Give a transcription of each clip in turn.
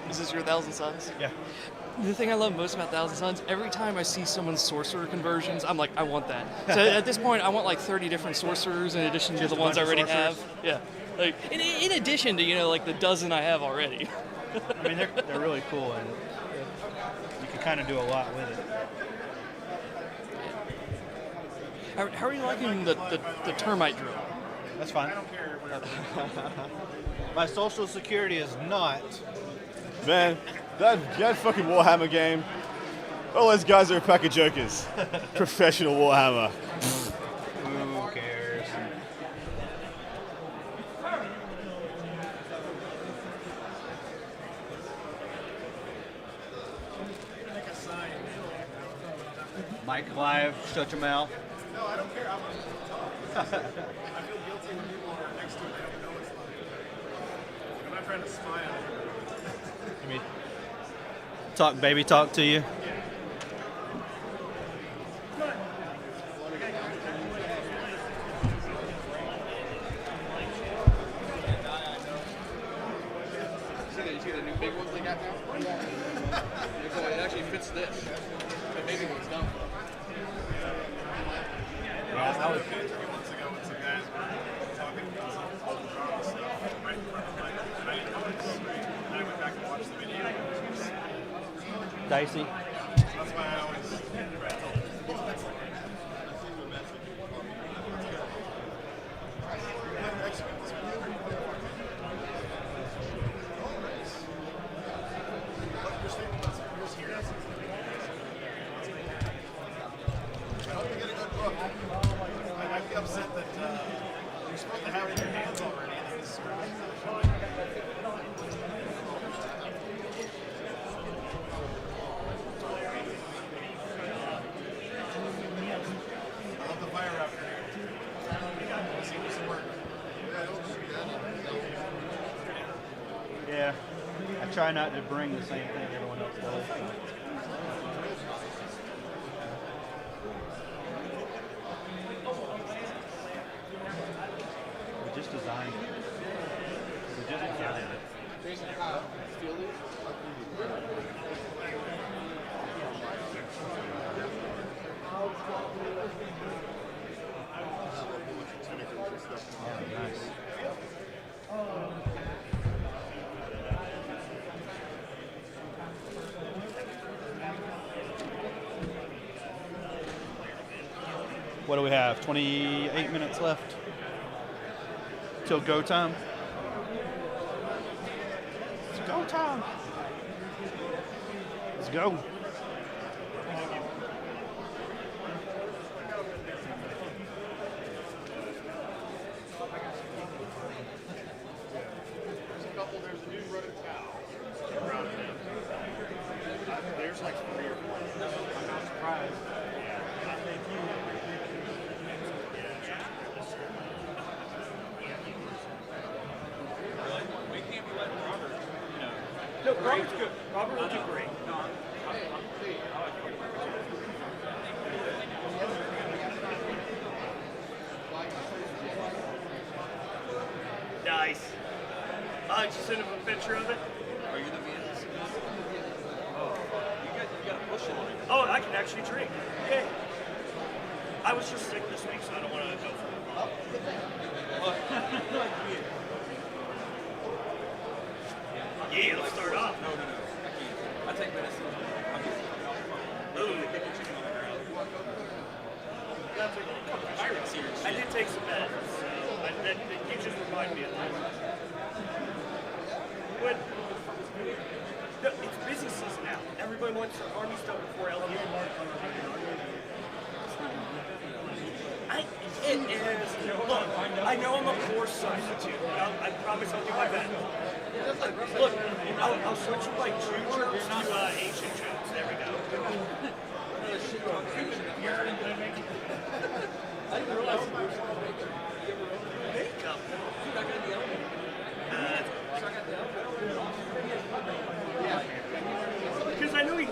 Is this your Thousand Suns? Yeah. The thing I love most about Thousand Suns, every time I see someone's sorcerer conversions, I'm like, I want that. So at this point, I want like 30 different sorcerers in addition to Just the a ones I bunch of already have. Yeah. Like in addition to, you know, like the dozen I have already. I mean, they're really cool, and you can kind of do a lot with it. How are you liking the termite drill? That's fine. My social security is not. Man, that fucking Warhammer game, all those guys are a pack of jokers. Professional Warhammer. Who cares? Mike Live, shut your mouth. No, I don't care. I feel guilty when people are next to me. I don't know it's like. I'm not trying to spy on you. Let me talk, baby, talk to you. See the new big ones they got now? It actually fits this. The baby one's down. I was 3 months ago when some guys were talking about some old drama stuff right in front of the mic, and I didn't notice. And I went back and watched the video. Dicey. That's why I always tell people. I'd be upset that you're supposed to have it in your hands already. And it's I love the fire raptor here. Let's see if this will work. Yeah. I try not to bring the same thing everyone else does. We just designed it. We just designed it. Jason, feel these? Oh, nice. What do we have? 28 minutes left till go time. It's go time. Let's go. There's a couple, there's a new running towel. Around it. There's like 3 or 4. I'm not surprised. No, Robert's good. Robert will do great. Nice. Did you send him a picture of it? Are you the VNC? Oh, you got to push it on it. Oh, I can actually drink. Okay. I was just sick this week, so I don't want to go for it. Yeah, let's start off. No. I take medicine. Ooh. I did take some meds, so you just remind me of that. But no, it's busy season now. Everybody wants their army stuff before LV. It is. Look, I know I'm a poor substitute. I promise I'll do my best. Look, I'll switch from like Jew jokes to ancient jokes. There we go. I didn't realize it was Makeup. Dude, I got the element. So I got the element. Yeah. Because I know he's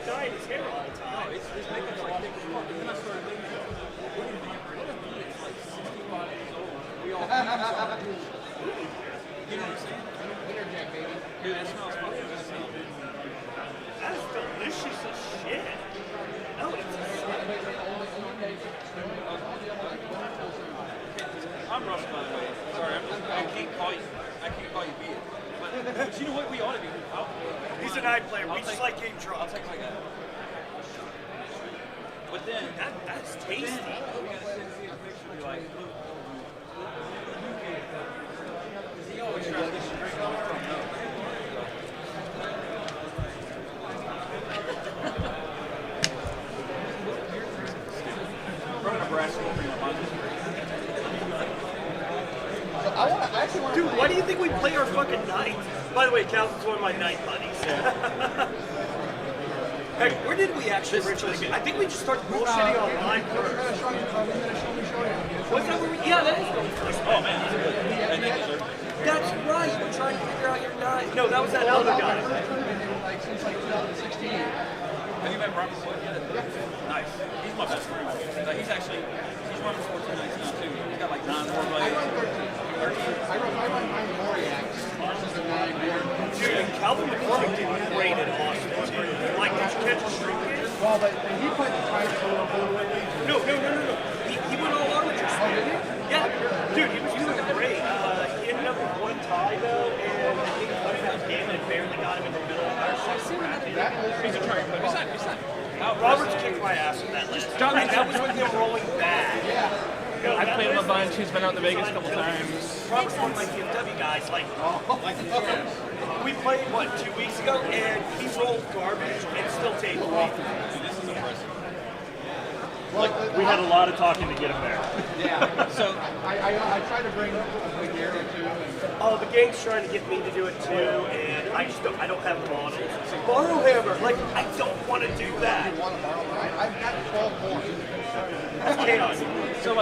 dyed his hair all the time. His makeup's like thick as fuck. And then I started thinking, what if it's like 65 years old? We all You know what I'm saying? Interject, baby. Dude, that smells fucking good. That is delicious as shit. No, it's I'm Russ, by the way. Sorry, I can't call you Beat. But you know what? We ought to be. he's a night player. We just like getting I'll drunk. take like a. But then That's tasty. we gotta see a picture. Be like, look. He always tries to get you drink all from no. From Nebraska, we'll bring up on this. I actually want to. Dude, why do you think we play our fucking night? By the way, Calvin's one of my night buddies. Heck, where did we actually originally get? I think we just started bullshitting online first. What's that where we? Yeah, that is going first. Oh man, that's good. And thank you, sir. That's right. We're trying to figure out your night. No, that was that other guy. Like since like 2016. Have you met Robert Floyd yet? Nice. He's my best friend. Like, he's running 14 nights now too. He's got like 9 more I blades. run 13. I run my Moriacs. Ours is a 9 board. Dude, and Calvin McCormick did great in Austin too. Like, did you catch a streak in? Well, but he played the try solo blue. No. He went all armature. Oh, did he? Yeah, dude, he was doing great. He ended up with one tie though, and I think that game that barely got him in the middle of our second round. He's a trying player. He's not. Robert's kicked my ass in that last. And that was when they were rolling bad. I played him a bunch. He's been out in the Vegas a couple times. Robert's one of my DFW guys. Like, we played, what, 2 weeks ago, and he rolled garbage and still taped me. Dude, this is impressive. We had a lot of talking to get him there. Yeah. So, I tried to bring a big year or two. Oh, the gang's trying to get me to do it too, and I don't have the models. Borrow hammer, like, I don't want to do that. I want to borrow mine. I've got 12 more. That's chaos. Oh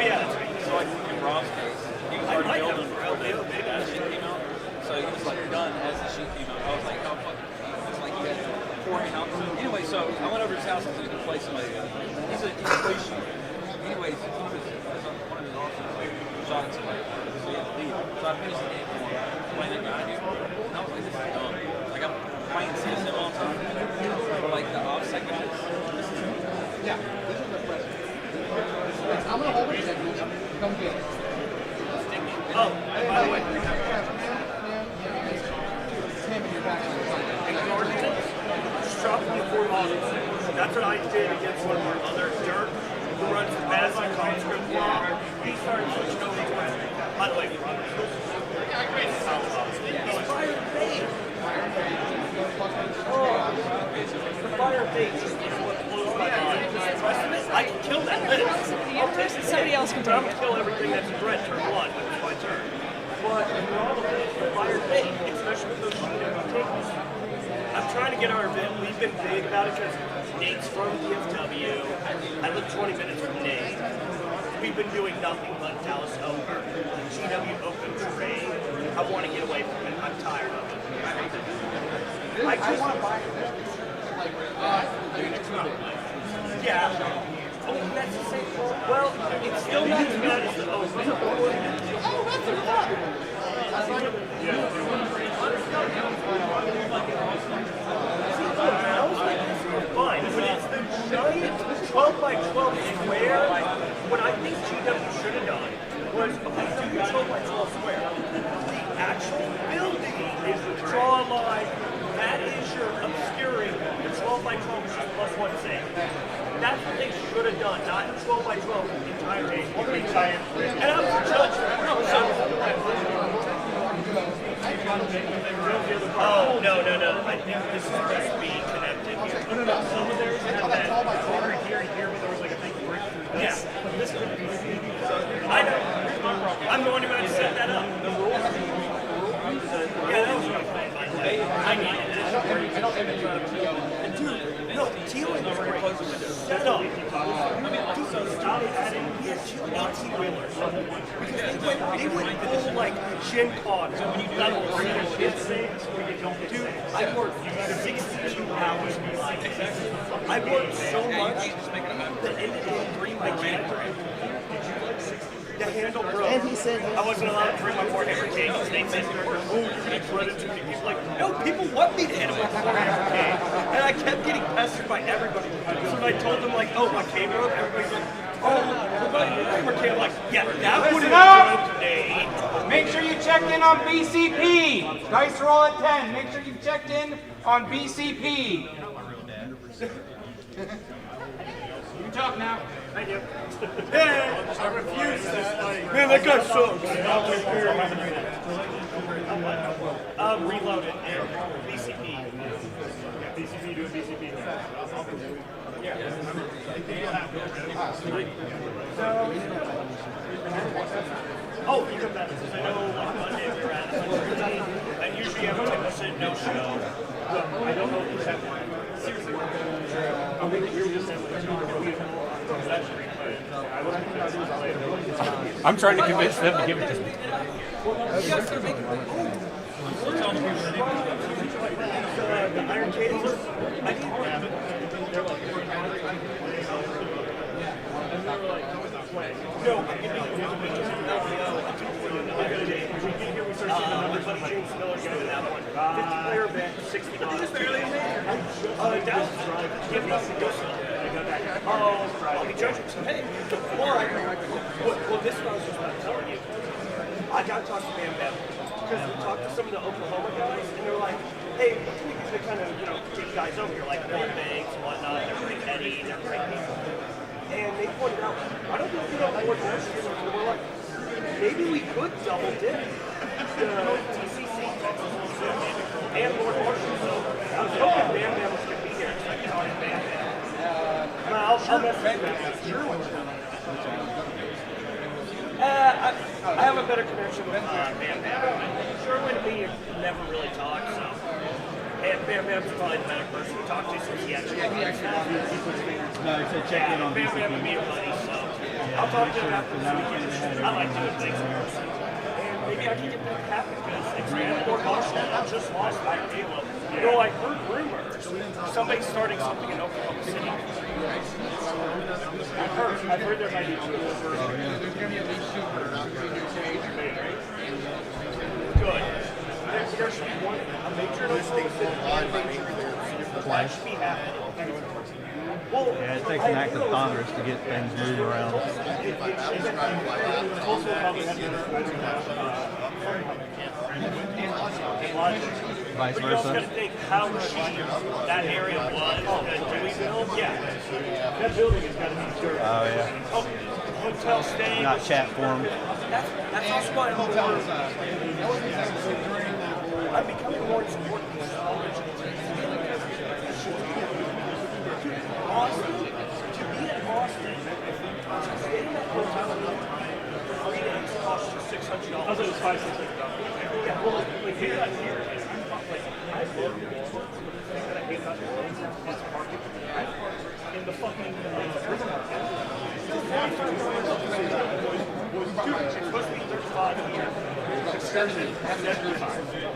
yeah, that's right. So like in Rob's case, he was I already might have building a before Rail Deal, that shit came out. So he was like done as the sheet came out. I was like, oh fuck. It's like he had pouring out. Anyway, so I went over to his house and to play somebody the other night. He's a police shooter. Anyways, one of his officers like shot at somebody. So he had to leave. So I finished the game for him, playing that guy, dude. And I was like, this is dumb. Like I'm playing CSM all the time. But like the off segment is Yeah, this is the present. I'm going to hold it. Come get it. Oh, and by the way, just drop on the 4 models. That's what I did against one of our other Dirk, who runs the best in conscript law. He started switching over to it. By the way, Robert, he's fire bait. The fire bait is what blows my mind. The rest of it, I can kill that list. Somebody else can But I'm take gonna kill everything that's a threat turn 1 when it's my turn. But the problem is the fire bait, especially with those takes. I'm trying to get our event. We've been big about it because Nate's from DFW. I live 20 minutes from Nate. We've been doing nothing but Dallas Open, GW Open trade. I want to get away from it. I'm tired of it. I want to buy it. Yeah. Oh, that's the same. Well, it's still not as bad as the Open. Oh, that's a lot. Fine, but it's the giant 12 by 12 square. What I think GW should have done was, okay, do your 12 by 12 square. The actual building is the draw line. That is your obscuring. The 12 by 12 is just +1 save. That's what they should have done, not the 12 by 12 the entire game. And I was a judge. Oh, no. I think this is just being connected here. No. Some of theirs have that. Here, but there was like a big breakthrough. Yeah. I know. I'm the one who had to set that up. Yeah, that was what I'm playing, by the way. I needed it. And dude, no, Teal is great. Set up. Dude, stop adding. We had 2 18-wheelers. Because they went full, like, Gen Con level 3 Dude, I worked 62 hours. I worked so much that ended in 3 my camper. the handle broke. And he said, I wasn't allowed to bring my Warhammer cake because they said, oh, you're going to credit too many people. Like, no, people want me to hit them with the Warhammer cake. And I kept getting pestered by everybody. So when I told them, like, oh, my cake broke, everybody's like, oh, what about your Warhammer cake? I'm like, yeah, that would have broke, Nate. Make sure you checked in on BCP. Dice roll at 10. Make sure you checked in on BCP. You can talk now. Thank you. Yeah, I refuse that. Man, that guy sucks. I'll take care of it. Reload it. BCP. Yeah, BCP doing BCP. Oh, you come back. I know on Monday we were at 113, and usually have a 10% no show. I don't know if he's having seriously. I mean, we were just having I'm trying to convince them to give it to me. The Iron Cables, I think no, my buddy James Miller's got another one. 50-player event, $60. Dallas give us a go. I'll be judging. So hey, well, this is what I was just about telling you. I got to talk to Bam Bam because we talked to some of the Oklahoma guys, and they're like, hey, what can we do to kind of, get guys over here, like Bill Banks and whatnot, they're pretty petty, they're great people. And they pointed out, I don't know if you know Lord Marshall, and we're like, maybe we could double dip the TCC, and Lord Marshall. So I was hoping Bam Bam was going to be here, so I could talk to Bam Bam. I'll message Bam Bam. I have a better connection with Bam Bam. Sherwin and me have never really talked, so. And Bam Bam's probably the better person to talk to since he actually runs that. no, he said check in on Bam Bam BCP. and me are buddies, so I'll talk to him after this weekend. I like doing things in person. And maybe I can get that happen because it's Lord Marshall. I just lost Iron Halo. I heard rumors somebody's starting something in Oklahoma City. I've heard there might be two over. Good. There should be one, a major Oklahoma City. That should be happening. Well, Yeah, it takes an act of Congress to get things moved around. Vice But you also got to versa. think how cheap that area was. Deweyville, yeah. That building has got to be dirt. Oh, yeah. Hotel stay. Not chat forum. That's also why I'm becoming more important in college. Austin, to be in Austin, to stay in that hotel for 3 days costs you $600. I thought it was $500. Yeah, well, like here, I live that I hate about the world is parking. I park in the fucking river market. Dude, it's supposed to be 35 here. It's 75.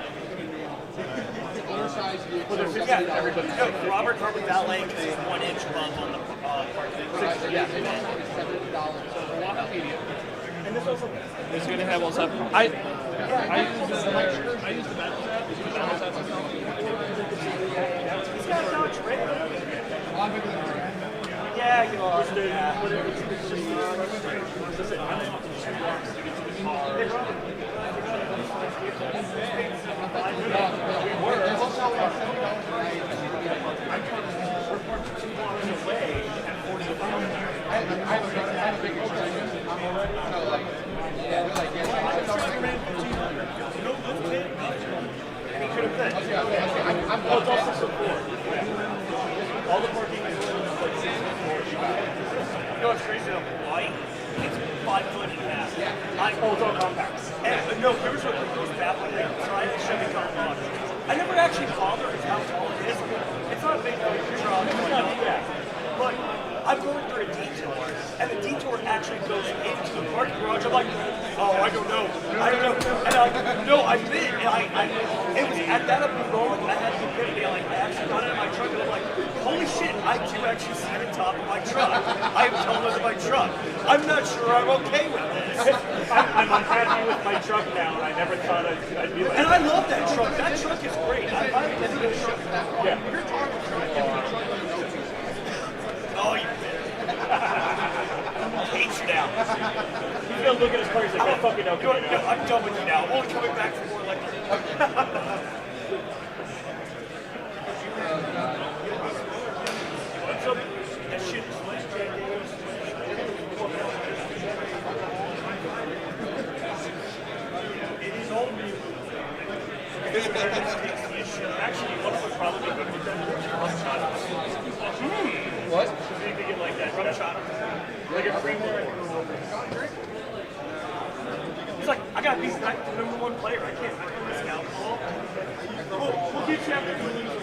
Yeah, Robert Harvey Valet is 1 inch above on the parking. Yeah. And this also It's going to have what's up. I use the battle tab. he's got a Dodge Ram. Yeah, you know, it's all the parking is like 6 foot 4. You know what's crazy about Hawaii? It's 5 foot and a half. It's all compact. And no, here's what goes baffling. So I have a Chevy Colorado. I never actually bothered with how tall it is. It's not a big truck. But I'm going through a detour, and the detour actually goes into the parking garage. I'm like, oh, I don't know. And I've been. And it was at that moment I had the epiphany. I actually got out of my truck, and I'm like, holy shit, I do actually see the top of my truck. I have tunnels in my truck. I'm not sure I'm okay with this. I'm unhappy with my truck now, and I never thought I'd be like. And I love that truck. That truck is great. I love that truck. Yeah. Oh, you hate you now. He's gonna look at his car. He's like, I fucking know. No, I'm done with you now. I'm only coming back for more like. That shit is like it is all new. Actually, what would probably be good with that is rum shots. What? So you could get like that rum shot. Like a Creedmoor. He's like, I gotta be the #1 player. I can't risk alcohol. We'll get you after you lose.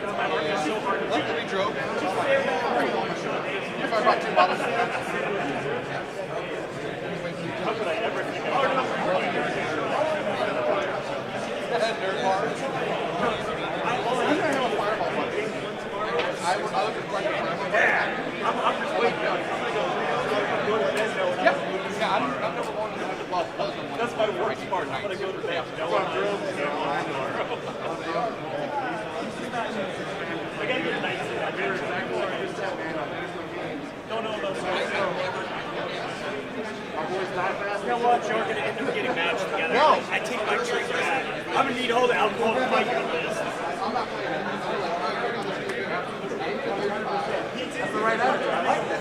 My heart is so hard to do. We drove. Just say that. If I brought 2 bottles of How could I ever think of nerd bars. I look at questions. I'm just waiting. Yeah, I'm number 1. That's my work part. I'm gonna go to bed. No one drills. I gotta get nice to that. No. You know what? You're gonna end up getting matched together. No. I take my drink back. I'm gonna need all the alcohol to fight you on this. That's the right answer. I like that.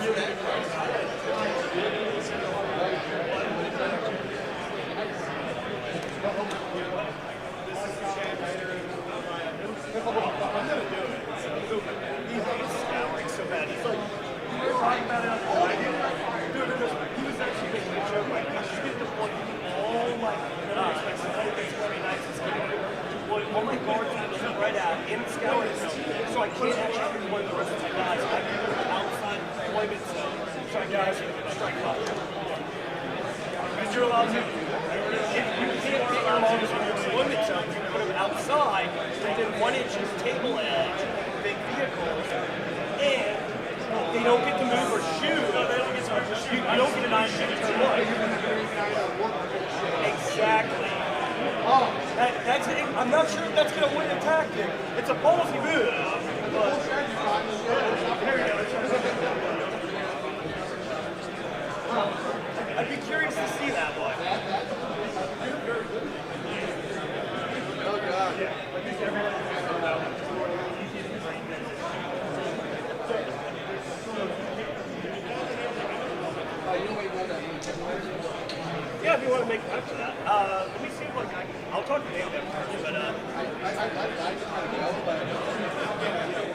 Scouring so bad. He's like, we were talking about it on the line. Dude, he was actually making a joke like, I should get deployed all my nights in scouting. Deploy all my guards that I right out in scouting zone. So I can't actually deploy the rest of my guys. I can put them outside the deployment zone. So I guys can strike up. Because you're allowed to. If you can't get your logs in your deployment zone, you put them outside within 1 inch of table edge, big vehicles, and they don't get to move or shoot. No, they don't get to move or shoot. You don't get a 9-shooter to one. Exactly. That's it. I'm not sure if that's going to win a tactic. It's a ballsy move. But there you go. I'd be curious to see that one. Oh, God. Yeah, if you want to make a match of that. Let me see if I'll talk to Dave first,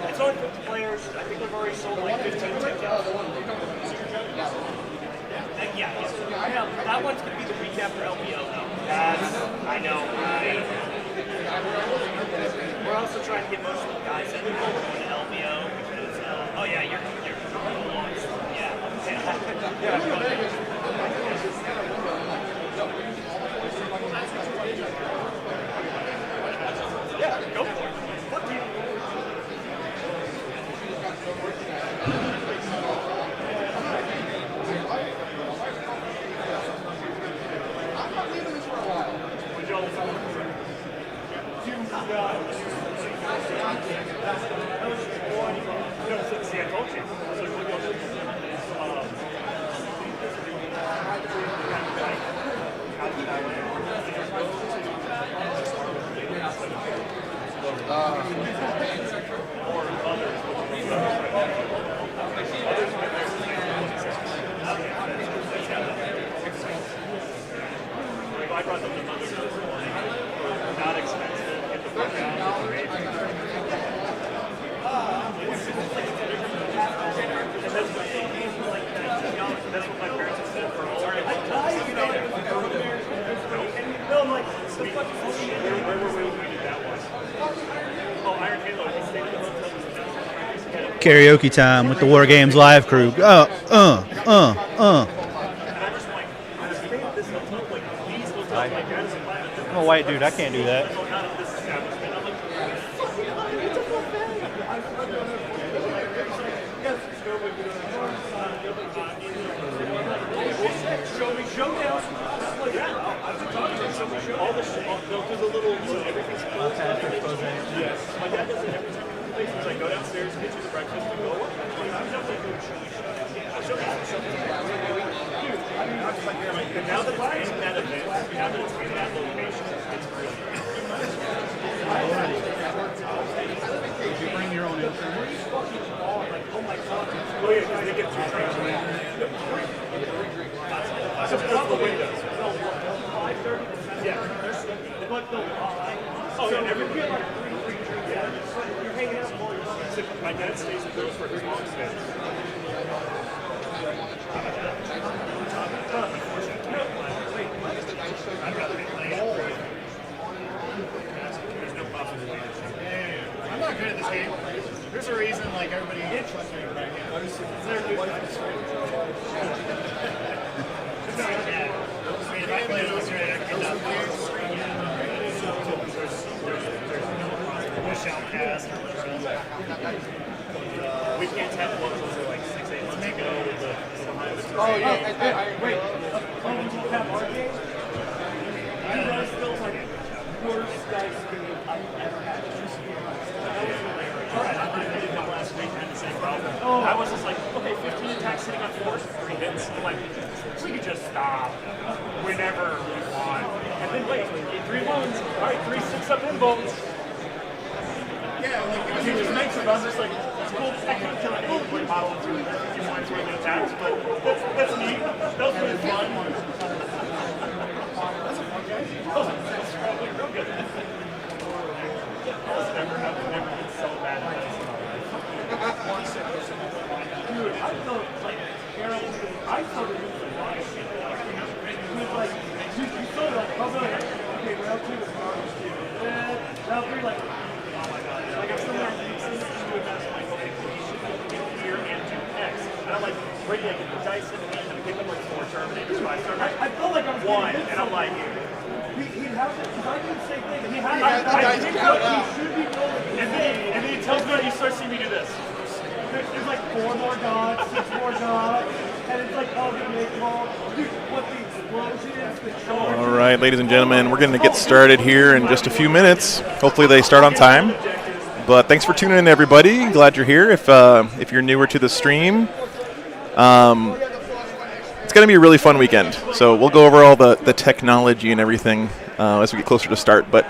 but it's only 50 players. I think we've already sold like 15 tickets. Yeah, that one's going to be the week after LBO though. I know, right? We're also trying to get most of the guys that are going to LBO because, oh yeah, you're yeah, go for it. Fuck you. I'm not leaving this for a while. See, I told you. I brought them to Mother this morning. Not expensive. Get the fuck out. Great. That's what my parents have said for a long time. No, I'm like, the fuck is this shit? Where were we when we did that one? Oh, Iron Halo. We stayed in the hotel. Karaoke time with the War Games live crew. And I just like, I stayed at this hotel, like, these hotels, like, that is a I'm a white dude. I can't do that. so not at this establishment. I'm like, it's a buffet. Show me showdown. Show me show. All the shit. They'll do the little everything's closed. Yes. My dad does it every time he plays. He's like, go downstairs, get you the breakfast, and go. I'm definitely doing show me show. I'll show you some. Dude, I mean, I'm just like, now that it's in that event, now that it's in that location, it's really. Did you bring your own insurance? Oh my god. Oh yeah, because they get two drinks. So that's the windows. 5:30. Yeah. But the oh yeah, every get like 3 free drinks. Yeah. You're hanging out all your seats. My dad stays with those for his mom's days. I'd rather be playing. There's no possibility. I'm not good at this game. There's a reason, like, everybody trusts me right now. I mean, if I played it this way, I could not play it. Push out cast. We can't have one until like 6-8 months ago with the Oh, yeah. wait. Oh, we just have our game? You guys still like worst dice game I've ever had. Alright, I did it last week, I had the same problem. I was just like, okay, 15 attacks sitting on 4, 3 hits. I'm like, we could just stop whenever we want. And then wait, 3 wounds. Alright, 3 6-up in bones. Yeah, like, He just makes it. I was just like, it's cool. I couldn't kill an 8-point model in 2 points worth of attacks, but that's neat. That was really fun. That's probably real good. I've never been so bad at this in my life. Dude, I felt like terrible. I felt it was a lot of shit. He was like, dude, you saw that. I was like, okay, round 2 is garbage, dude. Round 3, like, oh my god. Like, I'm still like, like, okay, you should get here and do X. And I'm like, ready to get the dice in the hand and pick up like 4 Terminators, 5 Terminators. I felt like I was 1, and I'm like, he has it, because I do the same thing. And he has the dice count out. He should be rolling. And then he tells me, you start seeing me do this. There's like 4 more dots, 6 more dots, and it's like, oh, the make ball. Dude, what the explosions, the charge. All right, ladies and gentlemen, we're going to get started here in just a few minutes. Hopefully they start on time. But thanks for tuning in, everybody. Glad you're here. If you're newer to the stream, it's going to be a really fun weekend. So we'll go over all the technology and everything as we get closer to start. But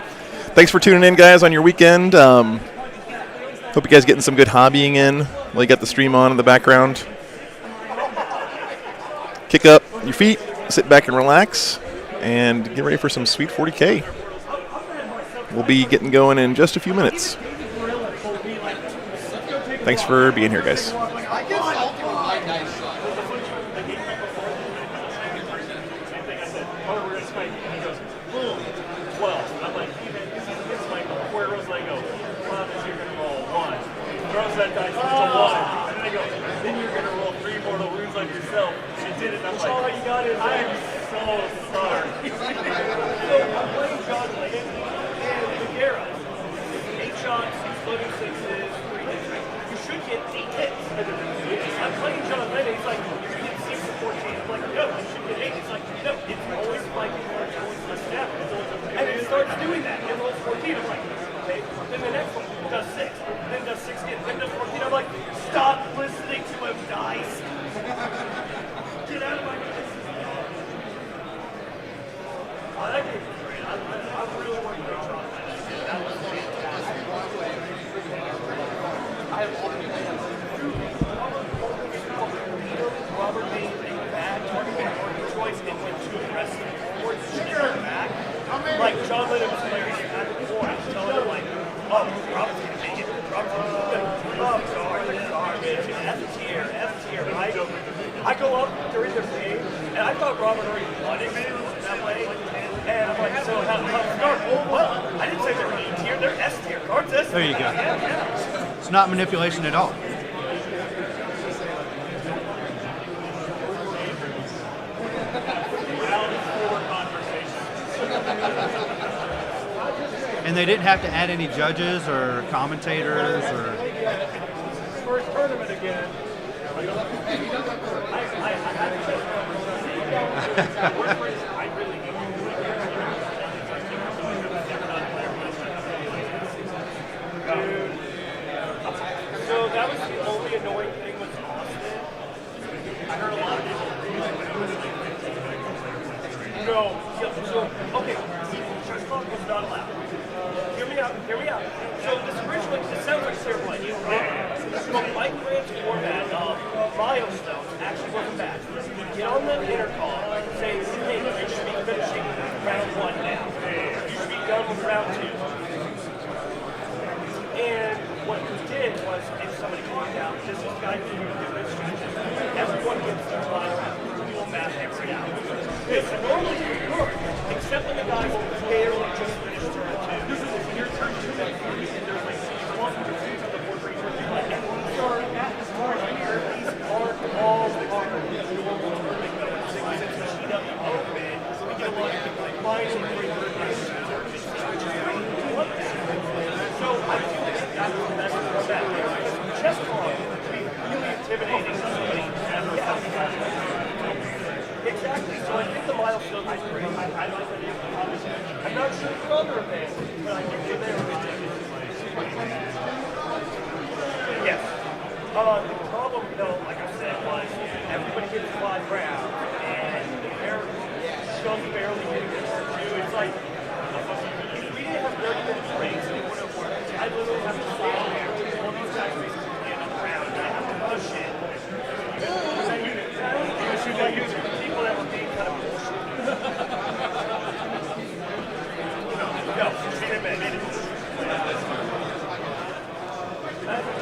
thanks for tuning in, guys, on your weekend. Hope you guys getting some good hobbying in while you got the stream on in the background. Kick up your feet, sit back and relax, and get ready for some sweet 40K. We'll be getting going in just a few minutes. Thanks for being here, guys. That dice, it's a 1. And I go, then you're going to roll 3 mortal wounds on yourself. She did it, and I'm like, all you got is, I am so sorry. So I'm playing John Lennon and Vigera. 8 shots, 6 floating 6s, 3 hits. You should get 8 hits. I'm playing John Lennon, he's like, you're going to get 6 or 14. I'm like, no, you should get 8. He's like, no, it's always spiking or it's always my snap. And it starts doing that. It rolls 14. I'm like, okay. Then the next one does 6. Then does 6 again. Then does 14. I'm like, stop listening to him, dice. Get out of my face. Oh, that game was great. I really want to go try that. That was fantastic. I have all the Robert made a bad target choice and went too aggressive towards the back. Like John Lennon was playing back before. I was telling him, like, oh, Robert's going to make it. Robert's going to make it. Oh, garbage. F tier. I go up during the game, and I thought Robert already won it that way. And I'm like, so how's the guard? Oh, well, I didn't say they were E tier. They're S tier. Guard's S tier. There you go. Yeah. It's not manipulation at all. And they didn't have to add any judges or commentators or. first tournament again. I really need Dude. So that was the only annoying thing with Austin. I heard a lot of people. No, so okay, chess talk was not allowed. Hear me out. So this originally, this sounds like a terrible idea. But Mike Grant's format of milestones actually wasn't bad. You get on the intercom saying, hey, you should be finishing round 1 now. You should be done with round 2. And what we did was, if somebody called out, this is the guy who do this, everyone gets their line round. We will math every out. It's normally good, except when the guys barely just finished turn 2. This is your turn 2. There's like 1 or 2 on the board for each one. And these are at this part here, these aren't all part of the normal tournament though. Since it's a GW Open, we get a lot of minus 300 So I feel like that's the best of that. Chess talk can be really intimidating to somebody. Exactly. So I think the milestone is great. I like that. I'm not sure for other events, but I think they're there. Yes. The problem, though, like I said, was everybody gets 5 rounds, and they're just barely getting this or 2. It's like, if we didn't have 30 minutes breaks, it would have worked. I literally have to stand there. Well, these guys basically play another round, and I have to push it. People that were being kind of bullshit. No,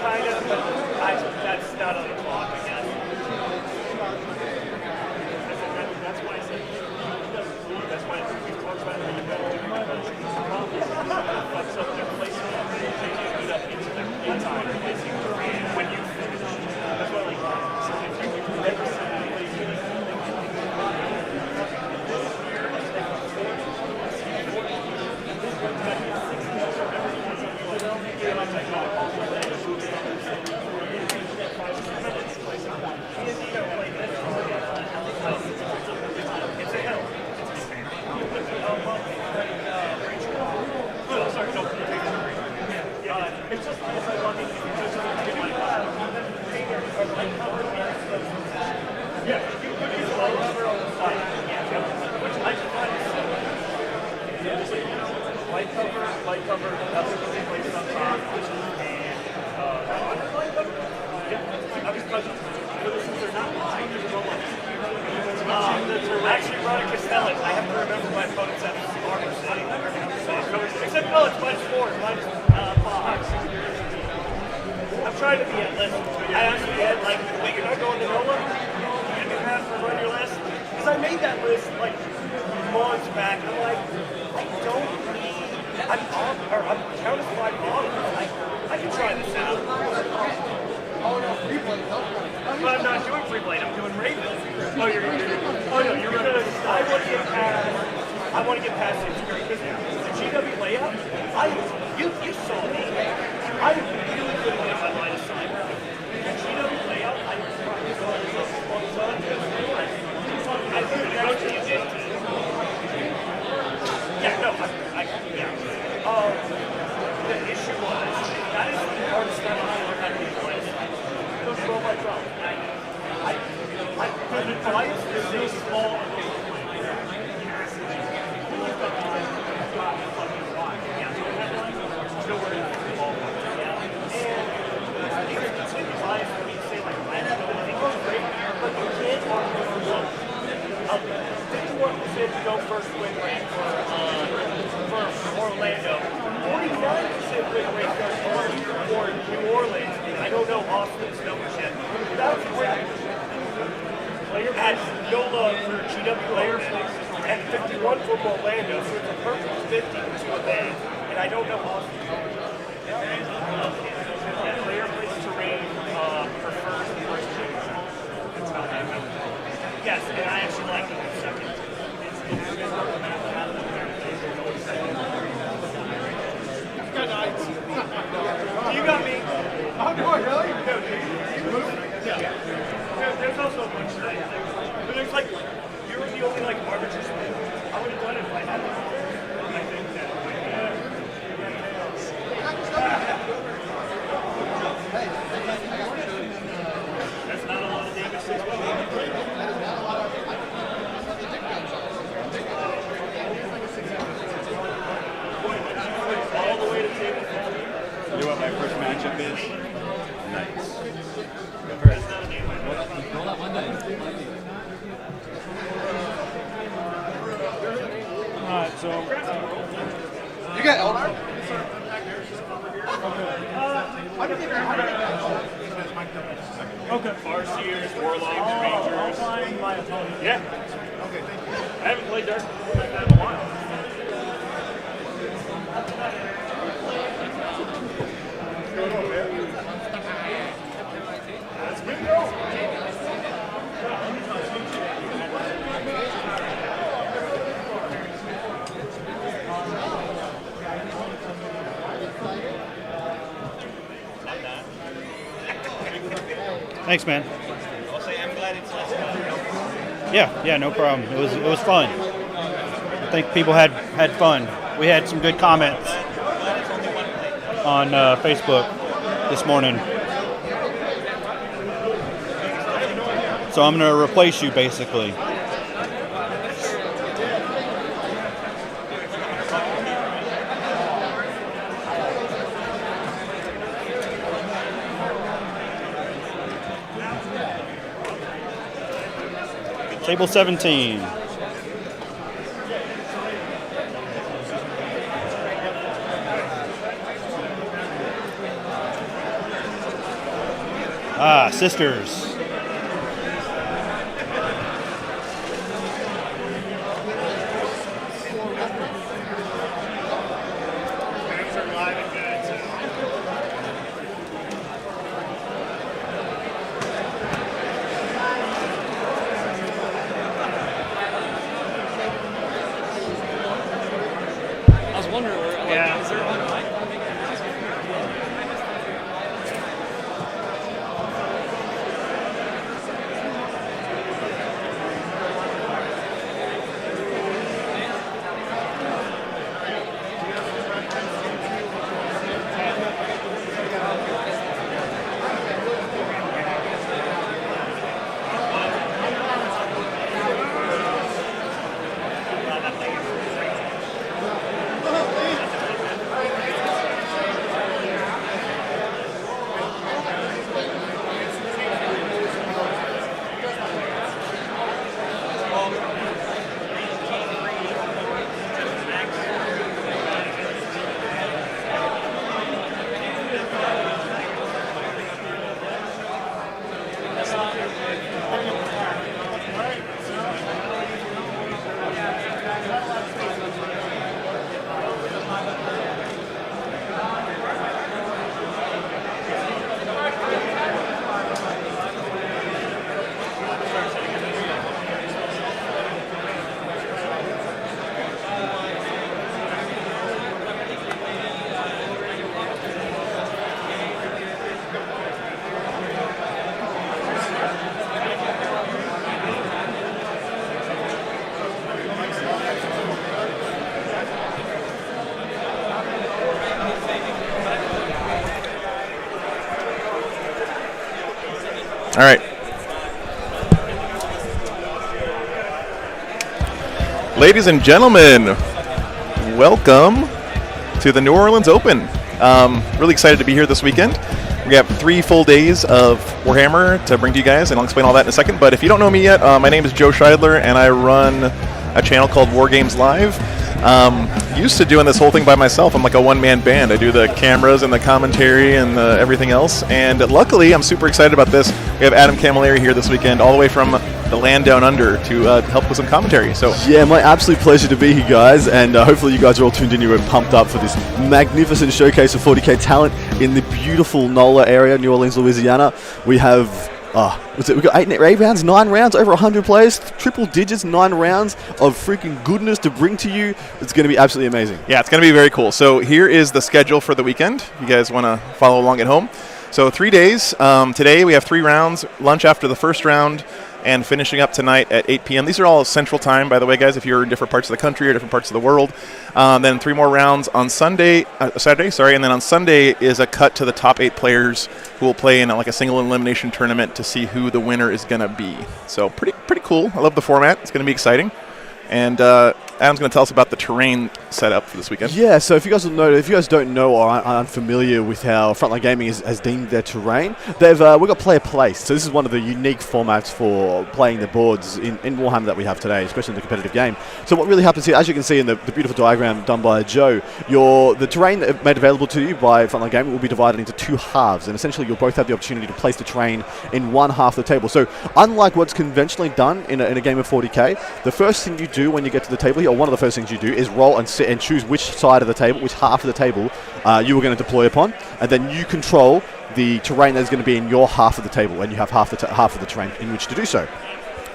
kind of, but that's not on the clock, I guess. That's why I said, that's why we've talked about it. Fucks up their placement, they get up into their entire placement when you finish. That's why, like, every single place. It's just nice I love it. Yeah, you could use a light cover on the side. Which I just find is light cover, that's what they place on top. And light cover? Yeah, because they're not light, there's no light. Actually, Ron Castellan, I have to remember my opponent's armor setting. Except, no, it's -4, -5. I'm trying to be at list. I asked the Ed, like, wait, you're not going to NOLA? You're going to be fast to run your list? Because I made that list, like, months back, and I'm like, I don't need, I'm counted 5 models. I can try this out. Oh, no, free blade. But I'm not doing free blade, I'm doing Raven. Oh, you're running. I want to get past it because the GW layout, you saw me. I'm really good at getting my line of sight. The GW layout, I think you did. Yeah, no, the issue was, that is the hardest stuff I learned how to do line of sight. Those 12 by 12. The bias is so small. Go first win rate for Orlando. 49% win rate for New Orleans. I don't know Austin's numbers yet. That was great. At NOLA for GW player and 51 for Orlando, so it's a perfect 50 to event. And I don't know Austin's numbers. Yeah, player plays terrain prefers the first two. That's how I know. Yes, and I actually like it in second. You got me. Oh, no, really? No, matchup is? Nice. Alright, so You got Elder? okay. Farseers, Warlocks, Rangers. Find my opponent. Yeah. Okay, thank you. I haven't played Dark like that in a while. Thanks, man. I'll say I'm glad it's less fun. Yeah, no problem. It was fun. I think people had fun. We had some good comments on Facebook this morning. So I'm going to replace you, basically. Table 17. Ah, sisters. Games are live and good. I was wondering where, like, Yeah. is there one mic? All right. Ladies and gentlemen, welcome to the New Orleans Open. Really excited to be here this weekend. We have 3 full days of Warhammer to bring to you guys, and I'll explain all that in a second. But if you don't know me yet, my name is Joe Scheidler, and I run a channel called War Games Live. Used to doing this whole thing by myself. I'm like a one-man band. I do the cameras and the commentary and everything else. And luckily, I'm super excited about this. We have Adam Camilleri here this weekend, all the way from the land down under, to help with some commentary. So Yeah, my absolute pleasure to be here, guys, and hopefully you guys are all tuned in. You're pumped up for this magnificent showcase of 40k talent in the beautiful NOLA area, New Orleans, Louisiana. We have we got 8 rounds, 9 rounds, over 100 players, triple digits, 9 rounds of freaking goodness to bring to you. It's going to be absolutely amazing. yeah, it's going to be very cool. So here is the schedule for the weekend. If you guys want to follow along at home. So 3 days. Today we have 3 rounds, lunch after the first round, and finishing up tonight at 8 p.m. These are all Central Time, by the way, guys, if you're in different parts of the country or different parts of the world. Then 3 more rounds on Saturday, and then on Sunday is a cut to the top 8 players who will play in like a single elimination tournament to see who the winner is going to be. So pretty cool. I love the format. It's going to be exciting. And Adam's going to tell us about the terrain setup for this weekend. Yeah, so if you guys don't know or aren't unfamiliar with how Frontline Gaming has deemed their terrain, we've got player place. So this is one of the unique formats for playing the boards in Warhammer that we have today, especially in the competitive game. So what really happens here, as you can see in the beautiful diagram done by Joe, the terrain made available to you by Frontline Gaming will be divided into two halves, and essentially you'll both have the opportunity to place the terrain in one half of the table. So unlike what's conventionally done in a game of 40k, the first thing you do when you get to the table here, or one of the first things you do, is roll and sit and choose which side of the table, which half of the table you are going to deploy upon, and then you control the terrain that is going to be in your half of the table, and you have half of the terrain in which to do so.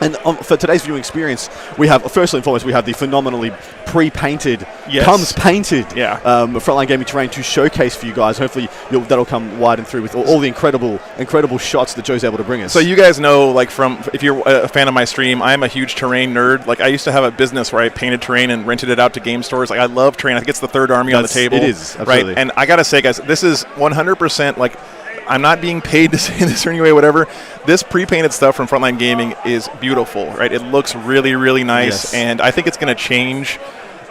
And for today's viewing experience, we have, firstly and foremost, we have the phenomenally pre-painted, comes painted Frontline Gaming terrain to showcase for you guys. Hopefully that'll come wide and through with all the incredible shots that Joe's able to bring us. So you guys know, like, if you're a fan of my stream, I'm a huge terrain nerd. Like, I used to have a business where I painted terrain and rented it out to game stores. Like, I love terrain. I think it's the third army on the table. It is, absolutely. Right? And I got to say, guys, this is 100%, like, I'm not being paid to say this or anyway, whatever. This pre-painted stuff from Frontline Gaming is beautiful, right? It looks really, really nice, and I think it's going to change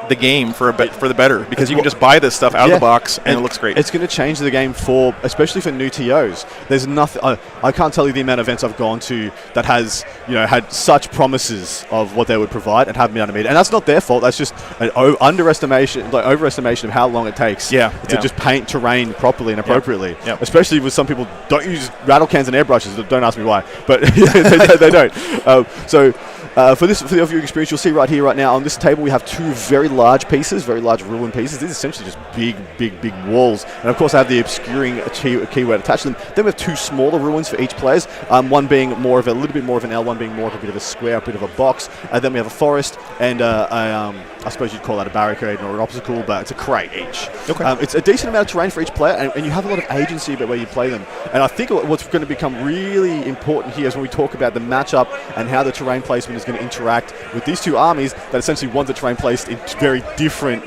the game for the better, because you can just buy this stuff out of the box and it looks great. It's going to change the game especially for new TOs. There's nothing. I can't tell you the amount of events I've gone to that has had such promises of what they would provide and haven't been able to meet. And that's not their fault. That's just an overestimation of how long it takes to just paint terrain properly and appropriately. Yep. Especially with some people don't use rattle cans and airbrushes. Don't ask me why, but they don't. For the overview experience, you'll see right here, right now, on this table, we have two very large ruin pieces. These are essentially just big walls. And of course, I have the obscuring keyword attached to them. Then we have two smaller ruins for each player, one being a little bit more of an L, one being more of a bit of a square, a bit of a box. And then we have a forest and I suppose you'd call that a barricade or an obstacle, but it's a crate each. Okay. It's a decent amount of terrain for each player, and you have a lot of agency about where you play them. And I think what's going to become really important here is when we talk about the matchup and how the terrain placement is going to interact with these two armies that essentially want the terrain placed in very different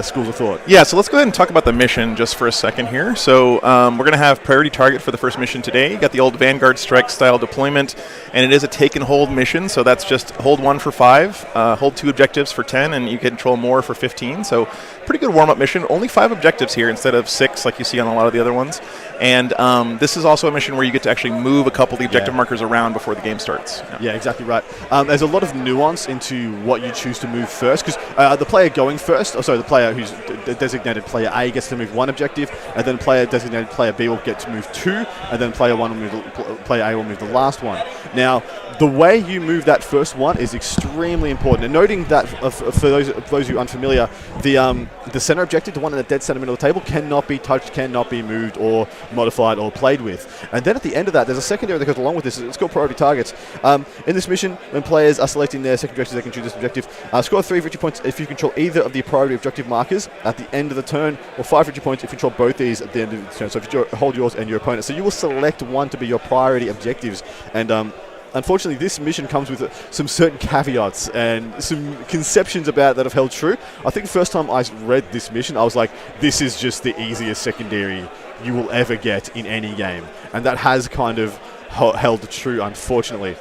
schools of thought. Yeah, so let's go ahead and talk about the mission just for a second here. So we're going to have priority target for the first mission today. You got the old Vanguard Strike style deployment, and it is a take and hold mission, so that's just hold 1 for 5, hold 2 objectives for 10, and you can control more for 15. So pretty good warm-up mission. Only 5 objectives here instead of 6 like you see on a lot of the other ones. And this is also a mission where you get to actually move a couple of the objective markers around before the game starts. Yeah, exactly right. There's a lot of nuance into what you choose to move first, because the player going first, the player who's designated player A gets to move 1 objective, and then player designated player B will get to move 2, and then player A will move the last one. Now, the way you move that first one is extremely important. And noting that for those who are unfamiliar, the center objective, the one in the dead center middle of the table, cannot be touched, cannot be moved or modified or played with. And then at the end of that, there's a secondary that goes along with this. It's called priority targets. In this mission, when players are selecting their second objective, they can choose this objective. Score 3 victory points if you control either of the priority objective markers at the end of the turn, or 5 victory points if you control both these at the end of the turn. So if you hold yours and your opponent. So you will select one to be your priority objectives. And unfortunately, this mission comes with some certain caveats and some conceptions about that have held true. I think the first time I read this mission, I was like, this is just the easiest secondary you will ever get in any game. And that has kind of held true, unfortunately.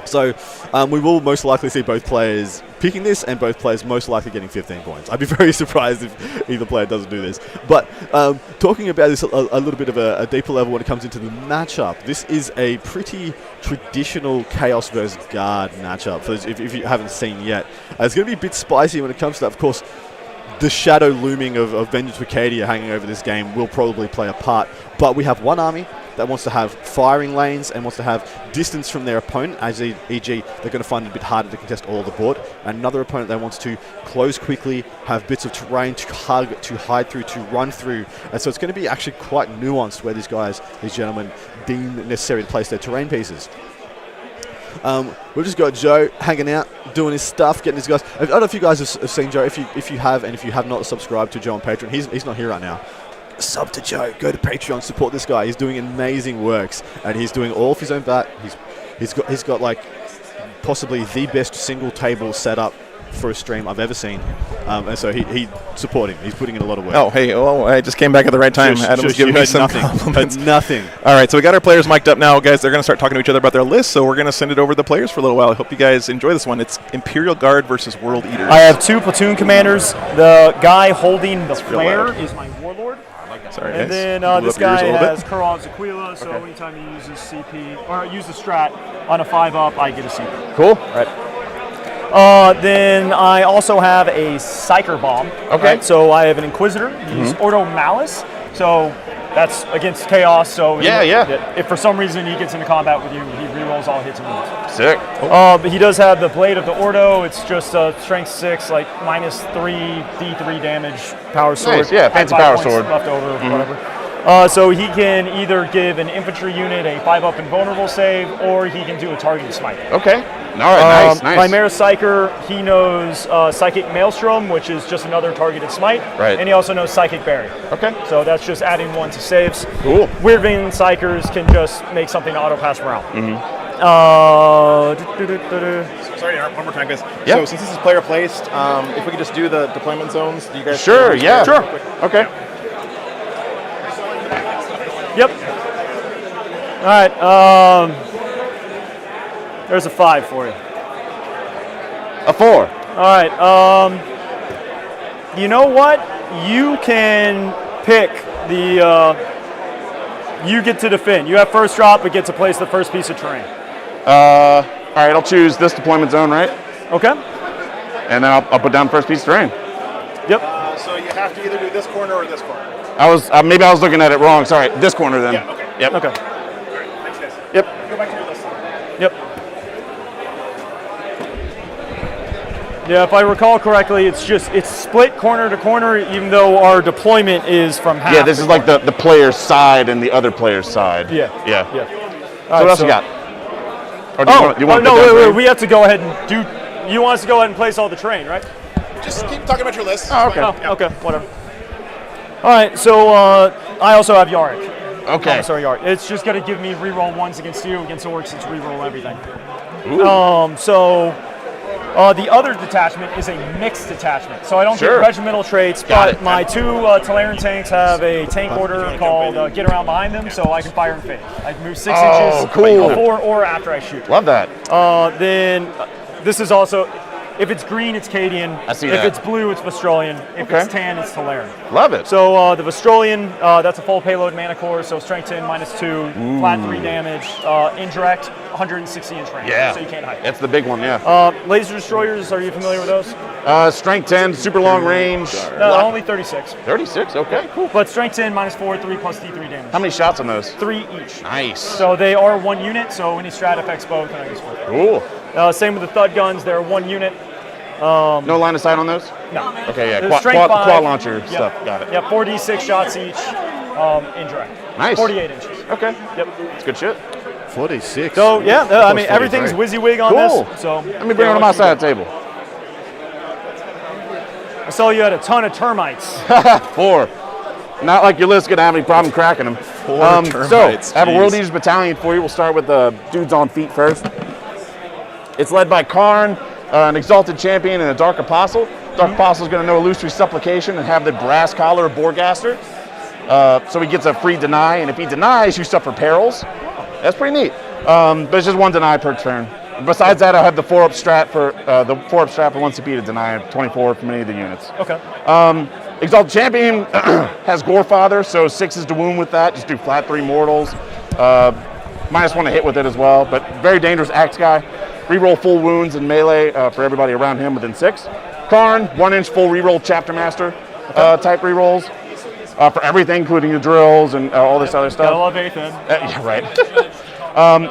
So we will most likely see both players picking this and both players most likely getting 15 points. I'd be very surprised if either player doesn't do this. But talking about this a little bit of a deeper level when it comes into the matchup, this is a pretty traditional Chaos versus Guard matchup, for those, if you haven't seen yet. It's going to be a bit spicy when it comes to that. Of course, the shadow looming of Vengeance Vicadia hanging over this game will probably play a part. But we have one army that wants to have firing lanes and wants to have distance from their opponent, as e.g. they're going to find it a bit harder to contest all the board. And another opponent that wants to close quickly, have bits of terrain to hug, to hide through, to run through. And so it's going to be actually quite nuanced where these gentlemen deem necessary to place their terrain pieces. We've just got Joe hanging out, doing his stuff, getting his guys. I don't know if you guys have seen Joe. If you have, and if you have not subscribed to Joe on Patreon, he's not here right now. Sub to Joe, go to Patreon, support this guy. He's doing amazing works, and he's doing all of his own bat. He's got like possibly the best single table setup for a stream I've ever seen. And so he's supporting. He's putting in a lot of work. Oh, hey, I just came back at the right time. Adam's giving me some compliments. Nothing. All right, so we got our players mic'd up now, guys. They're going to start talking to each other about their lists, so we're going to send it over to the players for a little while. I hope you guys enjoy this one. It's Imperial Guard versus World Eaters. I have 2 platoon commanders. The guy holding the flare is my warlord. Sorry, and guys. then this guy has Kurov's Aquila, so anytime he uses CP, or use the strat on a 5-up, I get a CP. Cool. Right. Then I also have a Psyker Bomb. Okay. Right? So I have an Inquisitor. He's Ordo Malice. So that's against Chaos. So if for some reason he gets into combat with you, he rerolls all hits and wounds. Sick. But he does have the Blade of the Ordo. It's just strength 6, like -3 D3 damage power sword. Nice. Yeah, fancy power sword. Left over, whatever. So he can either give an infantry unit a 5-up invulnerable save, or he can do a targeted smite. Okay. All right. Nice. Chimera Psyker, he knows Psychic Maelstrom, which is just another targeted smite. Right. And he also knows Psychic Barrier. Okay. So that's just adding 1 to saves. Cool. Weird Vein Psychers can just make something auto pass morale. Sorry to interrupt one more time, guys. Yeah. So since this is player placed, if we could just do the deployment zones, do you guys? Sure. Yeah. Sure. Okay. Yep. All right. There's a 5 for you. A 4. All right. You know what? You can pick the. You get to defend. You have first drop, but get to place the first piece of terrain. All right. I'll choose this deployment zone, right? Okay. And then I'll put down the first piece of terrain. Yep. So you have to either do this corner or this corner. I was maybe I was looking at it wrong. Sorry. This corner then. Yeah. Okay. Yep. Okay. All right. Thanks, guys. Yep. Go back to your list. Yep. Yeah, if I recall correctly, it's split corner to corner, even though our deployment is from half. Yeah, this is like the player's side and the other player's side. Yeah. Yeah. Yeah. So what else you got? Or do you want to put down wait. terrain? We have to go ahead and do. You want us to go ahead and place all the terrain, right? Just keep talking about your list. Oh, okay. Oh, okay, whatever. All right, so I also have Yarick. Okay. Sorry, Yarick. It's just going to give me reroll 1s against you. Against orcs, it's reroll everything. The other detachment is a mixed detachment. So I don't get regimental traits, but my 2 Talaran tanks have a tank order called Get Around Behind Them, so I can fire and phase. I can move 6 inches before or after I shoot. Love that. Then this is also, if it's green, it's Cadian. I see if that. it's blue, it's Vestrolian. If Okay. it's tan, it's Talaran. Love it. So the Vestrolian, that's a full payload mana core, so strength 10, -2, flat 3 damage, indirect, 160 inch range. Yeah. So you can't hide. That's the big one, yeah. Laser destroyers, are you familiar with those? Strength 10, super long range. No, only 36. 36, okay, cool. But strength 10, -4, 3 plus D3 damage. How many shots on those? 3 each. Nice. So they are 1 unit, so any strat affects both, and I guess 4. Cool. Same with the Thud guns, they're 1 unit. No line of sight on those? No. Okay, yeah. There's Quad launcher stuff. Got it. Yeah, 4d6 shots each, indirect. Nice. 48 inches. Okay. Yep. That's good shit. 46. So yeah, I mean everything's WYSIWYG on Cool. this. So Let me bring it on my side of the table. I saw you had a ton of termites. 4. Not like your list's gonna have any problem cracking them. 4 termites. So I have a World jeez. Eaters battalion for you. We'll start with the dudes on feet first. It's led by Karn, an exalted champion and a Dark Apostle. Dark Apostle is going to know Illusory Supplication and have the brass collar of Borgaster. So he gets a free deny, and if he denies, you suffer perils. That's pretty neat. But it's just 1 deny per turn. Besides that, I have the 4-up strat for 1 CP to deny 24 from any of the units. Okay. Exalted Champion has Gorefather, so 6 is to wound with that. Just do flat 3 mortals. -1 to hit with it as well, but very dangerous axe guy. Reroll full wounds and melee for everybody around him within 6. Karn, 1 inch full reroll Chapter Master type rerolls for everything, including the drills and all this other stuff. Gotta love Athan. Yeah, right.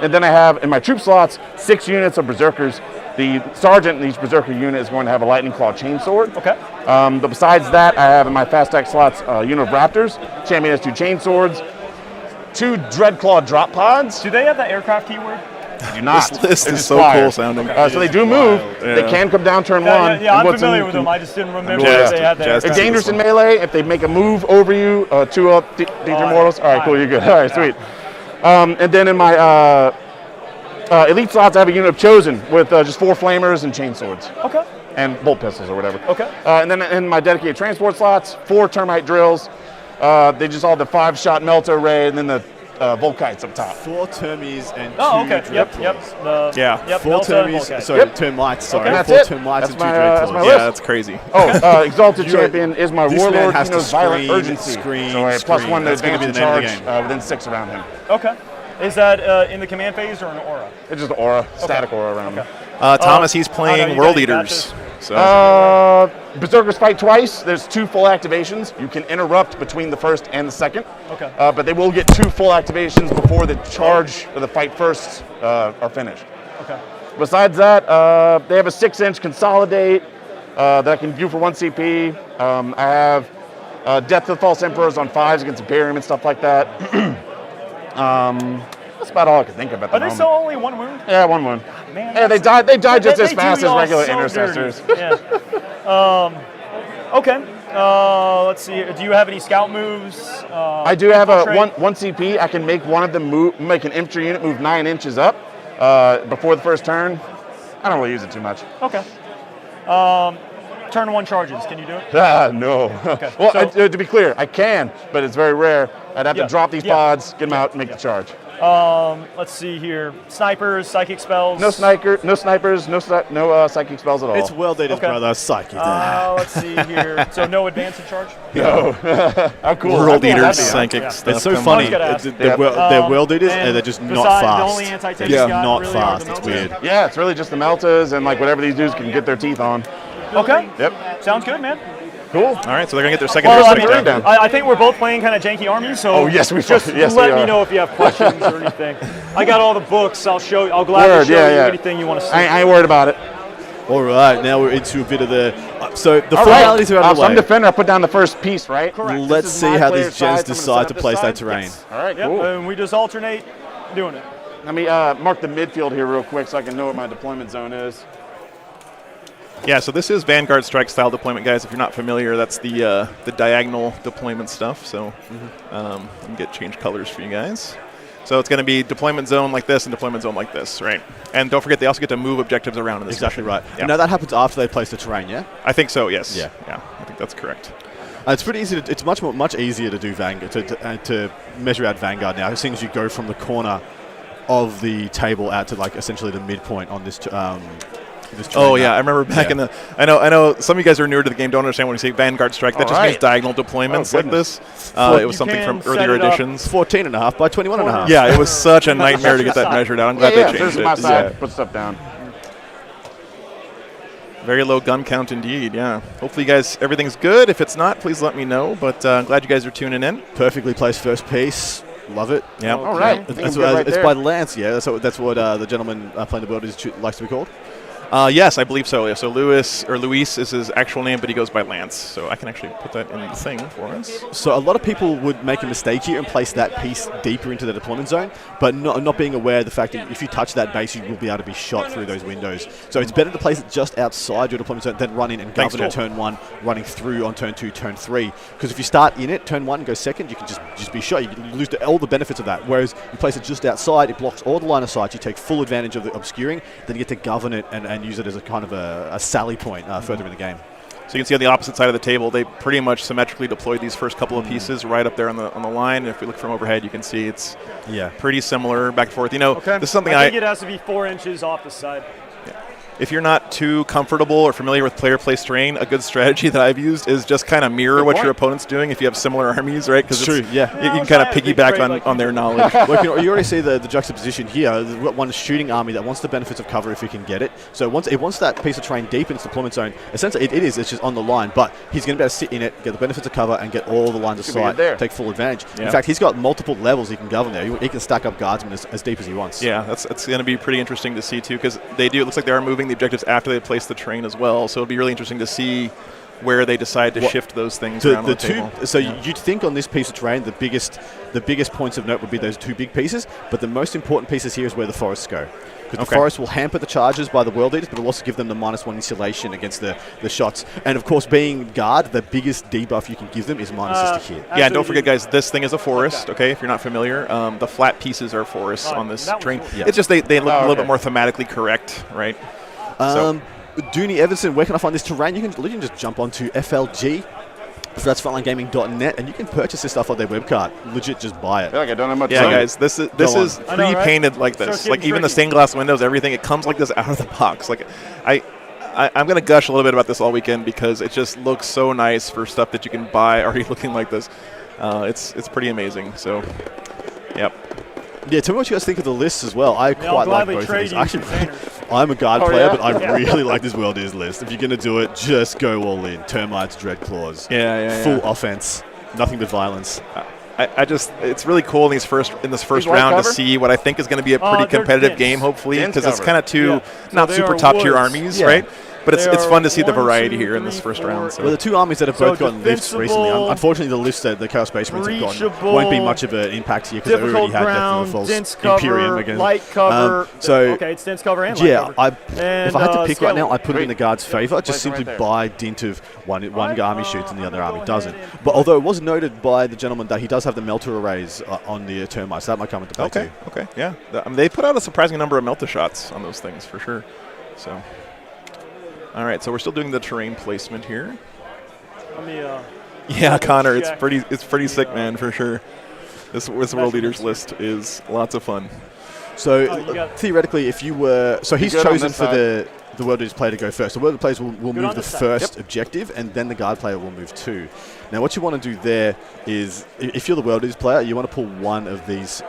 And then I have in my troop slots 6 units of Berserkers. The sergeant in each Berserker unit is going to have a Lightning Claw Chainsword. Okay. But besides that, I have in my fast attack slots a unit of Raptors. Champion has 2 Chainswords, 2 Dreadclaw Drop Pods. Do they have the aircraft keyword? Do not. This list They're is just so fire. cool sounding. So they do move. Yeah. They can come down turn 1. Yeah, I'm and familiar with them. I just didn't remember Yeah. if they had that. Just- They're dangerous in melee. If they make a move over you, 2 up, D3 mortals. All right, cool, you're good. All right, sweet. And then in my elite slots, I have a unit of Chosen with just 4 flamers and chainswords. Okay. and bolt pistols or whatever. Okay. And then in my dedicated transport slots, 4 termite drills. They just all the 5-shot melter array, and then the Volkites up top. 4 termies and 2 Yep. Yep. 4 Melta, termies. Volkite. Sorry, termites. Sorry, That's 4 it. termites and 2 That's dreadclaws. my Yeah, list. that's crazy. Oh, Exalted Champion is my this man Warlord. has He to knows violent scream, urgency. scream, so a scream. +1 to That's gonna advance be and the name of the charge game. within 6 around him. Okay. Is that in the command phase or an aura? It's just aura, static aura around him. Thomas, he's no, playing you World got Eaters. this. So Berserkers fight twice. There's 2 full activations. You can interrupt between the first and the second. Okay. But they will get 2 full activations before the charge or the fight firsts are finished. Okay. Besides that, they have a 6-inch consolidate that I can do for 1 CP. I have Death to the False Emperors on 5s against barium and stuff like that. That's about all I can think of at the Are they moment. still only 1 wound? Yeah, 1 wound. Man, Yeah, they died just as fast do as y'all regular so intercessors. dirty. Yeah. Okay. Let's see. Do you have any scout moves? I do have a infiltrate? 1 CP. I can make one of them make an infantry unit move 9 inches up before the first turn. I don't really use it too much. Okay. Turn 1 charges. Can you do it? No. Okay. Well, So- to be clear, I can, but it's very rare. I'd have Yeah. to drop these Yeah. pods, get them out, and make the charge. Let's see here. Snipers, psychic spells. No snipers, no psychic spells at all. It's World Eaters, Okay. brother. Psychic. Let's see here. So no advance in charge? No. How cool. World How cool Eaters, would that be? psychic Yeah. stuff. It's so come on. funny. gonna ask. They're World Eaters, and they're just not besides fast. The only anti-tank Yeah. you got Not really are fast. the It's Meltas? weird. Yeah, it's really just the Meltas and like whatever these dudes can get their teeth on. Okay. Yep. Sounds good, man. Cool. All right, so they're gonna get their second Well, first I, strike mean, down. I think we're both playing kind of janky armies, so Oh, yes, we just yes, let we me are. know if you have questions or anything. I got all the books. I'll gladly Word, show yeah, you yeah. anything you want to see. I ain't worried about it. All right, now we're into a bit of the. So the All right. formalities are out of So the I'm way. defender. I put down the first piece, right? Correct. Let's This is see my how player these gens side, so I'm decide gonna to set up place this that side. terrain. Yes. All right, Yep, cool. and we just alternate doing it. Let me mark the midfield here real quick so I can know what my deployment zone is. Yeah, so this is Vanguard Strike style deployment, guys. If you're not familiar, that's the diagonal deployment stuff. So I can get change colors for you guys. So it's going to be deployment zone like this and deployment zone like this, right? And don't forget, they also get to move objectives around in this Exactly mission. right. Yeah. And now that happens after they place the terrain, yeah? I think so, yes. Yeah. Yeah, I think that's correct. It's pretty easy. It's much easier to do Vanguard to measure out Vanguard now. As soon as you go from the corner of the table out to like essentially the midpoint on this. This terrain Oh yeah, map. I remember back in the. I know. Some of you guys are newer to the game. Don't understand when we say Vanguard Strike. That All just means right. diagonal deployments Oh, like this. goodness. It was You something can from set earlier it up editions. 14.5 by 21.5. Yeah, it was such a nightmare to get that measured out. I'm glad Yeah, they this changed is my it. side. Yeah. Put stuff down. Very low gun count indeed. Yeah. Hopefully, you guys, everything's good. If it's not, please let me know. But I'm glad you guys are tuning in. Perfectly placed first piece. Love it. Yeah. All right. It's, Looking good right it's there. by Lance, yeah. That's what the gentleman playing the world likes to be called. Yes, I believe so. Yeah. So Luis is his actual name, but he goes by Lance. So I can actually put that in the thing for us. So a lot of people would make a mistake here and place that piece deeper into the deployment zone, but not being aware of the fact that if you touch that base, you will be able to be shot through those windows. So it's better to place it just outside your deployment zone than run in and Thanks, govern it Joel. turn 1, running through on turn 2, turn 3. Because if you start in it, turn 1 and go second, you can just be shot. You can lose all the benefits of that. Whereas you place it just outside, it blocks all the line of sight. You take full advantage of the obscuring, then you get to govern it and use it as a kind of a sally point further in the game. So you can see on the opposite side of the table, they pretty much symmetrically deployed these first couple of pieces right up there on the line. And if we look from overhead, you can see it's pretty similar back and forth. You know, this is something I think it has to be 4 inches off the side. if you're not too comfortable or familiar with player place terrain, a good strategy that I've used is just kind of mirror what your opponent's doing if you have similar armies, right? Because True, yeah. You can kind of piggyback on their knowledge. Well, you already see the juxtaposition here. We've got one shooting army that wants the benefits of cover if he can get it. So it wants that piece of terrain deep in its deployment zone. Essentially, it's just on the line, but he's going to be able to sit in it, get the benefits of cover, and get all the lines of sight, take full advantage. Yeah. In fact, he's got multiple levels he can govern there. He can stack up guardsmen as deep as he wants. Yeah, that's going to be pretty interesting to see too, because it looks like they are moving the objectives after they place the terrain as well. So it'll be really interesting to see where they decide to shift those things around the table. So you'd think on this piece of terrain, the biggest points of note would be those two big pieces, but the most important pieces here is where the forests go. Because the forest will hamper the charges by the World Eaters, but it'll also give them the -1 insulation against the shots. And of course, being guard, the biggest debuff you can give them is -6 to hit. Yeah, and don't forget, guys, this thing is a forest, okay, if you're not familiar. The flat pieces are forests on this terrain. Yeah. It's just they look a little bit more thematically correct, right? Dooney Everson, where can I find this terrain? You can just jump onto FLG. So that's frontlinegaming.net, and you can purchase this stuff on their webcart. Legit, just buy it. I feel like I don't have much Yeah, time. guys, this is pre-painted like this. Starts Like getting even the tricky. stained glass windows, everything. It comes like this out of the box. Like I'm gonna gush a little bit about this all weekend because it just looks so nice for stuff that you can buy already looking like this. It's pretty amazing. So, yep. Yeah, tell me what you guys think of the lists as well. I I'll quite like gladly both of trade these. you Actually, containers. I'm a guard Oh, player, yeah? but I really like this World Eaters list. If you're going to do it, just go all in. Termites, Dreadclaws. Yeah. Full offense. Nothing but violence. I just it's really cool in this first These white round to cover? see what I think is going to be a pretty they're competitive dense. game, hopefully, Dense because it's cover. kind of two Yeah. So not they super are top tier woods. armies, Yeah. right? But it's They fun to are see the 1, variety 2, here in 3, this first 4. round. So. Well, the two armies that have both gotten lifts recently, defensible, unfortunately the lifts that the Chaos Space Marines have gotten breachable, won't be much of an impact here because they already difficult had ground, Death of the dense False cover, Imperium again. light cover. So okay, it's dense cover and light yeah, cover. if I had to pick right now, I'd put it in the Wait. guard's favour, just Place it simply right there. by dint of one army shoots and the other army doesn't. But although it was noted by the gentleman that he does have the melter arrays on the termites, so that might come into play too. Okay, yeah. I mean, they put out a surprising number of melta shots on those things for sure. So, all right, so we're still doing the terrain placement here. Let me, Yeah, Connor, it's check. pretty sick, man, for sure. This World Leaders list is lots of fun. So you got- theoretically, if you were, so he's good on chosen this for side. the World Leaders player to go first. The World Leaders players will Good move on the this side. first objective, and then the guard player will move 2. Now, what you want to do there is, if you're the World Leaders player, you want to pull one of these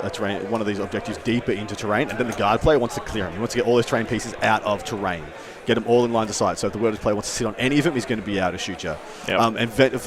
objectives deeper into terrain, and then the guard player wants to clear them. He wants to get all those terrain pieces out of terrain. Get them all in line of sight. So if the World Leaders player wants to sit on any of them, he's going to be able to shoot you. Yep.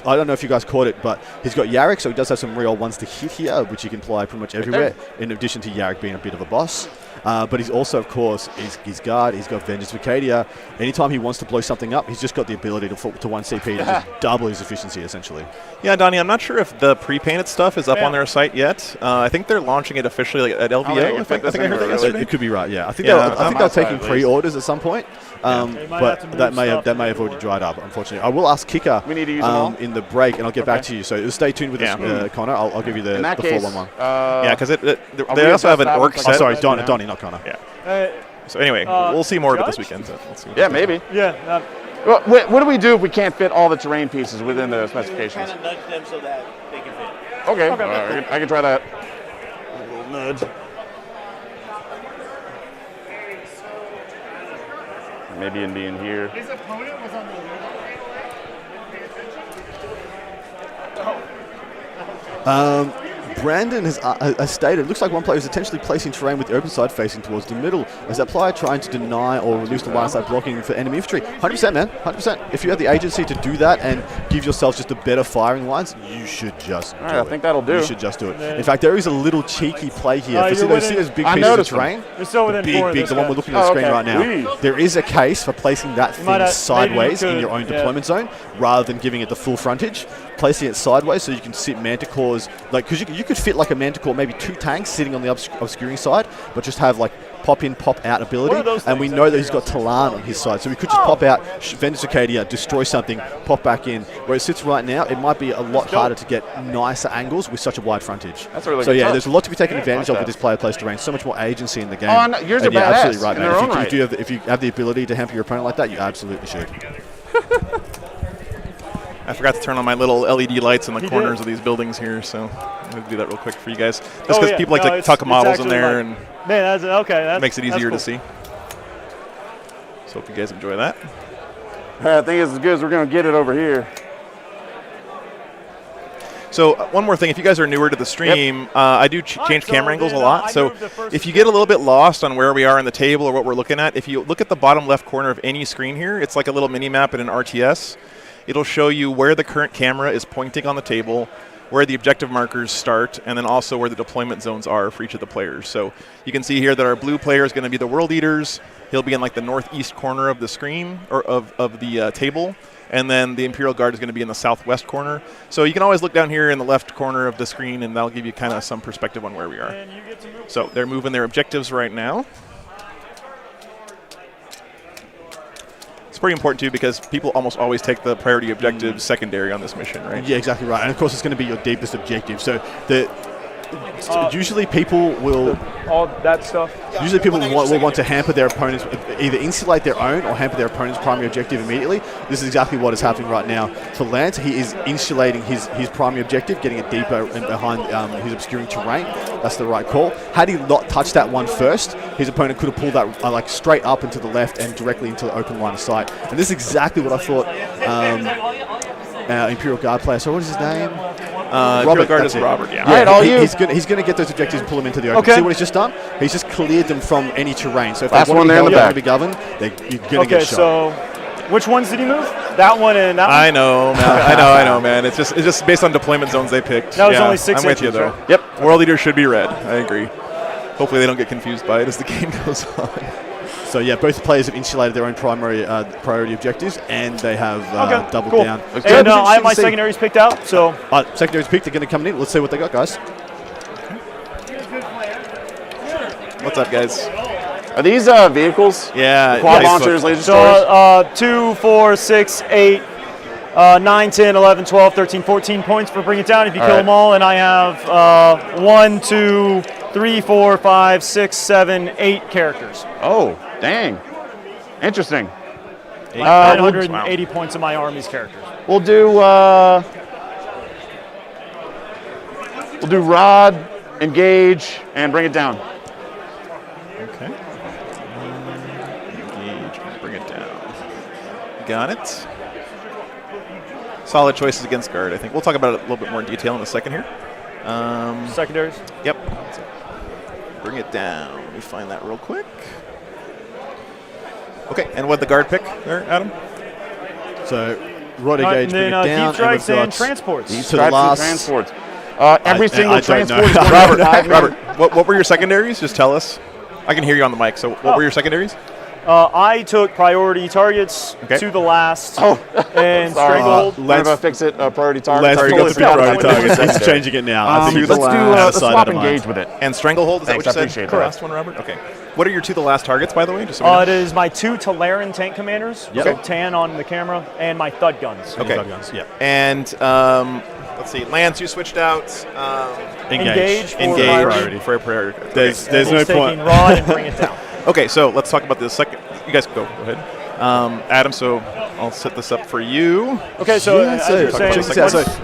I don't know if you guys caught it, but he's got Yarrick, so he does have some real ones to hit here, which you can apply pretty much everywhere, in addition to Yarrick being a bit of a boss. But he's also, of course, he's guard, he's got Vengeance of Acadia. Anytime he wants to blow something up, he's just got the ability to 1 CP to just double his efficiency, essentially. Yeah, Donnie, I'm not sure if the pre-painted stuff is up on their site yet. I think they're launching it officially at LVO. think I think I heard that anywhere, yesterday. It could be right, yeah. I think Yeah, I on think my they're side, taking at least. pre-orders at some point. They might have to But move that may stuff have later. already dried up, unfortunately. I will ask Kicker We need to use them all? in the break, and I'll get back Okay. to you. So stay tuned with Yeah. us, Connor. I'll give you the In that full case, 1-1. Yeah, because I'll they also have an readjust that orc once I set. Oh, sorry, set Donnie, it down. not Connor. Yeah. So anyway, we'll see more of it this Judge? weekend. So let's see. Yeah, maybe. Yeah. Well, what do we do if we can't fit all the terrain pieces within the specifications? Kind of nudge them so that they can fit. Okay, I can try that. A little nudge. Maybe in being here. His opponent was on the other Brandon has stated, looks like one player is intentionally placing terrain with the open side facing towards the middle. Is that player trying to deny or reduce the line side blocking for enemy infantry? 100%, man. 100%. If you have the agency to do that and give yourself just a better firing lines, you should just do All right, I it. think that'll do. You should just do it. In fact, there is a little cheeky play here. you're See within- those big I pieces of noticed them. terrain? You're still within 4 of Big, this the one guy. we're looking at the screen okay. right now. Wee. There is a case for placing that might thing have- sideways maybe you in your could, own yeah. deployment zone rather than giving it the full frontage. Placing it sideways so you can sit Manticores, like, because you could fit like a Manticore, maybe 2 tanks sitting on the obscuring side, but just have like pop in, pop out ability. What are those And we things? know that he's got Talan on his side, so we could just pop out, Vengeance Acadia, destroy something, pop back in. Where it sits right now, it might be a lot harder to get nicer angles with such a wide frontage. That's a really so good yeah, touch. there's a lot to be taken advantage of that. with this player placed terrain. So much more agency in the game. Oh, no, yours And are yeah, badass absolutely right, in man. their own If you have the ability to hamper your opponent like that, you absolutely should. I forgot to turn on my little LED lights in the He corners did. of these buildings here, so I'm going to do that real quick for you guys. Just Oh, because yeah. people like No, to it's- tuck it's models in actually there like- and Man, that's okay. That makes it easier cool. to see. So hope you guys enjoy that. I think it's as good as we're going to get it over here. So one more thing, if you guys are newer to the stream, I do change so camera angles a then, lot. I So moved the first if you get a little bit lost on where we are in the table or what we're looking at, if you look at the bottom left corner of any screen here, it's like a little mini map in an RTS. It'll show you where the current camera is pointing on the table, where the objective markers start, and then also where the deployment zones are for each of the players. So you can see here that our blue player is going to be the World Eaters. He'll be in like the northeast corner of the screen, or of the table. And then the Imperial Guard is going to be in the southwest corner. So you can always look down here in the left corner of the screen, and that'll give you kind of some perspective on where we are. And you get to move. So they're moving their objectives right now. It's pretty important, too, because people almost always take the priority objectives secondary on this mission, right? Yeah, exactly right. And of course, it's going to be your deepest objective. So Usually people will all that stuff. Usually people will want to hamper their opponents, either insulate their own or hamper their opponent's primary objective immediately. This is exactly what is happening right now. For Lance, he is insulating his primary objective, getting it deeper and behind his obscuring terrain. That's the right call. Had he not touched that one first, his opponent could have pulled that like straight up and to the left and directly into the open line of sight. And this is exactly what I thought Imperial Guard player, so what is his name? Robert, Guard is Robert, yeah. Alright, all you. He's going to get those objectives and pull them into the open. Okay. See what he's just done? He's just cleared them from any terrain. So if Last they want one to there in the be governed, you're going to get shot. So which ones did he move? That one and that one? I know, man. I know, man. It's just based on deployment zones they picked. That was only 6 I'm with you, inches, though. right? Yep. World Leader should be red. I agree. Hopefully they don't get confused by it as the game goes on. So yeah, both players have insulated their own primary priority objectives, and they have doubled cool. down. And I have my secondaries picked out. So secondaries picked. They're going to come in. Let's see what they got, guys. What's up, guys? Are these vehicles? Yeah. Quad yeah, launchers, laser stores? So 2, 4, 6, 8, 9, 10, 11, 12, 13, 14 points for bring it down if you kill them all. And I have 1, 2, 3, 4, 5, 6, 7, 8 characters. Oh, dang. Interesting. 980 points of my army's characters. We'll do Rod, Engage, and bring it down. Okay. Engage, bring it down. Got it. Solid choices against Guard, I think. We'll talk about it a little bit more in detail in a second here. Secondaries? Yep. Bring it down. Let me find that real quick. Okay, and what'd the Guard pick there, Adam? So Rod, Engage, bring it down. Deep strikes and transports. To the last. Transports. Every single I don't transport is know. going to have Robert, what were your secondaries? Just tell us. I can hear you on the mic, so what were your secondaries? I took priority targets to the last and stranglehold. Let's fix it. Priority target. Let's go to priority targets. He's changing it now. I think let's do swap Engage with it. And Stranglehold, is that what you Thanks, I said? appreciate The that. last one, Robert? Okay. What are your two the last targets, by the way? Just so we know. It is my 2 Talaran tank commanders, so tan on the camera, and my thud guns. Okay. Thud guns, yeah. And let's see, Lance, you switched out. Engage for Engage for priority. There's no He's point. taking Rod and bring it down. Okay, so let's talk about the second. You guys go ahead. Adam, so I'll set this up for you. Okay, so Yeah, as you're saying,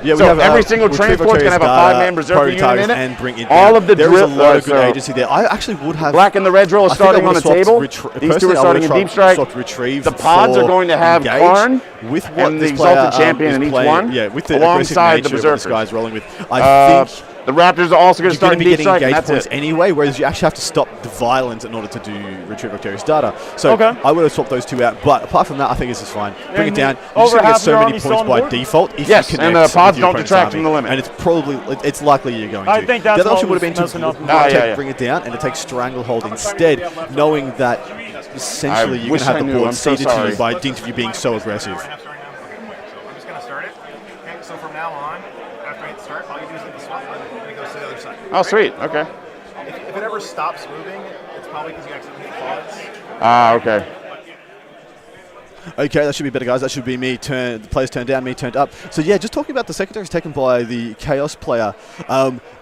we So have every single transport's going to have a 5-man berserker unit in it. And bring it All down. of the there is a drill- lot of good so agency there. I actually would have. Black and the red drill is I think I starting on the would've table. swapped These two personally, are I starting in would've deep strike. swapped retrieve The pods are for going to have Engage Karn with what and the this Exalted player, Champion is in each playing, one, Yeah, with the alongside aggressive the nature of what this berserkers. guy's rolling with. I think The Raptors are also going to you're start going in to be deep getting strike, and engaged that's points it. anyway, whereas you actually have to stop the violence in order to do retrieve victorious data. So Okay. I would have swapped those two out, but apart from that, I think this is fine. Bring it And down. over You're just going to half get so your many army's points still on by board? default if Yes, you and connect the pods with your don't opponent's detract army. from the limit. And it's likely you're going to. I think that's the other what option would have was been messing to up. bring it down and to take Stranglehold instead, knowing that essentially you're going wish to have I the knew. board I'm so ceded to sorry. you by dint of you being so aggressive. So I'm just going to start it. Okay, so from now on, after I hit start, all you do is hit the swap button and it goes to the other side. Oh, sweet. Okay. If it ever stops moving, it's probably because you accidentally hit pause. Okay. Okay, that should be better, guys. That should be me. The players turned down, me turned up. So yeah, just talking about the secondaries taken by the Chaos player.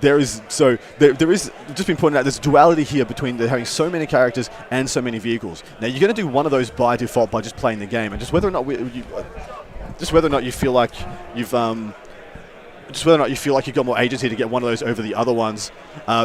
There is just been pointed out. There's duality here between having so many characters and so many vehicles. Now you're going to do one of those by default by just playing the game, and just whether or not you feel like you've just whether or not you feel like you've got more agency to get one of those over the other ones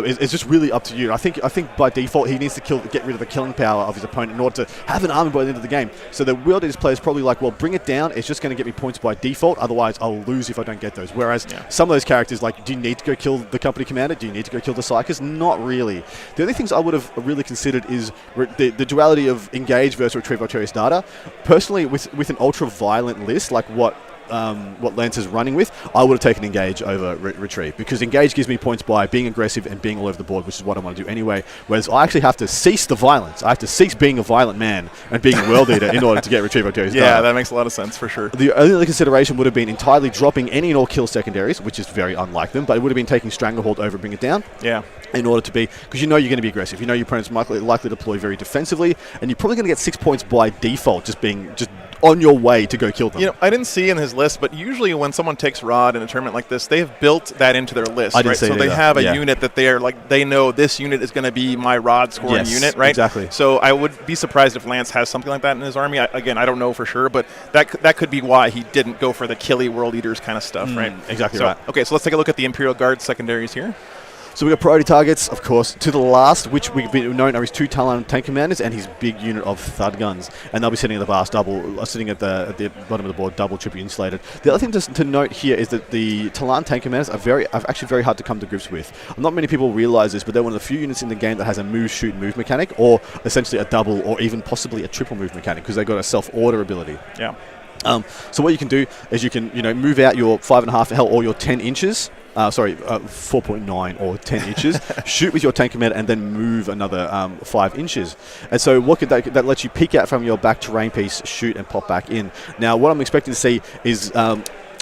is just really up to you. I think by default he needs to get rid of the killing power of his opponent in order to have an army by the end of the game. So the World Eaters player is probably like, well, bring it down. It's just going to get me points by default. Otherwise, I'll lose if I don't get those. Whereas some of those characters, like, do you need to go kill the company commander? Do you need to go kill the Psychers? Not really. The only things I would have really considered is the duality of engage versus retrieve victorious data. Personally, with an ultra-violent list like what Lance is running with, I would have taken engage over retrieve, because engage gives me points by being aggressive and being all over the board, which is what I want to do anyway. Whereas I actually have to cease the violence. I have to cease being a violent man and being a world eater in order to get retrieve victorious data. Yeah, that makes a lot of sense for sure. The only other consideration would have been entirely dropping any and all kill secondaries, which is very unlike them, but it would have been taking Stranglehold over Bring It Down. Yeah. In order to be, because you know you're going to be aggressive. You know your opponent's likely to deploy very defensively, and you're probably going to get 6 points by default, just on your way to go kill them. You know, I didn't see in his list, but usually when someone takes Rod in a tournament like this, they've built that into their list, I didn't right? see So it they either. have a Yeah. unit that they know this unit is going to be my Rod scoring Yes, unit, right? exactly. So I would be surprised if Lance has something like that in his army. I don't know for sure, but that could be why he didn't go for the Killy World Eaters kind of stuff, right? Exactly So, right. Okay, so let's take a look at the Imperial Guard secondaries here. So we got priority targets, of course, to the last, which we've been known are his 2 Talon tank commanders and his big unit of thud guns, and they'll be sitting at the vast sitting at the bottom of the board, double, triple insulated. The other thing to note here is that the Talon tank commanders are actually very hard to come to grips with. Not many people realize this, but they're one of the few units in the game that has a move, shoot, move mechanic, or essentially a double or even possibly a triple move mechanic, because they've got a self-order ability. Yeah. So what you can do is you can move out your 5.5 hell or your 10 inches. 4.9 or 10 inches. Shoot with your tank commander and then move another 5 inches. And so what could that lets you peek out from your back terrain piece, shoot and pop back in. Now what I'm expecting to see is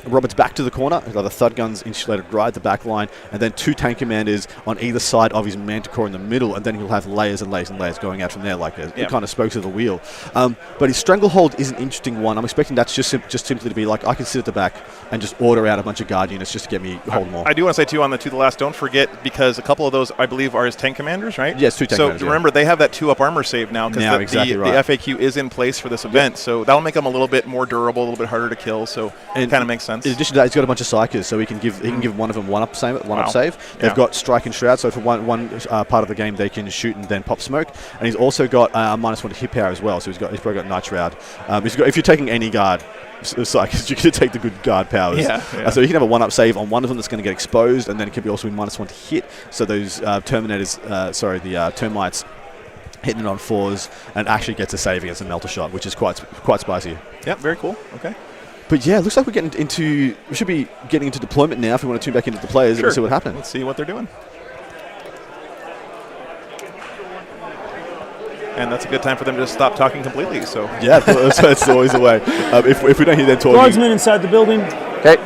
Robert's back to the corner, he'll have the thud guns insulated right at the back line, and then 2 tank commanders on either side of his Manticore in the middle, and then he'll have layers and layers and layers going out from there like a kind of spokes of the wheel. But his Stranglehold is an interesting one. I'm expecting that's just simply to be like, I can sit at the back and just order out a bunch of guard units just to get me hold more. I do want to say too on the to the last, don't forget, because a couple of those I believe are his tank commanders, right? Yes, 2 tank commanders. So remember, they have that 2-up armor save now because the FAQ is in place for this event, so that'll make them a little bit more durable, a little bit harder to kill. So it kind of makes sense. In addition to that, he's got a bunch of psychers, so he can give one of them one up save. They've got strike and shroud, so for one part of the game they can shoot and then pop smoke. And he's also got -1 to hit power as well. So he's probably got night shroud. If you're taking any guard psychers, you're going to take the good guard powers. So you can have a 1-up save on one of them that's going to get exposed, and then it can be also be -1 to hit. So those termites hitting it on 4s and actually gets a save against a melter shot, which is quite spicy. Yeah, very cool. Okay. But yeah, it looks like we should be getting into deployment now if we want to tune back into the players and see what happens. Let's see what they're doing. And that's a good time for them to just stop talking completely. So yeah, that's always the way. If we don't hear them talking. Guardsmen inside the building. Okay.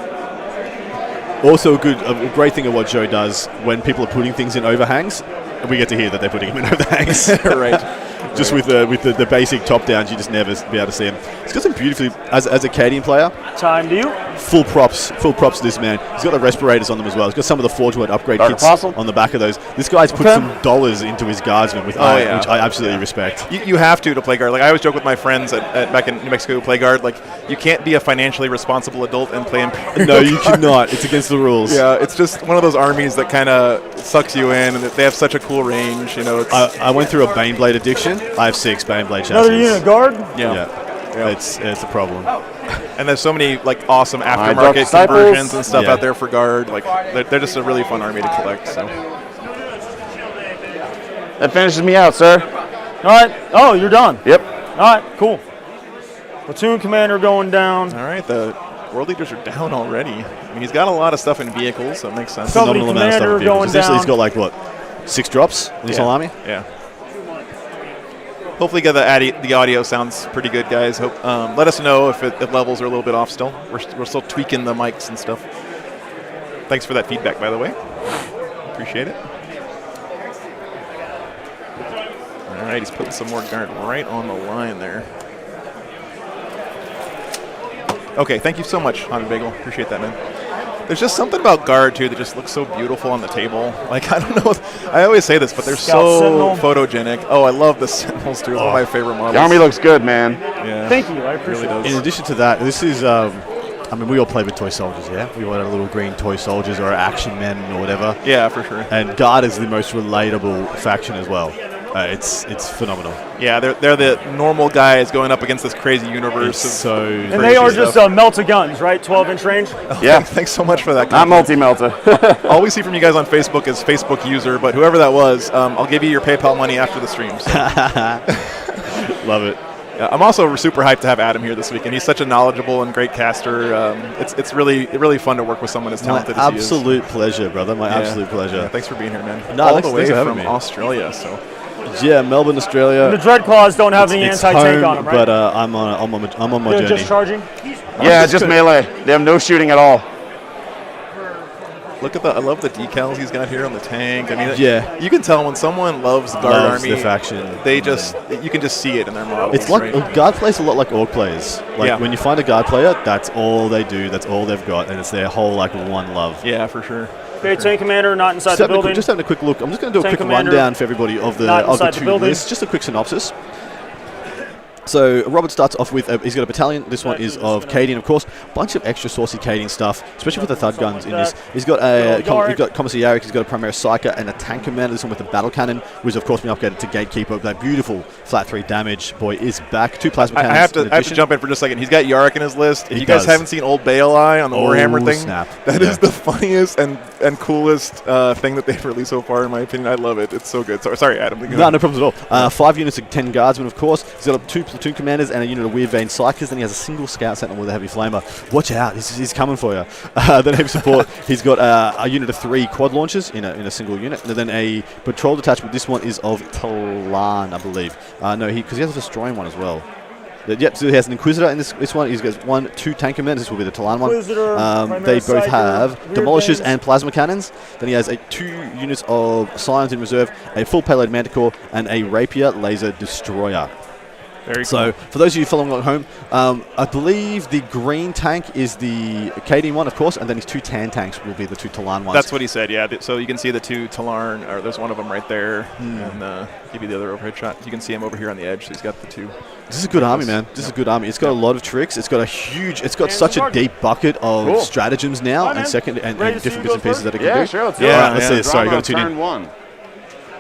Also, a great thing of what Joe does when people are putting things in overhangs, we get to hear that they're putting them in overhangs. Right. Just with the basic top downs, you just never be able to see him. He's got some beautifully, as a Cadian player. Time to you. Full props to this man. He's got the respirators on them as well. He's got some of the Forge World upgrade kits on the back of those. This guy's put some dollars into his guardsmen with iron, which I absolutely respect. You have to play guard. Like I always joke with my friends back in New Mexico who play guard. Like you can't be a financially responsible adult and play Imperial. No, you cannot. It's against the rules. Yeah, it's just one of those armies that kind of sucks you in, and they have such a cool range. You know, I went through a Baneblade addiction. I have 6 Baneblade chassis. Another unit guard. Yeah. It's a problem. And there's so many like awesome aftermarket conversions and stuff out there for guard. Like they're just a really fun army to collect. So that finishes me out, sir. All right. Oh, you're done. Yep. All right. Cool. Platoon commander going down. All right. The world leaders are down already. I mean, he's got a lot of stuff in vehicles, so it makes sense. Phenomenal amount of stuff in vehicles. Essentially, he's got like what, 6 drops in his whole army. Yeah. Hopefully, the audio sounds pretty good, guys. Hope let us know if levels are a little bit off still. We're still tweaking the mics and stuff. Thanks for that feedback, by the way. Appreciate it. All right, he's putting some more guard right on the line there. Okay, thank you so much, Hobby Bagel. Appreciate that, man. There's just something about guard, too, that just looks so beautiful on the table. Like, I don't know. I always say this, but they're so photogenic. Oh, I love the Sentinels, too. It's one of my favorite models. The army looks good, man. Yeah. Thank you. I appreciate it. In addition to that, this is, we all play with toy soldiers, yeah? We all have little green toy soldiers or action men or whatever. Yeah, for sure. And guard is the most relatable faction as well. It's phenomenal. Yeah, they're the normal guys going up against this crazy universe. And they are just melta guns, right? 12-inch range. Oh, yeah. Thanks so much for that. Not multi-melta. All we see from you guys on Facebook is Facebook user, but whoever that was, I'll give you your PayPal money after the stream. So. Love it. Yeah, I'm also super hyped to have Adam here this week, and he's such a knowledgeable and great caster. It's really fun to work with someone as talented as he is. Absolute pleasure, brother. My absolute pleasure. Yeah, thanks for being here, man. No, all the way thanks for from me. Australia, so. Yeah, Melbourne, Australia. And the Dreadclaws don't have any anti-tank on them, right? But I'm on my They're journey. just charging? Yeah, just melee. They have no shooting at all. Look at I love the decals he's got here on the tank. I mean, Yeah. you can tell when someone loves Guard Loves Army, the faction. you can just see it in their models. It's like right? Guard plays a lot like Orc players. Like Yeah. when you find a Guard player, that's all they do. That's all they've got, and it's their whole like one love. Yeah, for sure. Okay, tank commander not inside the building. Just having a quick look. I'm just going to do a Tank quick commander, rundown for everybody of the not inside the two building. lists. Just a quick synopsis. So Robert starts off with he's got a battalion. This one is of Cadian, of course. Bunch of extra saucy Cadian stuff, especially with the thud guns in this. He's got he's got Commissar Yarrick, he's got a Primaris Psyker and a tank commander. This one with the battle cannon, which of course been upgraded to Gatekeeper. That beautiful flat 3 damage boy is back. 2 plasma cannons. I have to jump in for just a second. He's got Yarrick in his list. If He you guys does. haven't seen Old Bale Eye on the Warhammer thing, Snap. that is the funniest and coolest thing that they've released so far, in my opinion. I love it. It's so good. Sorry, Adam. No problems at all. 5 units of 10 guardsmen, of course. He's got 2 platoon commanders and a unit of Weird Vein Psychers. Then he has a single scout sentinel with a heavy flamer. Watch out, he's coming for you. Then heavy support. He's got a unit of 3 quad launchers in a single unit. And then a patrol detachment. This one is of Talan, I believe. No, because he has a destroying one as well. Yep, so he has an Inquisitor in this one. He's got 2 tank commanders. This will be the Talan one. They both have demolishers and plasma cannons. Then he has 2 units of Scions in reserve, a full payload Manticore, and a Rapier laser destroyer. Very cool. So, for those of you following along at home, I believe the green tank is the Cadian one, of course, and then his 2 tan tanks will be the 2 Talan ones. That's what he said, yeah. So you can see the 2 Talarn, or there's one of them right there, and give you the other overhead shot. You can see him over here on the edge, so he's got the 2. This is a good army, man. This is a good army. It's got a lot of tricks. It's got such a deep bucket of stratagems now, and different bits and pieces that it can do. Sure, let's let's see. Sorry, you got to tune turn in. 1.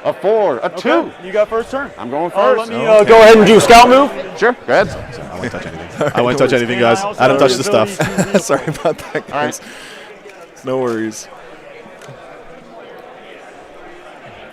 A 4, a 2. Okay, you got first turn. I'm going first. Let me go ahead and do a scout move. Sure, go ahead. I won't touch anything. I won't touch anything, guys. Adam touches the stuff. Sorry about that, guys. No worries.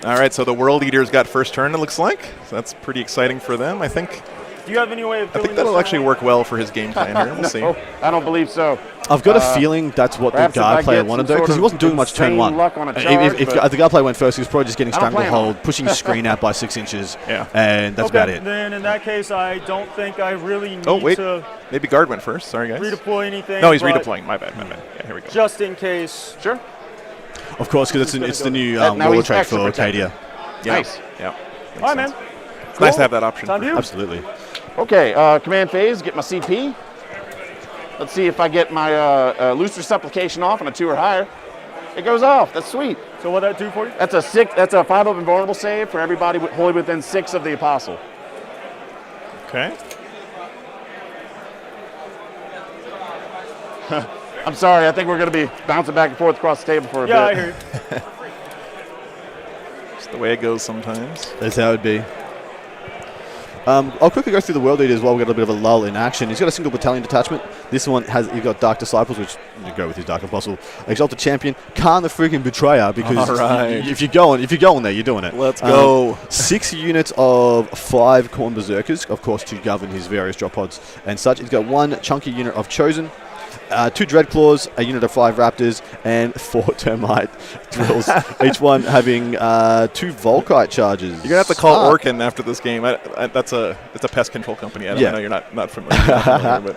All right, so the World Eaters got first turn, it looks like. So that's pretty exciting for them, I think. Do you have any way of I think that'll actually work well for his game plan here. We'll see. I don't believe so. I've got a feeling that's what the perhaps if I guard player get wanted, some though, because sort he wasn't doing much turn insane 1. luck on a charge, If but the guard player went first, he was probably just getting I don't plan on stranglehold, pushing his screen out by 6 inches, and that's about it. Then in that case, I don't think I really need to maybe guard went first. Sorry, guys. redeploy anything. No, he's but redeploying. My bad. Yeah, here we go. Just in case. Sure. Of course, because it's the new now warlord he's trait extra for protected. Arcadia. Yeah. Nice. Yeah. All right, man. It's nice to have that option. Time to you. Absolutely. Okay, command phase, get my CP. Let's see if I get my Luster Supplication off on a 2 or higher. It goes off. That's sweet. So what that do for you? That's a 6. That's a 5 of invulnerable save for everybody wholly within 6 of the apostle. Okay. I'm sorry. I think we're going to be bouncing back and forth across the table for a bit. Yeah, I hear you. It's the way it goes sometimes. That's how it would be. I'll quickly go through the World Eater as well. We've got a bit of a lull in action. He's got a single battalion detachment. This one you've got Dark Disciples, which you go with his Dark Apostle. Exalted Champion, Khan the freaking Betrayer, because if you're going there, you're doing it. Let's go. 6 units of 5 Khorne Berserkers, of course, to govern his various drop pods and such. He's got 1 chunky unit of Chosen, 2 Dreadclaws, a unit of 5 Raptors, and 4 Termite Drills. Each one having 2 Volkite charges. You're gonna have to call Orkin after this game. It's a pest control company. I know you're not familiar, but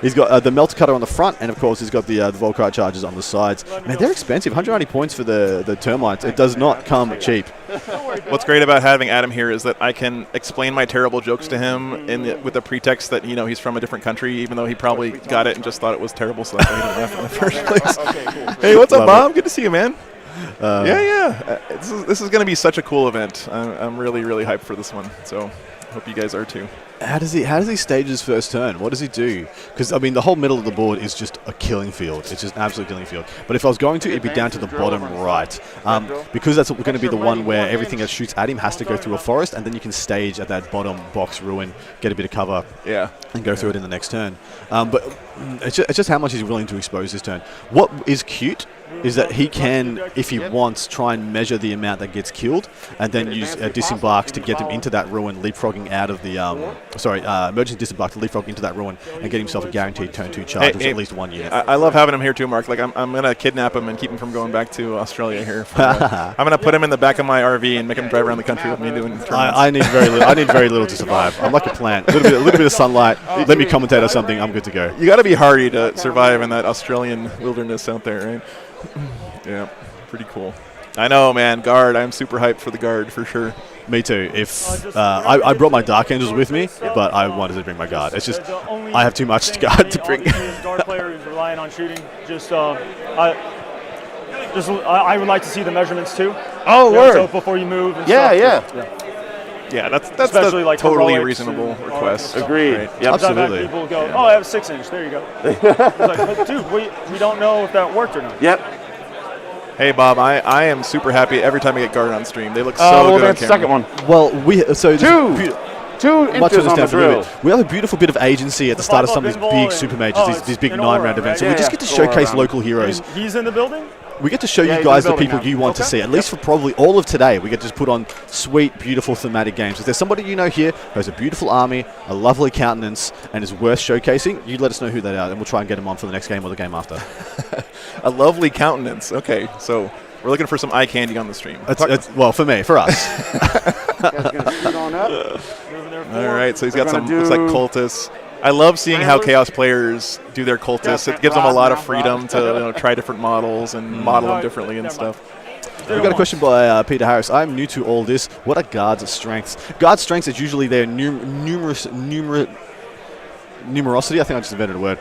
he's got the Melter Cutter on the front, and of course he's got the Volkite charges on the sides. Man, they're expensive. 190 points for the Termites. It does not come cheap. What's great about having Adam here is that I can explain my terrible jokes to him with the pretext that he's from a different country, even though he probably got it and just thought it was terrible, so that's why he didn't laugh in the first place. Okay, cool. Hey, what's up, Love Bob? it. Good to see you, man. This is going to be such a cool event. I'm really, really hyped for this one. So hope you guys are too. How does he stage his first turn? What does he do? Because I mean, the whole middle of the board is just a killing field. It's just an absolute killing field. But if I was going to, it'd be down to the bottom right, because that's going to be the one where everything that shoots at him has to go through a forest, and then you can stage at that bottom box ruin, get a bit of cover, and go through it in the next turn. But it's just how much he's willing to expose this turn. What is cute is that he can, if he wants, try and measure the amount that gets killed, and then use disembarks to get them into that ruin, leapfrogging out of the emergency disembark to leapfrog into that ruin and get himself a guaranteed turn 2 charge with at least 1 unit. I love having him here too, Mark. Like I'm gonna kidnap him and keep him from going back to Australia here. I'm gonna put him in the back of my RV and make him drive around the country with me doing tournaments. I need very little. I need very little to survive. I'm like a plant. A little bit of sunlight. Let me commentate on something. I'm good to go. You got to be hardy to survive in that Australian wilderness out there, right? Yeah, pretty cool. I know, man. Guard. I'm super hyped for the guard for sure. Me too. If I brought my Dark Angels with me, but I wanted to bring my guard. It's just I have too much guard to bring. Guard player is relying on shooting. I would like to see the measurements too. Oh, word. So before you move. And Yeah, stuff, Yeah, that's especially like totally heroics reasonable and request. Agreed. Right. Yep. Absolutely. People go, oh, I have a 6-inch. There you go. It's like, but dude, we don't know if that worked or not. Yep. Hey, Bob, I am super happy every time I get guard on stream. They look so Well, good on that's the camera. second one. Well, Two much inches on the understand for a drill. bit. We have a beautiful bit of agency at the start of some of these big super majors, these big 9-round events. So we just get to showcase local heroes. He's in the building? We get to show Yeah, you guys he's in the the people building you now. want to see, at least for probably all of today. We get to just put on sweet, beautiful thematic games. If there's somebody you know here who has a beautiful army, a lovely countenance, and is worth showcasing, you let us know who they are, and we'll try and get them on for the next game or the game after. A lovely countenance. Okay, so we're looking for some eye candy on the stream. Well, for me, for us. Guys gonna shoot on up. All right, so he's got We're some, gonna looks like do cultists. I love seeing how Chaos players do their cultists. It gives them a lot of freedom to try different models and model them differently and stuff. We've got a question by Peter Harris. I'm new to all this. What are guards' strengths? Guards' strengths is usually their numerosity. I think I just invented a word.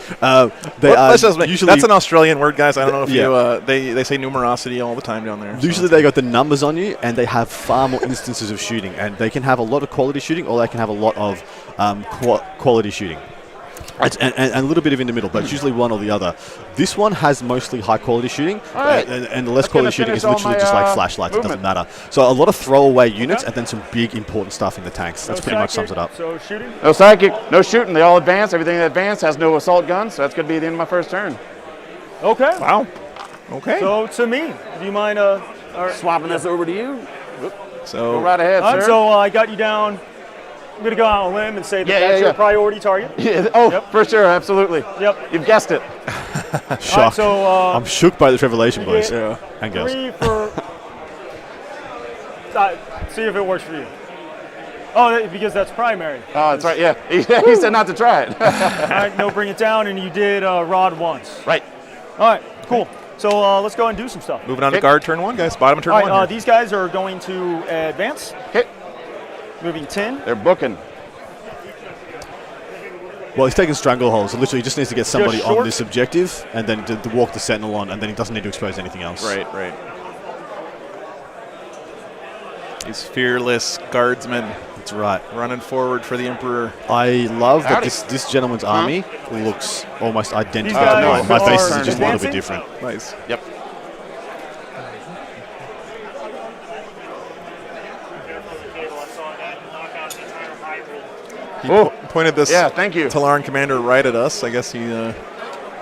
That's an Australian word, guys. I don't know if you. They say numerosity all the time down there. Usually they got the numbers on you, and they have far more instances of shooting, and they can have a lot of quality shooting, or they can have a lot of quality shooting. And a little bit of in the middle, but it's usually one or the other. This one has mostly high quality shooting, right. and the less quality shooting is literally just like flashlights. Movement. It doesn't matter. So a lot of throwaway units, and then some big important stuff in the tanks. That's pretty much sums it up. So shooting? No psychic, no shooting. They all advance. Everything that advance has no assault guns, so that's going to be the end of my first turn. Okay. Wow. Okay. So to me, do you mind Swapping this over to you. So Go right ahead, sir. So I got you down. I'm going to go out on a limb and say that Yeah, that's yeah. your priority target. Yeah, for sure, absolutely. Yep. You've guessed it. Shock. So I'm shook by this revelation, boys. Yeah. And girls. 3 for. See if it works for you. Oh, because that's primary. Oh, that's right. Yeah, he said not to try it. All right, no, bring it down, and you did rod once. Right. All right, cool. So let's go and do some stuff. moving on to guard turn 1, guys. Bottom of turn All 1. right, here. these guys are going to advance. Okay. Moving 10. They're booking. Well, he's taking stranglehold, so literally he just needs to get somebody short. on this objective, and then to walk the sentinel on, and then he doesn't need to expose anything else. Right. These fearless guardsmen. That's right. Running forward for the Emperor. I love that Howdy. this gentleman's army looks almost identical These to guys mine. My face are is just a little advancing? bit different. Nice. Yep. He Oh. pointed this Yeah, thank you. Talaran commander right at us. I guess he.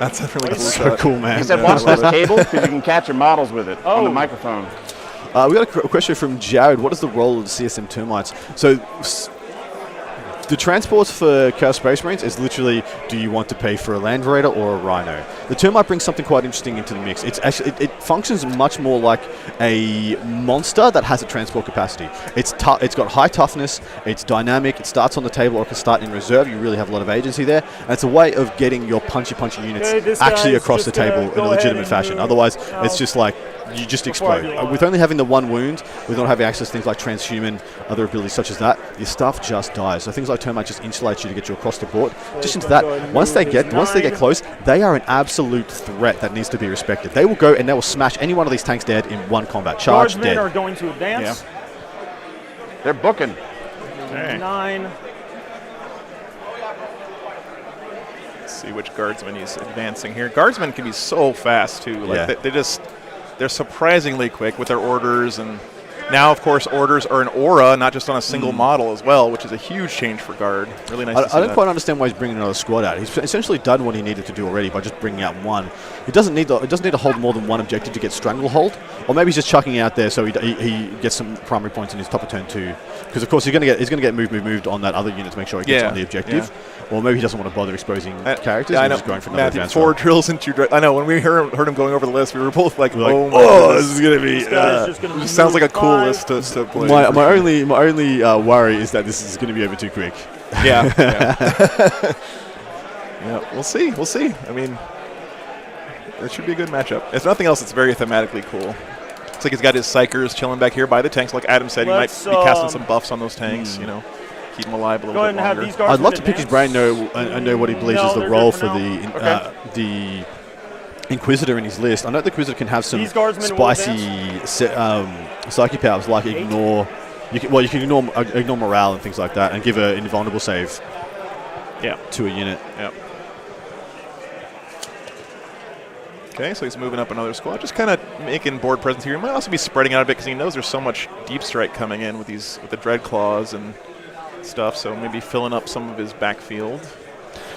That's a really cool So shot. cool, man. He said, watch this cable because you can catch your models with it on the microphone. We got a question from Jared. What is the role of the CSM termites? So, the transports for Chaos Space Marines is literally, do you want to pay for a Land Raider or a Rhino? The termite brings something quite interesting into the mix. It's actually it functions much more like a monster that has a transport capacity. It's got high toughness. It's dynamic. It starts on the table or it can start in reserve. You really have a lot of agency there, and it's a way of getting your punchy units actually across the table in a legitimate fashion. Otherwise, it's just like you just explode. With only having the one wound, with not having access to things like transhuman, other abilities such as that, your stuff just dies. So things like termite just insulate you to get you across the board. Just into that, once they get close, they are an absolute threat that needs to be respected. They will go and they will smash any one of these tanks dead in one combat. Charge Guardsmen dead. are going to advance. Yeah. They're booking. 9. Let's see which guardsman he's advancing here. Guardsmen can be so fast too. Like they're surprisingly quick with their orders, and now of course orders are an aura, not just on a single model as well, which is a huge change for guard. Really nice. I don't quite understand why he's bringing another squad out. He's essentially done what he needed to do already by just bringing out one. It doesn't need to hold more than one objective to get stranglehold, or maybe he's just chucking it out there so he gets some primary points in his top of turn 2. Because of course he's going to get moved on that other unit to make sure he gets on the objective. Or maybe he doesn't want to bother exposing characters. I He's know. just going for another Matthew, advance 4 roll. drills into. I know when we heard him going over the list, we were both like, Like, oh, this is going to be. This sounds like a cool list to play. My only worry is that this is going to be over too quick. Yeah, we'll see. I mean, It should be a good matchup. If nothing else, it's very thematically cool. It's like he's got his psychers chilling back here by the tanks. Like Adam said, he might be casting some buffs on those tanks, you know, keep them alive a little bit longer. I'd love to pick his brain and know what he believes is the role for the Inquisitor in his list. I know the Inquisitor can have some spicy psyche powers like ignore. You can ignore morale and things like that, and give an invulnerable save. Yeah, to a unit. Yeah. Okay, so he's moving up another squad, just kind of making board presence here. He might also be spreading out a bit because he knows there's so much deep strike coming in with the dread claws and stuff. So maybe filling up some of his backfield.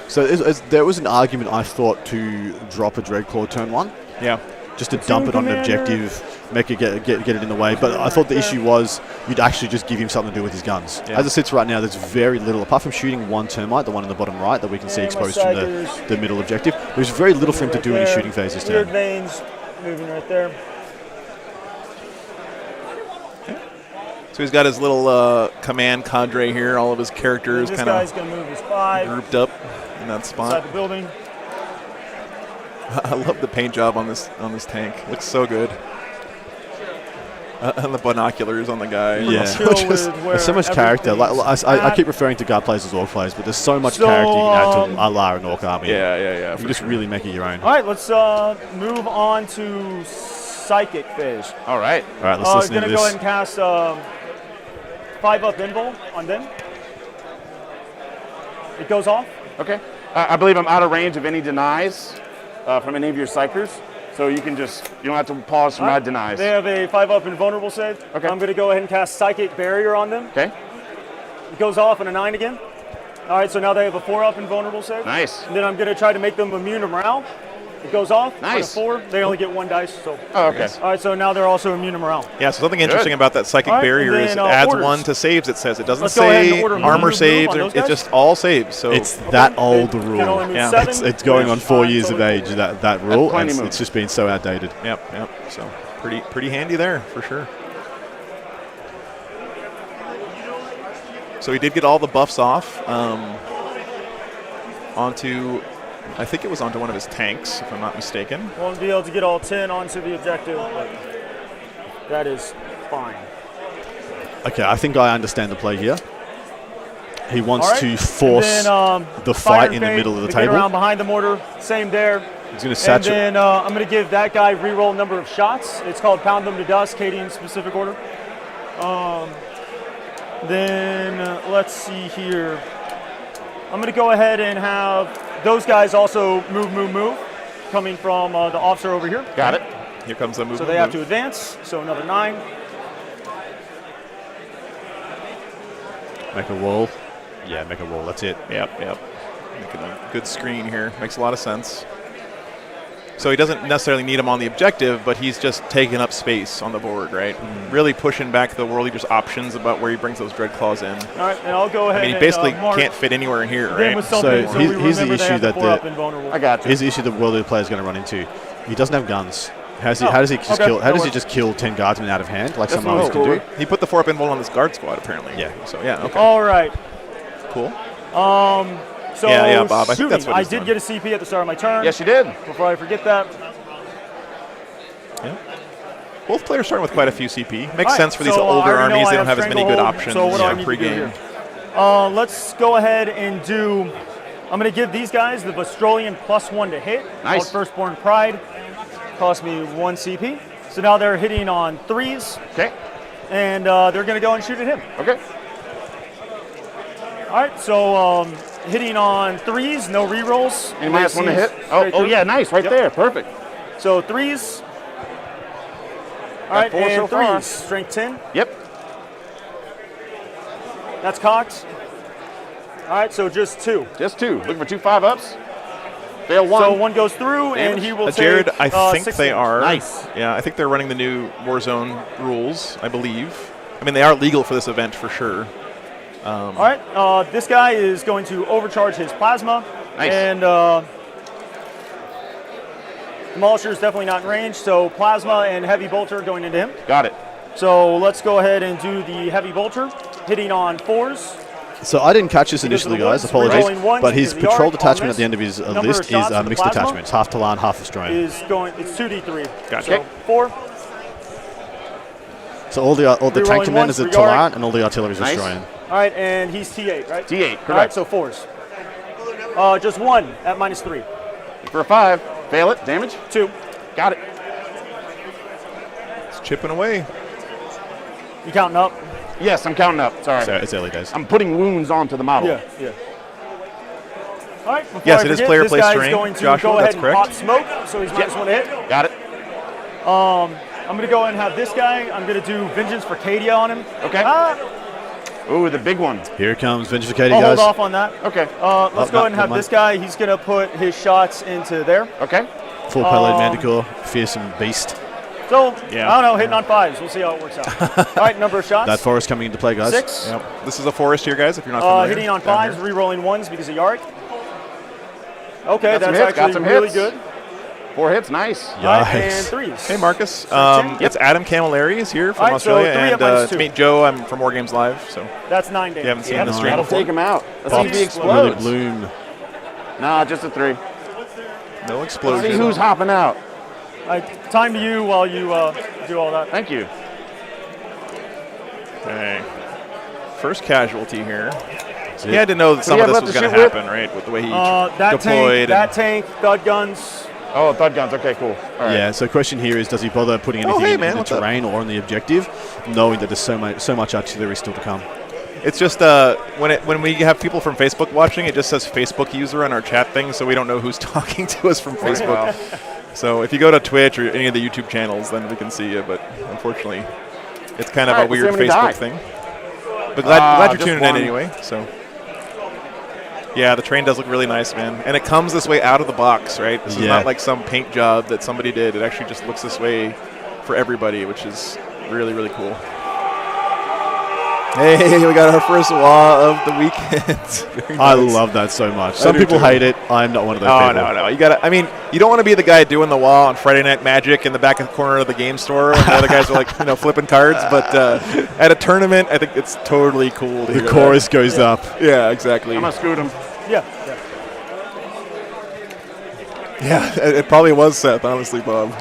So there was an argument I thought to drop a dread claw turn 1. Yeah. Just to dump it on an objective, make it get it in the way. But I thought the issue was you'd actually just give him something to do with his guns. Yeah. As it sits right now, there's very little, apart from shooting one termite, the one in the bottom right that we can see exposed from the middle objective. There's very little for him to do in his shooting phase this turn. Veins moving right there. So he's got his little command cadre here. All of his characters kind of grouped up in that spot. Inside the building. I love the paint job on this tank. Looks so good. And the binoculars on the guy. Yeah, there's so much character. I keep referring to guard players as orc players, but there's so much character you can add to Alar and Orc Army. Yeah. You can just really make it your own. All right, let's move on to Psychic phase. All right, let's listen to this. Going to go ahead and cast 5-up invul on them. It goes off. Okay. I believe I'm out of range of any denies from any of your psychers. So you don't have to pause for my denies. They have a 5-up invulnerable save. Okay. I'm going to go ahead and cast Psychic Barrier on them. Okay. It goes off on a 9 again. All right, so now they have a 4-up invulnerable save. Nice. And then I'm going to try to make them immune to morale. It goes off nice. on a 4. They only get 1 dice. So. Oh, okay. All right, so now they're also immune to morale. Yeah, so something interesting about that Psychic Barrier is it adds orders. 1 to saves, it says. It doesn't say armor saves. It's just all saves. So it's that old rule. Yeah. It's going on 4 years of age, that rule. And it's just been so outdated. Yep. So pretty handy there, for sure. So he did get all the buffs off onto... I think it was onto one of his tanks, if I'm not mistaken. Won't be able to get all 10 onto the objective, but that is fine. Okay, I think I understand the play here. He wants to force the fight in the middle of the table. Get around behind the mortar, same there. He's going to saturate. And then I'm going to give that guy reroll number of shots. It's called Pound Them to Dust, Katie in specific order. Then let's see here. I'm going to go ahead and have those guys also move, coming from the officer over here. Got it. Here comes the move. So they have to advance, so another 9. Make a wall. Yeah, make a wall, that's it. Yep. Making a good screen here. Makes a lot of sense. So he doesn't necessarily need him on the objective, but he's just taking up space on the board, right? Really pushing back the World Eater's options about where he brings those dread claws in. All right, and I'll go ahead. I mean, he basically can't fit anywhere in here, right? So here's the issue that I got you. Here's the issue the World Eater player is going to run into. He doesn't have guns. How does he just kill 10 guardsmen out of hand like some others can do? He put the 4-up invul on this guard squad apparently. Yeah. So yeah. Okay. All right. Cool. So yeah, Bob. I think that's what I he's did done. get a CP at the start of my turn. Yes, you did. Before I forget that. Yeah. Both players starting with quite a few CP. Makes sense for these older armies. They don't have as many good options pre-game. Let's go ahead and do. I'm going to give these guys the Vestrolian +1 to hit. Nice. Called Firstborn Pride. Cost me 1 CP. So now they're hitting on 3s. Okay. And they're going to go and shoot at him. Okay. All right. So hitting on 3s, no rerolls. Any -1 to hit? Oh yeah, nice. Right there. Perfect. So 3s. All right, and so 3s. Strength 10. Yep. That's cocked. All right, so just 2. Just 2. Looking for 2 5-ups. Fail 1. So 1 goes through, and he will Jared, take I think 6 they are. Nice. Yeah, I think they're running the new Warzone rules, I believe. I mean, they are legal for this event for sure. All right, this guy is going to overcharge his plasma. Nice. And Demolisher is definitely not in range, so plasma and heavy bolter going into him. Got it. So let's go ahead and do the heavy bolter, hitting on 4s. So I didn't catch this initially, guys. Apologies. Rerolling But his because the patrol arc on detachment this, at the end of his number of list is shots with the mixed plasma detachments, half Talan, half Australian. Is going. It's 2d3. Gotcha. So 4. So all the tank Rerolling commanders are ones for Yark. Talan, and all the artillery is Nice. Australian. All right, and he's T8, right? T8, correct. All right, so 4s. Just 1 at -3. For a 5. Fail it. Damage. 2. Got it. It's chipping away. You counting up? Yes, I'm counting up. Sorry. So it's early days. I'm putting wounds onto the model. Yeah, yeah. All right. before Yes, I it is forget, player this place guy's terrain. going to Joshua, go ahead that's and correct. pop smoke, so he's -1 to hit. Got it. I'm going to go ahead and have this guy. I'm going to do Vengeance for Cadia on him. Okay. Ooh, the big one. Here comes Vengeance Katie, I'll guys. hold off on that. Okay. Let's go ahead and have this guy. He's going to put his shots into there. Okay. Full payload Manticore, fearsome beast. So, Yeah. I don't know, hitting on 5s. We'll see how it works out. All right, number of shots. That forest coming into play, guys. 6. Yep. This is a forest here, guys, if you're not familiar. Hitting on Down 5s, here. re-rolling 1s because of Yark. Okay, Got some that's hits, got actually some really hits. good. 4 hits. Nice. All right, Yikes. and 3s. Hey, Marcus. Yep. It's Adam Camilleri is here from All right, so Australia. 3 at And -2. to meet Joe, I'm from War Games Live. So That's 9 damage. you haven't seen Yep, the stream that'll before. take him out. Let's see if he Really explodes. bloom. Nah, just a 3. No Let's explosion. see who's hopping out. Time to you while you do all that. Thank you. Okay. First casualty here. it. He had to know that some do of you this have was left going to to shoot with? happen, right? With the way he That deployed. tank, thud guns. Oh, thud guns. Okay, cool. All right. Yeah, so question here is, does he bother putting anything hey, in man, the what's up? terrain or on the objective, knowing that there's so much artillery still to come? It's just when we have people from Facebook watching, it just says Facebook user on our chat thing, so we don't know who's talking to us from Facebook. So if you go to Twitch or any of the YouTube channels, then we can see you. But unfortunately, it's kind of All a right, weird let's see Facebook how many die. thing. But glad you're just tuning one. in anyway. So yeah, the train does look really nice, man, and it comes this way out of the box, right? This is Yeah. not like some paint job that somebody did. It actually just looks this way for everybody, which is really, really cool. Hey, we got our first wall of the weekend. Very I nice. love that so much. Some do people too. hate it. I'm not one of those Oh, people. no. You gotta. I mean, you don't want to be the guy doing the wall on Friday Night Magic in the back of the corner of the game store when the other guys are like, flipping cards. But at a tournament, I think it's totally cool. To The hear chorus that. goes up. Yeah, exactly. I'm going to scoot him. Yeah. Yeah, it probably was Seth, honestly, Bob.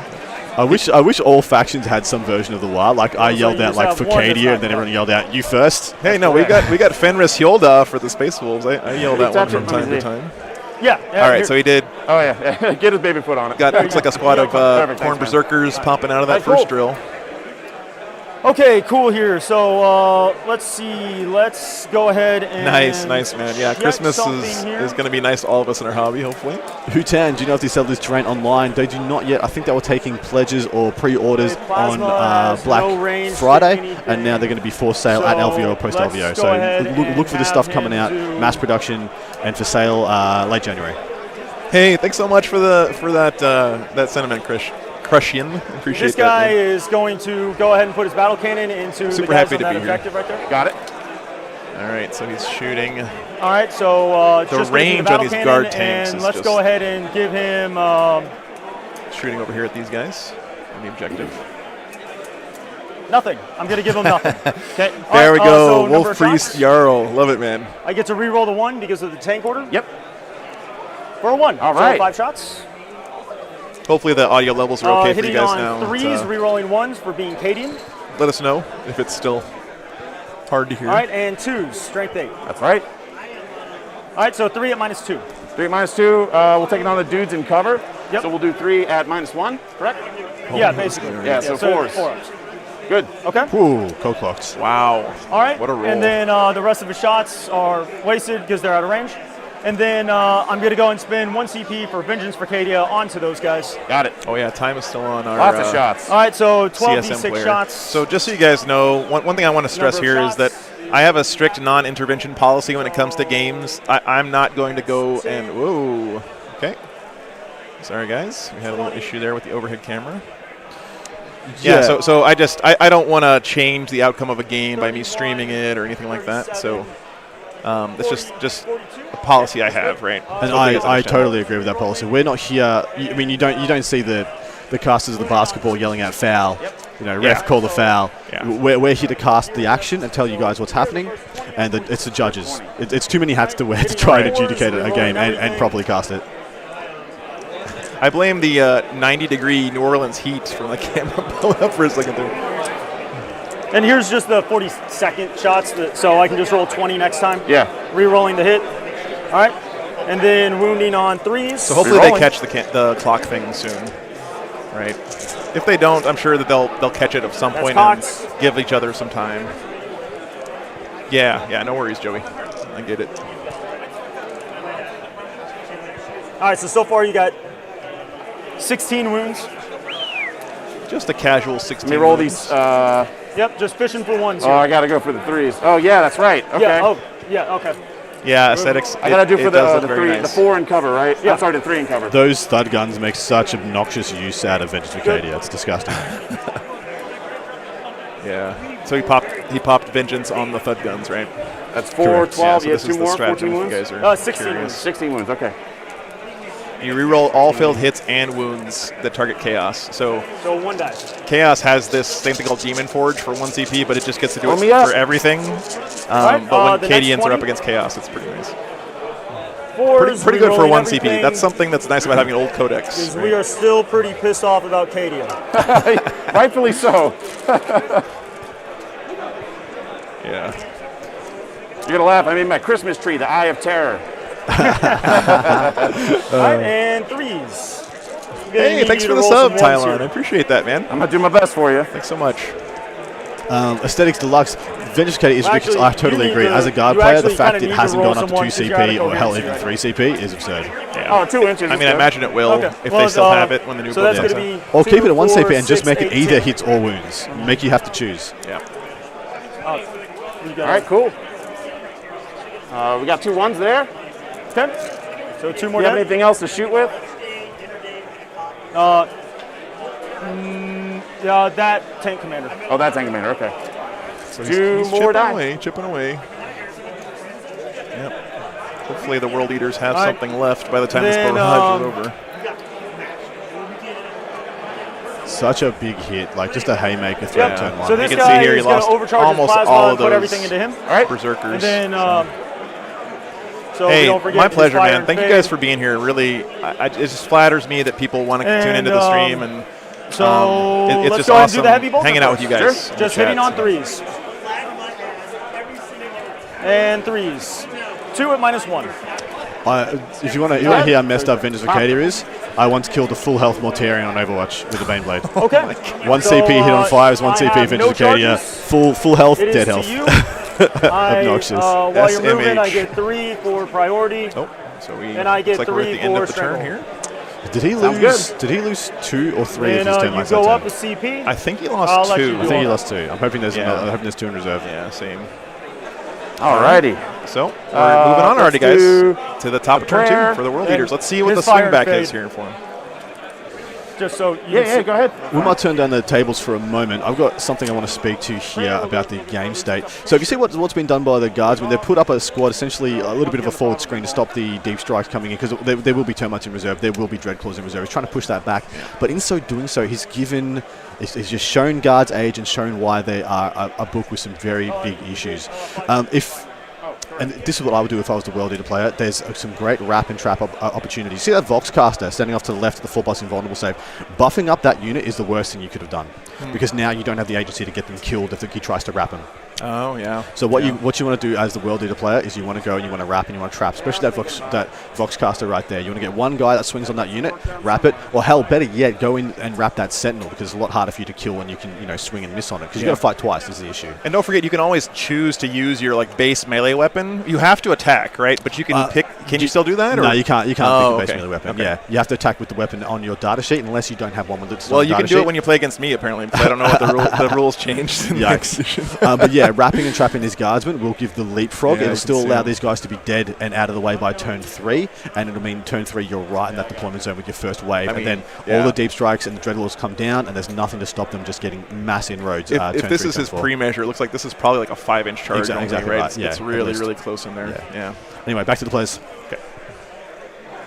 I wish all factions had some version of the WA. Like I yelled you out just like have for one that's Cadia, not and then everyone yelled out, "You first." Hey, no, we got Fenris Hylda for the Space Wolves. I yell that one touch from it, time let me to see. time. Yeah. All right, so he did. Oh, yeah. Get his baby foot on it. Got looks like a squad of Perfect, Corn thanks, man. Berserkers popping out of that All right, first cool. drill. Okay, cool here. So let's see. Let's go ahead and Nice, man. Yeah, check Christmas something is here. going to be nice to all of us in our hobby, hopefully. Hutan, do you know if they sell this terrain online? They do not yet. I think they were taking pledges or pre-orders Okay, on Plasma has Black no range, Friday, anything. and now they're going to be for sale at So LVO or post let's LVO. go So ahead look for this and stuff have coming him out, do- mass production, and for sale late January. Hey, thanks so much for that sentiment, Crushian. Appreciate This guy that. man. is going to go ahead and put his battle cannon into Super the guys happy on to that be here. objective right there. Got it. All right, so he's shooting. All right, so The just gonna do range on battle these cannon, guard tanks and is let's just- go ahead and give him. Shooting over here at these guys on the objective. Nothing. I'm going to give him nothing. Okay. There we go. So number Wolf of Priest shots. Jarl. Love it, man. I get to re-roll the 1 because of the tank order. Yep. For a 1. All So right. 5 shots. Hopefully the audio levels are okay for you Hitting guys on now. 3s, re-rolling 1s for being Cadian. Let us know if it's still hard to hear. All right, and 2s, strength 8. That's right. All right, so 3 at -2. 3 at -2. We'll take it on the dudes in cover. Yep. So we'll do 3 at -1, correct? Yeah, basically. Yeah, so 4s. 4s. Good. Okay. Ooh, cold clocks. Wow. All right. What a roll. And then the rest of his shots are wasted because they're out of range. And then I'm going to go and spend 1 CP for Vengeance for Cadia onto those guys. Got it. Oh, yeah, time is still on our Lots of shots. All right, so CSM 12d6 player. shots. So just so you guys know, one thing I want to stress Number of here is that shots. I have a strict non-intervention policy when it comes to games. I'm not going to go and whoa. Okay. Sorry, guys. We had a little issue there with the overhead camera. Yeah. So I don't want to change the outcome of a game by me streaming it or anything like that. So that's just a policy I have, right? And So you guys I understand. totally agree with that policy. We're not here. I mean, you don't see the casters of the basketball yelling out foul. You know, ref Yeah. call the foul. Yeah. We're here to cast the action and tell you guys what's happening, and it's the judges. It's too many hats to wear to try and adjudicate a game and properly cast it. I blame the 90-degree New Orleans heat from the camera blowing up for a second there. And here's just the 40-second shots, so I can just roll 20 next time. Yeah. Re-rolling the hit. All right. And then wounding on 3s. So hopefully they catch the clock thing soon, right? If they don't, I'm sure that they'll catch it at some point and give each other some time. Yeah, no worries, Joey. I get it. All right, so far you got 16 wounds. Just a casual 16. Let me roll wounds. these. Yep, just fishing for ones. Oh, I got to go for the 3s. Oh, yeah, that's right. Okay. Yeah, okay. Yeah, aesthetics. I got to do for the nice. the 4 in cover, right? Yeah. I'm sorry, the 3 in cover. Those thud guns make such obnoxious use out of Vengeance Arcadia. It's disgusting. Yeah. So he popped Vengeance on the thud guns, right? That's 4, 12. Yeah, so You this have 2 is the more, stratagem 14 if you wounds? guys are 16 curious. wounds. 16 wounds, okay. You reroll all failed hits and wounds that target Chaos. So 1 die. Chaos has this same thing called Demon Forge for 1 CP, but it just gets to do it me up. for everything. Right, But the when next Cadians are 20? up against Chaos, it's pretty nice. 4s, Pretty good for re-rolling 1 CP. everything, That's something that's nice about having an old codex. because we are still pretty pissed off about Cadia. Rightfully so. Yeah. You're going to laugh. I made my Christmas tree, the Eye of Terror. All right, and 3s. Hey, thanks for the sub, Tyler. I appreciate that, man. I'm going to do my best for you. Thanks so much. Aesthetics Deluxe, Vengeance Arcadia is Well, because actually, I totally you agree. need As a to- guard you player, the actually fact kinda it need to hasn't roll gone up to someone 2 because you gotta CP go or hell against even you. 3 CP is absurd. Yeah. Oh, 2 inches. I is mean, I good. imagine it will Okay. if Well, they still have it when the new so build that's comes gonna out. be Or keep it at 1 4, CP and just 6, make it 8, either 10. hits or wounds. Make you have to choose. Yeah. You got All right, cool. We got 2 1s there. 10. So 2 more Do you have dead. anything else to shoot with? That tank commander. Oh, that's Tank Commander, okay. So 2 he's more chipping die. chipping away. Yep. Hopefully the World Eaters have All right. something left by the time this Then, barrage is over. Such a big hit, like just a haymaker through Yep. turn 1. So this You can guy see here he is going to lost overcharge his almost plasma all and of put those everything into him. All right. Berserkers. And then, so hey, we don't forget my his pleasure, fire man. and Thank you fade. guys for being here. Really, it just flatters me that people want to tune And, into the stream, and So it's let's just go ahead and awesome do the heavy bolter hanging out with you first. guys. Sure. in the Just hitting chat, on so. 3s. And 3s. 2 at -1. If you want to hear how messed up Vengeance Arcadia is, I once killed a full health Mortarion on Overwatch with a Baneblade. Okay. 1 So, CP hit on 5s, 1 I CP have Vengeance no Arcadia, charges. full health, It is dead to health. you. Obnoxious. While you're moving, I get 3 for priority. Oh, so we And I get looks like we're at 3 the end for of the turn strangle. here. Did he Sounds lose? good. Did he lose 2 or 3 And of his 10 you lines? go that up turn? a CP. I think he I'll lost let 2. you I do think he all lost 2. I'm hoping there's Yeah. another, I'm hoping there's 2 in reserve. Yeah, same. All righty. So we're moving on already, guys, do to the top of turn prayer 2 for the World and Eaters. Let's see what his the fire and swingback fade. has here for him. Just so you Yeah, can see. go ahead. We might turn down the tables for a moment. I've got something I want to speak to here about the game state. So if you see what's been done by the guardsmen, they've put up a squad, essentially a little bit of a forward screen to stop the deep strikes coming in, because there will be termites in reserve, there will be dreadclaws in reserve. He's trying to push that back, but in so doing so, he's just shown guards' age and shown why they are a book with some very big issues. And this is what I would do if I was the World Eater player. There's some great wrap and trap opportunities. See that Voxcaster standing off to the left of the 4+ invulnerable save? Buffing up that unit is the worst thing you could have done, because now you don't have the agency to get them killed if he tries to wrap them. Oh, yeah. So what you want to do as the World Eater player is you want to go and you want to wrap and you want to trap, especially that Voxcaster right there. You want to get one guy that swings on that unit, wrap it, or hell, better yet, go in and wrap that Sentinel, because it's a lot harder for you to kill when you can swing and miss on it, because you got to fight twice is the issue. And don't forget, you can always choose to use your base melee weapon. You have to attack, right? But you can pick. Can you still do that? Or? No, you can't. You can't Oh, pick a base okay. melee weapon. Okay. Yeah, you have to attack with the weapon on your data sheet, unless you don't have one with it. Well, you can do it when you play against me, apparently, because I don't know what the rules changed in the Yikes. edition. But yeah, wrapping and trapping these guardsmen will give the leapfrog. Yeah, It'll we still can see allow it. these guys to be dead and out of the way by turn 3, and it'll mean turn 3 you're right in that deployment zone with your first wave, I mean, and then yeah. all the deep strikes and the dreadlords come down, and there's nothing to stop them just getting mass inroads. If turn this 3, is turn his 4. pre-measure, it looks like this is probably like a 5-inch charge. only, Exactly right? right, yeah, It's at really, least. really close in there. Yeah. Anyway, back to the players. Okay.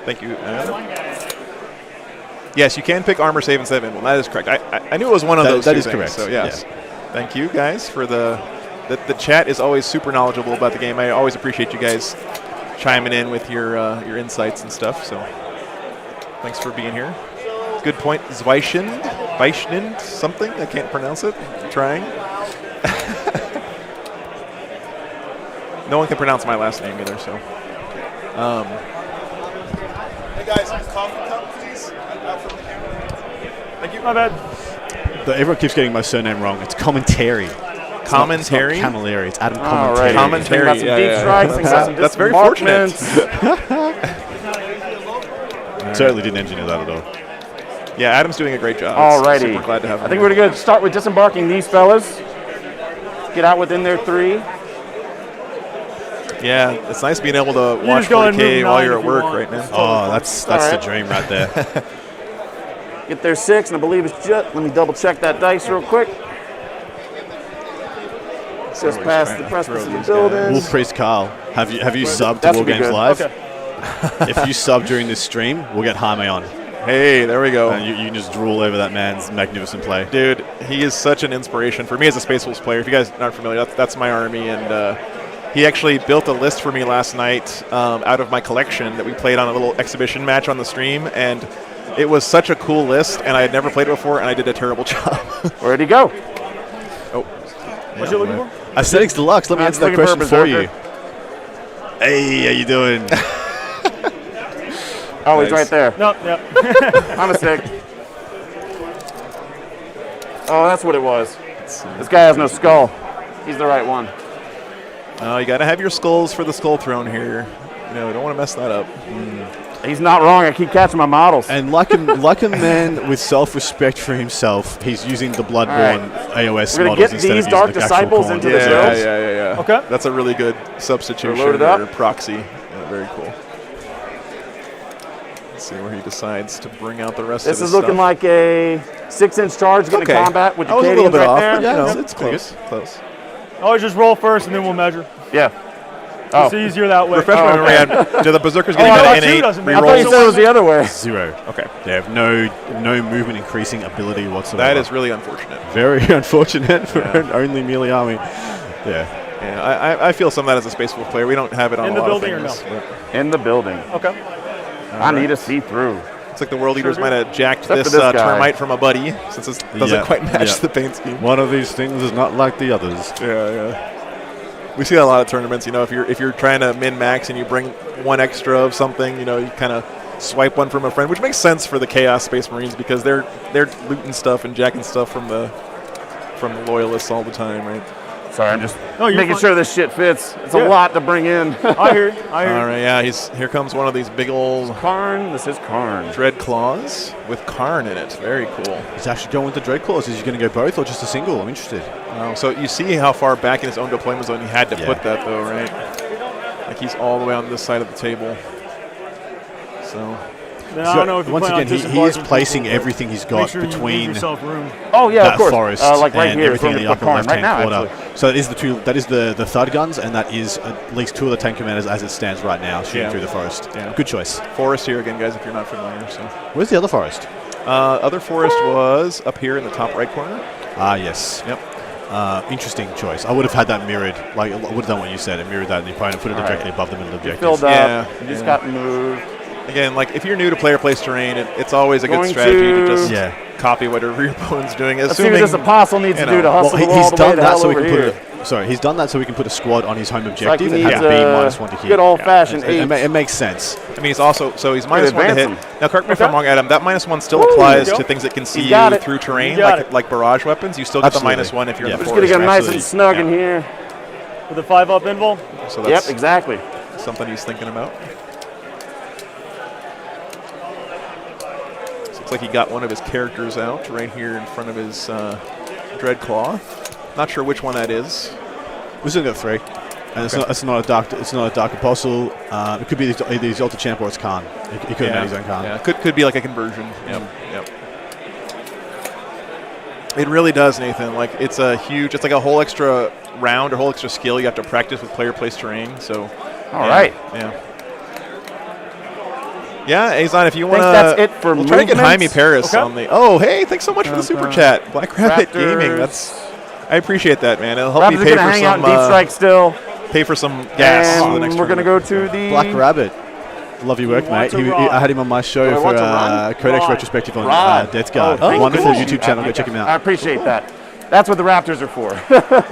Thank you. Yes, you can pick armor save and 7. Well, that is correct. I knew it was one of those. That two is things, correct. So yes. Thank you guys for the chat is always super knowledgeable about the game. I always appreciate you guys chiming in with your insights and stuff. So thanks for being here. Good point, Zweischnind something. I can't pronounce it. I'm trying. No one can pronounce my last name either. So. Hey guys, coffee cup, please. Out from the camera. Thank you. My bad. Everyone keeps getting my surname wrong. It's Commentary. Commentary? It's not Camilleri. It's Adam All Commentary. right. Commentary. That's very fortunate. Certainly didn't engineer that at all. Yeah, Adam's doing a great job. Alrighty. Super glad to have him. I think we're going to start with disembarking these fellas. Get out within their 3. Yeah, it's nice being able to watch 4K while you're at work right now. Oh, that's the dream right there. Get their 6, and I believe it's just. Let me double check that dice real quick. Just past the precipice of the building. Wolf Priest Carl, have you subbed That to should be War Games good. Live? Okay. If you sub during this stream, we'll get Jaime on. Hey, there we go. And you can just drool over that man's magnificent play. Dude, he is such an inspiration for me as a Space Wolves player. If you guys aren't familiar, that's my army, and he actually built a list for me last night out of my collection that we played on a little exhibition match on the stream, and it was such a cool list, and I had never played it before, and I did a terrible job. Where'd he go? Oh. What you looking for? Aesthetics Deluxe, let me answer that question for you. Hey, how you doing? Oh, he's right there. No, yep. My mistake. Oh, that's what it was. This guy has no skull. He's the right one. Oh, you got to have your skulls for the skull throne here. You know, don't want to mess that up. He's not wrong. I keep catching my models. And like a man with self-respect for himself, he's using the Bloodborne AOS We're gonna models get instead these of Dark using the actual Disciples corn. into the builds. Yeah. Okay. That's a really good substitution Load it up. or proxy. Yeah, very cool. Let's see where he decides to bring out the rest of This his is looking stuff. like a 6-inch charge getting Okay. in combat with the I was a little Cadians bit right off, there. but, you know, Yeah, it's close. Close. Always just roll first and then we'll measure. Yeah. It's easier that way. Refresh my memory. Do the Berserkers get I an thought innate two doesn't I thought you reroll? said it was the other way. 0. Okay. They have no movement increasing ability whatsoever. That is really unfortunate. very unfortunate for an only melee army. Yeah. Yeah, I feel some of that as a Space Wolf player. We don't have it on In a the lot building of or things. no? but In the building. Okay. I need to see through. It's like the World Eaters might have jacked Except this, for this guy. termite from a buddy, since it doesn't quite match the paint scheme. One of these things is not like the others. Yeah. We see that a lot of tournaments. You know, if you're trying to min max and you bring one extra of something, you know, you kind of swipe one from a friend, which makes sense for the Chaos Space Marines because they're looting stuff and jacking stuff from the loyalists all the time, right? Sorry, I'm just you're making fine. sure this shit fits. It's Yeah. a lot to bring in. I hear you. All right, yeah. Here comes one of these big old Karn. This is Karn. Dread Claws with Karn in it. Very cool. He's actually going with the Dread Claws. Is he going to go both or just a single? I'm interested. So you see how far back in his own deployment zone he had to Yeah. put that, though, right? Like he's all the way on this side of the table. So Then I don't know if you once plan on again, he is disembarking placing people, but everything he's make got sure you leave between yourself room. Oh yeah, that of course. forest Like right and here. everything in the upper Karn left-hand right now, quarter. actually. So that is the third guns, and that is at least 2 of the tank commanders as it stands right now, shooting through the forest. Yeah. Good choice. forest here again, guys, if you're not familiar. So Where's the other forest? other forest was up here in the top right corner. Ah, yes. Yep. Interesting choice. I would have had that mirrored. Like I would have done what you said and mirrored that in the opponent, put it directly above the middle objective. Filled up. Yeah, You just yeah. got moved. Again, like if you're new to player place terrain, it's always a good Going strategy to to- just copy whatever your opponent's doing. Let's see what Assuming this apostle needs you to do know, to hustle Well, the he's all the way done the that hell so we over can here. put. Sorry, he's done that so we can put a squad on his home It's like objective he and needs have B -1 to hit. good old-fashioned It, eight. it makes sense. I mean, he's also he's minus 1 to hit. advance Now, correct me if I'm wrong, Adam. That -1 still Woo, applies there you to go. things that can see He's you got it. through terrain, You got like barrage weapons. You still get Absolutely. the -1 if you're Yeah. in the Just gonna forest. get nice absolutely. and snug in here. With a 5-up invul. So Yep, that's exactly. something he's thinking about. Looks like he got one of his characters out right here in front of his Dreadclaw. Not sure which one that is. We've still got 3, and it's not a dark apostle. It could be either the Exalted Champ or it's Khan. He could have made his own Khan. Yeah, could be like a conversion. Yep. It really does, Nathan. Like it's like a whole extra round or whole extra skill you have to practice with player place terrain. So, All right. yeah. Yeah, Azon, if you want to, that's it for we'll try to get movements? Jaime Paris Okay. on the. Oh, hey, thanks so much for the super chat, Black Rabbit Raptors. Gaming. That's I appreciate that, man. It'll help me Raptors are pay going to for hang out some in deep strike still. pay for some gas for the And next we're going to go to the Black Rabbit. Love your work, mate. I had him on my show Do I for want to run? Codex Rod. retrospective on Rod. Death Guard. Oh, Wonderful thank you. YouTube channel. Go check him I out. appreciate that. That's what the Raptors are for.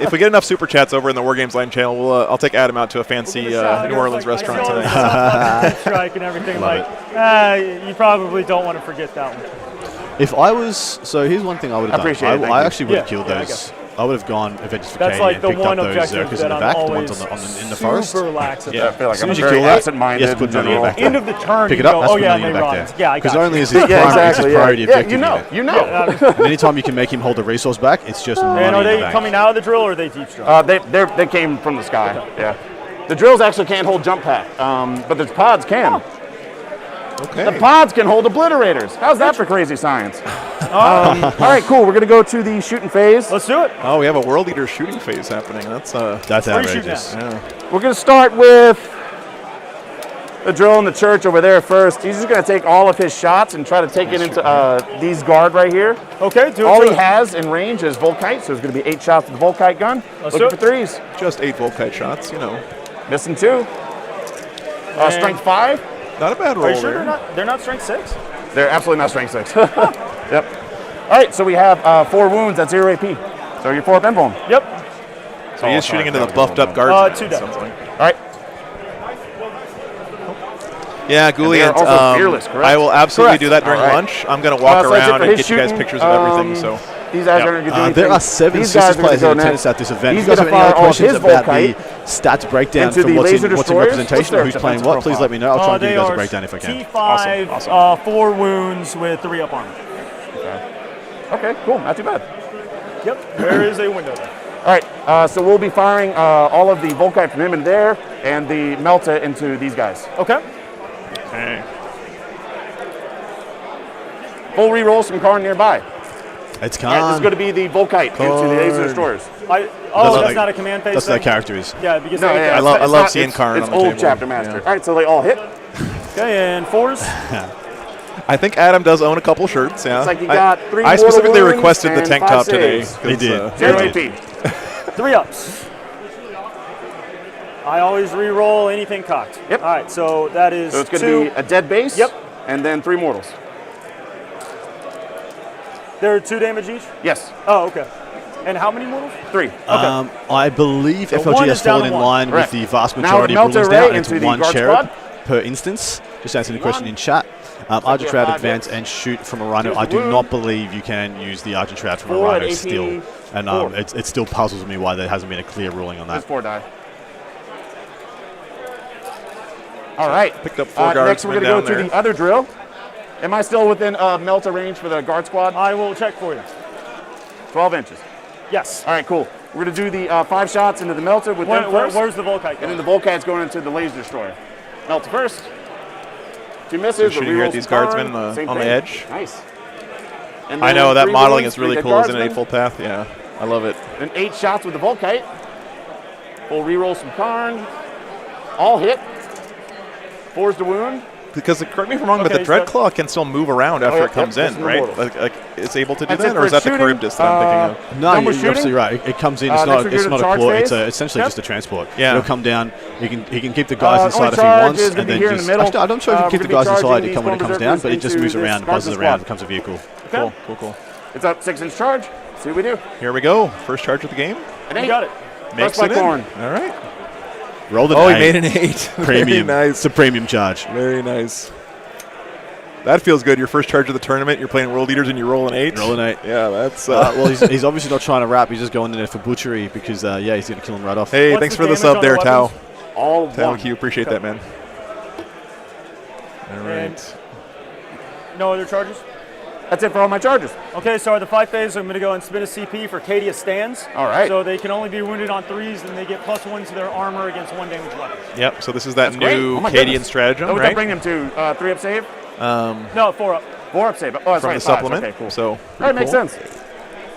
If we get enough super chats over in the War Games Line channel, I'll take Adam out to a fancy New Orleans restaurant tonight. Strike and everything. Love You probably don't want to forget that one. If I was, so here's one thing I would have done. Appreciate it, thank I you. actually would have Yeah, killed yeah, I those. I would have gone Avengers for That's Katie like and the picked one up those objective Zerkers in that the I'm back, the ones always in the forest. super lax Yeah, I feel like As soon I'm as you very kill that, absent-minded. yes, put money in the back. End of the turn, Pick you it up, go, that's oh put yeah, money they in the back run. there. Yeah, I got Because you. only is his Yeah, primary, exactly. his priority Yeah, objective. you know. unit. You know. And anytime you can make him hold a resource back, it's just money And are in the they bank. coming out of the drill or are they deep strike? They came from the sky. Yeah. The drills actually can't hold jump pack, but the pods can. Okay. The pods can hold obliterators. How's that for crazy science? All right, cool. We're going to go to the shooting phase. Let's do it. Oh, we have a World Eater shooting phase happening. That's outrageous. Yeah. We're going to start with the drill in the church over there first. He's just going to take all of his shots and try to take it into these guard right here. Okay, do it. All he has in range is Volkite, so it's going to be 8 shots with the Volkite gun. Looking for threes. Just 8 Volkite shots, you know. Missing 2. Strength 5. Not a bad roll Are you sure there. they're not strength 6? They're absolutely not strength 6. Yep. All right, so we have 4 wounds at 0 AP. So you're 4 up invuln. Yep. So he is shooting into the buffed up guard. 2 down. All right. Yeah, Ghoulie, And they are also fearless, correct? I will absolutely Correct. do that during All right. lunch. I'm going to walk So that's it around for and his get you guys shooting. pictures of everything. So These guys aren't going to do anything. There are 7 These guys Sisters are gonna players go in attendance next. at this event. He's If you guys gonna have any fire all other questions his about the Volkite stats breakdown into from the what's laser in destroyers. representation or What's who's their playing what, please let me know. I'll try and give you guys a breakdown if I can. T5, Awesome. 4 wounds with 3 up armor. Okay, cool. Not too bad. Yep, there is a window there. All right, so we'll be firing all of the Volkite from him in there and the Melta into these guys. Okay. okay. Full re-roll some Karn nearby. It's All right, this is Khan. going to be the Volkite into the laser destroyers. That's not a command phase That's thing? their character is. Yeah, because No, yeah, I love not- seeing Karn It's on the old table. chapter master. Yeah. All right, so they all hit. Okay, and 4s. I think Adam does own a couple shirts. Yeah. It's like you got 3 I mortal specifically wounds requested the and tank 5 top today. saves. They did. 0 They AP. did. 3 ups. I always re-roll anything cocked. Yep. All right, so that is So it's going 2. to be a dead base. Yep. And then 3 mortals. They're 2 damage each? Yes. Oh, okay. And how many mortals? 3. I believe So FLG one has is down fallen to in one. line Correct. with the vast Now majority of Melta rulings Ray now into into the 1 guard cherub squad. per instance. Just answering the question in chat. Argent Shroud advance and shoot from a Rhino. I do not believe you can use the Argent Shroud from a 4 at Rhino AP still. And 4. it still puzzles me why there hasn't been a clear ruling on There's that. 4 die. All right. Picked up 4 Next, we're guardsmen going to go down to there. the other drill. Am I still within Melta range for the guard squad? I will check for you. 12 inches. Yes. All right, cool. We're going to do the 5 shots into the Melta with them first. Where's the Volkite And then going? the Volkite's going into the laser destroyer. Melta first. 2 misses. So shooting here at these guardsmen on the edge. Nice. And I then know that 3 modeling wounds, is really 3 cool, isn't it? guardsmen. 8 full path. Yeah, I love it. Then 8 shots with the Volkite. Full reroll some Karn. All hit. 4's the wound. Because correct me if I'm wrong, but the Okay, so- Dreadclaw can still move around after yeah, it comes yep, in, just right? immortal. Like it's able to do That's that, it or for is that the shooting. Charybdis that I'm thinking of? No, Done you're with absolutely shooting? right. It comes in. It's Next not. we're It's doing not the a charge claw. phase. It's essentially Yep. just a transport. Yeah. It'll come down. He can keep the guys inside only if he charge wants, is gonna and be then here in just. the middle. Actually, I don't sure if you We're keep the gonna be guys inside. charging It come when it these comes down, but it just into moves this around, guard buzzes squad. around, becomes a vehicle. Cool, cool, cool. It's up 6-inch charge. See what we do. Here we go. First charge of the game. An You 8. got it. Makes Pressed it by in. Korn. All right. Roll the Oh, he 8. made an 8. Premium. Very nice. It's a premium charge. Very nice. That feels good. Your first charge of the tournament. You're playing World Eaters and you roll an 8. Roll an 8. Yeah, that's. Well, he's obviously not trying to rap. He's just going in there for butchery because, yeah, he's going to kill him right off. Hey, What's thanks the for the damage sub on there, the Tao. weapons? All Tao one. Q, appreciate that, man. All right. And no other charges? That's it for all my charges. Okay, so the 5 phase, I'm going to go and spin a CP for Cadia stands. All right. So they can only be wounded on 3s, and they get +1 to their armor against 1 damage weapon. Yep. So this is that Great. new Oh my Cadian goodness. stratagem, What would right? that bring them to? 3 up save? No, 4 up. 4 up save. Oh, that's From right. the 5s. supplement. Okay, cool. So All right, makes sense.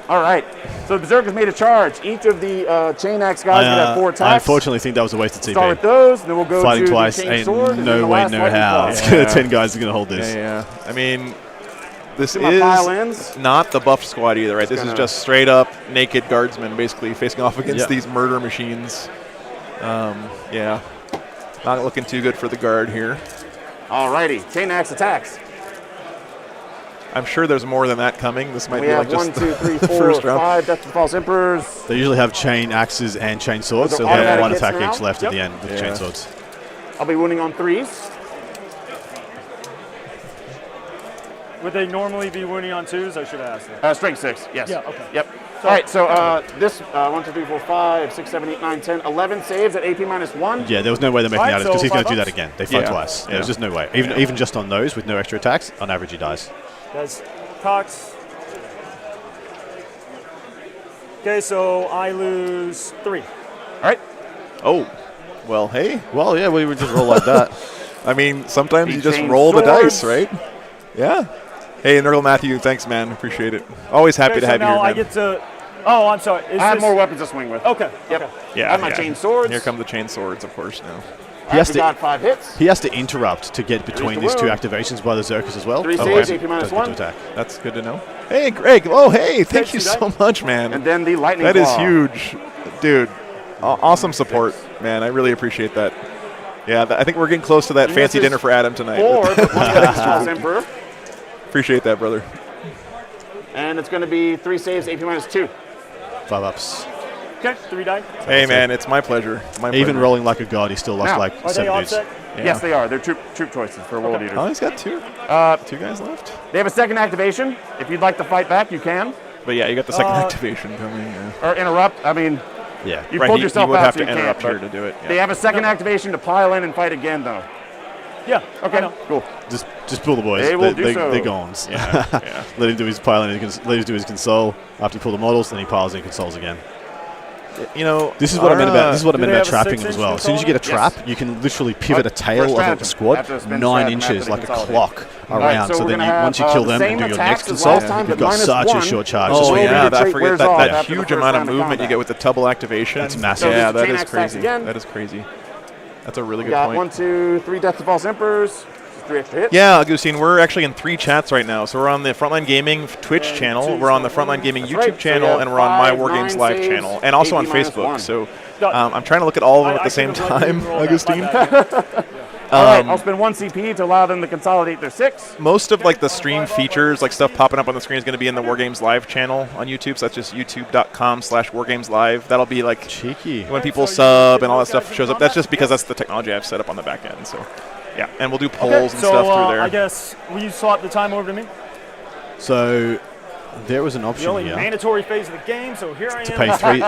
All right. So the Berserkers made a charge. Each of the Chain Axe guys going to have 4 I attacks. unfortunately think that was a wasted Start with TP. those, then we'll go Fighting to twice the Chain ain't Sword, and then no the way, last no Lightning how. Claw. It's Yeah. 10 guys are going to hold this. Yeah. I mean, This See my pile is ends? not the buff squad either, right? This is just straight up naked guardsmen basically facing off against these murder machines. Yeah, not looking too good for the guard here. Alrighty, chain axe attacks. I'm sure there's more than that coming. This might We be have like just 1, 2, 3, the 4, first round. 5 Death to the False Emperors. They usually have chain axes and chain swords, Those so are they have automatic one hits attack now? each left at the end with chain swords. I'll be wounding on 3s. Would they normally be wounding on 2s? I should ask that. Strength 6, yes. Yeah, okay. Yep. All right, so this 1, 2, 3, 4, 5, 6, 7, 8, 9, 10, 11 saves at AP -1. Yeah, there was no way they're making Alright, out because so he's going to 5 do that ups? again. They fight twice. There's just no way. Even just on those with no extra attacks, on average he dies. Guys, Cox. Okay, so I lose 3. All right. Oh, well, hey. Well, yeah, we would just roll like that. I mean, sometimes you just chain roll the swords. dice, right? Yeah. Hey, Nurgle Matthew, thanks, man. Appreciate it. Always happy Okay, to so have you now here, I man. get to. Oh, I'm sorry. Is I have this- more weapons to swing with. Okay. Yep. Okay. Yeah, I have my chain swords. Here come the chain swords, of course, now. He has We to. got 5 hits. He has to interrupt to get between the these two wound. activations by the Zerkers as well. 3 Otherwise saves, he AP doesn't get to -1. attack. That's good to know. Hey, Greg. Oh, hey. Thank you see that? so much, man. And then the lightning That is claw. huge. Dude, awesome support, man. I really appreciate that. Yeah, I think we're getting close to that He fancy misses dinner for Adam tonight. 4, but 1 Death to the False Emperor. Appreciate that, brother. And it's going to be 3 saves, AP -2. 5 ups. Okay, 3 die. Hey, man, it's my pleasure. My Even pleasure. rolling like a god, he still lost Now, like Are they 7 dudes. offset? Yeah. Yes, they are. They're troop choices for World Eaters. Oh, he's got 2. 2 guys left. They have a second activation. If you'd like to fight back, you can. But yeah, you got the second activation coming. Yeah. Or interrupt. I mean, Yeah. you Right, pulled he yourself would out, have so to you can't. interrupt here but to do it. They Yeah. have a second activation to pile in and fight again, though. Yeah. Okay, I know. cool. Just pull the boys. They will do so. They're gons. Yeah. Let him do his piling. Let him do his console. After you pull the models, then he piles in consoles again. You know, This is what I meant about. This is what I Do meant they about have a trapping 6-inch as well. As soon as you get a Yes. trap, you can literally pivot a tail First of a strategy. squad After the spin 9 strategy, inches after like the a consolidate. clock All right, around. so So we're then gonna once you have, kill the them same and do your attacks next as console, last time, you've but got minus such 1. a short charge. Oh, Just wait. yeah, I trait forget wears that, off that after the huge first amount of round of movement you combat. get with the double activation. It's massive. Yeah, So that chain is axe attacks crazy. again. That is crazy. That's a really We good got point. 1, 2, 3 Death to False Emperors. 3 extra hits. Yeah, Augustine, we're actually in 3 chats right now. So we're on the Frontline Gaming Twitch channel, we're on the Frontline Gaming That's YouTube right. So channel, you have and we're on my 5, War Games 9 Live saves, channel, and also on AP -1. Facebook. So I'm trying to look at all of them at the same time, Augustine. All right, I'll spend 1 CP to allow them to consolidate their 6. Most of like the stream features, like stuff popping up on the screen, is going to be in the War Games Live channel on YouTube. So that's just youtube.com/wargameslive. That'll be like Cheeky. when people sub and all that stuff shows up. That's just because that's the technology I've set up on the back end. So yeah, and we'll do polls Okay, and so stuff through there. I guess will you swap the time over to me? So there was an The option only here mandatory phase of the game, so here I am. to pay 3.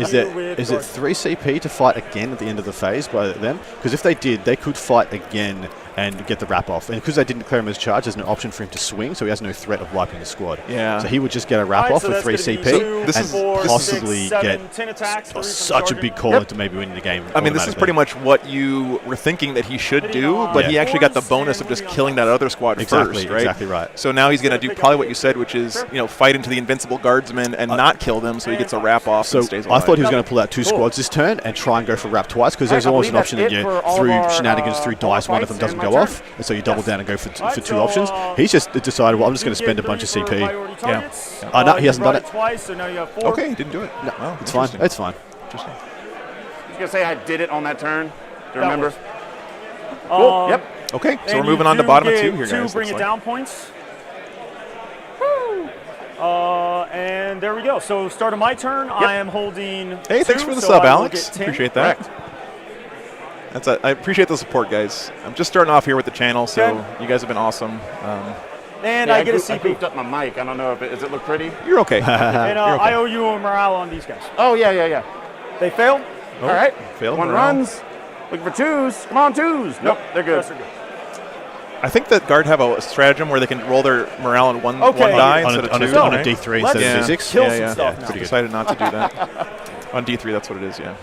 Is Is it 3 CP to fight again at the end of the phase by them? Because if they did, they could fight again and get the wrap off. And because they didn't declare him as charged, there's no option for him to swing, so he has no threat of wiping the squad. Yeah. So he would just get a wrap off with 3 CP This and is- possibly 10 attacks. such a big call into maybe winning the game. I mean, this is pretty much what you were thinking that he should do, but he actually got the bonus of just killing that other squad Exactly, first, right? exactly right. So now he's going to do probably what you said, which is, you know, fight into the invincible guardsmen and not kill them, so he gets a wrap off So and stays I alive. thought he was going to pull out 2 squads this turn and try and go for wrap twice, because there's I always an believe option that's that it you, for all through of our, shenanigans, through dice, one of them fights doesn't and go my off, and so you double down and go for Alright, 2 so, options. He's just decided, well, I'm just going to spend a bunch of CP. Yeah. No, he hasn't done it. Twice, so now you have 4. Okay, he didn't do it. No, Wow, it's fine. interesting. It's fine. Interesting. I was going to say I did it on that turn. To That remember. works. Cool. Yep. Okay, so we're And moving you on to do bottom of get 2 here, 2 guys. bring looks it like. down points. And there we go. So start of my turn, I am holding. Hey, thanks 2, for the so sub, I will Alex. get 10. Appreciate that. I appreciate the support, guys. I'm just starting off here with the channel, so Okay. you guys have been awesome. And Yeah, I get a I CP. goofed up my mic. I don't know if does it look pretty? You're okay. And You're okay. I owe you a morale on these guys. Oh yeah. They fail. All right. failed 1 morale. runs. Looking for 2s. Come on, 2s. Nope, they're good. Yes, they're good. I think that guard have a stratagem where they can roll their morale on one Okay. die On instead a, on, of 2. a, on a right? D3 Let's instead of Yeah. D6. kill Yeah, some yeah. stuff Yeah, now. pretty good. Decided not to do that. On D3, that's what it is, yeah.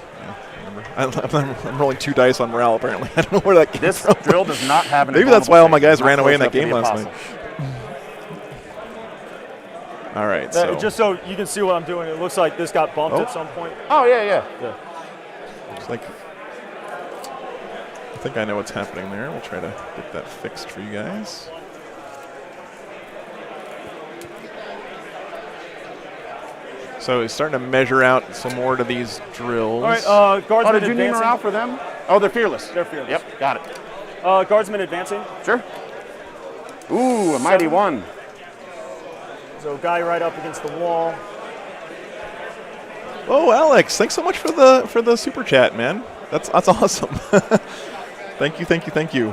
I remember. I'm rolling 2 dice on morale, apparently. I don't know where that came This from. drill does not have an Maybe that's why all my guys Not ran away in close that enough to game be a last night. All right, so Just so you can see what I'm doing, it looks like this got bumped Oh. at some point. Oh yeah. looks like I think I know what's happening there. We'll try to get that fixed for you guys. So he's starting to measure out some more to these drills. All right, guardsmen did you name her advancing. out for them? Oh, they're fearless. They're fearless. Yep, got it. Guardsmen advancing. Sure. Ooh, a mighty one. So guy right up against the wall. Oh, Alex, thanks so much for the super chat, man. That's awesome. Thank you.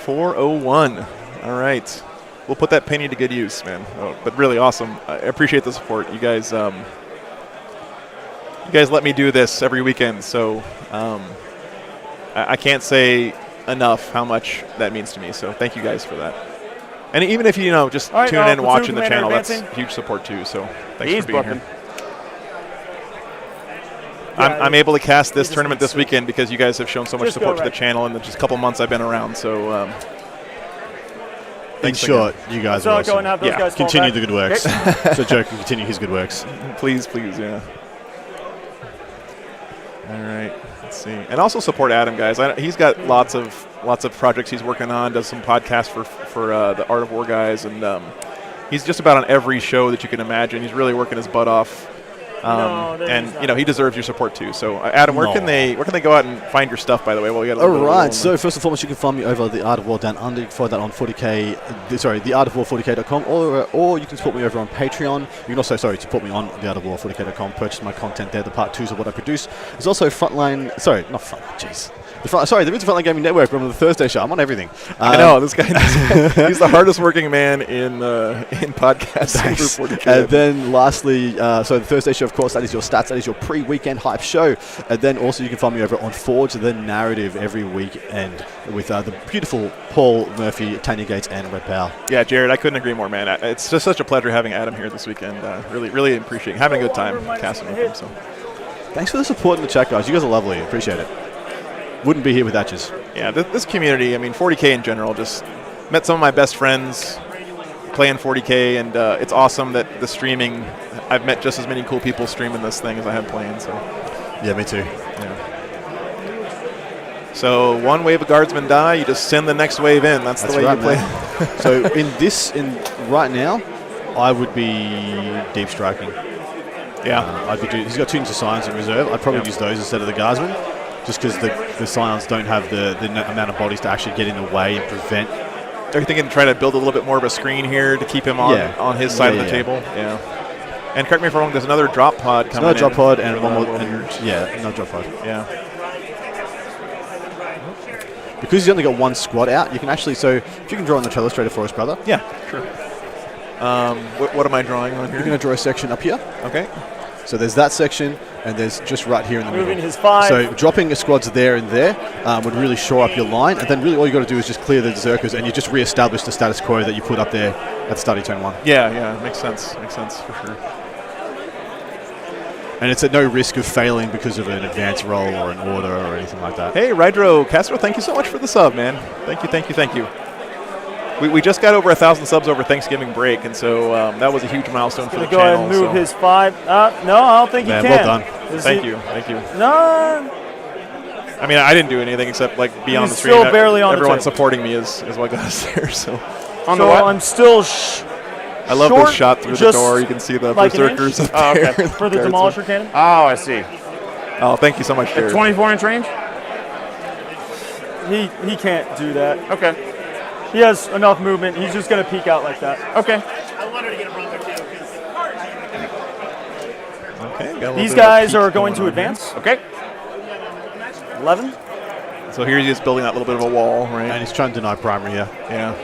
401. All right. We'll put that penny to good use, man. Oh, but really awesome. I appreciate the support. You guys let me do this every weekend, so I can't say enough how much that means to me. So thank you guys for that. And even if you just right, tune in and watching the commander channel, that's advancing. huge support too. So thanks He's for being booking. here. I'm able to cast this tournament this weekend because you guys have shown so much Just support go to the channel in the just couple months I've been around. So, In thanks short, you guys So are go awesome. and have those guys fall Continue back. the good works. So Joe can continue his good works. please, yeah. All right, let's see, and also support Adam, guys. He's got lots of projects he's working on. Does some podcasts for the Art of War guys, and he's just about on every show that you can imagine. He's really working his butt off. He deserves your support too. So, Adam, where can they go out and find your stuff? By the way, well, you got. All right. So first and foremost, you can find me over the Art of War Down Under. You can find that on 40k. Sorry, theartofwar40k.com, or you can support me over on Patreon. You can also support me on theartofwar40k.com. Purchase my content there. The part 2s of what I produce. There's also Frontline. Sorry, not Frontline. Jeez. There is a Frontline Gaming Network. Remember the Thursday show. I'm on everything. I know this guy. He's the hardest working man in podcasting for 40k. And then lastly, so the Thursday show, of course, that is your stats. That is your pre-weekend hype show. And then also you can find me over on Forge the Narrative every weekend with the beautiful Paul Murphy, Tanya Gates, and Red Powell. Yeah, Jared, I couldn't agree more, man. It's just such a pleasure having Adam here this weekend. Really appreciate having a good time casting with him. So, thanks for the support in the chat, guys. You guys are lovely. Appreciate it. Wouldn't be here without you. Yeah, this community, 40K in general, just met some of my best friends playing 40K, and it's awesome that the streaming, I've met just as many cool people streaming this thing as I have playing. So, yeah, me too. Yeah. So one wave of guardsmen die, you just send the next wave in. That's the way right, you play. So right now, I would be deep striking. Yeah. He's got 2 Ninja Scions in reserve. I'd probably use those instead of the guardsmen, just because the Scions don't have the amount of bodies to actually get in the way and prevent. Are you thinking try to build a little bit more of a screen here to keep him on his side of the table? Yeah. And correct me if I'm wrong, there's another drop pod coming in. Another drop pod and one more. Another drop pod. Yeah. Because he's only got one squad out, you can actually, so if you can draw on the Illustrator for us, brother. Yeah, sure. What am I drawing on here? You're going to draw a section up here. Okay. So there's that section, and there's just right here in the middle. Moving his 5. So dropping your squads there and there would really shore up your line, and then really all you got to do is just clear the Berserkers, and you just re-establish the status quo that you put up there at the start of turn 1. Yeah, makes sense. Makes sense for sure. And it's at no risk of failing because of an advance roll or an order or anything like that. Hey, Rydro Castro, thank you so much for the sub, man. Thank you. We just got over 1,000 subs over Thanksgiving break, and so that was a huge milestone for the go channel. ahead and move his 5. No, I don't think he can. Well done. Thank you. No. I mean, I didn't do anything except be on the stream. Still barely on the Everyone table. supporting me is what got us there. So I'm still. I love this shot through the door. You can see the berserkers up there. Okay. For the demolisher cannon. Oh, I see. Oh, thank you so much, Jared. At 24-inch range? He can't do that. Okay. He has enough movement. He's just going to peek out like that. Okay. I wanted to get a brother too. Okay. Got a little These bit of a guys peek are going to on advance. here. Okay. 11. So here he is building that little bit of a wall, right? And he's trying to deny primary, Yeah.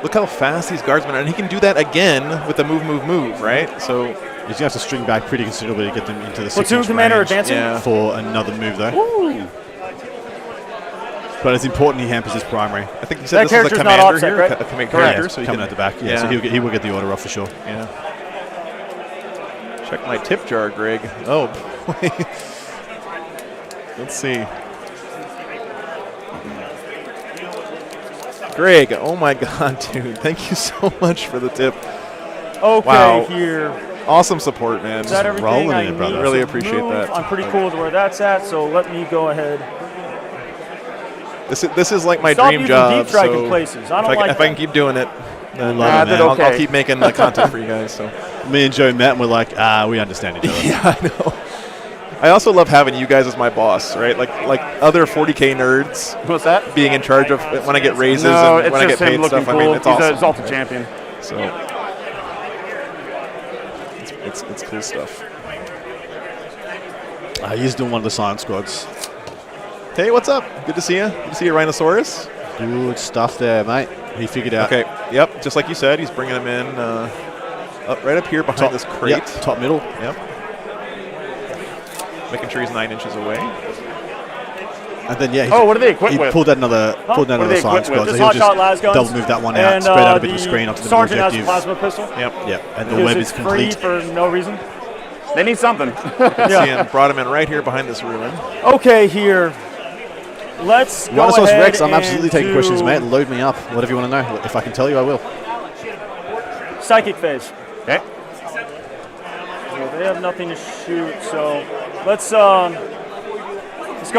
Look how fast these guardsmen are, and he can do that again with the move, right? So he's going to have to string back pretty considerably to get them into the 6-inch Platoon commander range advancing? for another move, though. Woo. But it's important he hampers his primary. I think you said That this is a character's not commander offset, here, right? a character, so coming at the back. Yeah, so he will get the order off for sure. Yeah. Check my tip jar, Greg. Oh, boy. Let's see. Greg, oh my God, dude. Thank you so much for the tip. Okay, Wow. here. Awesome support, man. Is that everything rolling I in it, need brother. to Really appreciate move? that. I'm pretty cool with where that's at, so let me go ahead. This is like my Stop dream using job. deep striking so places. I don't if like I can that. keep doing it, then Love it, man. I'll keep making the content for you guys. So me and Joe met and we're like, we understand each other. Yeah, I know. I also love having you guys as my boss, right? Like other 40K nerds. What's that? Being in charge of when I get raises No, and it's when I get just him paid looking stuff. cool. I mean, it's He's awesome. a Exalted champion. So it's cool stuff. He's doing one of the silent squads. Hey, what's up? Good to see you. Good to see you, Rhinosaurus. Good stuff there, mate. He figured out. Okay. Yep. Just like you said, he's bringing them in right up here behind this crate. Yep, top middle. Yep. Making sure he's 9 inches away. And then yeah. Oh, what are they equipped he with? pulled another silent squad. So he'll just double move that one out, and, spread out a bit of the screen onto the middle Sergeant has a objective. plasma pistol. Yep. Yep. And the Because web it's is complete. free for no reason. They need something. See him, brought him in right here behind this ruin. Okay, here. Let's go Rhinoceros ahead Rex, I'm and absolutely taking do questions, mate. Load me up. Whatever you want to know. If I can tell you, I will. Psychic phase. Okay. So they have nothing to shoot, so let's go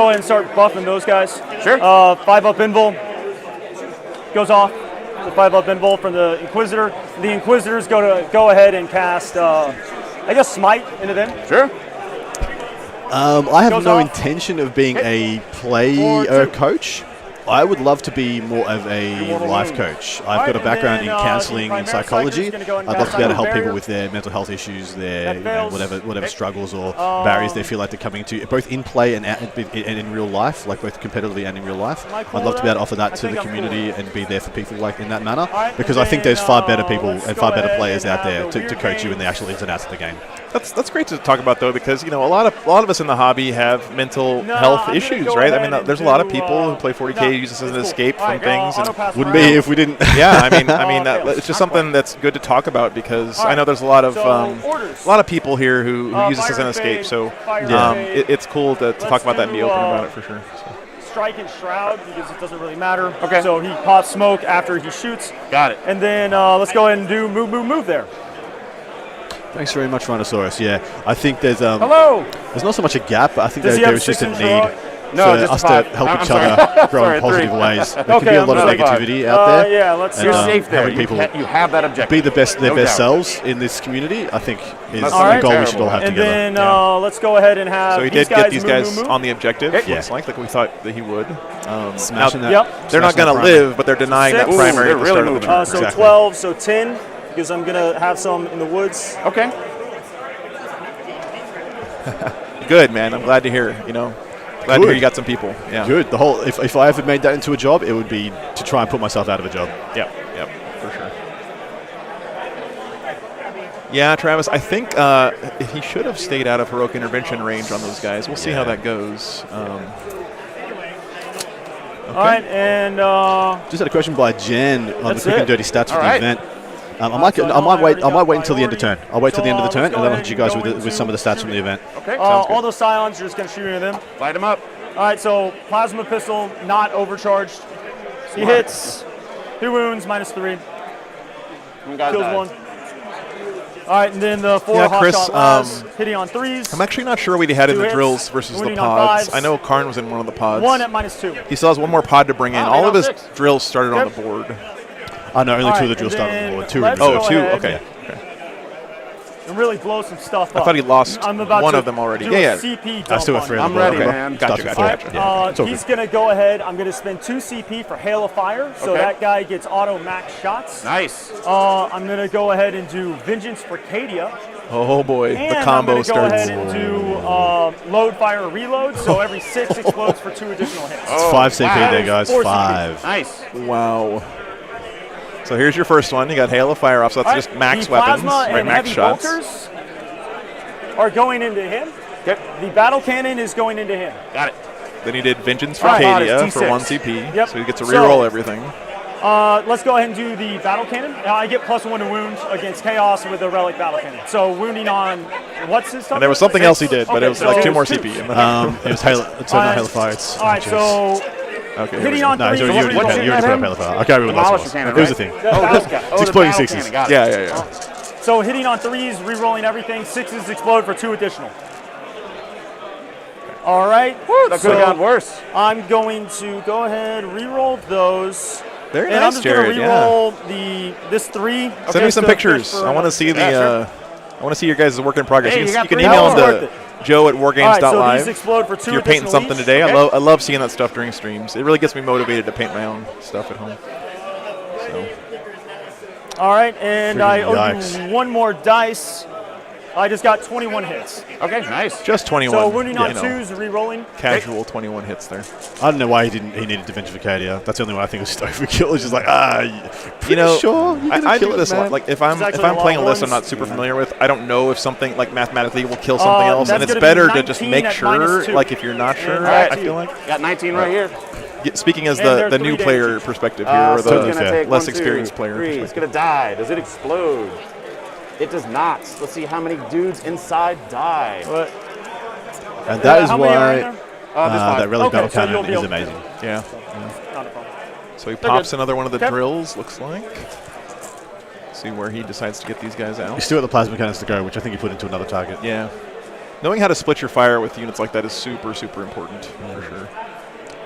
ahead and start buffing those guys. Sure. 5-up invul goes off. The 5-up invul from the Inquisitor. The Inquisitors go ahead and cast, I guess, smite into them. Sure. I have Goes no off. intention of being a player coach. I would love to be more of a life coach. I've got a background in counselling and psychology. I'd love to be able to help people with their mental health issues, their whatever struggles or barriers they feel like they're coming to, both in play and in real life, like both competitively and in real life. I'd love to be able to offer that to the community and be there for people like in that manner, because I think there's far better people and far better players out there to coach you in the actual ins and outs of the game. That's great to talk about though, because a lot of us in the hobby have mental health issues, right? I mean, there's a lot of people who play 40K use this as an escape from things, and wouldn't be if we didn't. Yeah, I mean, it's just something that's good to talk about, because I know there's a lot of people here who use this as an escape. So it's cool to talk about that and be open about it for sure. So. Strike and shroud, because it doesn't really matter. Okay. So he pops smoke after he shoots. Got it. And then let's go ahead and do move there. Thanks very much, Rhinosaurus. Yeah, I think there's Hello. there's not so much a gap, but I think Does he there have was just a 6 need No, for just us to 5. help I'm each sorry. other grow Sorry, in positive 3. ways. There Okay, can be a I'm lot of sorry. negativity out there. Yeah, let's You're safe there. having people You have that objective. be their No best doubt. selves in this community, I think, is That's a goal we should terrible. all have And together. then let's go ahead and have So he these did get guys these move, guys move. on the objective. Yeah. Looks like we thought that he would. Smashing now, that. Yep. they're not smashing going that to primary. live, but they're denying that Six. primary Ooh, at the they're start really of the moving. turn. So Exactly. 12, so 10, because I'm going to have some in the woods. Okay. Good, man. I'm glad to hear. Glad to hear you got some people. Yeah. Good. The whole if I ever made that into a job, it would be to try and put myself out of a job. Yep, for sure. Yeah, Travis, I think he should have stayed out of heroic intervention range on those guys. We'll see how that goes. All right, and Just had a question by Jen on the That's quick and it. dirty stats for All the right. event. I might wait until the end of turn. I'll wait till the end of the turn, and then I'll hit you guys with some of the stats from the event. Okay. all those scions, you're just going to shoot into them. Light him up. All right, so plasma pistol, not overcharged. He hits, 2 wounds, -3, One guy kills died. 1. All right, and then the 4 Yeah, hot Chris, shot labs, hitting on 3s. I'm actually not sure what he had in 2 the hits, drills versus the wounding on pods. 5s. I know Karn was in one of the pods. 1 at -2. He still has one more pod to bring in. Wow, All they of got his 6. drills started on Yep. the board. Oh no, only All 2 of the right, drills and started on then the board. 2 let's remaining. go Oh, 2? ahead. Okay. And really blow some stuff up. I thought he lost I'm about one to of them already. do Yeah, a yeah. CP I dump still got on 3 him. on the I'm board. ready, Okay. man. Gotcha, Starts with gotcha, 4. gotcha. Yeah, it's all He's good. going to go ahead. I'm going to spend 2 CP for Hail of Fire, so Okay. that guy gets auto max shots. Nice. I'm going to go ahead and do Vengeance for Cadia. Oh boy, And the combo I'm going to go starts. ahead and do load, fire, reload, so every 6 explodes for 2 additional hits. It's 5 CP wow. there, guys. 4 CP. 5. Nice. Wow. So here's your first one. You got Hail of Fire off, so that's All just right, max the weapons, plasma right? and Max heavy shots. bolters are going into him. Okay. The battle cannon is going into him. Got it. Then he did Vengeance for All right. Cadia Is for D6. 1 CP, Yep. so he gets to So- reroll everything. Let's go ahead and do the battle cannon. I get +1 to wound against Chaos with a relic battle cannon. So wounding on what's his? And there was something else he did, but Okay, it was so like 2 it more was CP. two. And then- It was Hail. It's not Hail of Fire. It's All right, so okay, here we hitting go. on no, 3s. you already What's put it at up him? Hail of Fire. I can't remember what Demolisher that was. cannon, Here's the right? thing. Oh, this guy. Oh, It's the exploding battle 6s. cannon. Got it. Yeah. So hitting on 3s, re-rolling everything. 6s explode for 2 additional. All right. That could have gotten worse. I'm going to go ahead, re-roll those. Very And I'm nice, just Jared. going to Yeah. re-roll this 3. Send me some pictures. I want to see the Yeah, I want to see your guys' work in progress. Hey, you you got can 3 email hours. them to joe@wargames.live. All right, so these explode for 2 if you're painting additional something each. today. Okay. I love seeing that stuff during streams. It really gets me motivated to paint my own stuff at home. So. All right, and I owe Yikes. you 1 more dice. I just got 21 hits. Okay, nice. Just 21. So wounding on you know, 2s, re-rolling. casual 21 hits there. I don't know why he needed to venture for KDR. That's the only one I think was just overkill. It's just like, You know, sure I do this a lot. Like if I'm actually a lot playing a of list I'm ones. not super familiar with, I don't know if something like mathematically will kill something else, and that's it's gonna be better to just 19 make at sure. -2. Like if you're not sure, And I -2. feel like. Got 19 right here. Speaking as And the they're new 3 player damage. perspective here, or So the it's gonna take less 1, 2, experienced player 3. It's perspective. gonna die. Does it explode? It does not. Let's see how many dudes inside die. But And that is how many are in why there? This one. that relic Okay, battle so you'll cannon be is able to- amazing. Yeah. Not a problem. So he pops good. another one of the Okay. drills. Looks like. See where he decides to get these guys out. You still got the plasma cannons to go, which I think you put into another target. Yeah. Knowing how to split your fire with units like that is super, super important for sure.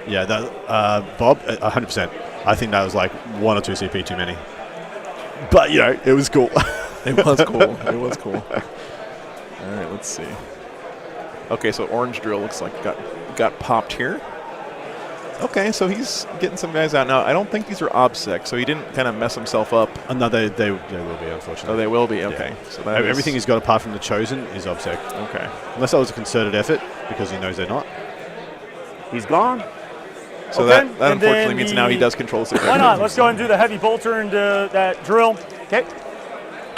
Yeah, that, Bob, 100%. I think that was like 1 or 2 CP too many. But, you know, it was cool. It was cool. It was cool. All right, let's see. Okay, so orange drill looks like got popped here. Okay, so he's getting some guys out now. I don't think these are OBSEC, so he didn't kind of mess himself up. No, they will be, unfortunately. Oh, they will be. Okay, so that is- Everything he's got apart from the Chosen is OBSEC. Okay. Unless that was a concerted effort, because he knows they're not. He's gone. So Okay, that and unfortunately then means now he does control the Why not? Let's go ahead and do the heavy bolter into that drill. Okay.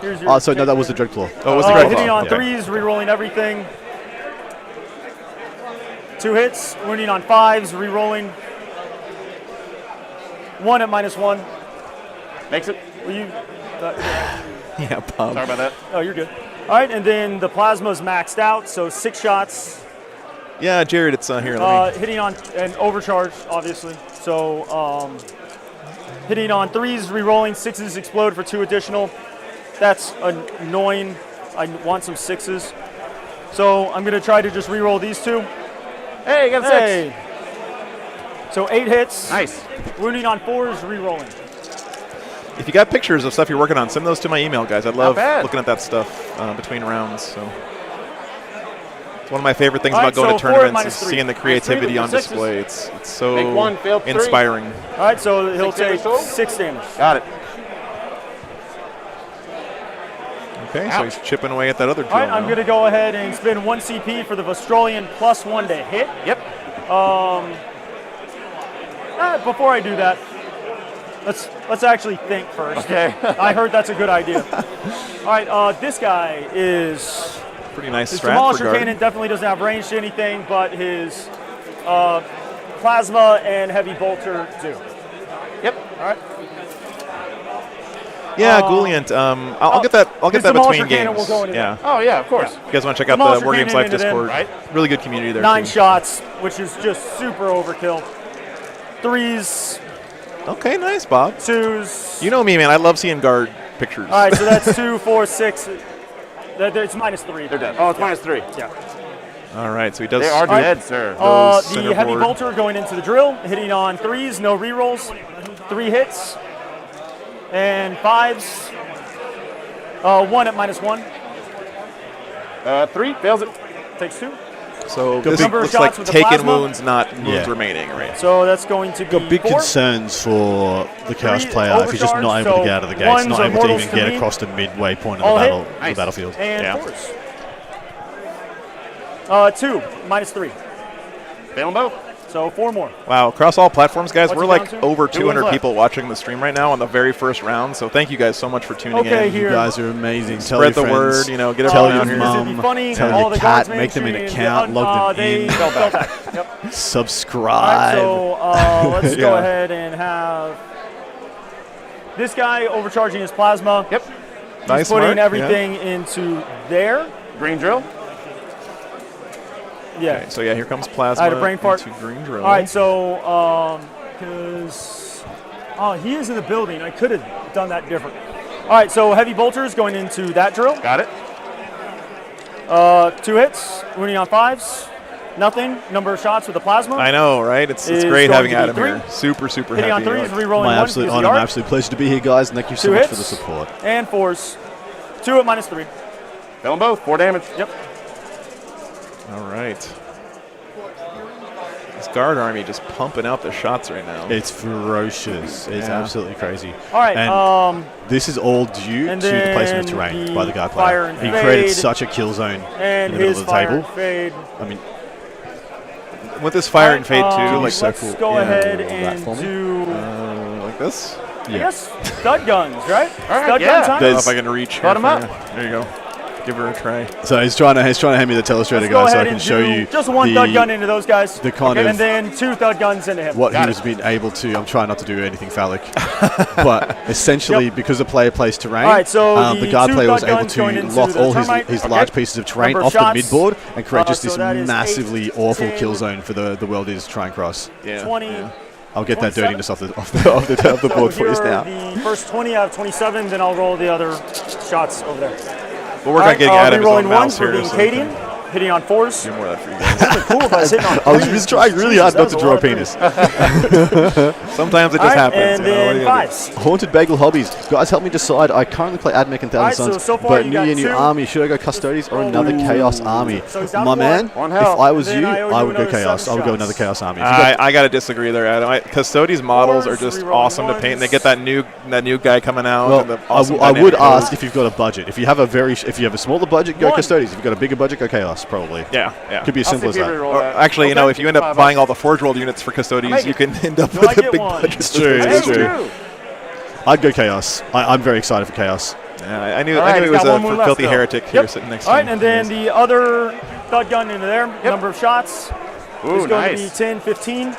Here's your Oh, so no, that was the Dreadclaw. Oh, it was the Dreadclaw. hitting on Okay. 3s, re-rolling everything. 2 hits, wounding on 5s, re-rolling. 1 at -1. Makes it. Will you? Yeah, Bob. Sorry about that. Oh, you're good. All right, and then the plasma's maxed out, so 6 shots. Yeah, Jared, it's here. Let me. Hitting on and overcharge, obviously. So hitting on 3s, re-rolling, 6s explode for 2 additional. That's annoying. I want some 6s. So I'm gonna try to just re-roll these 2. Hey, you got a 6. Hey. So 8 hits. Nice. Wounding on 4s, re-rolling. If you got pictures of stuff you're working on, send those to my email, guys. I love bad. looking at that stuff between rounds. So it's one of my favorite things All about right, going so to 4 at tournaments is -3. seeing the creativity on with the 6s. display. It's so Make 1, fail 3. inspiring. All right, so he'll 6 damage take total? 6 damage. Got it. Okay, so he's chipping away at that other drill. All right, I'm now. going to go ahead and spend 1 CP for the Vostrolian +1 to hit. Yep. Before I do that, let's actually think first. Okay. I heard that's a good idea. All right, this guy is Pretty nice his strat for demolisher guard. cannon definitely doesn't have range to anything, but his plasma and heavy bolter do. Yep. All right. Yeah, Gouliant. I'll get that. I'll get his that demolisher between cannon games. will go into Yeah. Oh yeah, of course. You guys want to check out Demolisher the War Games cannon Live into them, Discord? right? Really good community there. 9 too. shots, which is just super overkill. 3s, Okay, nice, Bob. 2s. You know me, man. I love seeing guard pictures. All right, so that's 2, 4, 6. It's -3. They're dead. Oh, it's -3. Yeah. All right, so he does. They are right. dead, sir. Those center The heavy board. bolter going into the drill, hitting on 3s, no rerolls, 3 hits, and 5s. 1 at -1. 3 fails it. Takes 2. So Got this number of looks shots like with the taken plasma. wounds, not wounds Yeah. remaining, right? So that's going to be Got big 4. concerns for the Chaos 3 player if he's just not able to get out of the gates, overcharge, not so able to mortals even to get me. across the midway point of All the hit. battle, Nice. the battlefield. And Yeah. 4s. 2, -3. Fail them both. So 4 more. Wow, across all platforms, guys, What's we're it like down to? over 2 200 left. people watching the stream right now on the very first round. So thank you guys so much for tuning Okay, in. here. You guys are amazing. Tell Spread your the friends. word, you know, get Tell everyone your out here. This would be mum, funny. tell All your the cat, guards make them an mainstream, account, log them they in, fell back. Yep. All subscribe. right, so let's go Yeah. ahead and have this guy overcharging his plasma. Yep. Nice, Putting Mark, everything into there. Green drill. Yeah. Okay, so yeah, here comes plasma. I had a brain fart. into green drill. All right, so because he is in the building, I could have done that different. All right, so heavy bolters going into that drill. Got it. 2 hits, wounding on 5s, nothing. Number of shots with the plasma. I know, right? It's Is great going having to be Adam 3. here. Super, super Hitting on happy. 3s, Like, re-rolling My 1. absolute gives the honor, my yard. absolute pleasure to be here, guys, and thank you so 2 much hits. for the support. And 4s, 2 at -3. Kill them both. 4 damage. Yep. All right. This guard army just pumping out the shots right now. It's ferocious. It's absolutely crazy. All right. And this is all due to the placement of terrain by the guard player. He created such a kill zone and in the middle of the table. Fade. I mean, with this fire and fade too, like so let's cool. go ahead that and for me. do. Like this. I guess stud guns, right? All right, Stud yeah. gun time. I don't know if I can reach. Cut 'em here up. for you. There you go. Give her a try. So he's trying to hand me the telestrator, Let's go guys, so I ahead can and show do you just one thud gun into those guys. the kind of and then 2 thud guns into him. what he was being able to. I'm trying not to do anything phallic, but essentially because the player plays terrain, All right, so the guard 2 player was thud able guns going to into lock the all termite. his Okay. large pieces of terrain Number off of the shots. mid board and create just so this that is massively 8, awful 10, kill zone for the world is try and cross. Yeah. 20. Yeah. I'll get that 27? dirtiness off the board for you Here now. are the first 20 out of 27, then I'll roll the other shots over there. We'll work on getting out of his own Rerolling mouse ones, we're here. being so we can Cadian, hitting on 4s. do more of that for you guys. It's cool if I was hitting on 3s. I was just trying really hard not to draw a penis. Sometimes it just All right, happens. and you know, what are then you gonna do? 5s. Haunted Bagel Hobbies. Guys, help me decide. I currently play Admech and Thousand Alright, Suns, so far but you New got Year, New 2. Army. Should I go Custodes or another Chaos Army? So he's down My to man, One if health. I was And you, then I owe I you would go another Chaos. 7 I would go shots. another Chaos Army. If you got- I got to disagree there, Adam. Custodes models are just Fours, reroll awesome to paint. ones. They get that new guy coming out. and the Well, awesome I would dynamic ask code. if you've got a budget. If you have a smaller budget, go One. Custodes. If you've got a bigger budget, go Chaos. Probably. Yeah. Could be as I'll simple as see if you that. reroll Or that. actually, Okay. if you end up $5. buying all the Forge World units for Custodians, you can end up Do I with a get big one? budget. It's true. Hey, It's true. two. I'd go Chaos. I'm very excited for Chaos. Yeah, I knew All right, it he's was got a one more left, filthy though. heretic here sitting next to All right, me. and then the other thud gun into there. Number of shots Ooh, is going to be nice. 10, 15.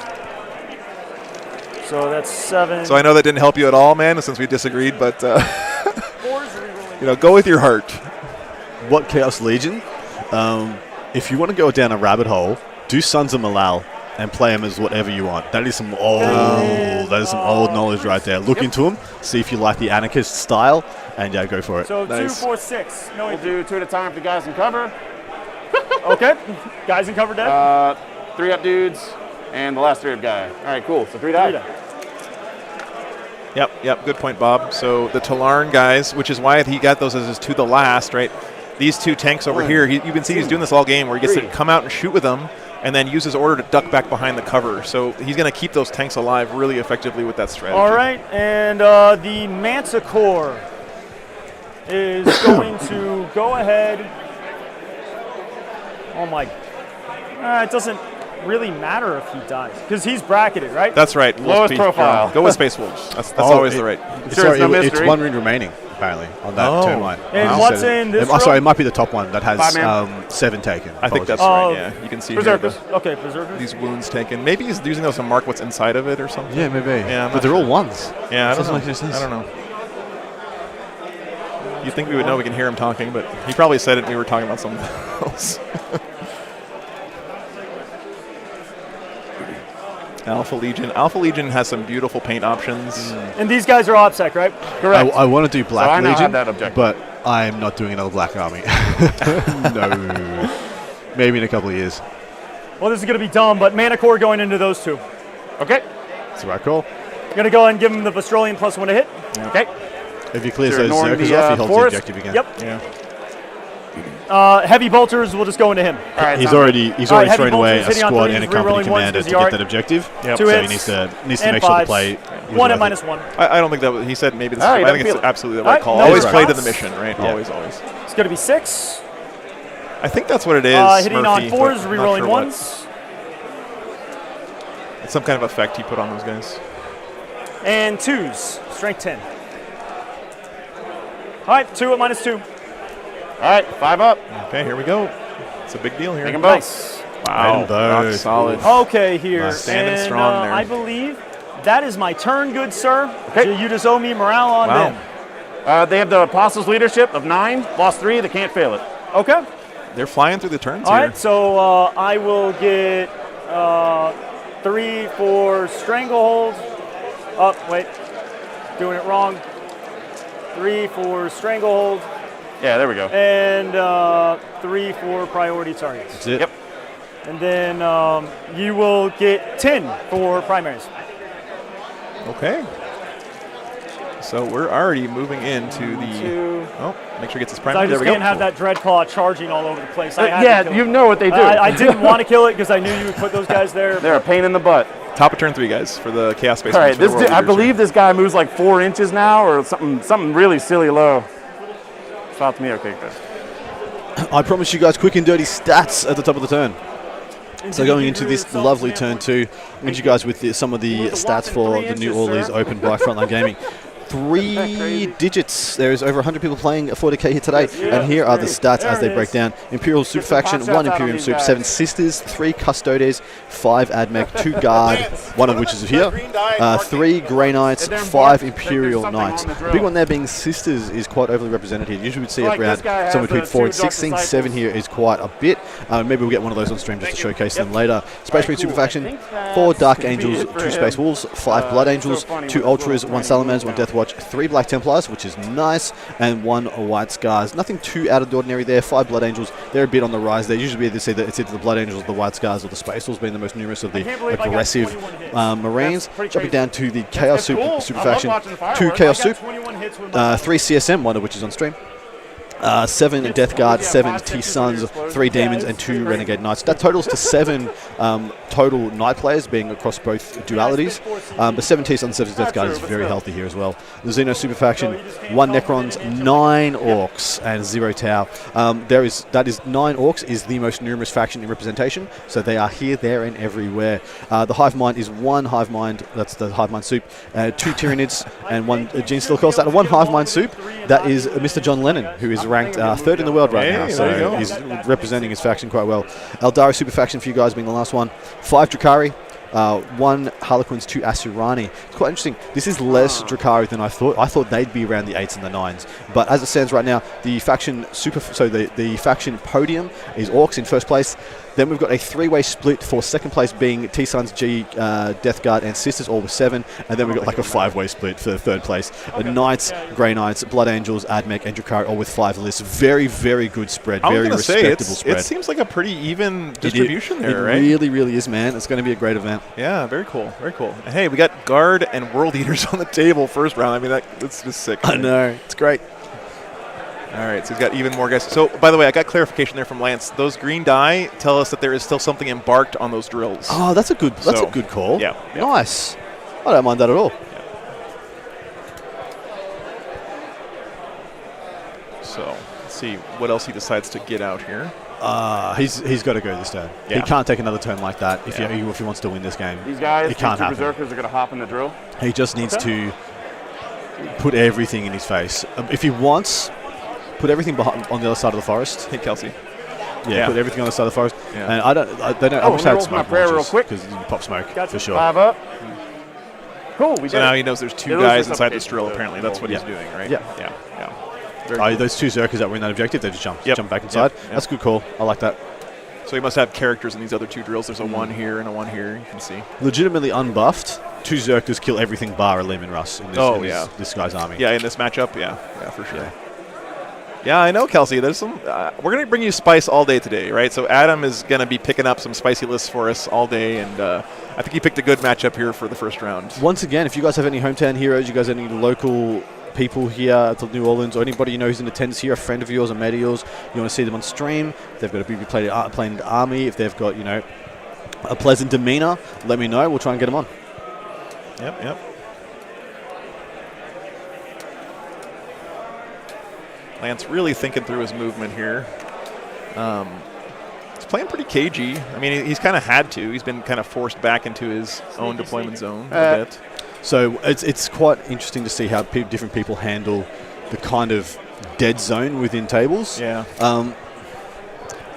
So that's 7. So I know that didn't help you at all, man, since we disagreed, but 4s, rerolling. go with your heart. What Chaos Legion? If you want to go down a rabbit hole, do Sons of Malal and play them as whatever you want. That is some old knowledge right there. Look into them, see if you like the anarchist style, and yeah, go for it. So Nice. 2, 4, 6. No, We'll do 2 at a time for the guys in cover. okay. Guys in cover dead. 3 up dudes, and the last 3 up guy. All right, cool. So 3 die. Yep, good point, Bob. So the Talarn guys, which is why he got those as his to the last, right? These 2 tanks over here, you can see he's doing this all game where he gets to come out and shoot with them and then use his order to duck back behind the cover. So he's going to keep those tanks alive really effectively with that strategy. All right, and the Manticore is going to go ahead. Oh my! It doesn't really matter if he dies because he's bracketed, right? That's right. Lowest Wolf profile. Go with Space Wolves. That's always the right. Sure, it's no It's mystery. 1 ring remaining, apparently, on that termite. And what's in this row? Sorry, it might be the top one that has 5-man. 7 taken. I think that's Apologies. right, yeah. You can see Berserkers. here Okay, Berserkers. these wounds taken. Maybe he's using those to mark what's inside of it or something. Yeah, maybe. Yeah, I'm but not they're all sure. ones. Yeah, I Doesn't don't make know. any sense. I don't know. You'd think we would know. We can hear him talking, but he probably said it and we were talking about something else. Alpha Legion has some beautiful paint options. And these guys are OPSEC, right? Correct. I want to do Black So I now Legion, have that objective. but I'm not doing another Black Army. No. Maybe in a couple of years. Well, this is going to be dumb, but Manicore going into those 2. Okay. That's the right call. Going to go ahead and give him the Vestrolian +1 to hit. Okay. If he clears So those ignoring Zerkers the, off, he holds forest? the objective again. Yep. Yeah. Heavy bolters will just go into him. All right. He's sounds already Heavy thrown away bolters a hitting on squad threes, and a company rerolling ones commander as to the get art. that objective. Two So he hits needs to and make sure the fives. play. 1 and -1. I don't think that he said maybe this. Oh, you I don't think it's feel it. absolutely the All right right, call. no Always shots. play to the mission, right? Yeah. Always. It's going to be 6. I think that's what it is. Hitting Murphy, on 4s, but not rerolling sure what. 1s. It's some kind of effect he put on those guys. And 2s. Strength 10. All right, 2 at -2. All right, 5 up. Okay, here we go. It's a big deal here. Take them both. Nice. Wow, Right in rock both. solid. Okay, here. Standing and, strong there. I believe that is my turn, good sir. Okay. So you just owe me morale on Wow. them. They have the Apostles' leadership of 9, lost 3. They can't fail it. Okay. They're flying through the turns All here. right, so I will get 3 for Stranglehold. Oh, wait. Doing it wrong. 3 for Stranglehold. Yeah, there we go. And 3 for priority targets. That's it. Yep. And then you will get 10 for primaries. Okay. So we're already moving into the. Oh, make sure it gets his primary. I just There we can't go. have that Dreadclaw charging all over the place. I had Yeah, to kill you it. know what they do. I didn't want to kill it because I knew you would put those guys there. They're a pain in the butt. Top of turn 3, guys, for the Chaos Space. All right, I believe this guy moves like 4 inches now, or something really silly low. Stop to me, okay, good. I promise you guys quick and dirty stats at the top of the turn. So going into this lovely turn 2, I'll give you guys with some of the stats for the New Orleans Open by Frontline Gaming. 3 digits. There is over 100 people playing 40k here today, and here are the stats as they break down. Imperial Super Faction, 1 Imperium Soup, 7 Sisters, 3 Custodes, 5 Admech, 2 Guard, 1 of which is here, 3 Grey Knights, 5 Imperial Knights. The big one there being Sisters is quite overly represented here. Usually we'd see around somewhere between 4 and 16, 7 here is quite a bit. Maybe we'll get one of those on stream just to showcase them later. Space Marine Super Faction, 4 Dark Angels, 2 Space Wolves, 5 Blood Angels, 2 Ultras, 1 Salamanders, 1 Death Watch, 3 Black Templars, which is nice, and 1 White Scars. Nothing too out of the ordinary there. 5 Blood Angels, they're a bit on the rise there. Usually it's either the Blood Angels, the White Scars, or the Space Wolves being the most numerous of the aggressive Marines. Jumping down to the Chaos Super Faction, 2 Chaos Soup, 3 CSM, 1 of which is on stream. 7 Death Guard, 7 T-Suns, 3 Demons, and 2 Renegade Knights. That totals to 7 total Knight players being across both dualities. But 7 T-Suns, 7 Death Guard is very healthy here as well. The Xeno Super Faction, 1 Necrons, 9 Orcs, and 0 Tau. That is 9 Orcs is the most numerous faction in representation, so they are here, there, and everywhere. The Hive Mind is 1 Hive Mind, that's the Hive Mind Soup, 2 Tyranids, and 1 Gene Steel Calls. That 1 Hive Mind Soup, that is Mr. John Lennon, who is ranked 3rd in the world right now, so he's representing his faction quite well. Eldari Super Faction for you guys being the last one. 5 Drakari, 1 Harlequins, 2 Asurani. It's quite interesting. This is less Drakari than I thought. I thought they'd be around the 8s and the 9s. But as it stands right now, the faction the faction podium is Orcs in first place. Then we've got a 3-way split for second place being T-Suns, G, Death Guard, and Sisters, all with 7. And then we've got like a 5-way split for the third place. Knights, Grey Knights, Blood Angels, Admech, and Drakari, all with 5 lists. Very, very good spread. Very respectable spread. It seems like a pretty even distribution there, right? It really, really is, man. It's going to be a great event. Yeah, very cool. Very cool. And hey, we got Guard and World Eaters on the table first round. I mean, that's just sick. I know. It's great. All right, so he's got even more guys. So, by the way, I got clarification there from Lance. Those green die tell us that there is still something embarked on those drills. Oh, that's a good call. Yeah. Nice. I don't mind that at all. Yeah. So, let's see what else he decides to get out here. He's got to go this turn. Yeah. He can't take another turn like that if he wants to win this game. These guys, it can't happen. Berserkers are going to hop in the drill. He just needs to put everything in his face. If he wants, put everything on the other side of the forest. Hey, Kelsey. Yeah, put everything on the side of the forest. Yeah. And I wish I had smoke real quick because you pop smoke for sure. 5 up. Cool. So now he knows there's 2 guys inside this drill. Apparently, that's what he's doing, right? Yeah. Very cool. Those 2 Zerkers that were in that objective, they just jump back inside. Yep. That's a good call. I like that. So he must have characters in these other 2 drills. There's a 1 here and a 1 here. You can see. Legitimately unbuffed, 2 Zerkers kill everything bar a Lehman Russ in this guy's army. Yeah, in this matchup, yeah, for sure. Yeah, I know, Kelsey. There's some. We're going to bring you spice all day today, right? So Adam is going to be picking up some spicy lists for us all day, and I think he picked a good matchup here for the first round. Once again, if you guys have any hometown heroes, you guys have any local people here at New Orleans, or anybody you know who's in attendance here, a friend of yours, a mate of yours, you want to see them on stream, they've got a BB playing army, if they've got, a pleasant demeanor, let me know. We'll try and get them on. Yep. Lance really thinking through his movement here. He's playing pretty cagey. I mean, he's kind of had to. He's been kind of forced back into his own deployment zone a bit. So it's quite interesting to see how different people handle the kind of dead zone within tables. Yeah.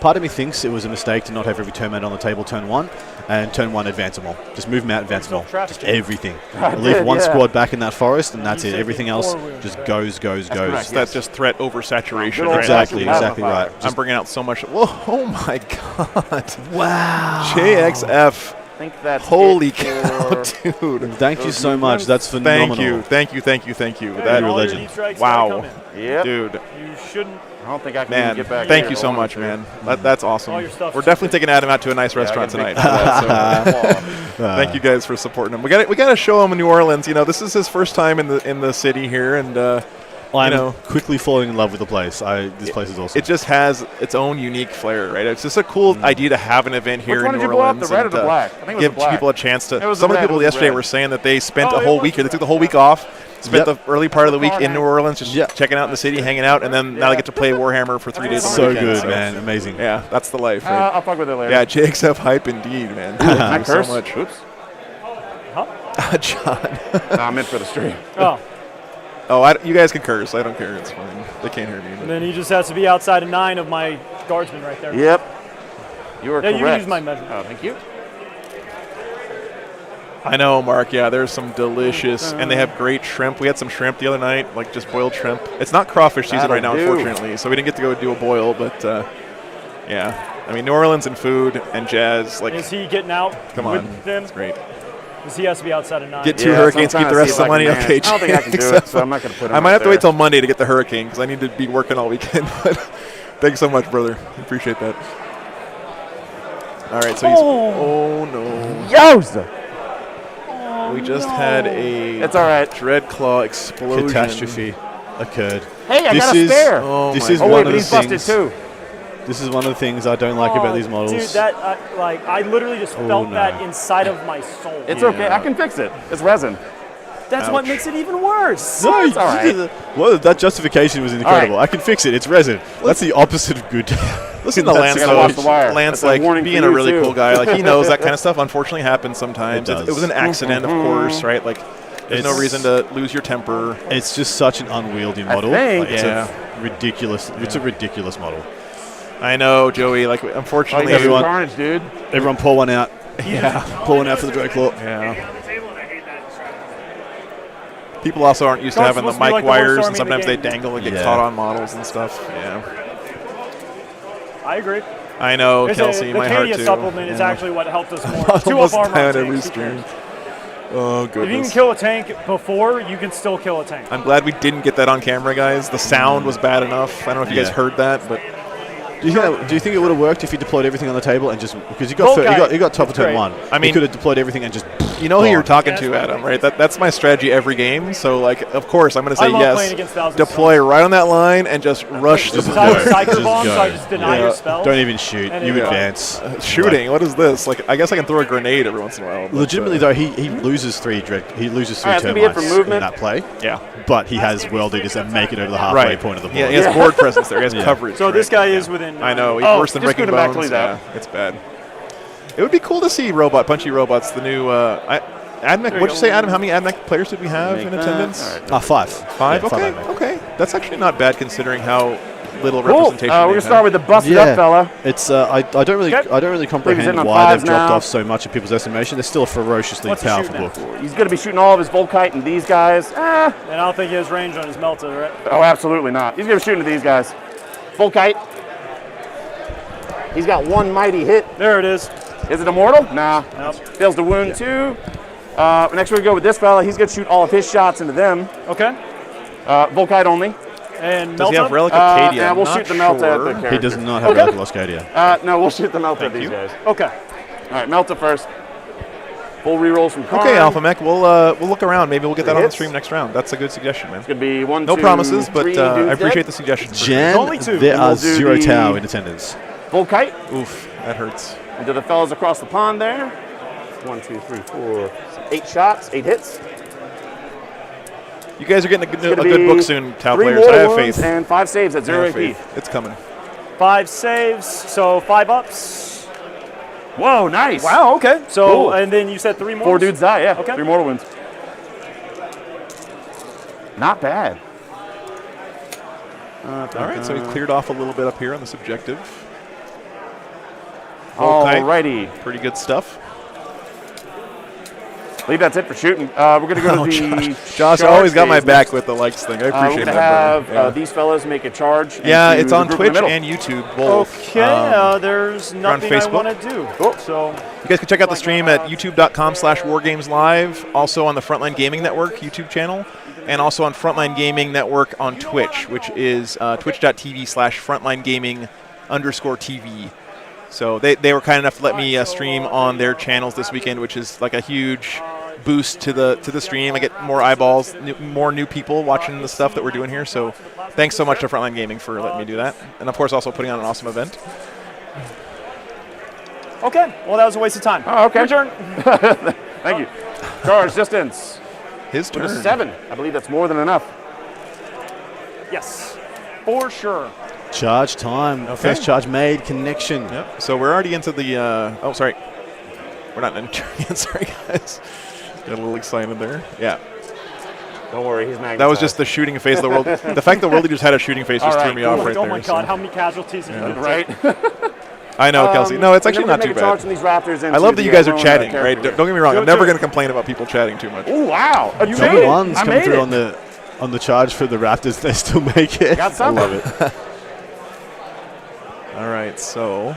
Part of me thinks it was a mistake to not have every turn mate on the table turn 1, and turn 1 advance them all. Just move them out, advance them all. Just everything. Leave one squad back in that forest, and that's it. Everything else just goes. That's just threat oversaturation. Right? Exactly right. I'm bringing out so much. Whoa, oh my God. Wow. JXF think that's Holy it cow, for- dude. Thank you so much. That's phenomenal. Thank you. That- all legend. your deep strikes Wow. gotta come in. Yep. Dude, You shouldn't. I don't think I can man, even get back. thank here. you so Hold on, much, dude. man. That's awesome. All your stuff We're is definitely taking Adam out to a nice restaurant I tonight. got big So, thank you guys for supporting him. We got to show him in New Orleans. You know, this is his first time in the city here, and I'm quickly falling in love with the place. This place is awesome. it just has its own unique flair, right? It's just a cool idea to have an event here Which one in did New you blow up, Orleans. the red or and, the black? I think it was give the black. people a chance to. It was the Some of the red, people it was the yesterday red. were saying that they spent Oh, a it whole was week here. They took the whole week off, spent Yep. the early part of the week in New Orleans, just checking out in the city, hanging out, and then now they get to play Warhammer for 3 days. on the so weekend, good, man. Amazing. Yeah, that's the life, right? I'll fuck with it later. Yeah, Jake's up hype indeed, man. Can I Thank you curse? so much. Oops. John. No, I meant for the stream. Oh, Oh, you guys can curse. I don't care. It's fine. They can't hear me. and then he just has to be outside of 9 of my guardsmen right there. Yep. You are Yeah, correct. you can use my measurement. Oh, thank you. I know, Mark. Yeah, there's some delicious, and they have great shrimp. We had some shrimp the other night, like just boiled shrimp. It's not crawfish season That'll right now, do. unfortunately, so we didn't get to go do a boil. But yeah, I mean, New Orleans and food and jazz, like, Is he getting out come with on, them? it's great. Because he has to be outside of 9. Get two Yeah, so I'm hurricanes, trying keep to the rest see of the if I money. can Okay, manage. I don't think I can Jake, do it, so I'm not gonna put him I might right have to wait there. till Monday to get the hurricane because I need to be working all weekend. But thanks so much, brother. Appreciate that. All right, so he's. Oh no. Yowza! We just had a It's all right. Dreadclaw explosion. Catastrophe occurred. Hey, I This got a is- spare. Oh This my is Oh, one wait, of but the he's busted things. too. This is one of the things I don't like about these models. Dude, that I literally just felt no. that inside of my soul. It's okay. I can fix it. It's resin. That's what makes it even worse. No, It's all right. Well, that justification was incredible. All right. I can fix it. It's resin. That's the opposite of good. Listen to Lance. I gotta watch the wire. Lance, That's a like warning being for a you, really too. cool guy, like he knows that kind of stuff. Unfortunately, happens sometimes. It does. It was an accident, of course, right? Like, there's no It's- reason to lose your temper. It's just such an unwieldy model. think- Like, it's Yeah. a ridiculous. It's a ridiculous model. I know, Joey. Like, Oh, unfortunately, you got some everyone- carnage, dude. Everyone pull one out. yeah, Pull one out for the Dreadclaw. yeah. People also aren't used to It's having the supposed to be mic like the worst wires, army and in the sometimes they game. dangle and get Yeah. caught on models and stuff. Yeah, I agree. I know, There's Kelsey. the My heart Cadia too. supplement is Yeah. actually what helped us more. I 2 almost up armor die on on every tanks. stream. Oh If you can goodness. kill a tank before, you can still kill a tank. I'm glad we didn't get that on camera, guys. The sound was bad enough. I don't know if you guys Yeah. heard that, but Do you think it would have worked if you deployed everything on the table and just because you Bolt got guy, top of it's turn great. 1. I mean- you could have deployed everything and just. you know who you're gone. talking to, Adam, right? That's my strategy every game. So, like, of course, I'm going to I say love yes. playing against Thousands Deploy right on that line and just rush the Because I was go. Psyker Just Bomb, so go. I just deny Yeah. your spell. Don't even shoot. And You it- advance. shooting. What is this? Like, I guess I can throw a grenade every once in a while. but, Legitimately though, he loses 3 He loses 3 All right, that's gonna be it for termites in movement. that play. yeah, But he has world eaters that make it over the halfway right. point of the board. Yeah, he has board presence there. He has coverage. So this right? guy is within. I know. He's Oh, worse than just Breaking go to Bones. Backley, Yeah, it's bad. It would be cool to see punchy robots. The new AdMech. What'd you say, Adam? How many AdMech players did we have in attendance? 5. 5. Yeah, Okay. AdMech. Okay. That's actually not bad considering how little Cool. representation. We're they gonna start have. with the busted Yeah. up fella. It's I don't really Okay. comprehend hitting on why they've fives dropped now. off so much in people's estimation. They're still a ferociously What's he powerful shooting book. at? He's gonna be shooting all of his Volkite and these guys. And I don't think he has range on his Melta, right? Oh, absolutely not. He's gonna be shooting at these guys. Volkite. He's got one mighty hit. There it is. Is it immortal? Nah. Nope. Fails to wound 2. Next we're gonna go with this fella. He's gonna shoot all of his shots into them. Okay. Volkite only. And Does he have Melta? Relic of Cadia? Yeah, we'll I'm shoot the not Melta at sure. the character. He does not have Relic of Loscadia. No, we'll shoot the Melta at these you. guys. Okay. All right, Melta first. Full rerolls from Karn. Okay, Alpha Mech. We'll look around. Maybe we'll get that on the hits. stream next round. That's a good suggestion, man. It's gonna be 1, No 2, promises, but 3 I dudes appreciate dead. the suggestion. Jan, Only 2. there And are we'll do 0 the- Tau in attendance. Volkite. Oof, that hurts. And to the fellas across the pond there. 1, 2, 3, 4, 8 shots, 8 hits. You guys are getting a Gonna good be book soon, Tau 3 players. I mortal have wounds faith. and 5 saves at I 0 have AP. faith. It's coming. 5 saves, so 5 ups. Whoa, nice. Wow, okay. So, Cool. and then you said 3 more? 4 dudes die, yeah. Okay. 3 mortal wounds. Not bad. All right, so we cleared off a little bit up here on the subjective. Okay. Alrighty. Pretty good stuff. I believe that's it for shooting. We're going to go to the Josh charge always got my phase back next. with the likes thing. I We're appreciate going to that. have these fellas make a charge. Yeah, into it's the on group in the Twitch middle. and YouTube both. Okay, there's nothing I Facebook. want to do. So You guys can check out the stream at youtube.com/wargameslive, also on the Frontline Gaming Network YouTube channel, and also on Frontline Gaming Network on Twitch, which is twitch.tv/frontlinegaming_TV. So they were kind enough to let me stream on their channels this weekend, which is like a huge boost to the stream. I get more eyeballs, more new people watching the stuff that we're doing here. So thanks so much to Frontline Gaming for letting me do that, and of course also putting on an awesome event. okay, well that was a waste of time. Oh, okay. Your turn. Thank you. Charge distance. His turn. With a 7. I believe that's more than enough. Yes, for sure. Charge time. First charge made. Connection. Yep. So we're already into the. Oh, sorry. We're not into yet. Sorry, guys. Got a little excited there. Yeah. Don't worry, he's magnetized. That was just the shooting phase of the world. The fact the world leaders had a shooting phase just threw me off right oh there. my God, how many casualties? Yeah. Right. I know, Kelsey. No, it's actually not too bad. These raptors I love that you guys are chatting, right? right? Don't get me wrong. I'm never going to complain about people chatting too much. Oh wow! You Double made it. ones I coming made through it. on the charge for the Raptors. They still make it. Got I some. love it. All right, so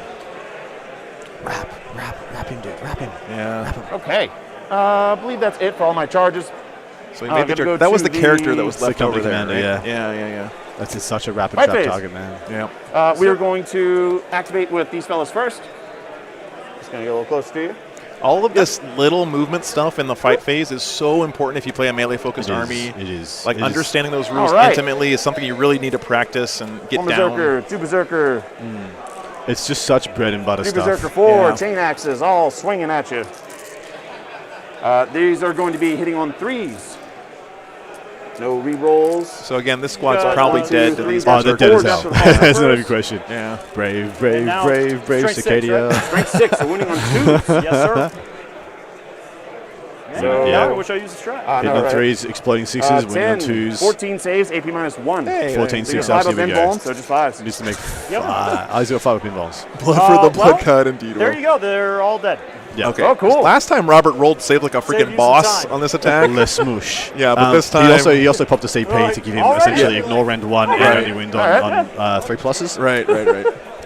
Rap him, dude. Rap him. yeah. Okay. I believe that's it for all my charges. So we made the gonna go that was to the character that was the left over company there. commander, Right? yeah. Yeah. That's just such a rapid Right trap phase. target, man. Yeah. We are going to activate with these fellas first. Just gonna get a little closer to you. All of this little movement stuff in the fight phase is so important if you play a melee-focused army. It is. Like It is. understanding those rules All right. intimately is something you really need to practice and get One down. berserker, 2 berserker, It's just such bread and butter 3 stuff. berserker, 4 Yeah. chain axes, all swinging at you. These are going to be hitting on 3s. No re-rolls. So again, this squad's got probably 1, 2, dead to 3, these Oh, they're dead as Four hell. deaths to the There's not first. even question. Yeah. Brave, And now, strength 6, Cicadia. right? Strength 6, so winning on 2s. Yes, sir. So- yeah, I wish I used a strat. Hitting on threes, exploding sixes, winning on 10, twos. 14 saves, AP minus 1. Hey, 14 So you 6 got ups, 5 here of we go. pinballs, so just 5. Needs to make Yep. I was got 5 pinballs. Blood for the blood well, god, indeed. There you go. They're all dead. Yeah. Okay. Oh, cool. Last time Robert rolled saved like a Saved freaking you boss some time. on this attack. Le smoosh. Yeah, but this time- he also popped a CP to give him All right. essentially ignore rend 1 and Right. only wind All on 3 pluses. Right.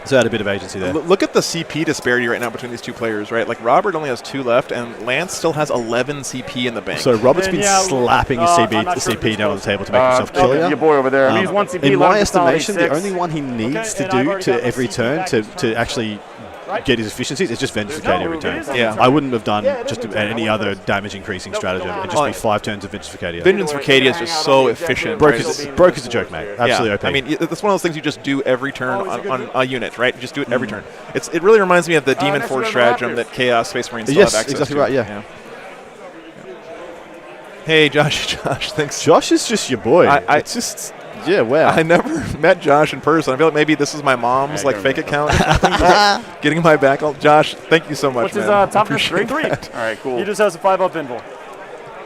So I had a bit of agency there. Look at the CP disparity right now between these two players, right? Like Robert only has 2 left, and Lance still has 11 CP in the bank. So Robert's Then, been yeah, slapping his I'm not sure if CP it's down on the close. table to make himself kill Your you. boy over there. I mean, he's 1 CP. In left, my consolidate estimation, the 6. only one he needs Okay, to and I've do already to got my every CP turn back to as well. actually Right? get his efficiencies is just Ventrificator every turn. Yeah. I wouldn't have done Yeah, it just is any other damage increasing stratagem. It'd just be 5 turns of Ventrificator. Vengeance for Katie is just so efficient. Broke right? is a joke, mate. Absolutely Yeah. OP. I mean, that's one of those things you just do every turn on a unit, right? You just do it every turn. It really reminds me of the Demon next Forge we have the stratagem Raptors. that Chaos Space Marines still Yes, have access exactly to. right, yeah. Hey, Josh, thanks. Josh is just your boy. I- It's just, yeah, wow. I never met Josh in person. I feel like maybe this is my mom's like fake account. Getting my back. Josh, thank you so much, What's his man. toughness? Appreciate 3. that. All right, cool. He just has a 5-up invul.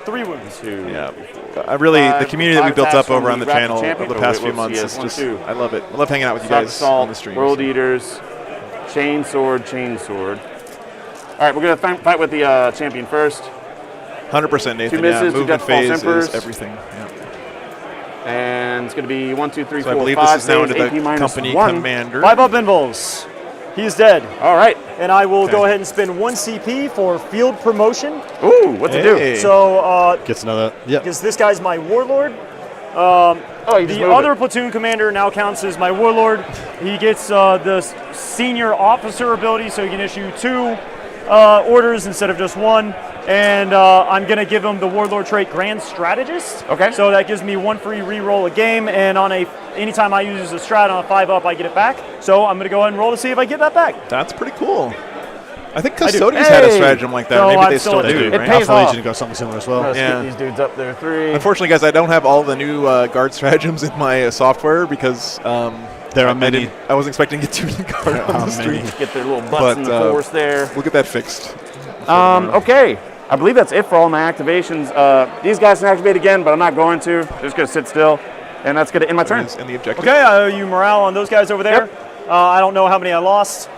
3 wounds. 2. Yeah, I really the community that we built up over on the channel over the past few Whoops, months yes, is 1, just 2. I love it. I love hanging out with you Sock guys Assault, on the stream. World Eaters, Chain Sword, Chain Sword. All right, we're going to fight with the champion first. 100% Nathan. 2 misses, yeah, 2 movement death false phase emperors. is everything. Yeah. And it's going to be 1, 2, 3, So I 4, believe 5 this is now saves, into AP the minus company 1. commander. 5-up invuls. He's dead. All right. And I will Okay. go ahead and spend 1 CP for field promotion. Ooh, what's it do? Hey. So, Gets another. Yeah. because this guy's my warlord. Oh, you just The moved other it. platoon commander now counts as my warlord. He gets the senior officer ability, so he can issue 2 orders instead of just 1. And I'm going to give him the warlord trait Grand Strategist. Okay. So that gives me 1 free reroll a game, and on anytime I use a strat on a 5-up, I get it back. So I'm going to go ahead and roll to see if I get that back. That's pretty cool. I think do. Custodians had a Hey! stratagem like that. No, or maybe I'm they still still a do. dude. It Right? pays Alpha off. Legion got something similar as well. Let's Yeah. get these dudes up there. 3. Unfortunately, guys, I don't have all the new guard stratagems in my software because There are many. I wasn't expecting to get too many guard on the street. Get their little butts But, in the force there. We'll get that fixed. Okay. I believe that's it for all my activations. These guys can activate again, but I'm not going to. They're just going to sit still. And that's going to end my turn. And the objective. Okay, I owe you morale on those guys over there. I don't know how many I lost.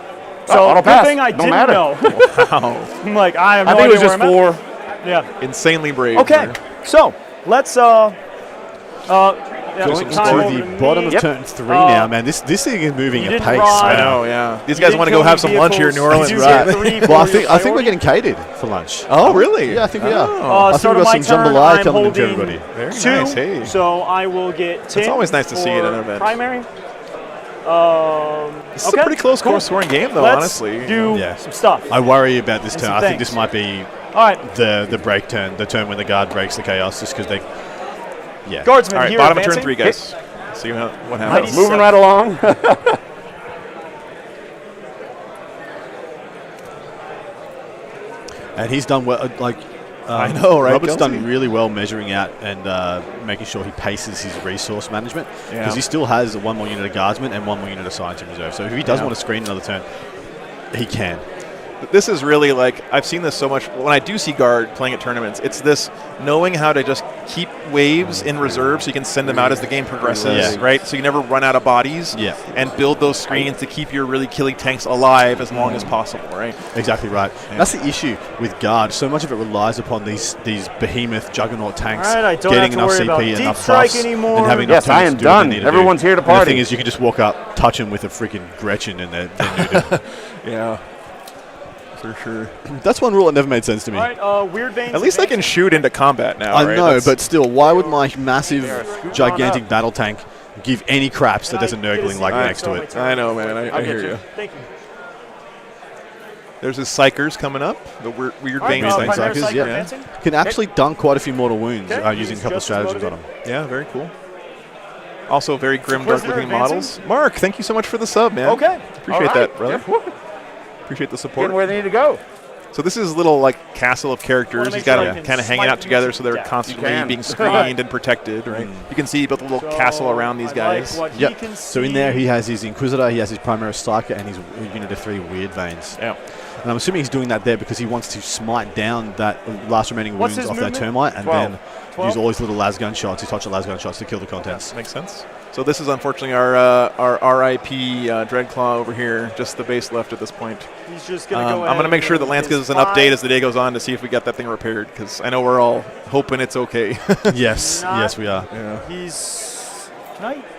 So auto good pass. thing I Don't didn't matter. know. Wow. I'm like, I have no I think it idea was just where I'm 4. Yeah. Insanely brave. Okay, so let's Going time over to to the bottom me. of turn 3 now, man. This thing is moving you at didn't pace. ride. I know, yeah. These You guys didn't want to go kill have any some lunch here in New vehicles. Orleans. You Right. get 3 Well, I for think your we're priority. getting catered for lunch. Oh, really? Yeah, I think we are. Oh. I think Start we've of got my some turn, jambalaya I'm coming in for holding everybody. Very 2, nice, hey. so I will get 10. It's always nice to see it at an for event. Primary. This is a pretty close scoring game, though, Let's honestly. do Yeah. some stuff. I worry about this And turn. some I think things. this might be All right, the break turn, the turn when the guard breaks the chaos, just because they. Yeah. guardsmen All right, here bottom of advancing. turn 3, guys. See what happens. Mighty Moving Seven. right along. And he's done well. I know, right, Robert's Kelsey? done really well measuring out and making sure he paces his resource management because Yeah. he still has 1 more unit of guardsmen and 1 more unit of science in reserve. So if he does Yeah. want to screen another turn, he can. This is really like, I've seen this so much. When I do see guard playing at tournaments, it's this knowing how to just keep waves in reserve so you can send them out as the game progresses, Yeah. right? So you never run out of bodies. Yeah. And build those screens to keep your really killing tanks alive as long as possible, right? Exactly right. That's the issue with guard. So much of it relies upon these behemoth juggernaut tanks All right, I don't getting have to enough worry CP about and deep enough strike buffs anymore. and having Yes, enough I turns am to do what they done. need to Everyone's do. here to And the party. thing is, you can just walk up, touch him with a freaking Gretchen, and they're neutered. Yeah. For sure. That's one rule that never made sense to me. All right, Weird Veins. At least I can shoot into combat now, I right? know, That's- but still, why would my massive, scooting on gigantic up. battle tank give any craps that there's a Can I get a nurgling like secret? next to So it? my turn. I know, man. I hear you. Thank you. There's his Psychers coming up. The weird All right, veins thing. Primary Psychers, Psyker yeah. advancing. Can actually dunk quite a few mortal wounds Okay, using a he's couple of just as stratagems on him. motivated. Yeah, very cool. Also, very grim, Inquisitor dark-looking advancing. models. Mark, thank you so much for the sub, man. Okay. Appreciate All that, right. brother. Yep. Appreciate the support. Getting where they need to go. So this is a little like castle of characters. Wanna He's make got sure I them can kind of hanging swipe out together, so they're yeah, constantly you can. being screened and protected, right? You can see he built a little castle around these guys. Like what Yep. he can So in see. there, he has his Inquisitor, he has his Primaris Striker, and his unit of 3 Weird Veins. Yeah. And I'm assuming he's doing that there because he wants to smite down that last remaining What's wounds his off that movement? termite and 12. then 12? use all his little lasgun shots, his touch of lasgun shots to kill the contents. Makes sense. So this is unfortunately our RIP Dreadclaw over here, just the base left at this point. He's just gonna go I'm ahead going to make sure that and Lance his gives us an 5. update as the day goes on to see if we got that thing repaired, because I know we're all hoping it's okay. Yes, Not- yes, we are. Yeah. He's.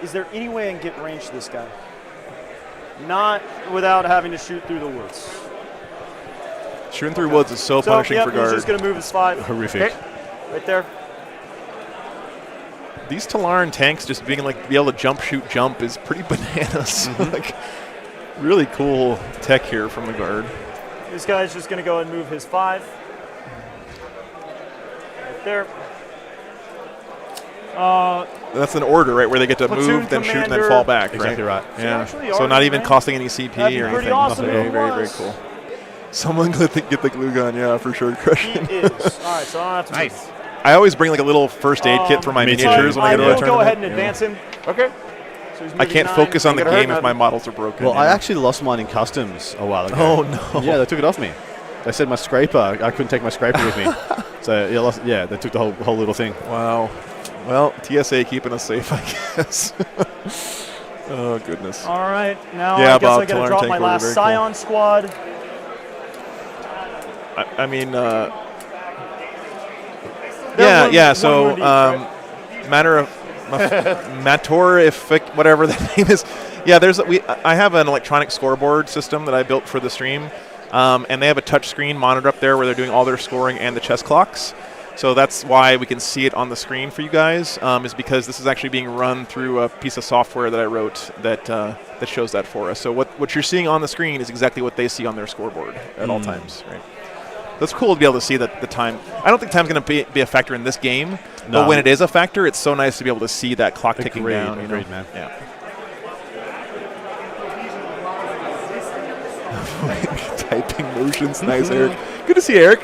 Is there any way I can get range to this guy? Not without having to shoot through the woods. Shooting through woods is so So, punishing yep, for he's guard. just gonna move his 5. Horrific. Okay, right there. These Talaran tanks just being like be able to jump, shoot, jump is pretty bananas. Like really cool tech here from the guard. This guy's just gonna go and move his 5. Right there. That's an order, right, where they get to Platoon move, then shoot, and then commander. fall back. Exactly right. Yeah. actually So are not in even range. costing any CP That'd be or pretty anything. awesome Very, if it very, very was. cool. Someone get the glue gun, yeah, for sure. Crush He it. is. All right, so I don't have to. Nice. I always bring like a little first aid kit for my Me too. miniatures when I I go to a will tournament. go ahead and Yeah. advance him. Okay. So he's I moving can't 9. focus on the Ain't gonna hurt game if my nothing. models are broken. Well, you I know? actually lost mine in customs a while ago. Oh, no. Yeah, they took it off me. They said my scraper, I couldn't take my scraper with me. So yeah, they took the whole little thing. Wow. Well, TSA keeping us safe, I guess. Oh, goodness. All right, now Yeah, I guess Bob, I got to Talarn drop tank my order, last very cool. Scion squad. I mean, They're yeah, one- yeah. one So, wound each, right? matter of Matorific, whatever the name is. Yeah, I have an electronic scoreboard system that I built for the stream, and they have a touch screen monitor up there where they're doing all their scoring and the chess clocks. So that's why we can see it on the screen for you guys, is because this is actually being run through a piece of software that I wrote that shows that for us. So what you're seeing on the screen is exactly what they see on their scoreboard at all times, right? That's cool to be able to see that the time. I don't think time's going to be a factor in this game, No. but when it is a factor, it's so nice to be able to see that clock ticking Agreed, down. You know? agreed, man. Yeah. Typing motions, nice, Eric. Good to see you, Eric.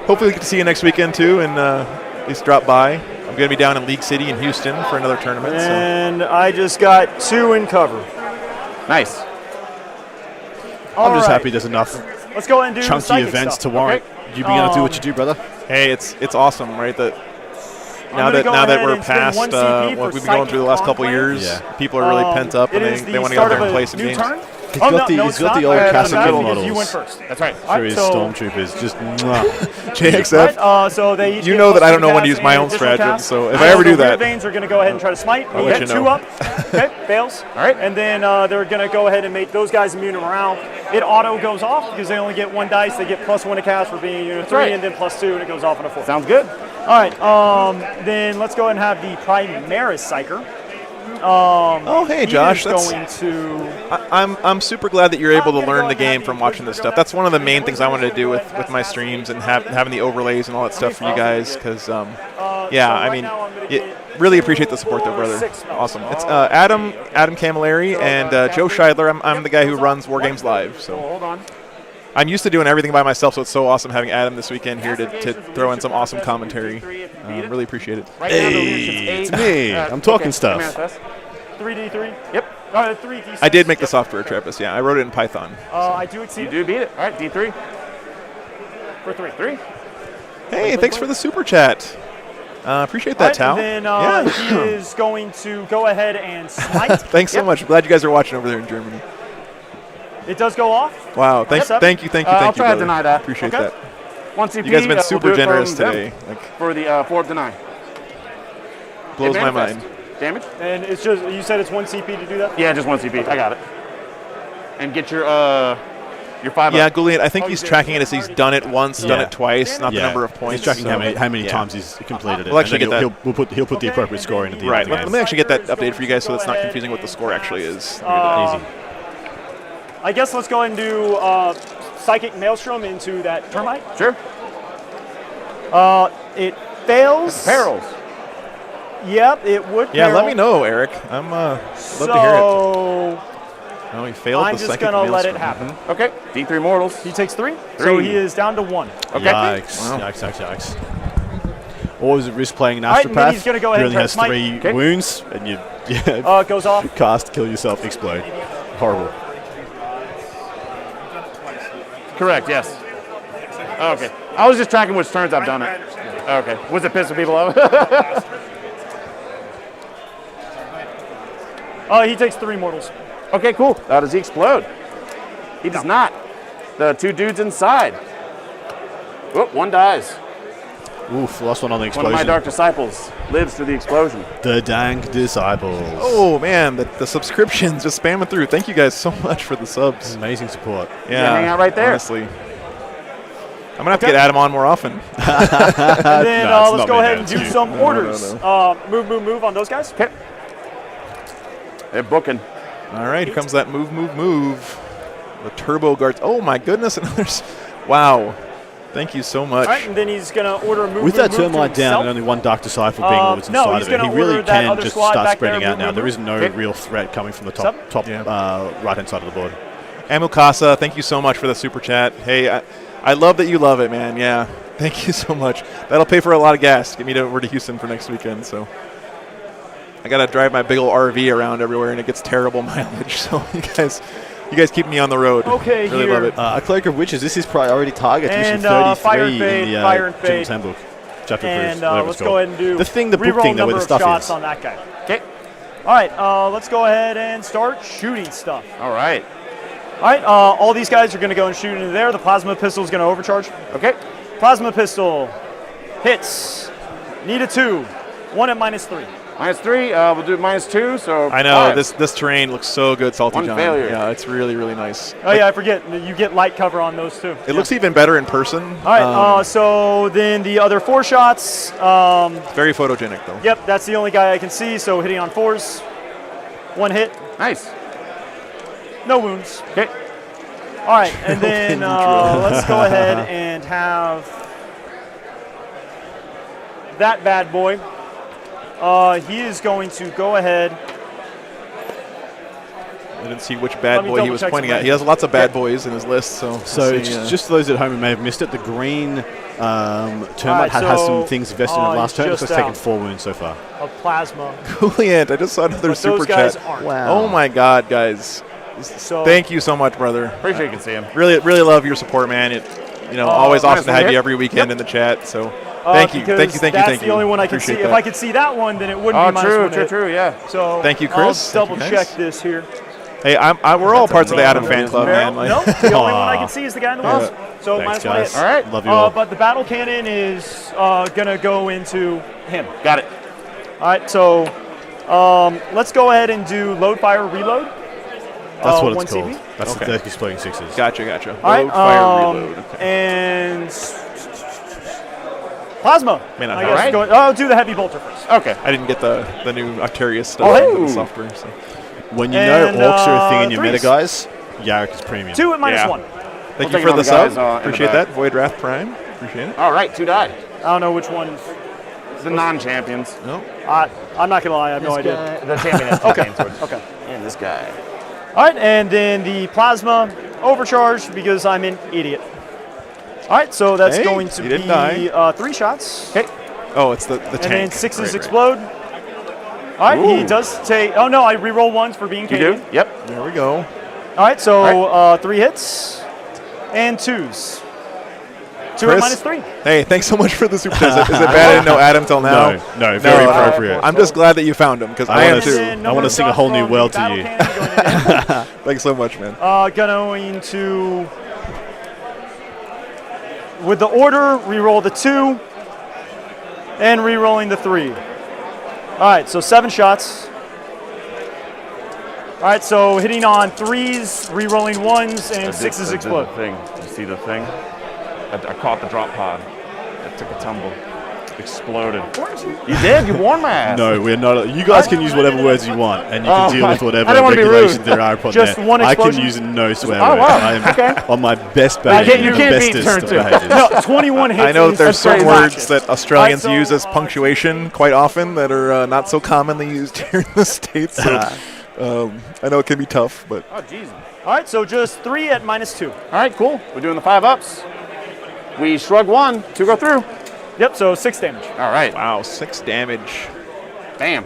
Hopefully we get to see you next weekend too, and at least drop by. I'm going to be down in League City in Houston for another tournament. So. And I just got 2 in cover. Nice. I'm just right. happy there's enough Let's go ahead and do chunky psychic events stuff. to warrant you being able to do what you do, brother. Hey, it's awesome, right? That now gonna that go now that ahead we're and spend past 1 CP what for we've been going through the last couple Psychic years, Conclave. people are really pent up It and is they the want to go out start there and of a play some new games. turn. He's got the old Cassidy models. You went first. That's right. For his stormtroopers, just JXF. Right, so they each You get know that plus I don't know one when to cast use my and own additional stratagem, cast. so if I ever do the that, Weird Veins are going to go ahead and try to smite. I'll We let get you 2 know. up. Okay, fails. All right. And then they're going to go ahead and make those guys immune to morale. It auto goes off because they only get 1 dice. They get +1 to cast for being immune to 3, right. and then +2, and it goes off on a 4. Sounds good. All right, then let's go ahead and have the Primaris Psyker. oh hey Josh, He is going to. I'm super glad that you're able to learn the game from watching this stuff. That's one of the main things I wanted to do with my streams and having the overlays and all that stuff for you guys. Because yeah, I mean, really appreciate the support there, brother. Awesome. It's Adam Camilleri and Joe Scheidler. I'm the guy who runs War Games Live. So Hold on. I'm used to doing everything by myself, so it's so awesome having Adam this weekend here to throw in some awesome commentary. Really appreciate it. Right now, the Hey, leadership's it's 8. me. I'm talking stuff. Manifest. 3d3. Yep. 3d6. I did make the software, Travis. Yeah, I wrote it in Python. I do exceed You it do beat it. All right, D3. for 3. 3. Hey, thanks for the super chat. Appreciate that, Tao. And then Yeah. he is going to go ahead and smite. Thanks so much. Glad you guys are watching over there in Germany. It does go off. Wow. Thank you. Thank you. I'll try to brother. deny that. Appreciate Okay. that. 1 CP. You guys have been we'll super do it generous from them today. Like, for the 4 deny. blows my Manifest. mind. Damage? And it's just, you said it's 1 CP to do that? Yeah, just 1 CP. I got it. And get your 5 Yeah, up. Goulian, I think he's tracking it as he's done it once, done it twice, not the number of points. He's tracking so- how many yeah. times he's completed it. We'll actually and then get that. He'll put the appropriate scoring at the Right. end of the Let game. me actually get that updated for you guys so it's not confusing what the score actually is. Easy. I guess let's go ahead and do Psychic Maelstrom into that Termite. Sure. It fails. Perils. Yep, it would Yeah, peril. let me know, Eric. I'm love So to hear it. Oh, he failed I'm the just psychic going to let it maelstrom. happen. Okay. D3 mortals. He takes 3. So 3. he is down to 1. Okay. Yikes, Wow. yikes. Always a risk playing an All right, and then astropath. he's gonna go He ahead only and has try to 3 smite. wounds, and you It goes off. cast, kill yourself, explode. Horrible. Correct, yes. Okay. I was just tracking which turns I've done it. Okay. Was it pissing people off? He takes 3 mortals. Okay, cool. Does he explode? He does not. The 2 dudes inside. Oh, 1 dies. Oof, lost one on the One explosion. of my dark disciples lives through the explosion. The dank disciples. Oh, man, the subscriptions just spamming through. Thank you guys so much for the subs. Amazing support. Yeah, hang out right there. Honestly. I'm going to have to get Adam on more often. And then No, it's let's not go me, ahead man, and it's do you. some orders. Move on those guys. Okay. They're booking. All right, here comes that move. The turbo guards. Oh, my goodness. Wow. Thank you so much. All right, and then he's going to order a move. With that to termite down himself. and only 1 dark disciple being what's no, inside he's of it, he gonna really order that can other just squad start back spreading there, out now. move. There is no Okay. real threat coming from the top right-hand side of the board. Amukasa, thank you so much for the super chat. Hey, I love that you love it, man. Yeah, thank you so much. That'll pay for a lot of gas to get me over to Houston for next weekend. So I got to drive my big old RV around everywhere, and it gets terrible mileage. So you guys keep me on the road. Okay, really here. love it. A Cloak of Witches, this is priority target. And, Mission 33 Fire and Fade, in the Fire and General's Fade. Handbook. Chapter And proofs, whatever let's it's go called. ahead and do the thing, the book reroll thing, though, where number the of stuff shots is. on that guy. Okay. All right, let's go ahead and start shooting stuff. All right. All right, all these guys are going to go and shoot into there. The plasma pistol is going to overcharge. Okay. Plasma pistol hits. Need a 2. 1 at -3. -3. We'll do -2. So I know 5. this terrain looks so good, Salty 1 John. failure. Yeah, it's really nice. Oh yeah, I forget. You get light cover on those too. It looks even better in person. All right, so then the other 4 shots. Very photogenic though. Yep, that's the only guy I can see. So hitting on 4s. 1 hit. Nice. No wounds. Okay. All right, and then let's go ahead and have that bad boy. He is going to go ahead. I didn't see which bad Let me boy he double was check pointing some at. He has lots of bad boys in his list. So Just for those at home who may have missed it, the green termite Alright, has so, some things invested in it last turn. just It's taken out. 4 wounds so far. Of plasma. Brilliant. I just saw another But super those guys chat. aren't. Wow. Oh my God, guys. So Thank you so much, brother. Pretty sure you can see him. Really love your support, man. Always awesome to have hit. you every weekend in the chat. So thank you. because Thank That's you. the only one I can see. Appreciate If that. I could see that one, then it wouldn't Oh, be -1 hit. true. Yeah. So Thank you, Chris. I'll Thank you, double check guys. this here. Hey, we're all parts of the Adam fan club, man. Like, No, the only one I can see is the guy in the woods. So Thanks, minus one guys. hit. All right. Love you all. But the battle cannon is gonna go into him. Got it. All right, so let's go ahead and do load, fire, reload. That's what one it's called. CP. That's the exploding sixes. Gotcha. All right, Load, fire, reload. Okay. and plasma. May not I have. guess I'll do the heavy bolter first. Okay. I didn't get the new Arterius stuff Oh, hey. with the software. So. When you And, know orcs are a thing in your meta, threes. guys, Yarrick is premium. 2 at minus Yeah. 1. Thank take you for it on the the guys, sub. in the Appreciate back. that. Void Wrath Prime. Appreciate it. All right, 2 die. I don't know which one. The non-champions. No. I'm not gonna lie, I have no idea. The champion has Okay. swords. Okay. And this guy. All right, and then the plasma overcharge because I'm an idiot. All right, so that's Hey, going to you be didn't die. 3 shots. Okay. Oh, it's the tank. And then 6s Right. explode. All right, he Ooh. does take. Oh no, I reroll 1s for being You Canadian. do? Yep. There we go. All right, so All 3 hits and 2s. 2 at Chris? minus 3. Hey, thanks so much for the super chat. Is it bad I didn't know Adam till now? No, very No, appropriate. I'm just glad that you found him because I am wanna too. And then I wanna number sing a of whole shots new from world the to battle you. cannon going in. Thanks so much, man. Going to, with the order, re-roll the 2, and re-rolling the 3. All right, so 7 shots. All right, so hitting on 3s, re-rolling 1s, and 6s explode. Thing. Did you see the thing? I caught the drop pod. It took a tumble. Exploded. You did? You warned my ass. No, we're not. You guys can use whatever words you want, and you can deal with whatever I don't wanna be rude. regulations there are upon Just there. one I can explosion? use no swear Oh, words. wow. I am Okay. on my best behavior. You can't beat bestest turn of 2. behaviors. No, 21 hits. I know that is there's certain crazy. words that Australians All right, so, use as punctuation quite often that are not so commonly used here in the States. So, I know it can be tough, but Oh, jeez. All right, so just 3 at minus 2. All right, cool. We're doing the 5-ups. We shrug 1, 2 go through. Yep, so 6 damage. All right. wow, 6 damage. Bam.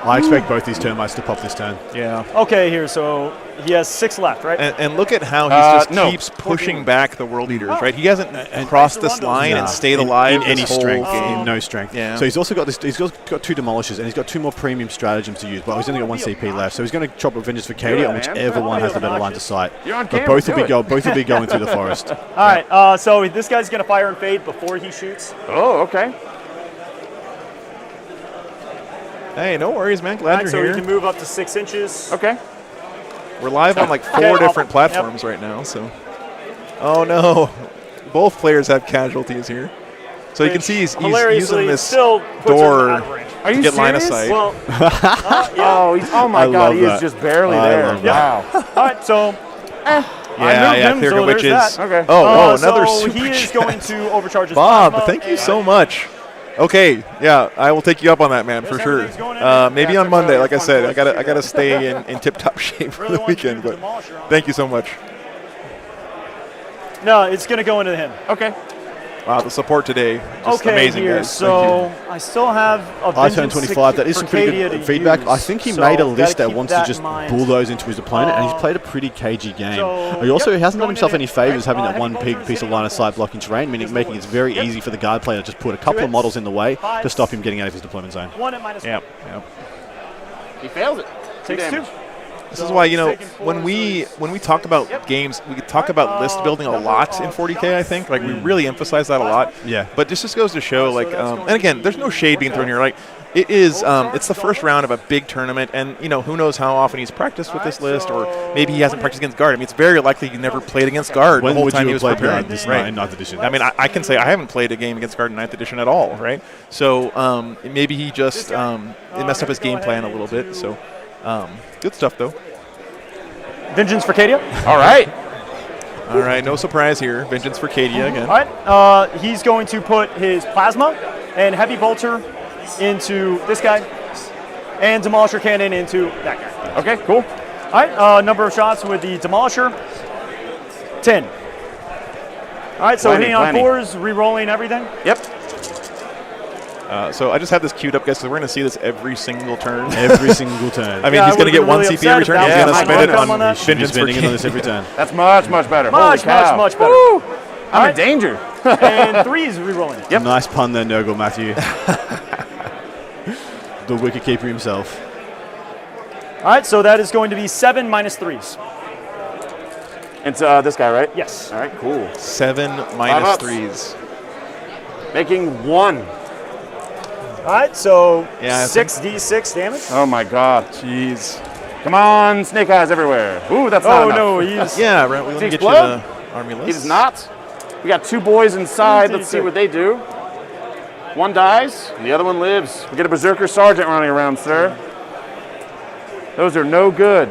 I expect both these termites to pop this turn. Yeah. Okay, here, so he has 6 left, right? And look at how he just no. keeps pushing back the World Eaters, right? He hasn't crossed this line and stayed alive in any this whole strength, game. in no strength. Yeah. So he's also got this. He's got 2 demolishers, and he's got 2 more premium stratagems to use. But he's only got 1 CP left, so he's going to chop Vengeance for Katie on man. whichever one has the better line to sight. You're on But camera, both will do be it. both will be going through the forest. All right, so this guy's going to fire and fade before he shoots. Oh, okay. Hey, no worries, man. All Glad right, you're so here. he can move up to 6 inches. Okay. We're live on like 4 Okay, different yep. platforms right now, so. Oh no, both players have casualties here. So you can see he's hilariously using this still puts him door out of range. Are you to get line of serious? sight. Well, Oh my I God, love he that. is just barely I there. love that. Wow. all right, so yeah, him, clear so witches. there's that. Okay. Oh, another so super he is chat. going to overcharge his Bob, plasma thank you and- so much. Okay, yeah, I will take you up on that, man, for Yes, sure. everything's going in there. Maybe Yeah, on Monday, it's like I fun said, to I gotta stay in tip-top shape for Really the want to weekend. do the But demolisher on thank you so much. No, it's going to go into him. Okay. Wow, the support today, just Okay, amazing, here, guys. so I still have a I turn Vengeance 25. That is some pretty Arcadia good to feedback. use, I think he so made a gotta list that keep wants to that just in mind. bulldoze into his opponent, and he's played a pretty cagey game. So, He also yep, hasn't done going himself in any it. favors having that Heavy one big bolters piece of hit line on of sight fours. blocking terrain, making it very Yep. easy for the guard player to just put a couple of hits. models in the way to Fives. stop him getting out of his deployment zone. 1 at minus Yep, 1. yep. He fails it. Takes 2. damage. This is why, you know, when we talk about games, we talk about list building a lot in 40K, I think. Like, we really emphasize that a lot. Yeah. But this just goes to show, like, and again, there's no shade being thrown here. Like, it is, it's the first round of a big tournament, and, you know, who knows how often he's practiced with this list, or maybe he hasn't practiced against guard. I mean, it's very likely he never played against guard When the whole would time you he have was played preparing. guard this Right. in 9th edition? I mean, I can say I haven't played a game against guard in 9th edition at all, right? So maybe he just it messed up his game plan a little bit. So good stuff, though. Vengeance for Cadia. All right. All right, no surprise here. Vengeance for Cadia again. All right, he's going to put his plasma and heavy bolter into this guy, and demolisher cannon into that guy. Okay, cool. All right, number of shots with the demolisher, 10. All right, so Plenty, hitting on plenty. 4s, re-rolling everything. Yep. So I just have this queued up, guys, because we're going to see this every single turn. Every single turn. I mean, Yeah, he's I going to would've get 1 been really CP every upset turn. if He's that going was to my spend it outcome on that. Should be Vengeance for spending it on this Cadia. every turn. That's much better. Much, Holy cow. much better. Woo! I'm Alright. in danger. And 3s re-rolling. Yep. Nice pun there, Nurgle Matthew. The wicket keeper himself. All right, so that is going to be 7 minus 3s. It's this guy, right? Yes. All right, cool. 7 5 minus ups. 3s. Making 1. All right, so Yeah, 6d6 damage. Oh my God. Jeez. Come on, snake eyes everywhere. Ooh, that's not Oh, enough. no, he's... Yeah, right. We want Does to he get you explode? the army list. He does not. We got 2 boys inside. Let's see what they do. One dies, and the other one lives. We get a Berserker Sergeant running around, sir. Those are no good.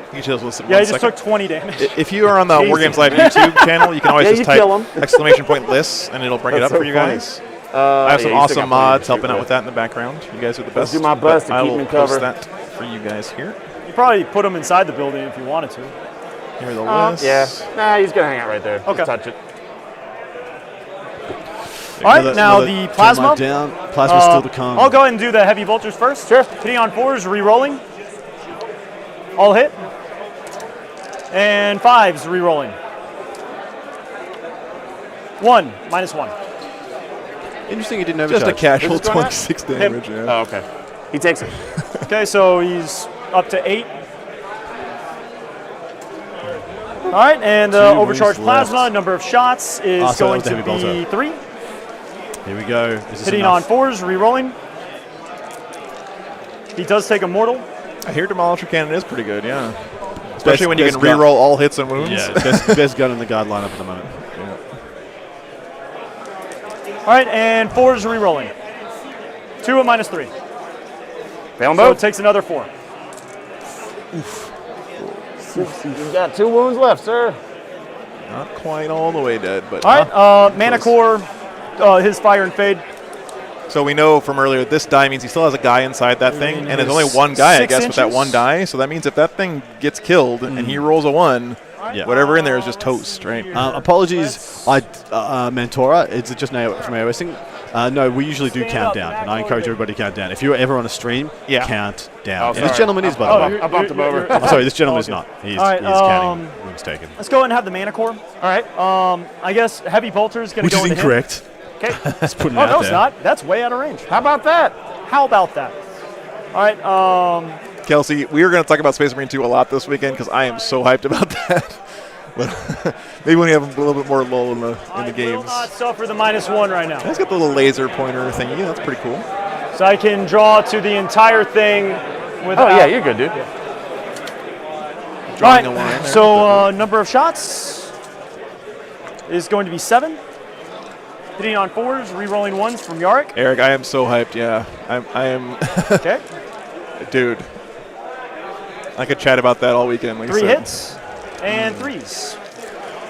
Can you just listen Yeah, one he just second? took 20 damage. If you are on the Jesus. War Games Live YouTube channel, you can always Yeah, just you kill type 'em. exclamation point lists, and it'll bring it up That's for so you funny. guys. I have some yeah, you still awesome got plenty mods to helping shoot out with. with that in the background. You guys are the best. do my best to but keep I him will in cover. post that for you guys here. You probably put him inside the building if you wanted to. Here are the lists. Yeah. Nah, he's going to hang out right there. Okay. Just touch it. All right, now the plasma. Down. Plasma's still to come. I'll go ahead and do the heavy vultures first. Sure. Hitting on 4s, re-rolling. All hit. And 5s, re-rolling. 1, minus 1. Interesting he didn't Just a overcharge. casual Is this going 26 damage. Yeah. Oh, okay. He takes it. Okay, so he's up to 8. All right, and 2 overcharged moves left. plasma, number of shots is Ah, so going that was to the heavy be bolter. 3. Here we go. Is this Hitting enough? on 4s, re-rolling. He does take a mortal. I hear Demolisher Cannon is pretty good, yeah. Especially when you best can gun. re-roll all hits and wounds. Yeah, best gun in the guard lineup at the moment. All right, and 4s, re-rolling. 2 and minus 3. Fail him So it both. takes another 4. He's got 2 wounds left, sir. Not quite all the way dead, but All right, Mana Core, his Fire and Fade. so we know from earlier this die means he still has a guy inside that thing, and there's only one guy, I 6 guess, with that inches? one die. So that means if that thing gets killed and he rolls a 1, Yeah. whatever in there is just toast, right? Apologies, Mentora. It's just now from AOSing. No, we usually do countdown, and I encourage everybody to count down. If you're ever on a stream, Yeah. count down. Oh, And this sorry. gentleman is, by Oh, the way. I bumped him over. I'm sorry, this gentleman is not. He's All right, counting wounds taken. Let's go ahead and have the Mana Core. All right. I guess Heavy Bolter is going Which to is go into him. incorrect. Okay. Just putting it Oh, out no, it's there. not. That's way out of range. How about that? How about that? All right, Kelsey, we are going to talk about Space Marine 2 a lot this weekend because I am so hyped about that. But maybe when we have a little bit more lull in the I will games. not suffer the -1 right now. It's got the little laser pointer thingy. That's pretty cool. So I can draw to the entire thing Oh, without... yeah, you're good, dude. Drawing All a line right, there. so number of shots is going to be 7. Hitting on 4s, re-rolling 1s from Yarick. Eric, I am so hyped. Yeah, I am. Okay. Dude, I could chat about that all weekend. Like you 3 said. hits and 3s.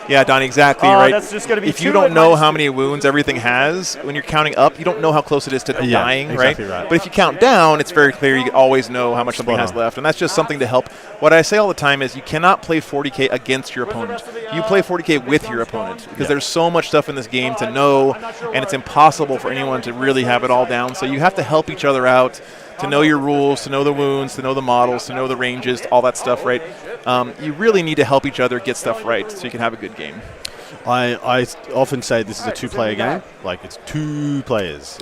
Yeah, Donnie, exactly right. That's just gonna be if you 2 don't and know minus how 2. many wounds everything has, when you're counting up, you don't know how close it is to Yeah, dying, exactly right. But if you count down, it's very clear. You always know how much something Spot has on. left, and that's just something to help. What I say all the time is you cannot play 40K against your opponent. You play 40K with your opponent because there's so much stuff in this game to know, and it's impossible for anyone to really have it all down. So you have to help each other out, to know your rules, to know the wounds, to know the models, to know the ranges, all that stuff, right? You really need to help each other get stuff right so you can have a good game. I often say this is a 2-player game. Like, it's 2 players.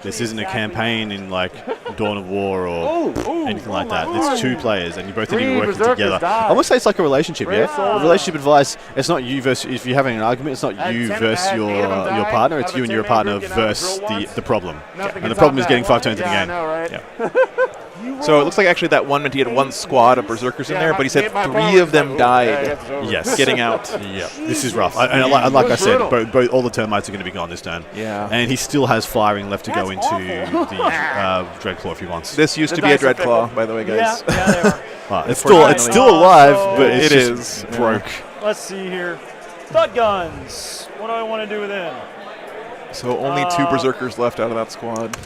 This isn't a campaign in like Dawn of War or anything like that. It's 2 players, and you both need to be working together. I almost say it's like a relationship. Yeah, relationship advice. It's not you versus. If you're having an argument, it's not you versus your partner. It's you and your partner versus the problem. And the problem is getting 5 turns in the game. Yeah. So it looks like actually that one meant he had 1 squad of berserkers in there, but he said 3 of them died. Yes, getting out. Yeah, this is rough. Like I said, both all the termites are going to be gone this turn. Yeah. And he still has firing left to go into the Dreadclaw if he wants. This used to be a Dreadclaw, by the way, guys. Yeah, they are. It's still alive, but It it's is. just broke. Let's see here. Thud guns. What do I want to do with them? So only 2 berserkers left out of that squad.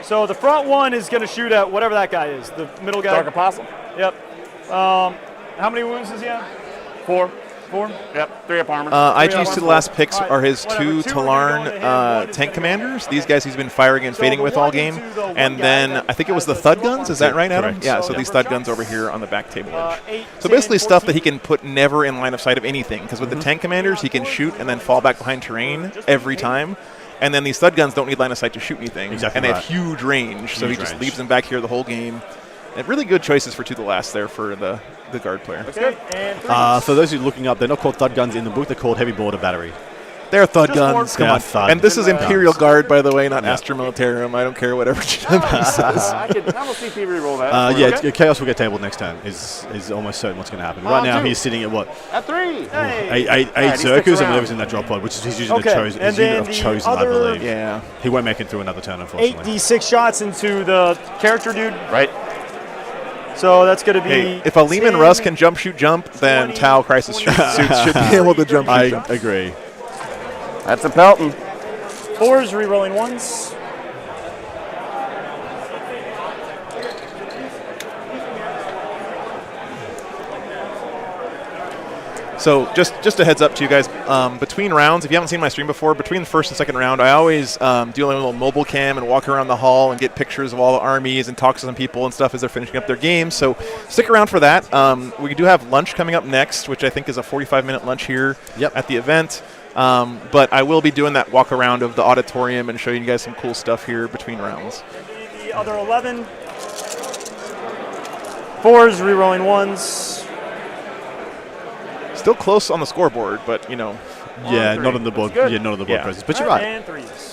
So the front one is going to shoot at whatever that guy is. The middle guy. Dark Apostle? Yep. How many wounds does he have? 4. 4. Yep, 3 up armor. IG's to the last picks are his Whatever. 2 2 are gonna go to him, one Talarn is tank gonna commanders. These guys he's been firing and fading the with all 1 and game. 2, the one And guy then that I think it was the has thud the guns. Is that right, Adam? Correct. Yeah, So so these number thud of guns shots? over here on the back table edge. 8, So 10, basically stuff that he 14. can put never in line of sight of anything. Because with the tank commanders, he can shoot and then fall back behind terrain every time. And then these thud guns don't need line of sight to shoot anything. Exactly and they right. have huge range, so he Huge just range. leaves them back here the whole game. And really good choices for 2 the last there for the guard player. Okay. And for those who are looking up, they're not called thud guns in the book. They're called heavy border battery. They're thud Just guns. They're Come on. thud And this is guns. Imperial Guard, by the way, not Astra Militarum. I don't care whatever GW says. I will CP reroll that. Yeah, Chaos will get tabled next turn. Is almost certain what's going to happen. Right now, he's sitting at what? At 3. Eight Zerkers and whatever's in that drop pod, which is his unit And then of the chosen, I other believe. Yeah. He won't make it through another turn, unfortunately. 8d6 shots into the character dude. Right. So that's going to be. Hey, if a Lehman Russ can jump, shoot, jump, then Tau Crisis Suits should be able to jump, shoot, jump. I agree. That's a Pelton. 4s, rerolling 1s. So just a heads up to you guys, between rounds, if you haven't seen my stream before, between the first and second round, I always do a little mobile cam and walk around the hall and get pictures of all the armies and talk to some people and stuff as they're finishing up their games. So stick around for that. We do have lunch coming up next, which I think is a 45-minute lunch here at the event. But I will be doing that walk around of the auditorium and showing you guys some cool stuff here between rounds. The other 11. 4s, rerolling 1s. Still close on the scoreboard, but Yeah, not on the board. Yeah, not on the board presence. But you're right. And 3s.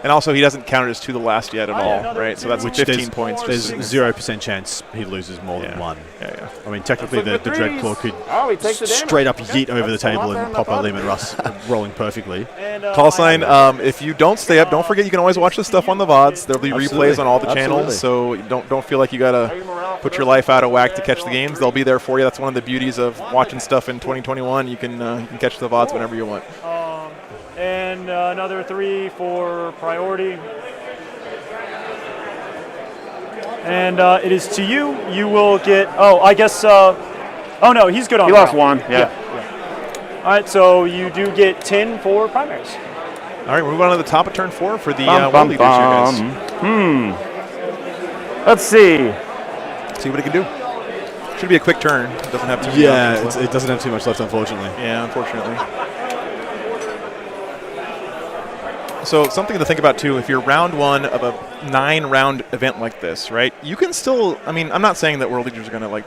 And also, he doesn't count it as 2 the last yet at all, right? So that's 15 points. There's 0% chance he loses more than 1. Yeah. I mean, technically, the Dreadclaw could he takes the damage. straight up yeet over the table and pop a Lehman Russ rolling perfectly. And, Call sign, if you don't stay up, don't forget you can always watch this stuff on the VODs. There'll be replays on all the channels, so don't feel like you got to put your life out of whack to catch the games. They'll be there for you. That's one of the beauties of watching stuff in 2021. You can catch the VODs whenever you want. And another 3 for priority. And it is to you. You will get. Oh, I guess. Oh no, he's good on. He lost round. 1. Yeah. All right, so you do get 10 for primaries. All right, we're moving on to the top of turn 4 for the world leaders here, guys. Let's see. See what it can do. Should be a quick turn. It doesn't have too many options left. It doesn't have too much left, unfortunately. Yeah, unfortunately. So something to think about too, if you're round 1 of a 9-round event like this, right? You can still, I mean, I'm not saying that world leaders are going to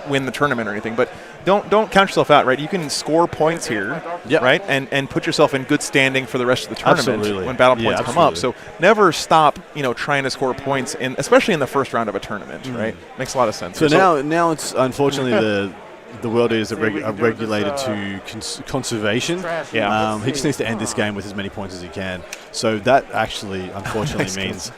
win the tournament or anything, but don't count yourself out, right? You can score points here, right? And put yourself in good standing for the rest of the tournament when battle points come up. So never stop, trying to score points especially in the first round of a tournament, right? Makes a lot of sense. So now it's unfortunately the world is are regulated to conservation. Yeah. He just needs to end this game with as many points as he can. So that actually, unfortunately, means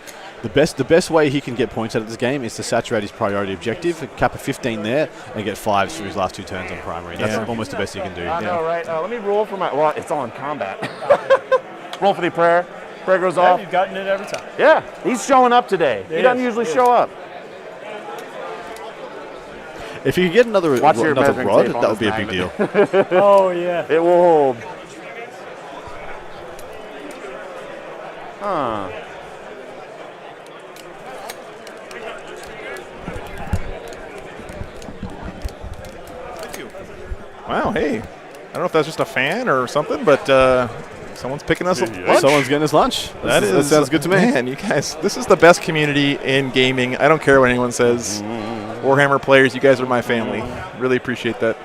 the best way he can get points out of this game is to saturate his priority objective, cap a 15 there, and get 5s for his last 2 turns on primary. That's almost the best he can do. I know, right? Let me roll for my. Well, it's on combat. Roll for the prayer. Prayer goes off. You've gotten it every time. Yeah, he's showing up today. He doesn't usually show up. If you could get another rod, that would be a big deal. Oh, yeah. It will hold. Huh. Wow, hey. I don't know if that's just a fan or something, but someone's picking us lunch. Someone's getting us lunch. That sounds good to me. Man, you guys, this is the best community in gaming. I don't care what anyone says. Warhammer players, you guys are my family. Really appreciate that.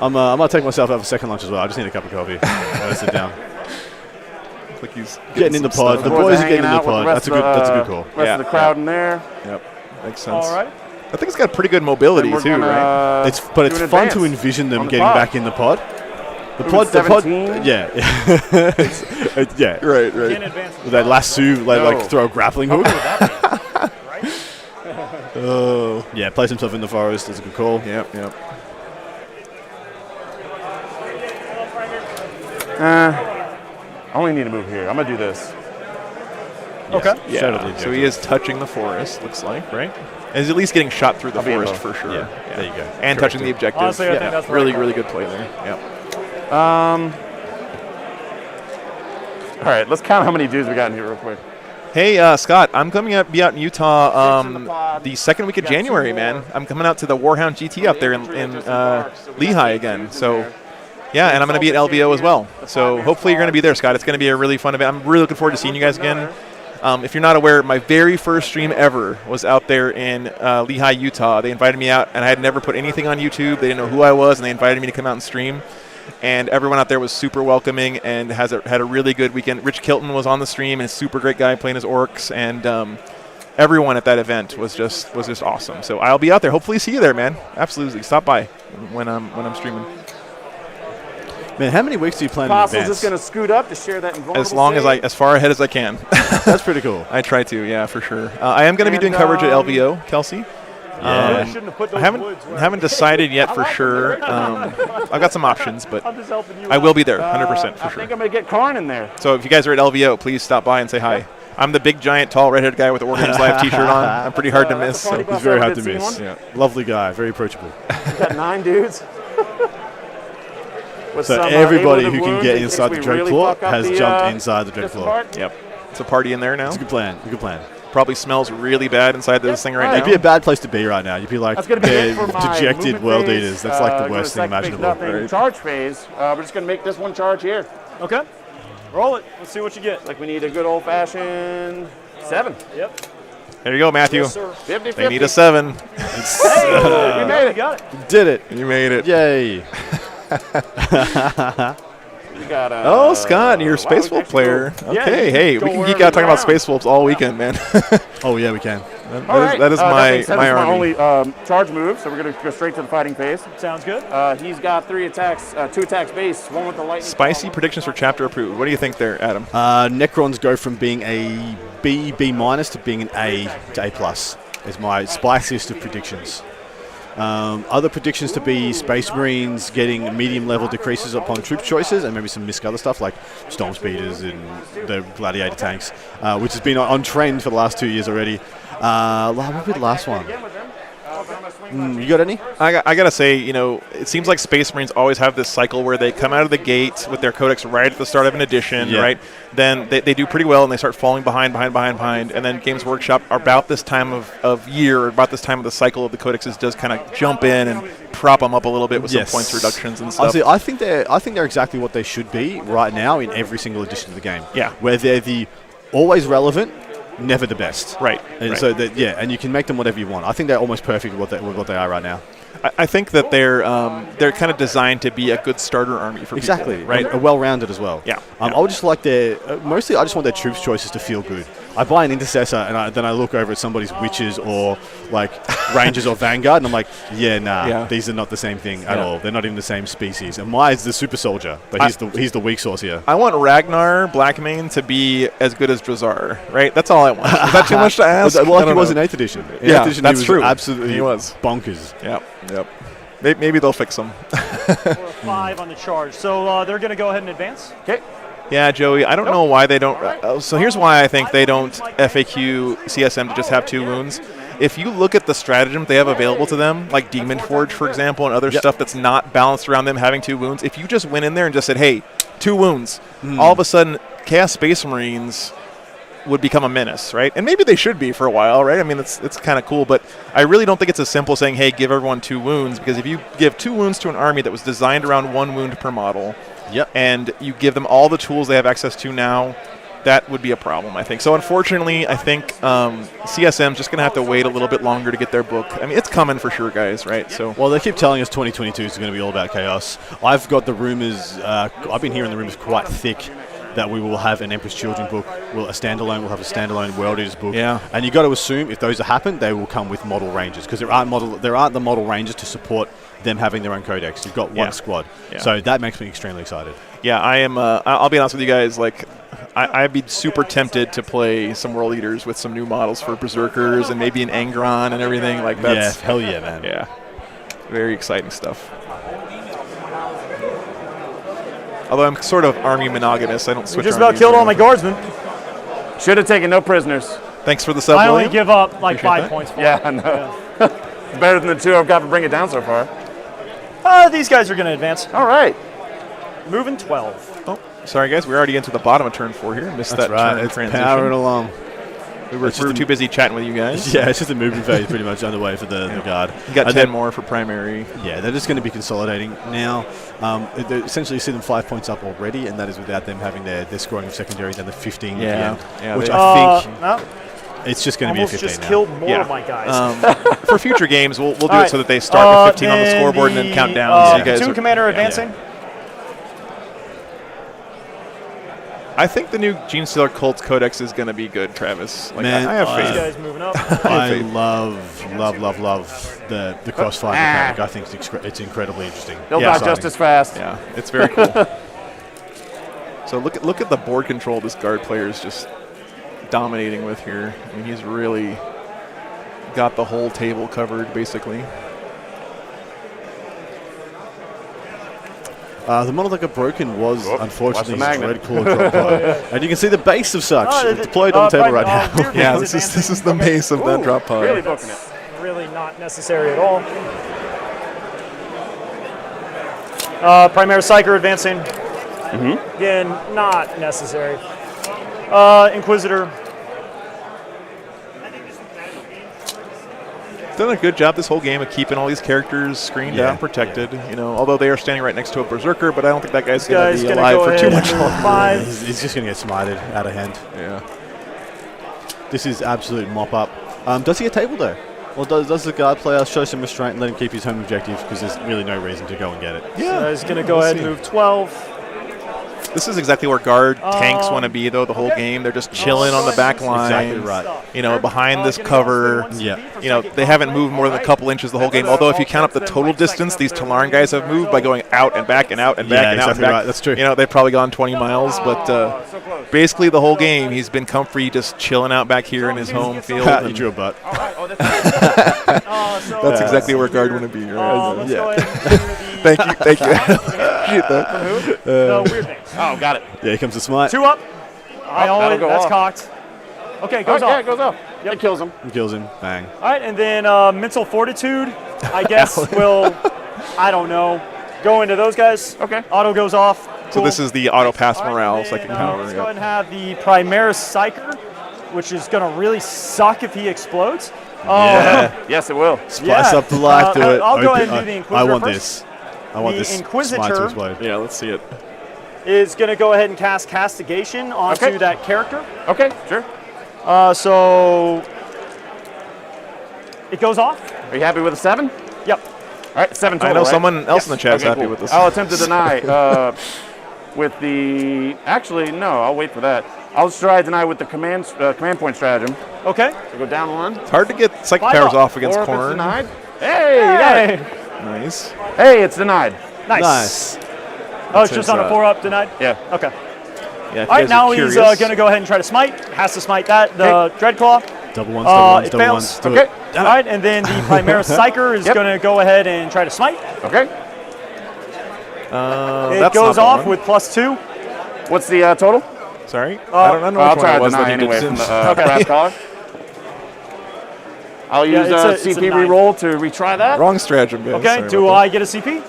I'm going to take myself out for second lunch as well. I just need a cup of coffee. I'll sit down. Like he's getting in the pod. The boys are getting in the pod. That's a good call. Rest of the crowd in there. Yep, makes sense. All right. I think it's got pretty good mobility too, right? It's fun to envision them getting back in the pod. The pod, yeah, yeah, right. With that lasso, like throw a grappling hook. Oh, yeah, place himself in the forest. That's a good call. Yep. I only need to move here. I'm gonna do this. Okay. Yeah. So he is touching the forest. Looks like, right? And he's at least getting shot through the forest for sure. Yeah. There you go. And touching the objective. Honestly, I think that's really good play there. Yep. All right, let's count how many dudes we got in here real quick. Hey, Scott, I'm coming up, be out in Utah the second week of January, man. I'm coming out to the Warhound GT up there in Lehigh again. So, yeah, and I'm going to be at LVO as well. So hopefully you're going to be there, Scott. It's going to be a really fun event. I'm really looking forward to seeing you guys again. If you're not aware, my very first stream ever was out there in Lehigh, Utah. They invited me out, and I had never put anything on YouTube. They didn't know who I was, and they invited me to come out and stream. And everyone out there was super welcoming and had a really good weekend. Rich Kilton was on the stream, and a super great guy playing his orcs. And everyone at that event was just awesome. So I'll be out there. Hopefully see you there, man. Absolutely. Stop by when I'm streaming. Man, how many weeks do you plan in Apostle's advance? just going to scoot up to share that invulnerable As far ahead as I can. That's pretty cool. I try to, yeah, for sure. I am going to be doing coverage at LVO, Kelsey. I haven't decided yet for sure. I've got some options, but I will be there 100% for sure. I think I'm going to get Karn in there. So if you guys are at LVO, please stop by and say hi. I'm the big, giant, tall, redheaded guy with the Organs Live T-shirt on. I'm pretty hard to miss. So. He's very hard to miss. Yeah. Lovely guy, very approachable. Got 9 dudes. So everybody who can get inside the Dreadclaw has jumped inside the Dreadclaw. Yep. It's a party in there now. It's a good plan. A good plan. Probably smells really bad inside this thing right now. It'd be a bad place to be right now. You'd be like dejected world eaters. That's like the worst thing imaginable. Right? Charge phase. We're just going to make this one charge here. Okay. Roll it. Let's see what you get. Like we need a good old-fashioned 7. Yep. There you go, Matthew. Yes, sir. 50-50. They need a 7. Hey, you made it. Got it. Did it. You made it. Yay. Oh, Scott, you're a Space Wolf player. Okay, hey, we can geek out talking about Space Wolves all weekend, man. Oh, yeah, we can. That is my army. Only charge move, so we're going to go straight to the fighting phase. Sounds good. He's got 3 attacks, 2 attacks base, 1 with the lightning. Spicy predictions for chapter approved. What do you think there, Adam? Necrons go from being a B minus to being an A to A plus. Is my spiciest of predictions. Other predictions to be Space Marines getting medium-level decreases upon troop choices, and maybe some misc other stuff like Storm Speeders and the Gladiator tanks, which has been on trend for the last 2 years already. What would be the last one? You got any? I gotta say, it seems like Space Marines always have this cycle where they come out of the gate with their codex right at the start of an edition, right? Then they do pretty well and they start falling behind, and then Games Workshop about this time of year, or about this time of the cycle of the codexes, does kind of jump in and prop them up a little bit with some points reductions and stuff. Honestly, I think they're exactly what they should be right now in every single edition of the game. Yeah, where they're the always relevant, never the best. Right. And so and you can make them whatever you want. I think they're almost perfect with what they are right now. I think that they're kind of designed to be a good starter army for people, right? A well-rounded as well. Yeah. I would just like mostly I just want their troops choices to feel good. I buy an Intercessor and then I look over at somebody's Witches or like Rangers or Vanguard and I'm like, these are not the same thing at all. They're not even the same species. And Mai's the super soldier, but he's the weak sauce here. I want Ragnar Blackmane to be as good as Drazar, right? That's all I want. Is that too much to ask? Well, he was in 8th edition. In 8th edition, that's true. Absolutely, he was bonkers. Yep. Maybe they'll fix them. 5 on the charge. So they're going to go ahead and advance. Okay. Yeah, Joey, I don't know why they don't. So here's why I think they don't FAQ CSM to just have 2 wounds. If you look at the stratagem they have available to them, like Demon Forge, for example, and other stuff that's not balanced around them having 2 wounds, if you just went in there and just said, hey, 2 wounds, all of a sudden Chaos Space Marines would become a menace, right? And maybe they should be for a while, right? I mean, it's kind of cool, but I really don't think it's as simple saying, hey, give everyone 2 wounds, because if you give 2 wounds to an army that was designed around 1 wound per model, and you give them all the tools they have access to now, that would be a problem, I think. So unfortunately, I think CSM's just going to have to wait a little bit longer to get their book. I mean, it's coming for sure, guys, right? So well, they keep telling us 2022 is going to be all about chaos. I've got the rumors, I've been hearing the rumors quite thick that we will have an Emperor's Children book, we'll have a standalone World Eaters book. Yeah. And you got to assume if those happen, they will come with model rangers, because there aren't the model rangers to support them having their own codex. You've got one squad. Yeah. So that makes me extremely excited. Yeah, I am. I'll be honest with you guys. Like, I'd be super tempted to play some World Eaters with some new models for Berserkers and maybe an Angron and everything. Like, that's hell yeah, man. Yeah, very exciting stuff. Although I'm sort of army monogamous, I don't switch. You just about killed all my guardsmen. Should have taken no prisoners. Thanks for the sub. I only give up like 5 points for I know. Better than the 2 I've got to bring it down so far. These guys are going to advance. All right. Moving 12. Oh, sorry guys, we're already into the bottom of turn 4 here. Missed that turn it's transition. powering along. We were too busy chatting with you guys. Yeah, it's just a movement phase pretty much underway for the guard. You got 10 more for primary. Yeah, they're just going to be consolidating now. They essentially see them 5 points up already, and that is without them having their scoring of secondary than the 15 at the end, which I think it's just going to be a 15 just now. killed more of my guys. For future games, we'll do it so that they start with 15 on the scoreboard and then count down. So you guys platoon commander advancing. I think the new Gene Stealer Colts Codex is going to be good, Travis. Like, Man, I have faith. These guys moving up. I love the crossfire mechanic. I think it's incredibly interesting. They'll die just as fast. Yeah, it's very cool. So look at the board control this guard player is just dominating with here. I mean, he's really got the whole table covered, basically. The model that got broken was, unfortunately, his red claw drop pod. And you can see the base of such deployed on the table right now. Yeah, this is the base of that drop pod. Really booking it. Really not necessary at all. Primaire Psyker advancing. Again, not necessary. Inquisitor. Done a good job this whole game of keeping all these characters screened out and protected. You know, although they are standing right next to a berserker, but I don't think that guy's going to be alive for too much longer. He's just going to get smited out of hand. Yeah. This is absolute mop up. Does he get table though? Or does the guard player show some restraint and let him keep his home objective because there's really no reason to go and get it? Yeah, so he's going to go ahead and move 12. This is exactly where guard tanks want to be, though, the whole game. They're just chilling on the back line. Exactly right. You know, behind this cover. Yeah. You know, they haven't moved more than a couple inches the whole game. Although, if you count up the total distance, these Talaran guys have moved by going out and back and out and back and out and back. Right. That's true. You know, they've probably gone 20 miles. But basically, the whole game, he's been comfy, just chilling out back here in his home field. You drew a butt. That's exactly where guard want to be. Right? Yeah. Thank you. Appreciate that. No, weird names. Oh, got it. Yeah, here comes the smite. 2 up. That'll go that's off. cocked. Okay, goes off. Yeah, it goes off. Yep. It kills him. He kills him. Bang. All right, and then mental fortitude, I guess, will, I don't know, go into those guys. Okay. Auto goes off. Cool. So this is the auto pass morale, Then, second power. Let's go ahead and have the Primaire Psyker, which is going to really suck if he explodes. Yes, it will. Spice up the life to it. I'll go ahead and do the Inquisitor I want first. this. I want this Inquisitor smite to explode. Yeah, let's see it. Is going to go ahead and cast Castigation onto that character. Okay, sure. So it goes off. Are you happy with a 7? Yep. All right, 7 total. I know right? someone else in the chat is happy cool. with this. I'll attempt to deny with the. Actually, no. I'll wait for that. I'll just try to deny with the command point stratagem. Okay. So go down 1. It's hard to get psychic powers off against Or if it's Korn. denied. Hey, you got it. Nice. Hey, it's denied. Nice. Oh, it's just on a 4-up denied? Yeah. Okay. Yeah, All right, now he's going to go ahead and try to smite. Has to smite that. The Dreadclaw. Double ones, double ones, it double fails. ones. Do Okay. it. All right, and then the Primaire Psyker is going to go ahead and try to smite. Okay. It goes off with +2. What's the total? Sorry? I don't know I'll which one try it to was deny that he anyway did from the since. brass collar. I'll use it's a CP 9. reroll to retry that. Wrong stratagem, guys. Okay, Sorry do about I get a CP?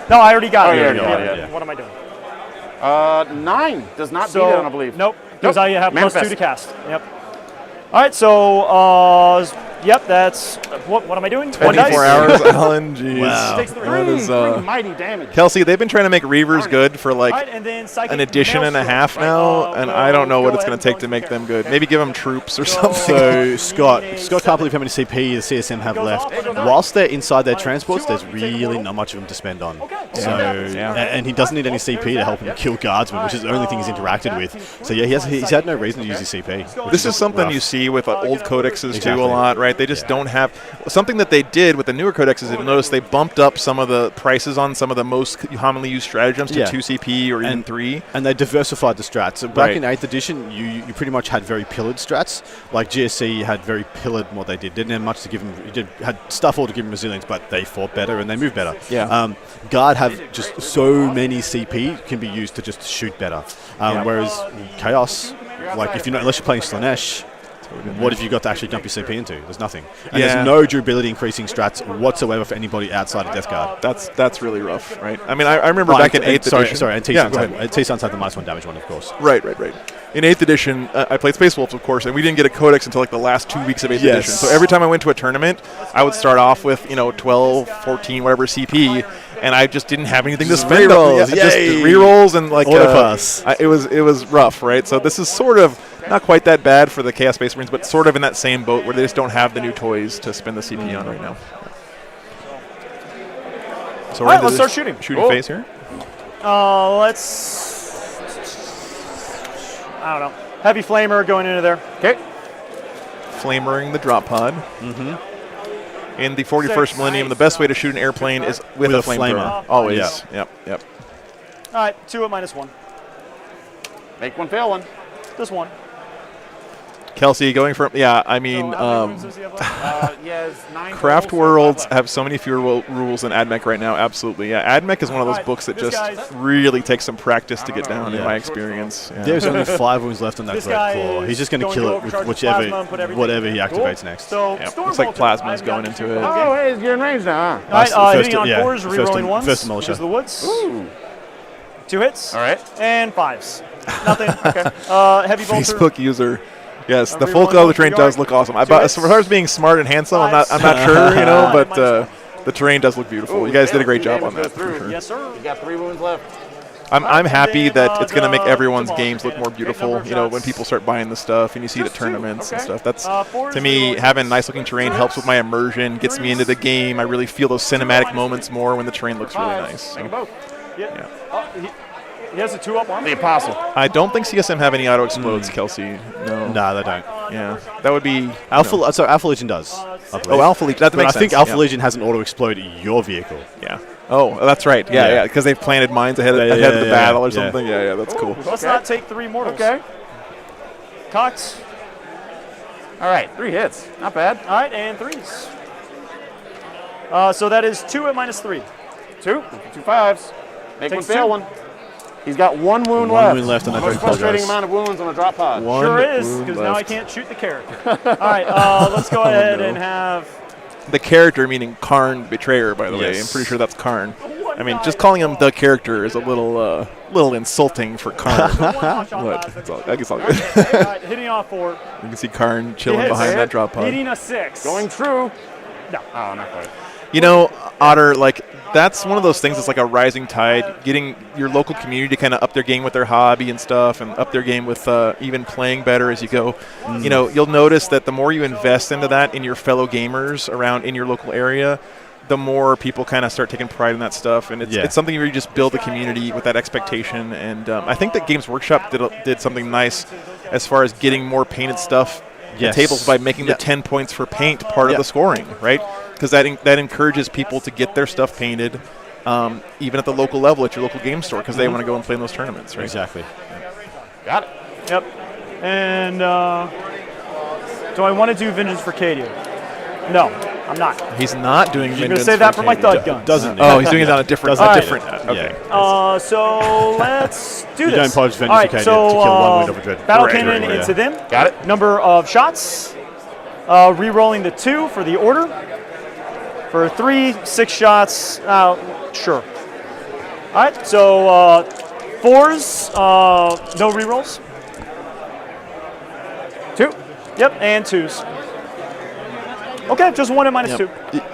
No, I already got it. you already got it. What am I doing? 9 does not beat it, I believe. Nope, because I have Manifest. +2 to cast. Yep. All right, so yep, that's what am I doing? 24 hours, Alan. Jeez. Wow. Takes the That is, Three mighty damage. Kelsey, they've been trying to make Reavers good for like All right, and then Psychic an edition and a Maelstrom. half now, and I don't know what it's going to take to and make them good. Maybe give them troops or something. So Scott can't believe how many CP the CSM have left. Whilst they're inside their transports, there's really not much of them to spend on. So and he doesn't need any CP to help him kill guardsmen, which is the only thing he's interacted with. So yeah, he's had no reason to use his CP. This is something you see with old codexes Exactly. too a lot, right? They just don't have something that they did with the newer codexes. If you notice, they bumped up some of the prices on some of the most commonly used stratagems to 2 CP or even 3. And they diversified the strats. So back in 8th edition, you pretty much had very pillared strats. Like GSC had very pillared what they did. Didn't have much to give them. Had stuff all to give them resilience, but they fought better and they moved better. Yeah. Guard have just so many CP can be used to just shoot better. Whereas Chaos, like if you're not, unless you're playing Slanesh, what have you got to actually dump your CP into? There's nothing. And there's no durability increasing strats whatsoever for anybody outside of Death Guard. That's really rough, right? I mean, I remember back in 8th edition. Sorry, and T-Suns had the -1 damage one, of course. Right. In 8th edition, I played Space Wolves, of course, and we didn't get a codex until like the last 2 weeks of 8th edition. So every time I went to a tournament, I would start off with 12, 14, whatever CP, and I just didn't have anything to spend. Rerolls, just rerolls and like Autopass. It was rough, right? So this is sort of not quite that bad for the Chaos Space Marines, but sort of in that same boat where they just don't have the new toys to spend the CP on right now. So all right, let's start shooting. Shooting phase here. Let's. I don't know. Heavy flamer going into there. Okay. Flamering the drop pod. Mm-hmm. In the 41st millennium, the best way to shoot an airplane is with a flamethrower. Always. Yeah. Yep. All right, 2 at -1. Make one, fail one. Just 1. Kelsey going from I mean, Yes, 9 Craft total, Worlds so have so many fewer rules than AdMech right now. Absolutely, yeah. AdMech is one of those books that just really takes some practice to get down, in my experience. Yeah. There's only 5 wounds left on that Great Claw. He's just going to kill it with whatever he activates next. So looks like Plasma's going into it. Oh, hey, you're in range now, huh? All right, hitting on 4s, rerolling 1s. First militia. Because of the woods. Ooh. 2 hits. All right. And 5s. Nothing. Okay. Heavy bolter. Facebook user. Yes, the full color of the terrain does look awesome. As far as being smart and handsome, I'm not sure, but the terrain does look beautiful. You guys did a great job on that. For sure. Yes, sir. You got 3 wounds left. I'm happy that it's going to make everyone's games look more beautiful. When people start buying the stuff and you see it at tournaments and stuff. That's to me, having nice looking terrain helps with my immersion, gets me into the game. I really feel those cinematic moments more when the terrain looks really nice. So, yeah. He has a 2-up armor. The Apostle. I don't think CSM have any auto explodes, Kelsey. No. No, they don't. Yeah, that would be Alpha Legion does. Alpha Legion. That makes sense. I think Alpha Legion has an auto explode your vehicle. Yeah. Oh, that's right. Yeah, because they've planted mines ahead of the battle or something. Yeah, that's cool. Let's not take 3 mortals. Okay. Cox. All right, 3 hits. Not bad. All right, and 3s. So that is 2 at -3. 2 5s. Make Takes one, fail 2. one. He's got 1 wound One left. wound left on that Most Great Claw, frustrating guys. amount of wounds on a drop pod. Sure is, because now I can't shoot the character. All right, let's go ahead and have... The character, meaning Karn Betrayer, by the way. I'm pretty sure that's Karn. I mean, just calling him the character is a little insulting for Karn. But I guess I'll good. All right, hitting off 4. You can see Karn chilling behind that drop pod. Hitting a 6. Going true. No. Oh, not quite. Otter, that's one of those things that's like a rising tide, getting your local community to kind of up their game with their hobby and stuff and up their game with even playing better as you go. You'll notice that the more you invest into that in your fellow gamers around in your local area, the more people kind of start taking pride in that stuff. And it's something where you just build the community with that expectation. And I think that Games Workshop did something nice as far as getting more painted stuff in tables by making the 10 points for paint part of the scoring, right? Because that encourages people to get their stuff painted, even at the local level at your local game store, because they want to go and play in those tournaments, right? Exactly. Got it. Yep. And do I want to do Vengeance for Cadia? No, I'm not. He's not doing You're Vengeance. You're going to save that for my thud guns. Doesn't. Oh, he's doing it on a different. Okay. So let's do this. You don't pose Vengeance for Cadia to kill 1 wound of a dread. Battle Cannon into them. Got it. Number of shots. Re-rolling the 2 for the order. For 3, 6 shots. Sure. All right. So 4s. No re-rolls. 2. Yep. And 2s. Okay, just 1 at -2.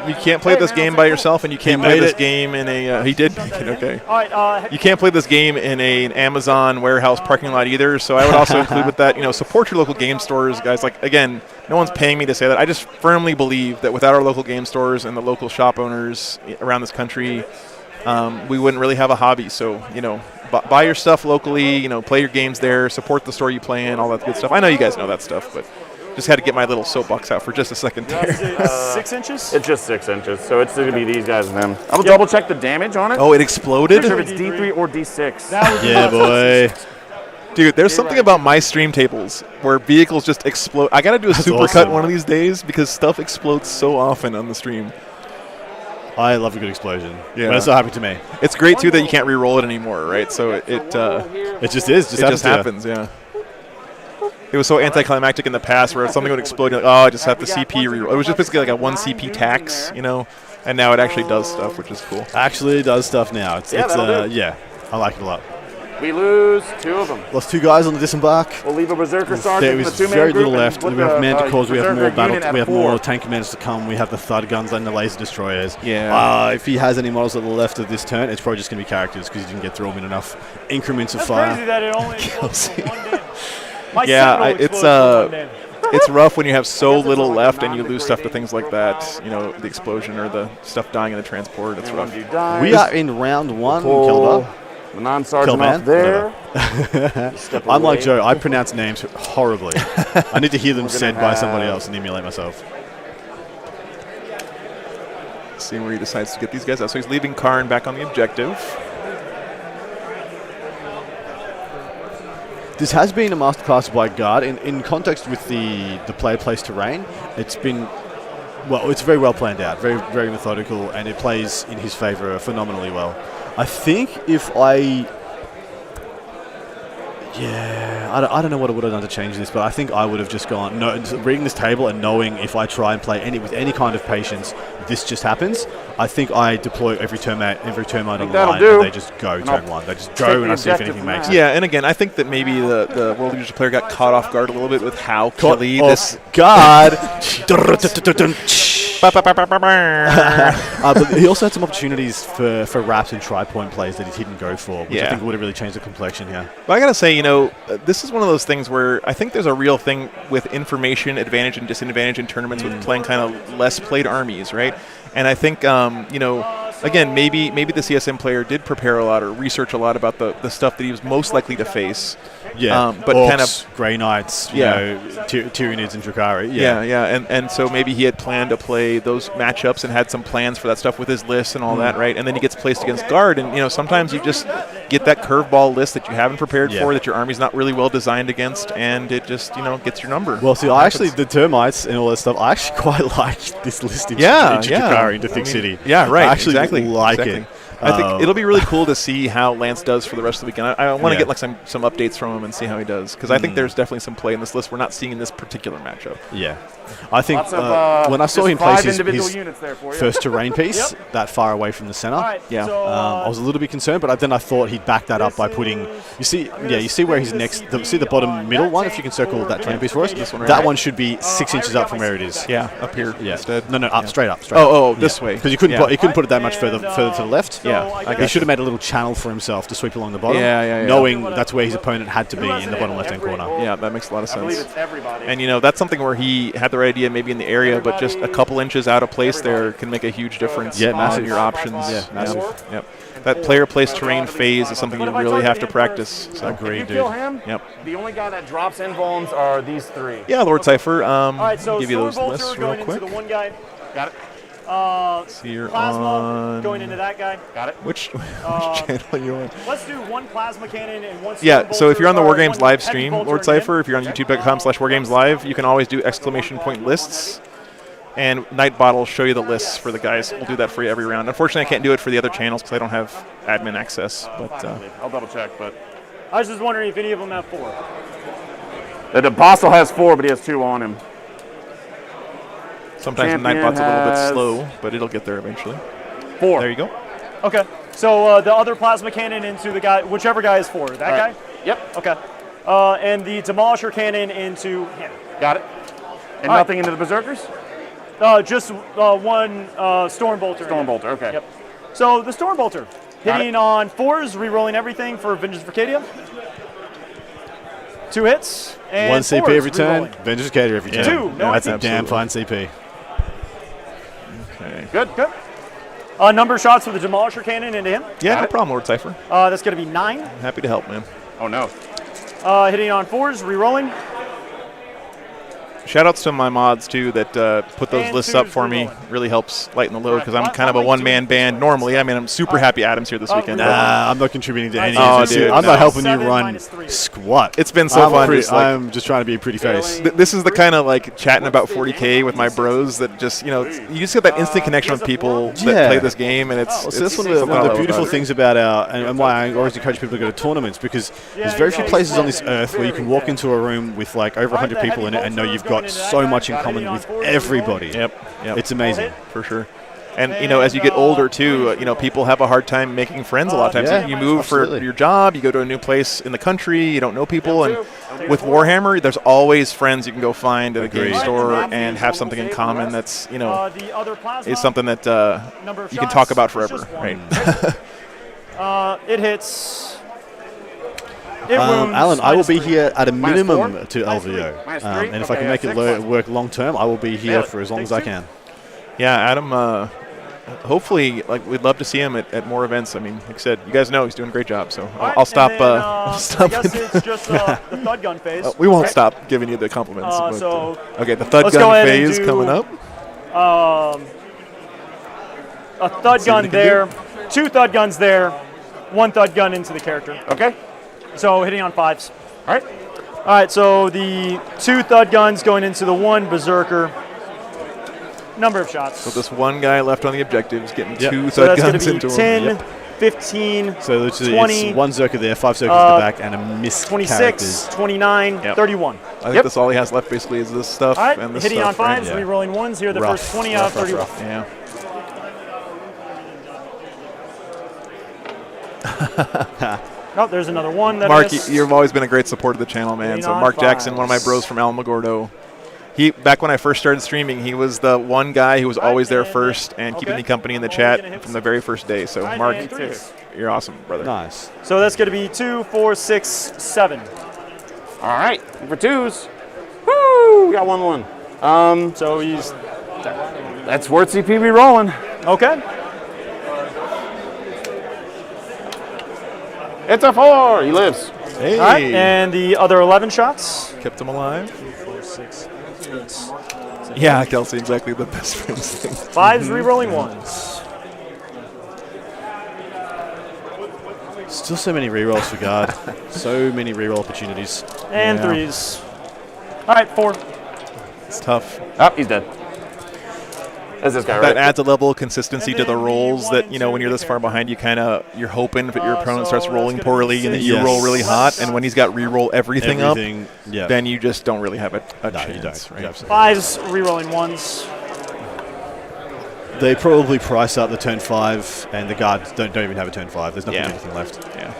You can't play this game by yourself, and you can't play this game in a. He did make it. Okay. All right. You can't play this game in an Amazon warehouse parking lot either. So I would also include with that, support your local game stores, guys. Like again, no one's paying me to say that. I just firmly believe that without our local game stores and the local shop owners around this country, we wouldn't really have a hobby. So buy your stuff locally. Play your games there. Support the store you play in. All that good stuff. I know you guys know that stuff, but. Just had to get my little soapbox out for just a second there. 6 inches? It's just 6 inches, so it's going to be these guys and them. I will double check the damage on it. Oh, it exploded? Sure if it's D3 or D6. Yeah, boy. Dude, there's something about my stream tables where vehicles just explode. I got to do a supercut one of these days because stuff explodes so often on the stream. I love a good explosion. Yeah. But it's so happy to me. It's great, too, that you can't re-roll it anymore, right? So it just is. It just happens, yeah. it was so anticlimactic in the past where something would explode. You're like, oh, I just have the CP reroll. It was just basically like a 1 CP tax, you know. And now it actually does stuff, which is cool. Actually does stuff now. It's yeah, I like it a lot. We lose 2 of them. Lost 2 guys on the disembark. We'll leave a Berserker Sergeant There in is the 2-man very group little left. and We have Manticores, we have more Berserker unit battle, at we have 4. more tank commanders to come. We have the Thud guns and the laser destroyers. Yeah. If he has any models at the left of this turn, it's probably just going to be characters because he didn't get through them in enough increments of fire. Crazy that it only explodes for 1 damage. My Yeah, Sentinel it's explodes for 1 damage. it's rough when you have so little left and you lose stuff to things like that. You know, the explosion or the stuff dying in the transport. It's rough. We are in round 1, Pull Kilda. the non-sergeant off there. I'm like Joe. I pronounce names horribly. I need to hear them said by somebody else and emulate myself. See where he decides to get these guys out. So he's leaving Karn back on the objective. This has been a masterclass by Guard. In context with the player place terrain, it's been, well, it's very well planned out, very, very methodical, and it plays in his favor phenomenally well. I think if I don't know what I would have done to change this, but I think I would have just gone, reading this table and knowing if I try and play with any kind of patience, this just happens. I think I deploy every termite on the line, and they just go turn 1. They just go, and I see if anything makes it. Yeah, and again, I think that maybe the World Leadership player got caught off guard a little bit with how killy this guard. But he also had some opportunities for wraps and tri-point plays that he didn't go for, which I think would have really changed the complexion here. But I gotta say, you know, this is one of those things where I think there's a real thing with information advantage and disadvantage in tournaments with playing kind of less played armies, right? And I think, you know, again, maybe the CSM player did prepare a lot or research a lot about the stuff that he was most likely to face. Yeah, but Orcs, kind of Grey Knights, you know, Tyranids and Drakari. And so maybe he had planned to play those matchups and had some plans for that stuff with his list and all that, right? And then he gets placed against Guard, and you know, sometimes you just get that curveball list that you haven't prepared for, that your army's not really well designed against, and it just, you know, gets your number. Well, see, I actually, the termites and all that stuff, I actually quite like this list in Drakari into Thick City. Yeah, right. I actually like it. I think it'll be really cool to see how Lance does for the rest of the weekend. I want to get like some updates from him and see how he does, because I think there's definitely some play in this list we're not seeing in this particular matchup. Yeah, I think when I saw him place his first terrain piece that far away from the center, I was a little bit concerned, but then I thought he'd back that up by putting, you see where he's next, see the bottom middle one, if you can circle that terrain piece for us, that one should be 6 inches up from where it is. Yeah, up here instead. No, up, straight up. Oh, this way. Because he couldn't put it that much further to the left. Yeah, he should have made a little channel for himself to sweep along the bottom, knowing that's where his opponent had to be in the bottom left-hand corner. Yeah, that makes a lot of sense. And, you know, that's something where he had the right idea maybe in the area, but just a couple inches out of place there can make a huge difference on your options. Yeah, massive. Yep. That player place terrain phase is something you really have to practice. So. Agreed, dude. Yep. The only guy that drops invulns are these 3. Yeah, Lord Cypher. All right, so give you those Storm lists Bolter real going quick. into the one guy. Got it. So you're Plasma on going into that guy. Got it. Which channel are you on? Let's do 1 plasma cannon and 1 Yeah, so if you're on the Bolter, Wargames one live heavy stream, bolter Lord again. Cypher, if you're on youtube.com/wargameslive, you can always do exclamation point lists. And Nightbot will show you the lists for the guys. We'll do that for you every round. Unfortunately, I can't do it for the other channels because I don't have admin access. But I'll double check. But I was just wondering if any of them have 4. the Apostle has 4, but he has 2 on him. sometimes the Nightbot's a little bit slow, but it'll get there eventually. 4. There you go. Okay. So the other plasma cannon into the guy, whichever guy is 4. That guy? Yep. Okay. And the demolisher cannon into him. Got it. And nothing into the Berserkers? Just 1 Storm Bolter. Storm Bolter, okay. Yep. So the Storm Bolter, hitting on 4s, re-rolling everything for Vengeance of Arcadia. 2 hits. And 1 CP 4s, every turn, re-rolling. Vengeance Arcadia every turn. 2, no That's a IPs. damn fine CP. Okay. Good. Number of shots with the Demolisher cannon into him. Yeah, no problem, Lord Cypher. That's going to be 9. Happy to help, man. Oh, no. Hitting on 4s, re-rolling. Shout-outs to my mods, too, that put those lists up for me. Really helps lighten the load because I'm kind of a one-man band normally. I mean, I'm super happy Adam's here this weekend. Nah, I'm not contributing to any Oh, of this. dude, I'm no. not helping you run squat. It's been so fun. I'm just trying to be a pretty face. This is the kind of like chatting about 40K with my bros that just, you just get that instant connection with people that play this game, and it's that's one of the beautiful things about and why I always encourage people to go to tournaments, because there's very few places on this earth where you can walk into a room with like over 100 people in it and know you've got so much in common with everybody. Yep. It's amazing. For sure. And, as you get older, too, people have a hard time making friends a lot of times. Yeah, you move absolutely. for your job, you go to a new place in the country, you don't know people, and with Warhammer, there's always friends you can go find at a game store and have something in common that's, is something that you can talk about forever, right? It hits. It wounds. Alan, I will be -3. here at a minimum -4? to LVO. -3? And if I Okay, can make it -6. work long term, I will be here for as long as I can. Yeah, Adam, hopefully, we'd love to see him at more events. I mean, like I said, you guys know he's doing a great job, so I'll stop. I'll stop. I guess it's just the thud gun phase. We won't stop giving you the compliments. Okay, the thud let's go gun ahead phase and do, coming up. A thud gun there, 2 thud guns there, 1 thud gun into the character. Okay. So hitting on 5s. All right. All right, so the 2 thud guns going into the 1 berserker. Number of shots. So this one guy left on the objectives getting 2 So thud that's guns going to into be him. 10, 15, So it's 20, 1 Zerker there, 5 Zerkers at the back, and a miss 26, characters. 29, 31. I think that's all he has left basically is this stuff All right, and this hitting stuff. on 5s, right? re-rolling 1s. Here are the Rough, first 20 out of rough, 31. rough. Yeah. Oh, there's another 1 that Mark, missed. you've always been a great support of the channel, man. Hitting So on Mark Jackson, one of my 5s. bros from Alamogordo, back when I first started streaming, he was the one guy who was always there first and keeping me company in the chat from the very first day. So Mark, and 3s. you're awesome, brother. Nice. So that's going to be 2, 4, 6, 7. All right. For 2s. Woo! We got 1-1. So he's That's worth CPB rolling. okay. It's a 4. He lives. Hey, All right, and the other 11 shots. kept him alive. 4, 6, 8. Yeah, Kelsey, exactly the best friends thing. 5s, re-rolling 1s. Still so many rerolls for guard. So many reroll opportunities. And Yeah. 3s. All right, 4. It's tough. Oh, he's dead. That's this guy, That right? adds a level of consistency to the rolls that, when you're this far behind, you're hoping that your opponent starts rolling poorly and that you Yes. roll really hot. And when he's got re-roll everything up, yeah. then you just don't really have a No, chance. you don't. Right? You absolutely 5s, re-rolling 1s. They probably price up the turn 5, and the guards don't even have a turn 5. There's nothing Yeah. anything left. Yeah.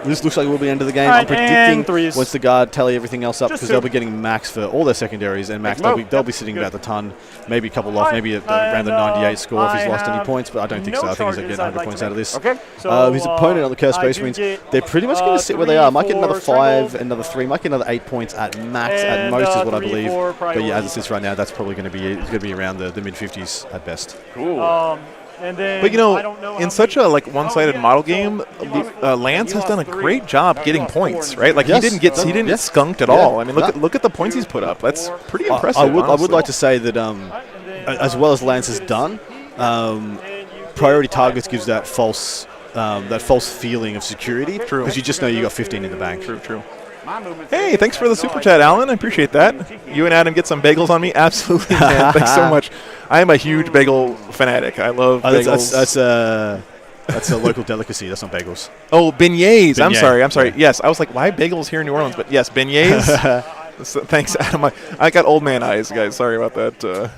This looks like it will be the end of the game. All I'm right, predicting and 3s. once the guard tally everything else up, Just because 2. they'll be getting max for all their secondaries, and max they'll be sitting about the ton, maybe a couple off, maybe around the 98 score if he's lost any points, but I don't think so. I think he's getting 100 points out of this. Okay. So, His opponent on the Curse Space Marines, they're pretty much going to sit where they are. Might get another 5, another 3, might get another 8 points at max, at And, most is what I 3, believe. 4 But yeah, as it priority. sits right now, that's probably going to be around the mid-50s at best. Cool. And then But I don't know in how such many- a one-sided yeah, model so game, you lost- Lance you has done a lost 3. great job getting lost points, 4. right? Like Yes, he didn't get yeah. skunked at Yeah. all. I mean, No. look at the points he's put up. That's pretty impressive. I would honestly. like to say that as well as Lance has done, priority targets gives that false feeling of security. True. Because you just know you got 15 in the bank. True. Hey, thanks for the super chat, Alan. I appreciate that. You and Adam get some bagels on me? Absolutely, man. Thanks so much. I am a huge bagel fanatic. I love bagels. That's a local delicacy. That's not bagels. Oh, beignets. I'm Beignet. sorry. Yeah. Yes, I was like, why bagels here in New Orleans? But yes, beignets. So, thanks, Adam. I got old man eyes, guys. Sorry about that.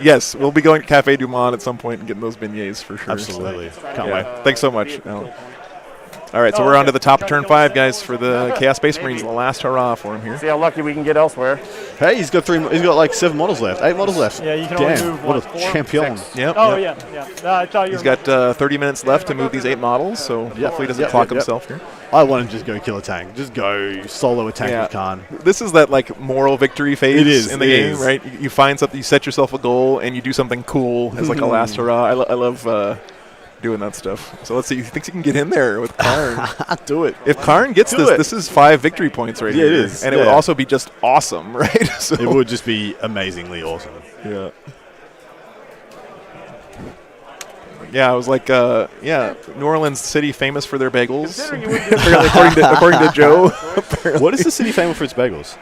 Yes, we'll be going to Cafe Du Monde at some point and getting those beignets for sure. Absolutely. Can't Yeah. wait. Thanks so much, Alan. All right, so we're on to the top of turn 5, guys, for the Chaos Space Marines. The last hurrah for him here. See how lucky we can get elsewhere. Hey, he's got like 7 models left, 8 models left. Yeah, you can Damn, only move what a 4? champion. Yep. Oh, yep. yeah. I thought you He's were. got 30 minutes left to move these 8 models, so hopefully he doesn't clock himself here. I want him to just go kill a tank. Just go solo a tank Yeah. with Khan. This is that like moral victory phase It is, in the it game, is. right? You find something, you set yourself a goal, and you do something cool as like a last hurrah. I love doing that stuff. So let's see. He thinks he can get in there with Karn. Do it. If Karn gets this, this is 5 victory points right here. Yeah, it is. And it would also be just awesome, right? So it would just be amazingly awesome. Yeah. Yeah, I was like, New Orleans City famous for their bagels. according to Joe. What is the city famous for its bagels?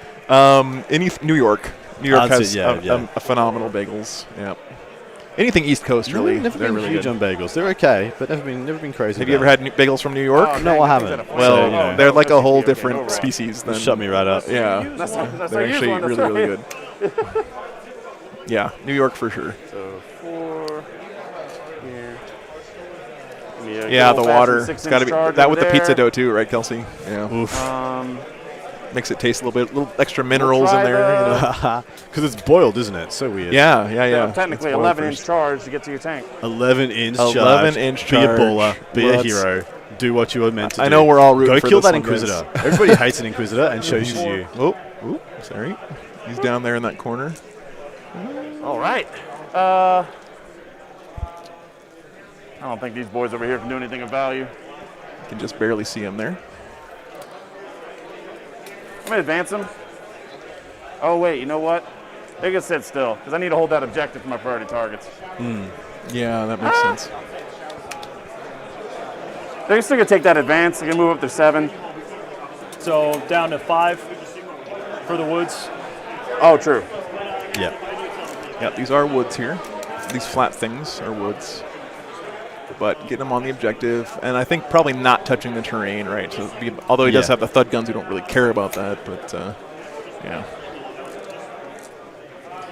New York. New York has a phenomenal bagels. Yeah. Anything East Coast, really. Never they're been really huge good. on bagels. They're okay, but never been crazy. Have you ever had bagels from New York? No, I haven't. Well, So, you know. they're like a whole different species. Than, Shut me right up. Yeah, That's they're actually really good. Yeah, New York for sure. So 4 here. Yeah, the water. It's got to be that with the pizza dough. dough too, right, Kelsey? Yeah. Oof. Makes it taste a little extra minerals in there. Because it's boiled, isn't it? So weird. Yeah. So technically, 11-inch charge to get to your tank. 11-inch charge. 11-inch Be a charge. baller. Be a hero. Do what you were meant to do. I know we're all rooting for Go kill this that one, guys. Inquisitor. Everybody hates an Inquisitor and shows you. Oh, sorry. He's down there in that corner. All right. I don't think these boys over here can do anything of value. You can just barely see him there. I'm going to advance them. Oh, wait, you know what? They can sit still, because I need to hold that objective for my priority targets. Yeah, that makes sense. They're still going to take that advance. They're going to move up to 7. So down to 5 for the woods. Oh, true. Yeah. Yeah, these are woods here. These flat things are woods. But getting them on the objective, and I think probably not touching the terrain, right? So, although he does have the thud guns, we don't really care about that, but yeah.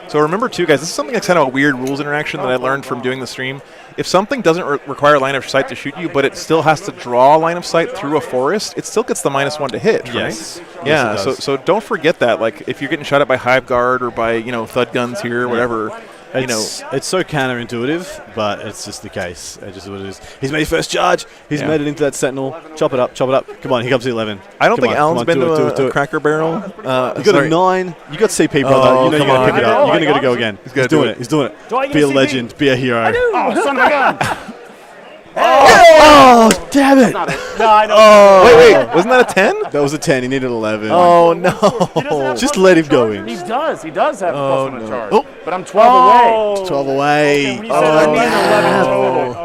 So remember too, guys, this is something that's kind of a weird rules interaction that I learned from doing the stream. If something doesn't require line of sight to shoot you, but it still has to draw a line of sight through a forest, it still gets the -1 to hit, right? Yes. Yeah, Yes, so don't forget that. Like, if you're getting shot at by Hive Guard or by, thud guns here or whatever, It's so counterintuitive, but it's just the case. It's just what it is. He's made his first charge. He's made it into that Sentinel. Chop it up. Come on, here comes the 11. I don't think Alan's been to a Cracker Barrel. You got a 9. You got CP, brother. You know you got to pick it up. You're going to get to go again. He's doing it. He's doing it. Be a legend. Be a hero. Oh, son of a gun! Oh, damn it. No, I know. Oh. Wait, wasn't that a 10? That was a 10. He needed 11. Oh, no. Just let him go in. He does have a +1 charge. Oh. But I'm 12 away. 12 away. Okay, I need 11 total.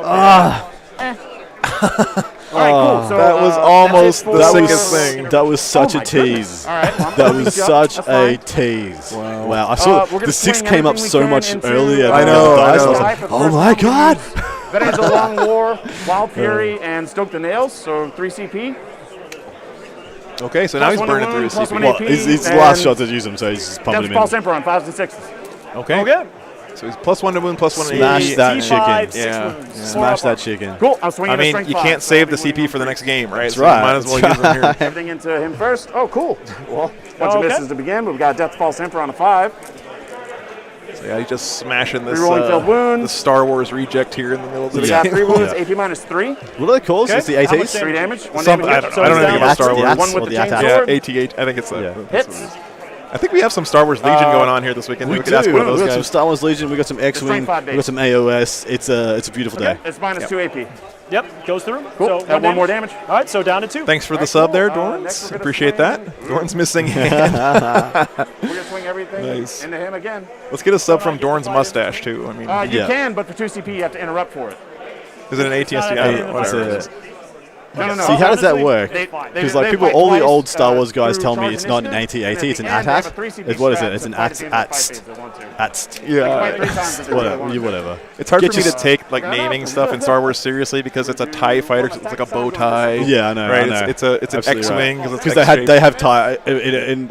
All right, cool. So, that was almost the that's it sickest for- thing. That was such Oh a my tease. goodness. All right, well, I'm That gonna was beat you up. such That's a fine. tease. Wow. I saw We're gonna the 6 swing came up everything we so can much into- earlier. I than know, the I dice. I know. was like, For the oh first my time we god. use Veterans of Long War, Wild Fury, and Stoke the Nails, so 3 CP. Okay, so now he's +1 burning to through his wound, CP. +1 Well, AP, it's the and last shot to use him, so he's just pumping Death him False in. Emperor on 5s and 6s. Okay. Okay. So he's +1 to wound, +1 to Smash AP. that T5, chicken. 6 Yeah. wounds. Smash that chicken. Cool, I'm swinging I a mean, strength you 5, can't so save the I'll be CP for the winning next game, right? That's So right. you might as well use them here. everything into him first. Oh, cool. Well, bunch of Okay. misses to begin, but we got Death False Emperor on a 5. So yeah, he's just smashing this Rerolling failed wounds. the Star Wars reject here in the middle of So the we Yeah. got game. 3 wounds, Yeah. AP -3. What are they called? Okay. It's the How much ATs? 3 damage. 1 Some- damage. I don't know anything about Star The Wars. Ats, One with or the the chainsaw. AT-ATs. Yeah, Sword. AT8. I think it's that. Yeah. That's what Hits. it is. I think we have some Star Wars Legion going on here this weekend. We We could ask one of We those got some guys. Star Wars Legion. We got some X-wing. strength 5 We got some AOS. It's a beautiful day. It's -2 AP. Yep, goes through. Cool. So Got one more damage. All right, so down to 2. Thanks for the sub there, next Dorns. we're gonna Appreciate swing- that. Dorns missing hand. We're going to swing everything Nice. into him again. Let's get a sub from Dorn's mustache too. I mean, You Yeah. can, but for 2 CP, you have to interrupt for it. is it an ATSD? I don't know. It's Whatever. a- No. See, how does that Honestly, work? They- Because they like people, fight all the twice, old Star Wars guys through tell me charge it's not an initiative, AT-AT, and it's an at the end, they have a AT-AT. 3 CP It's what is strat it? It's to an fight the AT-AT. phase they want to. ATST. They can fight Yeah. 3 times if they really want to. Whatever. It's hard Get for me your to take like naming stuff in Star Wars seriously because it's a TIE fighter, 'cause it's like a bow tie. Yeah, I know. Right? I know. It's an Absolutely X-wing right. because they have tie in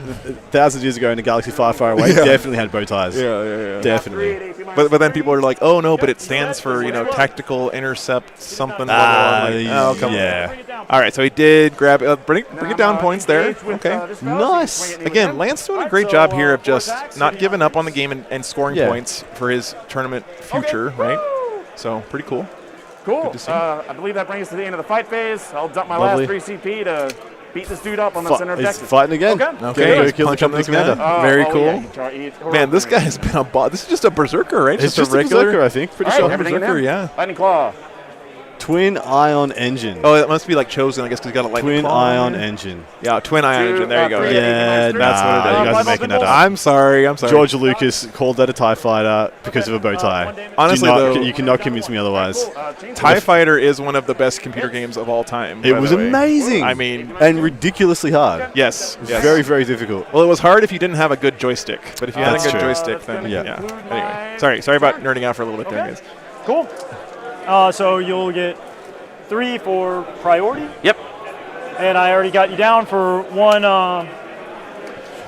thousands of years ago in a galaxy far, far away. Yeah. Definitely had bow ties. Yeah. Definitely. But then people are like, oh no, but it stands for tactical intercept something. Blah, blah, blah. Like, oh come yeah. on. All right, so he did grab it. Bring it down points there. Okay. Nice. Again, Lance doing a great job here of just not giving up on the game and scoring Yeah. points for his tournament future, right? So pretty cool. Cool. Good to see. I believe that brings us to the end of the fight phase. I'll dump my Lovely. last 3 CP to beat this dude up on the center He's objective. fighting again. Okay, Go he's kill the punching company this guy. commander. Very Oh, cool. Man, this guy has been a boss. This is just a berserker, right? It's just a berserker, I think. Pretty All right, sure. everything in berserker, him. yeah. Lightning Claw. Twin ion engine. Oh, it must be like chosen, I guess, because you got a lightning Twin claw ion on there. engine. Yeah, twin ion engine. There you go. Yeah, That's what it is. you guys are making that up. I'm sorry. George Lucas called that a TIE fighter because of a bow tie. Honestly, though, though, you cannot convince me otherwise. TIE Fighter is one of the best computer games of all time. It was amazing. I mean, and ridiculously hard. Yes, Very, very difficult. Well, it was hard if you didn't have a good joystick, but if you had a That's good true. joystick, then yeah. Anyway, sorry about nerding out for a little bit there, guys. Cool. So you'll get 3 for priority. Yep. And I already got you down for one. Nice.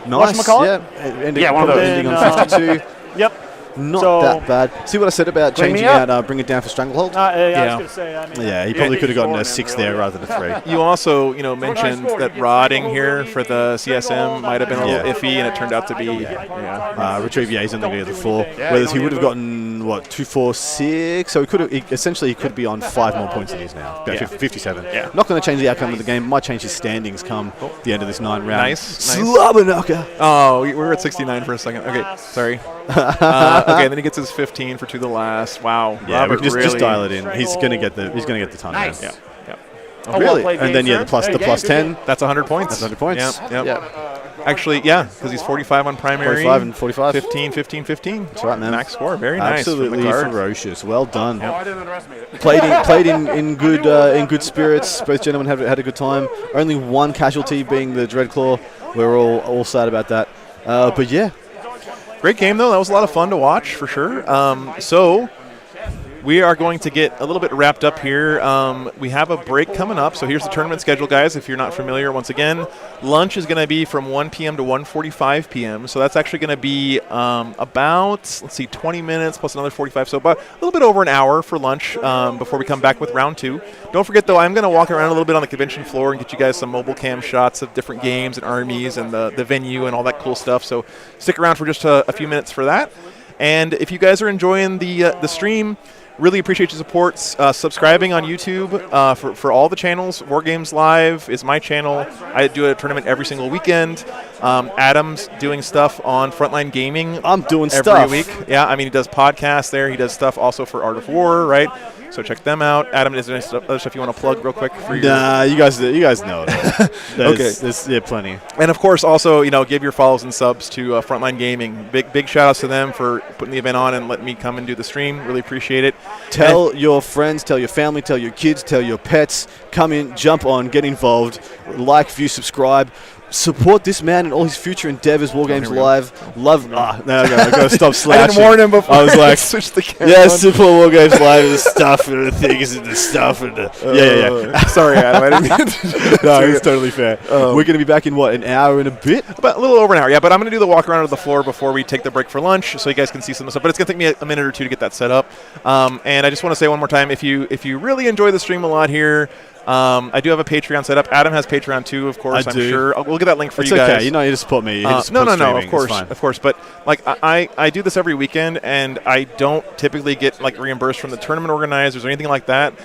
Whatchamacallit? Yeah, one of those. Ending on 52. Yep. Not So- that bad. See what I said about Clean me changing out, bring it down for Stranglehold? I was Yeah. going to say, I mean, Yeah, he probably could have gotten a 6 there rather than a 3. You also, mentioned that rodding here for the CSM might have been a little Yeah. iffy, and it turned out to be, Retrieve is only going to get the 4. Whereas he would have gotten, 2, 4, 6? So he could have, essentially, he could be on 5 more points than he is now. About 57. Yeah. Not going to change the outcome of the game. Might change his standings come the end of this 9 round. Nice. Slobber knocker. Oh, we were at 69 for a second. Okay, sorry. Okay, then he gets his 15 for to the last. Wow. Yeah, Robert we can just really, dial it in. He's going to get the ton. Nice. Yeah. Yeah. Oh, really? And then the plus 10. That's 100 points. That's 100 points. Yep. Actually, yeah, because he's 45 on primary. 45 and 45. 15, 15, 15. That's right, man. Max score. Very nice. Absolutely from the guard. ferocious. Well done. Oh, I didn't underestimate it. Played in good spirits. Both gentlemen had a good time. Only one casualty being the Dreadclaw. We're all sad about that. But yeah, Great game, though. That was a lot of fun to watch, for sure. So we are going to get a little bit wrapped up here. We have a break coming up. So here's the tournament schedule, guys. If you're not familiar, once again, lunch is going to be from 1 p.m. to 1:45 p.m. So that's actually going to be about, 20 minutes plus another 45. So about a little bit over an hour for lunch before we come back with round 2. Don't forget, though, I'm going to walk around a little bit on the convention floor and get you guys some mobile cam shots of different games and armies and the venue and all that cool stuff. So stick around for just a few minutes for that. And if you guys are enjoying the stream, really appreciate your support. Subscribing on YouTube for all the channels. War Games Live is my channel. I do a tournament every single weekend. Adam's doing stuff on Frontline Gaming. I'm doing every stuff. week. Yeah, I mean, he does podcasts there. He does stuff also for Art of War, right? So check them out. Adam, is there any other stuff you want to plug real quick? For your nah, you guys know it. Okay. There's plenty. And of course, also, give your follows and subs to Frontline Gaming. Big shout outs to them for putting the event on and letting me come and do the stream. Really appreciate it. Tell your friends, tell your family, tell your kids, tell your pets. Come in, jump on, get involved, like, view, subscribe. Support this man and all his future endeavors. War Games Live. Love. Now I gotta stop slouching. I didn't warn him before. I was like, switch the camera. yeah, support War Games Live and the stuff and the things and the stuff and the yeah. Sorry, Adam. I didn't mean to. No, it's totally fair. We're gonna be back in an hour and a bit. About a little over an hour, yeah. But I'm gonna do the walk around of the floor before we take the break for lunch, so you guys can see some of the stuff. But it's gonna take me a minute or two to get that set up. And I just want to say one more time, if you really enjoy the stream a lot here. I do have a Patreon set up. Adam has Patreon too, of course. I'm sure we'll get that link for you guys. Okay. You don't need to support me. You just no. support streaming. Of course. But I do this every weekend, and I don't typically get reimbursed from the tournament organizers or anything like that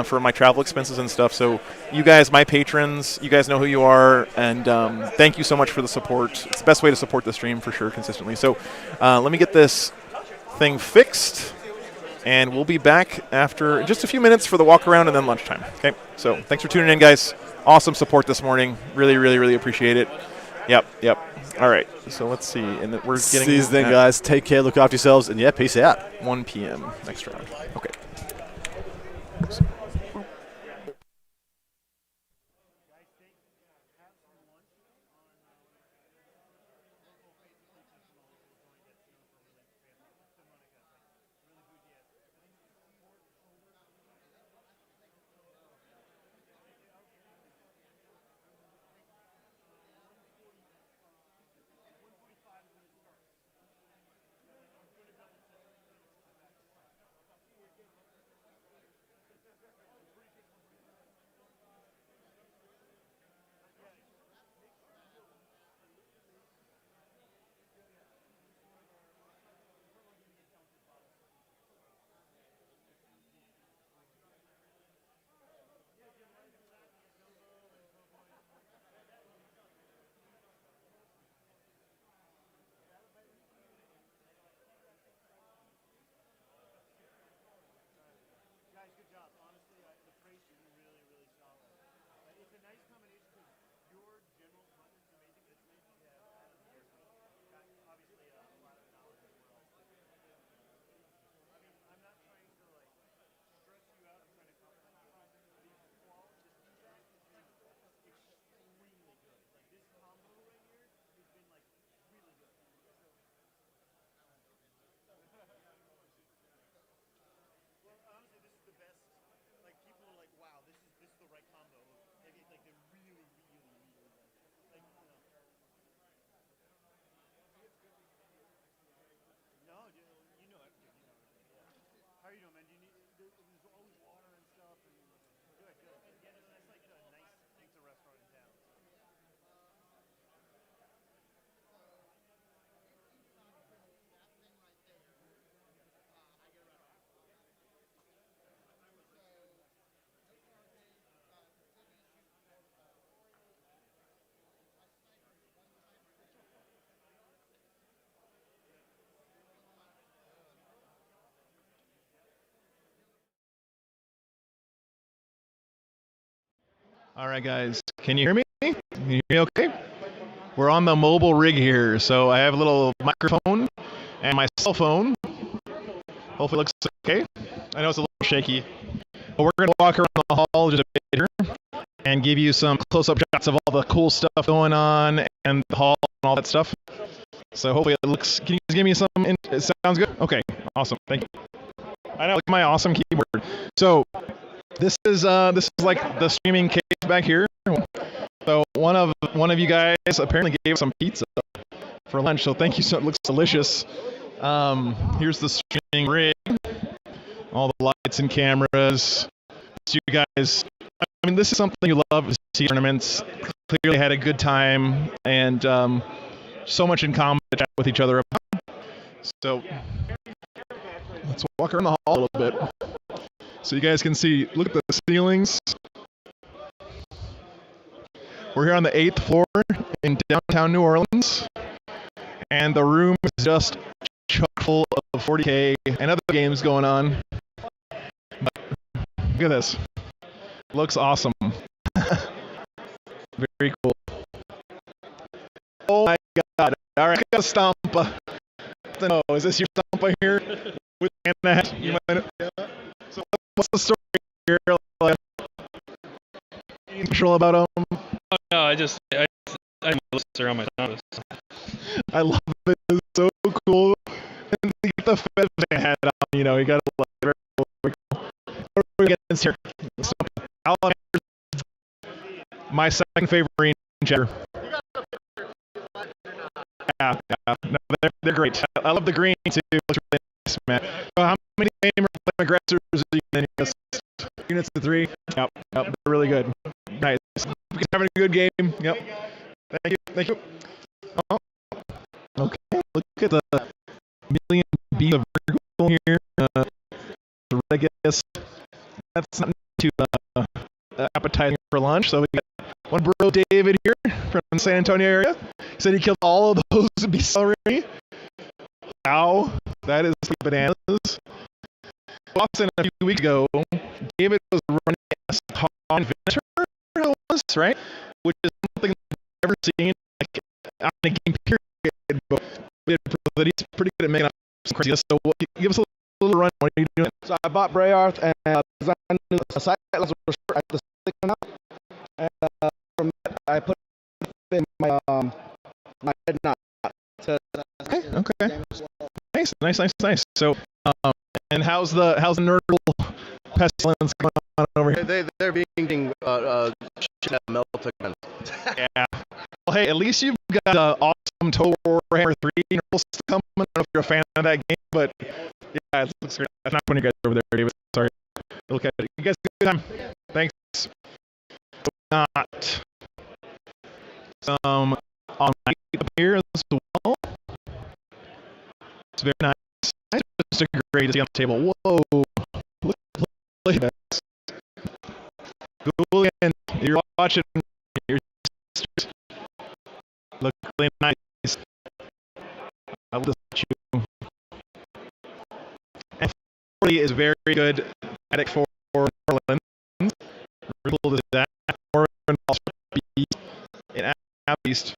for my travel expenses and stuff. So you guys, my patrons, you guys know who you are, and thank you so much for the support. It's the best way to support the stream for sure, consistently. So let me get this thing fixed. And we'll be back after just a few minutes for the walk around and then lunchtime. Okay, so thanks for tuning in, guys. Awesome support this morning. Really, really, really appreciate it. Yep. All right, so let's see. And we're getting. See you then, guys. Take care. Look after yourselves. And yeah, peace out. 1 p.m. next round. Okay. All right, guys. Can you hear me? Can you hear me okay? We're on the mobile rig here, so I have a little microphone and my cell phone. Hopefully it looks okay. I know it's a little shaky. But we're going to walk around the hall just a bit here and give you some close-up shots of all the cool stuff going on and the hall and all that stuff. So hopefully it looks... Can you just give me some... It sounds good? Okay, awesome. Thank you. I know, look at my awesome keyboard. So... This is like the streaming cage back here. So one of you guys apparently gave us some pizza for lunch. So thank you. So it looks delicious. Here's the streaming rig, all the lights and cameras. So you guys, I mean, this is something you love to see tournaments. Clearly had a good time and so much in common to chat with each other about. So let's walk around the hall a little bit. So you guys can see, look at the ceilings. We're here on the 8th floor in downtown New Orleans. And the room is just chock full of 40K and other games going on. But look at this. Looks awesome. Very cool. Oh my god. Alright, I got a Stompa. No, is this your Stompa here? With Anna? You might know. So what's the story here? Like, control about them? Oh, no, I list her on my Thomas. I love it. It's so cool. And you get the Fed hat on, you know, you got to love it. Very cool. What are we against here? So, my second favorite Ranger. Yeah. No, they're great. I love the green too. It looks really nice, man. So how many aggressors are you in? Units of 3? Yep, they're really good. Nice. We're having a good game. Yep. Thank you. Oh. Okay, look at the million beams of vertical here. I guess that's not too appetizing for lunch. So we got one bro David here from the San Antonio area. He said he killed all of those beasts already. Wow, that is bananas. Boston a few weeks ago, David was running a on Venture, right? Which is something I've never seen like on a game period. But he's pretty good at making up some crazy stuff. So give us a little run. What are you doing? So I bought Brayarth and designed a site that was at the stick up, and from that I put in my head knot. Okay. Nice. So, and how's the Nerdle pestilence going on over here? They're being melted. Yeah. Well, hey, at least you've got awesome Total Warhammer 3 Nerdle coming. I don't know if you're a fan of that game, but yeah, it looks great. I'm not putting you guys over there, David. Sorry. Look at it. You guys have a good time. Thanks. Not some on my up here as well. It's very nice. Just a great to see on the table. Whoa! Look at this. Julian, you're watching. You're look really nice. I love this you. And 40 is very good at for Orleans. Really cool to see that. Orleans also beast in East.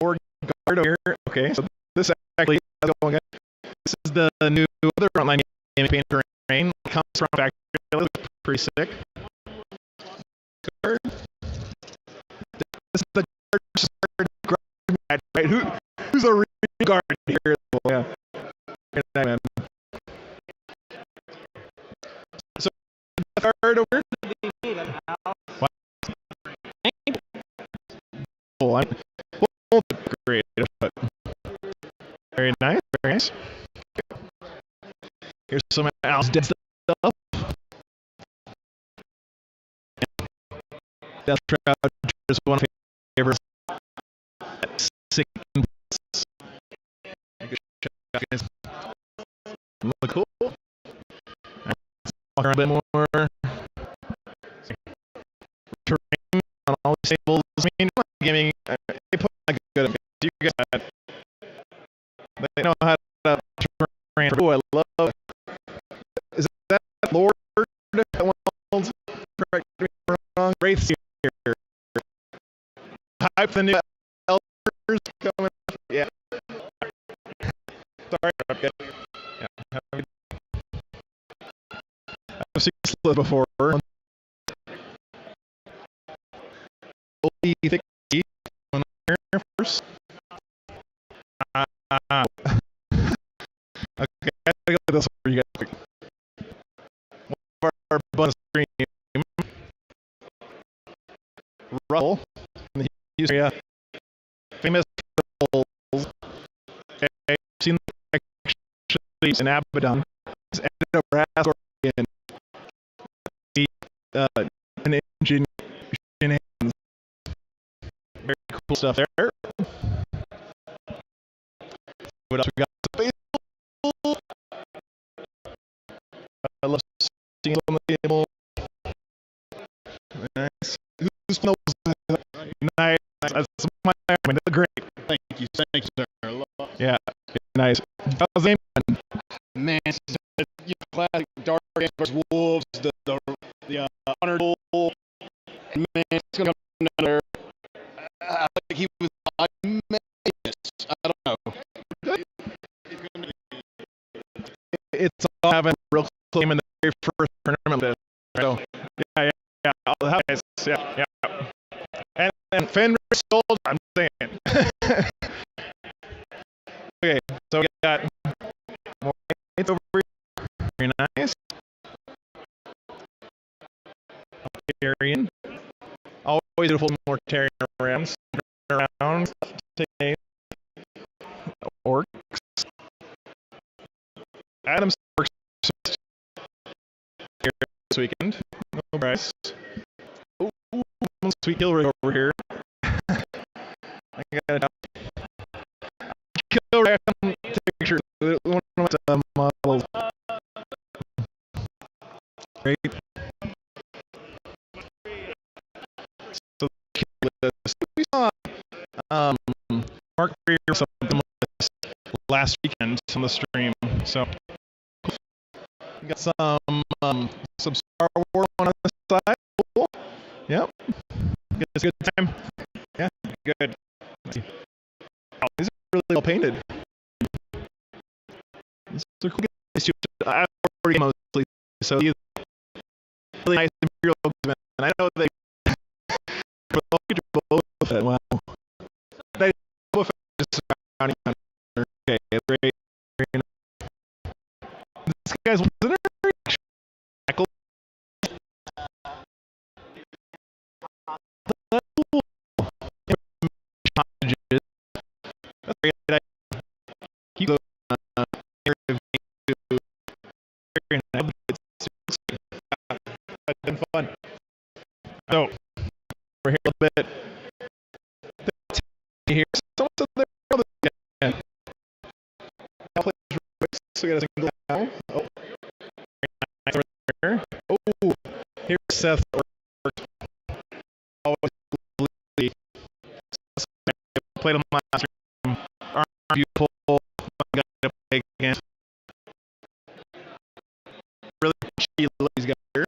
Or guard over here. Okay, so this actually is going good. This is the new other Frontline game, Painter Rain. It comes from factory. It's pretty sick. Guard. This is the guard. Right? Who's a real guard here? Yeah. Man. So the guard over. What? Oh, I'm both great, but very nice. Here's some Al's dead stuff. Death Trap is one of my favorites. Sick. Look cool. Walk around a bit more. Terrain on all the tables. I mean, gaming. They put a good. You guys had. They know how to terrain. Oh, I love. Is that Lord? Correct me if I'm wrong. Wraith's hype the new elders coming. Yeah. Sorry, okay. Yeah. I've seen this before. Thick on there first. Okay, I gotta go this for you guys. One of our button stream. Russell in the Houston area. Famous Russell. Okay, seen the actually in Abaddon. He's ended up brass in an engine hands. Very cool stuff there. What else we got? I love seeing on the table. Nice. Who's playing those? Nice. That's my man. That's great. Thank you, sir. Yeah. Nice. How's the game? Man, classic Dark Age versus Wolves, the honor duel. Man, it's gonna come another. I think he was. I don't know. It's all having a real close game in the very first tournament. So, yeah. I'll have guys. Yeah. And Fenrir sold. I'm saying. Okay, so we got more lights over here. Very nice. Mortarian. Always beautiful Mortarian around. Orcs. Adam's works here this weekend. No price. Oh, sweet kill right over here. I got it. Kill right. Take a picture. One of my models. Great. So we saw Mark 3 or something last weekend on the stream. So we got some Star Wars on the side. Cool. Yep. It's a good time. Yeah, good. Oh, these are really well painted. These are cool guys. I already mostly so these really nice Imperial men. I know they both with it. Wow. They both just surrounding. Okay, great. This guy's wasn't it? That's great. Keep those it's been fun. So we're here a little bit. Here, someone said they're so we got a single now. Oh, nice over there. Oh, here's Seth. Always played on my last stream. Aren't beautiful. Got to play again. Really cheap these guys here.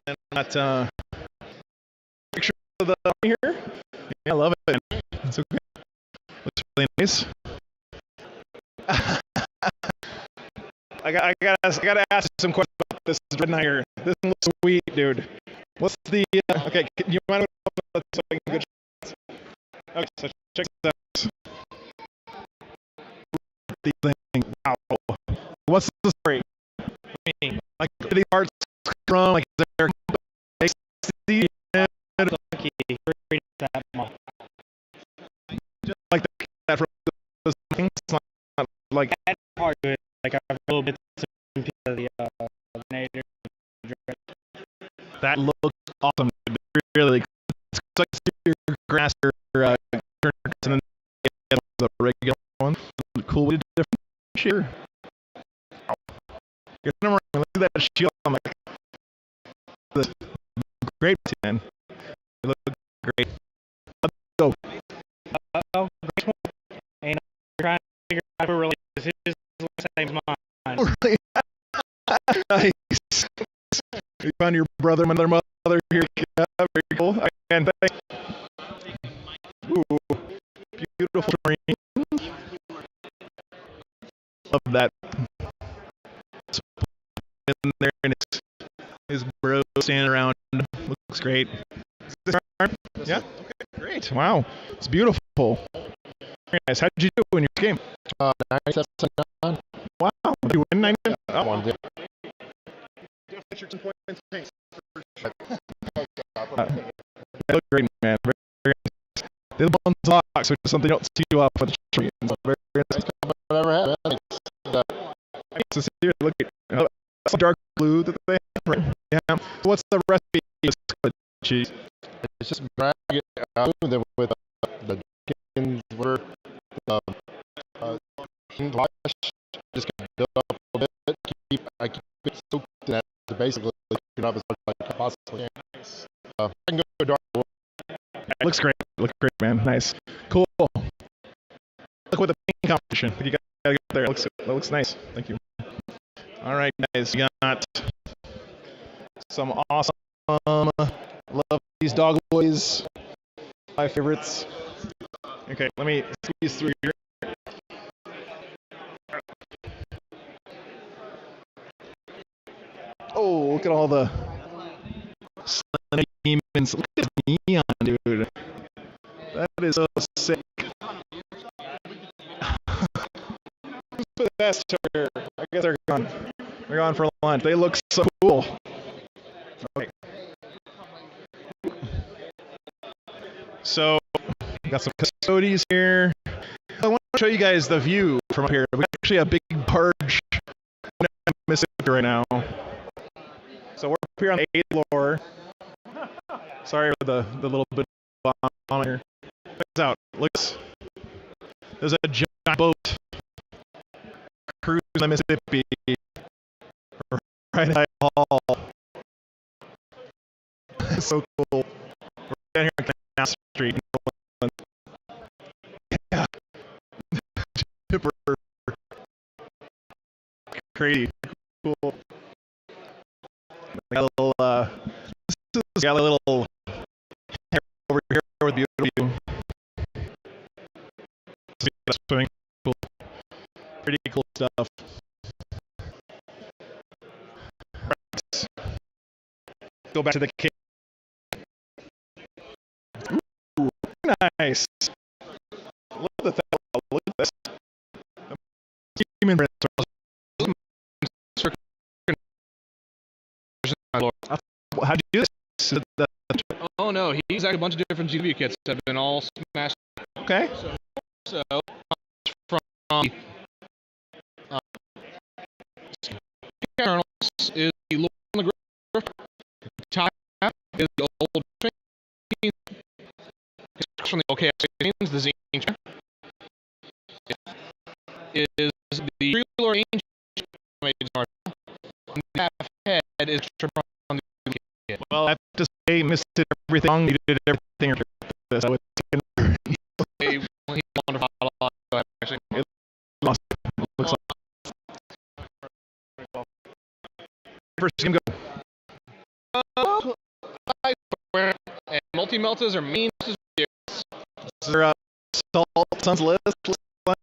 And got picture of the here. Yeah, I love it. It's okay. Looks really nice. I gotta ask some questions about this Red Knight here. This one looks sweet, dude. What's the okay? You mind so I can good shots? Okay, so check this out. These things. Wow. What's the story? I mean, like these parts from like they're just like that from those things. Like part of it, like I have a little bit of the native. That looks awesome. Really, it's like your grass or and then the regular one. Cool way to differentiate. You're number one. Look at that shield. I'm like, this great man. It looks great. Let's go. And I'm trying to figure out really this is the same as mine. Really? Nice. You found your brother, mother here. Yeah, very cool. And thanks. beautiful terrain. Love that. In there and his bros standing around. Looks great. Is this arm? Yeah? Okay, great. Wow. It's beautiful. Very nice. How did you do in your game? 97. Wow. Did you win 9? Oh. One did. They look great, man. Very, very nice. They look on the box, which is something you don't see you up with the tree. So very nice. Whatever happened. Nice to see you. Look at that's dark blue that they have, right? Yeah. So what's the recipe of this cheese? It's just drag it out with the chickens were just kind of build up a little bit. I keep it soaked in that to basically clean up as much as I possibly can. I can go to dark blue. It looks great. Looks great, man. Nice. Cool. Look with the paint competition. You gotta get there. It looks nice. Thank you. All right, guys. We got some awesome. Love these dog boys. My favorites. Okay, let me squeeze through here. Oh, look at all the demons. Look at this neon, dude. That is so sick. Who's the best here? I guess they're gone. They're gone for lunch. They look so cool. Okay. So, got some custodies here. I want to show you guys the view from up here. We actually have a big barge in Mississippi right now. So we're up here on the 8th floor. Sorry for the little bit of bomb here. Check this out. There's a giant boat cruising the Mississippi right at Hall. It's so cool. We're down here on Canal Street. Yeah. Super crazy. Cool. Got a little, got a little hair over here with beautiful view. Swimming pool. Pretty cool stuff. Right. Go back to the cave. Ooh, nice. Look at that. Look at this. Human how'd you do this? Oh no, he's got a bunch of different GPU kits that have been all smashed. Okay. So from kernels is the lower on the graph. Top is the old from the OKX names, the ancient is the real ancient and the half head is from the kit. Well, I have to say, missed everything wrong. You did everything right. So he wanted a lot, so actually it looks awesome. First game go. And multi-meltas are mean. Is there a Salt Sun's list?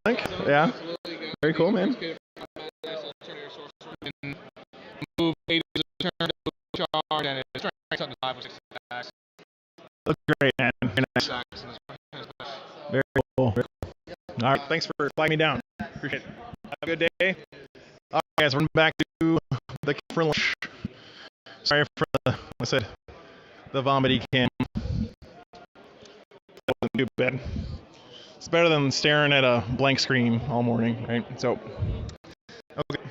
Like? Yeah. Very cool, man. Move 8 is a turn to charge, and it's strength up to 5 or 6 attacks. Look great, man. Very nice. Very cool. All right, thanks for flying me down. Appreciate it. Have a good day. All right, guys, we're back to the for lunch. Sorry for the, I said, the vomity cam. That wasn't too bad. It's better than staring at a blank screen all morning, right? So, okay.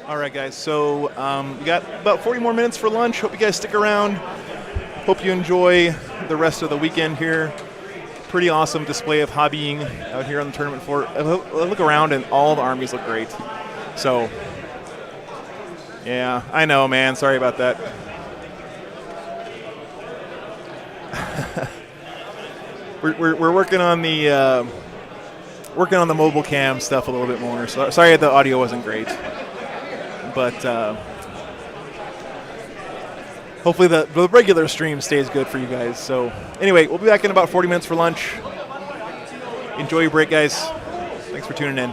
All right, guys. So we got about 40 more minutes for lunch. Hope you guys stick around. Hope you enjoy the rest of the weekend here. Pretty awesome display of hobbying out here on the tournament floor. Look around, and all the armies look great. So Yeah, I know, man. Sorry about that. we're working on the mobile cam stuff a little bit more. So sorry the audio wasn't great, but hopefully the regular stream stays good for you guys. So anyway, we'll be back in about 40 minutes for lunch. Enjoy your break, guys. Thanks for tuning in.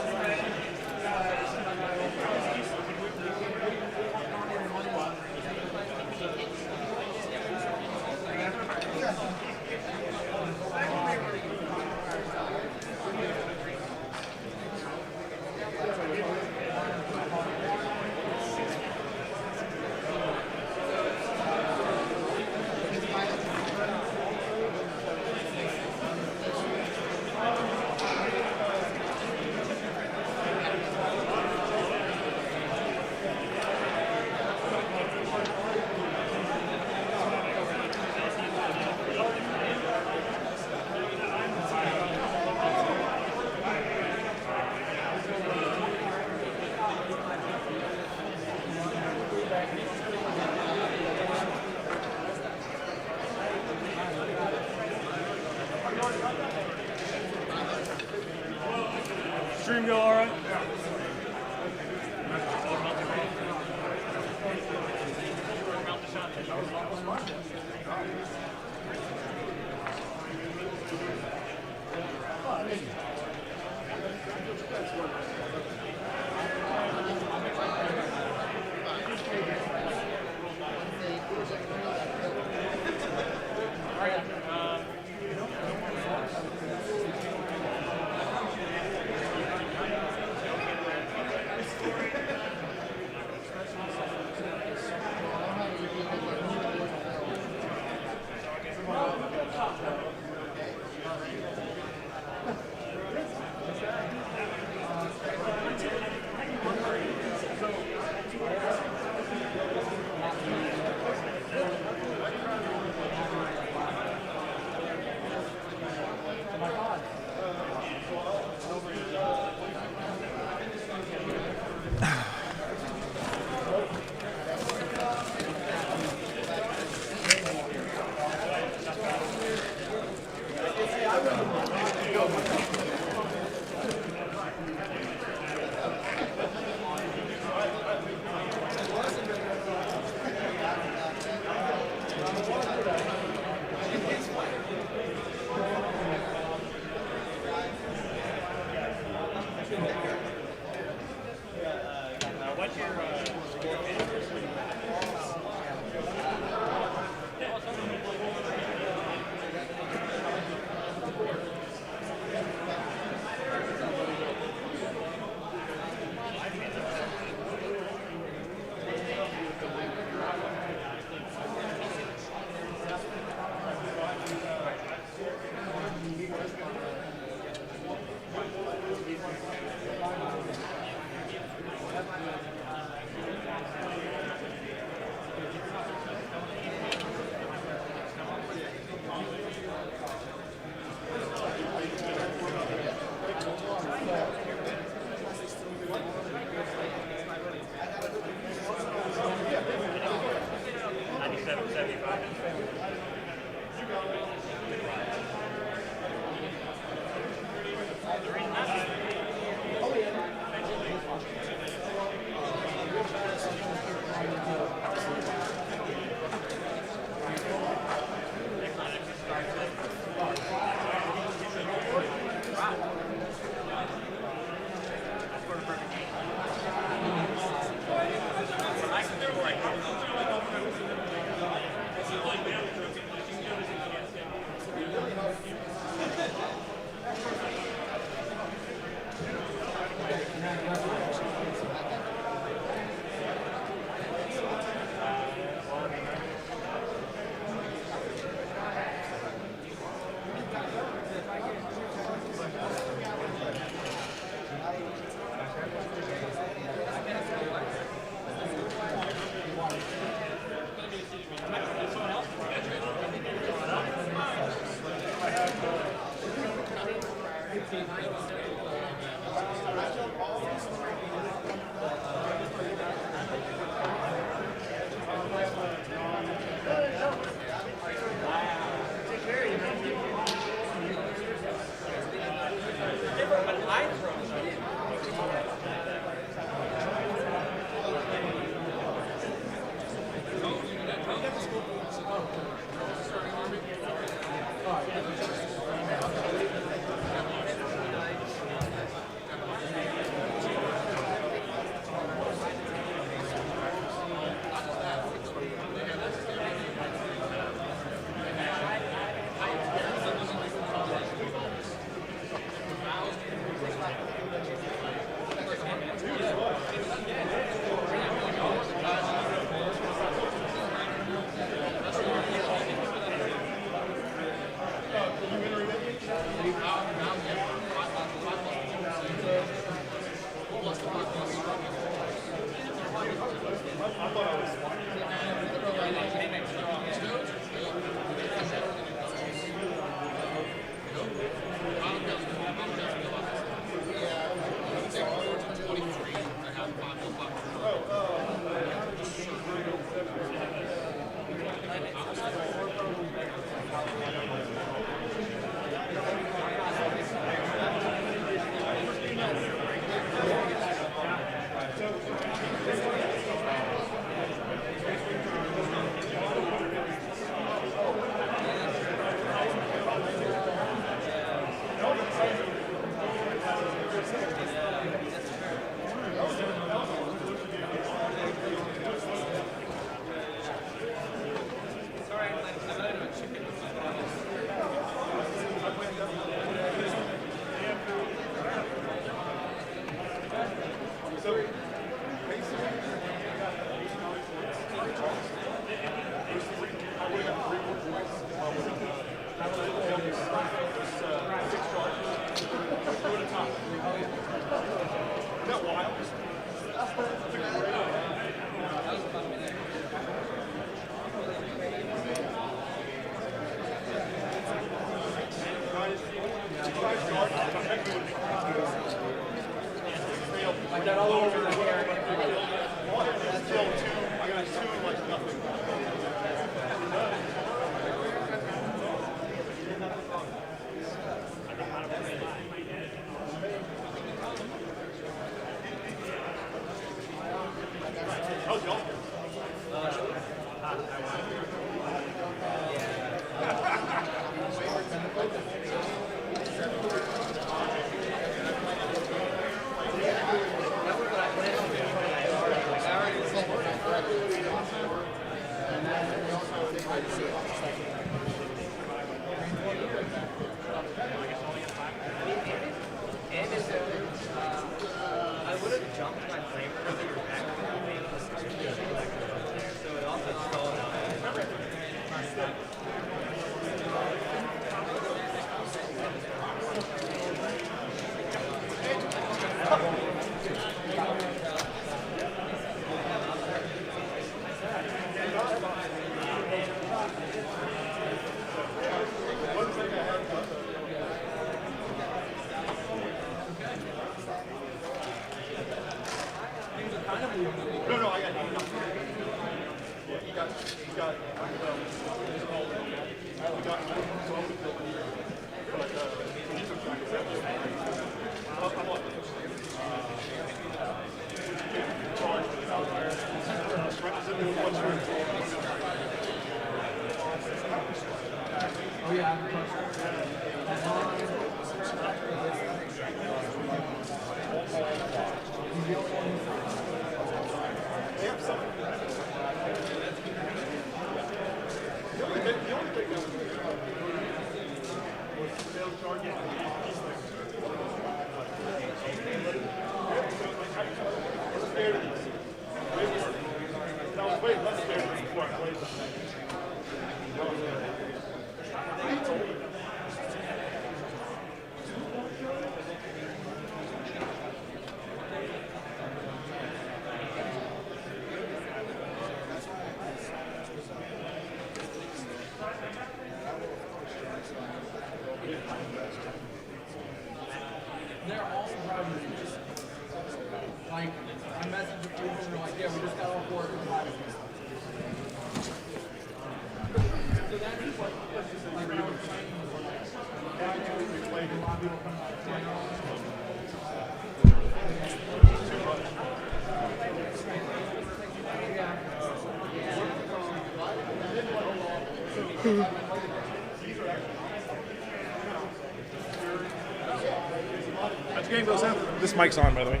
How'd your game go, Sam? This mic's on, by the way.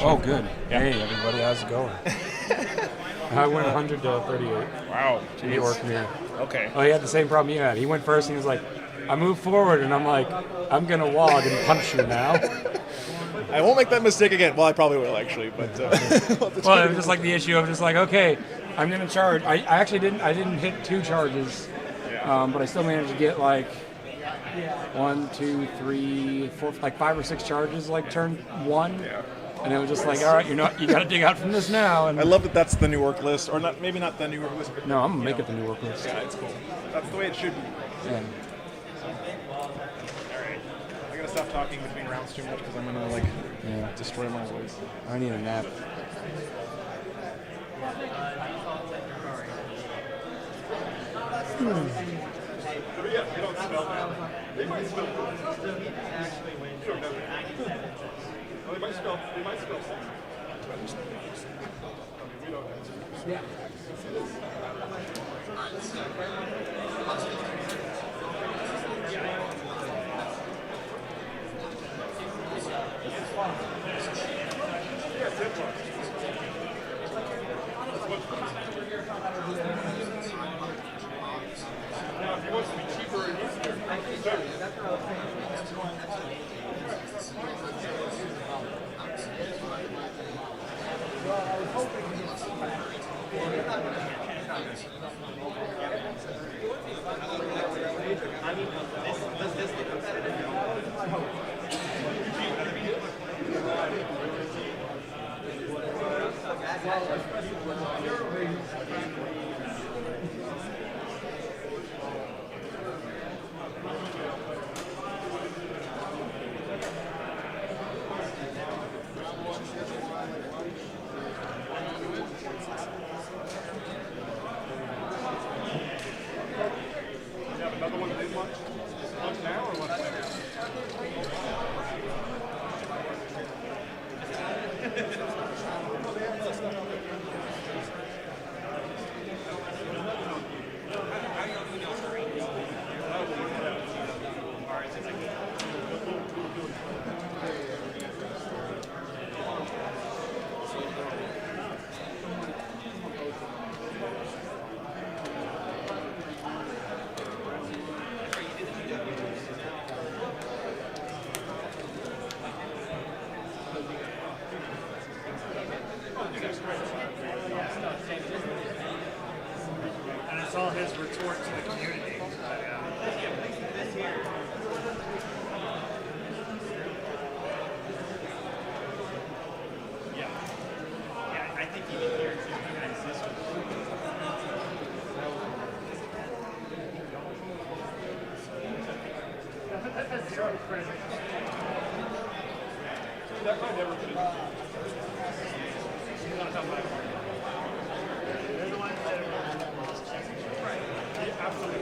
Oh, good. Yeah. Hey, everybody, how's it going? I went 100 to 38. Wow. New York mirror. Okay. Oh, he had the same problem you had. He went first, and he was like, I moved forward, and I'm like, I'm going to wog and punch you now. I won't make that mistake again. Well, I probably will, actually, but... well, it was just like the issue of just like, okay, I'm going to charge. I actually didn't hit 2 charges, but I still managed to get like 1, 2, 3, 4, like 5 or 6 charges, like turn 1. Yeah. And it was just like, all right, you got to dig out from this now. And I love that that's the new work list, or not, maybe not the new work list, but no, I'm gonna make it the new work list. Yeah, it's cool. That's the way it should be. Yeah. Alright. I gotta stop talking between rounds too much because I'm gonna like destroy my voice. I need a nap. You don't smell that. They might smell good. You don't know. They might smell something. We don't know. Now, if you want to be cheaper and And it's all his retort to the community. Yeah, I think even here too, guys, this That's zero credit. That might never be. You want to talk about it? They're the ones that are absolutely.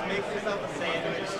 Make yourself a sandwich.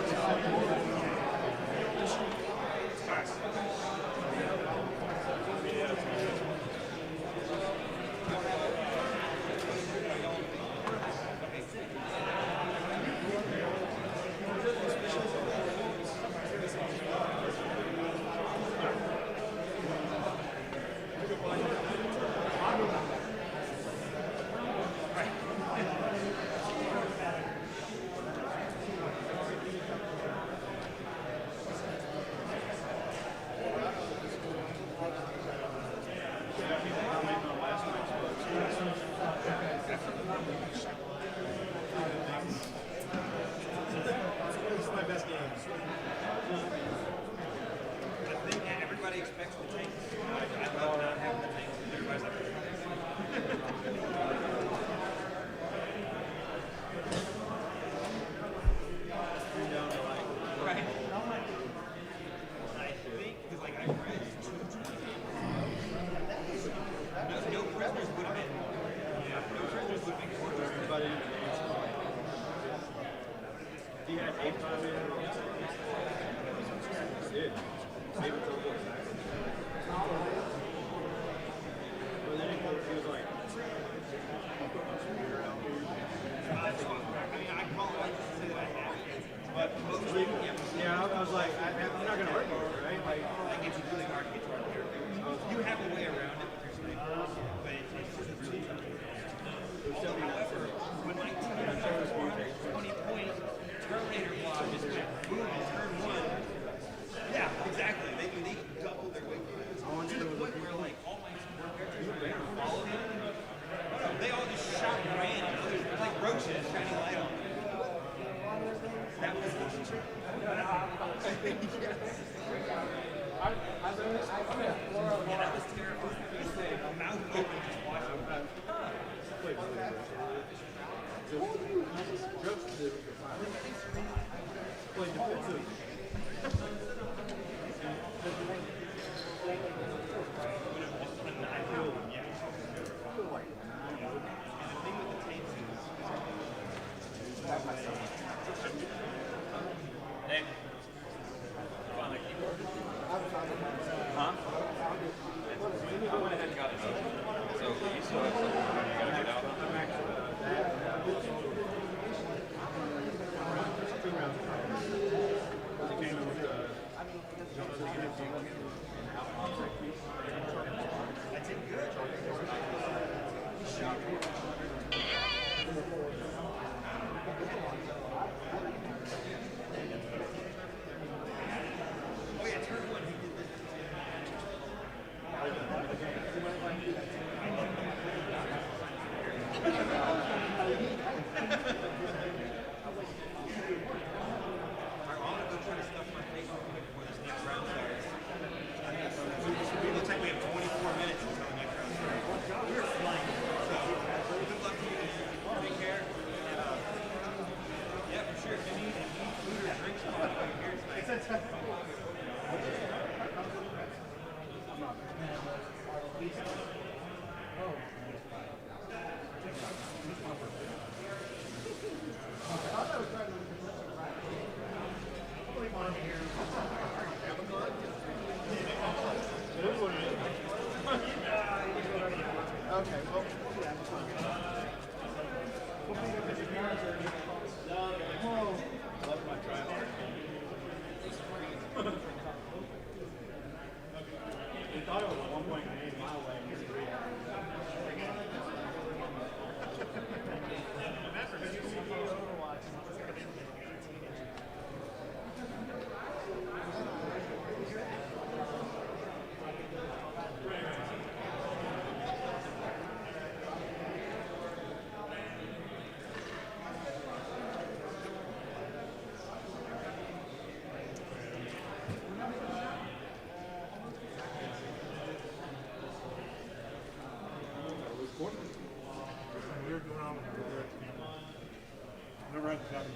Never had this happen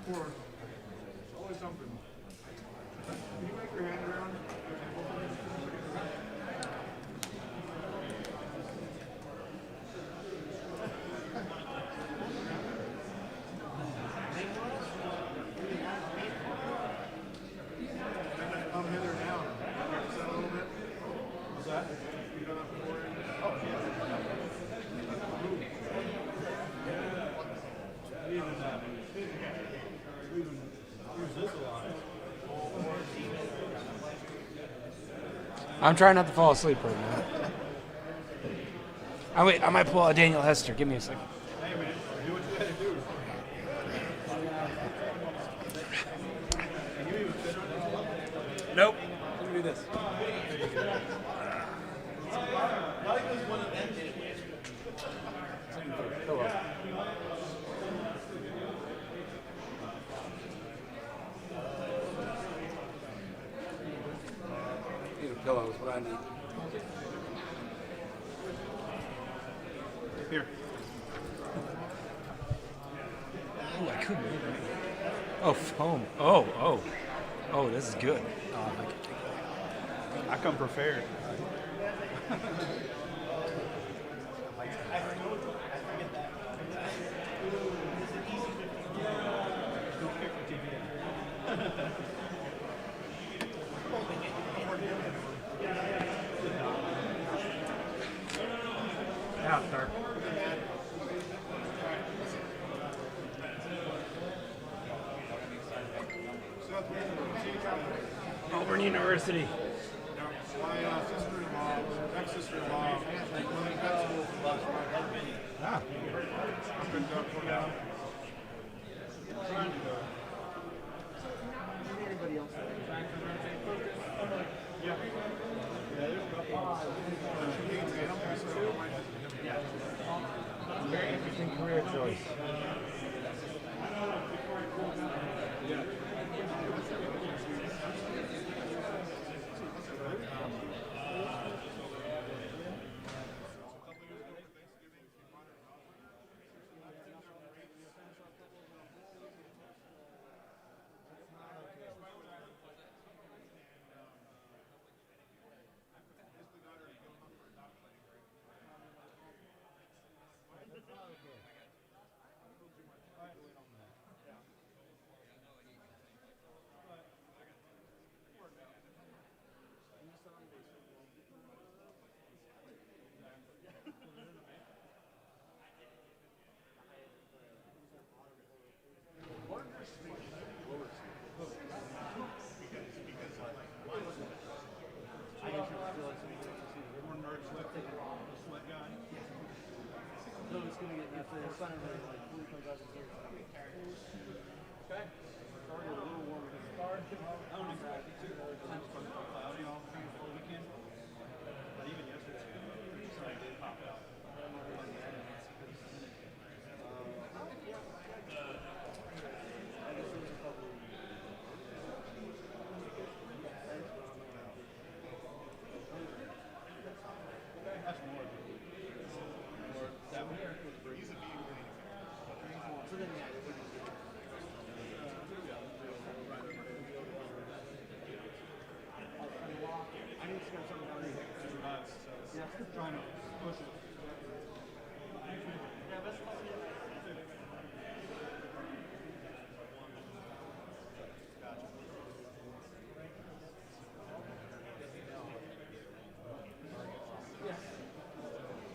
before. Of course, it's always something. Can you make your hand around? Come hither down. Practice that a little bit. What's that? You done that before? Oh, yeah. I'm trying not to fall asleep right now. I might pull out Daniel Hester. Give me a second. Hey man, do what you gotta do. Can you even fit on this? Nope. Let me do this. Need a pillow is what I need. Here. Oh, I couldn't. Oh, foam. Oh, this is good. I come prepared. Out there. Auburn University. My sister-in-law, ex-sister-in-law, went to vet school for last night. Ah. I've been going down. Trying to go. Anybody else? Yeah. Yeah, there's a couple. She needs it. So I might have to give it. Very interesting career choice. Yeah.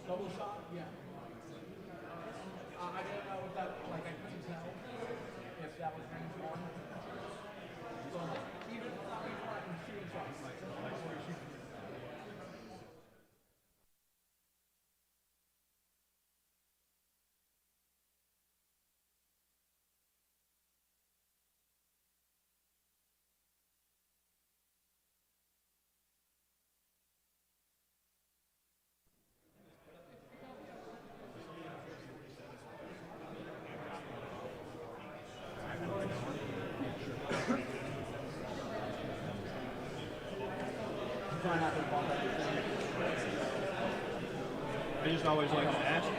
Double shot? Yeah. I didn't know if that, like, I couldn't tell if that was range one. So, even if not range one, I can shoot shots. I just always like to ask.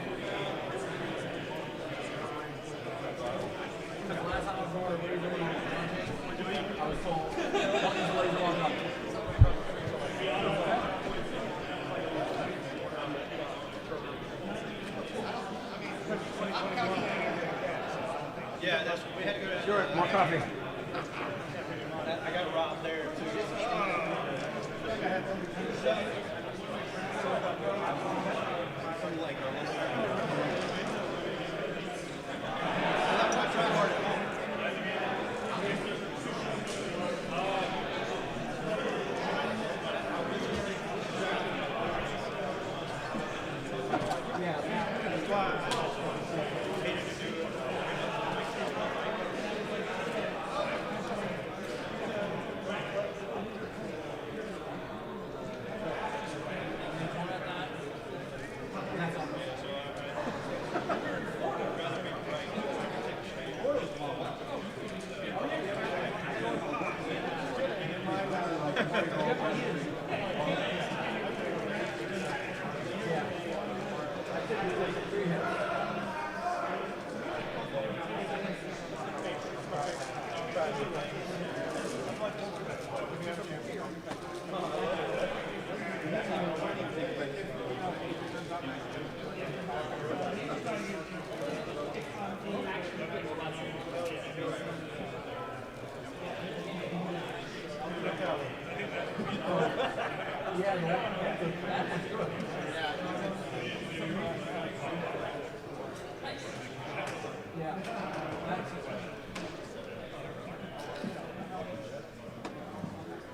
Last time I was over, what are you doing on the I was told, don't use the laser long up. Yeah, that's we had to go to. Sure, more coffee. I got Rob there too.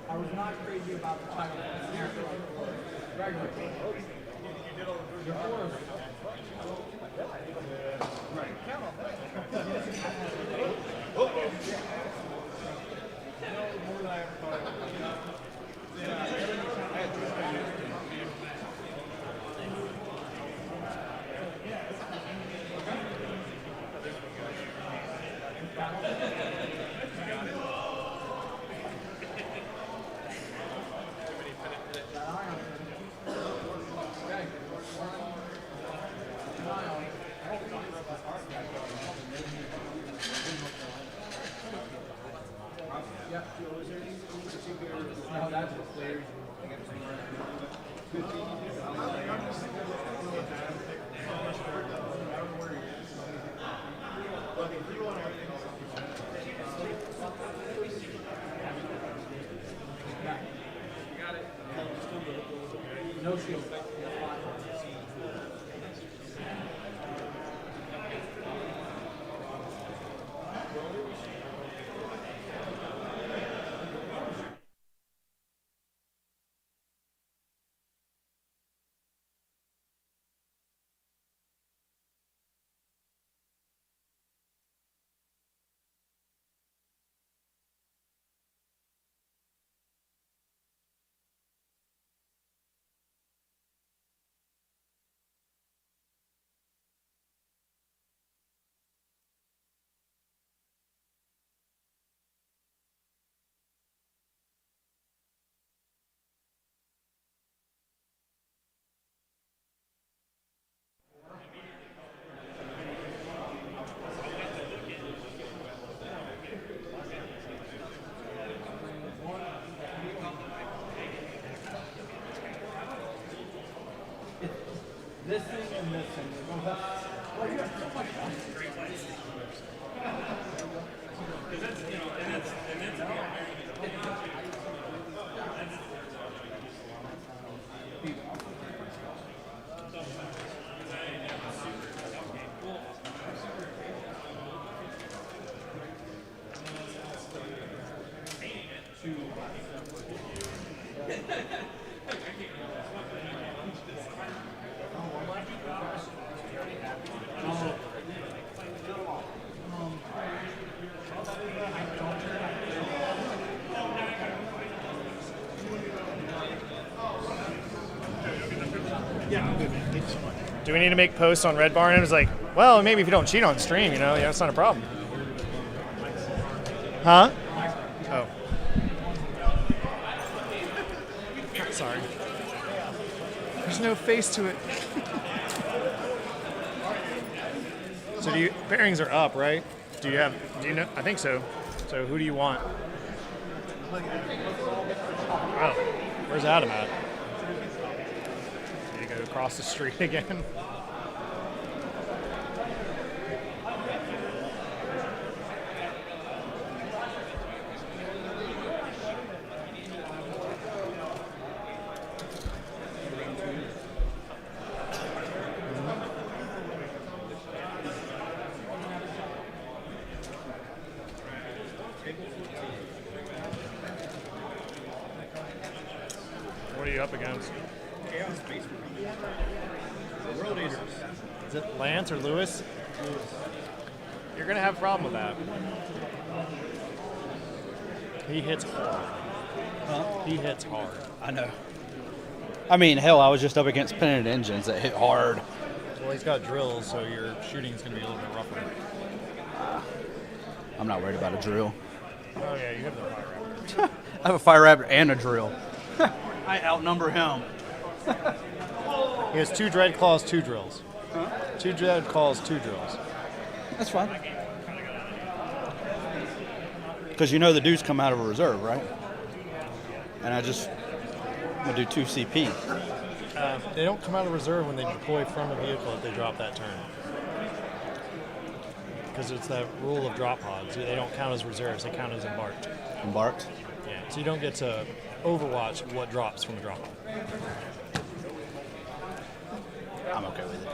I was not crazy about the title. Regular. No shield. This thing and this thing. Well, you have so much fun. Do we need to make posts on Red Barn? And it was like, well, maybe if you don't cheat on stream, you know, yeah, it's not a problem. Huh? Oh. Sorry. There's no face to it. So pairings are up, right? Do you know? I think so. So who do you want? Oh, where's Adam at? Did he go across the street again? What are you up against? World Eaters. Is it Lance or Lewis? You're going to have a problem with that. He hits hard. Huh? He hits hard. I know. I mean, hell, I was just up against pennant engines that hit hard. Well, he's got drills, so your shooting is going to be a little bit rougher. I'm not worried about a drill. Oh, yeah, you have the fire raptor. I have a fire raptor and a drill. I outnumber him. He has 2 dread claws, 2 drills. Huh? 2 dread claws, 2 drills. That's fine. Because you know the dudes come out of a reserve, right? And I'm going to do 2 CP. They don't come out of reserve when they deploy from a vehicle if they drop that turn. Because it's that rule of drop pods. They don't count as reserves, they count as embarked. Embarked? Yeah, so you don't get to overwatch what drops from a drop pod. I'm okay with it.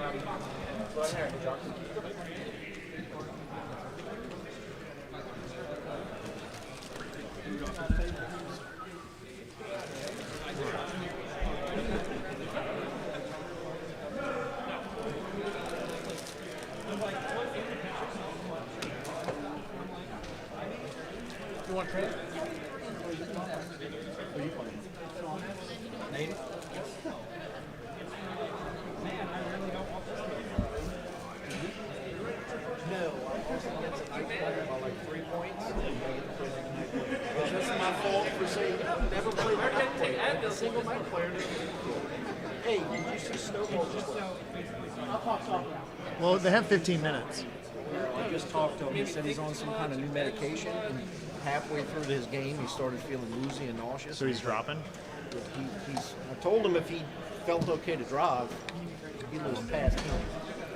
You want trade? Who are you playing? Native? Man, I really don't want this game. No, I also get to night player by like 3 points. It's just my fault for saying, never play night player. I had a single night player. Hey, did you see Snowball just I'll talk about it. Well, they have 15 minutes. I just talked to him. He said he's on some kind of new medication, and halfway through his game, he started feeling woozy and nauseous. So he's dropping? I told him if he felt okay to drive, he'd lose past him.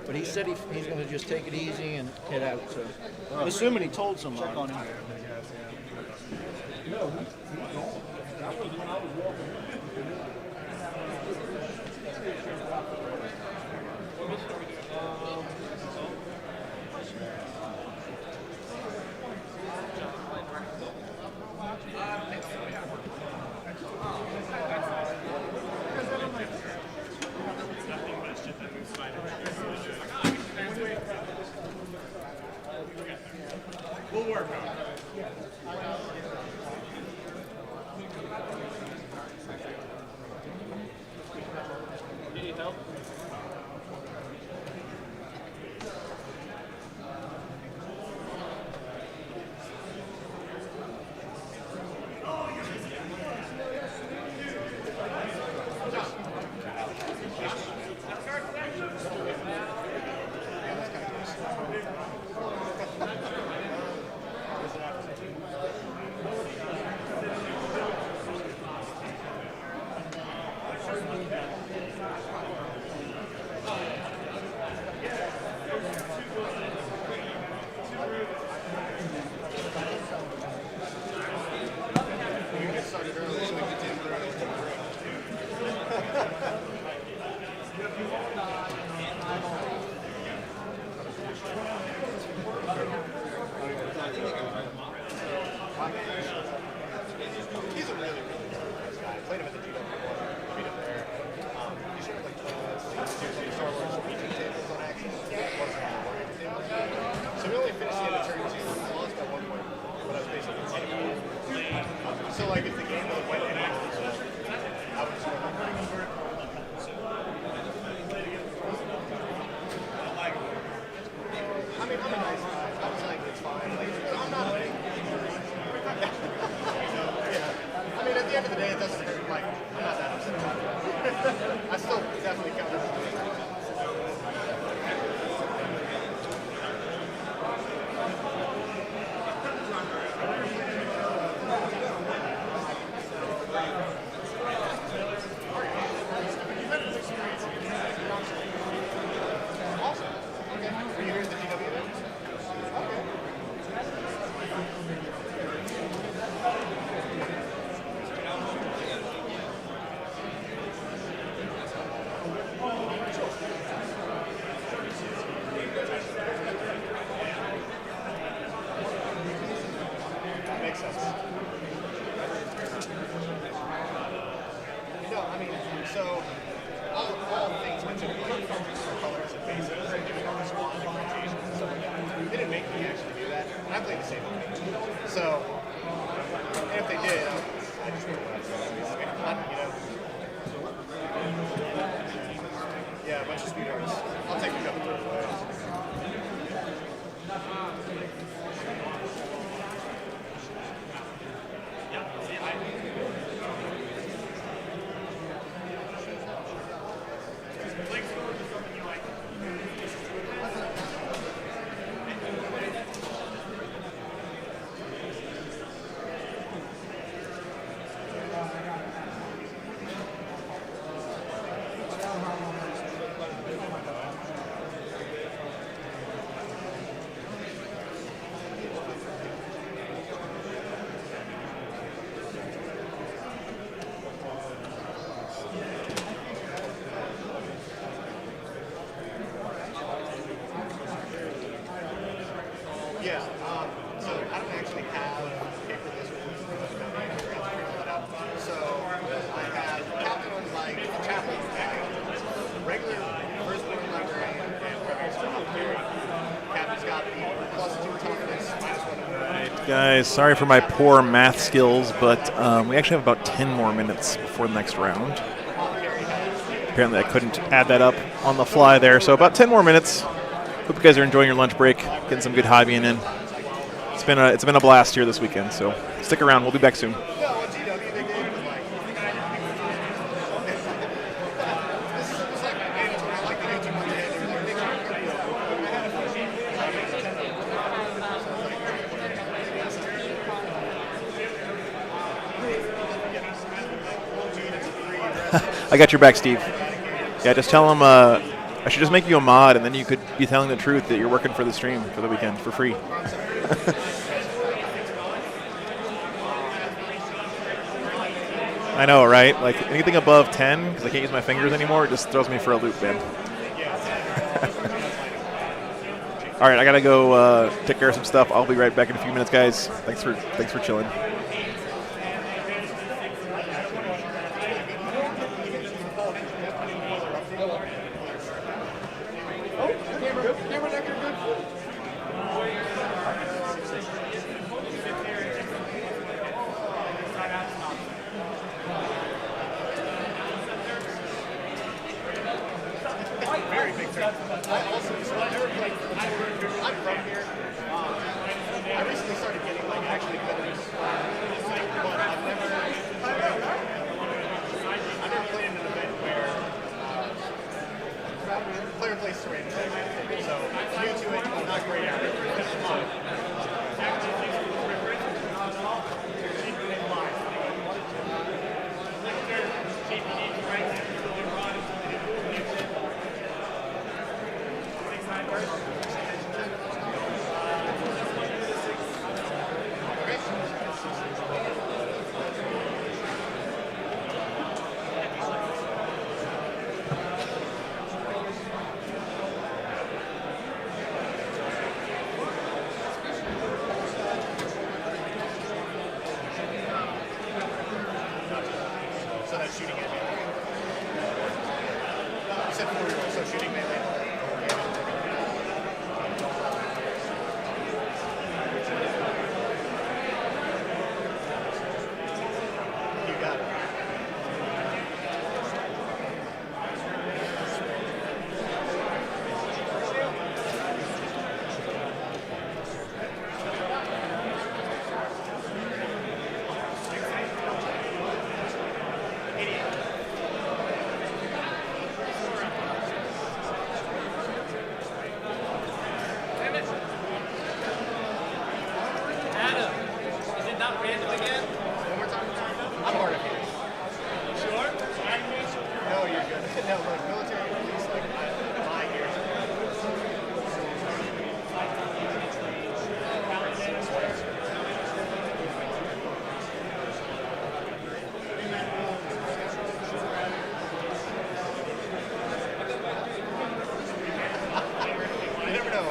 But he said he's going to just take it easy and head out. So I'm assuming he told somebody. Check on him. No, he's gone. That was when I was walking. We'll work on it. Need help? I still definitely count it. Makes sense. No, I mean, so all things considered, like colors and faces and doing all this squad differentiation and stuff like that, they didn't make me actually do that. And I played the same game. So, and if they did, I just wouldn't want to, you know. Yeah, a bunch of sweethearts. I'll take a couple of away. Yeah, so I don't actually have paper this so I have captain on like chaplain bag, regular first wing librarian, and primary carry. Captain's got the +2 toughness, -1. Alright, guys, sorry for my poor math skills, but we actually have about 10 more minutes before the next round. Apparently I couldn't add that up on the fly there, so about 10 more minutes. Hope you guys are enjoying your lunch break, getting some good hobbying in. It's been a blast here this weekend, so stick around. We'll be back soon. I got your back, Steve. Yeah, just tell him I should just make you a mod, and then you could be telling the truth that you're working for the stream for the weekend for free. I know, right? Like anything above 10, because I can't use my fingers anymore, it just throws me for a loop, man. All right, I gotta go take care of some stuff. I'll be right back in a few minutes, guys. Thanks for chilling. No, look, military police, like, my years. You never know.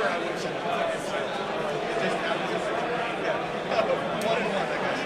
sure I would have said that. So it just happened to be 1-1, I guess.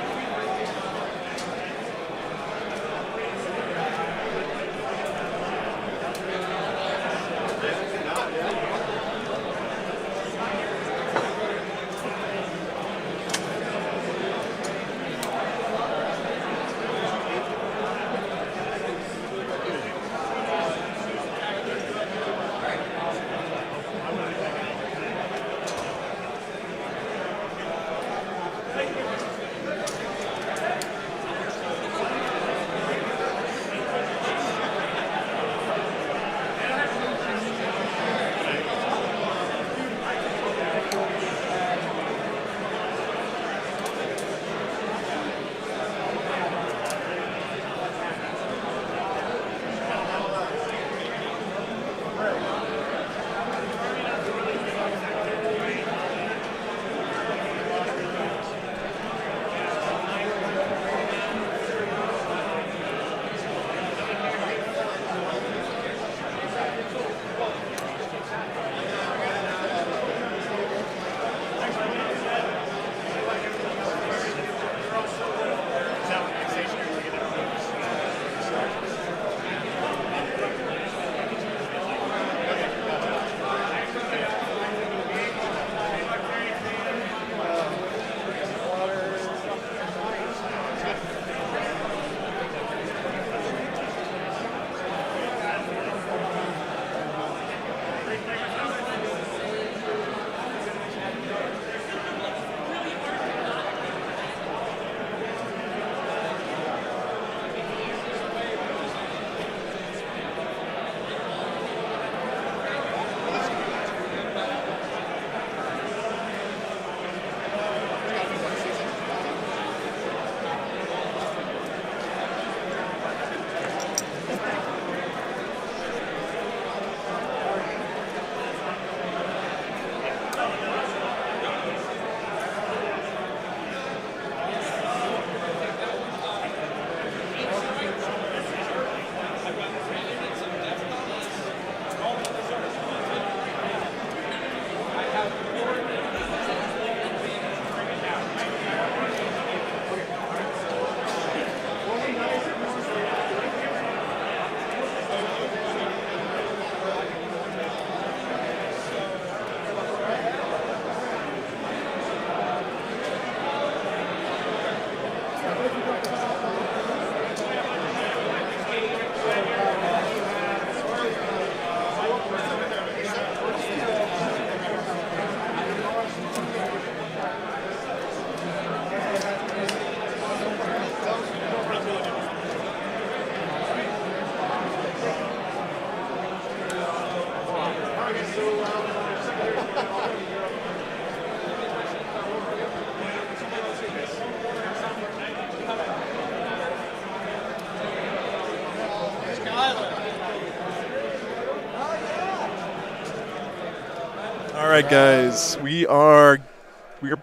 All right, guys, we are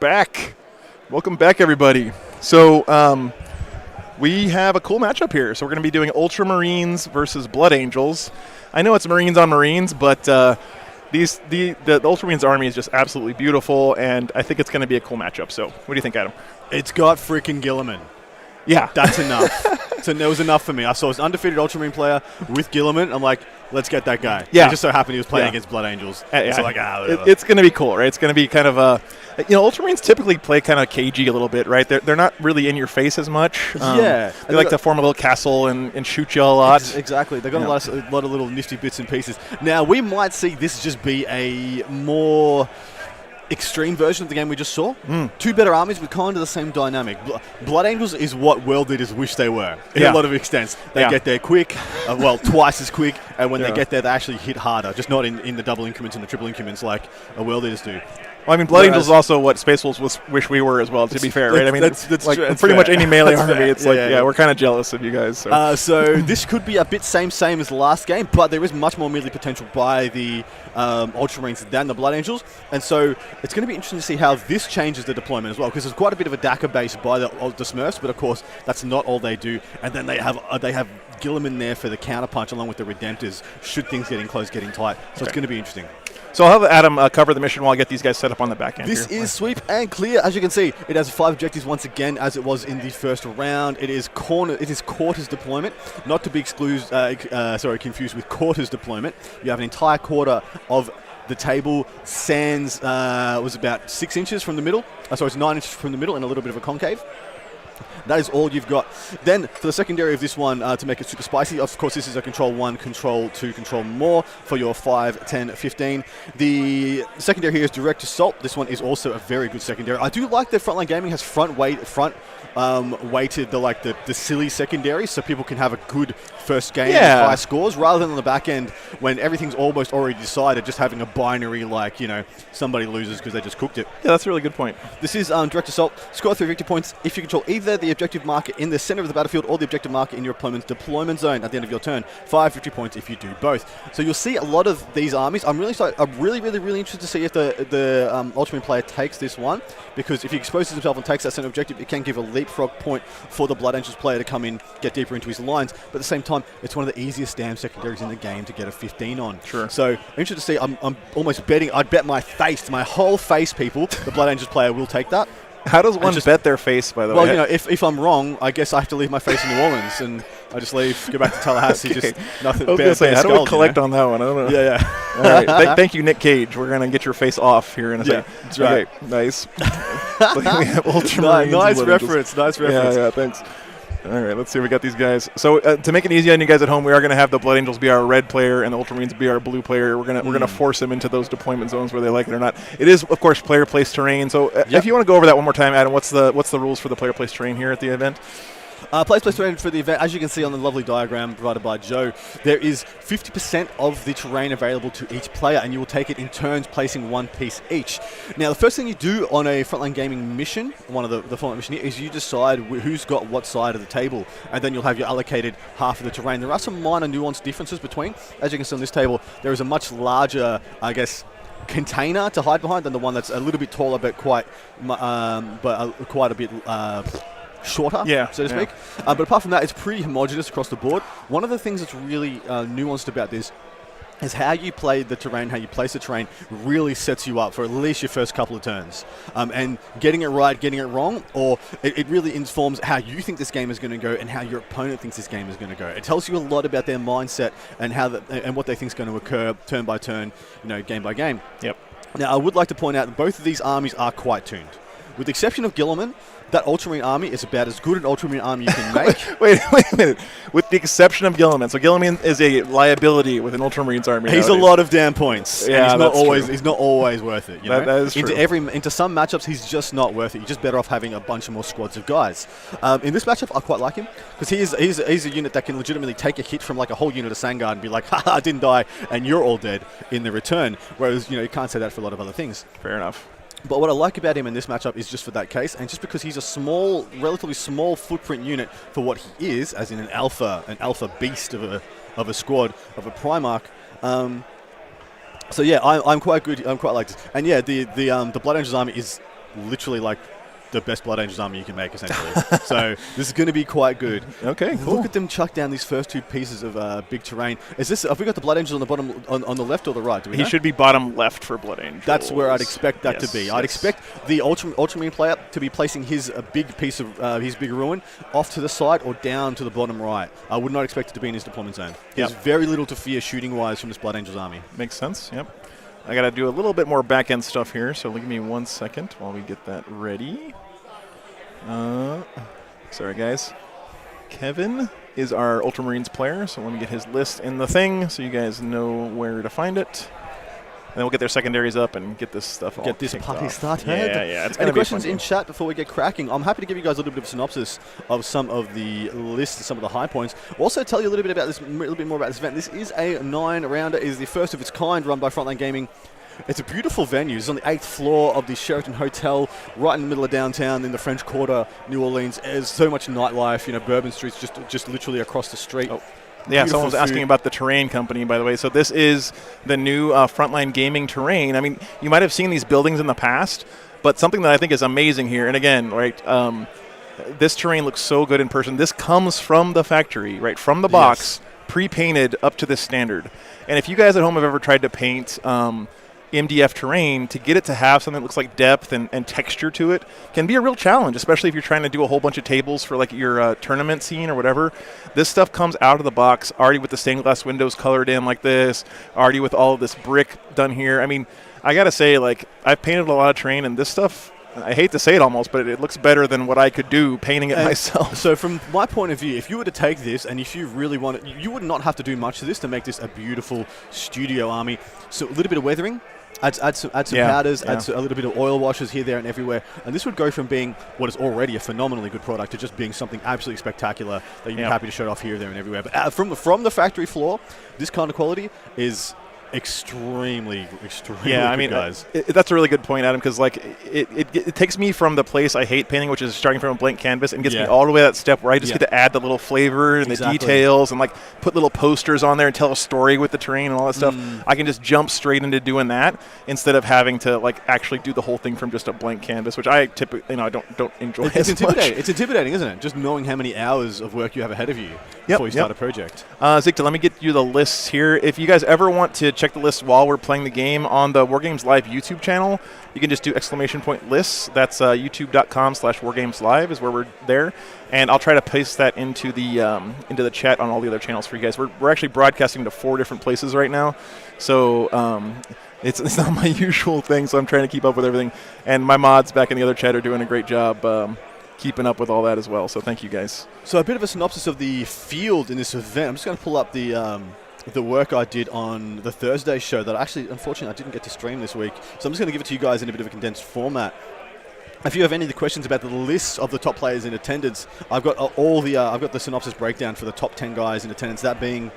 back. Welcome back, everybody. So we have a cool matchup here. So we're going to be doing Ultramarines versus Blood Angels. I know it's Marines on Marines, but the Ultramarines army is just absolutely beautiful, and I think it's going to be a cool matchup. So what do you think, Adam? It's got freaking Gilliman. Yeah. That's enough. So that was enough for me. I saw an undefeated Ultramarine player with Gilliman. I'm like, let's get that guy. Yeah. It just so happened he was playing against Blood Angels. Yeah. So like, whatever. It's going to be cool, right? It's going to be kind of a, Ultramarines typically play kind of cagey a little bit, right? They're not really in your face as much. Yeah. They like to form a little castle and shoot you a lot. Exactly. They've got a lot of little nifty bits and pieces. Now, we might see this just be a more extreme version of the game we just saw. Two better armies with kind of the same dynamic. Blood Angels is what World Leaders wish they were in a lot of extents. They get there quick, twice as quick, and when they get there, they actually hit harder, just not in the double increments and the triple increments like World Leaders do. Well, I mean, Blood Angels is also what Space Wolves wish we were as well, to be fair, right? I mean, that's like true. pretty much any melee army, it's we're kind of jealous of you guys. So this could be a bit same as the last game, but there is much more melee potential by the Ultramarines than the Blood Angels, and so it's going to be interesting to see how this changes the deployment as well, because there's quite a bit of a DACA base by the Smurfs, but of course that's not all they do, and then they have Gilliman there for the counterpunch along with the Redemptors should things get in close, getting tight. So it's going to be interesting. So I'll have Adam cover the mission while I get these guys set up on the back end. This here. is sweep and clear. As you can see, it has 5 objectives once again, as it was in the first round. It is quarters deployment, not to be confused with quarters deployment. You have an entire quarter of the table. Sands was about 6 inches from the middle. It's 9 inches from the middle and a little bit of a concave. That is all you've got. Then for the secondary of this one, to make it super spicy, of course this is a control 1, control 2, control more for your 5, 10, 15. The secondary here is direct assault. This one is also a very good secondary. I do like that Frontline Gaming has weighted the silly secondary, so people can have a good first game with high scores, rather than on the back end when everything's almost already decided, just having a binary somebody loses because they just cooked it. Yeah, that's a really good point. This is direct assault. Score 3 victory points if you control either the objective marker in the center of the battlefield or the objective marker in your opponent's deployment zone at the end of your turn. 5 victory points if you do both. So you'll see a lot of these armies. I'm really interested to see if the Ultramarine player takes this one, because if he exposes himself and takes that center objective, it can give a leapfrog point for the Blood Angels player to come in, get deeper into his lines. But at the same time, it's one of the easiest damn secondaries in the game to get a 15 on. Sure. So I'm interested to see. I'm almost betting. I'd bet my whole face, people, the Blood Angels player will take that. How does one bet their face, by the way? Well, if I'm wrong, I guess I have to leave my face in New Orleans, and I just go back to Tallahassee, okay. Just nothing. I was going to say, how do we collect on that one? I don't know. Yeah. All right. Thank you, Nick Cage. We're going to get your face off here in a second. That's right. Okay, nice. We have Ultramarines. Nice reference. Yeah, thanks. All right, let's see. We got these guys. So to make it easy on you guys at home, we are going to have the Blood Angels be our red player and the Ultramarines be our blue player. We're gonna force them into those deployment zones where they like it or not. It is, of course, player place terrain. So if you want to go over that one more time, Adam, what's the rules for the player place terrain here at the event? Place terrain for the event, as you can see on the lovely diagram provided by Joe, there is 50% of the terrain available to each player, and you will take it in turns, placing 1 piece each. Now, the first thing you do on a Frontline Gaming mission, one of the Frontline mission here, is you decide who's got what side of the table, and then you'll have your allocated half of the terrain. There are some minor nuanced differences between. As you can see on this table, there is a much larger, container to hide behind than the one that's a little bit taller, but quite a bit shorter, so to speak. But apart from that, it's pretty homogeneous across the board. One of the things that's really nuanced about this is how you play the terrain, how you place the terrain really sets you up for at least your first couple of turns. And getting it right, getting it wrong, or it really informs how you think this game is going to go and how your opponent thinks this game is going to go. It tells you a lot about their mindset and and what they think is going to occur turn by turn, game by game. Yep. Now, I would like to point out that both of these armies are quite tuned. With the exception of Gilliman, that Ultramarine army is about as good an Ultramarine army you can make. wait a minute. With the exception of Gilliman. So Gilliman is a liability with an Ultramarines army. He's nowadays. a lot of damn points. Yeah, and he's not always worth it. That is true. Into some matchups, he's just not worth it. You're just better off having a bunch of more squads of guys. In this matchup, I quite like him because he's a unit that can legitimately take a hit from a whole unit of Sangard and be like, haha, I didn't die, and you're all dead in the return. Whereas, you can't say that for a lot of other things. Fair enough. But what I like about him in this matchup is just for that case, and just because he's a relatively small footprint unit for what he is, as in an alpha beast of a squad, of a Primarch. So yeah, I'm quite good. I'm quite like this. And yeah, the Blood Angels army is literally like the best Blood Angels army you can make, essentially. So this is going to be quite good. Okay, cool. Look at them chuck down these first 2 pieces of big terrain. Have we got the Blood Angels on the bottom, on the left or the right? Do we know? Should be bottom left for Blood Angels. That's where I'd expect that to be. I'd expect the Ultramarine player to be placing his big piece of his big ruin off to the side or down to the bottom right. I would not expect it to be in his deployment zone. There's very little to fear shooting-wise from this Blood Angels army. Makes sense, yep. I got to do a little bit more back-end stuff here, so give me 1 second while we get that ready. Sorry, guys. Kevin is our Ultramarines player, so let me get his list in the thing so you guys know where to find it. And then we'll get their secondaries up and get this stuff all Get this party started. Yeah. Any questions in chat before we get cracking? I'm happy to give you guys a little bit of a synopsis of some of the lists, some of the high points. Also tell you a little bit more about this event. This is a 9-rounder. It is the first of its kind run by Frontline Gaming. It's a beautiful venue. It's on the 8th floor of the Sheraton Hotel, right in the middle of downtown in the French Quarter, New Orleans. There's so much nightlife. Bourbon Street's just literally across the street. Oh. Yeah, someone was asking about the terrain company, by the way. So this is the new Frontline Gaming terrain. I mean, you might have seen these buildings in the past, but something that I think is amazing here, and again, right, this terrain looks so good in person. This comes from the factory, right, from the box, pre-painted up to this standard. And if you guys at home have ever tried to paint MDF terrain, to get it to have something that looks like depth and texture to it can be a real challenge, especially if you're trying to do a whole bunch of tables for like your tournament scene or whatever. This stuff comes out of the box already with the stained glass windows colored in like this, already with all of this brick done here. I mean, I gotta say, like, I've painted a lot of terrain, and this stuff, I hate to say it almost, but it looks better than what I could do painting it myself. So from my point of view, if you were to take this and if you really want it, you would not have to do much to this to make this a beautiful studio army. So a little bit of weathering, add some powders, add a little bit of oil washes here, there, and everywhere. And this would go from being what is already a phenomenally good product to just being something absolutely spectacular that you'd be happy to show off here, there, and everywhere. But from the factory floor, this kind of quality is extremely yeah, I mean, guys. That's a really good point, Adam, because like it takes me from the place I hate painting, which is starting from a blank canvas, and gets me all the way to that step where I just get to add the little flavor and the details and like put little posters on there and tell a story with the terrain and all that stuff. I can just jump straight into doing that instead of having to like actually do the whole thing from just a blank canvas, which I typically, I don't enjoy it's as much. It's intimidating, isn't it? Just knowing how many hours of work you have ahead of you before you start a project. Zigta, let me get you the lists here. If you guys ever want to check the list while we're playing the game on the Wargames Live YouTube channel, you can just do !lists. That's youtube.com/wargameslive is where we're there, and I'll try to paste that into the chat on all the other channels for you guys. We're actually broadcasting to 4 different places right now, so it's not my usual thing. So I'm trying to keep up with everything, and my mods back in the other chat are doing a great job keeping up with all that as well. So thank you guys. So a bit of a synopsis of the field in this event. I'm just going to pull up the work I did on the Thursday show that actually, unfortunately, I didn't get to stream this week. So I'm just going to give it to you guys in a bit of a condensed format. If you have any of the questions about the list of the top players in attendance, I've got I've got the synopsis breakdown for the top 10 guys in attendance. That being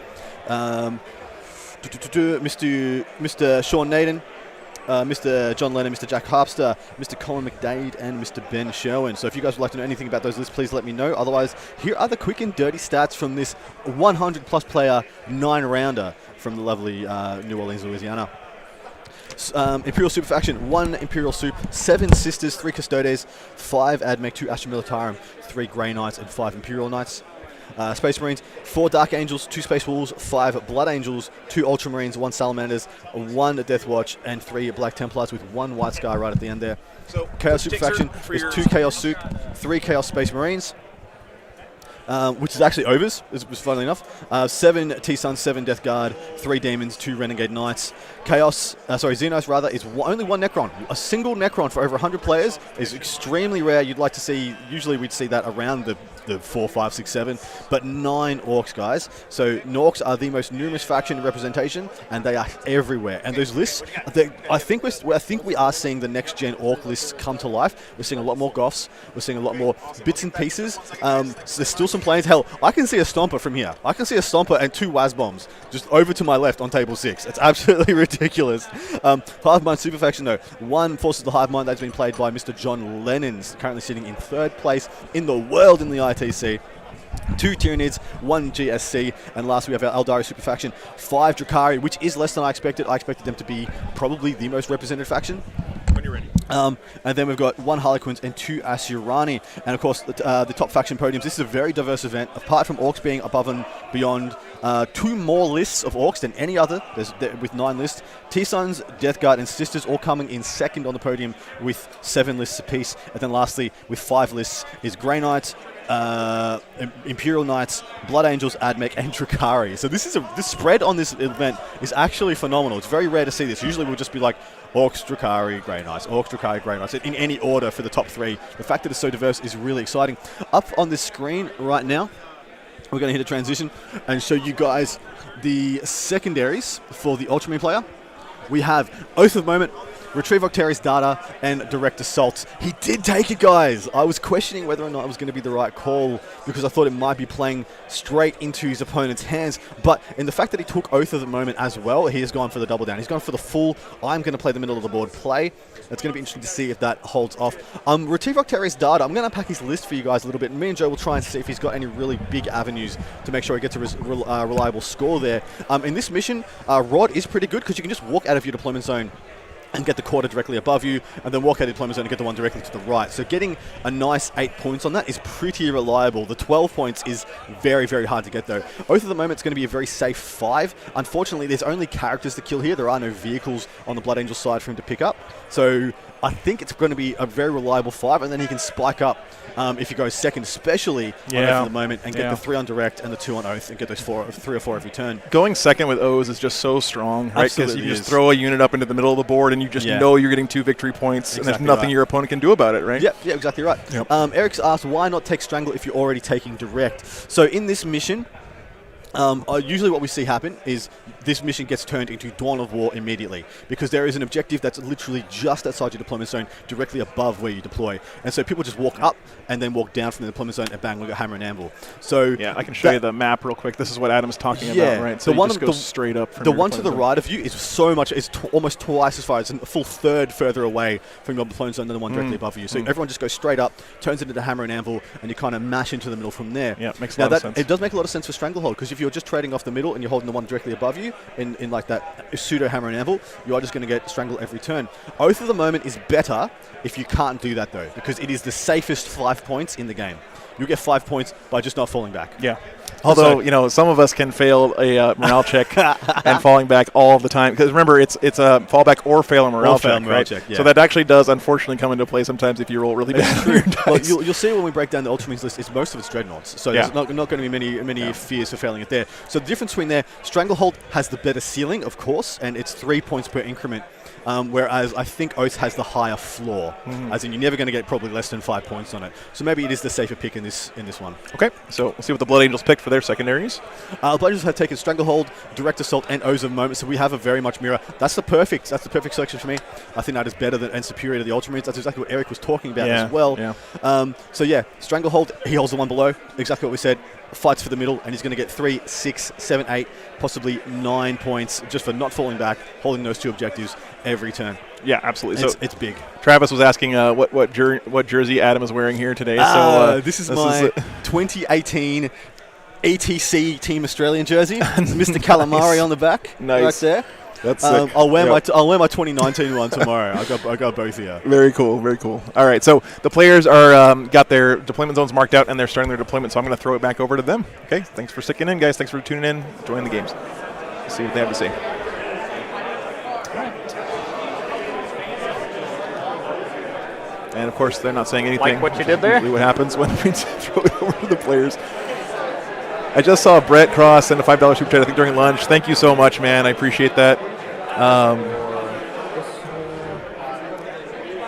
Mr. Sean Naden, Mr. John Lennon, Mr. Jack Harpster, Mr. Colin McDade, and Mr. Ben Sherwin. So if you guys would like to know anything about those lists, please let me know. Otherwise, here are the quick and dirty stats from this 100-plus player 9-rounder from the lovely New Orleans, Louisiana. Imperial Super Faction, 1 Imperial Soup, 7 Sisters, 3 Custodes, 5 Admech, 2 Astra Militarum, 3 Grey Knights, and 5 Imperial Knights. Space Marines, 4 Dark Angels, 2 Space Wolves, 5 Blood Angels, 2 Ultramarines, 1 Salamanders, 1 Death Watch, and 3 Black Templars with 1 White Sky right at the end there. So Chaos Super Faction is 2 Chaos Soup, 3 Chaos Space Marines, which is actually overs, funnily enough. 7 T-Suns, 7 Death Guard, 3 Demons, 2 Renegade Knights. Xenos rather, is only 1 Necron. A single Necron for over 100 players is extremely rare. You'd like to see, usually we'd see that around the 4, 5, 6, 7, but 9 Orcs, guys. So Orcs are the most numerous faction representation, and they are everywhere. And those lists, I think we are seeing the next gen Orc lists come to life. We're seeing a lot more Goths. We're seeing a lot more bits and pieces. So there's still some planes. Hell, I can see a Stomper from here. I can see a Stomper and 2 WAS bombs just over to my left on table 6. It's absolutely ridiculous. Hive Mind Super Faction, though. 1 Forces of the Hive Mind that's been played by Mr. John Lennon's, currently sitting in 3rd place in the world in the ITC. 2 Tyranids, 1 GSC, and last we have our Eldari Super Faction, 5 Drakari, which is less than I expected. I expected them to be probably the most represented faction. When you're ready. And then we've got 1 Harlequins and 2 Asurani. And of course, the top faction podiums. This is a very diverse event. Apart from Orcs being above and beyond, 2 more lists of Orcs than any other, with 9 lists. T-Suns, Death Guard, and Sisters all coming in second on the podium with 7 lists apiece. And then lastly, with 5 lists, is Grey Knights, Imperial Knights, Blood Angels, Admech, and Drakari. So this spread on this event is actually phenomenal. It's very rare to see this. Usually we'll just be like Orcs, Drakari, Grey Knights, Orcs, Drakari, Grey Knights, in any order for the top 3. The fact that it's so diverse is really exciting. Up on the screen right now, we're going to hit a transition and show you guys the secondaries for the Ultramarine player. We have Oath of Moment, Retrieve Octarius data, and Direct Assault. He did take it, guys. I was questioning whether or not it was going to be the right call because I thought it might be playing straight into his opponent's hands. But in the fact that he took Oath of the Moment as well, he has gone for the double down. He's gone for the full, I'm going to play the middle of the board play. It's going to be interesting to see if that holds off. Retrieve Octarius data. I'm going to unpack his list for you guys a little bit. Me and Joe will try and see if he's got any really big avenues to make sure he gets a reliable score there. In this mission, Rod is pretty good because you can just walk out of your deployment zone and get the quarter directly above you, and then walk out of the deployment zone and get the one directly to the right. So getting a nice 8 points on that is pretty reliable. The 12 points is very, very hard to get, though. Oath of the moment is going to be a very safe 5. Unfortunately, there's only characters to kill here. There are no vehicles on the Blood Angel side for him to pick up. So I think it's going to be a very reliable 5, and then he can spike up if he goes second, especially on Oath of the moment, and get the 3 on direct and the 2 on Oath, and get those 3 or 4 every turn. Going second with O's is just so strong, right? Because you just throw a unit up into the middle of the board, and you just know you're getting 2 victory points, and there's nothing your opponent can do about it, right? Yeah, exactly right. Yep. Eric's asked, why not take Strangle if you're already taking direct? So in this mission, usually what we see happen is this mission gets turned into Dawn of War immediately, because there is an objective that's literally just outside your deployment zone, directly above where you deploy. And so people just walk up and then walk down from the deployment zone, and bang, we got hammer and anvil. So yeah, I can show you the map real quick. This is what Adam's talking about, right? So you just go straight up from the one to the right of you is so much, it's almost twice as far, it's a full third further away from your deployment zone than the one directly above you. So everyone just goes straight up, turns it into hammer and anvil, and you kind of mash into the middle from there. Yeah, makes a lot of sense. It does make a lot of sense for Stranglehold, because if you're just trading off the middle and you're holding the one directly above you in like that pseudo hammer and anvil, you are just going to get Strangle every turn. Oath of the moment is better if you can't do that, though, because it is the safest 5 points in the game. You'll get 5 points by just not falling back. Yeah. Although, you know, some of us can fail a morale check and falling back all the time. Because remember, it's a fallback or fail a morale check, right? So that actually does, unfortunately, come into play sometimes if you roll really bad. Well, you'll see when we break down the Ultramarines list, it's most of it's Dreadnoughts. So there's not going to be many fears for failing it there. So the difference between there, Stranglehold has the better ceiling, of course, and it's 3 points per increment. Whereas I think Oath has the higher floor, as in you're never going to get probably less than 5 points on it. So maybe it is the safer pick in this one. Okay, so we'll see what the Blood Angels picked for their secondaries. Blood Angels have taken Stranglehold, Direct Assault, and O's of the moment, so we have a very much mirror. That's the perfect selection for me. I think that is better and superior to the Ultramarines. That's exactly what Eric was talking about as well. Yeah. So yeah, Stranglehold, he holds the one below, exactly what we said. Fights for the middle, and he's going to get 3, 6, 7, 8, possibly 9 points just for not falling back, holding those 2 objectives every turn. Yeah, absolutely. So it's big. Travis was asking what jersey Adam is wearing here today. This is my 2018 ETC Team Australian jersey. Mr. Calamari on the back, right there. That's sick. I'll wear my 2019 one tomorrow. I got both here. Very cool, very cool. All right, so the players are got their deployment zones marked out, and they're starting their deployment. So I'm going to throw it back over to them. Okay, thanks for sticking in, guys. Thanks for tuning in, joining the games. Let's see what they have to say. And of course, they're not saying anything. Like what you did there? What happens when we throw it over to the players? I just saw Brett Cross send a $5 super chat, I think, during lunch. Thank you so much, man. I appreciate that.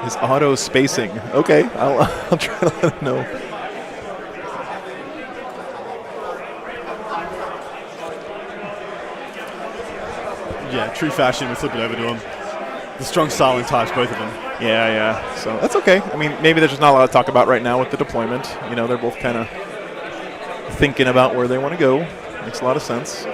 His auto spacing. Okay, I'll try to let him know. Yeah, true fashion. We flip it over to him. The strong silent types, both of them. Yeah. So that's okay. I mean, maybe there's just not a lot to talk about right now with the deployment. You know, they're both kind of thinking about where they want to go. Makes a lot of sense.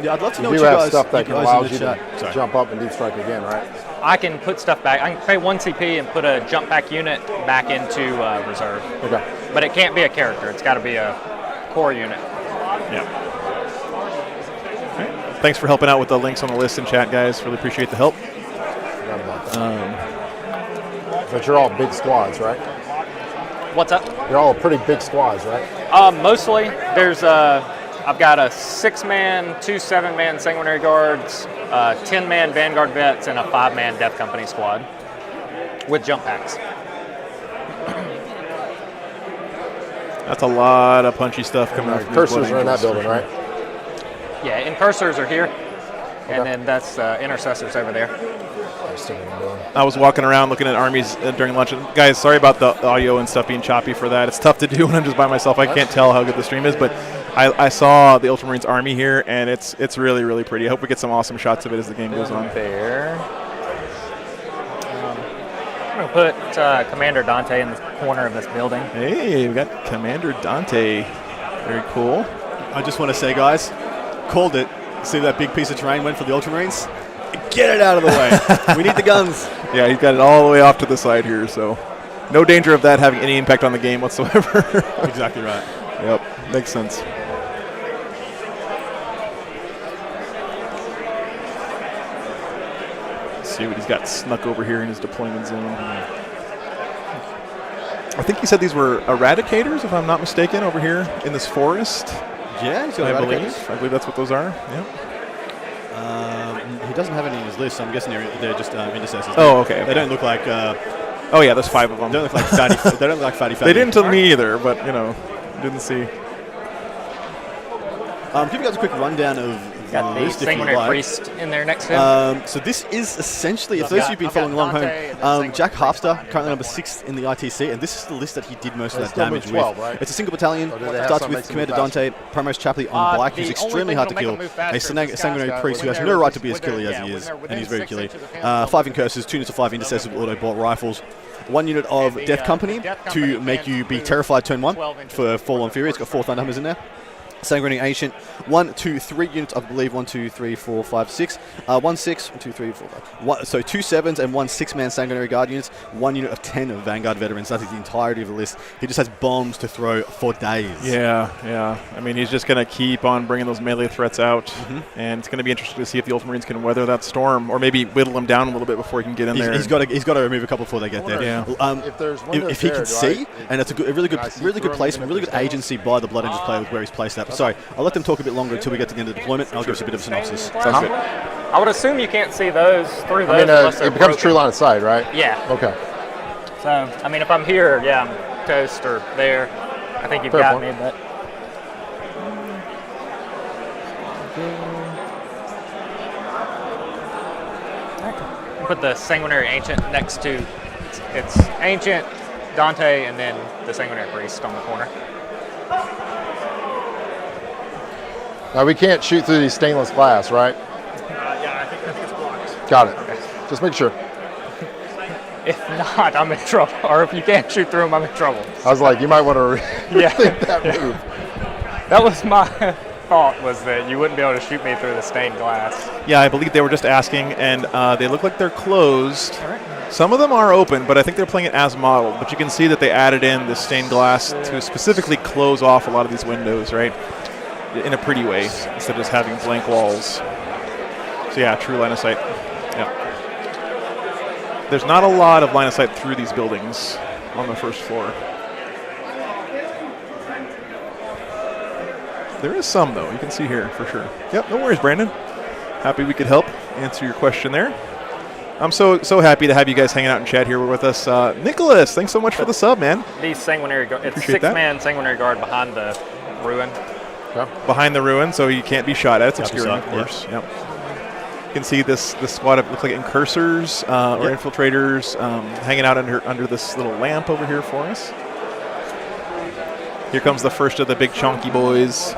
Yeah, I'd love to know you what you have guys stuff that can allow you to jump up and deep strike again, right? I can put stuff back. I can pay 1 CP and put a jump back unit back into reserve. Okay. But it can't be a character. It's got to be a core unit. Yeah. Okay. Thanks for helping out with the links on the list and chat, guys. Really appreciate the help. Forgot about that. But you're all big squads, right? What's up? You're all pretty big squads, right? Mostly. There's I've got a 6-man, 2 7-man sanguinary guards, 10-man vanguard vets, and a 5-man death company squad with jump packs. That's a lot of punchy stuff coming out. Cursors are in that building, right? Yeah, incursors are here, and then that's intercessors over there. I was walking around looking at armies during lunch. And guys, sorry about the audio and stuff being choppy for that. It's tough to do when I'm just by myself. I can't tell how good the stream is, but I saw the Ultramarines army here, and it's really, really pretty. I hope we get some awesome shots of it as the game goes on. There. I'm going to put Commander Dante in the corner of this building. Hey, we got Commander Dante. Very cool. I just want to say, guys, called it. See that big piece of terrain went for the Ultramarines? Get it out of the way. We need the guns. Yeah, he's got it all the way off to the side here, so no danger of that having any impact on the game whatsoever. Exactly right. Yep, makes sense. Let's see what he's got snuck over here in his deployment zone. I think he said these were eradicators, if I'm not mistaken, over here in this forest. Yeah, he's got I eradicators. believe that's what those are. Yeah. He doesn't have any in his list, so I'm guessing they're just intercessors. Oh, okay. They don't look like. Oh yeah, there's 5 of them. They don't look like fatty. They don't look like fatty. They didn't to me either, but didn't see. Give you guys a quick rundown of Got the list if you Sanguinary like. Priest in there next to him. So this is essentially, for those of you who've been following along home, Jack Harpster, currently number 6 in the ITC, and this is the list that he did most of that damage 12, with. right? It's a single battalion, starts with Commander Dante, Promos Chapley on black, who's extremely hard to kill, a Sanguinary Priest who has no right to be as killy as he is, and he's very killy. 5 Incursors, 2 units of 5 Intercessors with auto-bought rifles, 1 unit of Death Company to make you be terrified turn 1 for Fall on Fury. It's got 4 Thunderhammers in there. Sanguinary Ancient, 1, 2, 3 units, I believe. 1, 2, 3, 4, 5, 6. 1, 6, 1, 2, 3, 4, 5. So 2 7s and 1 6-man Sanguinary Guard units. 1 unit of 10 of Vanguard veterans. That is the entirety of the list. He just has bombs to throw for days. Yeah. I mean, he's just going to keep on bringing those melee threats out, and it's going to be interesting to see if the Ultramarines can weather that storm, or maybe whittle them down a little bit before he can get in there. He's got to remove a couple before they get there. Yeah. If he can see, and it's a really good placement, really good agency by the Blood Angels player with where he's placed that. Sorry, I'll let them talk a bit longer until we get to the end of the deployment. I'll give us a bit of a synopsis. Sounds good. I would assume you can't see those through those. unless they're it becomes broken. true line of sight, right? Yeah. Okay. So, I mean, if I'm here, I'm toast, or there, I think you've Fair got point. me, but. Put the Sanguinary Ancient next to, it's Ancient, Dante, and then the Sanguinary Priest on the corner. Now we can't shoot through these stainless glass, right? Yeah, I think it's blocked. Got it. Just make sure. If not, I'm in trouble. Or if you can't shoot through them, I'm in trouble. I was like, you might want to Yeah. rethink that move. That was my thought, was that you wouldn't be able to shoot me through the stained glass. Yeah, I believe they were just asking, and they look like they're closed. Some of them are open, but I think they're playing it as modeled. But you can see that they added in the stained glass to specifically close off a lot of these windows, right? In a pretty way, instead of just having blank walls. So yeah, true line of sight. Yeah. There's not a lot of line of sight through these buildings on the first floor. There is some, though. You can see here for sure. Yep, no worries, Brandon. Happy we could help answer your question there. I'm so happy to have you guys hanging out in chat here with us. Nicholas, thanks so much for the sub, man. These Sanguinary Guard, it's Appreciate 6-man Sanguinary Guard behind the ruin. Behind the ruin, so you can't be shot at. It's Can't be obscuring, shot, of course. Yep. You can see this squad of, looks like incursors or infiltrators hanging out under this little lamp over here for us. Here comes the first of the big chunky boys.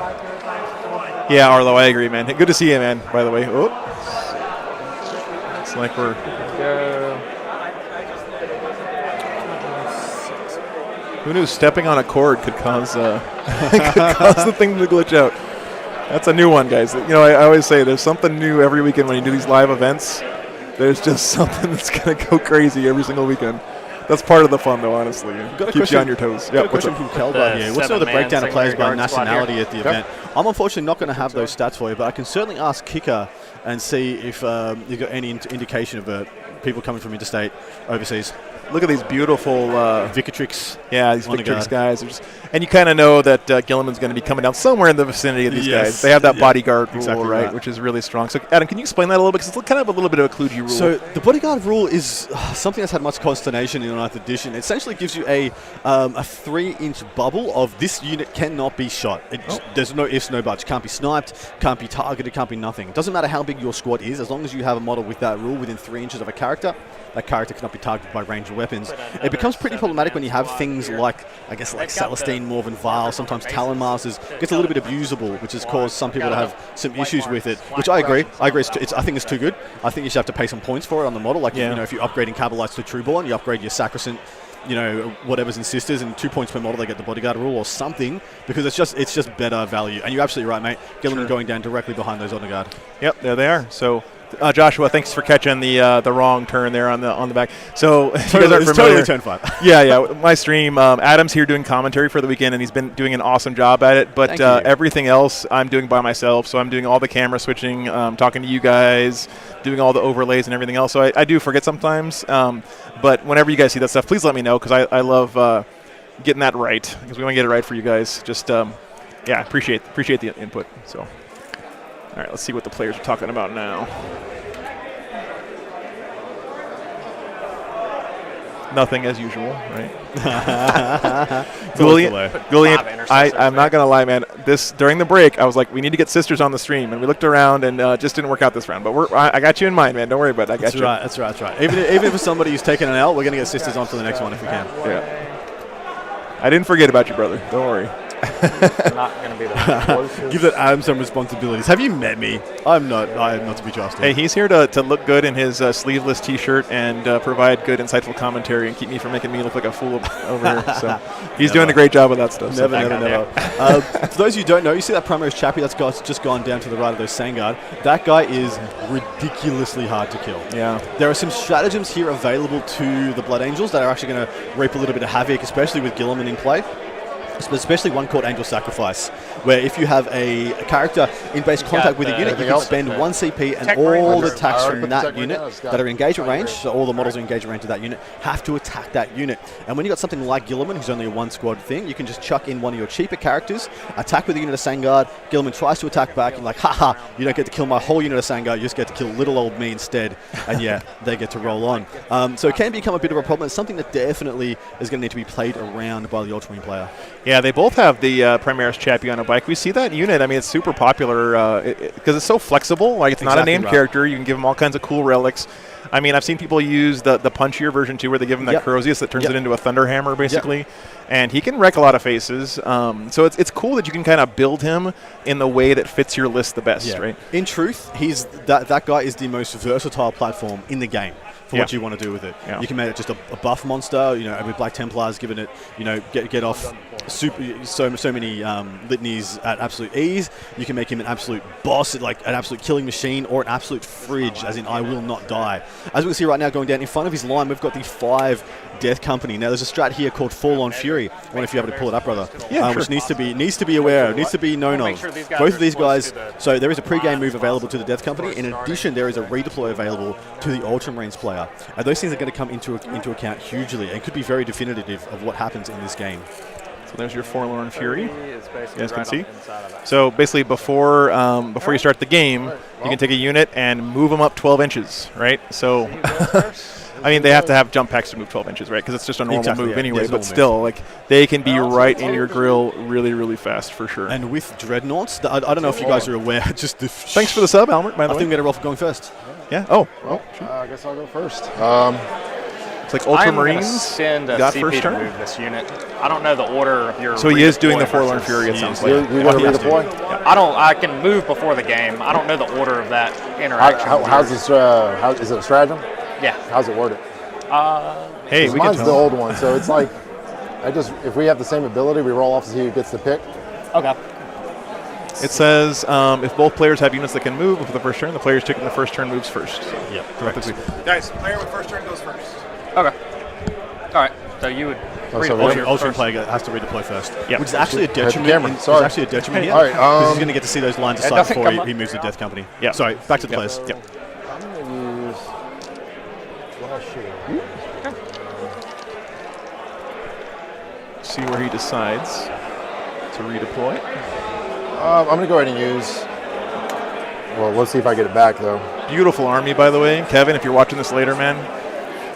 Yeah, Arlo, I agree, man. Good to see you, man, by the way. Oh. It's like we're... Who knew stepping on a cord could cause, could cause the thing to glitch out? That's a new one, guys. I always say there's something new every weekend when you do these live events. There's just something that's going to go crazy every single weekend. That's part of the fun, though, honestly. Keeps you on your toes. Got a question from Kelbar here. What's some of the breakdown of players by nationality at the event? I'm unfortunately not going to have those stats for you, but I can certainly ask Kicker and see if you've got any indication of people coming from interstate, overseas. Look at these beautiful Vicatrix. Yeah, these Vicatrix guys. And you kind of know that Gilliman's going to be coming down somewhere in the vicinity of these guys. They have that bodyguard rule, right, which is really strong. So, Adam, can you explain that a little bit? Because it's kind of a little bit of a kludgy rule. So the bodyguard rule is something that's had much consternation in 9th edition. It essentially gives you a 3-inch bubble of this unit cannot be shot. There's no ifs, no buts. Can't be sniped, can't be targeted, can't be nothing. It doesn't matter how big your squad is, as long as you have a model with that rule within 3 inches of a character, that character cannot be targeted by ranged weapons. It becomes pretty problematic when you have things like, I guess, like Celestine, Morven Vile, sometimes Talon Masters. It gets a little bit abusable, which has caused some people to have some issues with it, which I agree. I think it's too good. I think you should have to pay some points for it on the model. Like, if you're upgrading Cabalites to Trueborn, you upgrade your Sacrosanct, whatever's in Sisters, and 2 points per model, they get the bodyguard rule or something, because it's just better value. And you're absolutely right, mate. Gilliman going down directly behind those Honor Guard. Yep, there they are. So Joshua, thanks for catching the wrong turn there on the back. So if you guys aren't It's familiar, totally turn 5. yeah. My stream, Adam's here doing commentary for the weekend, and he's been doing an awesome job at it. But everything else I'm doing by myself. So I'm doing all the camera switching, talking to you guys, doing all the overlays and everything else. So I do forget sometimes. But whenever you guys see that stuff, please let me know, because I love getting that right, because we want to get it right for you guys. Just appreciate the input. So all right, let's see what the players are talking about now. Nothing as usual, right? Julian, I'm not gonna lie, man. During the break, I was like, we need to get sisters on the stream, and we looked around, and just didn't work out this round. But I got you in mind, man. Don't worry about it. I got you. That's right. Even if it's somebody who's taken an L, we're gonna get sisters on for the next one if we can. Yeah. I didn't forget about you, brother. Don't worry. Not going to be the closest. Give that Adam some responsibilities. Have you met me? I am not to be trusted. Hey, he's here to look good in his sleeveless T-shirt and provide good, insightful commentary and keep me from making me look like a fool over here. So he's doing a great job with that stuff. Never. For those of you who don't know, you see that Primrose Chappie that's just gone down to the right of those Sangard? That guy is ridiculously hard to kill. Yeah. There are some stratagems here available to the Blood Angels that are actually going to reap a little bit of havoc, especially with Gilliman in play. Especially one called Angel Sacrifice, where if you have a character in base contact with a unit, you can spend 1 CP and all the attacks from that unit that are engagement range, so all the models are engagement range of that unit, have to attack that unit. And when you've got something like Gilliman, who's only a 1-squad thing, you can just chuck in one of your cheaper characters, attack with a unit of Sangard, Gilliman tries to attack back, and like, haha, you don't get to kill my whole unit of Sangard, you just get to kill little old me instead, and yeah, they get to roll on. So it can become a bit of a problem. It's something that definitely is going to need to be played around by the Ultramarine player. Yeah, they both have the Primaris Chappie on a bike. We see that unit. I mean, it's super popular because it's so flexible. Like, it's not a named character. You can give them all kinds of cool relics. I mean, I've seen people use the punchier version too, where they give him that Corrosius that turns it into a Thunderhammer, basically. And he can wreck a lot of faces. So it's cool that you can kind of build him in the way that fits your list the best, right? In truth, that guy is the most versatile platform in the game for what you want to do with it. You can make it just a buff monster, with Black Templars, giving it, get off so many litanies at absolute ease. You can make him an absolute boss, like an absolute killing machine, or an absolute fridge, as in I will not die. As we can see right now, going down in front of his line, we've got the 5 Death Company. Now, there's a strat here called Fall on Fury. I wonder if you're able to pull it up, brother. Which needs to be aware of, needs to be known of. Both of these guys. So there is a pre-game move available to the Death Company. In addition, there is a redeploy available to the Ultramarines player. And those things are going to come into account hugely and could be very definitive of what happens in this game. So there's your Forlorn Fury. You guys can see. So basically, before you start the game, you can take a unit and move them up 12 inches, right? So, I mean, they have to have jump packs to move 12 inches, right? Because it's just a normal move anyway. But still, like, they can be right in your grill really, really fast for sure. And with Dreadnoughts, I don't know if you guys are aware. Just thanks for the sub, Albert. By the way, I think we're gonna roll for going first. Yeah. Oh. I guess I'll go first. It's like Ultramarines. Send a got CP first to turn. move this unit. I don't know the order of your. So he is doing the Forlorn Fury. It sounds like. You want to redeploy? I can move before the game. I don't know the order of that interaction. How's this? Is it a stratagem? Yeah. How's it worded? Hey, mine's the old one, so it's like if we have the same ability, we roll off to see who gets the pick. Okay. It says if both players have units that can move before the first turn, the players taking the first turn moves first. So correct. Guys, player with first turn goes first. Okay. All right. So you would. Ultramarine player has to redeploy first. Which is actually a detriment. Sorry. It's actually a detriment here. All right. Because he's going to get to see those lines of sight before he moves the Death Company. Yeah. Sorry. Back to the players. I'm going to use Flash Shield. See where he decides to redeploy. I'm going to go ahead and use. Well, let's see if I get it back though. Beautiful army, by the way, Kevin. If you're watching this later, man,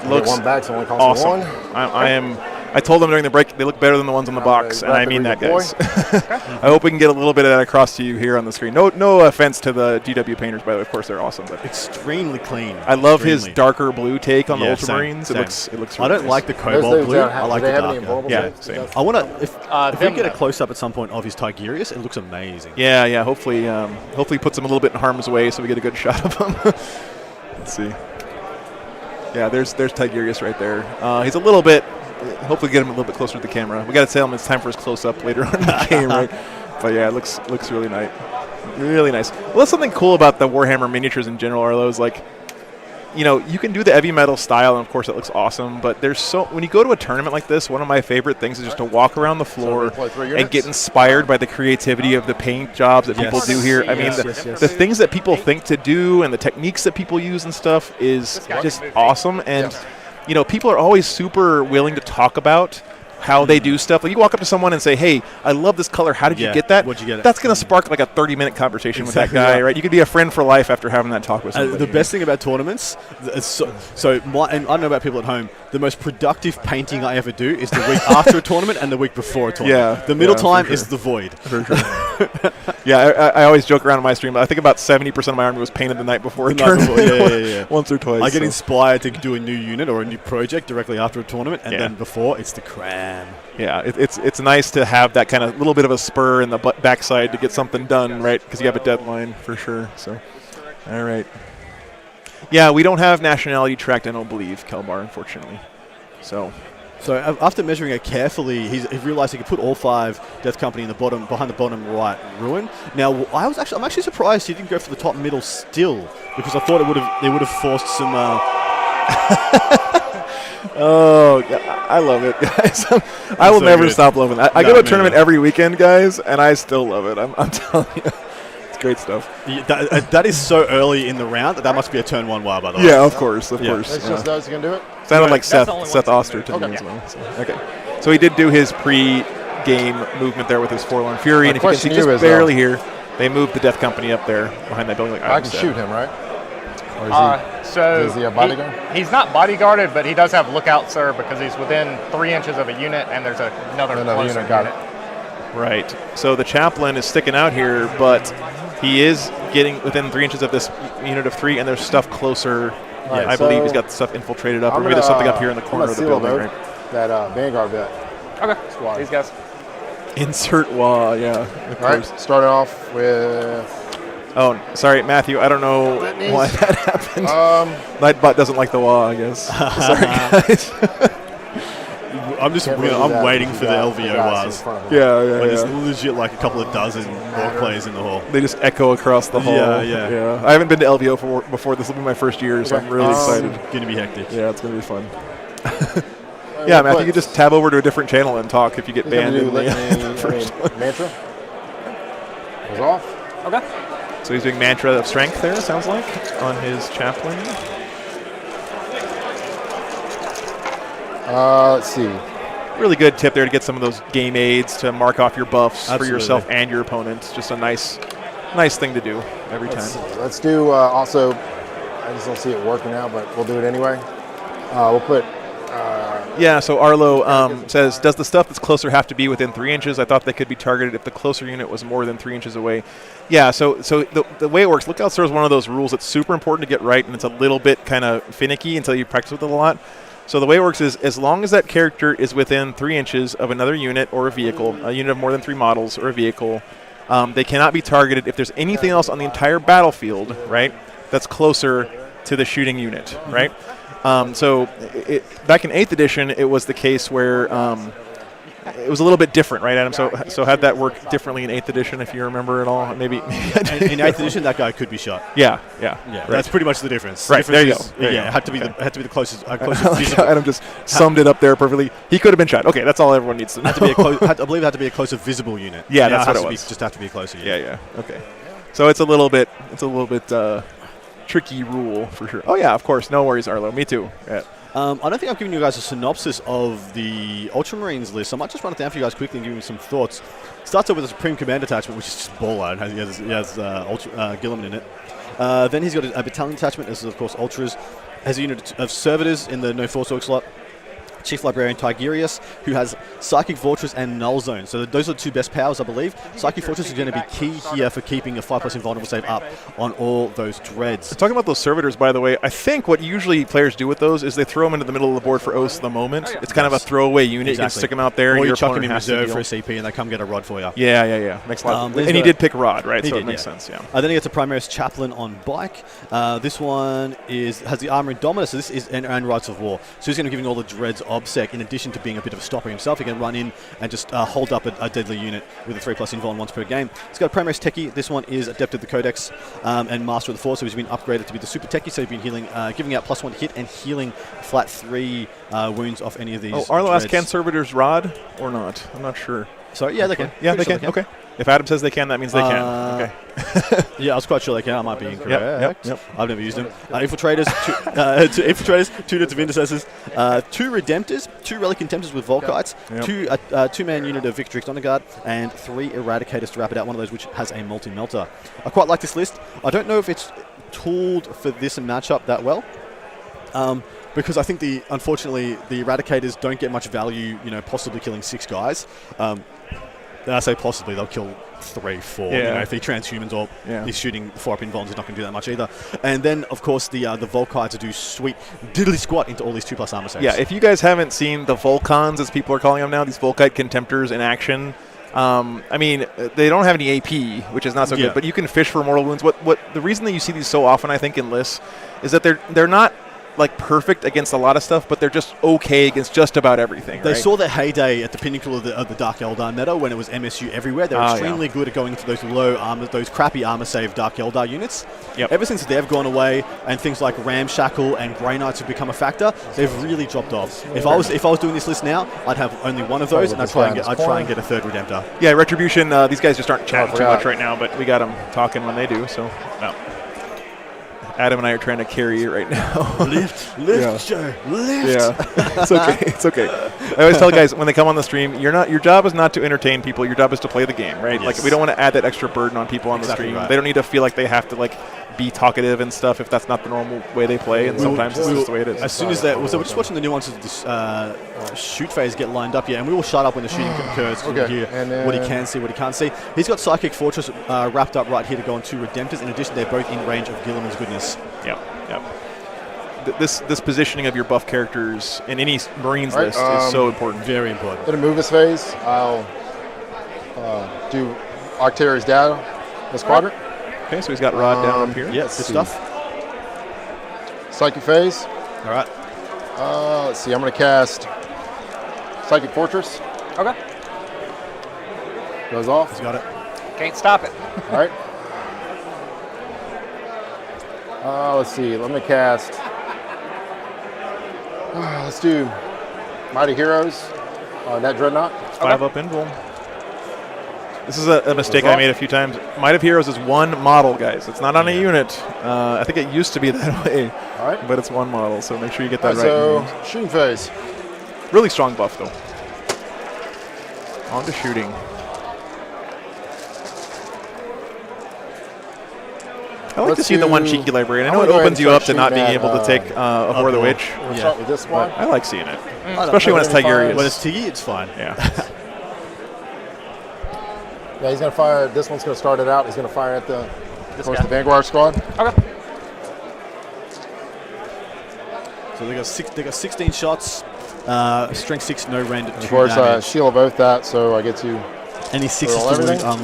looks one back, so only costs awesome. I told them during the break they look better than the ones on the box, and I mean that, guys. I hope we can get a little bit of that across to you here on the screen. No offense to the GW painters, by the way. Of course, they're awesome, but extremely clean. I love his darker blue take on the Ultramarines. It looks. Really I don't like the cobalt blue. I like the darker. Yeah, same. I want to. If we get a close up at some point of his Tigurius, it looks amazing. Yeah. Hopefully, puts him a little bit in harm's way so we get a good shot of him. Let's see. Yeah, there's Tigurius right there. He's a little bit. Hopefully get him a little bit closer to the camera. We got to tell him it's time for his close-up later on in the game, right? But yeah, it looks really nice. Really nice. Well, that's something cool about the Warhammer miniatures in general, Arlo, is like, you know, you can do the heavy metal style, and of course it looks awesome, but there's when you go to a tournament like this, one of my favorite things is just to walk around the floor and get inspired by the creativity of the paint jobs that people do here. I mean, the things that people think to do and the techniques that people use and stuff is just awesome. And, you know, people are always super willing to talk about how they do stuff. Like you walk up to someone and say, "Hey, I love this color. How did you get that?" What'd you get? That's going to spark like a 30-minute conversation with that guy, right? You could be a friend for life after having that talk with somebody. The best thing about tournaments, and I don't know about people at home, the most productive painting I ever do is the week after a tournament and the week before a tournament. The middle time is the void. For sure. I always joke around in my stream, but I think about 70% of my army was painted the night before a tournament. Once or twice. I get inspired to do a new unit or a new project directly after a tournament, and then before, it's the cram. Yeah, it's nice to have that kind of little bit of a spur in the backside to get something done, right? Because you have a deadline for sure. So, all right. Yeah, we don't have nationality tracked, I don't believe, Kelbar, unfortunately. So after measuring it carefully, he realized he could put all 5 Death Company in the bottom, behind the bottom right ruin. Now, I'm actually surprised he didn't go for the top middle still, because I thought it would have forced some. Oh, I love it, guys. I will never stop loving that. I go to a tournament every weekend, guys, and I still love it. I'm telling you. It's great stuff. That is so early in the round that must be a turn 1 wow, by the way. Yeah, of course. It's just those who can do it? Sounded like Seth Oster to me as well. So he did do his pre-game movement there with his Forlorn Fury, and if you can see just barely here, they moved the Death Company up there behind that building. I can shoot him, right? So is he a bodyguard? He's not bodyguarded, but he does have lookout, sir, because he's within 3 inches of a unit, and there's another unit. Got it. Right. So the chaplain is sticking out here, but he is getting within 3 inches of this unit of 3, and there's stuff closer. I believe he's got stuff infiltrated up, or maybe there's something up here in the corner of the building. Right? That Vanguard vet. Okay. Squad. These guys. Insert wah, yeah. All right. Starting off with. Oh, sorry, Matthew. I don't know why that happened. Nightbot doesn't like the wah, I guess. Sorry, guys. I'm waiting for the LVO wahs. Yeah. It's legit like a couple of dozen orc players in the hall. They just echo across the hall. Yeah. I haven't been to LVO before. This will be my first year, so I'm really excited. It's going to be hectic. Yeah, it's going to be fun. Yeah, Matthew, you could just tab over to a different channel and talk if you get banned in the first one. Mantra goes off. Okay. So he's doing Mantra of Strength there, sounds like, on his chaplain. Let's see. Really good tip there to get some of those game aids to mark off your buffs for yourself and your opponent. Just a nice thing to do every time. Let's do also, I just don't see it working out, but we'll do it anyway. We'll put... Yeah, so Arlo says, does the stuff that's closer have to be within 3 inches? I thought they could be targeted if the closer unit was more than 3 inches away. Yeah, so the way it works, Lookout Star is one of those rules that's super important to get right, and it's a little bit kind of finicky until you practice with it a lot. So the way it works is, as long as that character is within 3 inches of another unit or a vehicle, a unit of more than 3 models or a vehicle, they cannot be targeted if there's anything else on the entire battlefield, right, that's closer to the shooting unit, right? So back in 8th edition, it was the case where it was a little bit different, right, Adam? So had that work differently in 8th edition, if you remember at all? Maybe I did. In 8th edition, that guy could be shot. Yeah. Right. That's pretty much the difference. Right, there you go. It had to be the closest. Adam just summed it up there perfectly. He could have been shot. Okay, that's all everyone needs to know. I believe it had to be a closer visible unit. Yeah, that's what it was. Just have to be a closer unit. Yeah. Okay. So it's a little bit tricky rule for sure. Oh yeah, of course. No worries, Arlo. Me too. Yeah. I don't think I've given you guys a synopsis of the Ultramarines list. So I might just run it down for you guys quickly and give you some thoughts. Starts off with a Supreme Command attachment, which is just baller. He has Gilliman in it. Then he's got a battalion attachment. This is, of course, Ultras. Has a unit of Servitors in the No Force Orc slot. Chief Librarian Tigerius, who has Psychic Fortress and Null Zone. So those are the two best powers, I believe. Psychic Fortress is going to be key here for keeping a 5+ invulnerable save up on all those dreads. Talking about those Servitors, by the way, I think what usually players do with those is they throw them into the middle of the board for Oaths of the moment. It's kind of a throwaway unit. Exactly. You can stick them out there. Or and you chuck them in reserve for a CP and they come get a Rod for you. Yeah. Makes a lot and he did pick Rod, right? So it makes sense, yeah. Then he gets a Primaris Chaplain on bike. This one has the Armor Indominus, so this is and Rights of War. So he's going to be giving all the dreads of OBSEC, in addition to being a bit of a stopper himself, he can run in and just hold up a deadly unit with a 3+ invuln once per game. He's got a Prime Race Techie. This one is Adept of the Codex and Master of the Force, so he's been upgraded to be the Super Techie, so he's been healing, giving out +1 hit and healing flat 3 wounds off any of these. Oh, Arlo asked, dreads. can servitors rod or not? I'm not sure. Sorry, yeah, they can. Yeah, they Pretty can. sure Okay. If Adam says they can, that means they can. Okay. Yeah, I was quite sure they can. I might be incorrect. Yep. I've never used them. Infiltrators, two infiltrators, 2 units of intercessors, 2 redemptors, 2 relic contemptors with Volkites, 2-man unit of Victrix on the guard, and 3 eradicators to wrap it out. One of those which has a multi-melter. I quite like this list. I don't know if it's tooled for this matchup that well. Because I think unfortunately the Eradicators don't get much value, possibly killing 6 guys. I say possibly, they'll kill 3, 4. Yeah. If he transhumans or he's shooting 4-up invulns, he's not going to do that much either. And then, of course, the Volkites do sweet diddly squat into all these 2+ armor saves. Yeah, if you guys haven't seen the Volcons, as people are calling them now, these Volkite Contemptors in action, I mean, they don't have any AP, which is not so good, but you can fish for mortal wounds. What the reason that you see these so often, I think, in lists is that they're not like perfect against a lot of stuff, but they're just okay against just about everything. They right? saw their heyday at the pinnacle of the Dark Eldar meta when it was MSU everywhere. They were extremely good at going into those low armor, those crappy armor save Dark Eldar units. Ever since they've gone away and things like Ramshackle and Grey Knights have become a factor, they've really dropped off. If I was doing this list now, I'd have only one of those, and I'd try and get a 3rd Redemptor. Yeah, Retribution. These guys just aren't chatting too much right now, but we got them talking when they do. So no. Adam and I are trying to carry it right now. lift, Joe, lift. Yeah, it's okay. It's okay. I always tell guys when they come on the stream, your job is not to entertain people. Your job is to play the game, right? Yes. Like we don't want to add that extra burden on people on the stream. Right. They don't need to feel like they have to be talkative and stuff if that's not the normal way they play. And sometimes it's just the way it is. As soon as so we're just watching the nuances of this shoot phase get lined up here, and we will shut up when the shooting occurs to hear what he can see, what he can't see. He's got Psychic Fortress wrapped up right here to go on 2 Redemptors. In addition, they're both in range of Gilliman's goodness. Yep. This positioning of your buff characters in any Marines list is so important. Very important. In a Movis phase, I'll do Octarius down this quadrant. Okay, so he's got Rod down up here. Yeah, good stuff. Psychic phase. All right. Let's see, I'm going to cast Psychic Fortress. Okay. Goes off. He's got it. Can't stop it. All right. Let's see, let me cast. Let's do Mighty Heroes on that Dreadnought. 5-up invuln. This is a mistake I made a few times. Might of Heroes is 1 model, guys. It's not on a unit. I think it used to be that way. All right. But it's 1 model, so make sure you get that right. So, shooting phase. Really strong buff, though. On to shooting. I like to see the 1 cheeky librarian. I know it opens you up to not being able to take Abhor the Witch. We'll start with this one. I like seeing it. Especially when it's Tigurius. When it's Tiggy, it's fine. Yeah. Yeah, he's going to fire. This one's going to start it out. He's going to fire at the Vanguard squad. Okay. So they got 16 shots. Strength 6, no rend. Of course, Shield of Oath that, so I get to. And he's 6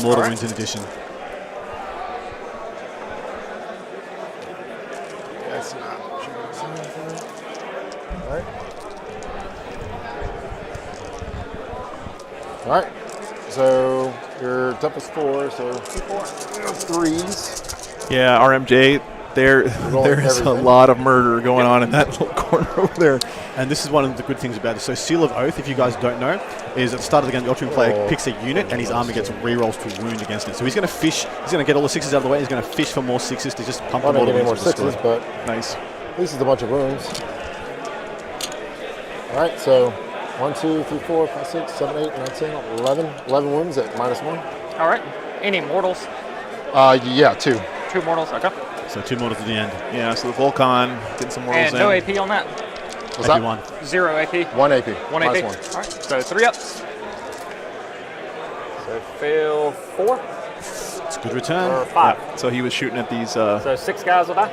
mortal wounds in addition. That's not. All right. So your toughest 4, so 3s. Yeah, RMJ. There's a lot of murder going on in that little corner over there. And this is one of the good things about it. So Seal of Oath, if you guys don't know, is at the start of the game, the Ultimate player picks a unit and his army gets rerolls to wound against it. So he's going to fish. He's going to get all the 6s out of the way. He's going to fish for more 6s to just pump them all the more 6s, but nice. At least it's a bunch of wounds. All right, so 1, 2, 3, 4, 5, 6, 7, 8, 9, 10, 11. 11 wounds at -1. All right. Any mortals? Yeah, 2. 2 mortals. Okay. So 2 mortals at the end. Yeah, so the Volcon getting some mortals and no AP on that. What's that? 1. 0 AP. 1 AP. 1 AP. -1. All right. So 3 ups. So fail 4. It's a good return. Or 5. Yeah. So he was shooting at these. So 6 guys will die.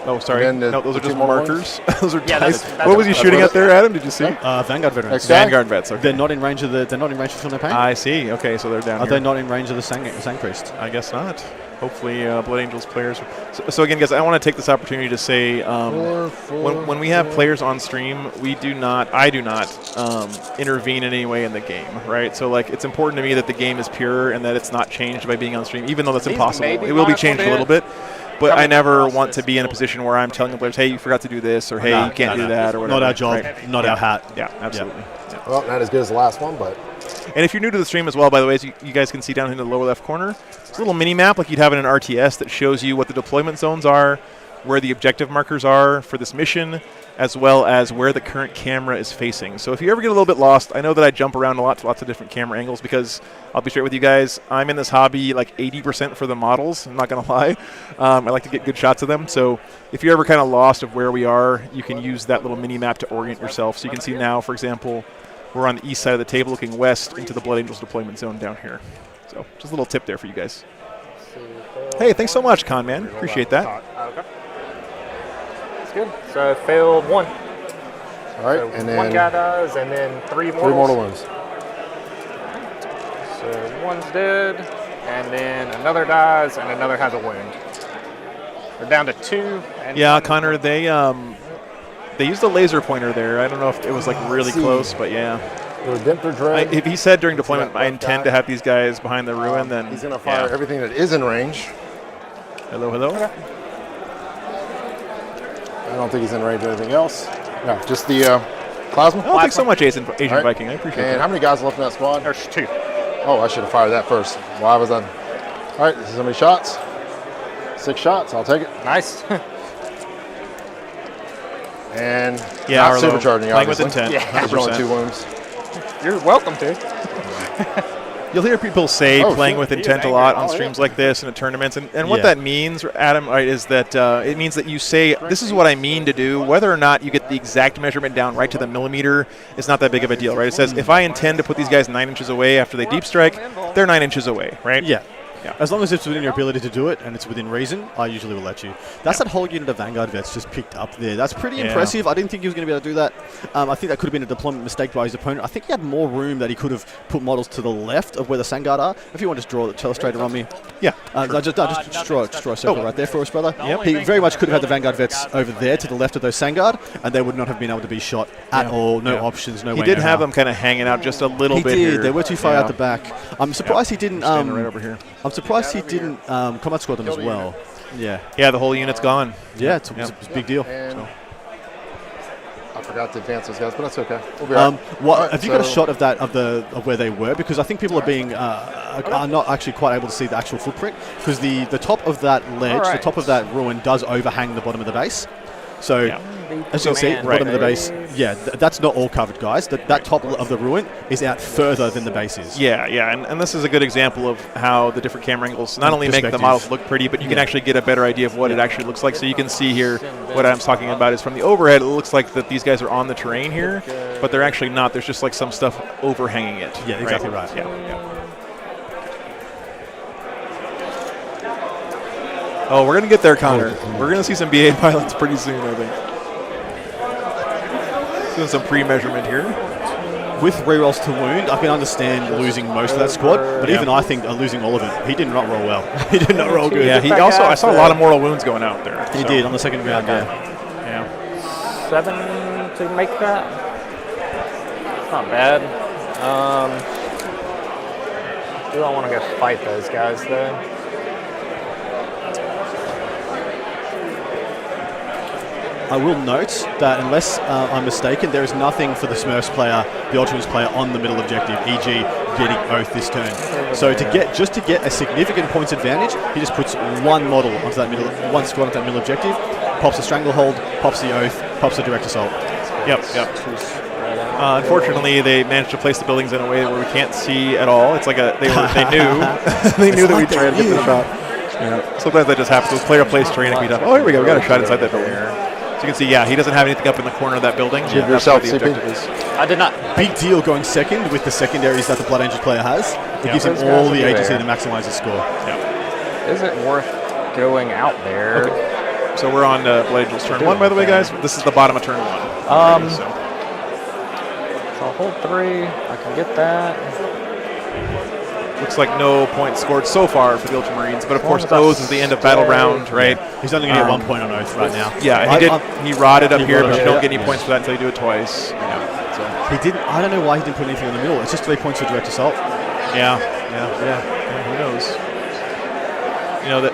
Oh, sorry. No, those are just markers. Those are dice. That's what was he shooting at there, Adam? Did you see? Vanguard veterans. Vanguard vets. Okay. They're not in range of the. They're not in range of Filner Pain. I see. Okay, so they're down Are here. they not in range of the Sang Priest? I guess not. hopefully Blood Angels players. So again, guys, I want to take this opportunity to say when we have players on stream, I do not intervene in any way in the game, right? So like it's important to me that the game is pure and that it's not changed by being on stream, even though that's impossible. It will be changed a little bit. But I never want to be in a position where I'm telling the players, hey, you forgot to do this, or hey, you can't do that, or whatever. Not our job, not our hat. Yeah, absolutely. Yeah. Well, not as good as the last one, but. And if you're new to the stream as well, by the way, as you guys can see down in the lower left corner, it's a little mini map like you'd have in an RTS that shows you what the deployment zones are, where the objective markers are for this mission, as well as where the current camera is facing. So if you ever get a little bit lost, I know that I jump around a lot to lots of different camera angles because I'll be straight with you guys, I'm in this hobby like 80% for the models, I'm not going to lie. I like to get good shots of them. So if you're ever kind of lost of where we are, you can use that little mini map to orient yourself. So you can see now, for example, we're on the east side of the table looking west into the Blood Angels deployment zone down here. So just a little tip there for you guys. Hey, thanks so much, Con Man. Appreciate that. Okay. That's good. So failed 1. All right, so and then 1 guy dies, and then 3 mortals. 3 mortal wounds. So 1's dead, and then another dies, and another has a wound. We're down to 2. And yeah, Connor, they used a laser pointer there. I don't know if it was like really close, but yeah. Redemptor Dread. If he said during deployment, I intend to have these guys behind the ruin, then he's going to fire everything that is in range. Hello, hello. Okay. I don't think he's in range of anything else. No, just the plasma. Oh, thanks so much, Asian Viking. I appreciate it. And how many guys left in that squad? There's 2. Oh, I should have fired that first. Why was that? All right, this is how many shots? 6 shots. I'll take it. Nice. And yeah, not supercharging, playing obviously. with intent. Yeah. There's only 2 wounds. You're welcome to. You'll hear people say playing with intent a lot on streams like this and at tournaments. And what that means, Adam, right, is that it means that you say, this is what I mean to do. Whether or not you get the exact measurement down right to the millimeter is not that big of a deal, right? It says, if I intend to put these guys 9 inches away after they deep strike, they're 9 inches away, right? Yeah. As long as it's within your ability to do it and it's within reason, I usually will let you. That's that whole unit of Vanguard vets just picked up there. That's pretty impressive. I didn't think he was going to be able to do that. I think that could have been a deployment mistake by his opponent. I think he had more room that he could have put models to the left of where the Sangard are. If you want to just draw the telestrator on me. Yeah. Just draw a circle right there for us, brother. Yep. He very much could have had the Vanguard vets over there to the left of those Sangard, and they would not have been able to be shot at all. No options, no way. He did have them kind of hanging out just a little bit here. He did. They were too far out the back. I'm surprised he didn't. Standing right over here. I'm surprised he didn't combat squad them as well. Yeah. Yeah, the whole unit's gone. Yeah, it's a big deal. So. I forgot to advance those guys, but that's okay. We'll be right. Have you got a shot of that of where they were? Because I think people are not actually quite able to see the actual footprint because the top of that ledge, the top of that ruin does overhang the bottom of the base. So as you can see, bottom of the base, that's not all covered, guys. That top of the ruin is out further than the base is. Yeah, and this is a good example of how the different camera angles not only make the models look pretty, but you can actually get a better idea of what it actually looks like. So you can see here what I'm talking about is from the overhead, it looks like that these guys are on the terrain here, but they're actually not. There's just like some stuff overhanging it. Yeah, exactly right. Yeah. Oh, we're going to get there, Connor. We're going to see some BA pilots pretty soon, I think. Doing some pre-measurement here. With rerolls to wound, I can understand losing most of that squad, but even I think losing all of it, he did not roll well. He did not roll good. Yeah, I saw a lot of mortal wounds going out there. He did on the second round, Yeah. 7 to make that. It's not bad. Do I want to go fight those guys, though? I will note that unless I'm mistaken, there is nothing for the Smurfs player, the Ultramarines player on the middle objective, e.g. getting Oath this turn. So to get a significant points advantage, he just puts one model onto that one squad onto that middle objective, pops the Stranglehold, pops the Oath, pops the Direct Assault. Yep. Unfortunately, they managed to place the buildings in a way where we can't see at all. It's like they knew they knew that we tried to get the shot. Yeah. Sometimes that just happens. With player place terrain, it can be tough. Oh, here we go. We got a shot inside that building. So you can see, he doesn't have anything up in the corner of that building. Give yourself the objective is. I did not. Big deal going second with the secondaries that the Blood Angels player has. It gives him all the agency to maximize his score. Yeah. Is it worth going out there? Okay. So we're on Blood Angels turn 1, by the way, guys. This is the bottom of turn 1. So I'll hold 3. I can get that. looks like no points scored so far for the Ultramarines. But of course, O's is the end of battle round, right? He's only going to get 1 point on Oath right now. Yeah, he rotted up here, but you don't get any points for that until you do it twice. He didn't. I don't know why he didn't put anything in the middle. It's just 3 points for direct assault. Yeah. Who knows? You know that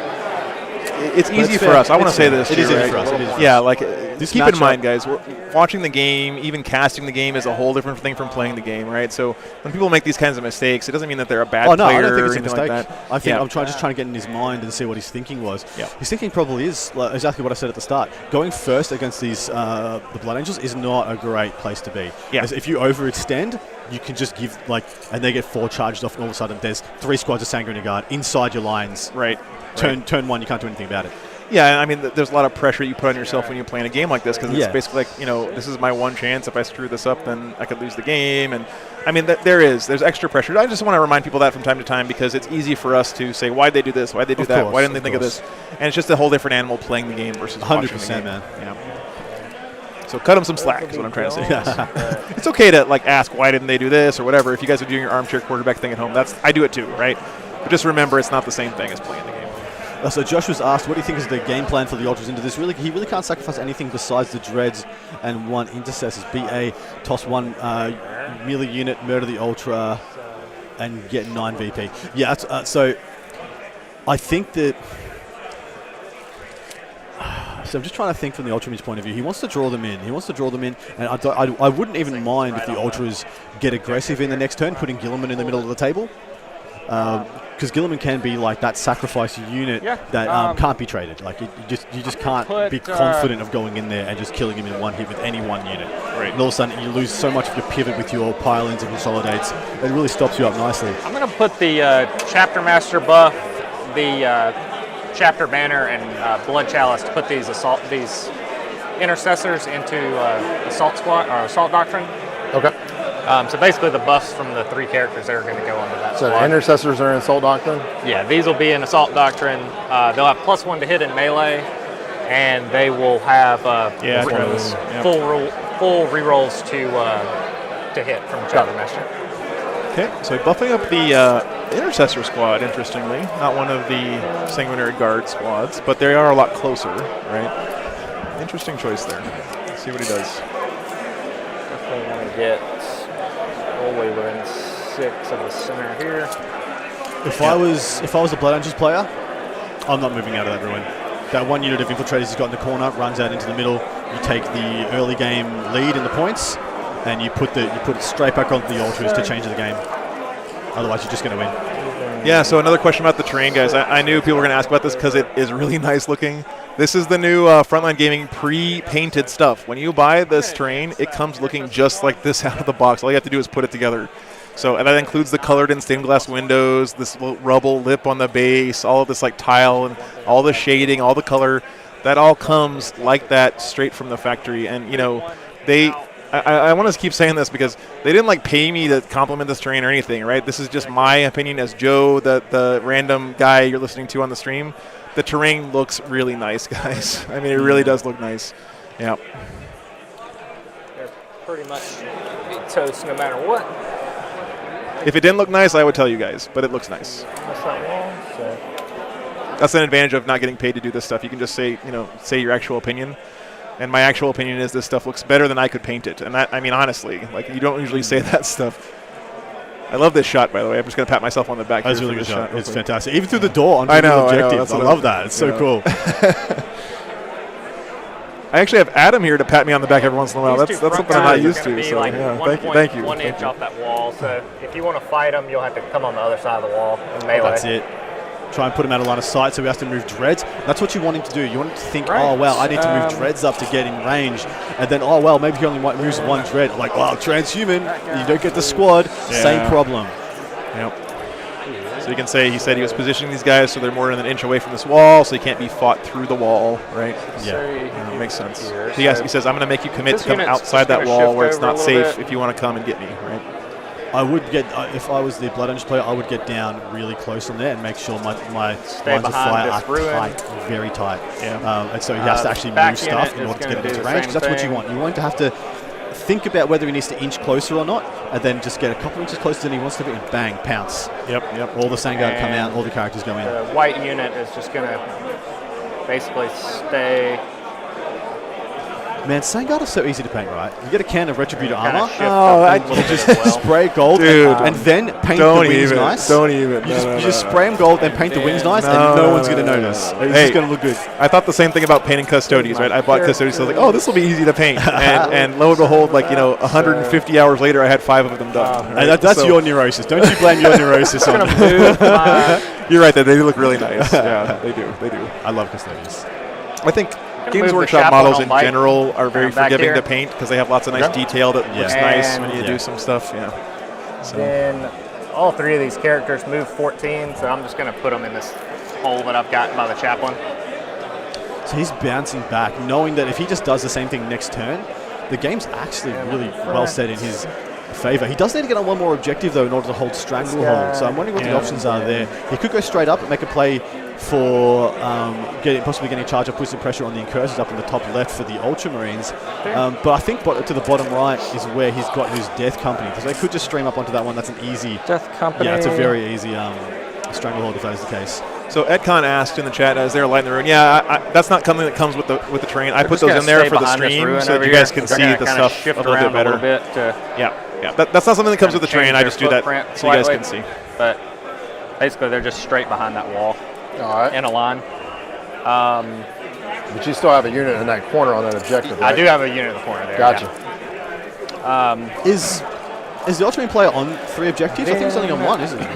it's easy for us. I want to say this. It is easy for us. Yeah, like keep in mind, guys, we're watching the game, even casting the game is a whole different thing from playing the game, right? So when people make these kinds of mistakes, it doesn't mean that they're a bad player. I don't think it's a mistake. Like that. I think I'm just trying to get in his mind and see what his thinking was. Yeah. His thinking probably is exactly what I said at the start. Going first against these the Blood Angels is not a great place to be. Yeah. If you overextend, you can just give and they get 4 charged off, and all of a sudden there's 3 squads of Sanguinary Guard inside your lines. Right. Turn 1, you can't do anything about it. Yeah, I mean, there's a lot of pressure you put on yourself when you're playing a game like this because it's basically like, this is my one chance. If I screw this up, then I could lose the game. And I mean, there's extra pressure. I just want to remind people that from time to time because it's easy for us to say, why'd they do this? Why'd they do that? Why didn't they think of this? And it's just a whole different animal playing the game versus 100%, man. Yeah. So cut them some slack is what I'm trying to say. It's okay to ask why didn't they do this or whatever. If you guys are doing your armchair quarterback thing at home, I do it too, right? But just remember, it's not the same thing as playing the game. So Josh was asked, what do you think is the game plan for the Ultras into this? He really can't sacrifice anything besides the Dreads and 1 Intercessors. BA, toss 1 melee unit, murder the Ultra, and get 9 VP. Yeah, so I think that... So I'm just trying to think from the Ultraman's point of view. He wants to draw them in. And I wouldn't even mind if the Ultras get aggressive in the next turn, putting Gilliman in the middle of the table. Because Gilliman can be like that sacrifice unit that can't be traded. Like you just can't be confident of going in there and just killing him in 1 hit with any 1 unit. Right. And all of a sudden you lose so much of your pivot with your pile-ins and consolidates. It really stops you up nicely. I'm going to put the Chapter Master buff, the Chapter Banner, and Blood Chalice to put these intercessors into Assault Squad or Assault Doctrine. Okay. So basically the buffs from the 3 characters that are going to go into that So squad. the intercessors are in Assault Doctrine? Yeah, these will be in Assault Doctrine. They'll have +1 to hit in melee, and they will have full rerolls to hit from Chapter Master. Okay, so buffing up the Intercessor squad, interestingly. Not one of the Sanguinary Guard squads, but they are a lot closer, right? Interesting choice there. Let's see what he does. Definitely want to get all the way within 6 of the center here. If I was a Blood Angels player, I'm not moving out of that ruin. That 1 unit of infiltrators he's got in the corner runs out into the middle. You take the early game lead in the points, and you put it straight back onto the Ultras to change the game. Otherwise, you're just going to win. Yeah, so another question about the terrain, guys. I knew people were going to ask about this because it is really nice looking. This is the new Frontline Gaming pre-painted stuff. When you buy this terrain, it comes looking just like this out of the box. All you have to do is put it together. So and that includes the colored in stained glass windows, this little rubble lip on the base, all of this tile and all the shading, all the color. That all comes like that straight from the factory. And, I want to keep saying this because they didn't pay me to compliment this terrain or anything, right? This is just my opinion as Joe, the random guy you're listening to on the stream. The terrain looks really nice, guys. I mean, it really does look nice. Yeah. They're pretty much toast no matter what. If it didn't look nice, I would tell you guys, but it looks nice. That's an advantage of not getting paid to do this stuff. You can just say your actual opinion. And my actual opinion is this stuff looks better than I could paint it. And that, I mean, honestly, you don't usually say that stuff. I love this shot, by the way. I'm just going to pat myself on the back. That's really good shot. It's fantastic. Even through the door onto the objectives. I love that. It's so cool. I actually have Adam here to pat me on the back every once in a while. That's something I'm not used to. So, thank you. 1 inch off that wall. So if you want to fight them, you'll have to come on the other side of the wall in melee. That's it. Try and put him out of line of sight, so we have to move Dreads. That's what you want him to do. You want him to think, oh, well, I need to move Dreads up to get in range. And then, oh, well, maybe he only moves 1 Dread. Like, wow, transhuman, you don't get the squad. Yeah. Same problem. Yep. So you can say he said he was positioning these guys so they're more than an inch away from this wall, so he can't be fought through the wall, right? Yeah. Makes sense. He says, I'm going to make you commit to come outside that wall where it's not safe if you want to come and get me, right? I would get, if I was the Blood Angels player, I would get down really close on there and make sure my lines of fire are tight, very tight. Yeah. And so he has to actually move stuff in order to get it into range, because that's what you want. You want to have to think about whether he needs to inch closer or not, and then just get a couple inches closer than he wants to be, and bang, pounce. Yep. All the Sangard come out, all the characters go in. The white unit is just going to basically stay. Man, Sangard is so easy to paint, right? You get a can of Retributor armor, I just spray gold, Dude, and then paint the wings nice. Don't even. You just spray them gold, then paint the wings nice, and no one's going to notice. It's just going to look good. I thought the same thing about painting Custodes, right? I bought Custodes, so I was like, oh, this will be easy to paint. And lo and behold, 150 hours later, I had 5 of them done. Right? And that's your neurosis. Don't you blame your neurosis on it. You're right, they look really nice. Yeah, they do. I love Custodes. I think Games Workshop models in general are very forgiving to paint because they have lots of nice detail that looks nice when you do some stuff. Yeah. So. Then all 3 of these characters move 14, so I'm just going to put them in this hole that I've got by the chaplain. So he's bouncing back, knowing that if he just does the same thing next turn, the game's actually really well set in his favor. He does need to get on one more objective, though, in order to hold Stranglehold. So I'm wondering what the options are there. He could go straight up and make a play for possibly getting a charge up, put some pressure on the Incursors up in the top left for the Ultramarines. But I think to the bottom right is where he's got his Death Company, because they could just stream up onto that one. That's an easy Death Company. Yeah, it's a very easy Stranglehold if that is the case. So Edcon asked in the chat, is there a light in the ruin? Yeah, that's not something that comes with the train. I put those in there for the stream so that you guys can see the stuff a little bit better. Yeah. That's not something that comes with the train. I just do that so you guys can see. But basically, they're just straight behind that wall. All right. In a line. But you still have a unit in that corner on that objective, right? I do have a unit in the corner there. Gotcha. Yeah. Is the Ultramarine player on 3 objectives? I think he's only on 1, isn't he?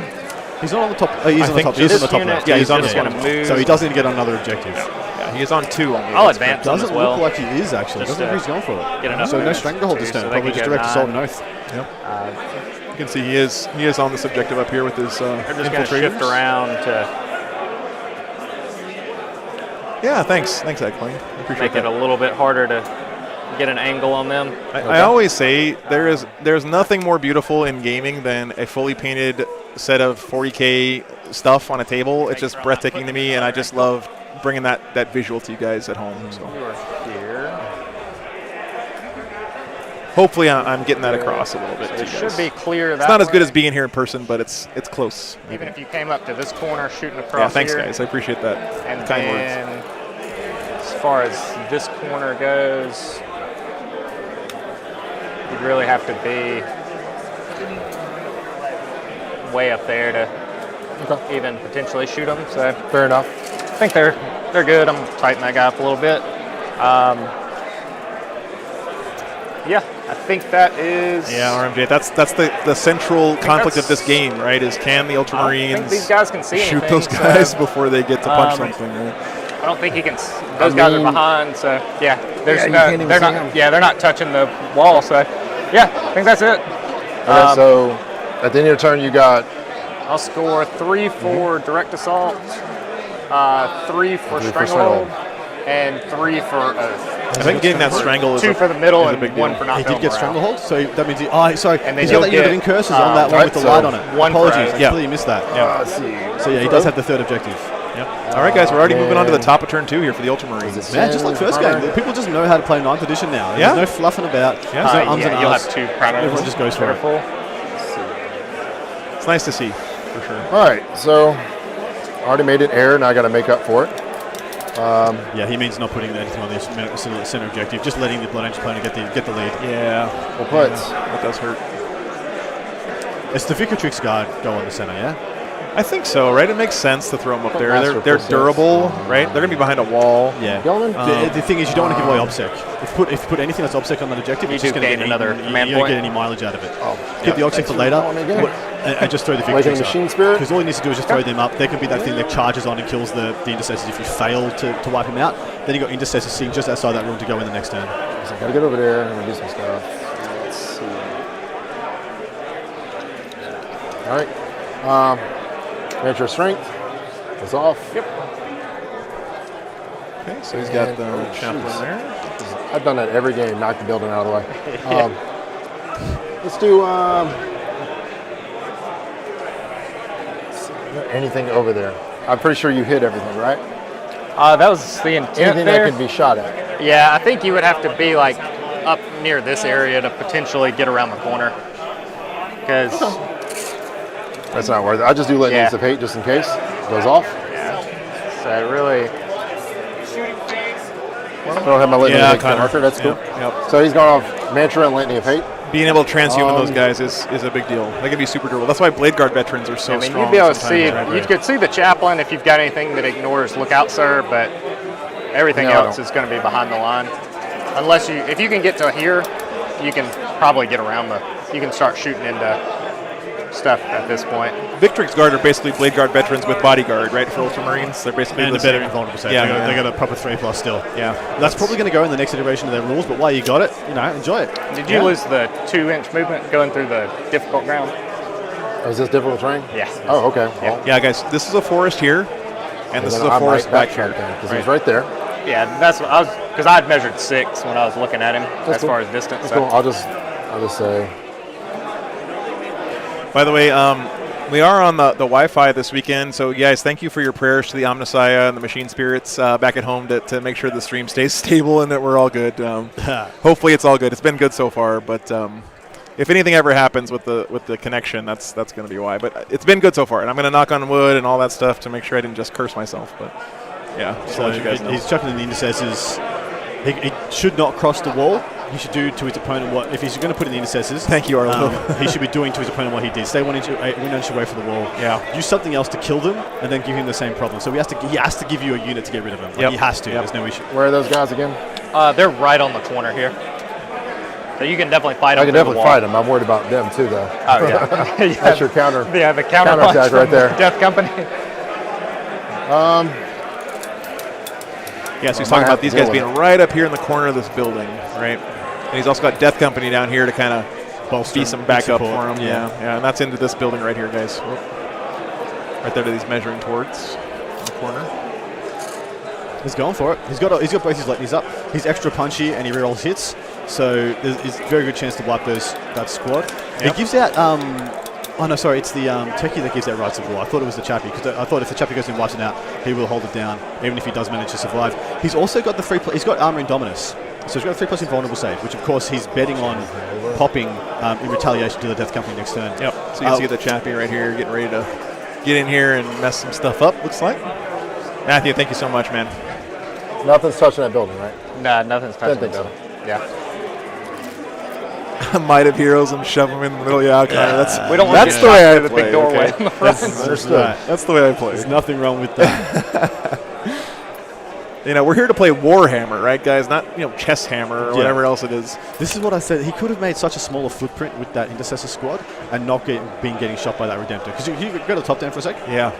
He's not on the top. He's on the top. He's on the top left. Yeah, he's on this one. So he does need to get on another objective. Yeah, he is on 2. I'll advance him as well. Doesn't look like he is actually. Doesn't look like he's going for it. So no Stranglehold this turn. Probably just direct assault and oath. Yep. You can see he is on this objective up here with his They're just going to shift around to. Yeah, thanks, Eggplant. I appreciate make it a little bit harder to get an angle on them. I always say there's nothing more beautiful in gaming than a fully painted set of 40K stuff on a table. It's just breathtaking to me, and I just love bringing that visual to you guys at home. So. Here. Hopefully, I'm getting that across a little bit. So it should be clear. It's not as good as being here in person, but it's close. Even if you came up to this corner shooting across. Yeah, thanks, here, guys. I appreciate that. And kind then, words. As far as this corner goes, you'd really have to be way up there to even potentially shoot them. So fair enough. I think they're good. I'm tightening that guy up a little bit. Yeah, I think that is. Yeah, RMJ. That's the central conflict of this game, right? Is can the Ultramarines I think these guys can see shoot anything, those guys so, bthink they get to punch something? Right? I don't think he can. Those guys are behind, so yeah. They're not touching the wall, so yeah, I think that's it. Okay, so at the end of your turn, you got. I'll score 3 for direct assault, 3 for stranglehold, and 3 for oath. I think getting that strangle is 2 for the middle and 1 for not. He did get stranglehold, so that means sorry. And he's got that unit of Incursors on that one with the light on it. Apologies, I completely missed that. So yeah, he does have the 3rd objective. Yep. All right, guys, we're already moving on to the top of turn 2 here for the Ultramarines. Man, just like first game, people just know how to play 9th edition now. There's no fluffing about. Yeah, There's no ums and you'll ahs. have 2 primers. Everyone just goes for it. It's nice to see, for sure. All right, so I already made an error, now I got to make up for it. Yeah, he means not putting anything on the center objective, just letting the Blood Angel opponent get the lead. Yeah, well put. That does hurt. It's the Vicatrix guard go on the center, yeah? I think so, right? It makes sense to throw them up there. They're durable, right? They're going to be behind a wall. Yeah. The thing is, you don't want to give away OBSEC. If you put anything that's OBSEC on that objective, you're just going to get another command you don't point. get any mileage out of it. Keep the OBSEC for later, and just throw the Vicatrix Machine Spirit. Because all he needs to do is just throw them up. There can be that thing that charges on and kills the Intercessors if you fail to wipe him out. Then you got Intercessors sitting just outside that room to go in the next turn. So I got to get over there and do some stuff. Let's see. All right. Miniature strength is off. Yep. Okay, so he's got the chaplain there. I've done that every game, knock the building out of the way. Let's do anything over there. I'm pretty sure you hit everything, right? That was the intent Anything there. that can be shot at. Yeah, I think you would have to be like up near this area to potentially get around the corner. Because That's not worth it. I just do lightnings of hate just in case it goes off. Yeah. So it really. I don't have my lightning of hate Connor. marker. That's cool. Yep. So he's gone off Mantra and lightning of hate. Being able to transhuman those guys is a big deal. They can be super durable. That's why Blade Guard veterans are so strong. You'd be able to see. sometimes, You could see the chaplain if you've got anything that ignores "Look out, sir," but everything else is going to be behind the line. Unless if you can get to here, you can probably get around you can start shooting into stuff at this point. Victrix Guard are basically Blade Guard veterans with Bodyguard, right, for Ultramarines. They're basically and the a better same. invulnerable save. Yeah, They got a proper 3+ still. Yeah, that's probably going to go in the next iteration of their rules. But while you got it, enjoy it. Did you lose the 2-inch movement going through the difficult ground? Oh, is this difficult terrain? Yeah. Oh, okay. Yeah, guys, this is a forest here, and this is a forest back here. Because he's right there. Yeah, that's what I was, because I had measured 6 when I was looking at him as far as distance. That's cool. I'll just say. By the way, we are on the Wi-Fi this weekend, so guys, thank you for your prayers to the Omnissiah and the Machine Spirits back at home to make sure the stream stays stable and that we're all good. Hopefully, it's all good. It's been good so far, but if anything ever happens with the connection, that's going to be why. But it's been good so far, and I'm going to knock on wood and all that stuff to make sure I didn't just curse myself. But yeah, just to let you guys know. He's chucking in the intercessors. He should not cross the wall. He should do to his opponent what, if he's going to put in the intercessors. Thank you, Arlo. He should be doing to his opponent what he did. Stay 1 inch away from the wall. Yeah. Use something else to kill them, and then give him the same problem. So he has to give you a unit to get rid of him. Like, he has to. There's no issue. Where are those guys again? They're right on the corner here. So you can definitely fight them. I can definitely fight them. I'm worried about them too, though. Oh yeah. That's your counter. Yeah, the counter attack right there. Death Company. Yeah, so he's talking about these guys being right up here in the corner of this building, right? And he's also got Death Company down here to kind of be some backup for him. Yeah, and that's into this building right here, guys. Right there that he's measuring towards in the corner. He's going for it. He's got both his lightnings up. He's extra punchy and he rerolls hits, so there's a very good chance to wipe that squad. He gives out. Oh no, sorry, it's the techie that gives out rights of war. I thought it was the chappie, because I thought if the chappie goes in and wipes it out, he will hold it down, even if he does manage to survive. He's also got the he's got armor and dominus, so he's got a 3+ invulnerable save, which of course he's betting on popping in retaliation to the Death Company next turn. Yep. So you can see the chappie right here, getting ready to get in here and mess some stuff up. Looks like. Matthew, thank you so much, man. Nothing's touching that building, right? Nah, nothing's touching Didn't think the building. Yeah. Might of heroes and shove them in the middle. Yeah, okay. We don't want that's the way I play. big doorway Okay. in the front. Understood. That's the way I play. There's nothing wrong with that. We're here to play Warhammer, right, guys? Not Chess Hammer or whatever else it is. This is what I said. He could have made such a smaller footprint with that intercessor squad and not been getting shot by that Redemptor. Because you go to the top down for a sec. Yeah.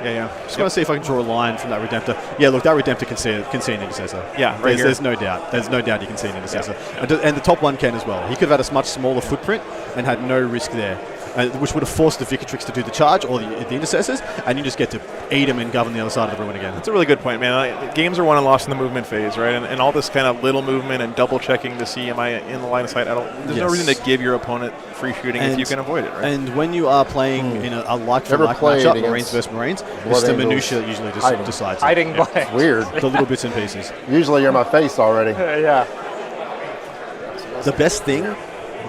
Just going to see if I can draw a line from that Redemptor. Yeah, look, that Redemptor can see an intercessor. Yeah, right here. There's no doubt. There's no doubt you can see an intercessor. Yeah. And the top one can as well. He could have had a much smaller footprint and had no risk there. Which would have forced the Victrix to do the charge or the intercessors, and you just get to eat them and govern the other side of the ruin again. That's a really good point, man. Games are won and lost in the movement phase, right? And all this kind of little movement and double checking to see am I in the line of sight. There's no reason to give your opponent free shooting if you can avoid it, right? And when you are playing in a like-for-like matchup, Marines versus Marines, it's the minutia that usually decides. Hiding blanks. Weird. The little bits and pieces. Usually you're in my face already. Yeah. The best thing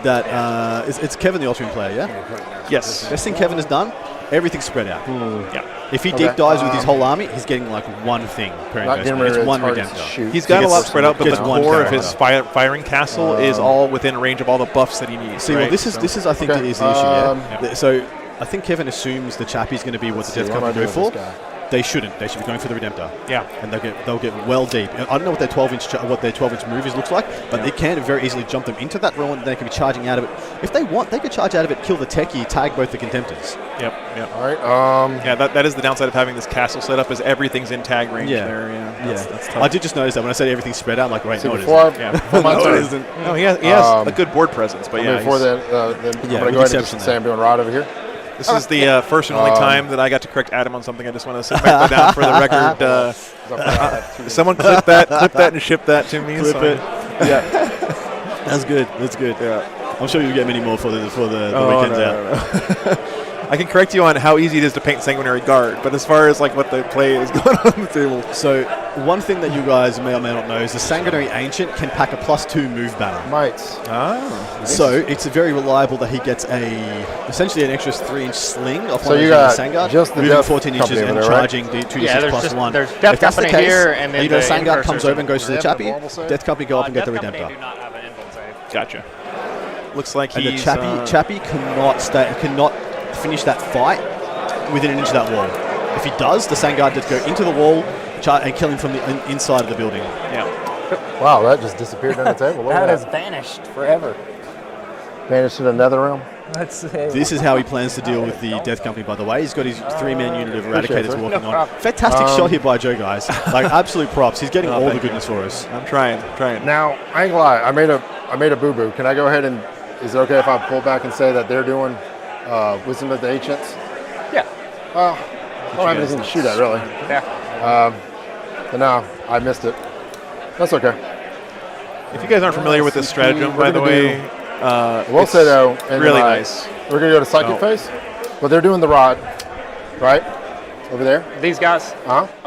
that it's Kevin, the Ultraman player, yeah? Yes. Best thing Kevin has done, everything's spread out. Yeah. If he deep dives with his whole army, he's getting like one thing per investment. It's one Redemptor. He's got a lot spread out, but the core of his firing castle is all within range of all the buffs that he needs. See, well, this is I think is the issue. Yeah. So I think Kevin assumes the chappie's going to be what the Death Company go for. They shouldn't. They should be going for the Redemptor. Yeah. And they'll get well deep. I don't know what their 12-inch move looks like, but they can very easily jump them into that roll, and they can be charging out of it. If they want, they could charge out of it, kill the techie, tag both the Contemptors. Yep. All right. Yeah, that is the downside of having this castle set up, is everything's in tag range there. That's tough. I did just notice that when I said everything's spread out, I'm like, right, no, it isn't. No, it isn't. No, he has a good board presence, but before that, I'm going to go ahead and just say I'm doing Rod over here. This is the first and only time that I got to correct Adam on something. I just want to sit back down for the record. Someone clip that and ship that to me. Clip it. Yeah. That's good. Yeah. I'm sure you'll get many more for the weekends out. I can correct you on how easy it is to paint Sanguinary Guard, but as far as like what the play is going on the table. So one thing that you guys may or may not know is the Sanguinary Ancient can pack a +2 move banner. Mites. Ah. So it's very reliable that he gets essentially an extra 3-inch sling off So one of you the got Sangard, just the moving Death 14 inches Company and over there, right? charging the 2d6 Yeah, plus 1. there's Death If that's the Company case, here, and then you know the Sangard Incursors comes over and goes to the They have the Chappie. normal save? Death Company go up and get the Death Company Redemptor. do not have an invuln save. Gotcha. Looks like And the he's Chappie cannot finish that fight within an inch of that wall. If he does, the Sangard just go into the wall and kill him from the inside of the building. Yeah. Wow, that just disappeared on the table. Look at That has that. vanished forever. Vanished to the nether realm. This is how he plans to deal with the Death Company, by the way. He's got his 3-man unit of Eradicators it. walking No on. problem. Fantastic shot here by Joe, guys. Like, absolute props. He's getting all the thank you. goodness for us. I'm trying. Now, I ain't gonna lie. I made a boo-boo. Can I go ahead and, is it okay if I pull back and say that they're doing Wisdom of the Ancients? Yeah. Well, I don't have anything to shoot at, really. Yeah. But no, I missed it. That's okay. If you guys aren't familiar with this stratagem, by the way, We'll say though, and really nice. We're gonna go to Psychic Phase, but they're doing the rod, right? Over there. These guys.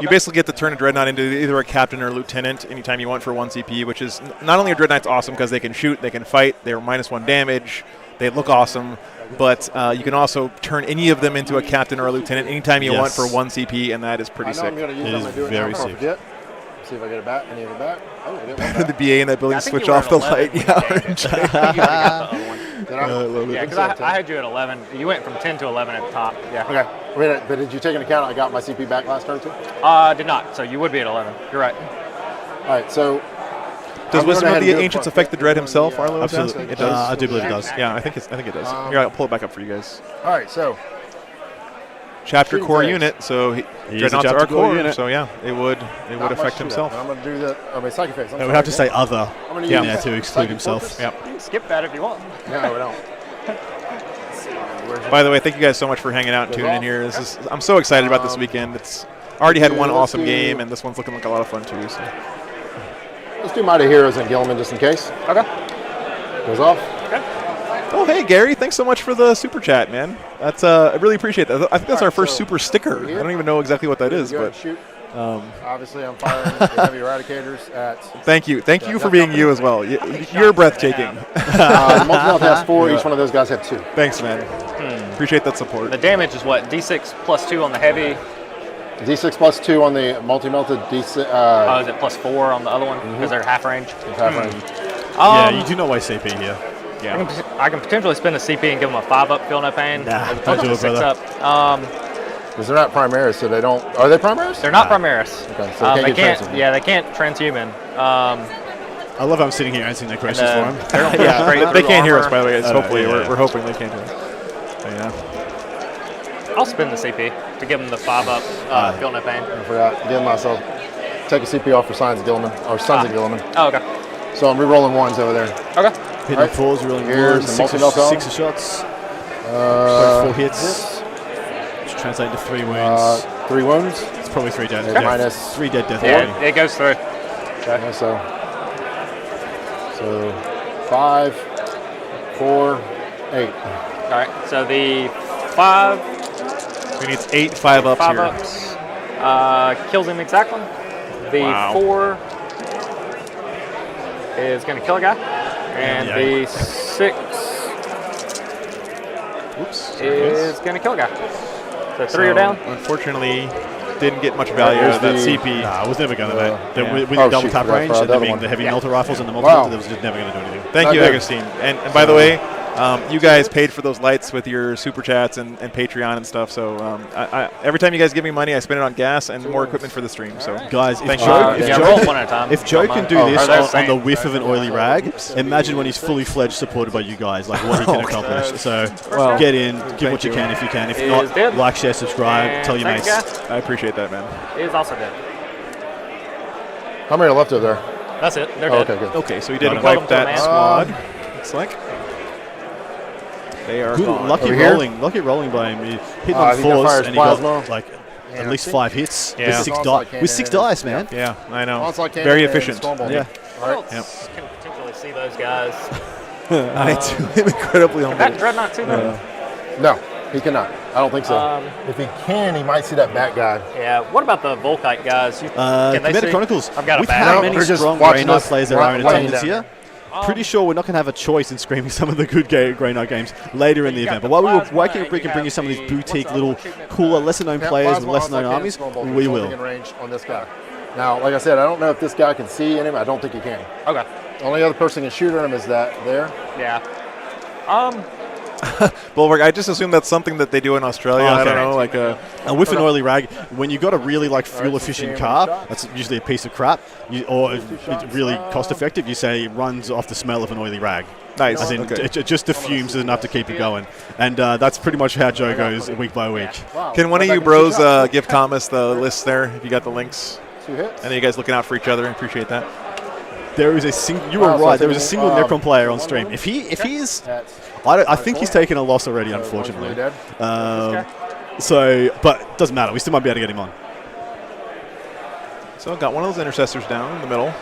You basically get to turn a Dreadnought into either a captain or a lieutenant anytime you want for 1 CP, which is not only are Dreadnoughts awesome because they can shoot, they can fight, they're -1 damage, they look awesome, but you can also turn any of them into a captain or a lieutenant anytime you want for 1 CP, and that is pretty I know sick. I'm gonna use It them. is I do it very now before I sick. forget. See if I get it back. I need it back. Oh, I didn't want that. The BA in that building I think switch you were off at the 11 light. when you Yeah, gave orange. it. You already got the other one. Did I? Yeah, because I had you at 11. You went from 10 to 11 at the top. Yeah. Okay. Wait, but did you take into account I got my CP back last turn too? Did not. So you would be at 11. You're right. All right. So Does I'm Wisdom gonna of go the ahead and Ancients do affect the Dread himself, Arlo? Absolutely. It does. I do believe it does. Yeah, I think it does. Here, I'll pull it back up for you guys. All right. So Chapter Shooting core phase. unit, so He is Dreadnoughts a are chapter core core, unit. so yeah, it would not much affect to himself. that. I'm gonna do that. I mean, Psychic Phase. I would have to say other I'm gonna in use there to exclude Psychic himself. Fortress. Yep. You can skip that if you want. No, we don't. By the way, thank you guys so much for hanging out and tuning in here. I'm so excited about this weekend. It's already had one let's awesome do- game, and this one's looking like a lot of fun too. So. Let's do Mighty Heroes and Gilman just in case. Okay. Goes off. Oh, hey Gary, thanks so much for the super chat, man. That's I really appreciate that. I think that's our first so super sticker. I don't even know exactly what that is, Go ahead but and shoot. Obviously, I'm firing the heavy eradicators at. thank you for Death being Company. you as well. You're breathtaking. The multi-melt has 4. Each one of those guys have 2. Thanks, man. Appreciate that support. The damage is what? D6 plus 2 on the heavy. D6 plus 2 on the multi-melted. D6. Is it plus 4 on the other one? Because they're half range. Half range. Yeah, you do not waste CP here. Yeah. I can potentially spend a CP and give them a 5-up, feel no pain. Nah, as opposed don't do to it, brother. 6-up. Because they're not Primaris, so they don't. Are they Primaris? They're not Primaris. Okay, so they can't get transhuman. Yeah, they can't transhuman. I love how I'm sitting here answering their questions for him. They're gonna push straight They through can't hear us, armor. by the way. It's Oh, no, hopefully, yeah. we're hoping they can't hear us. But yeah. I'll spend the CP to give them the 5-up, feel no pain. I forgot. Give myself. Take a CP off for Signs of Gilliman or Sons of Gilliman. Oh, okay. So I'm re-rolling 1s over there. Okay. Hitting Right. 4s, rolling Here's 1s, the multi-melt on. 6 shots, 4 hits, which translate into 3 wounds. 3 wounds. It's probably 3 dead. Okay. Minus 3 dead death. Yeah, already. it goes through. Okay, so 5, 4, 8. All right. So the 5 We need 8 5-ups here. 5-ups kills him exactly. The Wow. 4 is going to kill a guy. And Yeah. the 6 is going to kill a guy. So 3 are down. Unfortunately, didn't get much value out of that CP. Nah, I was never going to, mate. Yeah. With Oh, the double shoot, tap forgot range about and the there other being one. the heavy melter rifles and the Wow. multi-melter, that was just never going to do anything. Thank Not you, good. Agustin. And by the way, you guys paid for those lights with your super chats and Patreon and stuff. So every time you guys give me money, I spend it on gas and more equipment for the stream. So Guys, if Thank Joe, you. if Yeah, Joe, roll one at a time. if Joe can do Oh, this are they on the saying- whiff of an oily rag, imagine when he's fully fledged supported by you guys, like what he can accomplish. So Well, get in, give thank what you you. can if you can. If Is not, dead. like, share, subscribe, And tell your second mates. guy I appreciate that, man. is also dead. How many are left over there? That's it. They're Oh, dead. okay, good. Okay, so we did Got him. wipe Welcome to the that man. squad. Looks like they are Good, gone. lucky Over here? rolling by him. He hit I on think that 4s fires and he got plasma. like Yeah. at least 5 hits Yeah. with 6 Onslaught with 6 cannon. dice, man. Yeah, I know. Onslaught cannon Very and efficient. Stormbolt. Yeah. All right. Who else can potentially see those guys? I too am incredibly Is that humble. Dreadnought too? Though? No. He cannot. I don't think so. If he can, he might see that back guy. Yeah. What about the Volkite guys? Can they Commander see? Chronicles. I've got a With bad. how No, many they're just strong watching Grey Knight us players there are in laying attendance down. here, pretty sure we're not going to have a choice in screaming some of the good Grey Knight games later in the event. But while we can bring you some of these boutique little cooler, lesser-known players with lesser-known armies, we will. Range on this guy. Now, like I said, I don't know if this guy can see him. I don't think he can. Okay. The only other person can shoot at him is that there. Yeah. Bulwark, I just assume that's something that they do in Australia. I don't know, like a. And with an oily rag, when you've got a really fuel-efficient car, that's usually a piece of crap, or it's really cost-effective. You say it runs off the smell of an oily rag. Nice. As in, Okay. it just the fumes is enough to keep it going, and that's pretty much how Joe goes week by week. Can one of you bros give Thomas the list there if you got the links? 2 hits. I know you guys looking out for each other. I appreciate that. There is a single. You were right. There was a single Necron player on stream. If he is, I think he's taken a loss already, unfortunately. So, but it doesn't matter. We still might be able to get him on. So got one of those intercessors down in the middle.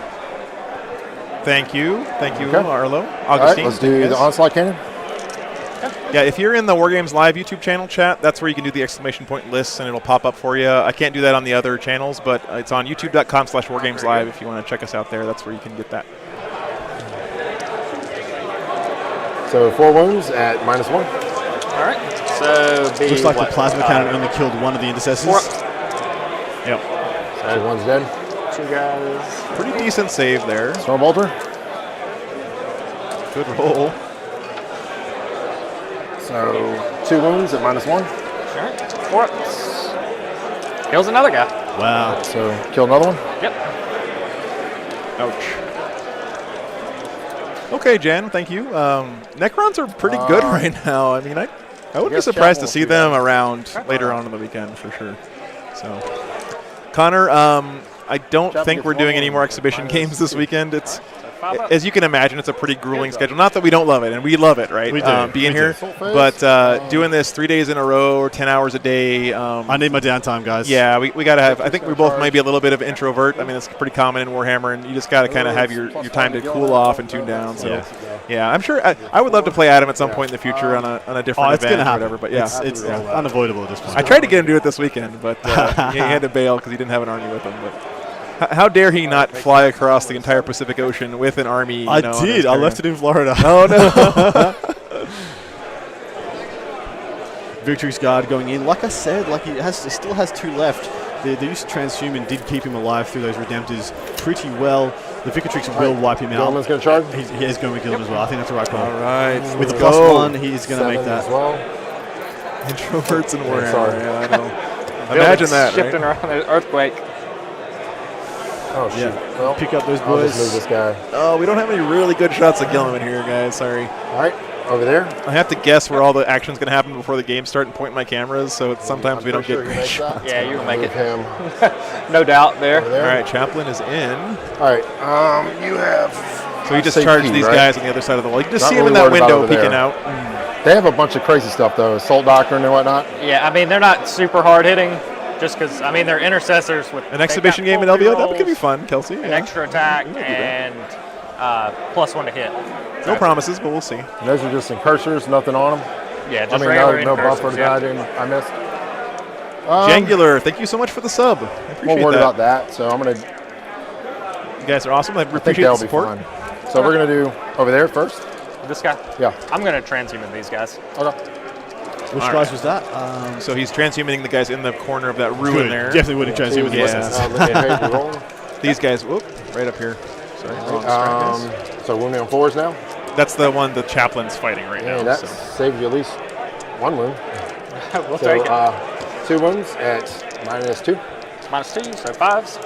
Thank you, Okay. Arlo. All right, Augustine. let's do the onslaught cannon. Yeah, if you're in the Wargames Live YouTube channel chat, that's where you can do the exclamation point lists and it'll pop up for you. I can't do that on the other channels, but it's on youtube.com/wargameslive if you want to check us out there. That's where you can get that. So 4 wounds at -1. All right. So be Looks like what? the plasma cannon only killed one of the intercessors. Yep. So 1's dead. 2 guys. Pretty decent save there. Storm bolter. Good roll. So 2 wounds at -1. Sure. 4. Kills another guy. Wow. So kill another one. Yep. Ouch. Okay, Jan, thank you. Necrons are pretty good right now. I mean, I would be guess surprised to Chapel see will do them around later on in the weekend for sure. So, Connor, I don't Chapel think gets we're doing one any more exhibition games this weekend. It's, as you can can imagine, it's a pretty grueling schedule. Not that we don't love it, and we love it, right? We do. Being We here, do. but doing this 3 days in a row or 10 hours a day. I need my downtime, guys. Yeah, we got to have. I think we both might be a little bit of introvert. I mean, it's pretty common in Warhammer, and you just got to kind of have your time to cool off and tune down. So, yeah, I'm sure I would love to play Adam at some point in the future on a different it's event gonna or happen. whatever. But yeah, it's unavoidable at this point. I tried to get him to do it this weekend, but he had to bail because he didn't have an army with him. But how dare he not fly across the entire Pacific Ocean with an army? I did. I left it in Florida. Oh no. Victory's Guard going in. Like I said, he still has 2 left. The use of Transhuman did keep him alive through those Redemptors pretty well. The Victrix will wipe him out. Gilman's going to charge. He is going to kill him as well. I think that's the right call. All right. With let's the go. +1, he's going to make that. As well. Introverts and Warhammer. Sorry. Yeah, I know. Imagine that, shifting right? around an earthquake. Oh, shoot. Yeah. Well, Pick up those I'll just move boys. this guy. Oh, we don't have any really good shots of Gilliman here, guys. Sorry. All right, over there. I have to guess where all the action's going to happen before the game start and point my cameras, so sometimes we don't get great shots. Yeah, you will make Move it. him No doubt there. over there. All right, Chaplain is in. All right, you have. So he just Say charged P, these right? guys on the other side of the wall. You can just Not see him in really that worried about window over peeking there. out. They have a bunch of crazy stuff though, assault doctrine and whatnot. Yeah, I mean they're not super hard hitting, just because I mean they're intercessors with An exhibition game in in LBO, that could be fun, Kelsey. an Yeah. extra attack and +1 to hit. No promises, but we'll see. And those are just incursors, nothing on them. Yeah, just I mean, regular no buffer incursors, that yeah. I missed. Jangular, thank you so much for the sub. I Won't appreciate worry that. about that. So I'm gonna. You guys are awesome. I I think appreciate the that'll be support. fun. So we're gonna do over there first. This guy? Yeah. I'm gonna transhuman these guys. Okay. Which All guys right. was that? So he's transhumaning the guys in the corner of that ruin Good. there. Definitely wouldn't transhuman the Yeah. SS. These guys, whoop, right up here. Sorry, wrong strike. So wounding on 4s now. That's the one the chaplain's fighting right Yeah, now. that So. saves you at least 1 wound. We'll So take it. 2 wounds at -2. -2, so 5s.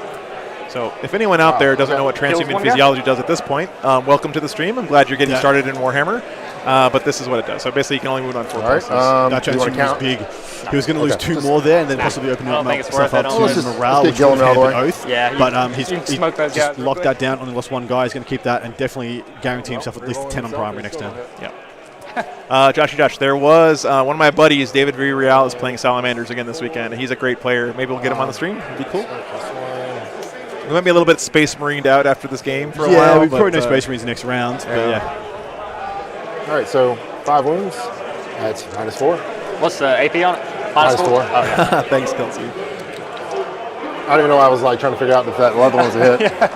So if anyone out there doesn't know what Kills transhuman one guy. physiology does at this point, welcome to the stream. I'm glad you're getting Yeah. started in Warhammer. But this is what it does. So basically, you can only move on 4 All right. places. That Do you want transhuman to was count? big. He was going to lose Okay. 2 more there, and then possibly open I don't think it's himself worth up it. to Let's just- morale. let's get which would Gilman out of the have way. Oath. Yeah, but you can he's smoke those just guys real locked quick. that down. Only lost 1 guy. He's going to keep that and definitely guarantee himself at least 10 on primary next turn. Yeah. Josh, there was one of my buddies, David Villarreal, is playing Salamanders again this weekend. He's a great player. Maybe we'll get him on the stream. It'd be cool. We might be a little bit Space Marined out after this game for a while. Yeah, we but, probably know Space Marines next round. But yeah. All right, so 5 wounds at -4. What's the AP on it? -4. Oh, yeah. Thanks, Kelsey. I don't even know why I was like trying to figure out if that other one's a hit. Yeah.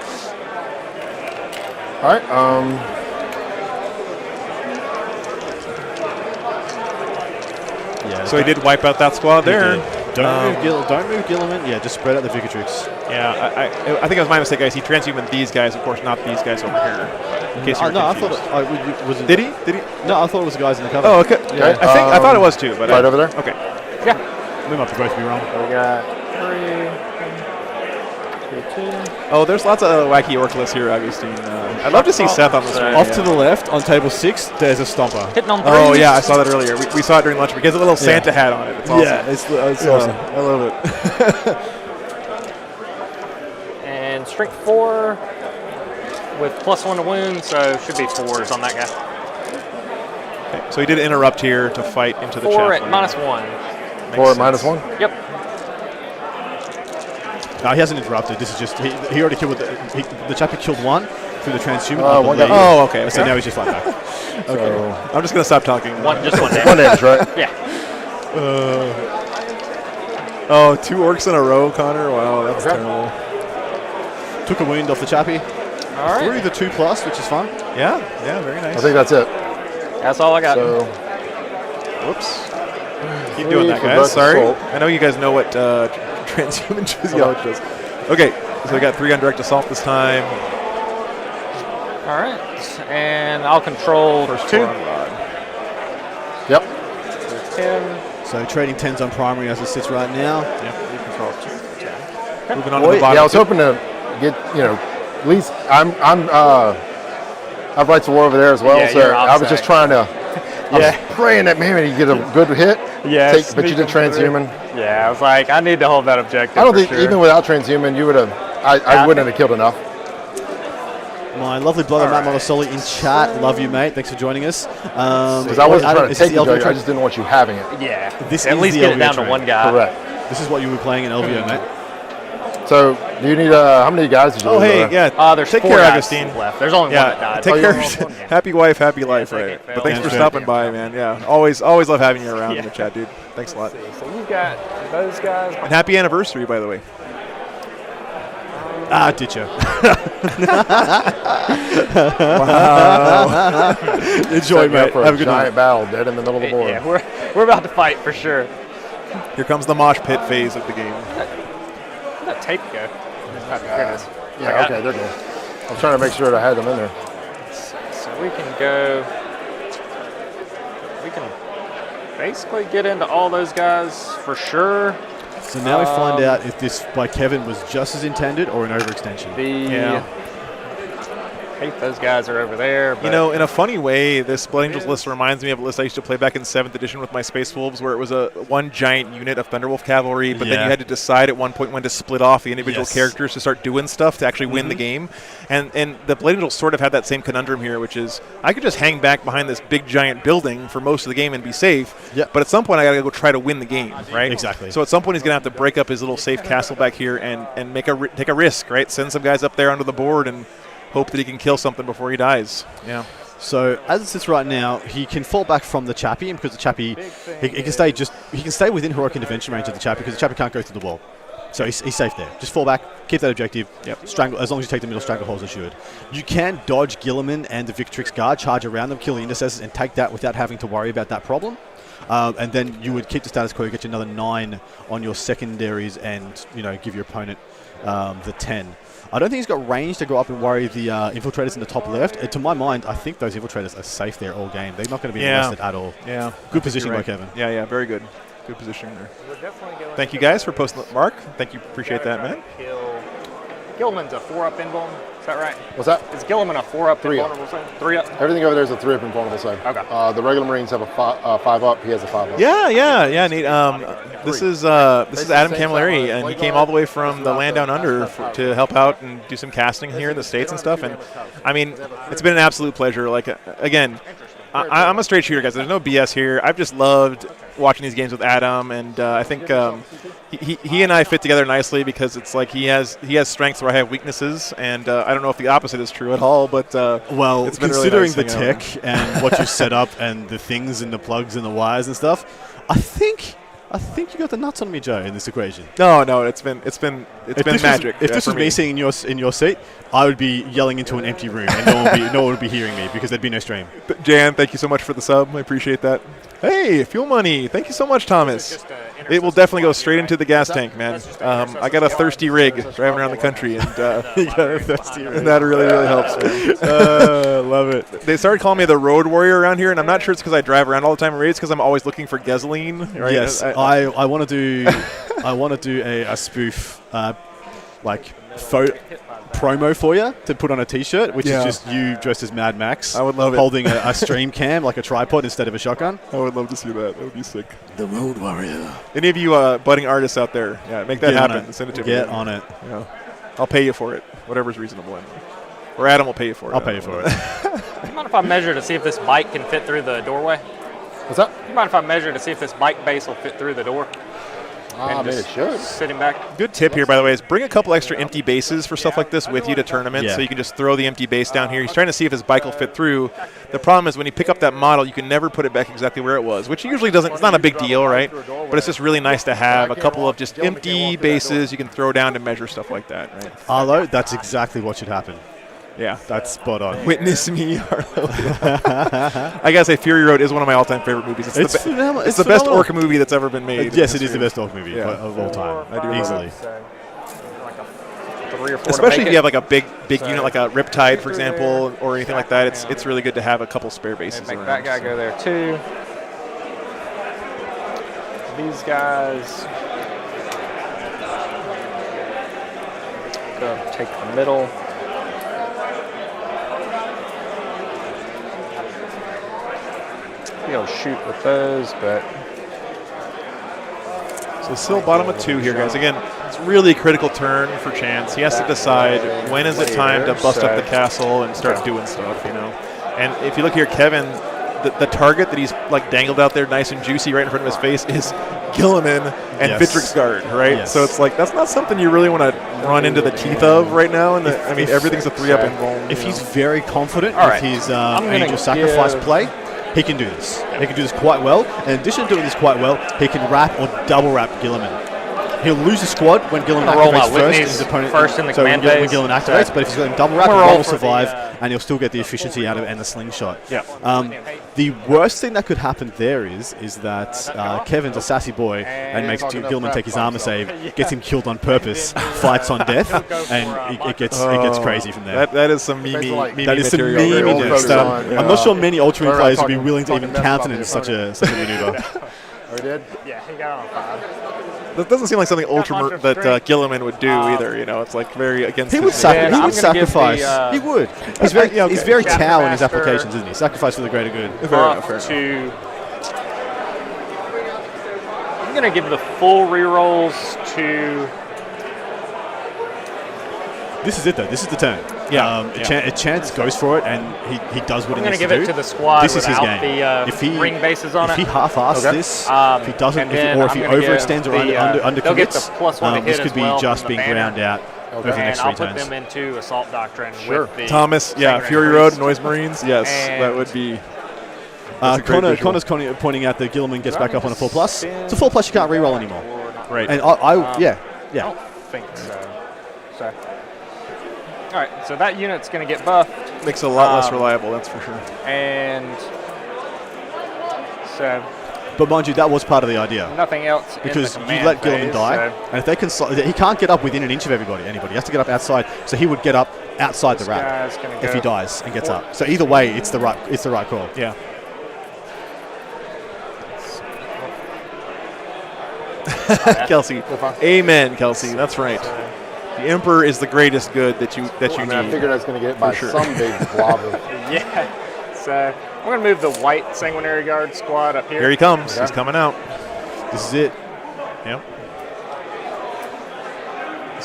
All right. Yeah. So he did wipe out that squad there. Don't move Gilliman. Yeah, just spread out the Victrix. Yeah, I think it was my mistake, guys. He transhumaned these guys, of course, not these guys over here. In case you were No, I confused. thought it was. Did he? No, I thought it was the guys in the cover. Oh, okay. Yeah. I thought it was too, but right over there. Okay. Yeah. We might both be wrong. We got 3, 2. Oh, there's lots of wacky orc lists here, Augustine. I'd love to see Seth on the screen. Off to the left on table 6, there's a stomper. Hitting on 3. Oh yeah, I saw that earlier. We saw it during lunch. He has a little Santa hat on it. It's awesome. Yeah, it's awesome. I love it. And strength 4 with +1 to wound, so should be 4s on that guy. Okay, so he did interrupt here to fight into the 4 chat. at -1. 4 at -1? Yep. No, he hasn't interrupted. This is just he already killed the chap who killed one through the transhuman. One guy. Oh, okay. So now he's just like that. Okay. I'm just gonna stop talking. Just one damage. One damage, right? Yeah. Oh, 2 orcs in a row, Connor. Wow, that's terrible. Took a wound off the chappie. All right. Through the 2+, which is fun. Yeah, very nice. I think that's it. That's all I got. So, whoops. Keep 3 doing that, for guys. Burke's Sorry. assault. I know you guys know what transhuman physiology does. Okay, so we got 3 on direct assault this time. All right. And I'll control First 2. 4 on Rod. yep. 10. So trading 10s on primary as it sits right now. Yep, you control 2. Moving on to the bottom. Yeah, I was hoping to get, at least I've rights of war over there as well, Yeah, so you're I was just trying to, I was praying that maybe you get a good hit. Yeah, But you did transhuman. Yeah, I was like, I need to hold that objective. I don't for think sure. even without transhuman, you would have, I wouldn't have killed enough. My lovely brother Matt Montesoli in chat. Love you, mate. Thanks for joining us. Because I wasn't trying to take the objective, I just didn't want you having it. Yeah. This At is least the get it LVO down train. to one guy. Correct. This is what you were playing in LVO, mate. So, do you need, how many guys did you Oh, lose hey, over? yeah. There's Take 4 care, guys Augustine. left. There's only one that died. Take care. Yeah. Happy wife, happy life, take right? it, But thanks Phil. for stopping by, man. Yeah, always love having you around in the chat, dude. Thanks a lot. So you've got those guys. And happy anniversary, by the way. Ah, did you? Wow. Enjoy, mate. For Have a a good giant night. battle dead in the middle of the board. Yeah, we're about to fight for sure. Here comes the mosh pit phase of the game. Where'd that tape go? Oh, there it is. Yeah, okay, they're good. I was trying to make sure that I had them in there. So we can go. We can basically get into all those guys for sure. So now we find out if this by Kevin was just as intended or an overextension. I think those guys are over there. But You know, in a funny way, this Blood Angels list reminds me of a list I used to play back in 7th edition with my Space Wolves, where it was one giant unit of Thunderwolf cavalry, but then you had to decide at one point when to split off the individual characters to start doing stuff to actually win the game. And the Blood Angels sort of had that same conundrum here, which is I could just hang back behind this big giant building for most of the game and be safe, but at some point I got to go try to win the game, right? Exactly. So at some point he's going to have to break up his little safe castle back here and take a risk, right? Send some guys up there onto the board and hope that he can kill something before he dies. Yeah. So as it sits right now, he can fall back from the chappie, and because the chappie, he can stay within heroic intervention range of the chappie because the chappie can't go through the wall. So he's safe there. Just fall back, keep that objective. Strangle as long as you take the middle strangleholds assured. You can dodge Gilliman and the Victrix guard, charge around them, kill the intercessors, and take that without having to worry about that problem. And then you would keep the status quo, get you another 9 on your secondaries, and give your opponent the 10. I don't think he's got range to go up and worry the infiltrators in the top left. To my mind, I think those infiltrators are safe there all game. They're not going to be molested at all. Yeah. Good position by Right. Kevin. Yeah, very good. Good positioning there. Thank you guys for posting. Mark, thank you. Appreciate that, man. Gilliman's a 4-up invuln. Is that right? What's that? Is Gilliman a 4-up 3-up. invulnerable save? 3-up? Everything over there is a 3-up invulnerable save. Okay. The regular Marines have a 5-up. He has a 5-up. Yeah, neat. This is Adam Camilleri, and he came all the way from the land down under to help out and do some casting here in the States and stuff. And I mean, it's been an absolute pleasure. Like again, I'm a straight shooter, guys. There's no BS here. I've just loved watching these games with Adam, and I think he and I fit together nicely because it's like he has strengths where I have weaknesses, and I don't know if the opposite is true at all. But well, it's been considering really nice the tech and what you set up and the things and the plugs and the wires and stuff, I think you got the nuts on me, Joe, in this equation. No, it's been magic. If this was me sitting in your seat, I would be yelling into an empty room, and no one would be hearing me because there'd be no stream. Jan, thank you so much for the sub. I appreciate that. Hey, fuel money. Thank you so much, Thomas. It will definitely go straight into the gas tank, man. I got a thirsty rig driving around the country, and you got a thirsty rig. That really helps, man. Love it. They started calling me the road warrior around here, and I'm not sure it's because I drive around all the time in raids because I'm always looking for gasoline. Right? Yes, I want to do a spoof promo for you to put on a T-shirt, which is just you dressed as Mad Max. I would love it. Holding a stream cam like a tripod instead of a shotgun. I would love to see that. That would be sick. The Road Warrior. Any of you budding artists out there, make that happen. Send it to me. Get on it. I'll pay you for it, whatever's reasonable. Or Adam will pay you for it. I'll pay you for it. Do you mind if I measure to see if this bike can fit through the doorway? What's up? Do you mind if I measure to see if this bike base will fit through the door? I mean, it should. Sitting back. Good tip here, by the way, is bring a couple extra empty bases for stuff like this with you to tournaments, so you can just throw the empty base down here. He's trying to see if his bike will fit through. The problem is when you pick up that model, you can never put it back exactly where it was, which usually doesn't. It's not a big deal, right? But it's just really nice to have a couple of just empty bases you can throw down to measure stuff like that. Right? Arlo, that's exactly what should happen. Yeah, that's spot on. Witness me, Arlo. I gotta say, Fury Road is one of my all-time favorite movies. It's the best orc movie that's ever been made. Yes, it is the best orc movie of all time. I do easily. Especially if you have like a big unit like a Riptide, for example, or anything like that. It's really good to have a couple spare bases. Make around, that guy go there too. These guys go take the middle. Be able to shoot with those, but so still bottom of 2 here, guys. Again, it's really a critical turn for Chance. He has to decide when is it time to bust up the castle and start doing stuff, And if you look here, Kevin, the target that he's like dangled out there, nice and juicy, right in front of his face, is Gilliman and Vitrix Guard, right? Yes. So it's like that's not something you really want to run into the teeth of right now. And I mean, everything's a 3-up in roll. If he's very confident with his Angel Sacrifice play, he can do this. He can do this quite well. And in addition to doing this quite well, he can wrap or double wrap Gilliman. He'll lose the squad when Gilliman activates first. His opponent first in the command phase. When Gilliman activates, but if he's got him double wrap, he will survive, and he'll still get the efficiency out of it and the slingshot. The worst thing that could happen there is that Kevin's a sassy boy and makes Gilliman take his armor save, gets him killed on purpose, fights on death, and it gets crazy from there. That is some meme That is some meminess. I'm not sure many Ultramarine players would be willing to even countenance such a maneuver. Oh, he did? Yeah, he got on 5. That doesn't seem like something that Gilliman would do either. It's like very against. He would sacrifice. He would. He's very Tau in his applications, isn't he? Sacrifice for the greater good. I'm going to give the full rerolls to. This is it, though. This is the turn. Chance goes for it, and he does what he needs to do. I'm going to give it to the squad this is his game. The ring bases on it. If he half-asses this, if he doesn't, or if he overextends or undercommits, this could be just being ground out over the next 3 turns. And I'll put them into Assault Doctrine with the Thomas, Fury Road, Noise Marines, yes, that would be. Connor's pointing out that Gilliman gets back up on a 4+. It's a 4+, you can't reroll anymore. Right. And I don't think so. All right, so that unit's going to get buffed. Makes it a lot less reliable, that's for sure. And so. But mind you, that was part of the idea. Nothing else because you let Gilliman die, and if they can, he can't get up within an inch of anybody. He has to get up outside, so he would get up outside the wrap if he dies and gets up. So either way, it's the right call. Yeah. Kelsey, amen, Kelsey. That's right. The Emperor is the greatest good that you need. I figured I was going to get it by some big blob of. Yeah. So I'm going to move the white Sanguinary Guard squad up here. Here he comes. He's coming out. This is it. Yep.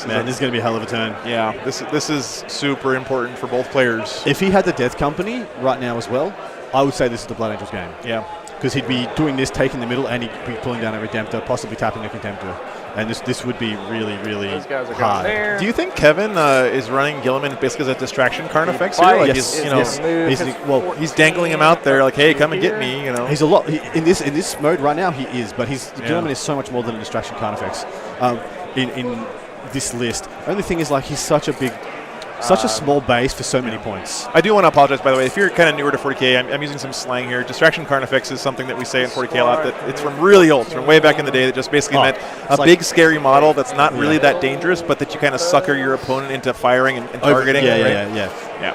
Man, this is going to be a hell of a turn. Yeah. This is super important for both players. If he had the Death Company right now as well, I would say this is the Blood Angels game. Yeah. Because he'd be doing this, taking the middle, and he'd be pulling down a Redemptor, possibly tapping a Contemptor. And this would be really, really Those guys are hard. going there. Do you think Kevin is running Gilliman basically as a distraction Carnifex here? Like he's dangling him out there like, hey, come and get me. You know, he's a lot in this mode right now. He is, but Gilliman is so much more than a distraction Carnifex in this list. Only thing is, like, he's such a small base for so many points. I do want to apologize, by the way, if you're kind of newer to 40K. I'm using some slang here. Distraction Carnifex is something that we say in 40K a lot. That it's from really old, from way back in the day. That just basically meant a big, scary model that's not really that dangerous, but that you kind of sucker your opponent into firing and targeting. Yeah.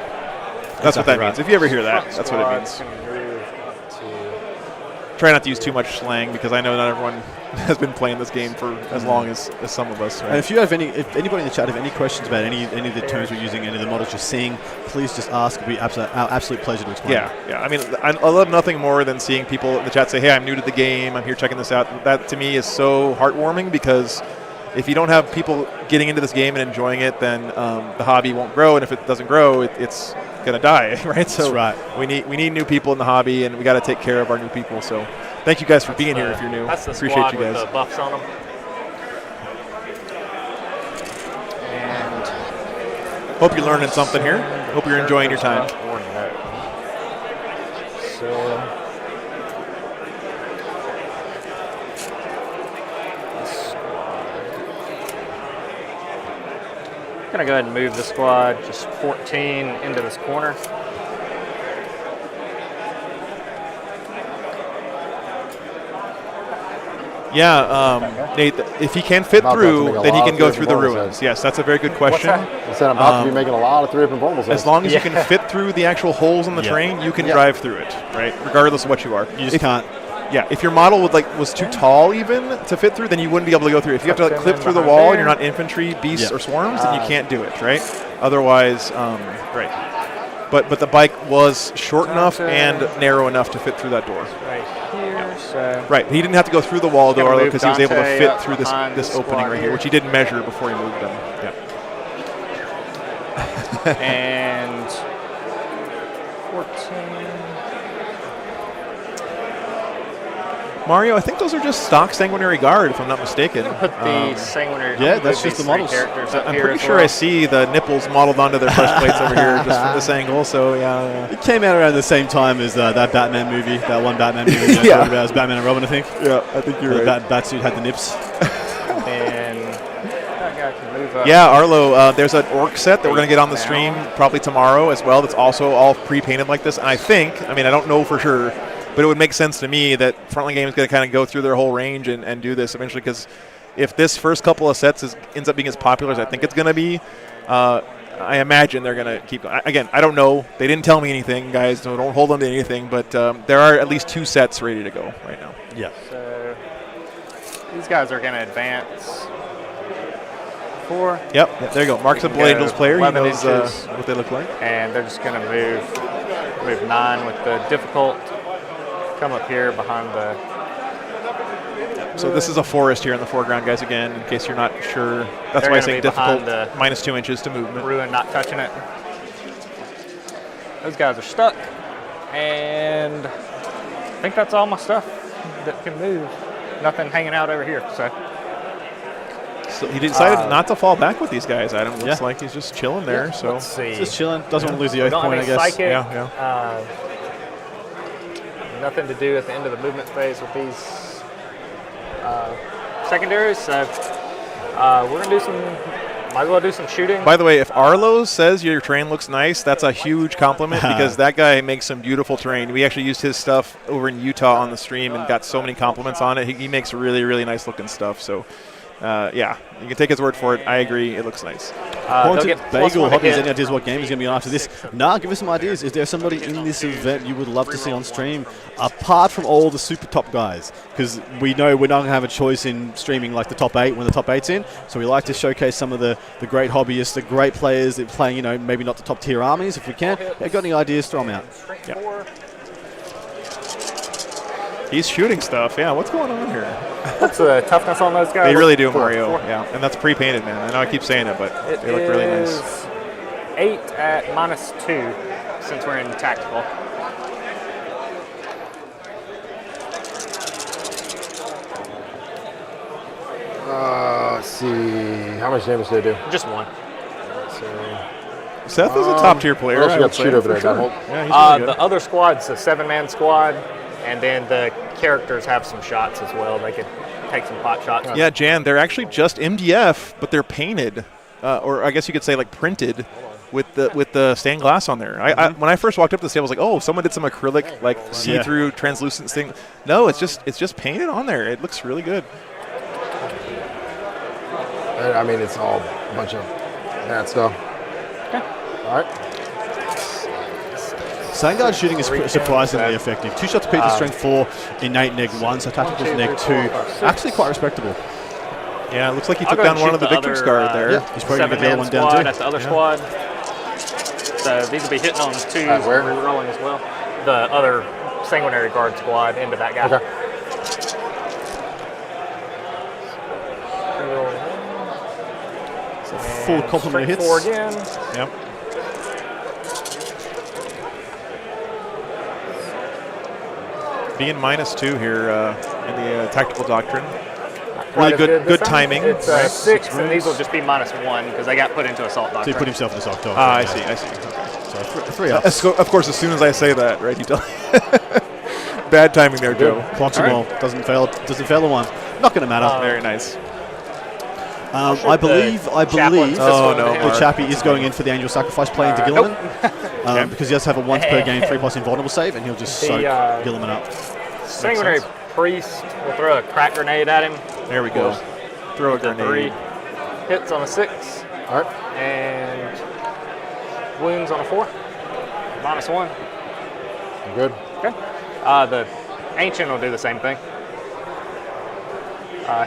That's what that means. If you ever hear that, that's what it means. Try not to use too much slang because I know not everyone has been playing this game for as long as some of us. Right? And if anybody in the chat have any questions about any of the terms we're using, any of the models you're seeing, please just ask. It'll be our absolute pleasure to explain. Yeah. I mean, I love nothing more than seeing people in the chat say, "Hey, I'm new to the game. I'm here checking this out." That to me is so heartwarming because if you don't have people getting into this game and enjoying it, then the hobby won't grow, and if it doesn't grow, it's gonna die, right? So we need new people in the hobby, and we got to take care of our new people. So thank you guys for being here. If you're new, that's the appreciate squad you guys. with the buffs on them. And hope you're learning something here. Hope you're enjoying your time. I'm going to go ahead and move the squad just 14 into this corner. Yeah, Nate, if he can fit through, then he can go through the ruins. Yes, that's a very good question. I said I'm about to be making a lot of 3-up Vorpals. As long as you can fit through the actual holes in the terrain, you can drive through it, right? Regardless of what you are. You just can't. Yeah, if your model was too tall even to fit through, then you wouldn't be able to go through. If you have to clip through the wall and you're not infantry, beasts, or swarms, then you can't do it, right? Otherwise, right. But the bike was short enough and narrow enough to fit through that door. Right here, so right, he didn't have to go through the wall, though, because he was able to fit through this opening right here, which he didn't measure before he moved them. Yeah. And 14. Mario, I think those are just stock Sanguinary Guard, if I'm not mistaken. Put the Sanguinary. Yeah, that's just the models. I'm pretty sure I see the nipples modeled onto their breast plates over here just from this angle. So yeah. It came out around the same time as that Batman movie, that one Batman movie. Yeah, about as Batman and Robin, I think. Yeah, I think you're right. Batsuit had the nips. And that guy can move up. Yeah, Arlo, there's an orc set that we're going to get on the stream probably tomorrow as well. That's also all pre-painted like this. And I don't know for sure, but it would make sense to me that Frontline Games is going to kind of go through their whole range and do this eventually, because if this first couple of sets ends up being as popular as I think it's going to be, I imagine they're going to keep going. Again, I don't know. They didn't tell me anything, guys, so don't hold on to anything, but there are at least 2 sets ready to go right now. Yeah. So these guys are going to advance 4. Yep, there you go. Mark's a Blood Angels player. He knows what they look like. And they're just going to move 9 with the difficult. Come up here behind the. So this is a forest here in the foreground, guys. Again, in case you're not sure, that's why I say difficult. -2 inches to movement. Ruin not touching it. Those guys are stuck, and I think that's all my stuff that can move. Nothing hanging out over here. So he decided not to fall back with these guys. Adam looks like he's just chilling there. So let's see. Just chilling. Doesn't want to lose the oath point, I guess. Psychic, yeah. Nothing to do at the end of the movement phase with these secondaries. So we're gonna do some. Might as well do some shooting. By the way, if Arlo says your terrain looks nice, that's a huge compliment because that guy makes some beautiful terrain. We actually used his stuff over in Utah on the stream and got so many compliments on it. He makes really, really nice looking stuff. So. Yeah, you can take his word for it. I agree. It looks nice. Bagel, Hobbies, any ideas what game is going to be on after this? Nah, give us some ideas. Is there somebody in this event you would love to see on stream, apart from all the super top guys? Because we know we're not going to have a choice in streaming like the top 8 when the top 8's in. So we like to showcase some of the great hobbyists, the great players that playing, maybe not the top tier armies if we can. Yeah, got any ideas, throw them out. Yeah. He's shooting stuff. Yeah, what's going on here? What's the toughness on those guys? They really do, Mario. Yeah, and that's pre-painted, man. I know I keep saying it, but they look really nice. 8 at -2 since we're in tactical. How much damage did they do? Just one. Seth is a top tier player. What else I you would got say, shoot over for there, sure. Donald? Yeah, he's really good. The other squad's a 7-man squad, and then the characters have some shots as well. They could take some pot shots. Yeah, Jan, they're actually just MDF, but they're painted, or I guess you could say like printed, with the stained glass on there. I when I first walked up to the stand, I was like, oh, someone did some acrylic like see-through translucent thing. No, it's just painted on there. It looks really good. I mean, it's all a bunch of that stuff. Okay. All right. Sandguard shooting is surprisingly effective. 2 shots per to strength 4, innate neg 1, so tactical's neg 2. Actually quite respectable. Yeah, it looks like he I'll took go down and one shoot of the victim's guard there. Yeah, he's probably going to get the other one down squad too. at the other Yeah. squad. So these will be hitting on 2 where? rolling as well. The other sanguinary guard squad into that guy. Okay. Full complement of hits. 4 again. Yep. Being -2 here in the tactical doctrine. Really Quite as good this time. timing. It's right? 6, and these will just -1 because they got put into assault So doctrine. he put himself in the sock dog. I see. Okay. So 3 ups. Of course, as soon as I say that, right? You tell bad timing there, Joe. Clocks them all. Doesn't fail a one. Not going to matter. Very nice. I believe Oh, no, the chappie is going in for the Angel Sacrifice play into Gilliman. Because he does have a once per game 3+ invulnerable save, and he'll just soak Gilliman up. Sanguinary priest will throw a crack grenade at him. There we go. Throw a 3 grenade. hits on a 6. All right. And wounds on a 4. -1. Good. Okay. The ancient will do the same thing.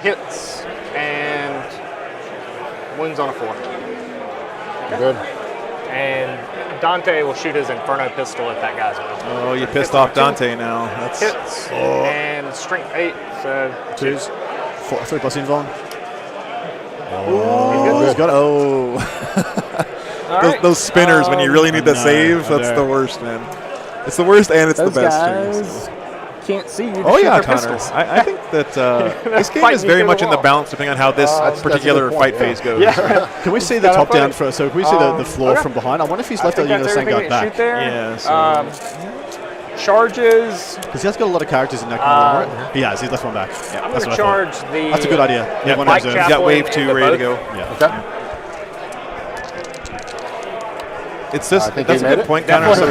Hits and wounds on a 4. Good. And Dante will shoot his Inferno pistol at that guy as well. Oh, you pissed off Dante now. That's Hits and strength 8. So 2s. 3+ invuln. Oh, he's got it. Oh. those spinners when you really need the save, that's the worst, man. It's the worst and it's the best. Guys can't see you. Oh yeah, Connor. I think that this game is very much in the balance depending on how this particular fight phase goes. Yeah. Can we see the top down first? So can we see the floor from behind? I wonder if he's left the Sandguard back. Yeah. So Charges. Because he has got a lot of characters in that kind of right? He has. He's left one back. Yeah, I'm that's going what to I charge thought. the. That's a good idea. Yeah, one Mike reserve. He's got wave 2 ready to go. Yeah. Okay. It's this. I think That's he a made good it. point, Connor. So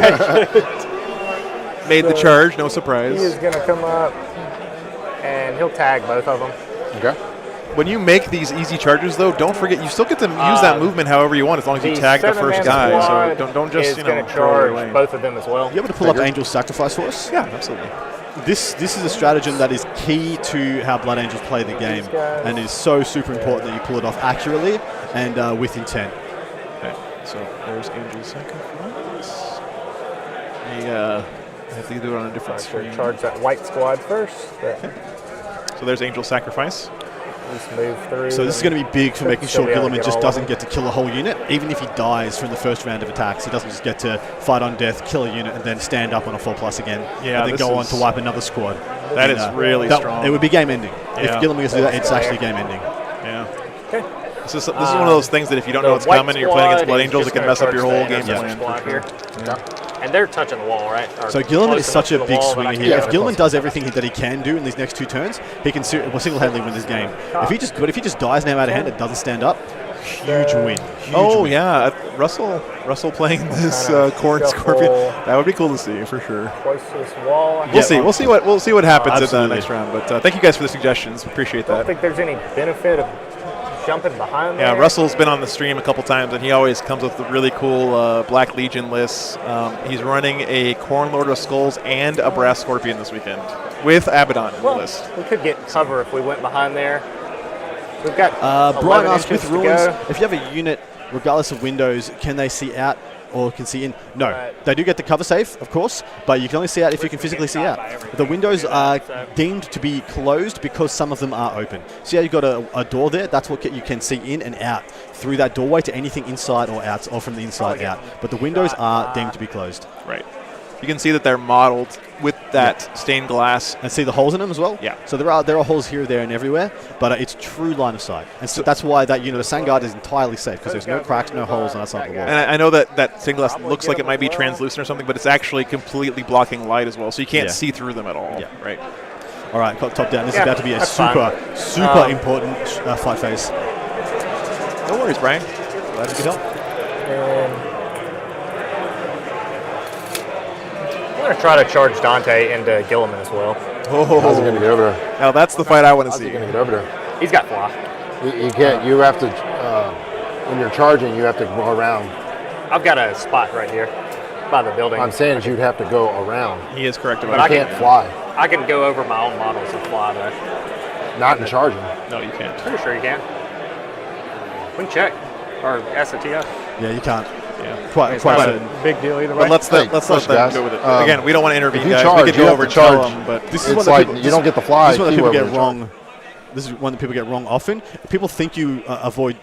made the charge, no He is surprise. going to come up, and he'll tag both of them. Okay. When you make these easy charges, though, don't forget you still get to use that movement however you want, as long as you tag the first guy. So don't just is throw going it to charge away. both of them as well. You able to pull up Angel's Sacrifice for us? Yeah, absolutely. This is a stratagem that is key to how Blood Angels play the game, and it is so super important that you pull it off accurately and with intent. Okay, so there's Angel's Sacrifice. I have to do it on a different screen. Charge that white squad first. So there's Angel's Sacrifice. Just move through. So this is going to be big for making sure Still be able to Gilliman get just all of doesn't them. get to kill a whole unit. Even if he dies from the first round of attacks, he doesn't just get to fight on death, kill a unit, and then stand up on a 4+ again. Yeah, and then this go on is- to wipe another squad. That is really strong. It would be game ending. Yeah. If Gilliman gets to do that, it's actually game ending. Yeah. Okay. This is one of those things that if you don't know what's coming and you're playing against Blood Angels, it can mess up your whole game plan. Squad for here. sure. And they're touching the wall, right? Or So Gilliman is close such a enough to big the wall swinger that I here. can- If Gilliman does everything that he can do in these next 2 turns, he can single-handedly win this game. If he just dies now out of hand and doesn't stand up, huge win. Huge win. Yeah, Russell playing this Corn Scorpion. That would be cool to see for sure. Close to this wall. We'll see. We'll see what happens in the Absolutely. next round. But thank you guys for the suggestions. Appreciate I don't that. think there's any benefit of jumping behind Yeah, there. Russell's been on the stream a couple times, and he always comes with the really cool Black Legion lists. He's running a Corn Lord of Skulls and a Brass Scorpion this weekend with Abaddon in the list. We could get cover if we went behind there. We've got Brian 11 asked, with inches to ruins, go. if you have a unit, regardless of windows, can they see out or can see in? No. They do get the cover save, of course, but you can only see out if you can physically see out. The windows are deemed to be closed because some of them are open. See how you've got a door there? That's what you can see in and out through that doorway to anything inside or out, or from the inside out. But the windows are deemed to be closed. Right. You can see that they're modeled with that stained glass. And see the holes in them as well? Yeah. So there are holes here, there, and everywhere, but it's true line of sight. And so that's why that the sand guard is entirely safe, because there's no cracks, no holes on that side of the wall. And I know that stained glass looks like it might be translucent or something, but it's actually completely blocking light as well, so you can't see through them at all. Yeah. Right. All right, top down. This is about to be a super important fight phase. No worries, Brian. Glad we could help. I'm going to try to charge Dante into Gilliman as well. Oh, how's he going to get over there? Now that's the fight I want to see. How's he going to get over there? He's got fly. You can't. You have to. When you're charging, you have to go around. I've got a spot right here by the building. I'm saying is you'd have to go around. He is correct But about you can't fly. I can go over my own models and fly though. Not in charging. No, you can't. Pretty sure you can. We can check. Or SATF. Yeah, you can't. Yeah. Quite certain. Big deal either way. But let's let them go with it. Again, we don't want to intervene, if you guys. charge, We could you go have over to and tell charge. them, but This is It's one like that you don't get the fly. This is one that keyword people when get you're wrong. This is one that people get wrong often. People think you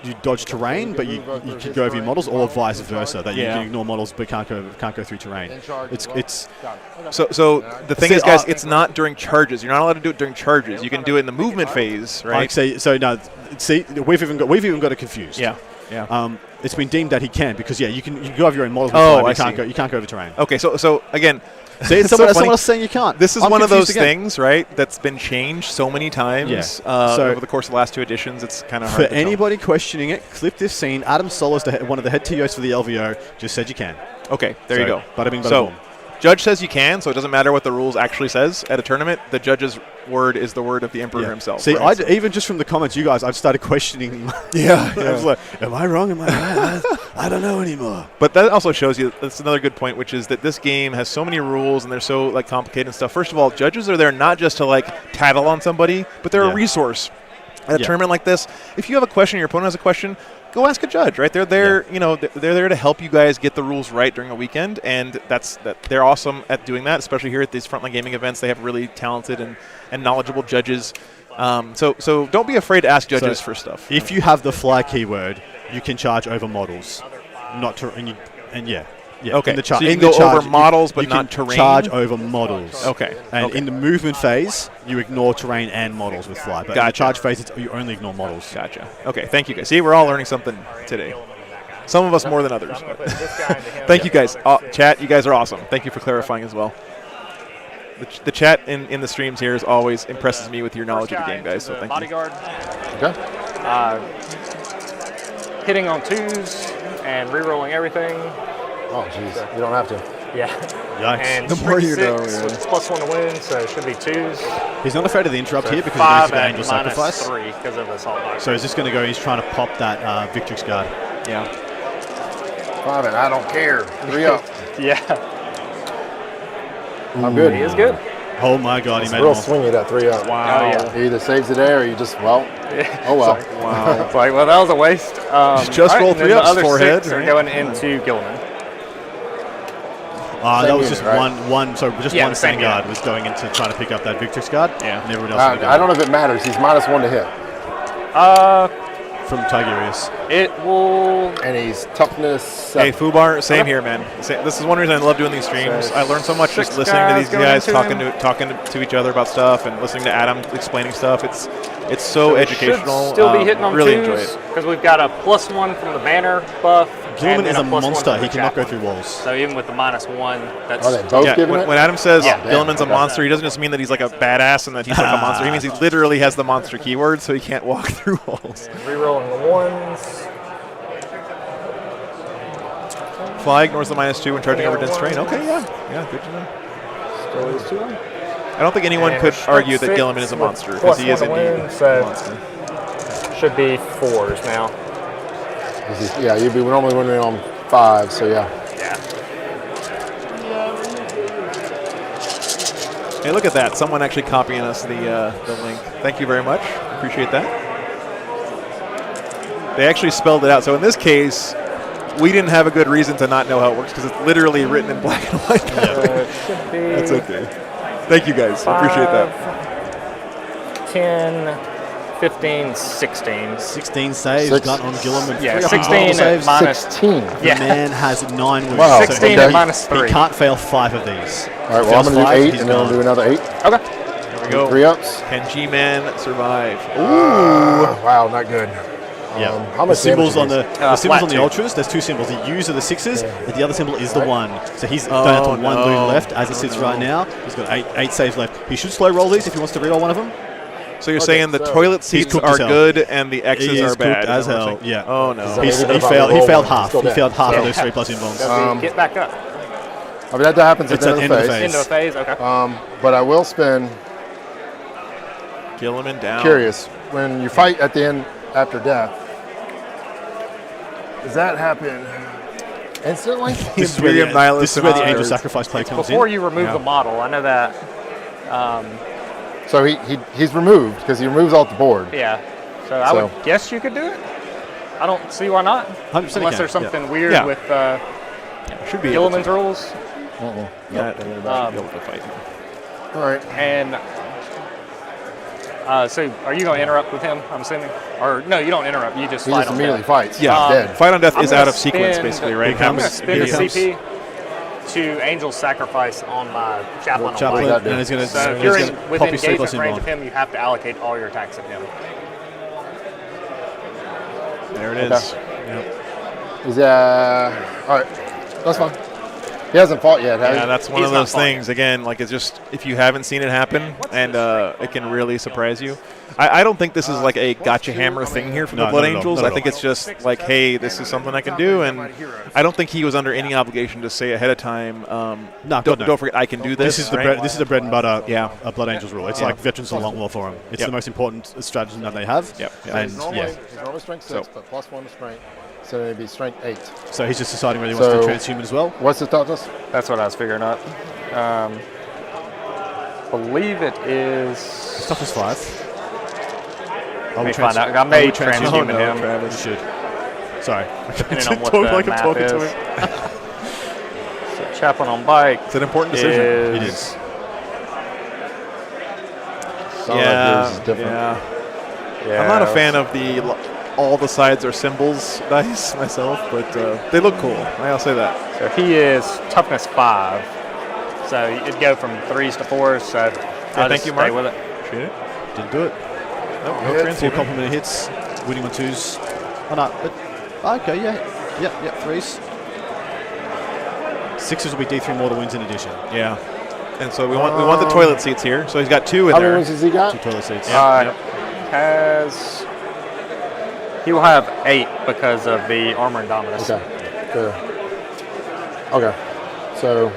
you dodge terrain, but you can go over your models, or vice versa. That you can ignore models but can't go through terrain. It's so the thing is, guys, it's not during charges. You're not allowed to do it during charges. You can do it in the movement phase, right? So no. See, we've even got it confused. Yeah. Yeah. It's been deemed that he can, because you can go over your own models. You can't go over terrain. Okay, so again. See, it's someone else saying you can't. This is one of those things, right, that's been changed so many times over the course of the last 2 editions. It's kind of hard for to tell. anybody questioning it. Clip this scene. Adam Solos, one of the head TOs for the LVO, just said you can. Okay, there you go. Bada bing, bada so, boom. Judge says you can, so it doesn't matter what the rules actually says at a tournament. The judge's word is the word of the emperor himself. See, right? even just from the comments, you guys, I've started questioning. I was like, am I wrong? Am I right? I don't know anymore. But that also shows you, that's another good point, which is that this game has so many rules and they're so complicated and stuff. First of all, judges are there not just to tattle on somebody, but they're a resource. At a tournament like this, if you have a question, your opponent has a question, go ask a judge, right? They're there, they're there to help you guys get the rules right during a weekend, and they're awesome at doing that, especially here at these Frontline Gaming events. They have really talented and knowledgeable judges. So don't be afraid to ask judges for stuff. If you have the fly keyword, you can charge over models, Okay. In the So you can go over models, but not terrain? Charge over models. Okay. And in the movement phase, you ignore terrain and models with fly. But in the charge phase, you only ignore models. Gotcha. Okay, thank you guys. See, we're all learning something today. Some of us more than others. Thank you guys. Chat, you guys are awesome. Thank you for clarifying as well. The chat in the streams here always impresses me with your knowledge of the game, guys. So thank bodyguard. you. Okay. Hitting on 2s and re-rolling everything. Oh, jeez. You don't have to. Yeah. Yikes. And The more you know, with +1 to win, so it should be 2s. He's not afraid of the interrupt here because 5 he's going to at sacrifice. -3 because of the assault box. So is this going to go? He's trying to pop that Victrix guard. Yeah. 5 and I don't care. 3 up. Yeah. I'm good. He is good. Oh my God, It's he made real them all. swingy, that 3 up. Wow. Oh, yeah. He either saves it there or you just, oh well. Wow. It's like, well, that was a waste. Just roll and then 3 ups, the other forehead, 6 are right? going into Gilliman. That was unit, just right? one. So just Yeah, one the same sand guard was going into trying to pick up that Victrix guard. Yeah. And everyone else. I don't know if it matters. He's -1 to hit. From Tigurius. It will. And he's toughness. Hey, Fubar, same here, man. This is one reason I love doing these streams. I learn so much just 6 listening to these guys going guys into talking to each other about stuff and listening to Adam explaining stuff. It's so educational. Should still be hitting on really enjoy 2s it. because we've got a +1 from the banner buff. Gilliman and is then a +1 monster. from the He cannot go chaplain. through walls. So even with the -1, that's. Are they both giving it? When Adam says Yeah. Gilliman's a Okay. monster, he doesn't just mean that he's like a badass and that he's like a monster. He means he literally has the monster keyword, so he can't walk through walls. Rerolling the 1s. Fly ignores the -2 when charging over dense terrain. Okay, yeah, good to know. Still is 2 1. I don't think anyone And could strike argue that 6 Gilliman is a with monster because he is +1 to indeed win, a so monster. should be 4s now. Yeah, you'd be normally winning on 5, so yeah. Yeah. Hey, look at that! Someone actually copying us the link. Thank you very much. Appreciate that. They actually spelled it out. So in this case, we didn't have a good reason to not know how it works because it's literally written in black and white. It should be. That's okay. Thank you guys. I appreciate that. 10, 15, 16. 16 saves, gun on Gilliman. Yeah, 3 16 saves. minus 16. The Yeah. man has 9 wounds. Wow. 16 and minus 3. He can't fail 5 of these. All right, well, I'm going to do 8, and then I'll do another 8. Okay. There we go. 3 ups. Can G-Man survive? Wow, not good. Yeah. How The much symbols damage on is the symbols flat on the 2. ultras. There's 2 symbols. The U's are the 6s, and the other symbol is the 1. So he's down to 1 wound left as it sits right now. He's got 8 saves left. He should slow roll these if he wants to reroll one of them. So you're saying the toilet seats cooked are as hell. good and the X's He are is bad? cooked as is that what hell. you're saying? Yeah. Oh no. He failed half. He failed half of those 3+ invulns. Get back up. I mean, that happens at It's the at end of the phase. Into a phase, okay. But I will spin. Gilliman down. Curious, when you fight at the end after death, does that happen instantly? This is where the angel sacrifice play comes Before in. you remove the model, I know that. So he's removed because he removes off the board. Yeah. So I would guess you could do it. I don't see why not. 100% Unless there's something weird with should be Gilliman's rules. Fight. All right. And so are you going to interrupt with him, I'm assuming? Or no, you don't interrupt. You just He fight just on immediately death. fight. Yeah. Dead. Fight on death I'm is gonna out of sequence, spend- basically, right? I'm going to spend the Here comes. CP to Angel Sacrifice on my Chaplain on Chaplain, Bike. and he's going to So if you're within poppy 3+ engagement range invuln. of him, you have to allocate all your attacks at him. There it is. He's all right. That's fine. He hasn't fought yet, has he? Yeah, that's one He's of not those fought things. Again, like it's just if you haven't seen it happen, and it can really surprise you. I don't think this is like a gotcha hammer thing here from the Blood Angels. I think it's just like, hey, this is something I can do, and I don't think he was under any obligation to say ahead of time. Don't forget, I can do this. This is the right? this is the bread and butter. Blood Angels rule. It's like veterans of long war for him. It's Yep. the most important stratagem that they have. Yep. And He's normally strength 6, but +1 to strength. So it'd be strength 8. so he's just deciding whether he wants to transhuman as well. What's the toughness? That's what I was figuring out. Believe it is. Toughness 5. Let me find out. I may transhuman him. Travis. You should. Sorry. Depending on what Talk the like I'm math talking is. to him. So Chaplain on Bike. It's an important decision. It is. Yeah. Different. Yeah. I'm not a fan of the all the sides are symbols dice myself, but they look cool. I'll say that. So he is toughness 5. So it'd go from 3s to 4s. So I'll thank just you, stay Mark. with it. Appreciate it. Didn't do it. No Full transfer. complement of hits. Winning on 2s. Oh no. But, okay, yeah. Yep, 3s. 6s will be D3 mortal wins in addition. Yeah. And so we want the toilet seats here. So he's got 2 in How there. many wins has he got? 2 toilet seats. He will have 8 because of the Armor Indominus. Okay. Fair. Okay. So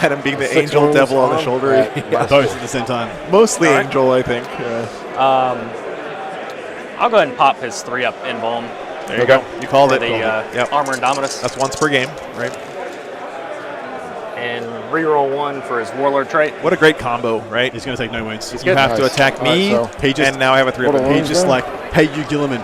Adam being the 6 angel wounds devil on the him. shoulder. Yeah, both at the same time. Mostly All right. angel, I think. I'll go ahead and pop his 3-up invuln. There you go. You called for it. the Yep. Armor Indominus. That's once per game, right? And reroll 1 for his Warlord trait. What a great combo, right? He's going to take no wounds. You have to attack me, All right, He just, and now I have a 3-up. What a He's just like, hey, you Gilliman,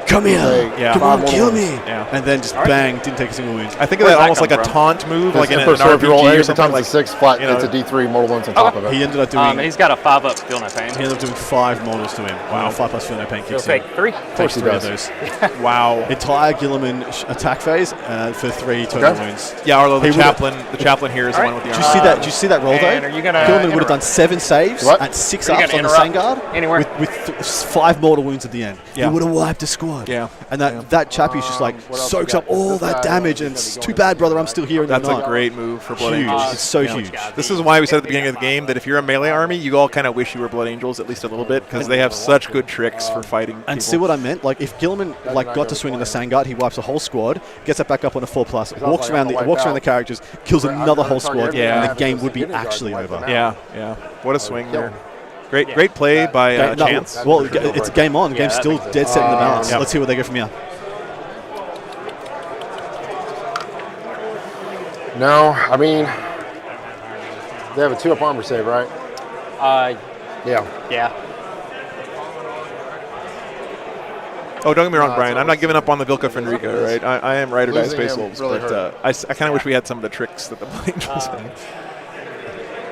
come here. Yeah. Come on, 5 kill mortal me. wounds. Yeah. And then just bang, didn't take a single wound. I think of Where's that that almost like come a from? taunt move, like in an so if you roll RPG 8 or every something time like it's a 6 flat, you know. it's a D3 mortal ones on top of it. He ended up doing. And he's got a 5-up, still no pain. He ended up doing 5 mortals to him. Wow, 5+ feel no pain He'll kicks in. take 3. Of course he Three of does. those. Wow. Entire Gilliman attack phase for 3 total Okay. wounds. Yeah, although the He would've- chaplain here is the All one with the Did armor. you see that? Did you see that roll though? And are you gonna Gilliman would have done interrupt? 7 saves What? at 6 Are you ups gonna on the interrupt Sangard anywhere? with 5 mortal wounds at the end. Yeah. He would have wiped the squad. Yeah. And that chappie's just like what else soaks we up got? all This that guy damage, and it's too bad, brother. I'm still here. And That's I'm a not. great move for Blood Huge. Angels. It's so huge. This is why we said at the beginning of the game that if you're a melee army, you all kind of wish you were Blood Angels at least a little bit because they have such good tricks for fighting And people. see what I meant? Like if Gilliman got to swing in the Sangard, he wipes the whole squad, gets it back up on a 4+, walks around the characters, kills another whole squad, Yeah. and the game would be actually over. Yeah. What a swing there. Great play by No, Chance. well, it's game on. The game's that still makes dead set in the balance. Yep. Let's see where they go from here. No, I mean, they have a 2-up armor save, right? Yeah. Yeah. Oh, don't get me wrong, Brian. I'm not giving up on the Vilka Fenrica, right? I am Ride or Die Losing Space him Wolves, really but I kind of wish we had some of the tricks that the Blood Angels had.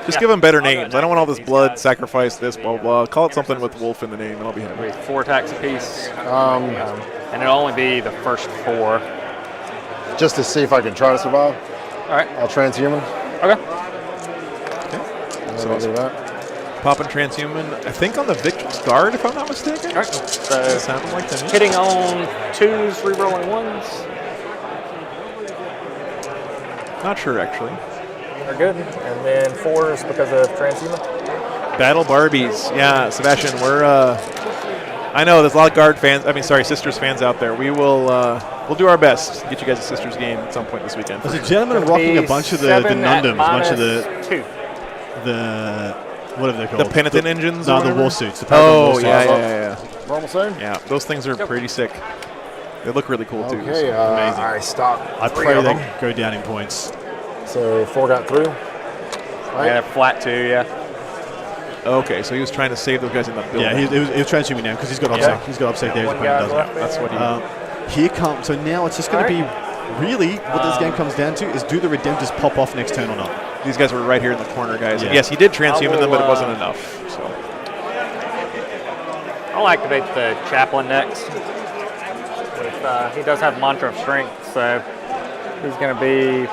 Just give them better names. I don't want all this blood, sacrifice, this, blah, blah, blah. Call it something with wolf in the name, and I'll be happy. 4 attacks apiece. And it'll only be the first 4. Just to see if I can try to survive. All right. I'll transhuman. Okay. So I'll do that. Popping transhuman, I think on the Victor's Guard, if I'm not mistaken. All right. So sounded like to me. hitting on 2s, rerolling 1s. Not sure, actually. Are good. And then 4s because of transhuman. Battle Barbies. Yeah, Sebastian, we're I know there's a lot of Guard fans, Sisters fans out there. We will we'll do our best to get you guys a Sisters game at some point this weekend. There's a gentleman rocking a bunch of the Nundums, a bunch of the 2. Whatever they're called. The Penitent Engines? No, or the whatever? war suits. The Paragon war yeah. suits. Normal save? Yeah, those things are pretty sick. They look really cool too. Okay, Amazing. I stopped. I pray they go down in points. So 4 got through. Right. Yeah, flat 2, yeah. Okay, so he was trying to save those guys in the building. Yeah, he was transhuman now because he's got upside. He's got upside there. His opponent doesn't. That's what he. Here comes. So now it's just going to be really what this game comes down to is do the Redemptors pop off next turn or not? These guys were right here in the corner, guys. Yeah. Yes, he did transhuman them, but it wasn't enough. So I'll activate the Chaplain next. He does have Mantra of Strength, so he's going to be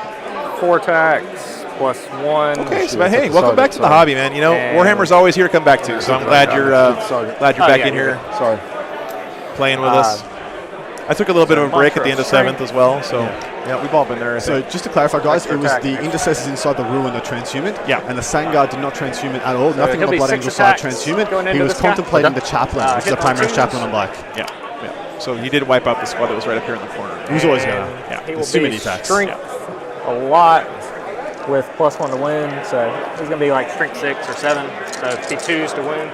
4 attacks plus 1. Okay, so hey, welcome back to the hobby, man. You know, Warhammer's always here to come back to, so I'm glad you're back in here. Sorry. Playing with us. I took a little bit of a break at the end of 7th as well, so yeah, we've all been there. So just to clarify, guys, it was the Intercessors inside the ruin that transhuman. Yeah. And the Sangard did not transhuman at all. So nothing on the he'll be Blood 6 Angel side attacks transhuman. going He into was this guy. contemplating the Chaplain, which is the hit on primary 2s. Chaplain on black. Yeah. So he did wipe out the squad that was right up here in the corner. He was always going to. Yeah. He will There's too be many attacks. strength a lot with plus 1 to win, so he's going to be like strength 6 or 7, so it'd be 2s to win.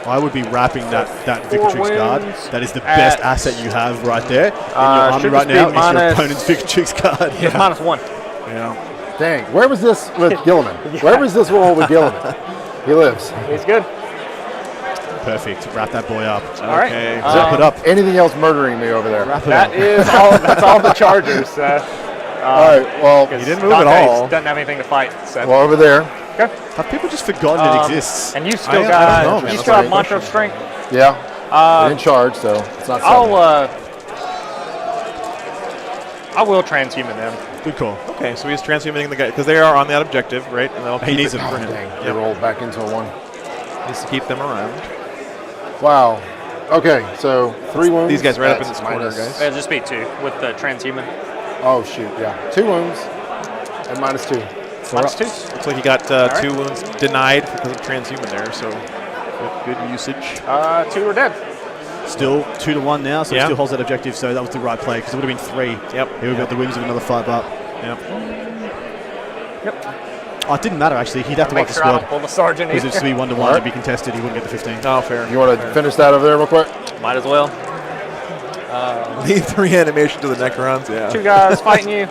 I would be wrapping that Victrix Guard. That is the best asset you have right there in your army right now. Is your opponent's Victrix Guard. Yeah. Minus 1. Yeah. Dang, where was this with Gilliman? Where was this roll with Gilliman? He lives. He's good. Perfect. Wrap that boy up. All right. Okay. Zip it up. Anything else murdering me over there? Wrap it up. That's all the Chargers. All right, well, he didn't move at all. Doesn't have anything to fight. So. Well, over there. Okay. Have people just forgotten it exists? And you still I don't know, man. you still have Mantra of Strength. Yeah. I didn't charge, so it's not. I will transhuman them. Good call. Okay, so he's transhumaning the guy because they are on that objective, right? And they'll He needs it for him. They rolled back into a 1. Needs to keep them around. Wow. Okay, so 3 wounds. These guys right up in That's this corner, minus- guys. It'll just be 2 with the transhuman. Oh shoot, yeah. 2 wounds and minus 2. So Minus 2. Looks like he got 2 wounds denied because of transhuman there, so good usage. 2 are dead. Still 2 to 1 now, so he Yeah. still holds that objective. So that was the right play because it would have been 3. Yep. He would have got the wings of another 5 up. Yep. Oh, it didn't matter actually. He'd have to wipe Make the sure I squad don't pull the sergeant because either. it's 3 1-to-1 to be contested. He wouldn't get the 15. Oh, fair. You want to finish that over there real quick? Might as well. Need 3 animation to the Necrons, yeah. 2 guys fighting you.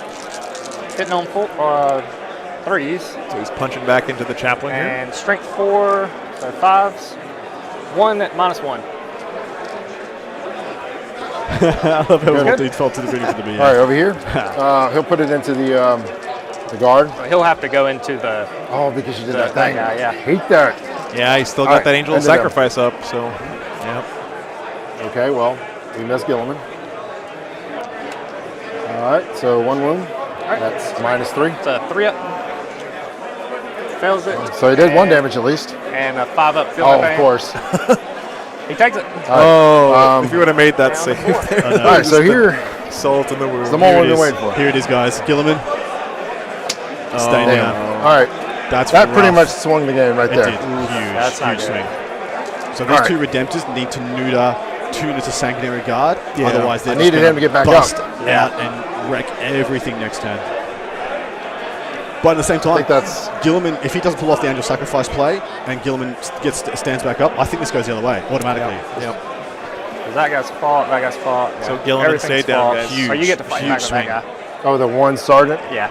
Hitting on 3s. So he's punching back into the chaplain here. And strength 4, so 5s. 1 at minus 1. I love how old dude fell to the booty for the BS. All right, over here. He'll put it into the guard. He'll have to go into the. Oh, because you did that thing. guy, yeah. I hate that. Yeah, he's still All got right, that Angel of ended up. Sacrifice up, so yeah. Okay, well, we missed Gilliman. All right, so 1 wound. right. That's minus 3. It's a 3 up. Fails it. So he did 1 damage at least. And a 5 up. Oh, of course. He takes it. Oh, if you would have made that save. All right, so here. Salt in the wound. It's the moment we've been waiting for. Here it is, guys. Gilliman. Stay down. All right. That's that pretty rough. much swung the game right It there. did. Huge, That's not huge good. swing. So these All two Redemptors need to neuter Tuna to Sanguinary Guard. Yeah. Otherwise, they're I just needed gonna him to get back bust up. out and wreck everything next turn. But at the same time, I think that's Gilliman, if he doesn't pull off the Angel Sacrifice play and Gilliman stands back up, I think this goes the other way automatically. Yep. That guy's fought. That guy's fought. So yeah. Gilliman Everything's stayed down, fought. guys. So you get to fight Huge back with swing. that guy. Oh, the 1 sergeant. Yeah.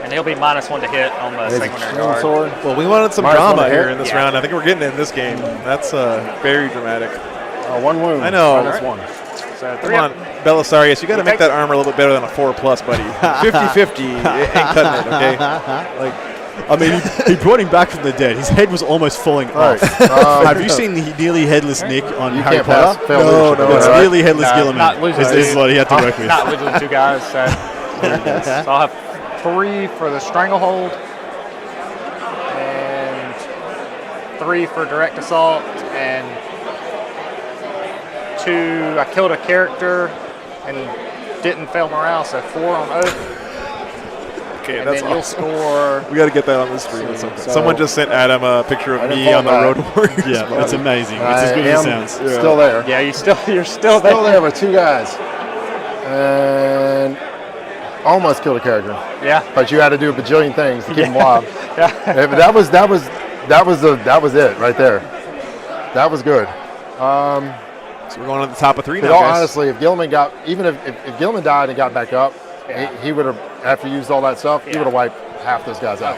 And he'll be -1 to hit on the His Sanguinary chain Guard. sword. Well, we wanted some Minus 1 drama to here hit. in this Yeah. round. I think we're getting it in this game. That's very dramatic. 1 wound. I know. Minus 1. So Come 3 on, up. Belisarius, you got to He make takes that armor a little bit better than a 4+, buddy. 50-50 ain't cutting it, okay? Like, I mean, he brought him back from the dead. His head was almost falling off. Have you seen the nearly headless Nick on Harry Potter? No, It's nearly headless Gilliman. Not losing This is what he had to work with. Not losing 2 guys. So I'll have 3 for the stranglehold and 3 for direct assault and 2. I killed a character and didn't fail morale, so 4 on oath. Okay, and that's then you'll score. We got to get that on the stream. At some point. So- Someone just sent Adam a picture of me on the Road Warriors. Yeah, that's amazing. It's as good as it sounds. Still there. Yeah, you're still there. Still there with 2 guys. And almost killed a character. Yeah. But you had to do a bajillion things to keep him alive. Yeah. But that was it right there. That was good. So we're going to the top of 3 now, In all guys. honestly, if Gilliman got, even if Gilliman died and got back up, he would have, after he used all that stuff, he would have wiped half those guys out.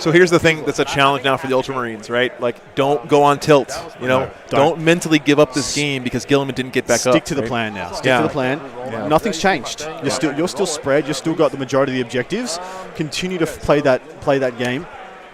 So here's the thing that's a challenge now for the Ultramarines, right? Like, don't go on tilt. You know, don't mentally give up this game because Gilliman didn't get back up. Stick to the right? plan now. Stick to the plan. Nothing's changed. You're still spread. You've still got the majority of the objectives. Continue to play that game.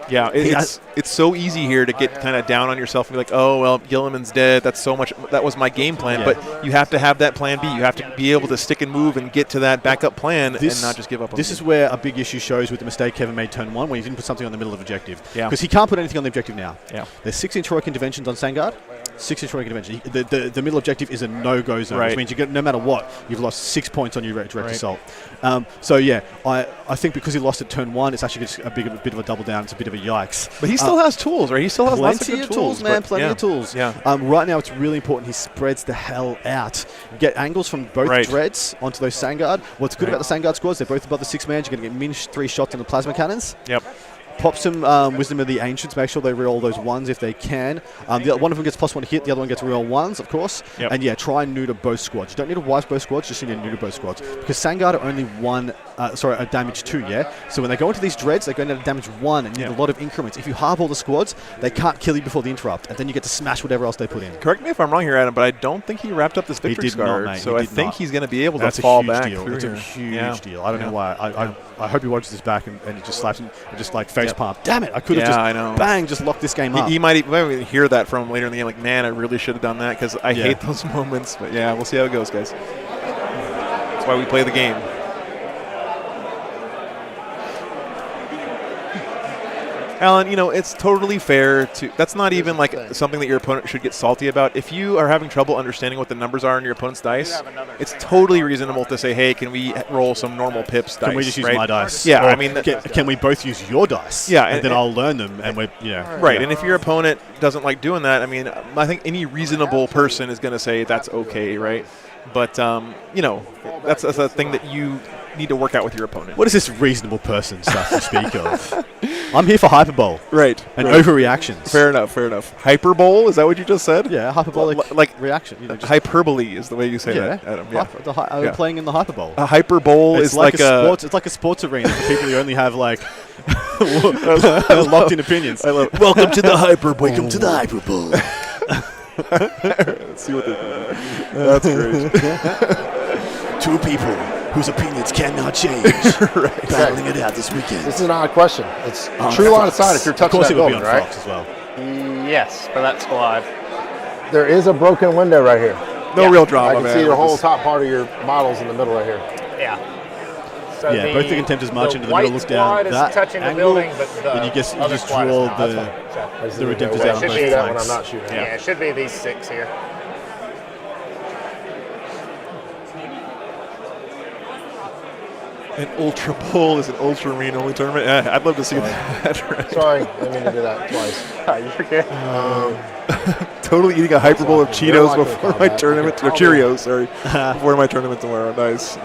Yeah, it's so easy here to get kind of down on yourself and be like, oh, well, Gilliman's dead. That's so much. That was my game plan. Yeah. But you have to have that plan B. You have to be able to stick and move and get to that backup plan and not just give up on This is where a big issue shows with the mistake Kevin made turn 1 when he didn't put something on the middle of objective. Yeah. Because he can't put anything on the objective now. Yeah. There's 6-inch heroic interventions on Sangard. 6-inch heroic intervention. The middle objective is a no-go zone, Right. which means you get no matter what, you've lost 6 points on your direct assault. So yeah, I think because he lost at turn 1, it's actually just a bit of a double down. It's a bit of a yikes. But he still has tools, right? He still has lots of plenty good of tools, man. but Plenty yeah. of tools. Yeah. Right now, it's really important he spreads the hell out. Get angles from both dreads onto those Sangard. What's good about the Sangard squads? They're both above the 6 man. You're going to get min 3 shots on the plasma cannons. Yep. Pop some Wisdom of the Ancients. Make sure they reroll those 1s if they can. One of them gets +1 to hit. The other one gets reroll 1s, of course. Yep. And yeah, try and neuter both squads. You don't need to wipe both squads. Just need to neuter both squads because Sangard are only a damage 2. Yeah. So when they go into these dreads, they're going to damage 1 and need a lot of increments. If you halve all the squads, they can't kill you before the interrupt, and then you get to smash whatever else they put in. Correct me if I'm wrong here, Adam, but I don't think he wrapped up this victory not, scar. mate. So I think he's going to be able That's to fall a huge back. deal. Through It's a here. huge deal. I don't know why. I hope he watches this back and it just slaps him and just like face palm. Damn it! I could have just bang, just locked this game up. He might even hear that from later in the game, like, man, I really should have done that because I hate those moments. But yeah, we'll see how it goes, guys. That's why we play the game. Alan, you know, it's totally fair to. That's not even like something that your opponent should get salty about. If you are having trouble understanding what the numbers are in your opponent's dice, it's totally reasonable to say, hey, can we roll some normal pips dice? Can we just use my dice? Yeah, Or I mean, can we both use your dice? Yeah, and then I'll learn them, and we're right. And if your opponent doesn't like doing that, I mean, I think any reasonable person is going to say that's okay, right? But you know, that's a thing that you need to work out with your opponent. What is this reasonable person stuff you speak of? I'm here for hyperbole. Right. And overreactions. Fair enough, fair enough. Hyperbole, is that what you just said? Yeah, hyperbolic like reaction. You know, hyperbole is the way you say that, Adam. Yeah. We're playing in the hyperbole. A hyperbole is like a sports. It's like a sports arena for people who only have like locked in opinions. I love Welcome to the hyperbole. Welcome to the hyperbole. Let's see what that's great. Two people whose opinions cannot change. Right. Battling it out this weekend. This is an odd question. It's true line of sight if you're touching that building, right? Fox as well. Yes, for that squad. There is a broken window right here. No real drama, I can man. see the whole top part of your models in the middle right here. Yeah. So yeah, both the contemptors march into the middle, look down is that touching the angle, building, but the and you just other draw squad is not. the redemptors out on Should both be that flanks. when I'm not shooting. Yeah, it should be these 6 here. An Ultra Bowl is an Ultramarine only tournament. I'd love to see that. Right? Sorry, I didn't mean to do that twice. You're good. Totally eating a hyper bowl of Cheetos like before it, my man. tournament, or Cheerios, sorry, before my tournament tomorrow. Nice.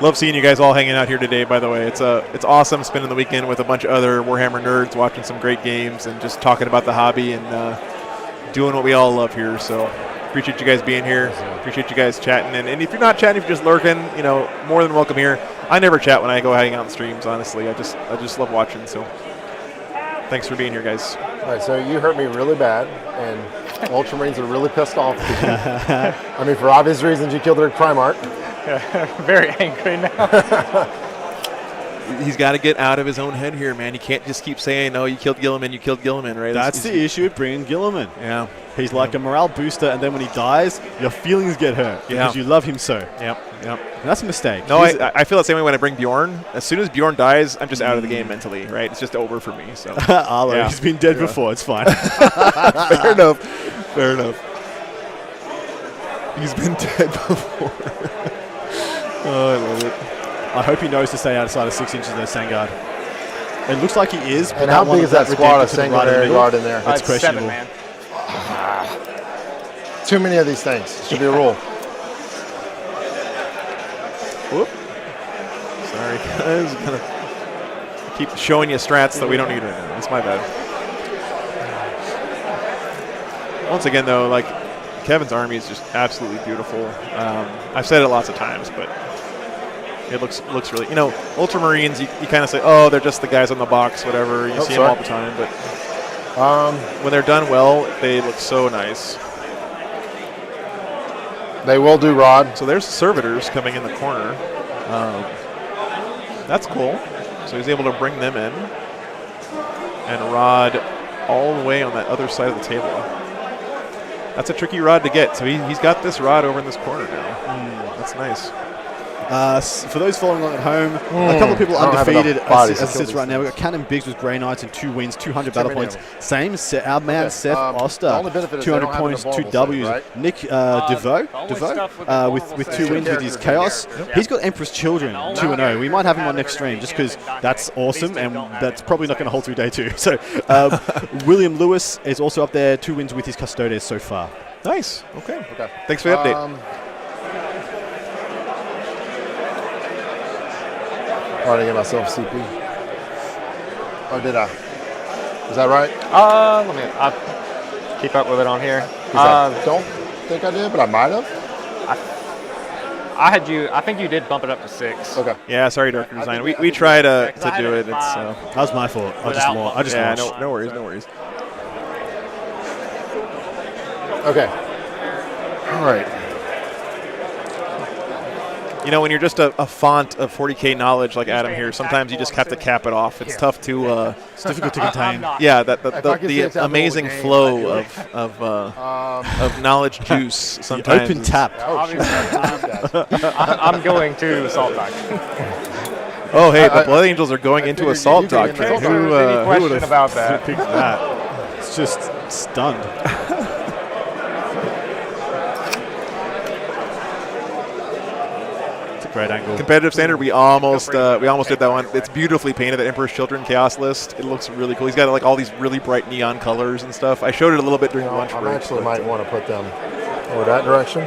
Love seeing you guys all hanging out here today, by the way. It's awesome spending the weekend with a bunch of other Warhammer nerds, watching some great games and just talking about the hobby and doing what we all love here. So appreciate you guys being here. Appreciate you guys chatting. And if you're not chatting, if you're just lurking, you know, more than welcome here. I never chat when I go hang out in streams, honestly. I just love watching. So thanks for being here, guys. All right, so you hurt me really bad, and Ultramarines are really pissed off. I mean, for obvious reasons, you killed their Primarch. Very angry now. he's got to get out of his own head here, man. He can't just keep saying, "No, you killed Gilliman, right?" That's the issue with bringing Gilliman. Yeah. He's like a morale booster, and then when he dies, your feelings get hurt because you love him so. Yep. And that's a mistake. No, I feel the same way when I bring Bjorn. As soon as Bjorn dies, I'm just out of the game mentally, right? It's just over for me. So Arlo, he's been dead before. It's fine. Fair enough. Fair enough. He's been dead before. Oh, I love it. I hope he knows to stay outside of 6 inches of the Sangard. It looks like he is. And how big is that squad of Sanguinary Guard in there? That's questionable. 7, man. Too many of these things. Should be a rule. Whoop. Sorry, guys. Gonna keep showing you strats that we don't need right now. That's my bad. Once again, though, like Kevin's army is just absolutely beautiful. I've said it lots of times, but it looks really. You know, Ultramarines. You kind of say, oh, they're just the guys on the box, whatever. You see them all the time, but when they're done well, they look so nice. They will do Rod. So there's servitors coming in the corner. That's cool. So he's able to bring them in. And Rod all the way on that other side of the table. That's a tricky Rod to get. So he's got this Rod over in this corner now. That's nice. For those following along at home, a couple of people undefeated as it sits right now. We've got Cannon Biggs with Grey Knights and 2 wins, 200 battle points. Same, our man Seth Oster, 200 points, 2 Ws. right? Nick DeVoe with 2 wins with his Chaos. He's got Emperor's Children, 2-0. We might have him on next stream just because that's awesome, and that's probably not going to hold through day 2. So William Lewis is also up there, 2 wins with his Custodes so far. Nice. Okay. Thanks for the update. I already get myself CP. Or did I? Is that right? I'll keep up with it on here. I don't think I did, but I might have. I think you did bump it up to 6. Okay. Yeah, sorry, Darker Design. We try to do it. It's that was my fault. I just launched. No worries. Okay. All right. You know, when you're just a font of 40K knowledge like Adam here, sometimes you just have to cap it off. It's tough to. It's difficult to contain. Yeah, the amazing flow of knowledge juice. Sometimes the open tap. I'm going to Assault Doctrine. Oh, hey, the Blood Angels are going into Assault Doctrine. Who would have about that? Picked that? It's just stunned. Great angle. Competitive standard, we almost did that one. It's beautifully painted, the Emperor's Children Chaos list. It looks really cool. He's got like all these really bright neon colors and stuff. I showed it a little bit during the lunch break. I actually might want to put them over that direction.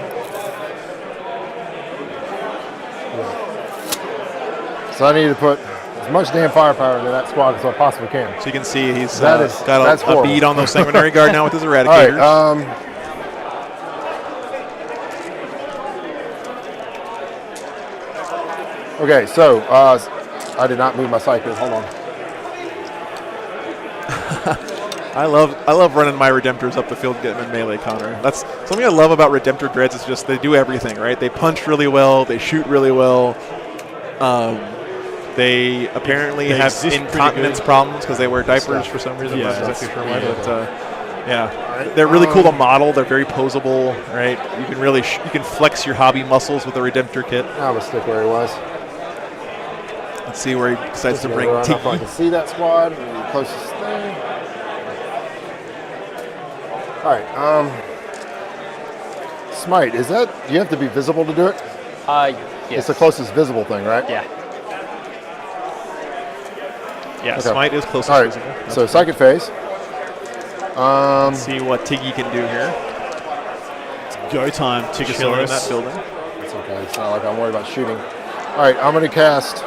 Yeah. So I need to put as much damn firepower into that squad as I possibly can. So you can see he's got a bead on those Sanguinary Guard now with his Eradicators. All right, okay, so I did not move my cycle. Hold on. I love running my Redemptors up the field, getting them in melee counter. That's something I love about Redemptor Dreads. Is just they do everything right. They punch really well. They shoot really well. They apparently have incontinence problems because they wear diapers for some reason. I'm not exactly sure why, but they're really cool to model. They're very posable, right? You can really you can flex your hobby muscles with the Redemptor kit. I would stick where he was. Let's see where he decides to bring Tiki. Tiki. I can see that squad. The closest thing. All right. Smite. Do you have to be visible to do it? Yes. It's the closest visible thing, right? Yeah. Yeah, Okay. Smite is closest All right. visible. That's So cool. second phase. Let's see what Tiggy can do here. It's go time, Chilling in that Tigosaurus. building. It's okay. It's not like I'm worried about shooting. All right. I'm going to cast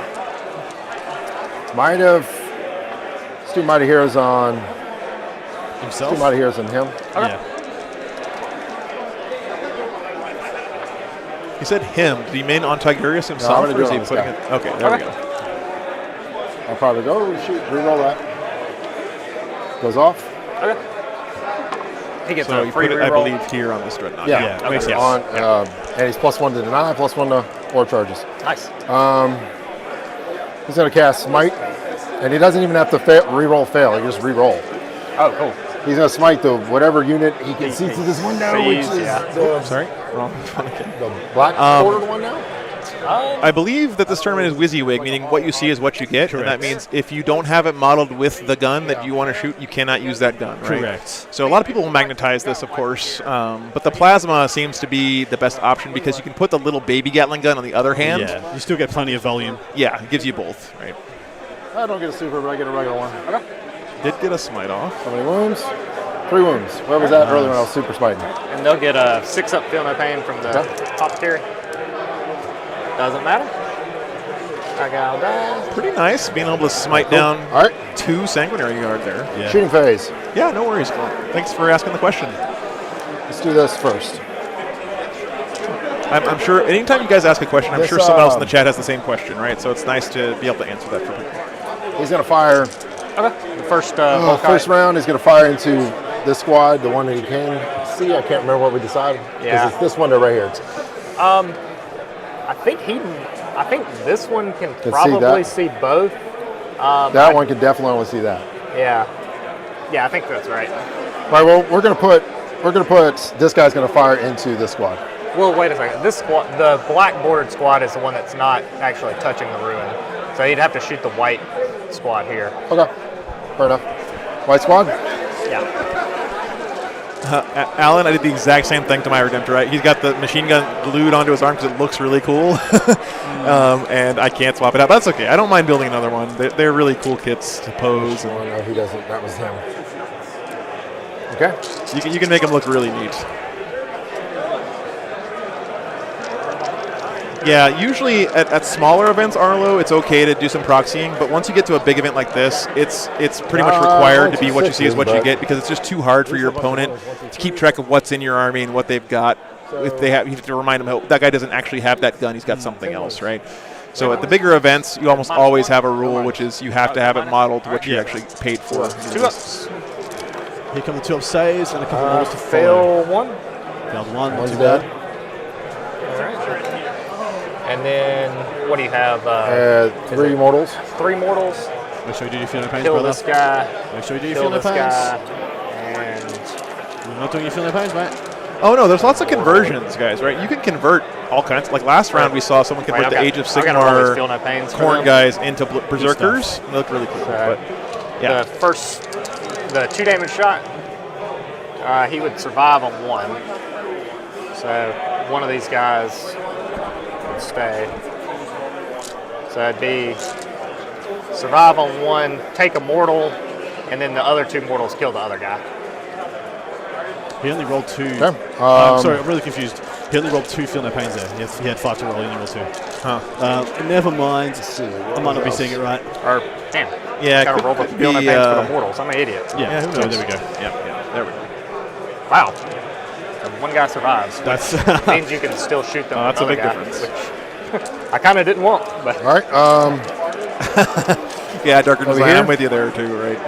Let's do Mighty Heroes on Himself? Let's do Mighty Heroes on him. Yeah. He said him. Did he mean on Tigurius himself? I'm gonna or do is it he on this putting guy. it? Okay, there we go. I'll probably go. Shoot. Reroll that. Goes off. Okay. He gets So a you free put it, I reroll. believe, here on this Dreadnought. Yeah. Okay. It's Yes. on, and he's +1 to deny, +1 to ore charges. Nice. He's going to cast Smite, and he doesn't even have to re-roll fail. He just re-roll. Oh, cool. He's going to smite the whatever unit he can see through this window, which is sorry, wrong. the black bordered one now. I believe that this tournament is WYSIWYG, meaning what you see is what you get. Correct. And that means if you don't have it modeled with the gun that you want to shoot, you cannot use that gun, right? Correct. So a lot of people will magnetize this, of course, but the plasma seems to be the best option because you can put the little baby Gatling gun on the other hand. Yeah, you still get plenty of volume. Yeah, it gives you both, right? I don't get a super, but I get a regular one. Okay. Did get a smite off. How many wounds? 3 wounds. Where was that earlier when I was super smiting? And they'll get a 6-up feel no pain from the top tier. Doesn't matter. I got that. Pretty nice being able to smite down 2 sanguinary guard there. Yeah. Shooting phase. Yeah, no worries. Thanks for asking the question. Let's do this first. I'm sure anytime you guys ask a question, I'm This, sure someone else in the chat has the same question, right? So it's nice to be able to answer that for people. He's going to fire. Okay. The first first round, he's going to fire into this squad, the one that he can see. I can't remember what we decided. Yeah. It's this one right here. I think this one can see probably that. see both. That one can definitely only see that. Yeah. Yeah, I think that's right. All right. Well, we're going to put this guy's going to fire into this squad. Well, wait a second. This squad, the black bordered squad, is the one that's not actually touching the ruin. So you'd have to shoot the white squad here. Okay. Fair enough. White squad. Yeah. Alan, I did the exact same thing to my Redemptor, right? He's got the machine gun glued onto his arm because it looks really cool. And I can't swap it out. But that's okay. I don't mind building another one. They're really cool kits to pose. Oh, no, he doesn't. That was him. Okay. You can make them look really neat. Yeah, usually at smaller events, Arlo, it's okay to do some proxying, but once you get to a big event like this, it's pretty much required to be what you see is what you get because it's just too hard for your opponent to keep track of what's in your army and what they've got. If they have, you have to remind them, oh, that guy doesn't actually have that gun; he's got something else, right? So at the bigger events, you almost always have a rule, which is you have to have it modeled to what you actually paid for. 2-ups. Here come the 2-up saves and a couple more to fail follow. one. Failed one. One's Too dead. bad. And then what do you have? 3 mortals. 3 mortals. Make sure you do your feel no pains, Kill brother. this guy. Make sure you do your Kill feel no this pains. guy. And You're not doing your feel no pains, mate. Oh no, there's lots of conversions, guys. Right? You can convert all kinds. Like last round, we saw someone convert the Age of Sigmar Khorne guys into berserkers. They look really cool. But yeah, the 2 damage shot, he would survive on 1. So one of these guys would stay. So it'd be survive on 1, take a mortal, and then the other 2 mortals kill the other guy. He only rolled 2. Okay. Sorry, I'm really confused. He only rolled 2 feel no pains there. He had 5 to roll, he only rolled 2. Huh. Never mind. I might not be seeing it right. Or, damn. Yeah, Gotta roll with feel no pains for the mortals. I'm an idiot. Yeah, who so knows? there we go. Yeah, there we go. Wow. So 1 guy survives. That's means you can still shoot them. That's a big guy, difference. Which I kind of didn't want. But. All right. Yeah, Darker Design, I'm with you there too, right?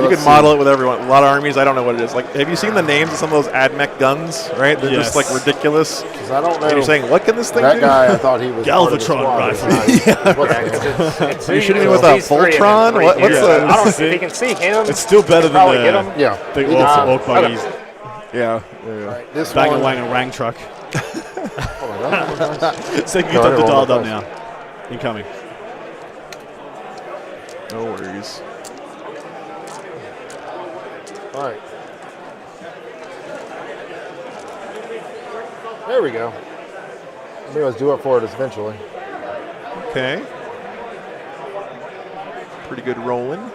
You can model it with everyone. A lot of armies, I don't know what it is. Like, have you seen the names of some of those AdMech guns, right? They're just like ridiculous. Because I don't know. And you're saying, what can this thing that do? guy, I thought he was Galvatron rifle. It's You're shooting me with a Voltron? What's I don't know if you can see him. It's still better than probably the, get him. the orc buggies. Yeah. This Bang one. away in a Rang truck. Second Go you ahead, the roll dialed the up dice. now. Incoming. No worries. All right. There we go. Maybe let's do it for it eventually. Okay. Pretty good rolling.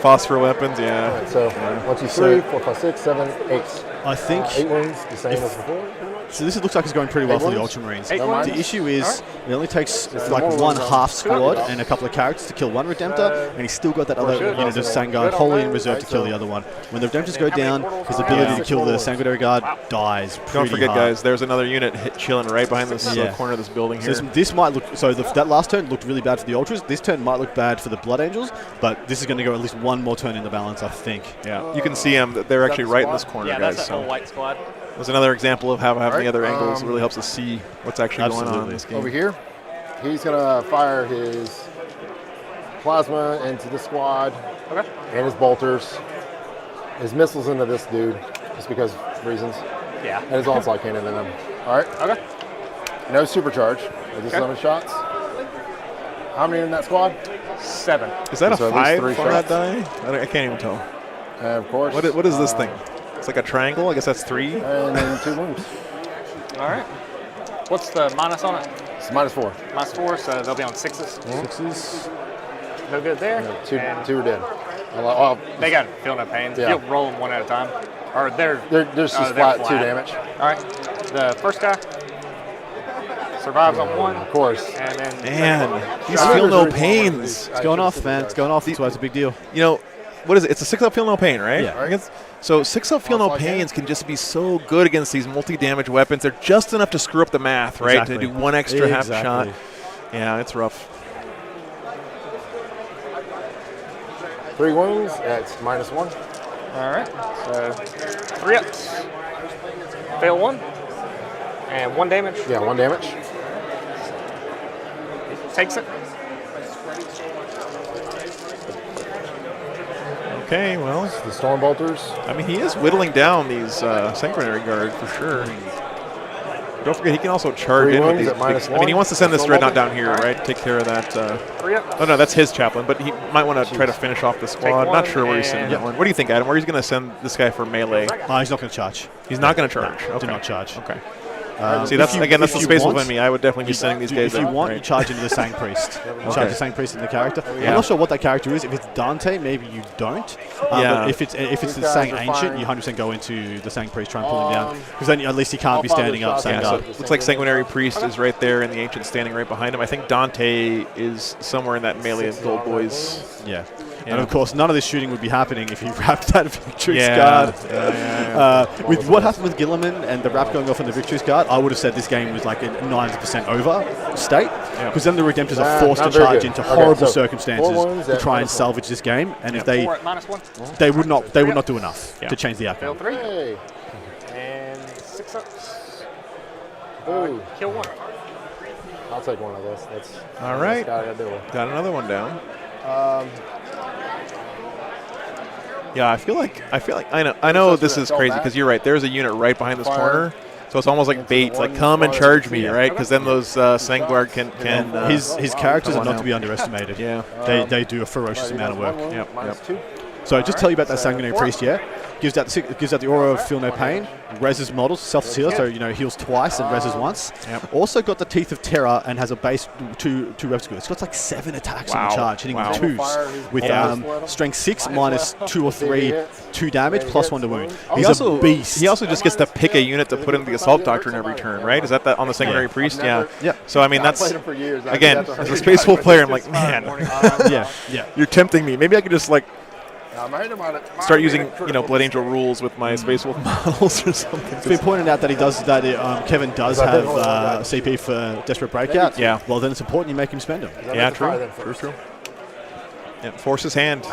Phosphor weapons, yeah. All right, so 1, 2, 3, 4, 5, 6, 7, 8. I think 8 wounds, the same as before. so. This looks like it's going pretty well for the wounds? Ultramarines. 8 wounds? The issue is it only takes It's like more 1 wounds half on- squad and a couple of characters to kill 1 Redemptor, and he's still got that other unit of Sangard wholly in reserve to kill the other one. When the Redemptors go down, his ability to kill the Sanguinary Guard dies pretty Don't forget, hard. guys, there's another unit chilling right behind this corner of this building here. So this might look that last turn looked really bad for the Ultras. This turn might look bad for the Blood Angels, but this is going to go at least 1 more turn in the balance, I think. Yeah, you can see them. They're actually right in this corner, Yeah, guys. that's that whole white squad. There's another example of how having Right, the other angles really helps us see what's actually going on in this game. Over here, he's going to fire his plasma into the squad. Okay. And his bolters. His missiles into this dude, just because reasons. Yeah. And his onslaught cannon in them. All right. Okay. No supercharge. Just Okay. 7 shots. How many in that squad? 7. Is that a So at least 5 3 on that shots. die? I can't even tell. Of course. What is this thing? It's like a triangle. I guess that's 3. And then 2 wounds. All right. What's the minus on it? It's -4. -4, so they'll be on 6s. 6s. No good there. No, 2 And are dead. Well, they got feel no pains. Yeah. You'll roll them one at a time. Or they're just they're flat 2 damage. All right. The first guy survives on 1. Of course. And then Man, these feel no pains. It's going off, man. It's going off. That's why it's a big deal. You know, what is it? It's a 6-up feel no pain, right? Yeah. I guess, so 6-up feel no pains can just be so good against these multi-damage weapons. They're just enough to screw up the math, right? Exactly. To do 1 extra half Exactly. shot. Yeah, it's rough. 3 wounds at -1. all right. So 3 ups. Fail 1. And 1 damage. Yeah, 1 damage. Takes it. Okay, well. The storm bolters. I mean, he is whittling down these Sanguinary Guard for sure. Don't forget, he can also charge 3 in with wounds these. at -1. I mean, he wants to send this Storm Dreadnought bolter. down here, right? Take care of that. 3 ups. Oh, no, that's his chaplain, but he might want to try to finish off the squad. Not 1 sure where he's sending and- that one. What do you think, Adam? Where he's going to send this guy for melee? He's not going to charge. He's not going to charge. No, Okay. do not charge. Okay. If See, that's you- again, that's if the you space want, wolf in me. I would definitely be sending these guys. If you out, want, right? you charge into the Sang Priest. You charge the Sang Priest in the character. Yeah. I'm not sure what that character is. If it's Dante, maybe you don't. Yeah. But if it's the guys Sang are Ancient, fine. you 100% go into the Sang Priest, try and pull him down. Because then at least he can't be standing up, saying, Yeah, so it looks like Sanguinary Priest is right there, and the Ancient standing right behind him. I think Dante is somewhere in that melee of Gold Boys. yeah. Yeah. And of course, none of this shooting would be happening if he wrapped that Victory's Yeah. Guard. Yeah. With what happened with Gilliman and the wrap going off on the Victory's Guard, I would have said this game was like a 90% over state. Because then the Redemptors are forced to not very charge good. into Okay, horrible so circumstances 4 wounds to at try and -1. salvage this game. And if they 4 at -1. they would not do enough to change the Fail outcome. 3. Hey. And 6 ups. Ooh. Kill 1. I'll take one of this. That's All right. Got to do it. Got another one down. Yeah, I feel like I know this is crazy because you're right. There's a unit right behind this corner, so it's almost like bait. Like come and charge me, right? Because then those Sangguard can. His characters are not to be underestimated. Yeah, they do a ferocious amount of work. Yep. -2. So just tell you about that Sanguinary Priest, yeah? Gives out the aura of Feel No Pain, reses models, self-heals, so heals twice and reses once. Yep. Also Also got the Teeth of Terror and has a base two rev skill. It's got like 7 attacks on the charge, hitting with 2s. With strength 6 minus 2 or 3, 2 damage, plus 1 to wound. He's a beast. He also just gets to pick a unit to put into the Assault Doctrine every turn, right? Is that on the Sanguinary Priest? Yeah. Yeah. So I mean, that's played him for years. I again, did that as to a Space Wolf player, I'm like, man, Yeah. you're tempting me. Maybe I could just like I'm right about it. start using Blood Angel rules with my Space Wolf models or something. It's been pointed out that Kevin does have CP for Desperate Breakout. Yeah. Well, then it's important you make him spend them. Yeah, true. Yeah, force his hand.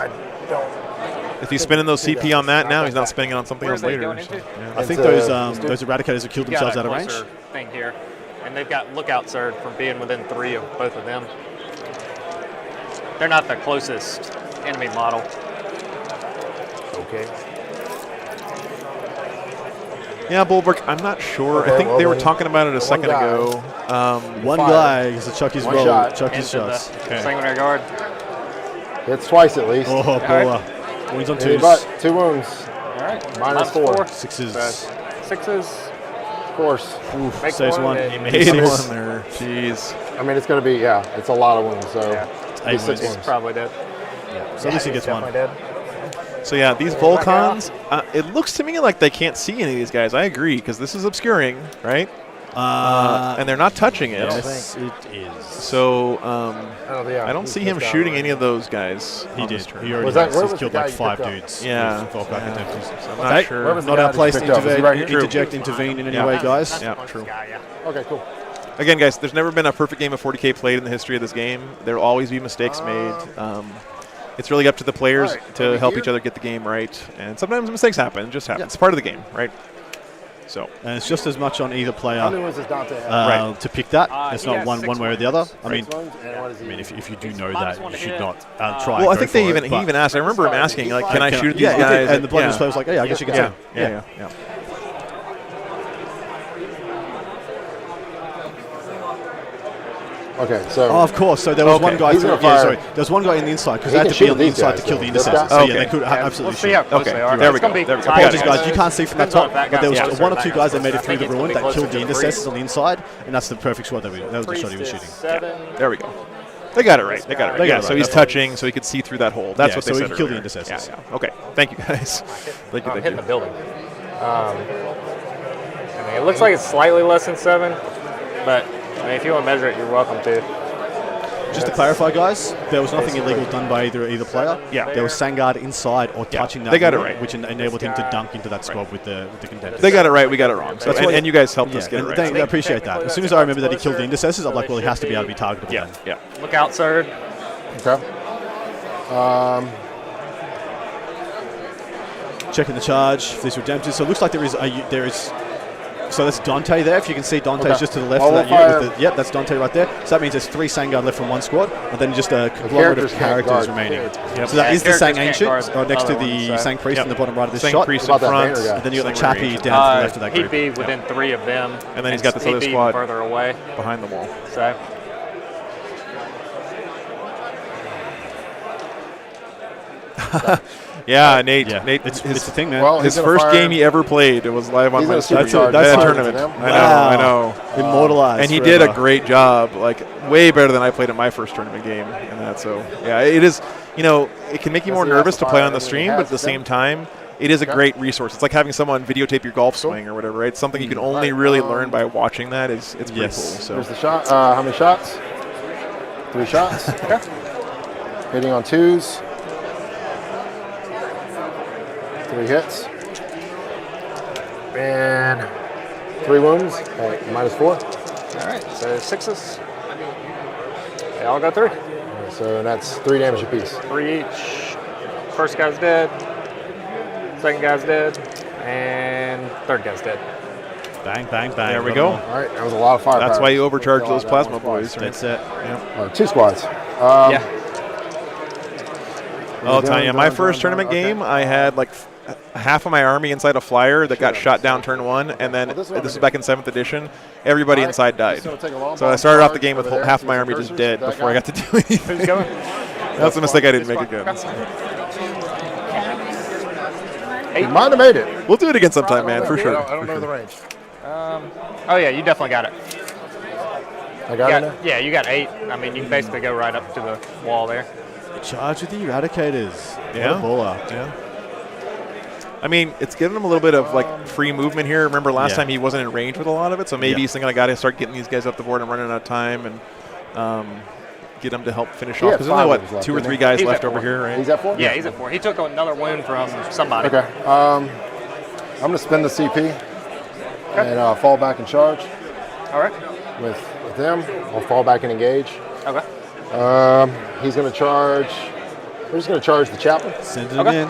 If he's spending those CP on that now, he's not spending it on something else later. Going into? I think those Eradicators have killed You got themselves a out of range. closer thing here, and they've got lookout surge from being within 3 of both of them. They're not the closest enemy model. Okay. Yeah, Bulwark, I'm not sure. Okay, I think well they were then, talking about it a second guy. ago. One Fire. guy is a Chucky's One roll. shot. Chucky's Into shots. the Sanguinary Guard. Hits twice at least. Oh, baller. Wounds on In the 2s. butt, 2 wounds. All right. -4. 6s. So 6s. Of course. Make Saves one. and- He Made made one 6. there. Jeez. I mean, it's going to be, it's a lot of wounds. So Yeah. 8 6 wounds. He's wounds. probably dead. So at least he gets one. Definitely dead. So yeah, these Volcons, it looks to me like they can't see any of these guys. I agree, because this is obscuring, right? And they're not touching it. Yes, it is. So yeah, I don't see him shooting any of those guys. He on did. this turn. He already Was that- has. where He's was killed the guy like you 5 picked up? dudes. Yeah. with Volk Yeah. Redemptors. I'm not Hey, sure. Where was the Not guy our that you place to picked up? Was he right here? interject, intervene in any Yeah. way, guys. Yeah, true. Okay, cool. Again, guys, there's never been a perfect game of 40K played in the history of this game. There will always be mistakes made. It's really up to the players to help each other get the game right. And sometimes mistakes happen. It just happens. It's part of the game, right? So and it's just as much on either player How many wounds does Dante have? to pick that. It's he not has one 6 way or the other. I mean, wounds. if you do know that, you should not try. Well, I go think for he it, even asked. I remember him asking, like, "Can I shoot these yeah, guys?" And the Bloodless player was like, "Yeah, I guess you can." Yeah. Okay, so. Oh, of course. So there was one guy. He's gonna Sorry, fire. there was one guy in the inside because He they had can to be shoot on the these inside guys, to kill the though. This intercessors. guy? So yeah, Okay. they could absolutely We'll see shoot. how close they are. There we It's gonna go. be There we go. tight. Apologies, guys. You can't see from that top, Back but there was out one or closer, two back guys that out made it closer. through the I think it's ruin gonna that be killed the closer to intercessors on the inside, and that's the perfect shot that was the shot he was shooting. 7. There we go. They got it right. They got it right. They got Yeah, it so right. he's touching, so he could see through that hole. That's Yeah, what they so he said could kill the earlier. intercessors. Yeah. Okay. Thank you, guys. Thank you. I'm Thank hitting you. the building. I mean, it looks like it's slightly less than 7, but I mean, if you want to measure it, you're welcome to. Just to clarify, guys, there was nothing illegal done by either player. Yeah. There was Sangard inside or touching that. They got it ruin, right. which enabled him to dunk into that squad with the contenders. They got it right. We got it wrong. So, That's why- and you guys helped Yeah, us get it and right. I appreciate that. As soon as I remember that he killed the intercessors, I'm like, well, he has to be able to be targetable. Yeah. Then. Yeah. Look out, sir. Okay. Checking the charge for this redemption. So it looks like there is. So that's Dante there. If you can see, Dante's just to the left of that unit. With the, yep, that's Dante right there. So that means there's 3 Sangard left from one squad, and then just a conglomerate of characters remaining. Yep. So that is the Sang Ancient, guard next to other the ones, Sang Priest in the bottom right of this Sang shot. Priest What in about that front. Vader guy? And then you got the Sang Chappie Range. down to the left of that He'd group. be within 3 of them. And then he's got this he'd other be squad further away. behind the wall. So Yeah, Nate. Yeah. Nate. It's the thing, man. Well, His he's gonna first fire- game he ever played, it was live on He's my gonna stream. supercharge that's that what- tournament. them. I know. Immortalized. And he did a great job, like way better than I played in my first tournament game. And that, so yeah, it is. You know, it can make you more nervous to play on the stream, but at the same time, it is a great resource. It's like having someone videotape your golf swing or whatever, right? It's something you can only really learn by watching that. It's pretty cool. So Here's the shot. How many shots? 3 shots. Hitting on 2s. 3 hits. And 3 wounds at -4. all right, so 6s. They all got 3. So that's 3 damage apiece. 3 each. First guy's dead. Second guy's dead. And third guy's dead. Bang, bang, bang. there we go. All right, that was a lot of fire. That's why you overcharge those plasma boys. Right? That's it. Yeah. 2 squads. Yeah. I'll tell you, my first tournament game, I had like half of my army inside a flyer that got shot down turn 1, and then this was back in 7th edition. Everybody inside died. So I started off the game with half of my army just dead before I got to do anything. Who's going? That's a mistake I didn't make again. You might have made it. We'll do it again sometime, man, for sure. I don't know the range. Oh yeah, you definitely got it. I got it. Yeah, you got 8. I mean, you can basically go right up to the wall there. Charge with the Eradicators. Yeah. What a baller. Yeah. I mean, it's giving him a little bit of like free movement here. Remember last time he wasn't in range with a lot of it, so maybe he's thinking I got to start getting these guys up the board and running out of time and get them to help finish off. Because there's only what 2 or 3 guys He's left at over 4. here, right? He's at 4. Yeah, he's at 4. He took another wound from somebody. Okay. I'm gonna spend the CP and fall back and charge. All right. With them, I'll fall back and engage. Okay. He's gonna charge. We're just gonna charge the chaplain. Send him in.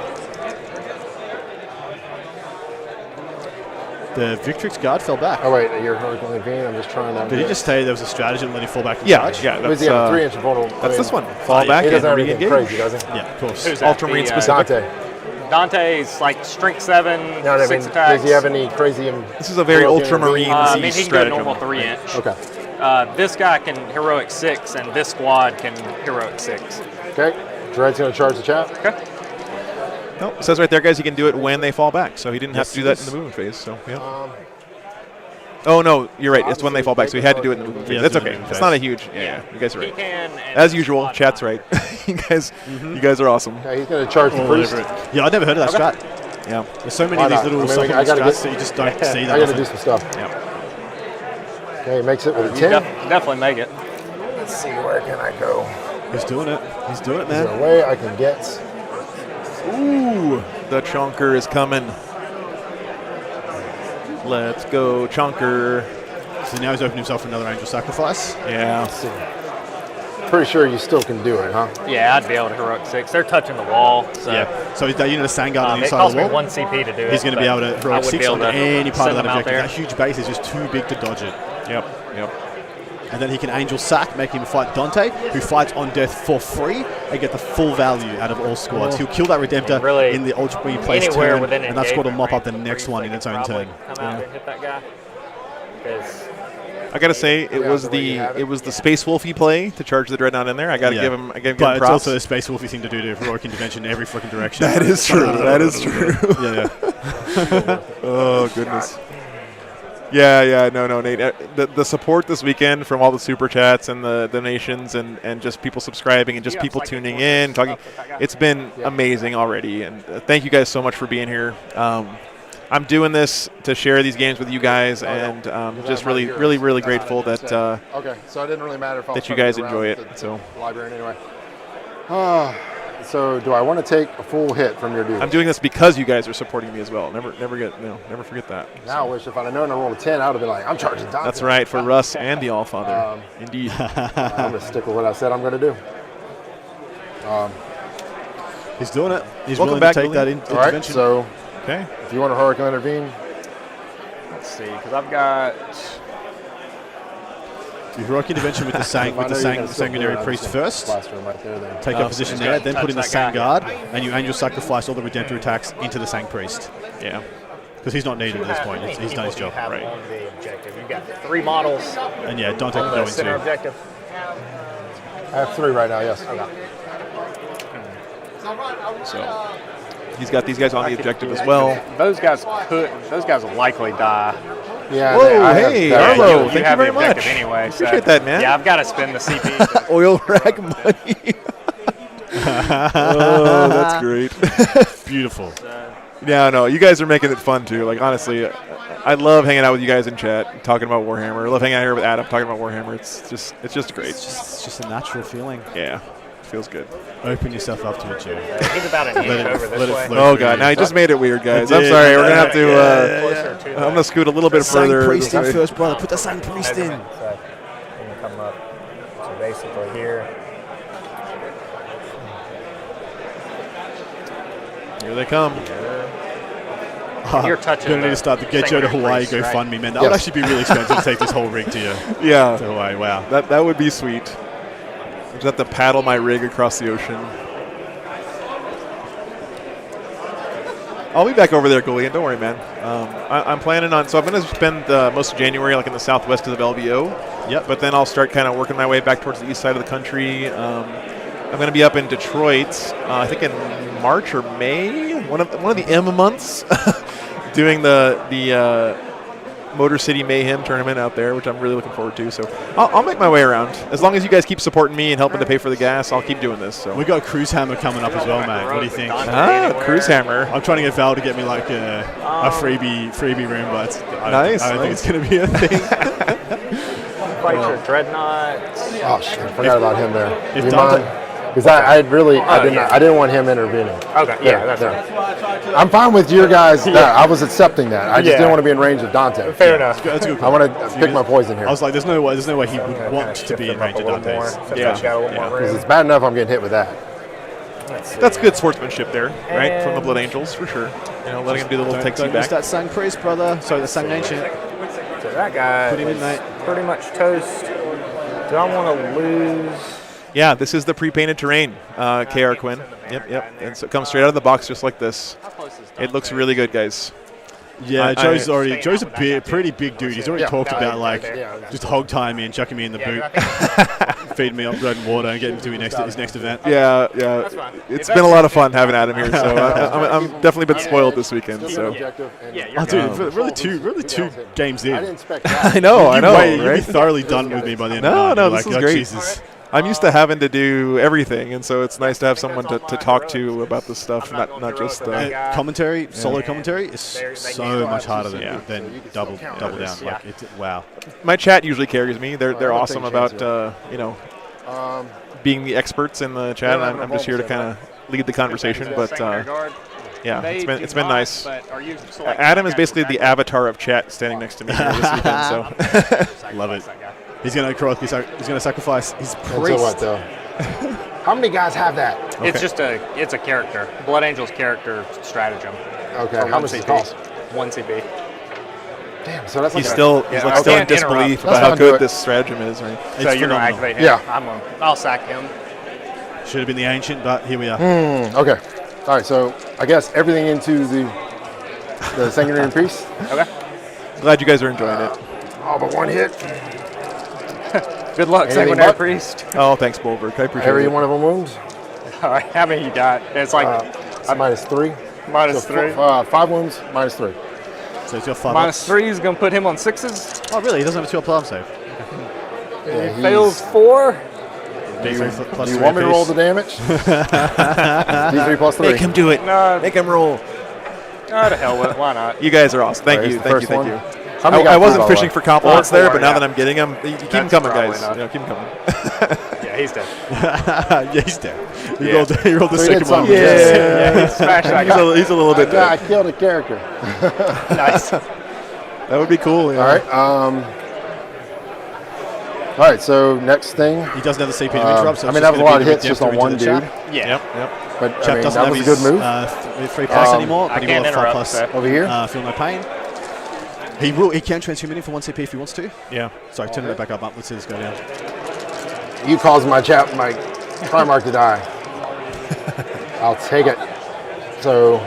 The Victrix guard fell back. Oh wait, you're Hurricane Vane. I'm just trying to. Did he just say there was a stratagem and let him fall back and Yeah, charge? yeah. Does That's, he have a 3-inch vulnerable? that's this one. Fall back He doesn't have and anything re-engage. crazy, does he? Yeah, of course. Who's that? Ultramarine The, specific. Dante. Dante's like strength 7, No, I 6 mean, attacks. does he have any crazy? This is a very heroic ultramarine I mean, he can go stratagem. normal 3-inch. Okay. This guy can heroic 6, and this squad can heroic 6. Okay. Dread's gonna charge the chap. Okay. No, it says right there, guys, he can do it when they fall back, so he didn't have Yes, to do he that does. in the movement phase. So yeah. Oh no, you're right. It's when they fall back, so he had to do it in the movement phase. Yeah, That's it's in the okay. movement It's phase. not a huge. Yeah, you guys are He right. can. and As this usual, squad chat's can. right. You guys are awesome. Okay, he's gonna charge the All priest. over it. Yeah, I've never heard of that strat. Yeah. There's so many Why of these not? little I mean, I supplement gotta strats get- that you just don't see that I gotta often. do some stuff. Yeah. Okay, he makes it with a You 10. definitely make it. Let's see, where can I go? He's doing it. He's doing it, Is there man. a way I can get? Ooh, the chunker is coming. Let's go, chunker. So now he's opened himself for another angel sacrifice. Yeah. Let's see. pretty sure you still can do it, huh? Yeah, I'd be able to heroic 6. They're touching the wall. So. Yeah. So that unit of Sandguard on the It inside of costs the me wall. 1 CP to do it. He's going to be able to I heroic would 6 be able on to any part of send that them out objective. there. That huge base is just too big to dodge it. Yep. And then he can Angel Sack, make him fight Dante, who fights on death for free, and get the full value out of all squads. He'll kill that Redemptor Really, in the ultra when he plays anywhere turn, within and that squad will engagement mop up the range, next one in its own turn. Come out and hit that guy. 'Cause I gotta say, it was the Space Wolfy play to charge the Dreadnought in there. I gotta give him. I give him But it's props. also a Space Wolfy thing to do to heroic intervention in every freaking direction. That is true. That is true. Yeah. Oh goodness. Yeah. No, Nate. The support this weekend from all the super chats and the donations and just people subscribing and just people tuning in, talking. It's been amazing already, and thank you guys so much for being here. I'm doing this to share these games with you guys, and just really grateful that okay, so it didn't really matter if I was that you guys around enjoy it. the So librarian anyway. So do I want to take a full hit from your dude? I'm doing this because you guys are supporting me as well. Never forget that. Now I wish if I'd have known I rolled a 10, I would have been like, I'm charging Dante. That's right, for Russ and the Allfather. Indeed. I'm going to stick with what I said I'm going to do. He's doing it. He's Welcome willing back, to take that All right, intervention. so okay, if you want to heroic intervene, let's see, because I've got. You heroic intervention with the sanguinary priest first. Right Take up position there, then put in the Sang Guard, and you angel sacrifice all the Redemptor attacks into the Sang Priest. Yeah. Because he's not needed at this point. He's done his job. Right. On the objective. You've got 3 models. And yeah, Dante on can the go center into. objective. I have 3 right now, yes. So he's got these guys on the objective as well. Those guys will likely die. Yeah. Whoa, hey, Arlo, thank you very much. Anyway, Appreciate that, man. Yeah, I've got to spend the CP. Oil rag money. Oh, that's great. Beautiful. No, you guys are making it fun too. Like honestly, I love hanging out with you guys in chat, talking about Warhammer. I love hanging out here with Adam, talking about Warhammer. It's just great. It's just a natural feeling. Yeah, feels good. Open yourself up to it, Joe. He's about an inch over this way. Oh god, now he just made it weird, guys. I'm sorry. We're gonna have to. I'm gonna scoot a little bit further. Sang Priest in first, brother. Put the Sang Priest in. So I'm gonna come up. So basically here. Here they come. You're touching. Gonna need to start the Get Joe to Hawaii priest, right? GoFundMe, man. That would actually be really expensive to take this whole rig to you. Yeah. To Hawaii. Wow. That would be sweet. I just have to paddle my rig across the ocean. I'll be back over there, Gullian. Don't worry, man. I'm planning on. So I'm going to spend most of January like in the southwest because of LVO. Yep. But then I'll start kind of working my way back towards the east side of the country. I'm going to be up in Detroit. I think in March or May, one of the M months, doing the Motor City Mayhem tournament out there, which I'm really looking forward to. So I'll make my way around. As long as you guys keep supporting me and helping to pay for the gas, I'll keep doing this. So We got Cruise Hammer coming up as well, mate. What do you think? Cruise Hammer. I'm trying to get Val to get me like a freebie room, but Nice. I don't think it's going to be a thing. Fight your Dreadnought. Oh shit, I forgot about him there. If Do you Dante- mind? Because I didn't want him intervening. Okay, yeah, that's right. I'm fine with your guys. I was accepting that. I just didn't want to be in range of Dante. Fair enough. That's a good I point. want to pick my poison here. I was like, there's no way he would want to be in range of Dante's. Because it's bad enough I'm getting hit with that. That's good sportsmanship there, right? From the Blood Angels, for sure. You know, letting him do the little Don't takesy miss back. that Sang Priest, brother. Sorry, the Sang Ancient. So that guy Put him in, was mate. pretty much toast. Do I want to lose? Yeah, this is the pre-painted terrain, KR Quinn. Yep. And so it comes straight out of the box just like this. It looks really good, guys. Yeah, Joe's a pretty big dude. He's already talked about like just hog tying me and chucking me in the boot, feeding me on bread and water, and getting to his next event. Yeah. It's been a lot of fun having Adam here, so I'm definitely been spoiled this weekend. So. Oh, dude, really two games in. I didn't expect that. I know. You'd be Right? thoroughly done with me by the end of the night. No, You're this like, is oh, great. Jesus. I'm used to having to do everything, and so it's nice to have someone to talk to about this stuff, not just commentary. Solo commentary is so much harder than double down. Like wow. My chat usually carries me. They're awesome about being the experts in the chat. And I'm just here to kind of lead the conversation, but yeah, it's been nice. Adam is basically the avatar of chat standing next to me here this weekend. So love it. He's going to sacrifice his priest. Until what, though? How many guys have that? It's just it's a character. Blood Angel's character stratagem. Okay. For How much does it cost? 1 CP. Damn. So that's like He's still in disbelief about how good this stratagem is, right? So you're gonna activate him? Yeah. I'll sack him. Should have been the ancient, but here we are. Okay. All right. So I guess everything into the Sanguinary Priest. Okay. Glad you guys are enjoying it. All but one hit. Good luck, Anything Sanguinary but? Priest. Oh, thanks, Bulwark. I appreciate Every it. one of them wounds. All right. How many you got? It's like -3. minus So 3. 5 wounds, -3. So it's your 5 Minus 3 is going to put him on 6s. Oh, really? He doesn't have a 2-up alarm save? Yeah, He fails 4. Do you want me to roll the damage? D3 plus 3. Make him do it. No. Make him roll. Oh, to hell with it. Why not? You guys are awesome. Thank Alright, you. here's the Thank you. first Thank one. you. How many got I through, wasn't by the fishing way? for compliments 4, there, but now yeah. that I'm getting them, you keep them That's coming, probably guys. enough. Yeah, keep them coming. Yeah, he's dead. Yeah, he's dead. He Yeah. rolled the So he did second one. something. Yeah, he smashed that guy. He's a little bit I dead. killed a character. Nice. That would be cool. Yeah. All right. All right. So next thing. He doesn't have the CP to interrupt. So I it's mean, just that was a gonna lot be of hits just on redemptor one into the dude. chap. Yeah. Yep. But Chap I mean, doesn't that have was a his good move. 3 plus anymore, I but he will can't have 5 interrupt, plus. so. Over here. Feel no pain. He can transhuman in for 1 CP if he wants to. Yeah. Sorry, turn it back up. Let's see this go down. You caused my Primarch to die. I'll take it. So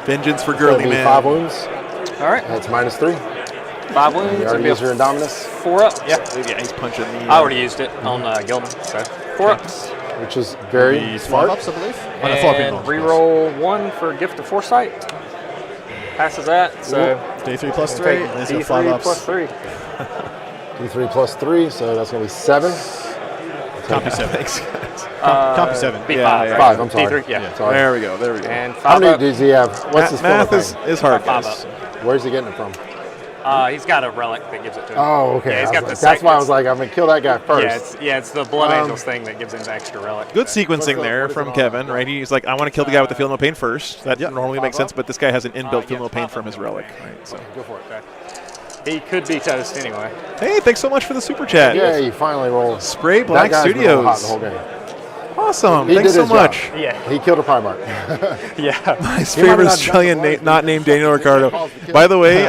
Vengeance for it's gonna girly be man. 5 wounds. All right. That's -3. 5 You wounds. already used your Indominus, 4 up. Yeah. Yeah, he's punching me. I already used it on Gilman. So 4 ups. which is very He's 5 smart. ups, I believe. Oh, no, 4 And reroll 1 for Gift of Foresight. Passes that. So D3 plus 3. take There's your 5 D3 ups. plus 3. D3 plus 3, so that's going to be 7. Can't be 7. Can't be 7. Be Yeah, 5. yeah. 5, I'm sorry. D3, yeah. Sorry. There we go. There we go. And How 5 many up. does he have? What's his Math fill is hard, 5 guys. up. Where's he getting it from? He's got a relic that gives it to him. Oh, okay. Yeah, he's I got was the like, that's why I seconds. was like, I'm going to kill that guy first. Yeah, it's the Blood Angels thing that gives him the extra relic. Good sequencing there what is from it on? Kevin, right? He's like, I want to kill the guy with the feel no pain first. That normally makes 5 sense, but this guy has an inbuilt feel yeah, no pain 5 from his relic, right? So, Go for it. Okay. He could be toast anyway. hey, thanks so much for the super chat. Yeah, you finally rolled. Spray That Black guy's been rolling hot the Studios. whole game. Awesome. He Thanks did so his job. much. Yeah. He killed a Primarch. Yeah. His He might favorite not Australian done the not named Daniel Ricciardo. By the way,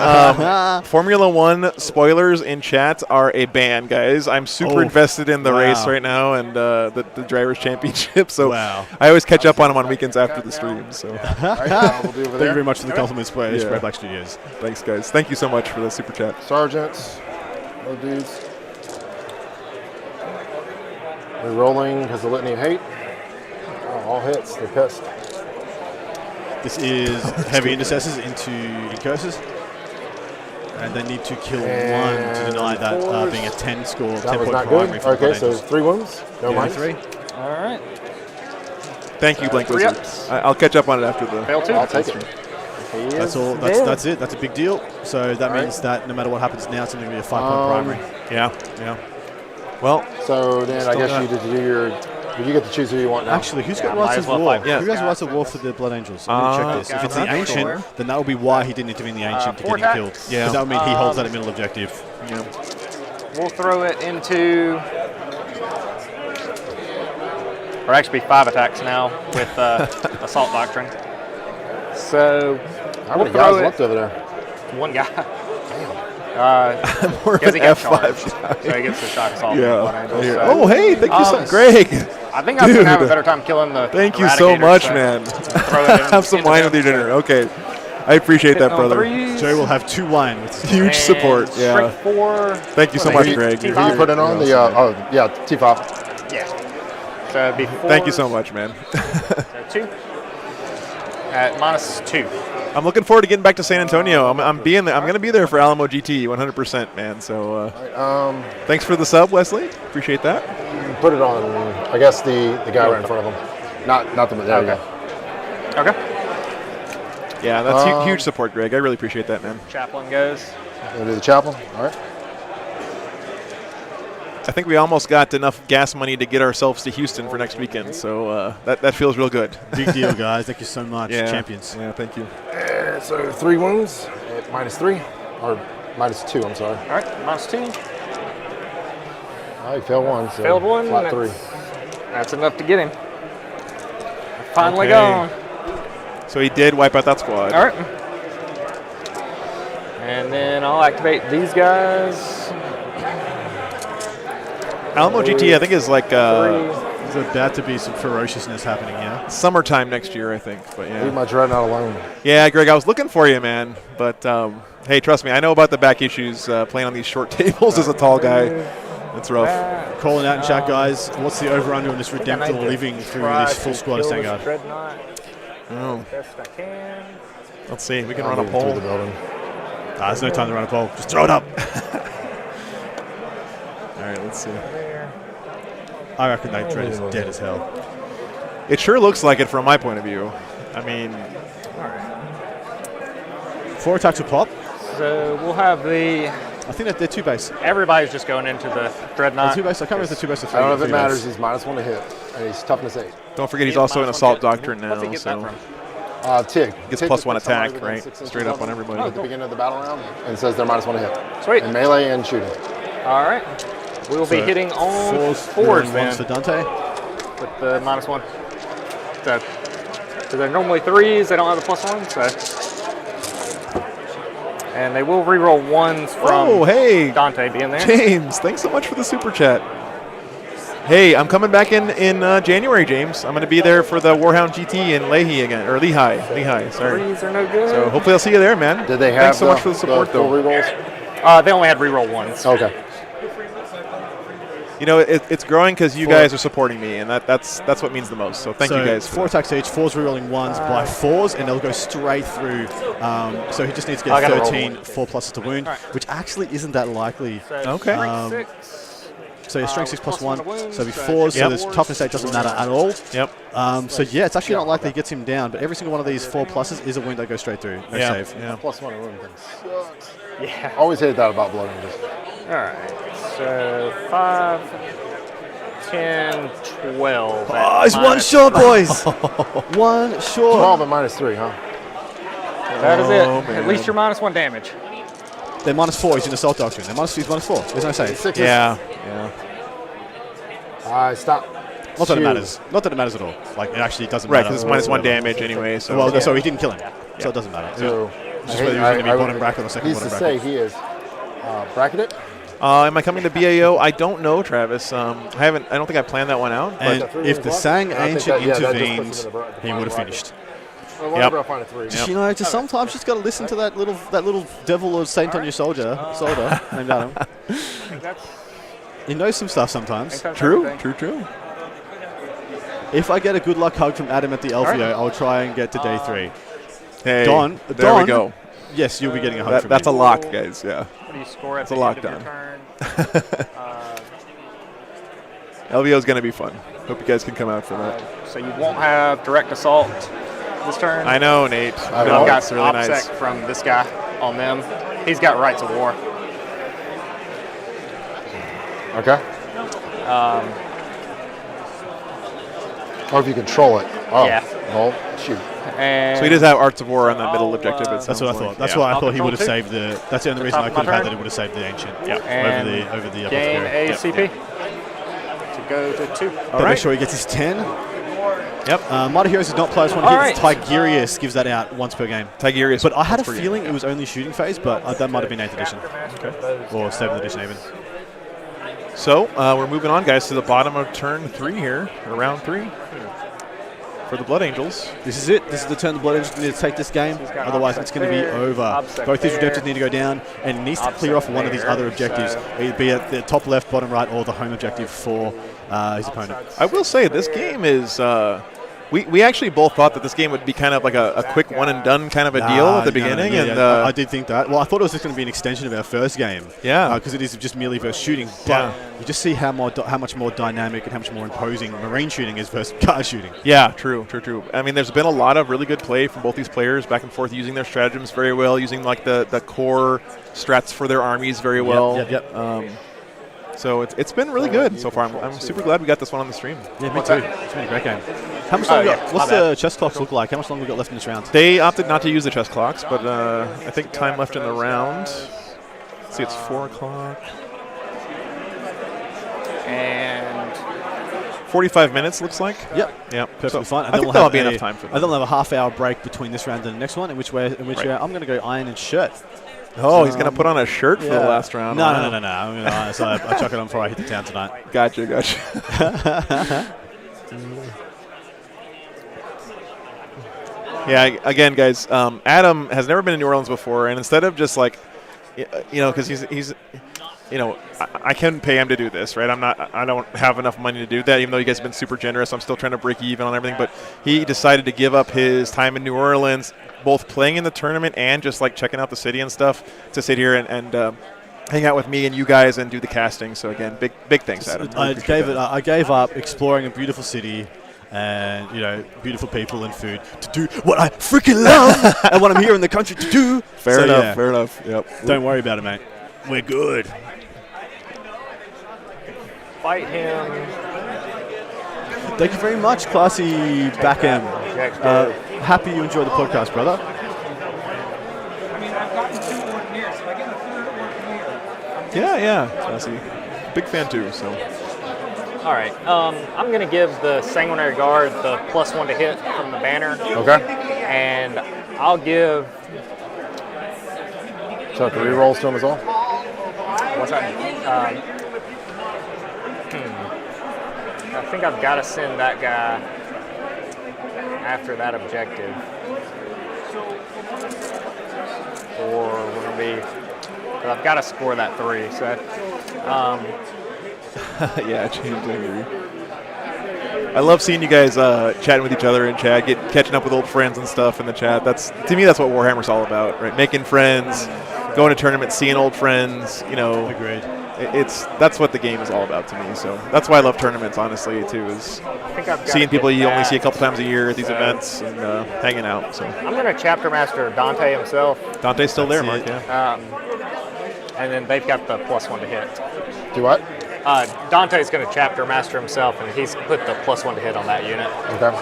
Formula One spoilers in chat are a ban, guys. I'm super invested in the race right now and the Drivers' Championship, so I always catch up on them on weekends after the stream. So, Thank you very much for the compliments, Spray Black Studios. Thanks, guys. Thank you so much for the super chat. Sergeants. No dudes. They're rolling because of Litany of Hate. Oh, all hits. They're pissed. This is heavy intercessors into incurses. And they need to kill 1 to deny that being a 10 score, 10 That was point not primary good. for Okay, Blood so Angels. 3 wounds. No minus. 3. All right. Thank you, Blank 3 Wizard. ups. I'll catch up on it after the. Fail 2. I'll take it. That's all. That's it. That's a big deal. So that means that no matter what happens now, it's going to be a 5-point primary. Yeah. Well, So then I guess you did do your. You get to choose who you want now. Actually, who's Yeah, got might Rights as of well War? fight Who this has guy Rights of War for the Blood Angels? Let me check this. If it's the I'm not Ancient, sure. then that would be why he didn't intervene the Ancient to 4 get him killed. attacks. Yeah. Because that would mean he holds that middle objective. yeah. We'll throw it into. Or actually 5 attacks now with Assault Doctrine. So How we'll many guys throw left it. over there? 1 guy. More of Because an he got F5 charged. shot. So he gets the shock assault. from Blood Yeah. Angels, Yeah. so- Oh, hey, thank you so Greg. I think I was going to have a Dude. better time killing the Thank you so Eradicator, much, so man. throw it in- Have some into wine them, with your so- dinner. Okay. I appreciate that, Hitting on brother. threes. Joe will have 2 wine. With Huge And support. Yeah. strike 4. Thank you so much, Greg. Who you put it on? The T5. Yeah. So it'd be 4. Thank you so much, man. So 2. At -2. I'm looking forward to getting back to San Antonio. I'm going to be there for Alamo GT 100%, man. So thanks for the sub, Wesley. Appreciate that. Put it on. I guess the guy right in front of him. Not the. There you go. Okay. Yeah, that's huge support, Greg. I really appreciate that, man. Chaplain goes. Gonna do the chaplain. All right. I think we almost got enough gas money to get ourselves to Houston for next weekend, so that feels real good. Big deal, guys. Thank you so much. Yeah. Champions. Yeah, thank you. So 3 wounds at -3 or -2. I'm sorry. All right, -2. Oh, he failed one. So Failed one. Flat 3. That's enough to get him. Finally Okay. gone. So he did wipe out that squad. All right. And then I'll activate these guys. Alamo GT, I think, is like There's about to be some ferociousness happening here. Summertime next year, I think. But yeah. Leave my Dreadnought alone. Yeah, Greg, I was looking for you, man. But hey, trust me, I know about the back issues playing on these short tables as a tall guy. It's rough. Calling out in chat, guys. What's the over-under on this Redemptor living through this full squad of Vanguard? Oh. Best I can. Let's see. We can I'll run a move through poll. the building. There's no time to run a poll. Just throw it up. All right, let's see. I reckon that dread is dead as hell. It sure looks like it from my point of view. I mean, 4 attacks will pop. So we'll have the. I think that they're 2 base. Everybody's just going into the Dreadnought. 2 base. I can't remember if they're 2 base or 3. I don't know if it 3 matters. base. He's -1 to hit, and he's toughness 8. don't forget he's also an assault doctrine now, What's he get that so from? Tig. gets Tig plus just 1 puts somebody attack, within right? 6 inches Straight up of on him everybody. At the beginning of the battle round, and says they're -1 to hit. Sweet. In melee and shooting. All right. We'll be hitting on fours then. for Dante. With the -1. So they're normally 3s. They don't have the +1. So. And they will reroll 1s from hey, Dante being there. James, thanks so much for the super chat. Hey, I'm coming back in January, James. I'm going to be there for the Warhound GT in Lehigh again, or Lehigh, sorry. 3s are no good. So hopefully I'll see you there, man. Did they have Thanks so much for the support, full though. rerolls? They only had reroll 1s. Okay. You know, it's growing because you guys are supporting me, and that's what means the most. So thank you guys. 4 attacks each, 4s rerolling 1s by 4s, and they'll go straight through. So he just needs to get 13 4 pluses to wound, which actually isn't that likely. Okay. So your strength 6 plus 1, so it'll be 4s, Yep. so this toughness 8 doesn't matter at all. Yep. So yeah, it's actually not likely he gets him down, but every single one of these 4 pluses is a wound that goes straight through. No save. Yeah. +1 to wound thing sucks. Yeah. Always hated that about Blood Angels. All right. So 5, 10, 12. Oh, it's one shot, boys! One shot. 12 and -3, huh? That is it. Oh, man. At least you're -1 damage. They're -4, he's in Assault Doctrine. He's -4, there's no save. 6 Yeah. Stop. Not that it matters. Not that it matters at all. Like, it actually doesn't Right, matter. because it's -1 damage anyway. So Well, so he didn't kill him. So it doesn't matter. So, Just whether he was going to be bottom bracket or second needs bottom to bracket. say he is bracketed. Am I coming to BAO? I don't know, Travis. I don't think I planned that one out. And But if the Sang I think Ancient that- yeah, that just puts intervened, him in the he would have bracket. finished. Well, whatever, I'll find a 3. Just, you know, just sometimes just got to listen to that little devil or saint on your soldier named Adam. He knows some stuff sometimes. True. If I get a good luck hug from Adam at the LVO, I'll try and get to day 3. Hey, Don, there we go. Yes, you'll be getting a hug from That's a me. lock, guys. Yeah. What do you score at It's a the end of lockdown. your turn? LVO is going to be fun. Hope you guys can come out for that. So you won't have direct assault this turn. I know, Nate. I've No, got it's really nice. OPSEC from this guy on them. He's got rights of war. Okay. Or if you control it. Oh. Yeah. No. Shoot. And So he does have Arts of War on that middle objective. It That's sounds what I like. thought. That's Yeah. why I I'll thought he would have control saved the. That's the only reason I top could of my have had turn. that he would have saved the Ancient. And over the gain apothecary. a CP to go to 2. But make sure he gets his 10. Yep. Mighty Heroes is not plus one hits. Tigerius gives that out once per game. Tigerius. But I had a once per feeling it was only shooting phase, but that might have been 8th edition. Okay. Or 7th edition even. So we're moving on, guys, to the bottom of turn 3 here, or round 3 for the Blood Angels. This is it. This is the turn the Blood Angels need to take this game. Otherwise, it's going to be over. Both these Redemptors need to go down, and it needs to clear off one of these other objectives, be it the top left, bottom right, or the home objective for his opponent. I will say this game is. We actually both thought that this game would be kind of like a quick one and done kind of a deal at the beginning, I did think that. Well, I thought it was just going to be an extension of our first game. Yeah, because it is just merely versus shooting. But you just see how much more dynamic and how much more imposing marine shooting is versus car shooting. Yeah, true. I mean, there's been a lot of really good play from both these players, back and forth, using their stratagems very well, using like the core strats for their armies very well. Yep. So it's been really good so far. I'm super glad we got this one on the stream. Yeah, me too. It's been a great game. How much longer? What's the chess clocks look like? How much longer we got left in this round? They opted not to use the chess clocks, but I think time left in the round. Let's see, it's 4 o'clock. and 45 minutes looks like. Yep. Yep. Perfectly fine. I think that'll be enough time for them. And then we'll have a half-hour break between this round and the next one, in which I'm going to go iron and shirt. Oh, he's going to put on a shirt for the last round. No. I'm going to iron, so I chuck it on before I hit the town tonight. Gotcha. Yeah, again, guys, Adam has never been in New Orleans before, and instead of just like, because he's I can pay him to do this, right? I don't have enough money to do that, even though you guys have been super generous. I'm still trying to break even on everything, but he decided to give up his time in New Orleans, both playing in the tournament and just like checking out the city and stuff, to sit here and hang out with me and you guys and do the casting. So again, big thanks, Adam. I gave up exploring a beautiful city and beautiful people and food to do what I freaking love and what I'm here in the country to do. Fair enough. Yep. Don't worry about it, mate. We're good. Fight him. Thank you very much, classy back end. Happy you enjoy the podcast, brother. I mean, I've gotten 2 Orkneys. If I get a 3rd Orkney, Yeah, classy. Big fan too. So. All right. I'm going to give the Sanguinary Guard the +1 to hit from the banner. Okay. And I'll give. So the rerolls to him as well? What's that? I think I've got to send that guy after that objective. Or we're going to be. I've got to score that 3. So. Yeah, James, I agree. I love seeing you guys chatting with each other in chat, catching up with old friends and stuff in the chat. To me, that's what Warhammer's all about, right? Making friends, going to tournaments, seeing old friends. Agreed. That's what the game is all about to me. So that's why I love tournaments, honestly, too, is seeing people you only see a couple times a year at these events and hanging out. So I'm going to chapter master Dante himself. Dante's still there, Mark. Yeah. And then they've got the +1 to hit. Do what? Dante's going to chapter master himself, and he's put the +1 to hit on that unit. Okay.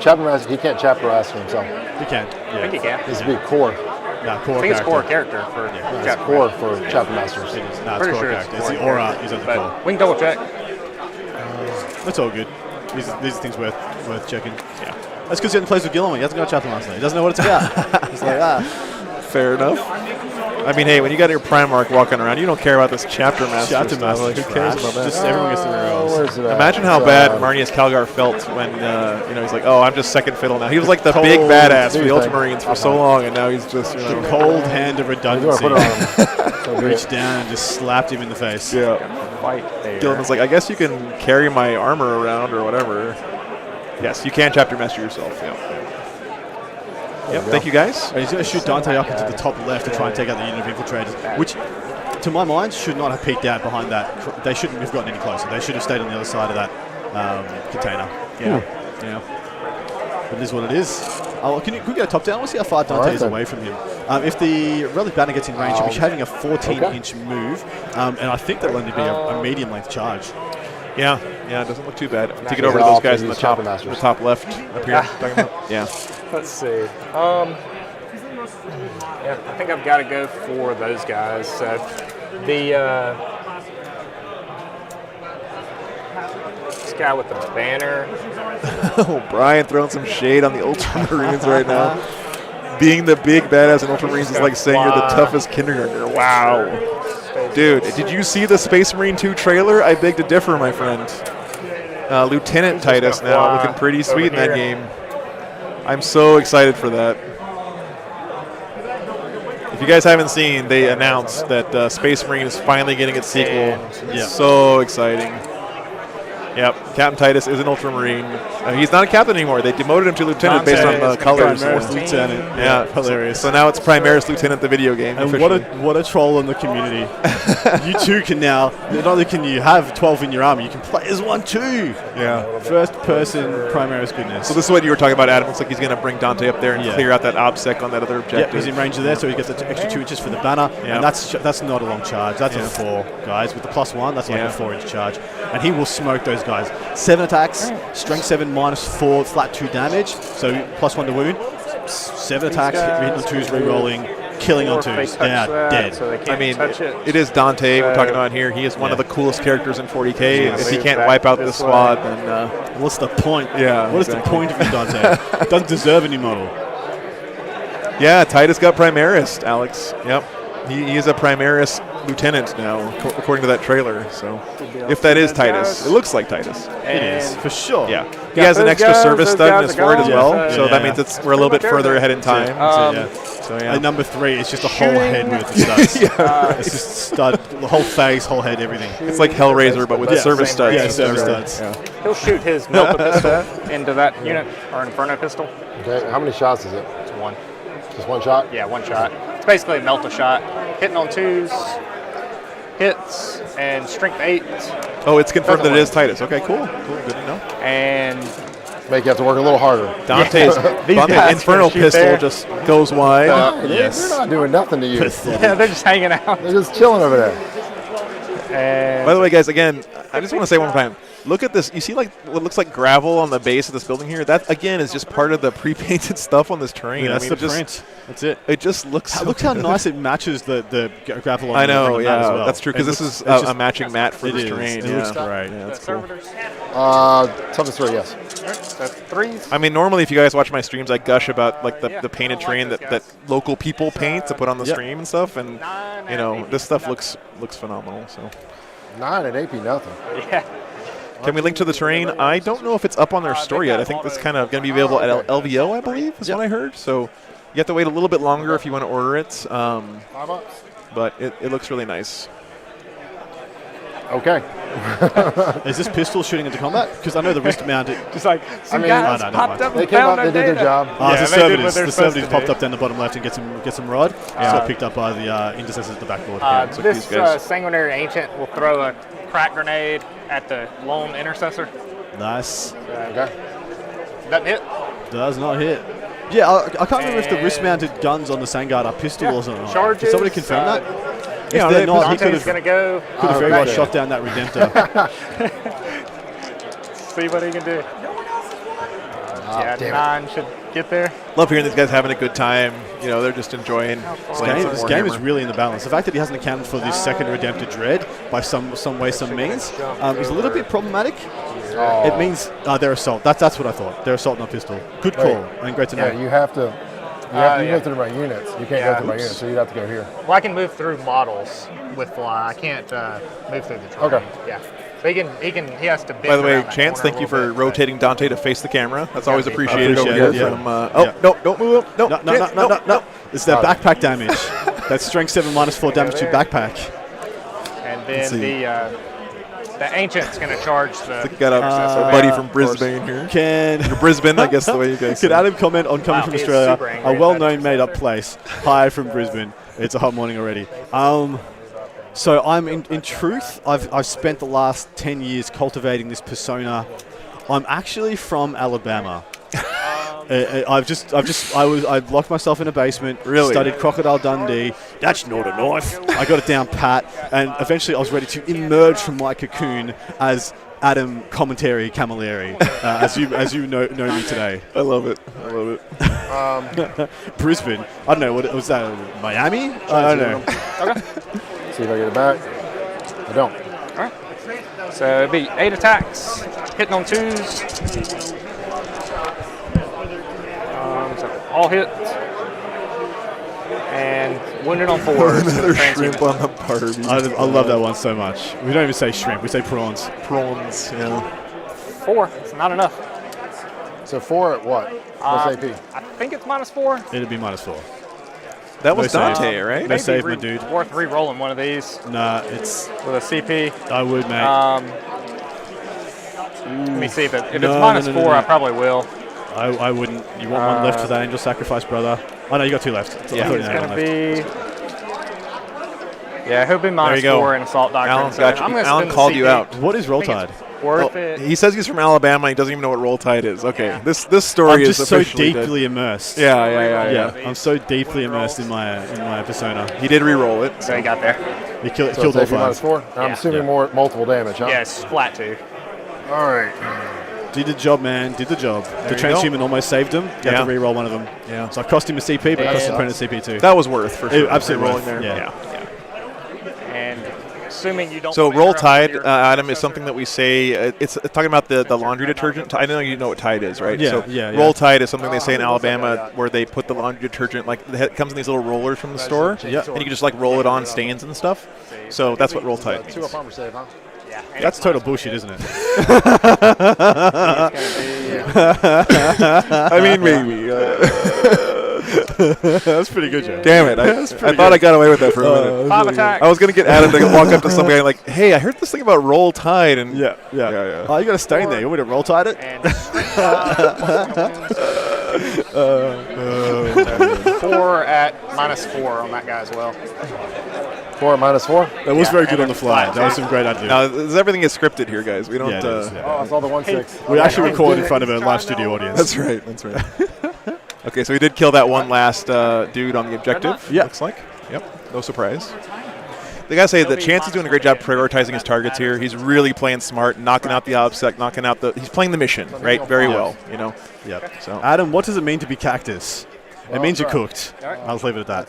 Chapter master, he can't chapter master himself. He can. I think he can. This would be core. No, core I think it's core character for It's core for chapter masters. It is. No, it's Pretty core sure character. it's It's the core aura character. is at the But core. we can double check. That's all good. These are things worth checking. Yeah. That's because he hasn't plays with Gilliman. He hasn't got a chapter master. He doesn't know what it's about. It's like, Fair enough. I mean, hey, when you got your Primarch walking around, you don't care about this chapter master. Chapter stuff. master. Like, who cares about that? Just everyone gets the rerolls. Imagine how bad Marnius Calgar felt when he's like, oh, I'm just second fiddle now. He was like the big badass for the Ultramarines for so long, and now he's just the cold hand of redundancy. Reached down and just slapped him in the face. Yeah. Fight there. Gilliman's like, I guess you can carry my armor around or whatever. Yes, you can chapter master yourself. Yeah. Yep, thank you guys. And he's going to shoot Dante up into the top left to try and take out the unit of infiltrators, which, to my mind, should not have peeked out behind that. They shouldn't have gotten any closer. They should have stayed on the other side of that container. Yeah. But it is what it is. Oh, can we go top down? Let's see how far Dante is away from him. If the Relic Banner gets in range, he'll be having a 14-inch move, and I think that'll only be a medium-length charge. Yeah, it doesn't look too bad. To get over to those guys in the top left up here. Yeah. Let's see. Yeah, I think I've got to go for those guys. So the this guy with the banner. Oh, Brian throwing some shade on the Ultramarines right now. Being the big badass in Ultramarines is like saying you're the toughest kindergartner. Wow. Dude, did you see the Space Marine 2 trailer? I beg to differ, my friend. Lieutenant Titus now looking pretty sweet in that game. I'm so excited for that. If you guys haven't seen, they announced that Space Marine is finally getting its sequel. So exciting. Yep, Captain Titus is an Ultramarine. He's not a captain anymore. They demoted him to lieutenant based on the colors. Primaris Lieutenant. Yeah, hilarious. So now it's Primaris Lieutenant, the video game. And what a troll in the community. You too can now, not only can you have 12 in your army, you can play as one too. Yeah. First person Primaris goodness. So this is what you were talking about, Adam. Looks like he's going to bring Dante up there and clear out that OBSEC on that other objective. Yeah, he's in range of there, so he gets the extra 2 inches for the banner. Yeah. And that's not a long charge. That's a 4, guys. With the +1, that's like a 4-inch charge. And he will smoke those guys. 7 attacks, strength 7 -4, flat 2 damage. So +1 to wound. 7 attacks, hitting on 2s, re-rolling. killing on Or if they twos. touch Yeah, that, dead. So they can't I mean, touch it. it is Dante we're So- talking about here. He is one of the coolest characters in 40K. Yeah, If he move can't back wipe out this this squad, way. then What's the point? Yeah, What is the exactly. point of you, Dante? Doesn't deserve any model. yeah, Titus got Primaris, Alex. Yep, he is a Primaris lieutenant now, according to that trailer. So, if that is Titus, it looks like Titus. It is, for sure. Yeah, he has an extra service stud in his sword as well, Yeah. so Yeah. that means we're a little bit further ahead in time. So yeah. And number 3 is just a whole head with the studs. It's just stud, the whole face, whole head, everything. It's like Hellraiser, but with the service studs. Yeah, service studs. Yeah. He'll shoot his Melta pistol into that unit, or Inferno pistol. Okay, how many shots is it? It's one. Just one shot? Yeah, one shot. It's basically a Melta shot. Hitting on 2s, hits, and strength 8. Oh, it's confirmed that it is Doesn't Titus. Okay, cool. Good to know. And make you have to work a little harder. Dante's Infernal Pistol there. just goes wide. They're not doing nothing to you. Yeah, they're just hanging out. They're just chilling over there. And by the way, guys, again, I just want to say one more time. Look at this. You see like what looks like gravel on the base of this building here? That, again, is just part of the pre-painted stuff on this terrain. Yeah, that's I mean, the print. That's it. It just looks so Look how good. nice it matches the gravel on I the know, mat yeah. as well. That's true, because It this is looks- it's a just- matching mat for it this is. terrain. It Yeah. looks great. Yeah, that's cool. Something 3, yes. That's 3s. I mean, normally if you guys watch my streams, I gush about like the painted terrain that local people paint to put on the stream and stuff, and you know this stuff looks phenomenal. So 9 and AP nothing. Yeah. can we link to the terrain? I don't know if it's up on their store yet. I think it's kind of going to be available at LVO, I believe, is what I heard. So you have to wait a little bit longer if you want to order it. But it looks really nice. Okay. Is this pistol shooting into combat? Because I know the wrist mounted. Just like some mean, guys no, popped up They and came found up, they their did their data. job. The they did what servitors. they're The supposed servitors to popped do. up down the bottom left and get some rod. So picked up by the intercessors at the backboard. so This these guys. Sanguinary Ancient will throw a crack grenade at the lone intercessor. Nice. Okay. Doesn't hit. Does not hit. Yeah, I can't remember if the wrist-mounted guns on the Sangard are pistols or not. Charges, Can somebody confirm that? If yeah, they're not, he Dante's could have gonna go. very well shot down that Redemptor. See what he can do. Yeah, damn it. 9 should get there. Love hearing these guys having a good time. You know, they're just enjoying playing some This game is Warhammer. really in the balance. The fact that he hasn't accounted for this second Redemptor Dread by some way, some means, is a little bit problematic. It means their assault. That's what I thought. Their assault, not pistol. Good call, and great to know. Yeah, you have to. You go through my units. You can't go through my units, so you'd have to go here. Well, I can move through models with fly. I can't move through the terrain. Okay. Yeah. So he has to bend By the way, around that Chance, corner thank you a for little bit, rotating Dante to face the camera. That's always appreciated over Appreciate here it, yeah. from. Yeah. No, don't move up. No, No. no. It's their backpack damage. That's strength 7 -4 damage to backpack. but- And Let's then see. the Ancient's going to charge the. Got a buddy from Brisbane here. Can Or Brisbane, I guess the way you guys Can say. Adam comment on coming from he's Australia, super angry a at well-known made-up place? Hi from Brisbane. It's a hot morning already. So I'm in truth, I've spent the last 10 years cultivating this persona. I'm actually from Alabama. I locked myself in a basement. Really? Studied Crocodile Dundee. That's not a knife. I got it down pat, and eventually I was ready to emerge from my cocoon as Adam Commentary Camilleri, as you know me today. I love it. I love it. Brisbane. I don't know what was that. Miami? I don't know. See if I get it back. I don't. All right. So it'd be 8 attacks, hitting on 2s. So all hit. And wounded on 4s. Another shrimp on the Barbie. I love that one so much. We don't even say shrimp, we say prawns. Prawns, yeah. 4. It's not enough. So 4 at what? What's AP? I think it's -4. It'd be -4. That was No save. Dante, right? No Maybe save, my dude. Worth re-rolling one of these Nah, it's. with a CP. I would, mate. Let me see if it's No, -4. I probably will. I wouldn't. You want one left for that angel sacrifice, brother? Oh no, you got 2 left. Yeah, I thought you it's had going one to left. be. Yeah, he'll be you go. -4 in assault doctrine. Alan's so got you. I'm gonna Alan spend the called you CP. out. What is Roll I think Tide? it's worth it. He says he's from Alabama. He doesn't even know what Roll Tide is. Okay, this story I'm is just so officially dead. deeply immersed. Yeah. I'm so deeply immersed in my persona. He did re-roll it. So he got there. He killed So all it's AP 5. -4? I'm Yeah. assuming multiple damage, huh? Yeah, it's flat 2. All right. Did the job, man. Did the job. The transhuman almost saved him. You have to re-roll one of them. Yeah. So I cost him a CP, but it cost his opponent a CP too. That was worth for sure. Absolutely rolling worth. there. Yeah. And assuming you don't. So roll Tide, Adam, is something that we say. It's talking about the laundry detergent. I know you know what Tide is, right? Yeah, So yeah. Roll Tide is something they say in Alabama where they put the laundry detergent, like it comes in these little rollers from the store, and you can just like roll it on stains and stuff. So that's what Roll Tide means. 2 up armor save, huh? Yeah. That's total bullshit, isn't it? I mean, maybe. That's pretty good, Joe. Damn it. I thought I got away with that for a minute. 5 attack. I was going to get Adam to walk up to some guy like, hey, I heard this thing about Roll Tide. And Yeah. Oh, you got a stain there. You want me to roll tide it? And 4 at -4 on that guy as well. 4 minus 4. That was very good on the fly. That was some great idea. Now, everything is scripted here, guys. We don't. Yeah, it is, yeah. Oh, I saw the 1/6. We actually recorded in front of a live studio audience. That's right. Okay, so we did kill that one last dude on the objective. Yeah. Looks like. Yep. No surprise. They gotta say that Chance is doing a great job prioritizing his targets here. He's really playing smart, knocking out the obsec, knocking out the. He's playing the mission right very well. You know. Yep. So Adam, what does it mean to be cactus? It means you're cooked. I'll leave it at that.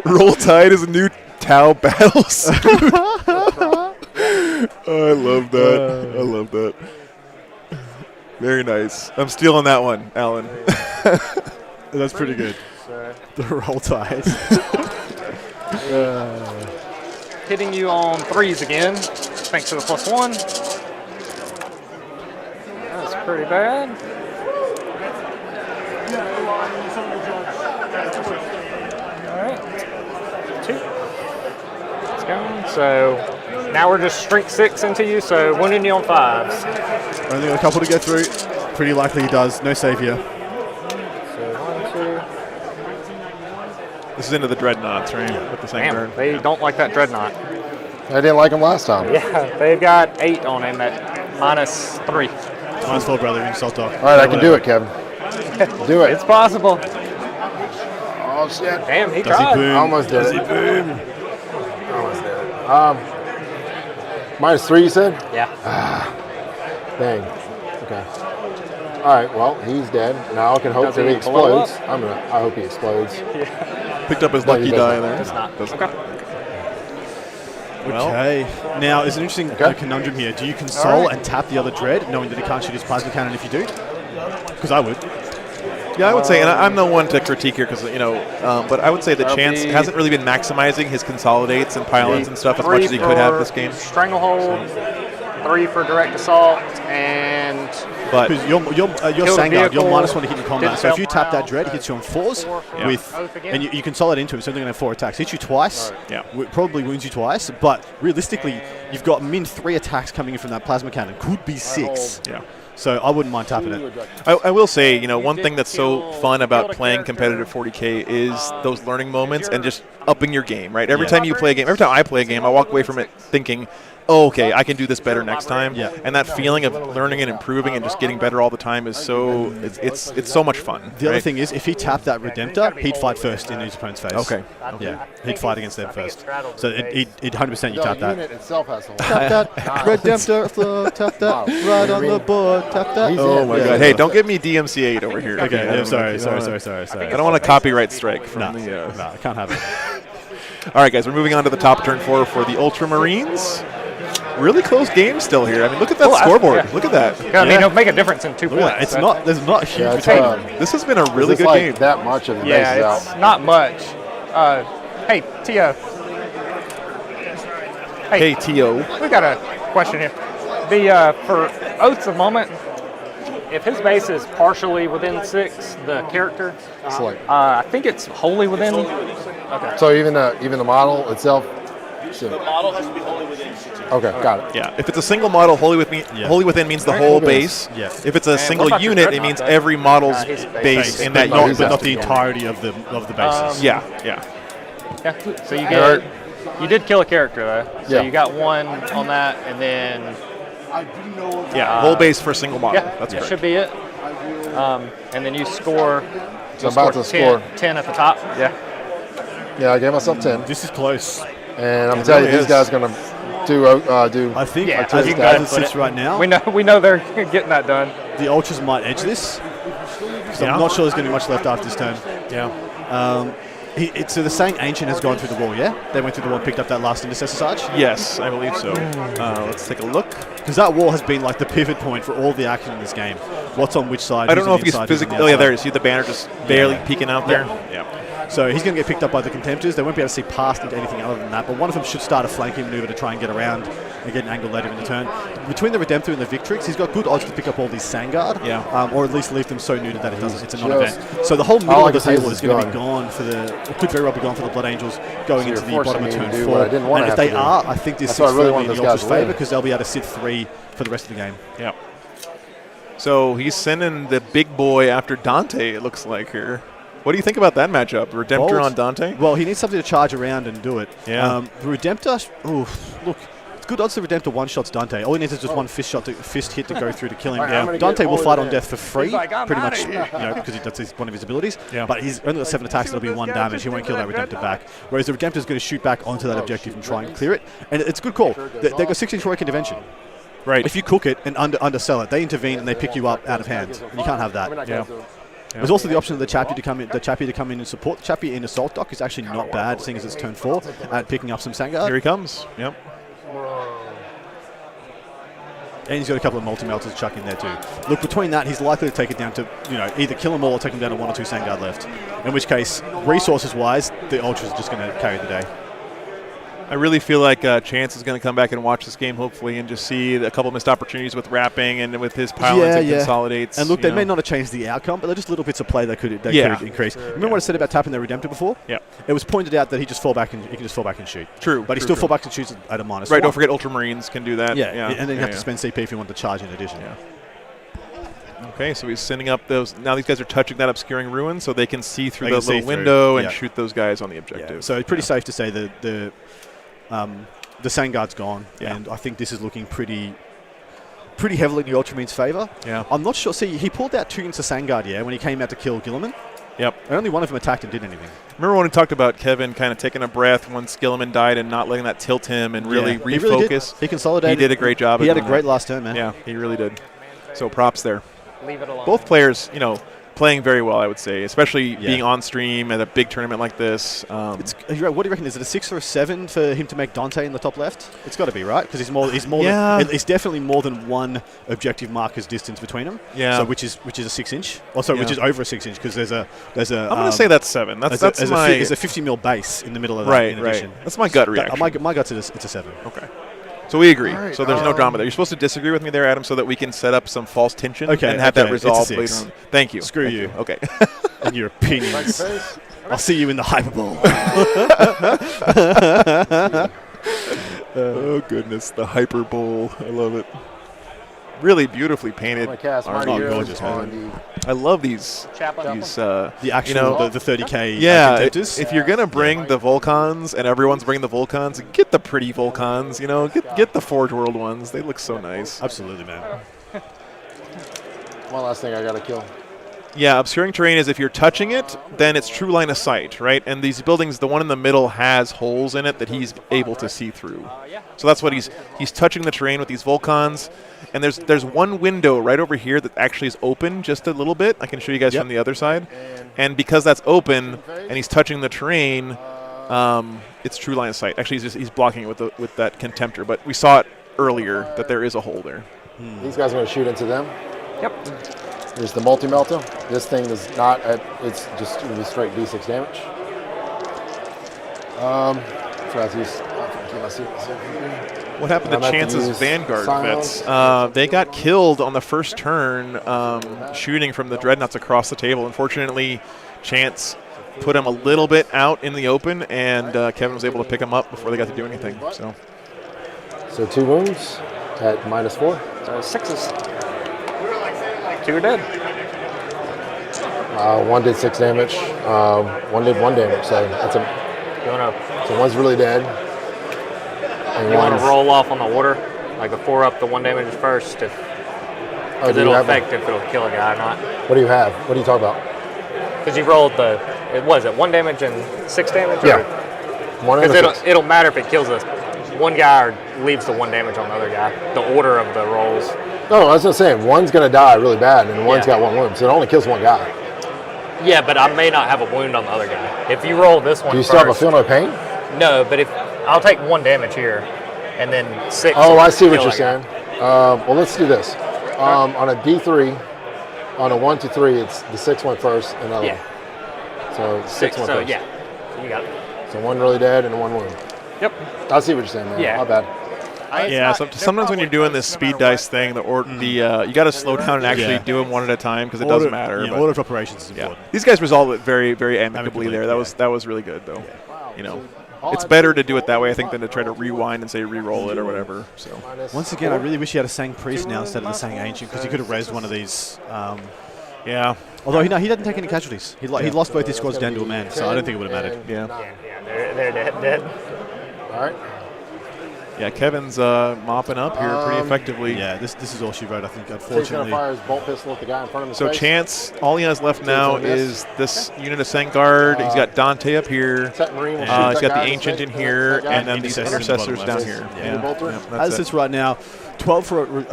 Roll Tide is a new Tau battle suit. I love that. Very nice. I'm stealing that one, Alan. That's pretty good. The Roll Tide. Hitting you on 3s again, thanks to the +1. That's pretty bad. Alright. 2. Let's go. So now we're just strength 6 into you, so wounding you on 5s. Only got a couple to get through. Pretty likely he does. No save here. So 1, 2. This is into the dreadnoughts, right? With the same burn. Damn, they don't like that dreadnought. I didn't like him last time. Yeah, they've got 8 on him at -3. Minus 4, brother. Insult dog. All right, I can do it, Kevin. Do it. It's possible. Oh, shit. Damn, he Does he tried. boom? Almost did Does it. he boom? Almost did it. -3, you said? Yeah. Dang. Okay. All right. Well, he's dead. Now I can hope Does that he he blow explodes. I hope he explodes. Picked up his No, lucky he die doesn't. there. It's not. Doesn't. Okay. Well, Okay. Now, there's an interesting conundrum here. Do you console and tap the other dread, knowing that he can't shoot his plasma cannon if you do? Because I would. yeah, I would say, and I'm no one to critique here because but I would say that Chance hasn't really been maximizing his consolidates and pylons and stuff as much as he could have this game. Stranglehold, 3 for direct assault, and But Because you're Kill saying the that you're vehicle, -1 to hit in combat. didn't So if you fail tap that round, dread, it hits you on 4s Yeah. with, and you consolidate into him. So they're going to have 4 attacks. Hits you twice. Yeah. Probably wounds you twice. But realistically, you've got min 3 attacks coming in from that plasma cannon. Could be 6. yeah. So I wouldn't mind tapping it. I will say, one thing that's so fun about playing competitive 40K is those learning moments and just upping your game, right? Every time you play a game, every time I play a game, I walk away from it thinking, oh, okay, I can do this better next time. Yeah. And that feeling of learning and improving and just getting better all the time is so it's so much fun. The other right? thing is, if he tapped that Redemptor, he'd fight first in his opponent's face. Okay. Yeah, he'd fight against them first. So he'd 100% you The tap that. unit itself has to hold. Tap that Redemptor flow, tap that right on the board, tap that. He's Oh in. my Yeah. God! Hey, don't give me DMC8 over here. Okay, I I'm don't sorry. I don't want a copyright strike from No, the. no, I can't have it. All right, guys, we're moving on to the top turn 4 for the Ultramarines. Really close game still here. I mean, look at that scoreboard. Look at that. I mean, it'll make a difference in 2 Look at points. that. There's not a huge Yeah, it's, between them. This has been a really Is this good like game. that much of the Yeah, base is it's out. not much. Hey, Tio. Hey, T.O. We got a question here. The for Oaths of Moment, if his base is partially within 6, the character, Select. I think it's wholly within. Okay. So even the model itself. The model has to be wholly within 6 inches. Okay, got it. Yeah, if it's a single model, wholly within means the whole base. Yeah. If it's a single what about your unit, it Dreadnought, means though? every model's His base in But that not, unit. but not the entirety of the bases. Yeah. Yeah. So you did kill a character though. So Yeah. you got 1 on that, and then Yeah, whole base for a single model. yeah, That's that correct. should be it. And then you score. So I'm about to score. 10 at the top. Yeah. Yeah, I gave myself 10. This is close. And I'm It telling you, really these is. guys are going to to do. I think Yeah, as you it can go ahead and sits put it. right now, We know they're getting that done. the Ultras might edge this. So I'm not sure there's going to be much left after this turn. Yeah. So the saying Ancient has gone through the wall, yeah? They went through the wall and picked up that last Intercessor Sarge? Yes, I believe so. Let's take a look. Because that wall has been like the pivot point for all the action in this game. What's on which side? I don't who's know on if the he's inside, who's on physically. the Oh, yeah, outside. there you see the banner just barely peeking out there. Yeah. So he's going to get picked up by the Contemptors. They won't be able to see past into anything other than that. But one of them should start a flanking maneuver to try and get around and get an angle later in the turn. Between the Redemptor and the Victrix, he's got good odds to pick up all these Sangard. Yeah. Or at least leave them so neutered that it's a non-event. So the whole middle of the table is going to be gone for could very well be gone for the Blood Angels going into the bottom of turn 4. And if they are, I think this sits firmly in the Ultras' favour because they'll be able to sit 3 for the rest of the game. Yeah. So he's sending the big boy after Dante, it looks like here. What do you think about that matchup? Redemptor on Dante? Well, he needs something to charge around and do it. Yeah. The Redemptor, look, it's good odds the Redemptor one-shots Dante. All he needs is just one fist hit to go through to kill him. Yeah. Dante will fight on death for free, like, pretty much, because that's one of his abilities. Yeah. But he's only got 7 attacks, it'll be 1 damage. He won't kill that Redemptor back. Whereas the Redemptor's going to shoot back onto that objective and try and clear it. And it's a good call. They got 6-inch heroic intervention. Right. If you cook it and undersell it, they intervene and they pick you up out of hand. And you can't have that. Yeah. There's also the option of the Chappie to come in and support. The Chappie in Assault Dock is actually not bad, seeing as it's turn 4, at picking up some Sangard. Here he comes. Yep. And he's got a couple of multi-melters to chuck in there too. Look, between that, he's likely to take it down to, either kill them all or take them down to 1 or 2 Sangard left. In which case, resources-wise, the Ultras are just going to carry the day. I really feel like Chance is going to come back and watch this game, hopefully, and just see a couple missed opportunities with wrapping and with his pylons and consolidates. And look, they may not have changed the outcome, but they're just little bits of play that could increase. Remember what I said about tapping the Redemptor before? Yeah. It was pointed out that he can just fall back and shoot. True. But he still fall back and shoots at a -1. Right, don't forget Ultramarines can do that. Yeah. And then you have to spend CP if you want to charge in addition. Yeah. Okay, so he's sending up those. Now these guys are touching that obscuring ruin, so they can see through the little window and shoot those guys on the objective. Yeah. So it's pretty safe to say that the Sangard's gone, and I think this is looking pretty heavily in the Ultramarines' favour. Yeah. I'm not sure. See, he pulled out 2 units of Sangard, when he came out to kill Gilliman. Yep. And only one of them attacked and did anything. Remember when we talked about Kevin kind of taking a breath once Gilliman died and not letting that tilt him and really refocus? He really did. He consolidated. He did a great job. He had a great last turn, man. Yeah, he really did. So props there. Leave it alone. Both players, playing very well, I would say, especially being on stream at a big tournament like this. What do you reckon? Is it a 6 or a 7 for him to make Dante in the top left? It's got to be, right? Because he's more. It's definitely more than 1 objective marker's distance between them. Yeah. So which is a 6-inch. Also, which is over a 6-inch because there's a. I'm going to say that's 7. That's my. There's a 50 mil base in the middle of that. Right. In addition. That's my gut reaction. My gut's it's a 7. Okay. So we agree. Right, so there's no drama there. You're supposed to disagree with me there, Adam, so that we can set up some false tension and have that it's resolved a 6. later on. Thank you. Screw you. Okay. And your opinions. I'll see you in the Hyperbole. Oh, goodness. The Hyperbole. I love it. Really beautifully painted. Gorgeous, man. I love these. The actual, the 30K. Yeah, Contemptors. if you're gonna bring the Volcans and everyone's bringing the Volcans, get the pretty Volcans. Get the Forge World ones. They look so nice. Absolutely, man. One last thing I gotta kill. Yeah, obscuring terrain is if you're touching it, then it's true line of sight, right? And these buildings, the one in the middle has holes in it that he's able to see through. So that's what he's touching the terrain with these Volcans. And there's one window right over here that actually is open just a little bit. I can show you guys from the other side. And because that's open and he's touching the terrain, it's true line of sight. Actually, he's blocking it with that Contemptor. But we saw it earlier that there is a hole there. These guys are going to shoot into them. Yep. There's the multi-melter. This thing is not it's just going to be straight D6 damage. What happened to Chance's Vanguard vets? They got killed on the first turn shooting from the Dreadnoughts across the table. Unfortunately, Chance put him a little bit out in the open, and Kevin was able to pick him up before they got to do anything. So 2 wounds at -4. So 6s. 2 are dead. 1 did 6 damage. 1 did 1 damage. So that's so one's really dead. And you want to roll off on the order, like the 4 up the 1 damage first, because it'll affect if it'll kill a guy or not. What do you have? What are you talking about? Because you rolled it 1 damage and 6 damage. Yeah. Because it'll matter if it kills a one guy leaves the 1 damage on the other guy. The order of the rolls. No, I was just saying, one's going to die really bad, and one's got 1 wound, so it only kills 1 guy. Yeah, but I may not have a wound on the other guy. If you roll this one Do you first, still have a feel no pain? No, but if I'll take 1 damage here, and then 6. Oh, I see what kill you're that saying. guy. Well, let's do this. On a D3, on a 1 to 3, it's the 6 went first, and Yeah. So 6 went first. yeah, you got it. So 1 really dead and 1 wound. Yep. I see what you're saying, man. Yeah. My bad. Yeah, sometimes when you're doing this speed dice thing, you got to slow down and actually do them one at a time because it doesn't matter. Yeah, order of operations is important. These guys resolved it very, very amicably there. That was really good though. You know, it's better to do it that way, I think, than to try to rewind and say re-roll it or whatever. So once again, I really wish he had a Sang Priest now instead of the Sang Ancient because he could have raised one of these. Yeah. Although he didn't take any casualties. He lost both his squads down to a man, so I don't think it would have mattered. Yeah. They're dead. All right. Yeah, Kevin's mopping up here pretty effectively. Yeah, this is all she wrote, I think, So he's unfortunately. going to fire his bolt pistol at the guy in front of his So face. Chance, all he has left now is this unit of Sangard. He's got Dante up here. Set Marine will He's shoot that got the guy in Ancient his in face, here, that guy. and then these Intercessors down here. Yeah. That's As it. it's right now, 12 for Rod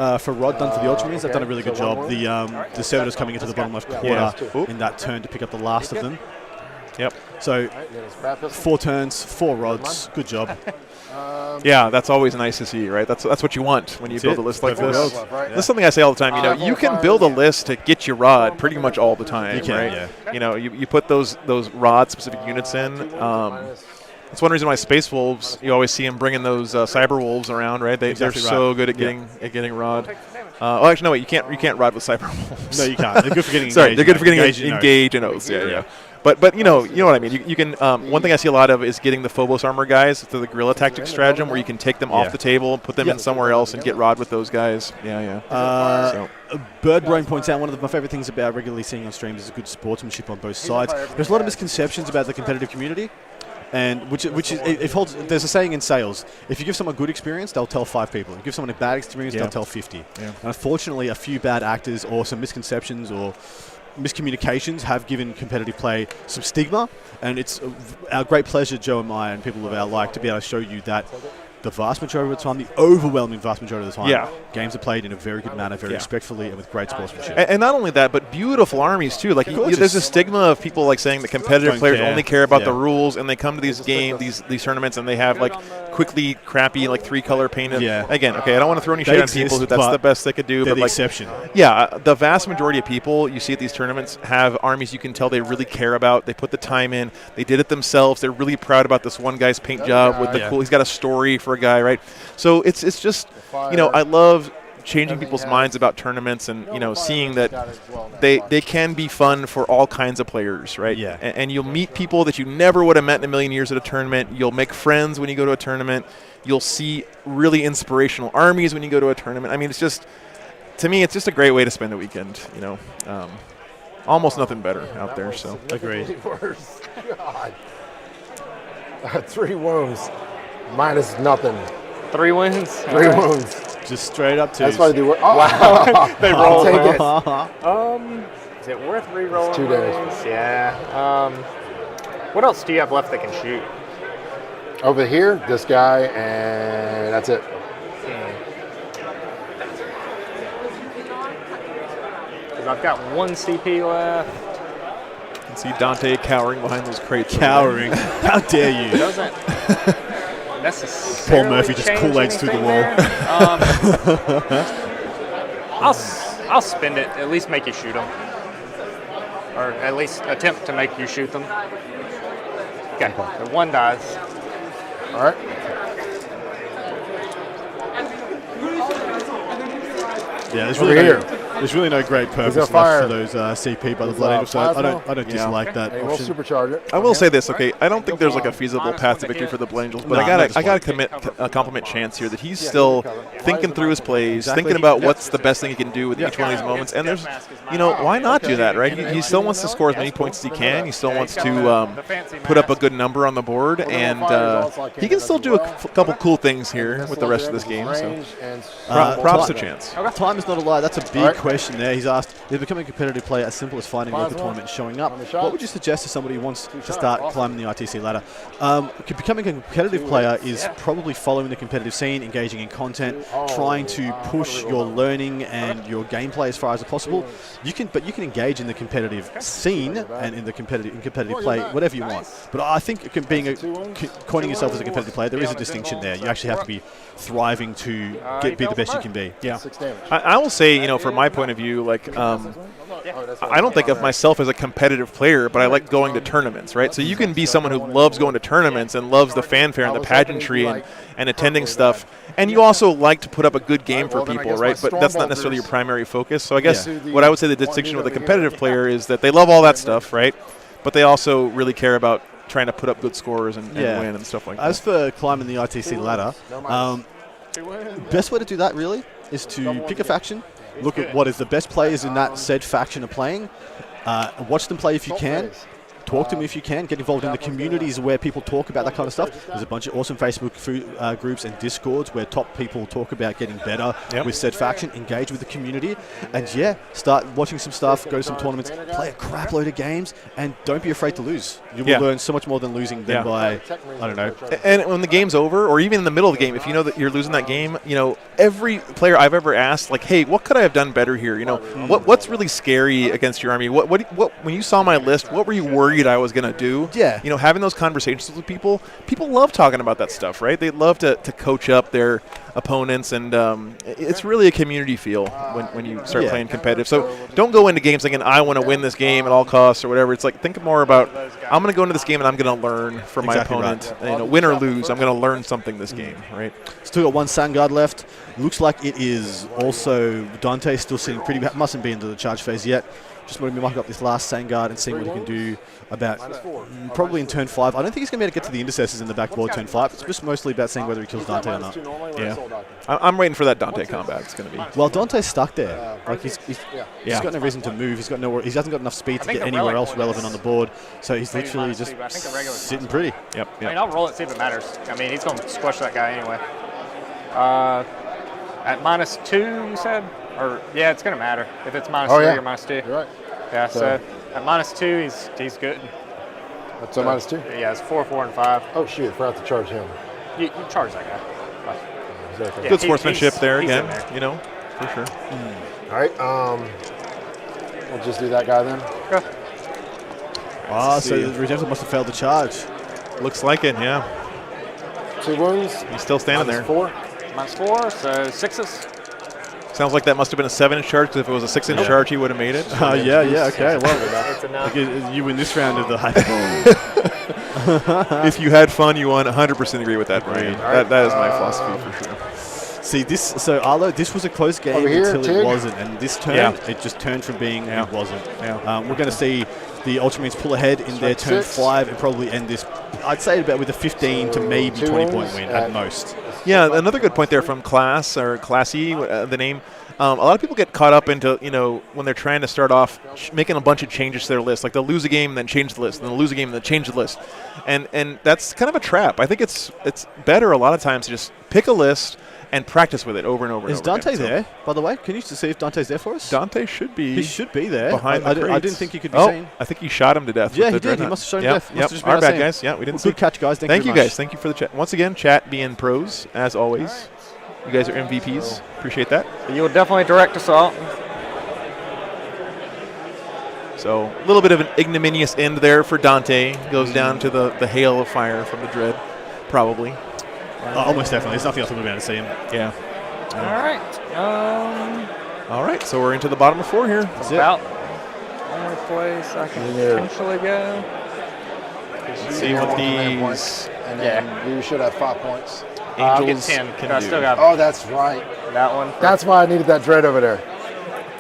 done for the Ultramarines. They've done a really good job. The Servitors coming into the bottom left quarter in that turn to pick up the last of them. Yep. So 4 turns, 4 rods. Good job. Yeah, that's always nice to see, right? That's what you want when you build a list like this. That's something I say all the time. You know, you can build a list to get your rod pretty much all the time, You can, right? yeah. You know, you put those rod specific units in. That's one reason why Space Wolves, you always see them bringing those Cyber Wolves around, right? They're so good at getting rod. Oh, actually, no, wait, you can't rod with Cyber Wolves. No, you can't. They're good for getting Sorry, engaged, they're good for getting engaged engage and oaths. Yeah. But you know what I mean. You can one thing I see a lot of is getting the Phobos armor guys to the guerrilla tactics stratagem, where you can take them off the table, put them in somewhere else, and get rod with those guys. Bird Brain points out one of my favorite things about regularly seeing on streams is a good sportsmanship on both sides. There's a lot of misconceptions about the competitive community. And which is it holds. There's a saying in sales: if you give someone a good experience, they'll tell 5 people. If you give someone a bad experience, they'll tell 50. Yeah. And unfortunately, a few bad actors or some misconceptions or miscommunications have given competitive play some stigma. And it's our great pleasure, Joe and I, and people of our like, to be able to show you that the vast majority of the time, the overwhelming vast majority of the time, games are played in a very good manner, very respectfully, and with great sportsmanship. And not only that, but beautiful armies too. Like there's a stigma of people like saying that competitive players only care about the rules, and they come to these these tournaments, and they have like quickly crappy like 3-color painted. Again, okay, I don't want to throw any shade on people who that's the best they could do, but the like exception. Yeah, the vast majority of people you see at these tournaments have armies you can tell they really care about. They put the time in. They did it themselves. They're really proud about this one guy's paint job with the cool. He's got a story for a guy, right? So it's just, you know, I love changing people's minds about tournaments, and you know, seeing that they can be fun for all kinds of players, right? Yeah. And you'll meet people that you never would have met in a million years at a tournament. You'll make friends when you go to a tournament. You'll see really inspirational armies when you go to a tournament. I mean, it's just, to me, it's just a great way to spend the weekend. You know, almost nothing better out there. So agreed. God. 3 wounds, minus nothing. 3 wounds. 3 wounds. Just straight up 2s. That's why I do. Wow. They roll. Take it. Is it worth re-rolling? It's 2 days. Yeah. What else do you have left that can shoot? Over here, this guy, and that's it. Because I've got 1 CP left. you can see Dante cowering behind those crates. Cowering. How dare you? Doesn't necessarily Paul Murphy just change Kool-Aids through the wall. I'll spend it. At least make you shoot them, or at least attempt to make you shoot them. Okay, so 1 dies. All right. Yeah, there's really no great purpose left for those CP by the Blood Angel, so I don't dislike that And we'll option. supercharge it. I will say this, okay? I don't think there's like a feasible path to victory for the Blood Angels, but I gotta compliment Chance here that he's still thinking through his plays, thinking about what's the best thing he can do with each one of these moments. And there's, you know, why not do that, right? He still wants to score as many points as he can. He still wants to put up a good number on the board, and he can still do a couple cool things here with the rest of this game. So props to Chance. Time is not a lie. That's a big question question there. He's asked, is becoming a competitive player as simple as finding a local tournament and showing up? What would you suggest to somebody who wants to start climbing the ITC ladder? Becoming a competitive player is probably following the competitive scene, engaging in content, trying to push your learning and your gameplay as far as possible. But you can engage in the competitive scene and in competitive play, whatever you want. But I think coining yourself as a competitive player, there is a distinction there. You actually have to be thriving to be the best you can be. Yeah. I will say, from my point of view, like, I don't think of myself as a competitive player, but I like going to tournaments, right? So you can be someone who loves going to tournaments and loves the fanfare and the pageantry and attending stuff, and you also like to put up a good game for people, right? But that's not necessarily your primary focus. So I guess what I would say the distinction with a competitive player is that they love all that stuff, right? But they also really care about trying to put up good scores and win and stuff like that. As for climbing the ITC ladder, best way to do that really is to pick a faction, look at what is the best players in that said faction are playing, watch them play if you can, talk to them if you can, get involved in the communities where people talk about that kind of stuff. There's a bunch of awesome Facebook groups and Discords where top people talk about getting better with said faction, engage with the community, and start watching some stuff, go to some tournaments, play a crap load of games, and don't be afraid to lose. You will learn so much more than losing than by, I don't know. And when the game's over, or even in the middle of the game, if you know that you're losing that game, every player I've ever asked, like, hey, what could I have done better here? What's really scary against your army? What when you saw my list, what were you worried I was going to do? Yeah. Having those conversations with people love talking about that stuff, right? They love to coach up their opponents, and it's really a community feel when you start playing competitive. So don't go into games thinking, I want to win this game at all costs or whatever. It's like, think more about, I'm going to go into this game and I'm going to learn from my opponent. Right. Win or lose, I'm going to learn something this game, right? Still got one Sangard left. Looks like it is also Dante still sitting pretty, mustn't be into the charge phase yet. Just wanted to mark up this last Sangard and see what he can do about probably in turn 5. I don't think he's going to be able to get to the intercessors in the backboard turn 5. It's just mostly about seeing whether he kills Dante or not. Yeah. I'm waiting for that Dante combat. It's going to be. Well, Dante's stuck there. Like he's got no reason to move. He hasn't got enough speed to get anywhere else relevant on the board. So he's literally just sitting pretty. Yep. I mean, I'll roll it, see if it matters. I mean, he's going to squash that guy anyway. At -2, you said? Or it's going to matter if it's -3 or -2. You're right. Yeah, so at -2, he's good. That's a -2? Yeah, it's 4, 4, and 5. Oh, shoot, I forgot to charge him. You charge that guy. Exactly. Good sportsmanship there again, for sure. All right, we'll just do that guy then. So the Redemptor must have failed the charge. Looks like it, yeah. 2 wounds. He's still standing there. -4. -4, so 6s. Sounds like that must have been a 7-inch charge, because if it was a 6-inch charge, he would have made it. Okay. Well, you win this round of the hyperbole. If you had fun, you won. 100% agree with that, Brian. That is my philosophy for sure. See, Arlo, this was a close game until it wasn't, and this turn, it just turned from being it wasn't. We're going to see the Ultramarines pull ahead in their turn 5 and probably end this, I'd say, about with a 15 to maybe 20-point win at most. Yeah, another good point there from Class, or Classy, the name. A lot of people get caught up into, when they're trying to start off making a bunch of changes to their list. Like they'll lose a game and then change the list, and they'll lose a game and then change the list. And that's kind of a trap. I think it's better a lot of times to just pick a list and practice with it over and over and over. Is Dante there, by the way? Can you see if Dante's there for us? Dante should be. He should be there. Behind the crates. I didn't think he could be seen. I think he shot him to death. Yeah, he did. He must have shot him to death. Yep. Our bad, guys. Yeah, we didn't see. Good catch, guys. Thank you, guys. Thank you for the chat. Once again, chat being pros, as always. You guys are MVPs. Appreciate that. You will definitely direct assault. So a little bit of an ignominious end there for Dante. Goes down to the hail of fire from the Dread, probably. Almost definitely. There's nothing else we're going to be able to see him. Yeah. All right, so we're into the bottom of 4 here. That's about only place I can potentially go. Let's see what these. And then you should have 5 points. Angels I'll get 10. can I do. still got Oh, that's right. that one. That's why I needed that Dread over there.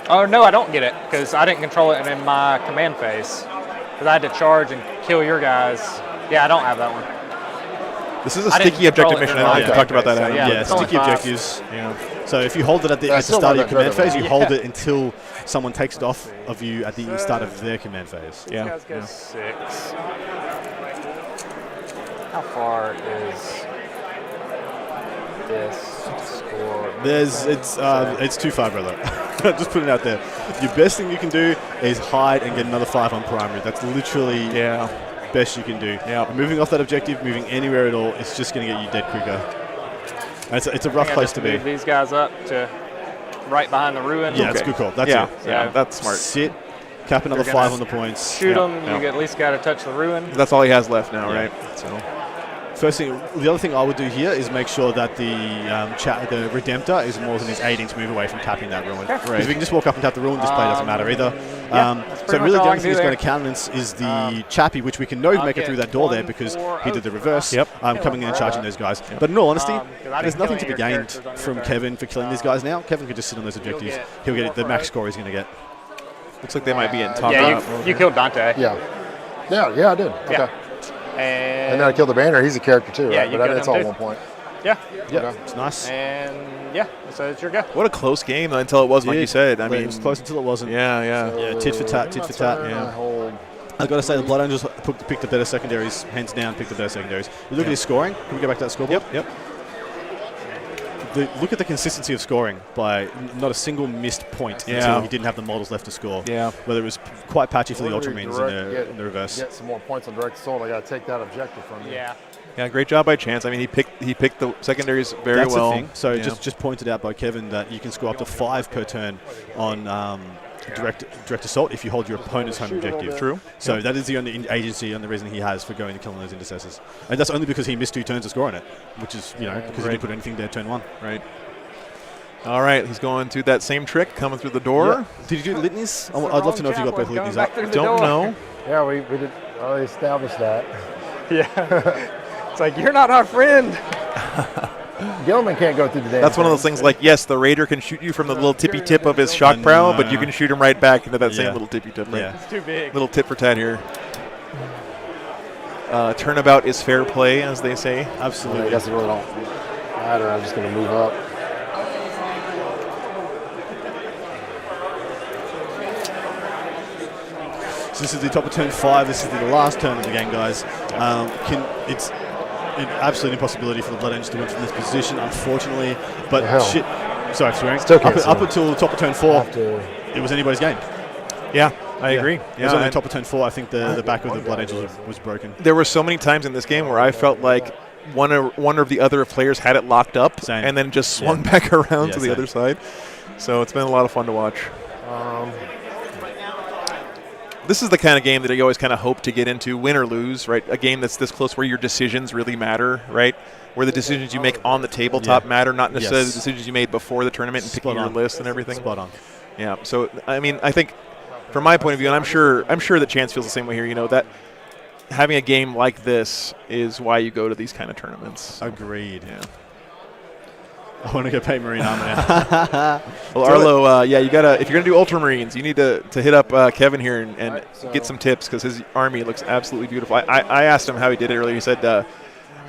Oh, no, I don't get it, because I didn't control it in my command phase. Because I had to charge and kill your guys. Yeah, I don't have that one. This is a sticky objective mission. I don't think we talked about that. So, Adam. Yeah, sticky objectives. Yeah. So if you hold it at the start of your command phase, you hold it until someone takes it off of you at the start of their command phase. These guys go 6. How far is... this score? It's 2-5, brother. Just put it out there. Your best thing you can do is hide and get another 5 on primary. That's literally best you can do. Yeah. Moving off that objective, moving anywhere at all, it's just going to get you dead quicker. It's a rough place to be. Move these guys up to right behind the ruin. Yeah, it's a good call. That's it. Yeah, that's smart. Sit, cap another 5 on the points. Shoot them. You at least got to touch the ruin. That's all he has left now, right? So. First thing, the other thing I would do here is make sure that the Redemptor is more than his 8-inch move away from tapping that ruin. Because if we can just walk up and tap the ruin, this play doesn't matter either. So really the only thing he's going to countenance is the Chappie, which we can know make it through that door there because he did the reverse, coming in and charging those guys. But in all honesty, there's nothing to be gained from Kevin for killing these guys now. Kevin could just sit on those objectives. He'll get the max score he's going to get. Looks like they might be in top. Yeah, you killed Dante. Yeah, I did. Okay. And then I killed the banner. He's a character too, right? But that's all at 1 point. Yeah. It's nice. And so it's your guy. What a close game until it was, like you said. I mean, it was close until it wasn't. Yeah, tit for tat. Yeah. I've got to say, the Blood Angels picked the better secondaries, hands down, picked the better secondaries. You look at his scoring. Can we go back to that scoreboard? Yep. Look at the consistency of scoring by not a single missed point until he didn't have the models left to score. Yeah. Whether it was quite patchy for the Ultramarines in the reverse. Get some more points on direct assault. I got to take that objective from you. Yeah, great job by Chance. I mean, he picked the secondaries very well. That's the thing. So just pointed out by Kevin that you can score up to 5 per turn on direct assault if you hold your opponent's home objective. True. So that is the only agency and the reason he has for going and killing those intercessors. And that's only because he missed 2 turns of scoring it, which is, because he didn't put anything there turn 1. Right. All right, he's going to that same trick, coming through the door. Yeah. Did you do litanies? I'd love to know if you got both litanies up. Don't know. Yeah, we did already established that. Yeah. It's like, you're not our friend. Gilman can't go through the damn That's one of those things like, yes, the Raider can shoot you from the little tippy tip of his shock prow, but you can shoot him right back into that same little tippy tip. Right? It's too big. Little tit for tat here. Turnabout is fair play, as they say. Absolutely. I guess it really don't matter. I'm just going to move up. So this is the top of turn 5. This is the last turn of the game, guys. It's an absolute impossibility for the Blood Angels to win from this position, unfortunately. But shit. Sorry, swearing. Up until the top of turn 4, it was anybody's game. Yeah, I agree. It was on the top of turn 4. I think the back of the Blood Angels was broken. There were so many times in this game where I felt like one or the other players had it locked up and then just swung back around to the other side. So it's been a lot of fun to watch. This is the kind of game that you always kind of hope to get into, win or lose, right? A game that's this close where your decisions really matter, right? Where the decisions you make on the tabletop matter, not necessarily the decisions you made before the tournament and picking your list and everything. Spot on. Yeah. So I mean, I think from my point of view, and I'm sure that Chance feels the same way here. That having a game like this is why you go to these kind of tournaments. Agreed. Yeah. I want to go pay Marine Armor now. Well, Arlo, you gotta if you're gonna do Ultramarines, you need to hit up Kevin here and get some tips because his army looks absolutely beautiful. I asked him how he did it earlier. He said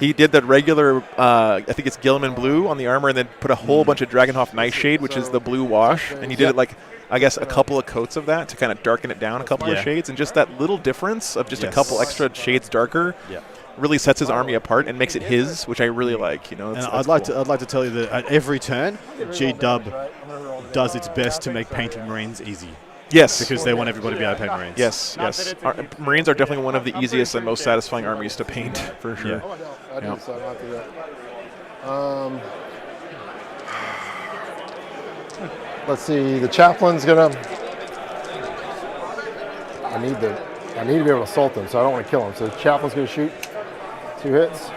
he did the regular, I think it's Gilliman blue on the armor, and then put a whole bunch of Dragonhof Nightshade, which is the blue wash, and he did it like I guess a couple of coats of that to kind of darken it down a couple of shades, and just that little difference of just a couple extra shades darker. Really sets his army apart and makes it his, which I really like. And I'd like to tell you that at every turn, G-Dub does its best to make painting Marines easy. Yes, because they want everybody to be able to paint Marines. Yes. Marines are definitely one of the easiest and most satisfying armies to paint, for sure. I do decide not to do that. Let's see. The chaplain's gonna. I need to be able to assault them, so I don't want to kill him. So the chaplain's gonna shoot 2 hits.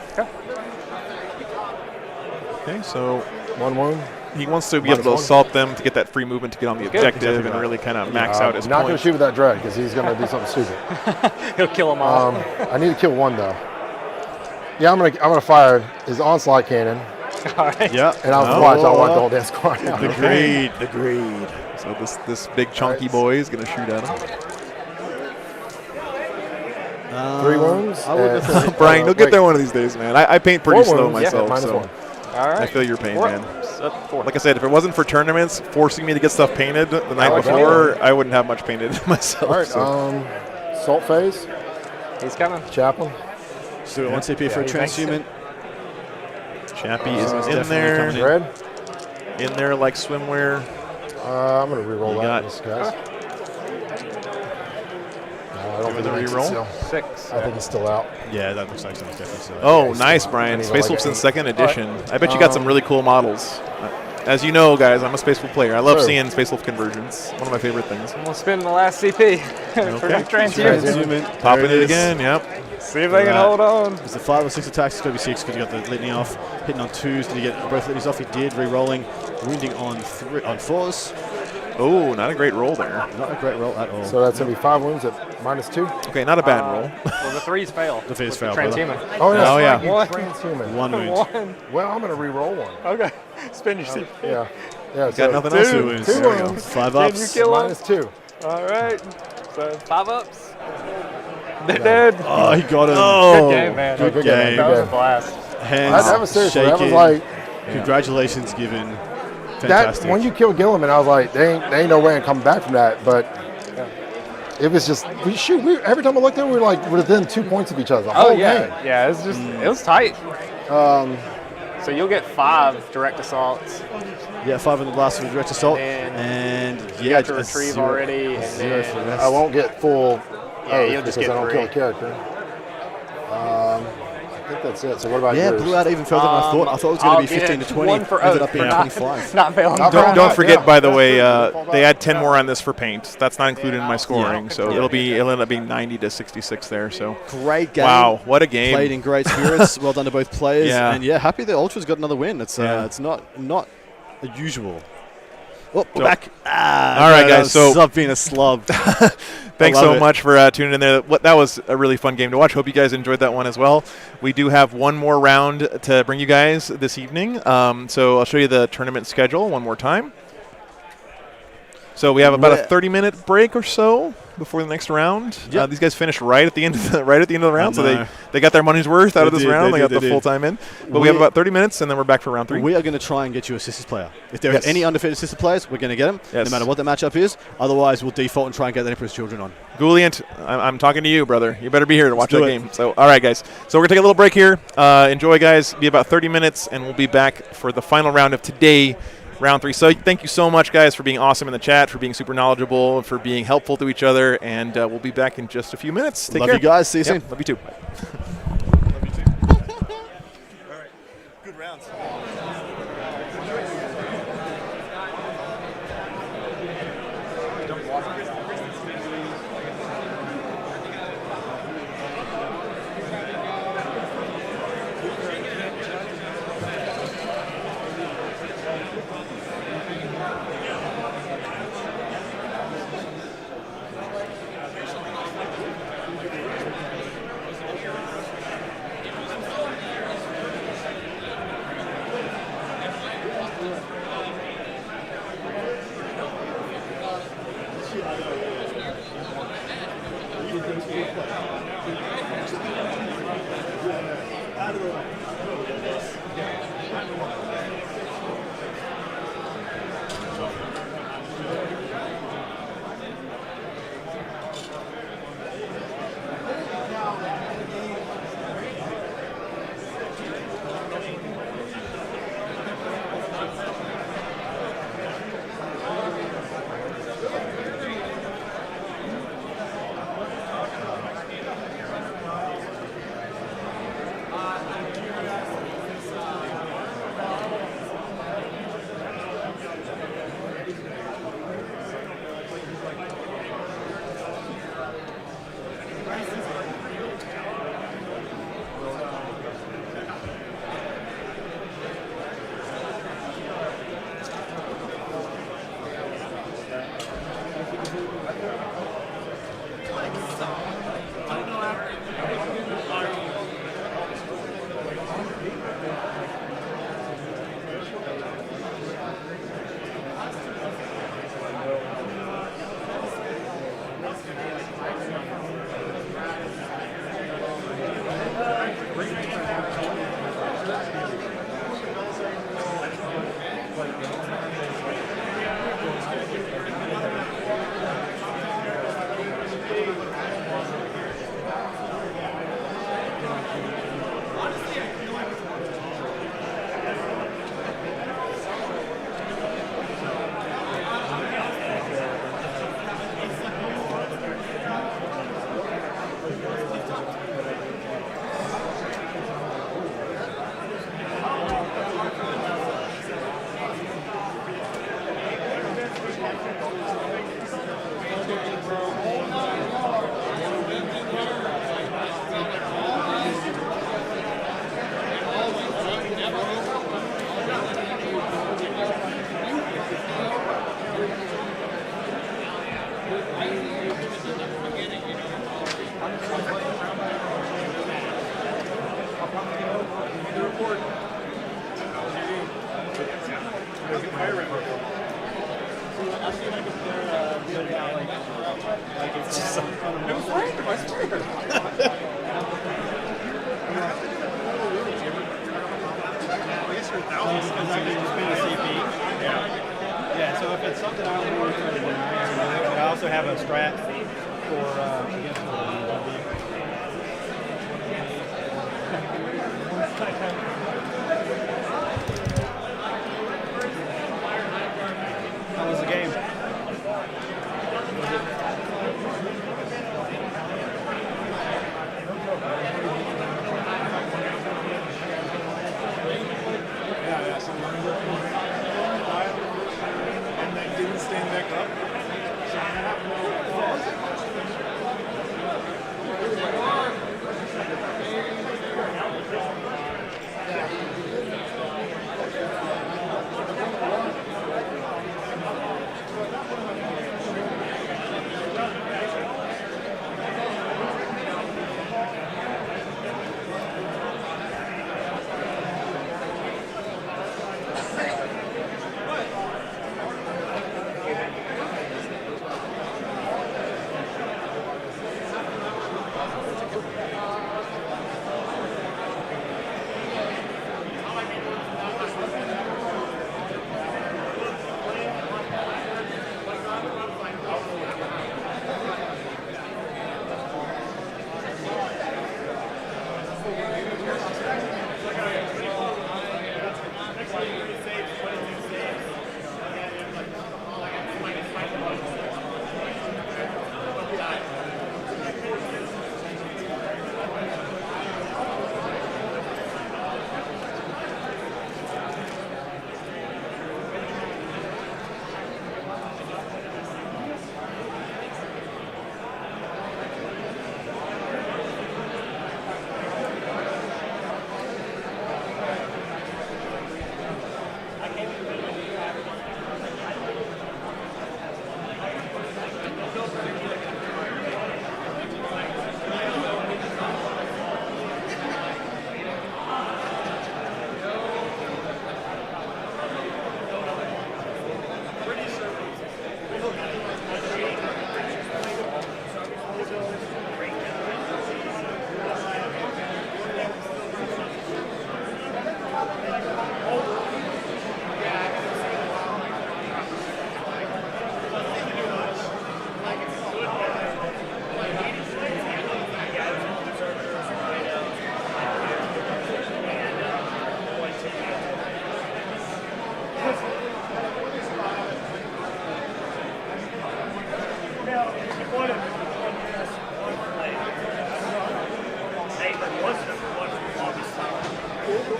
Okay, so 1 wound. He wants to be able to assault them to get that free movement to get on the objective and really kind of max out his not points. Going to shoot with that dread because he's going to do something stupid. He'll kill them all. I need to kill 1 though. Yeah, I'm gonna fire his onslaught cannon. All right. Yeah. And I'll watch. I'll want the whole damn squad now. Agreed. So this big chunky boy is going to shoot at him. 3 wounds. Brian, you'll get there one of these days, man. I paint pretty slow myself. Yeah, so -1. All right. I feel your pain, 4. man. Four. Like I said, if it wasn't for tournaments forcing me to get stuff painted the night before, I wouldn't have much painted myself. All right. So. Salt phase. He's coming. Chaplain. So 1 CP for a transhuman. Chappie is in definitely there. coming in. Red? In there like swimwear. I'm going to re-roll You that. got- This guys. I don't Doing think the it makes it re-roll? still. 6. I think it's still out. Yeah, that looks like something's definitely still. Oh, Yeah, he's nice, still- Brian. and he's Space like Wolf's an in eight. second edition. I bet you got some really cool models. As you know, guys, I'm a Space Wolf player. I love Sure. seeing Space Wolf conversions. One of my favorite things. We'll spin the last CP for Okay. transhuman. Popping it again, yep. See if they can hold on. Is the 5 or 6 attacks? It's going to be 6 because you got the litany off. Hitting on 2s. Did he get both litanies off? He did. Re-rolling. Wounding on 4s. Oh, not a great roll there. Not a great roll at all. So that's going to be 5 wounds at -2. Okay, not a bad roll. Well, the 3s fail. The 3s fail. Transhuman. Oh, yeah. Oh, yeah. One. Transhuman. 1 wound. One. Well, I'm going to re-roll one. Okay. Spin your CP. Yeah. Yeah. Got nothing else? 2 wounds. Two There we go. wounds. 5 Can ups. you kill him? -2. All right. So 5 ups. They're dead. Oh, he got him. Oh, Good game, man. Good Good game. game. That was a blast. Hands That was seriously. That was shaking. like Congratulations given. that. Fantastic. When you killed Gilliman, I was like, they ain't no way I'm coming back from that. But it was just every time I looked at it, we were like within 2 points of each other. The Oh whole yeah, game. yeah. It was just it was tight. So you'll get 5 direct assaults. Yeah, 5 in the last with direct assault. And And you yeah, got to a retrieve 0 already, a and 0 for the then rest. I won't get full. Yeah, you'll just because get I don't 3. kill a character. I think that's it. So what about Yeah, yours? blew out even further than I thought. I thought it was going to be 15 to 20. One for Ended Oath up being for not- 25. Not failing. Don't forget, yeah. by the way, they add 10 more on this for paint. That's not included in my scoring, so it'll end up being 90 to 66 there. So Great game. wow, what a game! Played in great spirits. Well done to both players. Yeah. And yeah, happy the Ultras got another win. It's it's not usual. Oh, we're back. All right, guys, so- stop being a slub. Thanks I love so it. much for tuning in there. That was a really fun game to watch. Hope you guys enjoyed that one as well. We do have one more round to bring you guys this evening. So I'll show you the tournament schedule one more time. So we have about a 30-minute break or so before the next round. Yep. These guys finished right at the end of the round, so know. they got their money's worth out of this did, round. they They got did, the they full did. time in. But we have about 30 minutes, and then we're back for round 3. We are going to try and get you a sisters player. If there Yes. are any undefeated sister players, we're going to get them, Yes. no matter what the matchup is. Otherwise, we'll default and try and get the Emperor's Children on. Gouliant, I'm talking to you, brother. You better be here to watch do that it. game. So, all right, guys. So we're going to take a little break here. Enjoy, guys. Be about 30 minutes, and we'll be back for the final round of today, round 3. So thank you so much, guys, for being awesome in the chat, for being super knowledgeable, for being helpful to each other, and we'll be back in just a few minutes. Take Love care. you guys. See you Yep, soon. Love you too. Good rounds. Yeah, so if it's something I don't really try to do, but I also have a strat for against How was the game? And they didn't stand back up.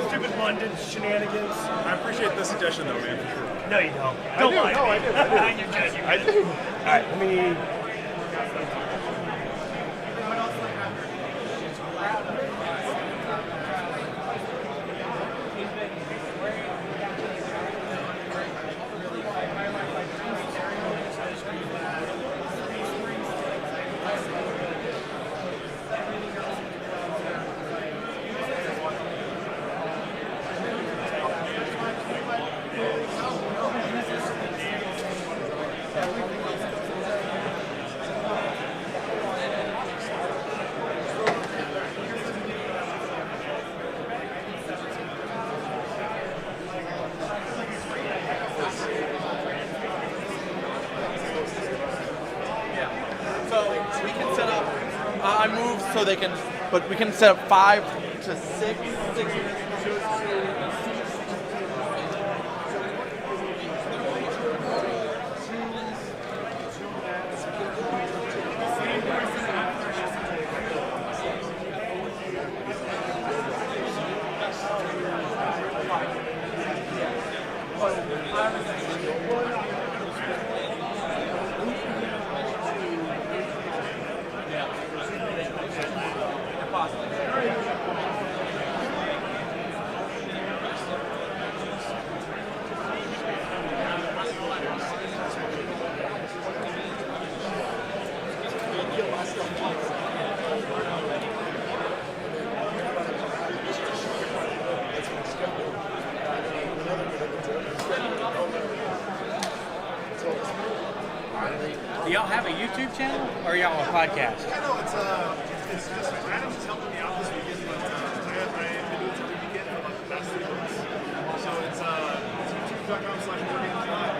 Stupid London shenanigans. I appreciate the suggestion, though, man. For sure. No, you don't. I Don't do. lie. No, I do. You're good. I do. All right, let me. So we can set up. I moved so they can, but we can set up 5 to 6. y'all have a YouTube channel or y'all a podcast? Yeah, no, it's just Adam is helping me out this weekend, but I've been doing it every weekend for like the past 3 months. So it's youtube.com/boardgameslive.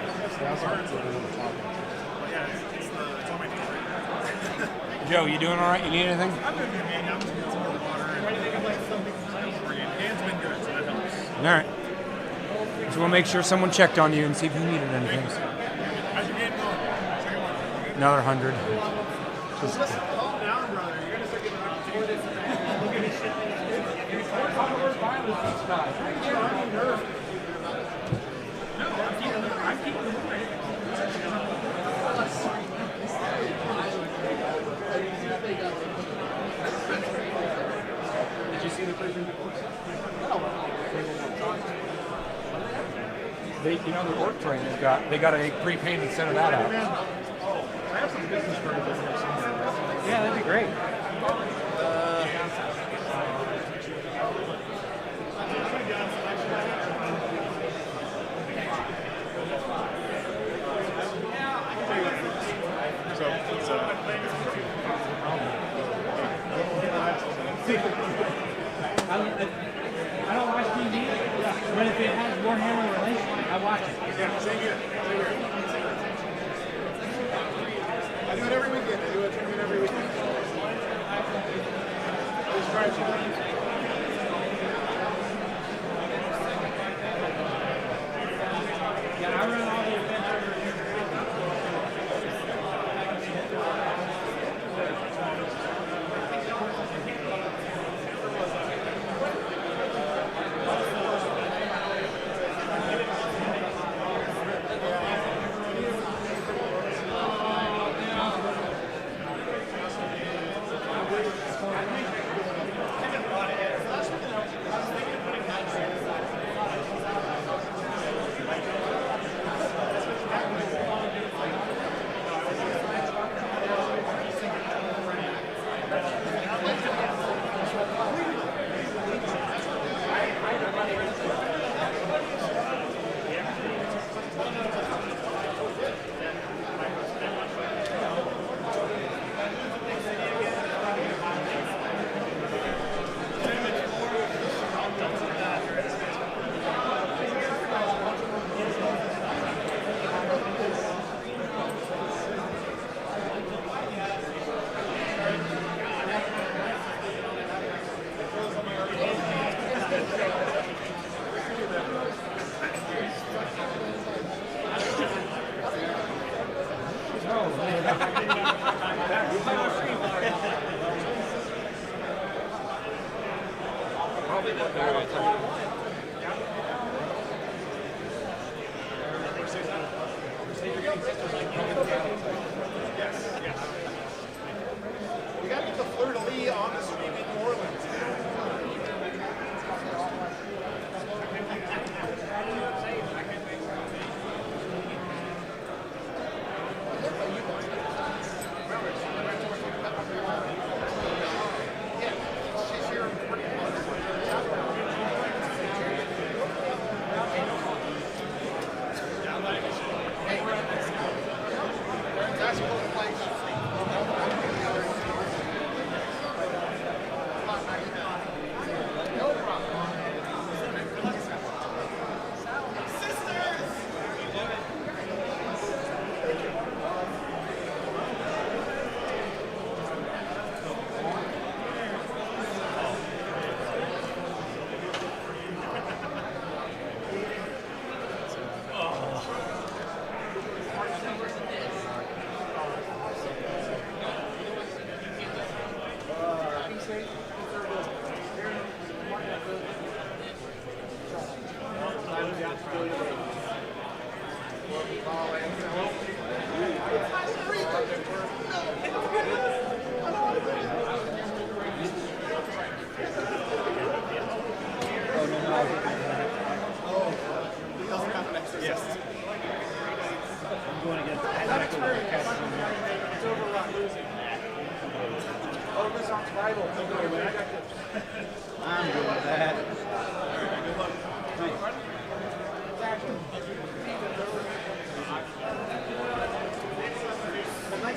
Yeah, it's on my name. Joe, you doing all right? You need anything? I'm doing good, man. I'm just getting some more water and Dan's been good, so that helps. All right. So we'll make sure someone checked on you and see if you needed anything. How's your game going? Second one. Another 100. Just, Calm down, brother. You're gonna start getting Did you see the person before? The orc train they got a pre-painted set of that out. I have some business cards over there somewhere. Yeah, that'd be great. I don't watch TV, but if it has Warhammer relation, I watch it. Yeah, same here. I do it every weekend. I do a tournament every weekend. Just try to. Yeah, I run all the events over here. We gotta get the fleur-de-lis on the stream in New Orleans. I'm good with that. Thanks.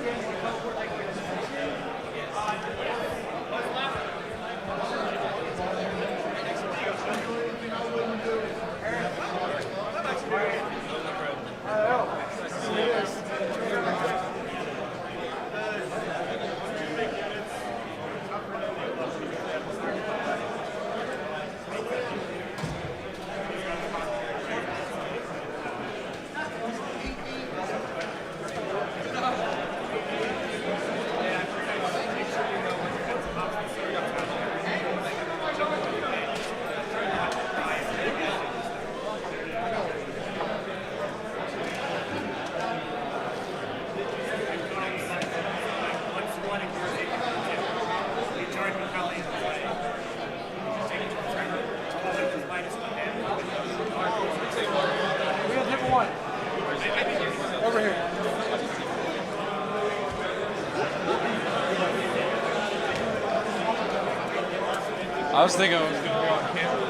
I was thinking I was going to be on camera.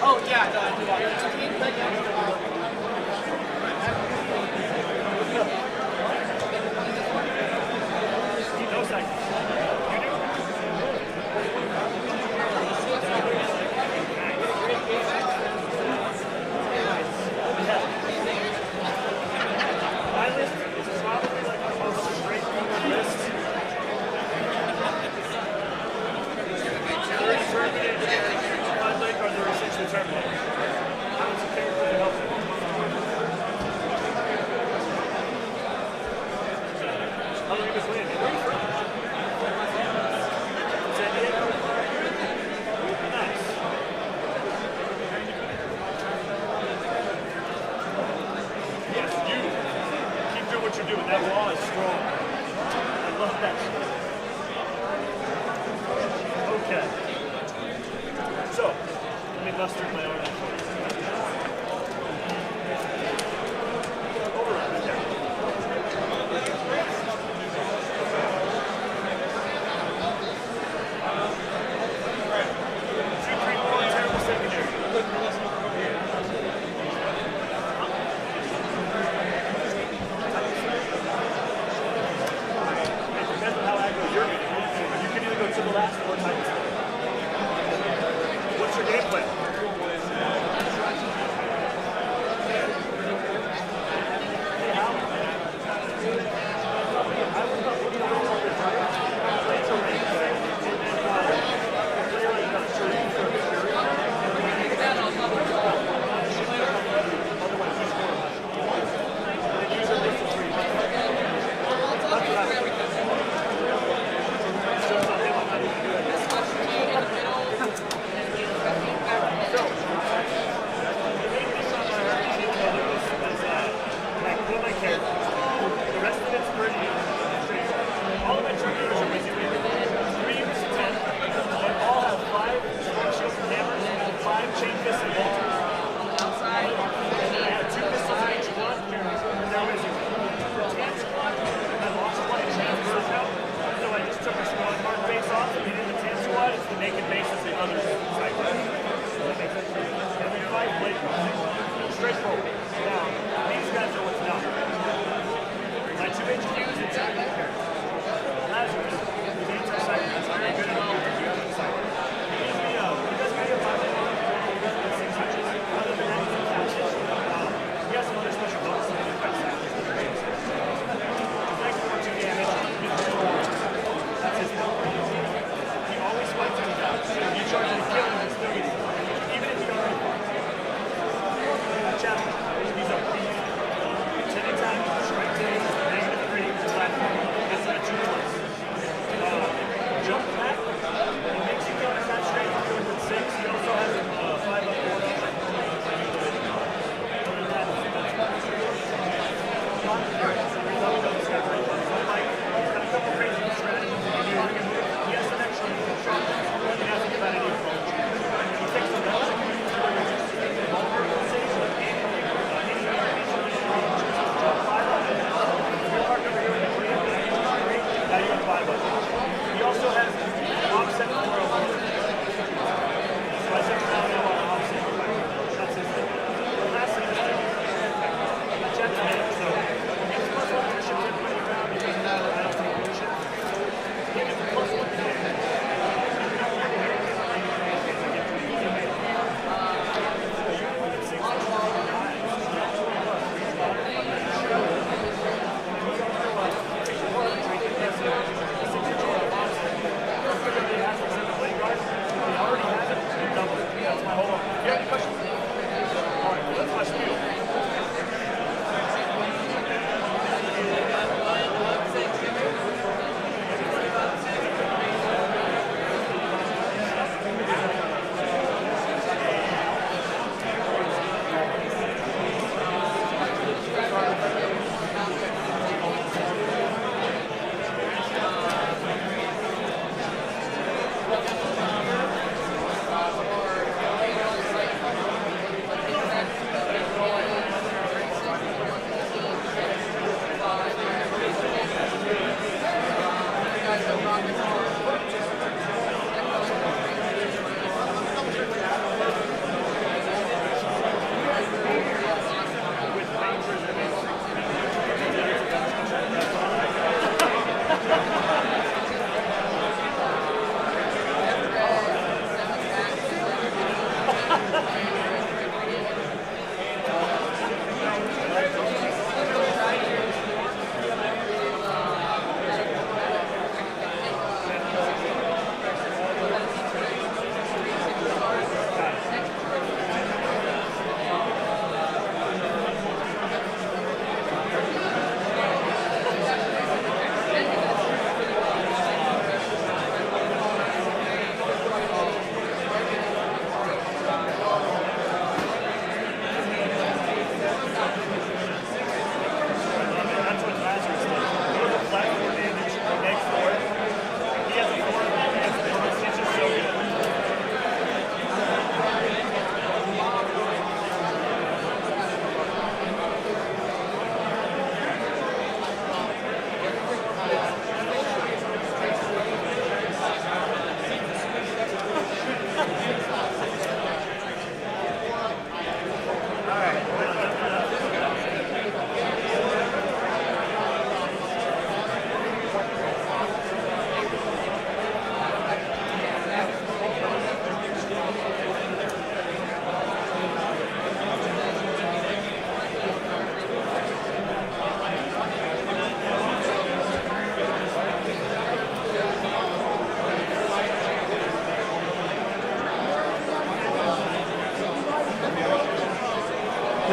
Oh, yeah, no, My list is probably like the most straightforward list. They're terminated, or they're essentially terminated. How does a character help them? How long have you been playing? Where are you from? San Diego? Nice. Yes, you. Keep doing what you're doing. That wall is strong. I love that. Okay. So, let me muster my arm. Override right there. Terrible secondary. It depends on how aggro you're getting. You can either go triple dash or tight. What's your game plan? The rest of it's pretty straightforward. All of my triggers are basically 3 units of 10. They all have 5 strong shields and hammers, 5 chain fists and bolters. I have 2 pistols in each one, and they're wizards. The tan squad, I lost one in chain first out, so I just took a squad card base off, and in the tan squad, it's the naked base of the other side. And we fight blade guns. Straightforward. Now, these guys are what's not. My 2 HQs, it's Lazarus, the anti-psychic, that's very good at the anti-psychic. He does very well. Other than that, he's a tactician. He has some other special bonuses that he fights out. Next 14 damage, that's his thing. He always fights with that. You charge him to kill him, he's still getting it. Even if you don't really fight. Chapter, he's a beast. 10 attack, strike damage, -3, platform. Gets it at 2 points. Jump back, he makes you go attack straight, you go with 6. He also has a 5 up 4. Other than that, got a couple crazy strategies you can do. He has some extra shot. He has to give out any approach. He takes some belts. He also has offset for a one. So I said, no, offset. That's his thing. The last thing is check the man. So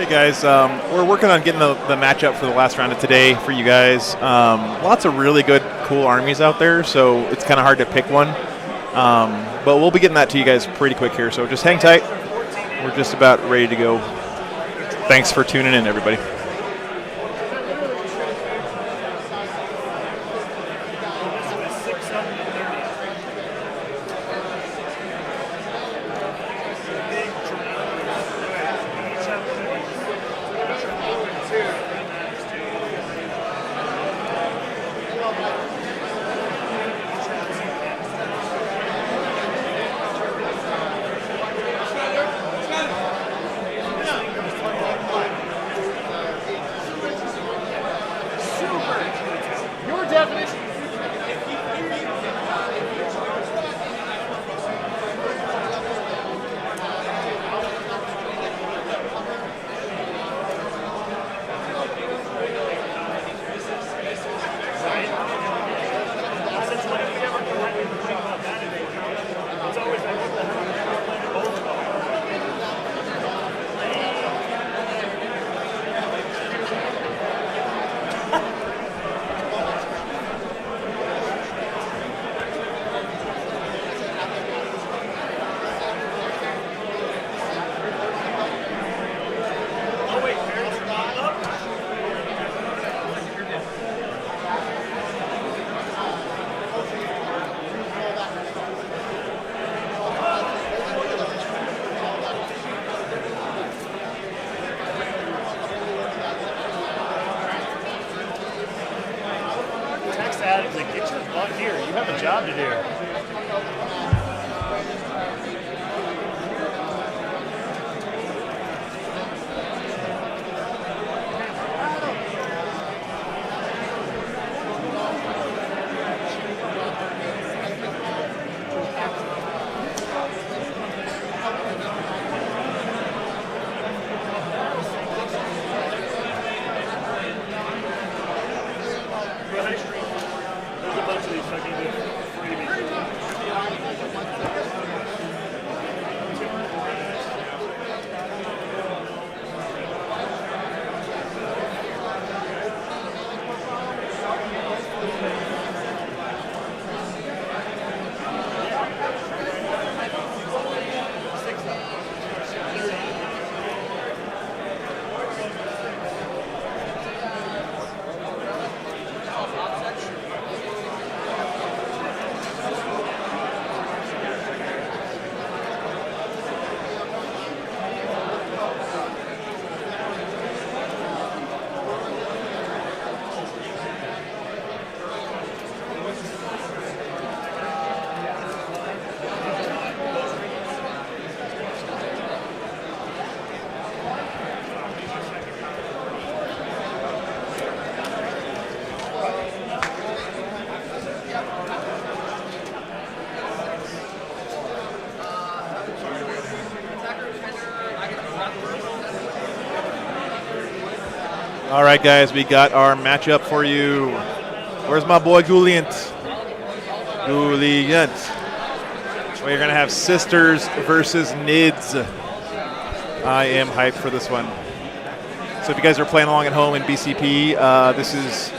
right, guys. We're working on getting the matchup for the last round of today for you guys. Lots of really good, cool armies out there, so it's kind of hard to pick one. But we'll be getting that to you guys pretty quick here, so just hang tight. We're just about ready to go. Thanks for tuning in, everybody. Get your butt here. You have a job to do. All right, guys, we got our matchup for you. Where's my boy Gouliant? We're going to have Sisters versus Nids. I am hyped for this one. So if you guys are playing along at home in BCP, this is,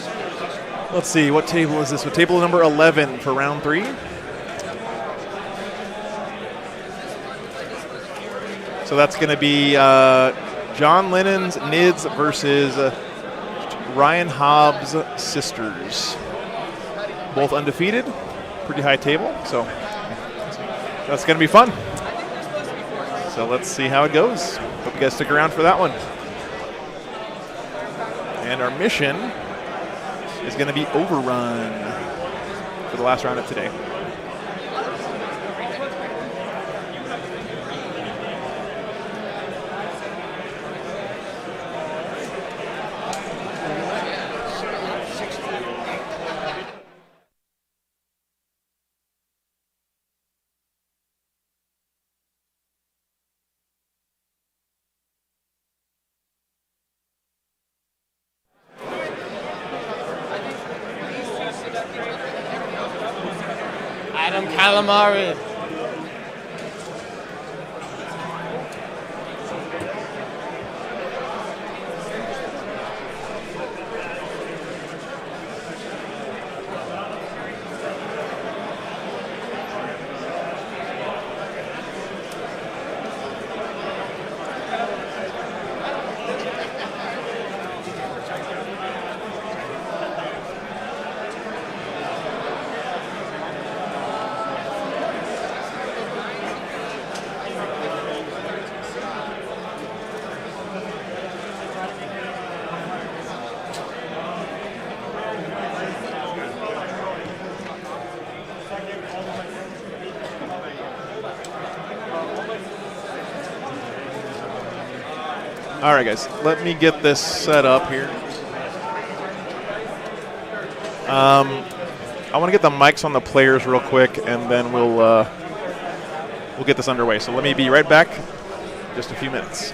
let's see, what table is this? So table number 11 for round 3. So that's going to be John Lennon's Nids versus Ryan Hobbs' Sisters. Both undefeated. Pretty high table, so that's going to be fun. So let's see how it goes. Hope you guys stick around for that one. And our mission is going to be Overrun for the last round of today. Calamari. All right, guys, let me get this set up here. I want to get the mics on the players real quick, and then we'll get this underway. So let me be right back. Just a few minutes.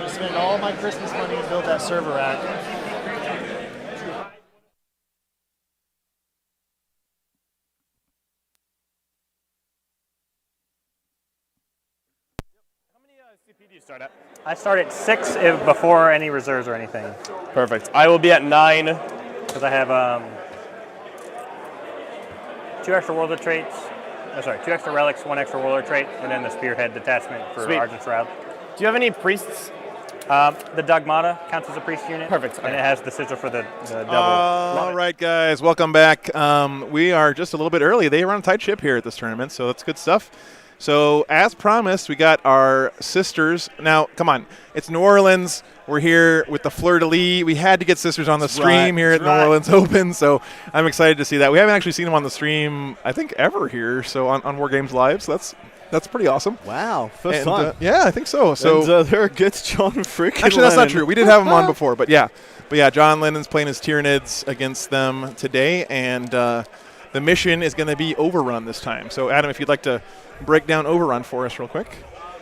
Spend all my Christmas money to build that server rack. CP do you start at? I start at 6 before any reserves or anything. Perfect. I will be at 9. Because I have 2 extra warlord traits. Oh, sorry, 2 extra relics, 1 extra warlord trait, and then the spearhead detachment for Sweet. Argent Shroud. Do you have any priests? The Dogmata counts as a priest unit. Perfect. And it has the sigil for the double. All right, guys, welcome back. We are just a little bit early. They run a tight ship here at this tournament, so that's good stuff. So, as promised, we got our sisters. Now, come on. It's New Orleans. We're here with the fleur-de-lis. We had to get sisters on the stream here at New Orleans Open, so I'm excited to see that. We haven't actually seen them on the stream, I think, ever here, so on War Games Live, so that's pretty awesome. Wow, first time. Yeah, I think so. So and, there against John freaking Actually, that's not Lennon. true. We did have him on before, but yeah. John Lennon's playing his Tyranids against them today, and the mission is going to be Overrun this time. So, Adam, if you'd like to break down Overrun for us real quick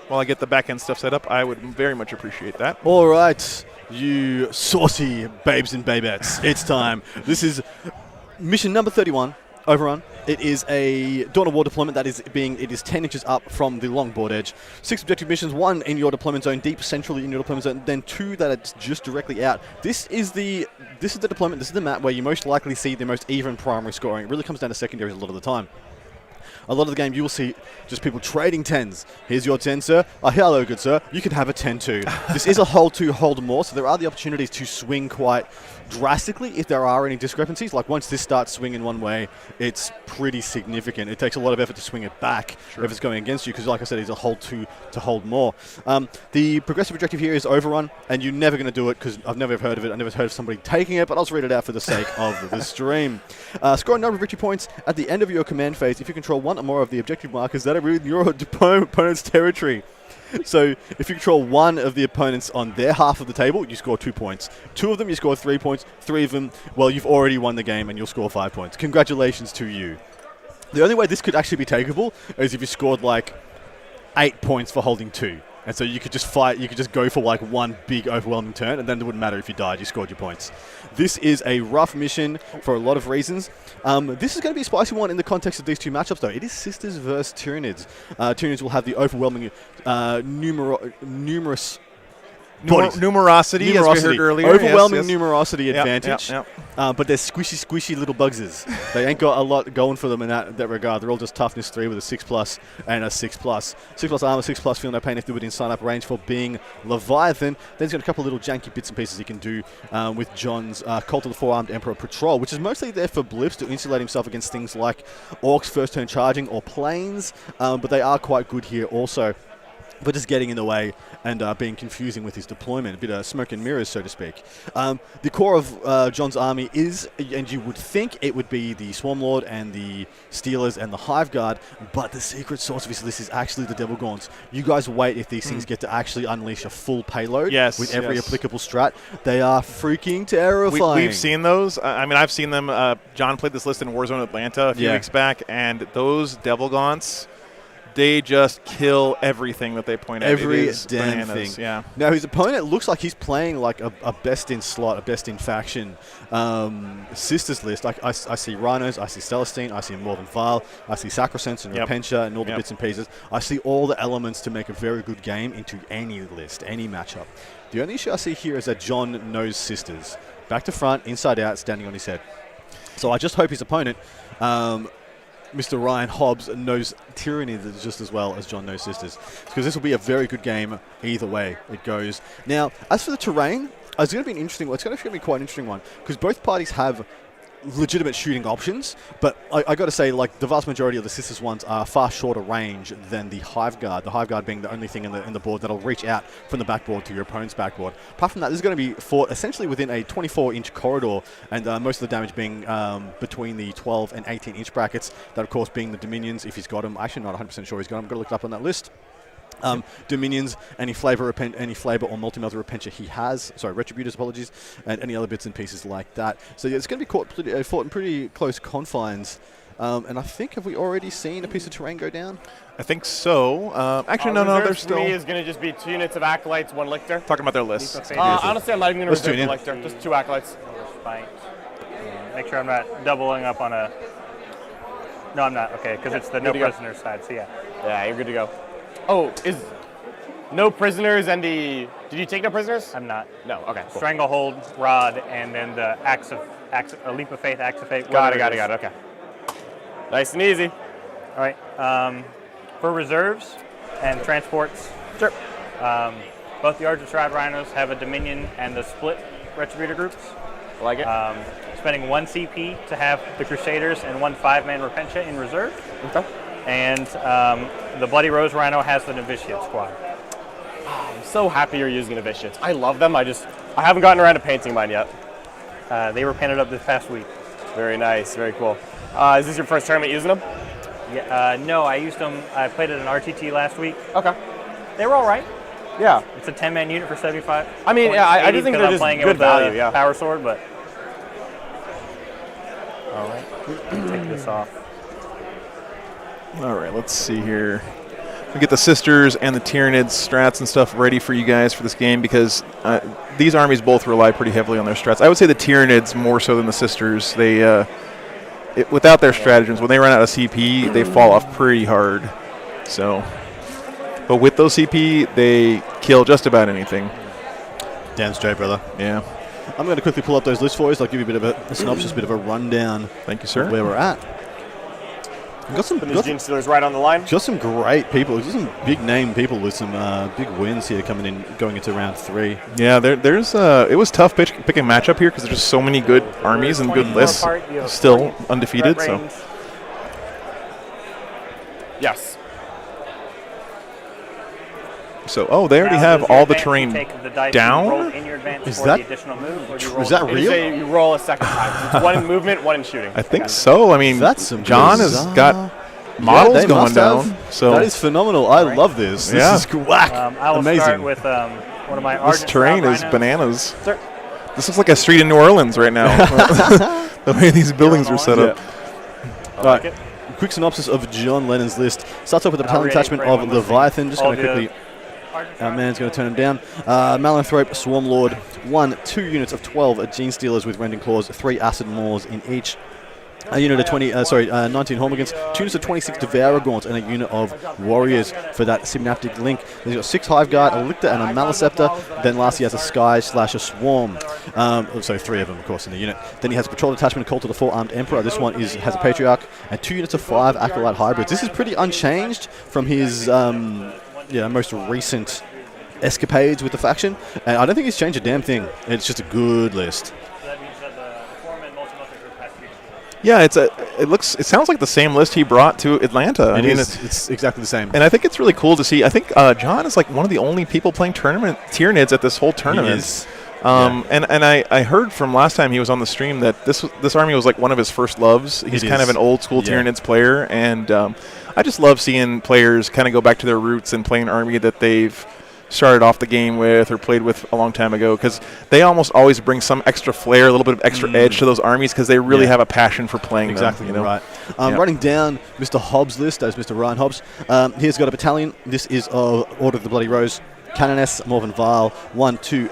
while I get the back-end stuff set up, I would very much appreciate that. All right, you saucy babes and babettes, it's time. This is mission number 31, Overrun. It is a Dawn of War deployment it is 10 inches up from the long board edge. 6 objective missions, 1 in your deployment zone, deep centrally in your deployment zone, then 2 that are just directly out. This is the deployment, this is the map where you most likely see the most even primary scoring. It really comes down to secondaries a lot of the time. A lot of the game you will see just people trading 10s. Here's your 10, sir. Oh, hello, good sir. You can have a 10 too. This is a hold 2, hold more, so there are the opportunities to swing quite drastically if there are any discrepancies. Like once this starts swinging one way, it's pretty significant. It takes a lot of effort to swing it back if it's going against you, because like I said, it's a hold 2 to hold more. The progressive objective here is Overrun, and you're never going to do it because I've never heard of it. I've never heard of somebody taking it, but I'll just read it out for the sake of the stream. Score a number of victory points at the end of your command phase if you control 1 or more of the objective markers that are in your opponent's territory. So if you control 1 of the opponents on their half of the table, you score 2 points. 2 of them, you score 3 points. 3 of them, well, you've already won the game and you'll score 5 points. Congratulations to you. The only way this could actually be takeable is if you scored like 8 points for holding 2. And so you could just fight, you could just go for like 1 big overwhelming turn, and then it wouldn't matter if you died, you scored your points. This is a rough mission for a lot of reasons. This is going to be a spicy one in the context of these 2 matchups, though. It is Sisters versus Tyranids. Tyranids will have the overwhelming numerous Numerosity, as we heard earlier. Overwhelming Yes. numerosity Yep, advantage. yep, But they're squishy little bugses. They ain't got a lot going for them in that regard. They're all just toughness 3 with a 6+ and a 6+. 6+ armor, 6+ feel no pain if they're within sign-up range for being Leviathan. Then he's got a couple of little janky bits and pieces he can do with John's Cult of the Four-Armed Emperor Patrol, which is mostly there for blips to insulate himself against things like Orcs first turn charging or planes, but they are quite good here also. But just getting in the way and being confusing with his deployment, a bit of smoke and mirrors, so to speak. The core of John's army is, and you would think it would be the Swarm Lord and the Steelers and the Hive Guard, but the secret source of his list is actually the Devil Gaunts. You guys wait if these things get to actually unleash a full payload with every applicable strat. They are freaking terrifying. We've seen those. I mean, I've seen them. John played this list in Warzone Atlanta a few weeks back, and those Devil Gaunts, they just kill everything that they point at. Every damn bananas. thing. Yeah. Now, his opponent looks like he's playing like a best in slot, a best in faction sisters list. Like I see Rhinos, I see Celestine, I see Morven Vile, I see Sacrosanct and Repentia and all the bits and pieces. I see all the elements to make a very good game into any list, any matchup. The only issue I see here is that John knows sisters. Back to front, inside out, standing on his head. So I just hope his opponent, Mr. Ryan Hobbs, knows Tyranny just as well as John knows sisters, because this will be a very good game either way it goes. Now, as for the terrain, it's going to be an interesting one. It's going to be quite an interesting one, because both parties have legitimate shooting options, but I got to say, like, the vast majority of the sisters ones are far shorter range than the Hive Guard. The Hive Guard being the only thing in the board that'll reach out from the backboard to your opponent's backboard. Apart from that, this is going to be fought essentially within a 24-inch corridor, and most of the damage being between the 12 and 18-inch brackets. That, of course, being the Dominions, if he's got them. I'm actually not 100% sure he's got them. I've got to look it up on that list. Dominions, any flavor or multi-melter Repentia he has, Retributors, apologies, and any other bits and pieces like that. So yeah, it's going to be fought in pretty close confines. And I think, have we already seen a piece of terrain go down? I think so. Actually, no, there's still. For me is going to just be 2 units of Acolytes, 1 Lictor. Talking about their list. Honestly, I'm not even going to reserve the Lictor. Just 2 Acolytes. Make sure I'm not doubling up on a... No, I'm not. Okay, because it's the no prisoners side, so yeah. Yeah, you're good to go. Oh, is no prisoners and the... Did you take no prisoners? I'm not. No, okay. Cool. Stranglehold, Rod, and then the a Leap of Faith, Axe of Fate. Got it, okay. Nice and easy. All right. For reserves and transports, sure. Both the Argent Shroud Rhinos have a Dominion and the split Retributor groups. I like it. Spending 1 CP to have the Crusaders and 1 5-man Repentia in reserve. Okay. And the Bloody Rose Rhino has the Novitiate squad. I'm so happy you're using Novitiates. I love them. I haven't gotten around to painting mine yet. They were painted up this past week. Very nice. Very cool. Is this your first tournament using them? Yeah. No, I used them. I played at an RTT last week. Okay. They were all right. Yeah. It's a 10-man unit for 75. I mean, yeah, I just think they're just playing good it with value. Yeah. Power Sword, but. All right. Take this off. All right, let's see here. We get the Sisters and the Tyranids strats and stuff ready for you guys for this game, because these armies both rely pretty heavily on their strats. I would say the Tyranids more so than the Sisters. They, without their stratagems, when they run out of CP, they fall off pretty hard. So, but with those CP, they kill just about anything. Damn straight, brother. Yeah. I'm going to quickly pull up those lists for you, so I'll give you a bit of a synopsis, a bit of a rundown. Thank you, sir. Of where we're at. Got some Gene Steelers right on the line. Got some great people. Just some big name people with some big wins here coming in, going into round 3. Yeah, there's it was tough picking matchup here because there's just so many good armies and good lists still undefeated. So yes. So they already have all the terrain down. Is that real? You roll a second time. It's 1 in movement, 1 in shooting. I think so. I mean, that's some John has got models going down. So that is phenomenal. I love this. This is whack. I will amazing. Start with one of my This terrain is bananas. Sir. This looks like a street in New Orleans right now. The way these buildings are set up. All right. Quick synopsis of John Lennon's list. Starts off with the battalion attachment of Leviathan. Just going to quickly. Our man's going to turn him down. Malanthrope, Swarm Lord, 2 units of 12 Gene Stealers with Rending Claws, 3 Acid Maws in each. a unit of 19 Hormigans, 2 units of 26 Devouragorns, and a unit of Warriors for that Synaptic Link. He's got 6 Hive Guard, a Lictor, and a Maliceptor. Then last he has a Sky/a Swarm. So 3 of them, of course, in the unit. Then he has a Patrol Detachment, Cult of the 4-Armed Emperor. This one has a Patriarch, and 2 units of 5 Acolyte Hybrids. This is pretty unchanged from his most recent escapades with the faction, and I don't think he's changed a damn thing. It's just a good list. Yeah, it sounds like the same list he brought to Atlanta. I mean, it's exactly the same. And I think it's really cool to see. I think John is like one of the only people playing tournament Tyranids at this whole tournament. He is. And I heard from last time he was on the stream that this army was like one of his first loves. He's kind of an old school Tyranids player, and I just love seeing players kind of go back to their roots and play an army that they've started off the game with or played with a long time ago, because they almost always bring some extra flair, a little bit of extra edge to those armies, because they really have a passion for playing them. Exactly, right. Running down Mr. Hobbs' list, as Mr. Ryan Hobbs, he's got a battalion. This is Order of the Bloody Rose. Canoness, Morven Vile, 2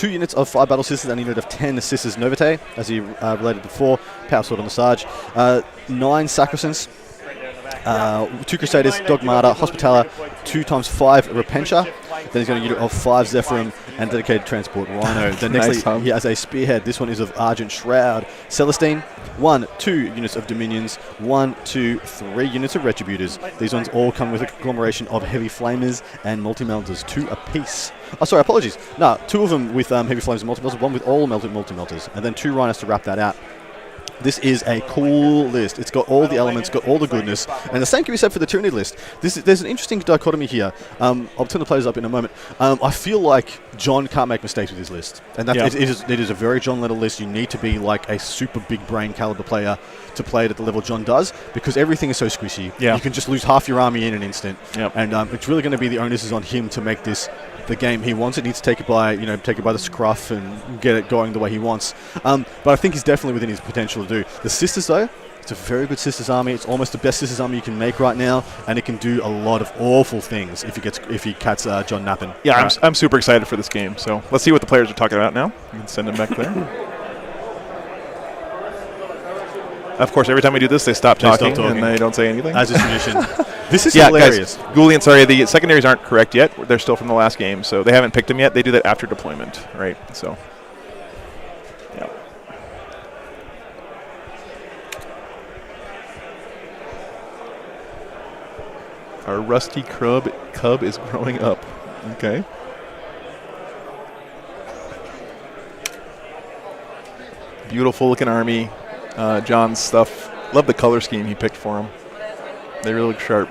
units of 5 Battle Sisters and a unit of 10 Sisters Novate, as he related before. Power Sword on the Sarge. 9 Sacrosands. 2 Crusaders, Dogmata, Hospitaller, 2x5 Repentia. Then he's got a unit of 5 Zephyrim and dedicated transport Rhino. Then next he has a Spearhead. This one is of Argent Shroud. Celestine, 2 units of Dominions, 3 units of Retributors. These ones all come with a conglomeration of Heavy Flamers and Multi-Melters, 2 apiece. Oh, sorry, apologies. No, 2 of them with Heavy Flamers and Multi-Melters, 1 with all Multi-Melters, and then 2 Rhinos to wrap that out. This is a cool list. It's got all the elements, got all the goodness, and the same can be said for the Tyranid list. There's an interesting dichotomy here. I'll turn the players up in a moment. I feel like John can't make mistakes with his list, and it is a very John-led list. You need to be like a super big brain caliber player to play it at the level John does, because everything is so squishy. Yeah. You can just lose half your army in an instant, yep. And it's really going to be the onus is on him to make this the game he wants. It needs to take it by the scruff and get it going the way he wants. But I think he's definitely within his potential to do. The Sisters, though, it's a very good Sisters army. It's almost the best Sisters army you can make right now, and it can do a lot of awful things if he cuts John napping. Yeah, I'm super excited for this game. So let's see what the players are talking about now. You can send them back there. Of course, every time we do this, they stop talking and they don't say anything. As is tradition. This is hilarious. Guys, Goulian, sorry, the secondaries aren't correct yet. They're still from the last game, so they haven't picked them yet. They do that after deployment, right? So, yeah. Our rusty cub is growing up. Okay. Beautiful looking army. John's stuff. Love the color scheme he picked for him. They really look sharp.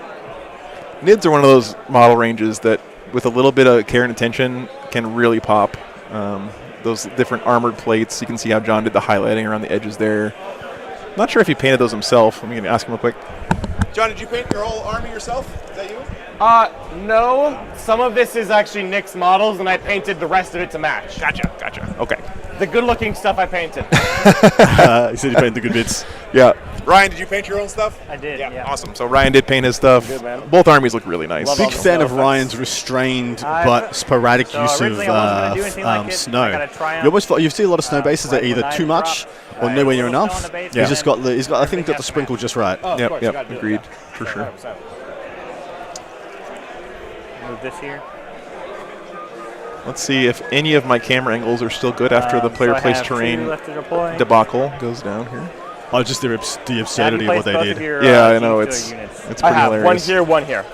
Nids are one of those model ranges that, with a little bit of care and attention, can really pop. Those different armored plates, you can see how John did the highlighting around the edges there. Not sure if he painted those himself. I'm going to ask him real quick. John, did you paint your whole army yourself? Is that you? No. Some of this is actually Nick's models, and I painted the rest of it to match. Gotcha. Okay. The good-looking stuff I painted. He said he painted the good bits. Yeah. Ryan, did you paint your own stuff? I did, yeah. Awesome. So Ryan did paint his stuff. Good, man. Both armies look really nice. Big fan of Ryan's restrained but sporadic use of snow. You see a lot of snow bases that are either too much or nowhere near enough. Yeah. He's just got I think got the sprinkle just right. Yep. Agreed. For sure. Move this here. Let's see if any of my camera angles are still good after the player placed terrain debacle goes down here. Oh, just the absurdity of what they did. Yeah, I know. It's pretty hilarious. One here.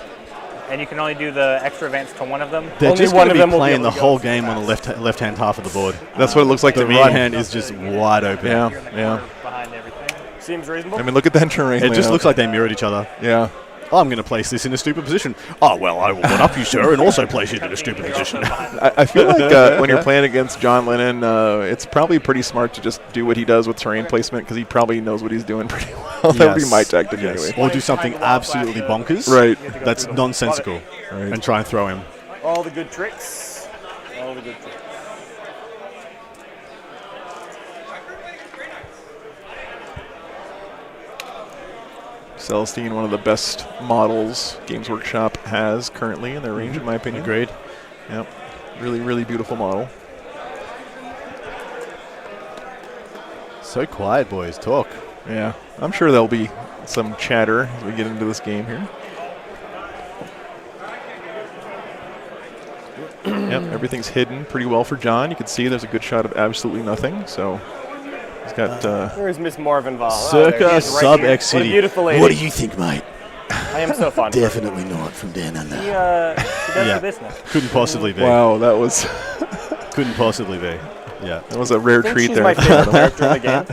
And you can only do the extra events to one of them. They're just going to be playing the whole game on the left-hand half of the board. That's what it looks like to me. The right hand is just wide open. Yeah. Behind everything. Seems reasonable. I mean, look at that terrain. It just looks like they mirrored each other. Yeah. Oh, I'm going to place this in a stupid position. Oh, well, I will one up you, sir, and also place it in a stupid position. I feel like when you're playing against John Lennon, it's probably pretty smart to just do what he does with terrain placement, because he probably knows what he's doing pretty well. That would be my tactic anyway. Or do something absolutely bonkers. Right. That's nonsensical. Right. And try and throw him. All the good tricks. All the good tricks. Celestine, one of the best models Games Workshop has currently in their range, in my opinion. Agreed. Yep. Really, really beautiful model. So quiet, boys. Talk. Yeah, I'm sure there'll be some chatter as we get into this game here. Yep, everything's hidden pretty well for John. You can see there's a good shot of absolutely nothing. So he's got. Where's Miss Morvenval? Circa Sub X City. What a beautiful lady. What do you think, mate? I am so fond of her. Definitely not from down under. She does the business. Couldn't possibly be. Wow, that was. Couldn't possibly be. Yeah. That was a rare I think treat she's there. my favorite character in the game.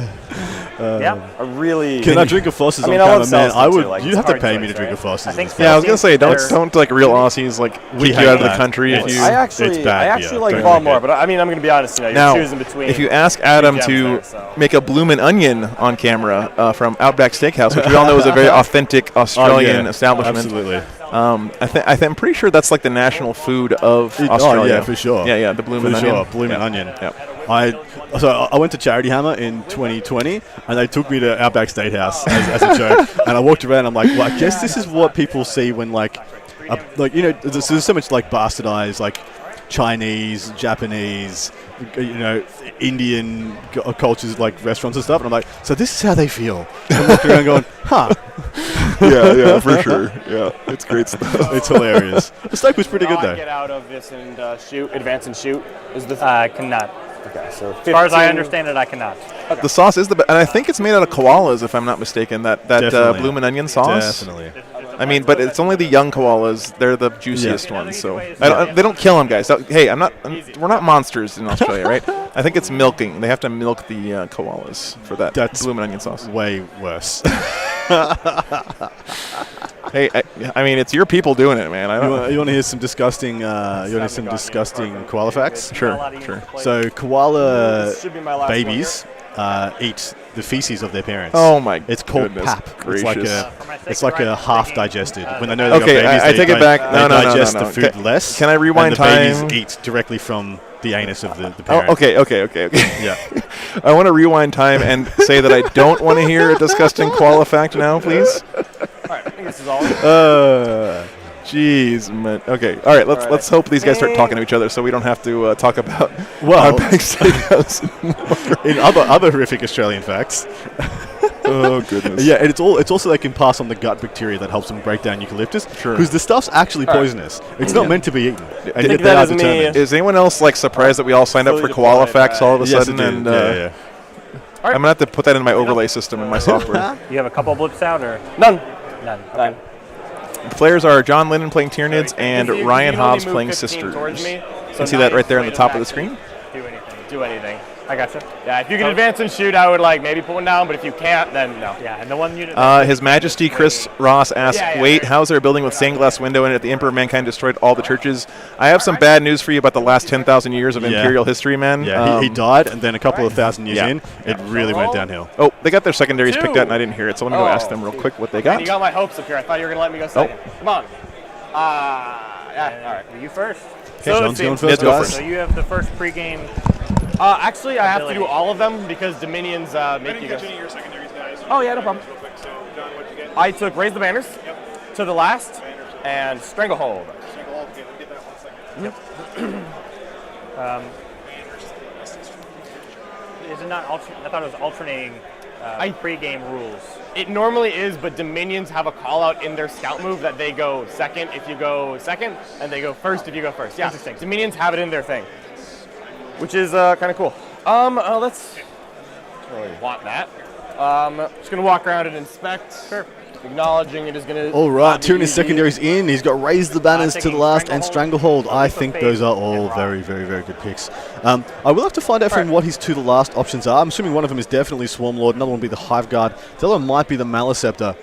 Yeah, a really. Can I drink a Foster's on camera, man? I would. You'd have to pay me to drink a Foster's. Yeah, I was gonna say, don't like real Aussies like kick you out of the country if you. I actually like Vol more, but I mean, I'm gonna be honest. You know, Now, you're choosing between. if you ask Adam to make a bloomin' onion on camera from Outback Steakhouse, which we all know is a very authentic Australian establishment. Absolutely. I'm pretty sure that's like the national food of Australia. Oh yeah, for sure. Yeah, the bloomin' onion. Bloomin' onion. Yeah. I went to Charity Hammer in 2020, and they took me to Outback Steakhouse as a joke. And I walked around. I'm like, well, I guess this is what people see when there's so much like bastardized like Chinese, Japanese, Indian cultures like restaurants and stuff. And I'm like, so this is how they feel. I'm walking around going, huh. yeah, for sure. Yeah, it's great stuff. It's hilarious. The steak was pretty good though. Get out of this and advance and shoot. Is the cannot. Okay, so 15. As far as I understand it, I cannot. Okay. The sauce is the best, and I think it's made out of koalas, if I'm not mistaken. That bloomin' onion sauce. Definitely. I mean, but it's only the young koalas. They're the juiciest ones. So they don't kill them, guys. So, hey, we're not monsters in Australia, right? I think it's milking. They have to milk the koalas for that bloomin' onion sauce. Way worse. Hey, I mean, it's your people doing it, man. You want to hear some disgusting? Koala facts? Sure. So koala babies eat the feces of their parents. Oh my! It's called goodness pap. gracious. It's like a half digested. When they know they got Okay, babies, I take it back. No, they digest no. the food less. Can I rewind and the time? babies eat directly from the anus of the parent. Oh, okay. Yeah. I want to rewind time and say that I don't want to hear a disgusting koala fact now, please. Alright, I think this is all. Jeez, man. Okay, all right. Let's hope these guys start talking to each other, so we don't have to talk about Outback Steakhouse. In other horrific Australian facts. Oh goodness. Yeah, and it's also they can pass on the gut bacteria that helps them break down eucalyptus. Sure. Because the stuff's actually poisonous. It's not meant to be eaten. And yet that they are is me. determined. Is anyone else like surprised that we all signed up for koala facts all of a sudden? And yeah. I'm gonna have to put that in my overlay system in my software. You have a couple blips out or None. none? The players are John Lennon playing Tyranids and You Ryan can only Hobbs move playing 15 Sisters. towards me, You so can see now that you right there on the play top of the back. screen. Do anything. I gotcha. Yeah, if you can advance and shoot, I would like maybe put one down, but if you can't, then no. Yeah, and the one unit. His Majesty Chris Ross asks, Yeah, wait, how's there a building with stained glass window in it? The Emperor of Mankind destroyed all the churches. I have some bad news for you about the last 10,000 years of Imperial history, man. Yeah, he died, and then a couple of thousand years in, it really went downhill. Oh, they got their secondaries picked out, and I didn't hear it, so let me go ask them real quick what they got. You got my hopes up here. I thought you were going to let me go second. Come on. Yeah, all right. You first. Okay, John's going first, go guys. first. So you have the first pregame. Actually, I have to do all of them because Dominions make you go. Your secondaries, guys. Oh, yeah, no problem. Real quick. So, John, what'd you get? I took Raise the Banners to the last and Stranglehold. Stranglehold. Okay, let me get that 1 second. Is it not? I thought it was alternating pregame rules. It normally is, but Dominions have a call out in their scout move that they go second if you go second, and they go first if you go first. Yeah, Interesting. Dominions have it in their thing, which is kind of cool. Let's really want that. Just gonna walk around and inspect. Sure. Acknowledging it is gonna. All right, be two in his easy. secondaries in. He's got Raise the Banners to the taking last and Stranglehold. I Leap of think Faith, those are all and very, very, very good picks. I will have to find out from him what his to the last options are. I'm assuming one of them is definitely Swarmlord. Another one will be the Hive Guard. The other one might be the Maleceptor.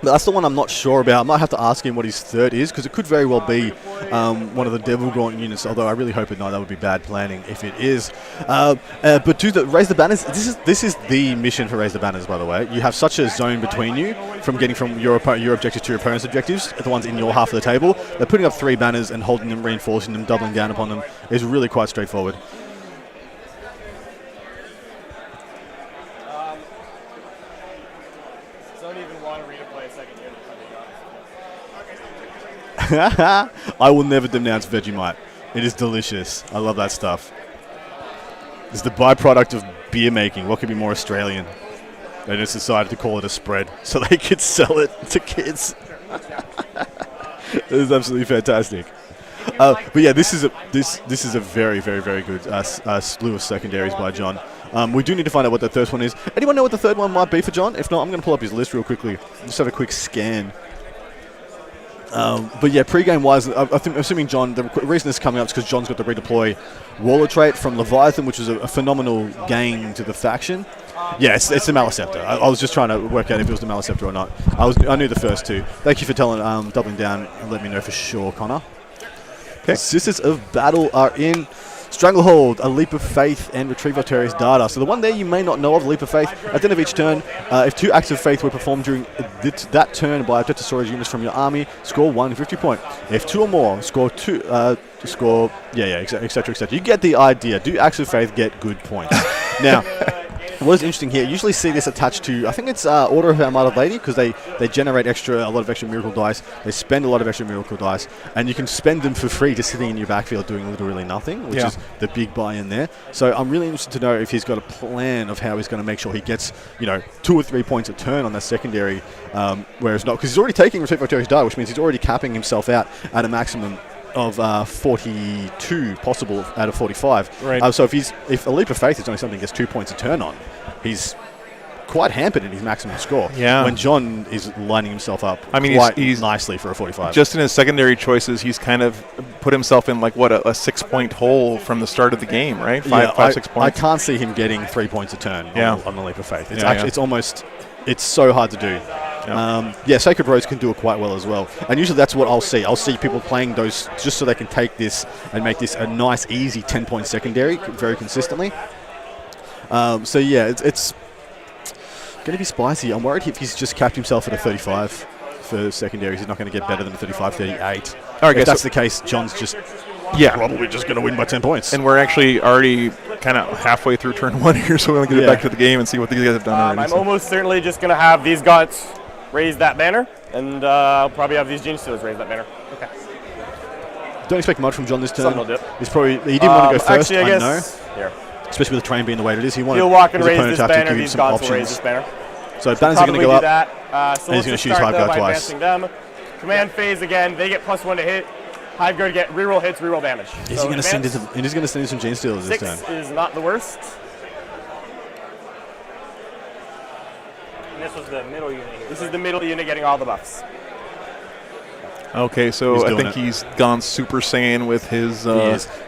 But that's the one I'm not sure about. I might have to ask him what his third is, because it could very well be one of the Devil Gaunt units, although I really hope it not. That would be bad planning if it is. But to Raise the Banners, this is the mission for Raise the Banners, by the way. You have such a zone between you from getting from your objectives to your opponent's objectives, the ones in your half of the table. They're putting up 3 banners and holding them, reinforcing them, doubling down upon them is really quite straightforward. Don't even want to replay a second unit, if I'm being honest. I will never denounce Vegemite. It is delicious. I love that stuff. It's the byproduct of beer making. What could be more Australian? They just decided to call it a spread so they could sell it to kids. It is absolutely fantastic. But yeah, this is a very, very, very good slew of secondaries by John. We do need to find out what the third one is. Anyone know what the third one might be for John? If not, I'm going to pull up his list real quickly. Just have a quick scan. But yeah, pre-game wise, I'm assuming John, the reason this is coming up is because John's got the redeploy Waller trait from Leviathan, which is a phenomenal gain to the faction. Yeah, it's the Maleceptor. I was just trying to work out if it was the Maleceptor or not. I knew the first two. Thank you for doubling down and let me know for sure, Connor. Okay. Sisters of Battle are in. Stranglehold, A Leap of Faith, and Retrieve Arterius Data. So the one there you may not know of, Leap of Faith. At the end of each turn, if 2 acts of faith were performed during that turn by Objective units from your army, score 1 victory point. If 2 or more, score 2. Etc. You get the idea. Do acts of faith get good points? Now, what is interesting here, you usually see this attached to, I think it's Order of Our Mother Lady, because they generate a lot of extra miracle dice. They spend a lot of extra miracle dice, and you can spend them for free just sitting in your backfield doing literally nothing, which is the big buy-in there. So I'm really interested to know if he's got a plan of how he's going to make sure he gets, 2 or 3 points a turn on that secondary, whereas not, because he's already taking Retrieve Arterius Data, which means he's already capping himself out at a maximum of 42 possible out of 45. Right. So if A Leap of Faith is only something he gets 2 points a turn on, he's quite hampered in his maximum score. Yeah. When John is lining himself up he's nicely for a 45. Just in his secondary choices, he's kind of put himself in like, a 6-point hole from the start of the game, right? 6 points. I can't see him getting 3 points a turn on The Leap of Faith. It's so hard to do. Sacred Rose can do it quite well as well. And usually that's what I'll see. I'll see people playing those just so they can take this and make this a nice, easy 10-point secondary very consistently. It's going to be spicy. I'm worried if he's just capped himself at a 35 for secondaries, he's not going to get better than a 35, 38. All right, if guys, that's the case, John's just probably just going to win by 10 points. And we're actually already kind of halfway through turn 1 here, so we're going to get back to the game and see what these guys have done already. I'm almost certainly just going to have these guts raise that banner, and I'll probably have these Gene Stealers raise that banner. Okay. Don't expect much from John this turn. Something will do. He didn't want to go first, actually, I know. Here. Especially with the terrain being the way it is. He wanted He'll walk and his raise opponent this to have banner, to give these some gods will options. raise this banner. So banners are going to go up, So and he's going to shoot Hive Guard twice. Them. Command phase again, they get +1 to hit. Hive Guard get reroll hits, reroll damage. Is he going to send in some Gene Stealers this turn? 6 is not the worst. And this was the middle unit here. This is the middle unit getting all the buffs. Okay, so I think he's gone Super Saiyan with his...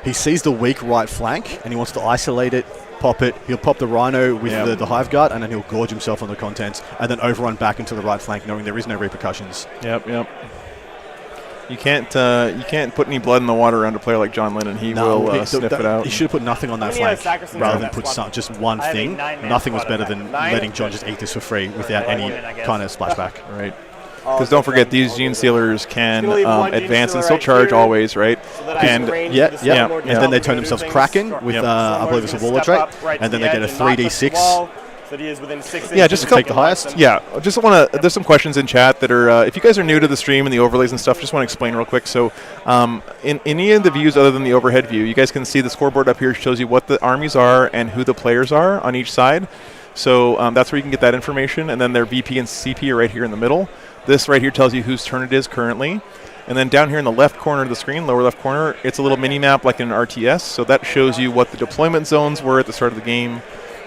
He sees the weak right flank, and he wants to isolate it, pop it. He'll pop the Rhino with the Hive Guard, and then he'll gorge himself on the contents, and then overrun back into the right flank, knowing there is no repercussions. Yep. You can't put any blood in the water around a player like John Lennon. He will sniff it out. He should have put nothing on that flank rather than put just one thing. Nothing was better than letting John just eat this for free without any kind of splashback. Right. Because don't forget, these Gene Stealers can advance and still charge always, right? And then they turn themselves Kraken with, I believe it's a Waller trait, and then they get a 3d6. So he is within 6 Yeah, just take the highest. Yeah, just want to. There's some questions in chat that are. If you guys are new to the stream and the overlays and stuff, just want to explain real quick. So, in any of the views other than the overhead view, you guys can see the scoreboard up here shows you what the armies are and who the players are on each side. So that's where you can get that information. And then their VP and CP are right here in the middle. This right here tells you whose turn it is currently. And then down here in the left corner of the screen, lower left corner, it's a little mini map like in an RTS. So that shows you what the deployment zones were at the start of the game,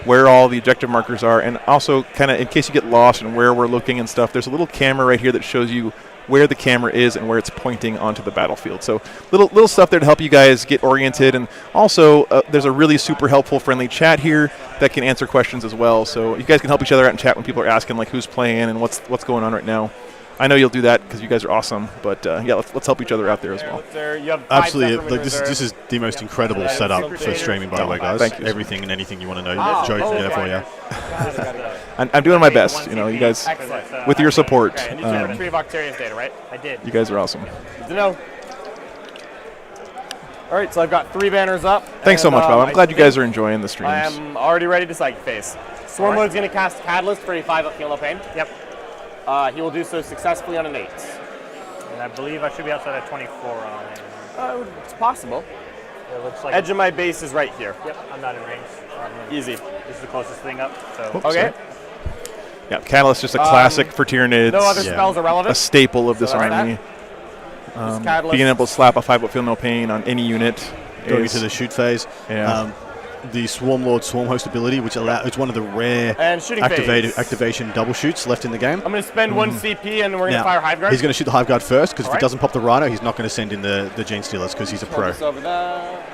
where all the objective markers are, and also kind of in case you get lost and where we're looking and stuff, there's a little camera right here that shows you where the camera is and where it's pointing onto the battlefield. So little stuff there to help you guys get oriented. And also there's a really super helpful, friendly chat here that can answer questions as well. So you guys can help each other out in chat when people are asking like who's playing and what's going on right now. I know you'll do that because you guys are awesome, but let's help each other out there as well. Absolutely, this is the most incredible setup for streaming, by the way, guys. Thank you. Everything and anything you want to know, Joe can get it for you. I'm doing my best, you guys, with your support. Okay, and you took Retrieve Arterius data, right? I did. You guys are awesome. Good to know. All right, so I've got 3 banners up. Thanks so much, Bob. I'm glad you guys are enjoying the streams. I am already ready to Psychic Phase. Storm Mode's going to cast Catalyst for a 5 up, feel no pain. Yep. He will do so successfully on an 8. And I believe I should be outside at 24 on it. It's possible. It looks like Edge of my base is right here. Yep, I'm not in range. Easy. This is the closest thing up. So Okay. Yeah, Catalyst just a classic for Tyranids. No other spells are relevant. A staple of this So that's army. Catalyst. Being able to slap a 5 Feel No Pain on any unit. Going is, into the shoot phase. Yeah. The Swarm Lord Swarm Host ability, which it's one of the rare And shooting phase. activation double shoots left in the game. I'm going to spend 1 CP and we're going to fire Hive Guard. He's going to shoot the Hive Guard first, because if he Alright. doesn't pop the Rhino, he's not going to send in the Gene Stealers, because he's a pro. This over there.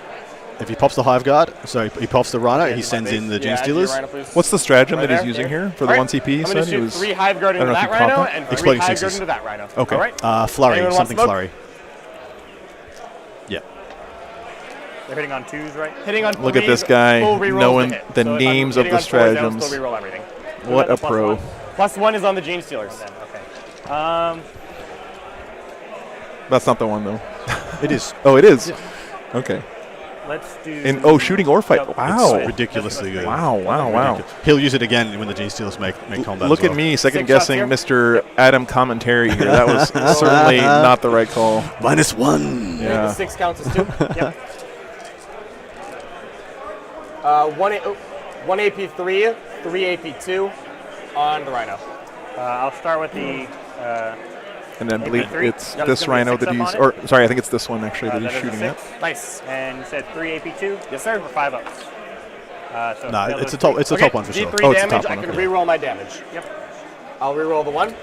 If he pops the Hive Guard, so he pops the Rhino, he sends in the Gene Stealers. What's the stratagem Right that he's there. using here for the Alright. 1 CP? I'm going to shoot 3 Hive Guard into that Rhino and 3 Exploding Hive Guard sixes. into that Rhino. Okay. Alright. Flurry, Anyone want something smoke? flurry. Yeah. They're hitting on 2s, right? Hitting on Look at threes, this guy full rerolls knowing to hit. the So if I'm names of hitting the on fours, I will stratagems. still reroll everything. What a pro. +1 is on the Gene Stealers. Okay. That's not the one, though. It is. Oh, it is? Yeah. Okay. Let's do. And shooting or fight. Yep. Wow. It's ridiculously good. Wow. He'll use it again when the Gene Stealers make combat. Look as well. at me, second 6 shots guessing here. Mr. Adam Commentary here. That was certainly not the right call. -1. Yeah. Yeah. 6 counts as 2. Yep. 1 AP3, 3 AP2 on the Rhino. I'll start with the. And then I believe AP3? it's Yep. this It's gonna be Rhino 6 that up he's, on it? or sorry, I think it's this one actually that That he's is a shooting at. 6. Nice. And you said 3 AP2? Yes, sir. Or 5 ups? So No, the it's a other top. It's a Okay, top one for sure. D3 Oh, it's the damage, top I one, can okay. reroll my damage. Yep. I'll reroll the 1.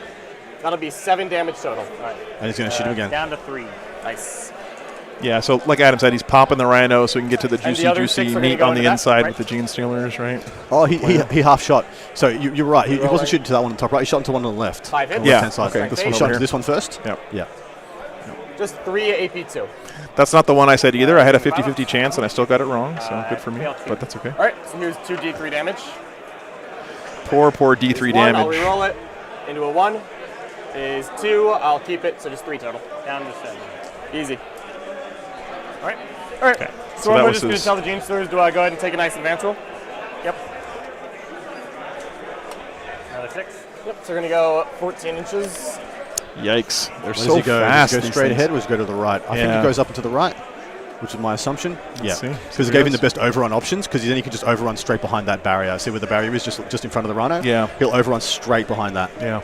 That'll be 7 damage total. All right. And he's going to shoot him again. Down to 3. Nice. Yeah, so like Adam said, he's popping the Rhino so he can get to the And the other juicy 6 are gonna meat go on the into that, inside right? with the Gene Stealers, right? Oh, he half shot. So you're right. He Reroll wasn't right. shooting to that one on the top right. He shot into one on the left. 5 hits? On the Yeah, left-hand side. okay, this He one shot over into here. this one first. Yep. Yeah. Just 3 AP2. That's not the one I said either. I had a 50-50 chance and I still got it wrong, so good for me. But that's okay. All right, so here's 2 D3 damage. Poor D3 Is 1, I'll damage. reroll it into a 1. Is 2, I'll keep it, so just 3 total. Down to 7. Easy. All right. All right. Okay. So, that I'm was just going to his- tell the Gene Stealers, do I go ahead and take a nice advance roll? Yep. Another 6. Yep, so we're going to go 14 inches. Yikes. They're Where so does he go? fast. Does he go these straight things. ahead or does he go to the right? I think Yeah. he goes up and to the right, which is my assumption. Let's see. Because it gave him the best overrun options, because then he can just overrun straight behind that barrier. See where the barrier is, just in front of the Rhino? Yeah. He'll overrun straight behind that. Yeah.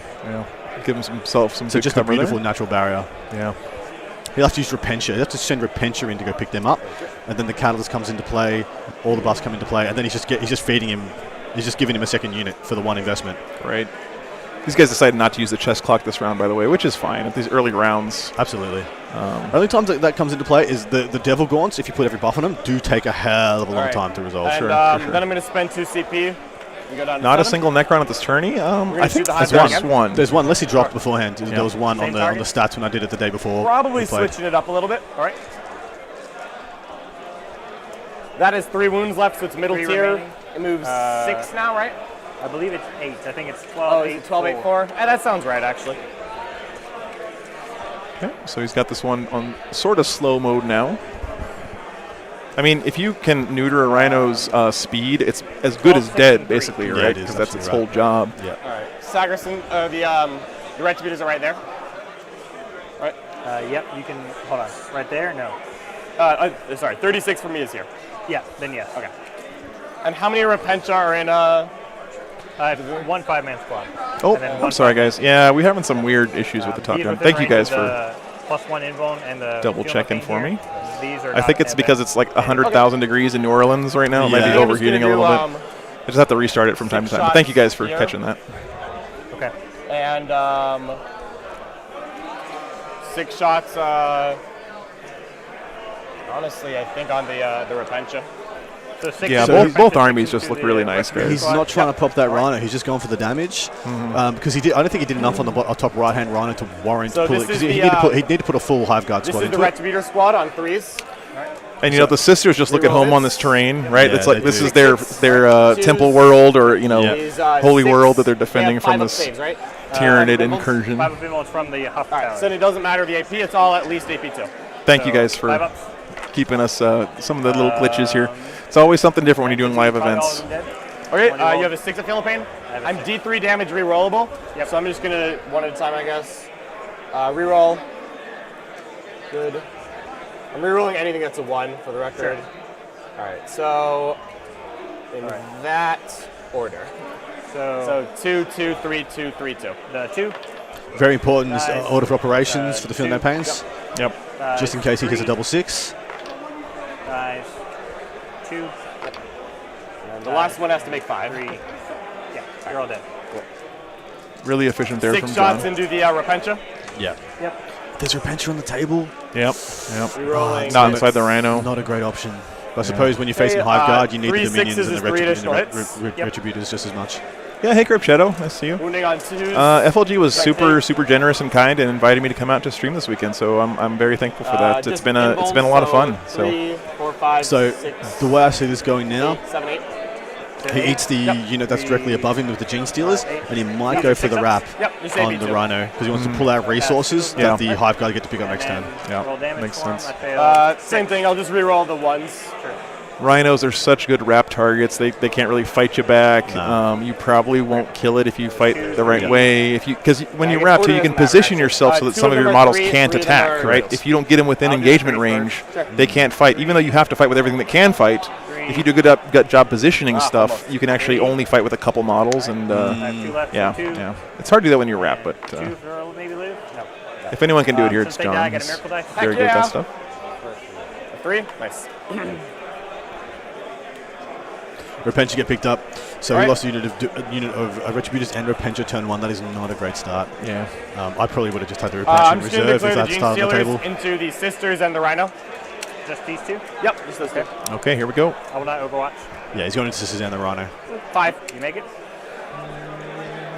Give himself some So good just a cover beautiful there. natural barrier. Yeah. He'll have to use Repentia. He'll have to send Repentia in to go pick them up, and then the Catalyst comes into play, all the buffs come into play, and then he's just feeding him, he's just giving him a second unit for the 1 investment. Right. These guys decided not to use the chess clock this round, by the way, which is fine at these early rounds. Absolutely. Only time that comes into play is the Devil Gaunts, if you put every buff on them, do take a hell of a long Right. time to resolve. And Sure, then sure. I'm going to spend 2 CP. We go down to Not a 7. single Necron at this tourney. gonna I shoot think the high there's ground one. There's one, unless he dropped beforehand. There was one on Same the target? stats when I did it the day before. Probably we played. switching it up a little bit. All right. That is 3 wounds left, so it's middle 3 tier. remaining. It moves 6 now, right? I believe it's 8. I think it's 12. Oh, is it 12, 8, 4? That sounds right, actually. Okay, so he's got this one on sort of slow mode now. I mean, if you can neuter a Rhino's speed, it's as good as dead, basically, Yeah, right? it is, Because that's its absolutely whole job. Yeah. All right. Sagerson, the retributors are right there. All right. Yep, you can. Hold on. Right there? No. Sorry, 36 for me is here. Yeah, then yes. Okay. And how many Repentia are in I have 1 5-man squad. Oh, And then I'm one sorry, guys. Yeah, we're having some weird issues with the top these gun. within Thank you range guys of for the +1 invuln and the double Feel No checking Pain for here. me. These are I think not it's because advanced. it's like 100,000 degrees in New Orleans right now. It might Yeah. be I'm just overheating a gonna little do, bit. I just have to restart it from time to 6 time. But thank you guys for shots catching that. Okay. and 6 shots. Honestly, I think on the Repentia. So 6 Yeah, So both to armies to just look the really nice, retributors. guys. He's not trying to pop that Rhino. He's just going for the damage because he did. I don't think he did enough on the top right-hand Rhino to warrant So pull it. this Because is he the, need to put a full Hive Guard This squad is the into it. Retributor squad on 3s. And you know the sisters just look at home on this terrain, right? Yeah, It's like they this do. is their Twos. temple world, or you know, Is, holy 6. world that they're They defending have from 5 up this saves, right? Tyranid Bimbles? incursion. 5 of invulns from the Huff All right, Tower. so it doesn't matter the AP. It's all at least AP2. Thank you So, guys for 5 ups. keeping us some of the little glitches here. It's always something different when you're doing live All of events. them dead? Okay, One you have a 6 of Feel No Pain. I have a I'm 6. D3 damage rerollable. Yep. So I'm just gonna one at a time, I guess. Reroll. Good. I'm rerolling anything that's a 1 for the record. All right, so in that order. So 2, 2, 3, 2, 3, 2. The 2. Very important Nice. order of operations for the Feeling No Pains. Yep. Just in case he hits a double 6. Nice. 2. And the last one has to make 5. 3. Yeah, you're all dead. Cool. Really efficient there 6 from shots John. into the Repentia. Yeah. Yep. There's Repentia on the table. Yep. Rerolling. Not inside the Rhino. Not a great option. But I suppose when you're facing Hive Guard, you need the minions and the Retributors just as much. Yeah, hey Grip Shadow, nice to see you. Wounding on 2s. FLG was super generous and kind and invited me to come out to stream this weekend, so I'm very thankful for that. It's been a lot of fun. 3, 4, 5, So 6, the way I see this going now, 8, 7, 8. he eats the unit that's directly above him with the Gene Stealers, and he might go for the wrap on the Rhino because he wants to pull out resources that the Hive Guard get to pick up next turn. Yeah, makes sense. Same thing, I'll just reroll the 1s. Rhinos are such good wrap targets. They can't really fight you back. You probably won't kill it if you fight the right way. Because when you wrap too, you can position yourself so that some of your models can't attack. Right? If you don't get them within engagement range, they can't fight. Even though you have to fight with everything that can fight, if you do a good job positioning stuff, you can actually only fight with a couple models. And yeah, it's hard to do that when you wrap. But if anyone can do it here, it's John. He's very good at that stuff. 3, nice. Repentia get picked up, so he lost a unit of Retributors and Repentia turn 1. That is not a great start. Yeah. I probably would have just had the Repentia in reserve if that started on the table. Into the Sisters and the Rhino. Just these 2? Yep, just those 2. Okay, here we go. I will not Overwatch. Yeah, he's going into Sisters and the Rhino. 5. You make it?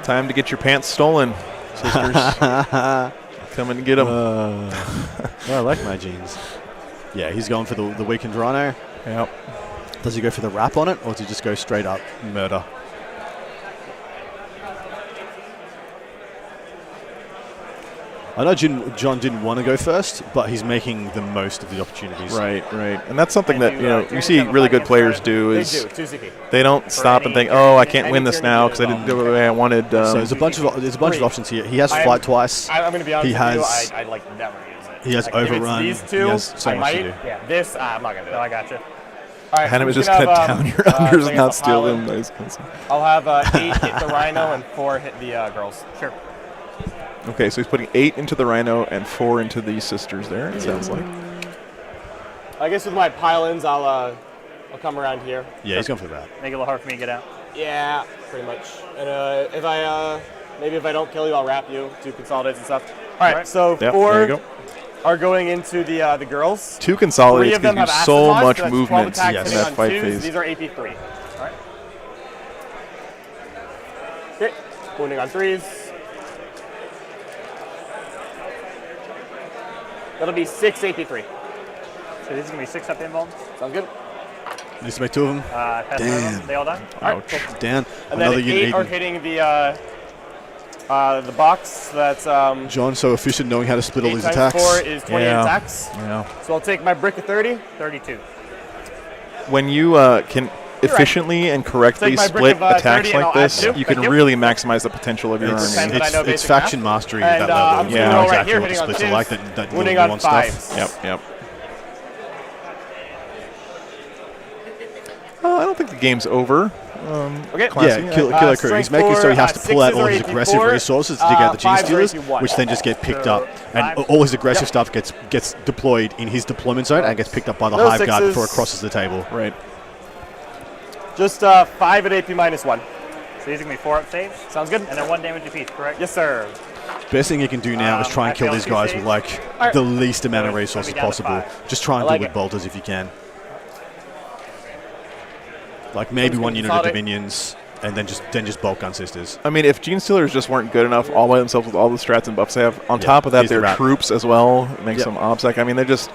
Time to get your pants stolen, sisters. Come and get them. I like my jeans. Yeah, he's going for the weakened Rhino. Yep. Does he go for the wrap on it, or does he just go straight up murder? I know John didn't want to go first, but he's making the most of the opportunities. Right. And that's something that you see really good players do is they don't stop and think, oh, I can't win this now because I didn't do it the way I wanted. So there's a bunch of options here. He has flight twice. I'm going to be honest with you, I like never use it. He has overrun. If it's these 2, he has so I much might. to do. Yeah. This, I'm not going to do it. No, I got you. All right, Hannah was so just going to down your unders and not steal pilot. them. I'll have 8 hit the Rhino and 4 hit the girls. Sure. Okay, so he's putting 8 into the Rhino and 4 into the Sisters there, it sounds like. I guess with my pylons, I'll come around here. Yeah, he's going for that. Make it a little hard for me to get out. Yeah, pretty much. And if I don't kill you, I'll wrap you, do consolidates and stuff. All right, so 4 are going into the girls. 2 consolidates gives you so much so movement in yes. that fight phase. These are AP3. All right. Okay, wounding on 3s. That'll be 6 AP3. So this is going to be 6 up involved? Sounds good. Needs to make 2 of them. Damn. They all done? Ouch. Cool. Dan, and another then unit 8 are hitting the box that's... John so efficient knowing how to split all 8 these times attacks. 4 is 20 attacks. Yeah. So I'll take my brick of 30. 32. When you can efficiently and correctly split attacks like this, you can really maximize the potential of your army. It's faction mastery at that level. Yeah, knows right exactly here, what the splits are like, that winning on nuanced 5s. stuff. Yep. I don't think the game's over. Okay. Yeah, Killer Crew. He's making so he has to pull out all his aggressive resources to dig out the Gene Stealers, which then just get picked up. And all his aggressive stuff gets deployed in his deployment zone and gets picked up by the Hive Guard before it crosses the table. Right. Just 5 at AP -1. So these are going to be 4 up saves? Sounds good. And then 1 damage apiece, correct? Yes, sir. Best thing you can do now is try and kill these guys with the least amount of resources possible. Just try and do it with bolters if you can. Like maybe 1 unit of Dominions, and then just bulk gun Sisters. I mean, if Gene Stealers just weren't good enough all by themselves with all the strats and buffs they have, on top of that, their troops as well make some OBSEC. I mean, this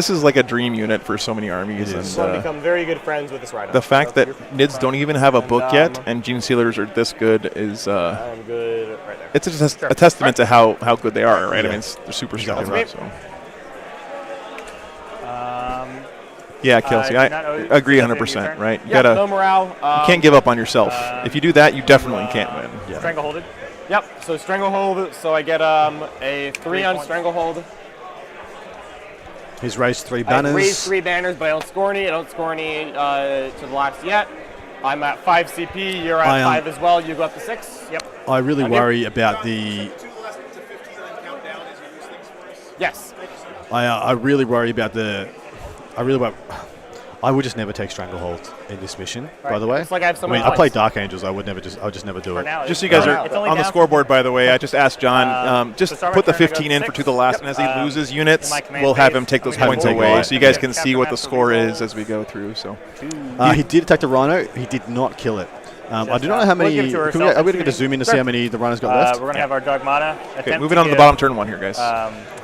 is like a dream unit for so many armies. And So become very good friends with this Rhino. the fact that NIDs don't even have a book yet, and Gene Stealers are this good is I'm good right there. it's just a testament to how good they are, right? I mean, they're super strong. So. Yeah, Kelsey, I agree 100%, right? You gotta, no morale. you can't give up on yourself. If you do that, you definitely can't win. Yeah. Strangleholded? Yep, so Stranglehold, so I get a 3 on Stranglehold. He's raised 3 banners. I raised 3 banners, but I don't score any. I don't score any to the last yet. I'm at 5 CP. You're at 5 as well. You go up to 6. Yep. I really Okay. worry about the. Yes. I really worry about the. I would just never take Stranglehold in this mission. By the way, It's like I have so I mean, many I play points. Dark Angels. I would just never do it. Just so you guys are on the scoreboard, by the way, I just asked John, just put the 15 in for to the last, and as he loses units, we'll have him take those points away, so you guys can see what the score is as we go through. So he did attack the Rhino. He did not kill it. I do not know how many. Are we going to get a zoom in to see how many the Rhinos got left? We're going to have our Dogmata. Okay, moving on to the bottom turn 1 here, guys.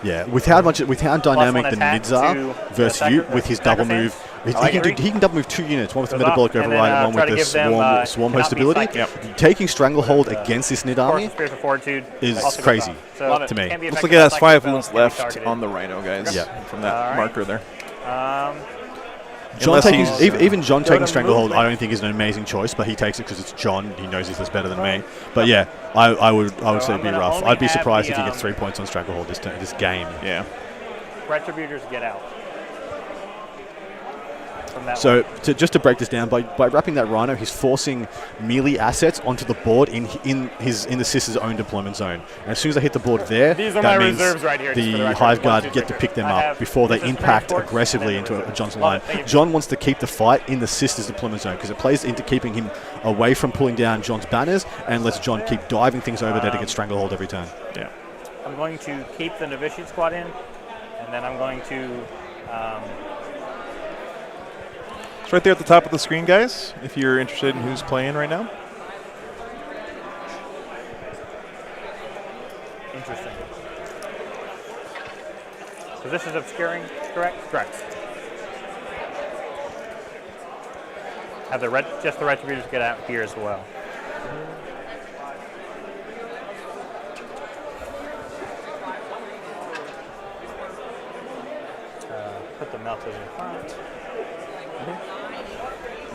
Yeah, with how dynamic the Nids are versus you with his double move. He can double move 2 units, one with the Metabolic Override and one with the Swarm Host ability. Taking Stranglehold against this Nid army is crazy to me. Looks like it has 5 wounds left on the Rhino, guys, from that marker there. Even John taking Stranglehold, I don't think is an amazing choice, but he takes it because it's John. He knows he's better than me. But yeah, I would say it'd be rough. I'd be surprised if he gets 3 points on Stranglehold this game. Yeah. Retributors get out. So just to break this down, by wrapping that Rhino, he's forcing melee assets onto the board in the Sis's own deployment zone. And as soon as they hit the board there, that means right here, the Hive Guard get to pick them up before they impact aggressively into a John's line. John wants to keep the fight in the Sister's deployment zone because it plays into keeping him away from pulling down John's banners and lets John keep diving things over there to get Stranglehold every turn. Yeah. I'm going to keep the Novitiate squad in, and then I'm going to... It's right there at the top of the screen, guys, if you're interested in who's playing right now. Interesting. So this is obscuring, correct? Correct. Have just the Retributors get out here as well. Put the Meltas in front.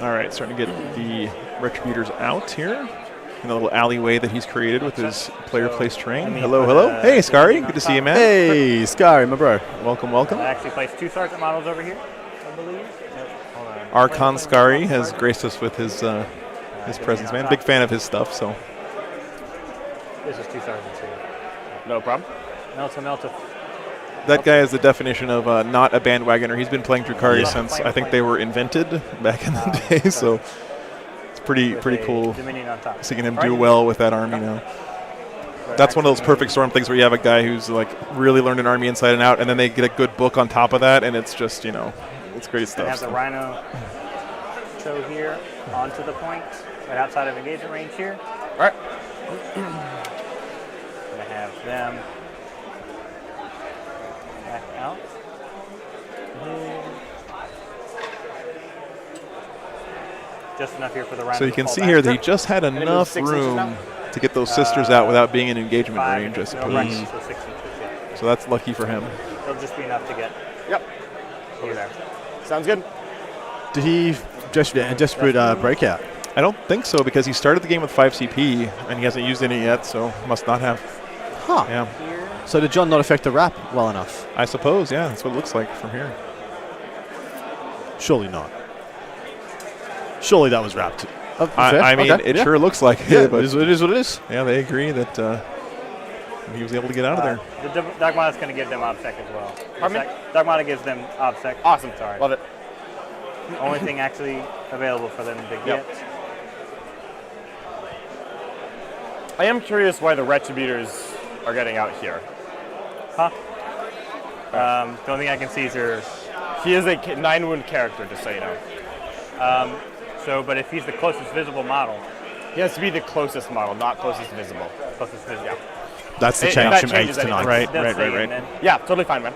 All right, starting to get the Retributors out here in the little alleyway that he's created with his player place terrain. Hello, hello. Hey, Scary. Good to see you, man. Hey, Scary, my bro. Welcome, welcome. I actually placed 2 sergeant models over here, I believe. Nope, hold on. Archon Scary has graced us with his presence, man. Big fan of his stuff, so. This is 2 sergeants here. No problem. Melta. That guy is the definition of not a bandwagoner. He's been playing Drukhari since I think they were invented back in the day, so it's pretty cool seeing him do well with that army now. That's one of those perfect Storm things where you have a guy who's like really learned an army inside and out, and then they get a good book on top of that, and it's just, it's great stuff. Have the Rhino show here onto the point, right outside of engagement range here. All right. Gonna have them back out. Just enough here for the Rhino. So you can see here that he just had enough room to get those sisters out without being in engagement range, I suppose. So that's lucky for him. It'll just be enough to get over there. Sounds good. Did he desperate breakout? I don't think so, because he started the game with 5 CP and he hasn't used any yet, so must not have. Huh. Yeah. So did John not affect the wrap well enough? I suppose, yeah. That's what it looks like from here. Surely not. Surely that was wrapped. I mean, it sure looks like it. But it is what it is. Yeah, they agree that he was able to get out of there. The Dogmata's going to give them OBSEC as well. Dogmata gives them OBSEC. Awesome. Sorry. Love it. Only thing actually available for them to get. I am curious why the Retributors are getting out here. Huh? The only thing I can see is he is a 9-wound character, just so you know. But if he's the closest visible model, he has to be the closest model, not closest visible. Closest visible. Yeah. That's the change from 8 to 9. Right. Yeah, totally fine, man.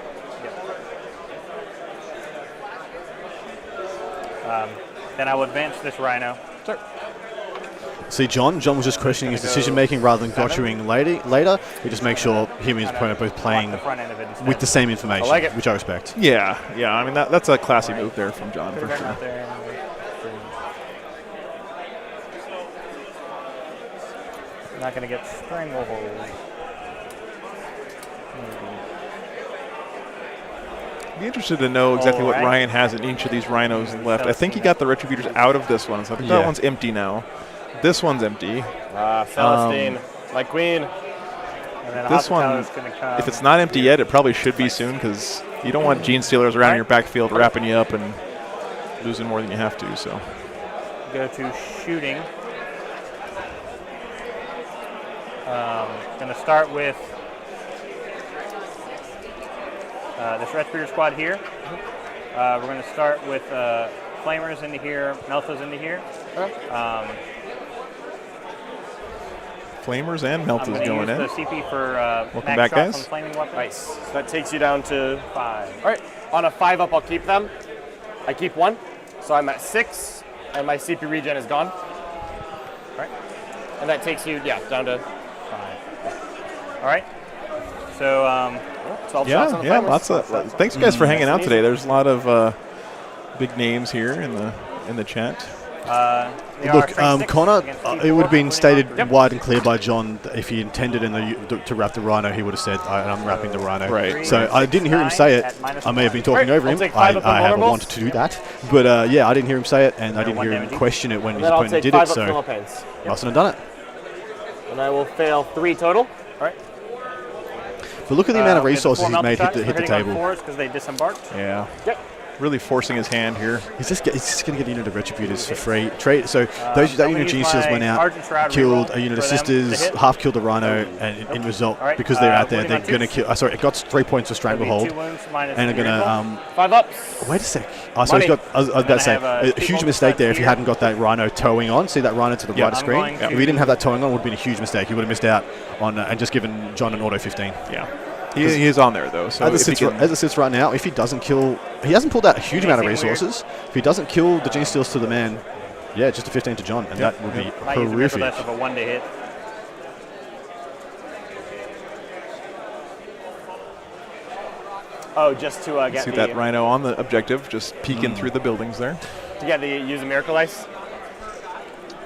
Then I will advance this Rhino. Sure. See, John was just questioning his decision making rather than gotchaing later. He just makes sure him and his opponent are both playing with the same information, which I respect. Yeah. I mean, that's a classy move there from John, for sure. Not going to get Stranglehold. Be interested to know exactly what Alright. Ryan has in each of these rhinos left. I think he got the Retributors out of this one, so I think that Yeah. one's empty now. This one's empty. Celestine, my queen. And then This one, Hospitalis gonna come. if it's not empty yet, it probably should be soon because you don't want Gene Stealers around your backfield wrapping you up and losing more than you have to. So Go to shooting. Going to start with this Retributor squad here. We're going to start with Flamers into here, Meltas into here. Flamers and Meltas going use in. the CP for Welcome max back, shots guys. on flaming weapons. Nice. So that takes you down to 5. All right. On a 5-up, I'll keep them. I keep 1, so I'm at 6, and my CP regen is gone. All right. And that takes you, down to 5. All right. So 12 shots on the Flamers. Lots of. Thanks, you guys, for hanging out today. There's a lot of big names here in the chat. Look, Connor, it would have been stated wide and clear by John that if he intended to wrap the Rhino, he would have said, I'm wrapping the Rhino. Right. So I didn't hear him say it. I may have been talking over him. I haven't wanted to do that. But I didn't hear him say it, and I didn't hear him question it when his opponent did it. So mustn't have done it. And I will fail 3 total. All right. But look at the amount of resources he's made hit the table. Because they disembarked. Yeah. Really forcing his hand here. He's just going to get a unit of Retributors for free. That unit of Gene Stealers went out, killed a unit of Sisters, half killed a Rhino, and in result, because they're out there, they're going to kill. Sorry, it got 3 points of Stranglehold, and they're going to. 5 ups. Wait a sec. So he's got. I was about to say a huge mistake there if he hadn't got that Rhino towing on. See that Rhino to the right of screen? If he didn't have that towing on, it would have been a huge mistake. He would have missed out on and just given John an auto 15. Yeah. He is on there, though. So as it sits right now, if he doesn't kill... He hasn't pulled out a huge amount of resources. If he doesn't kill the Gene Steals to the man, just a 15 to John, and that would be horrific. Might use a one to hit. Oh, just to get see that Rhino on the objective, just peeking through the buildings there. To get use the Miracle Ice.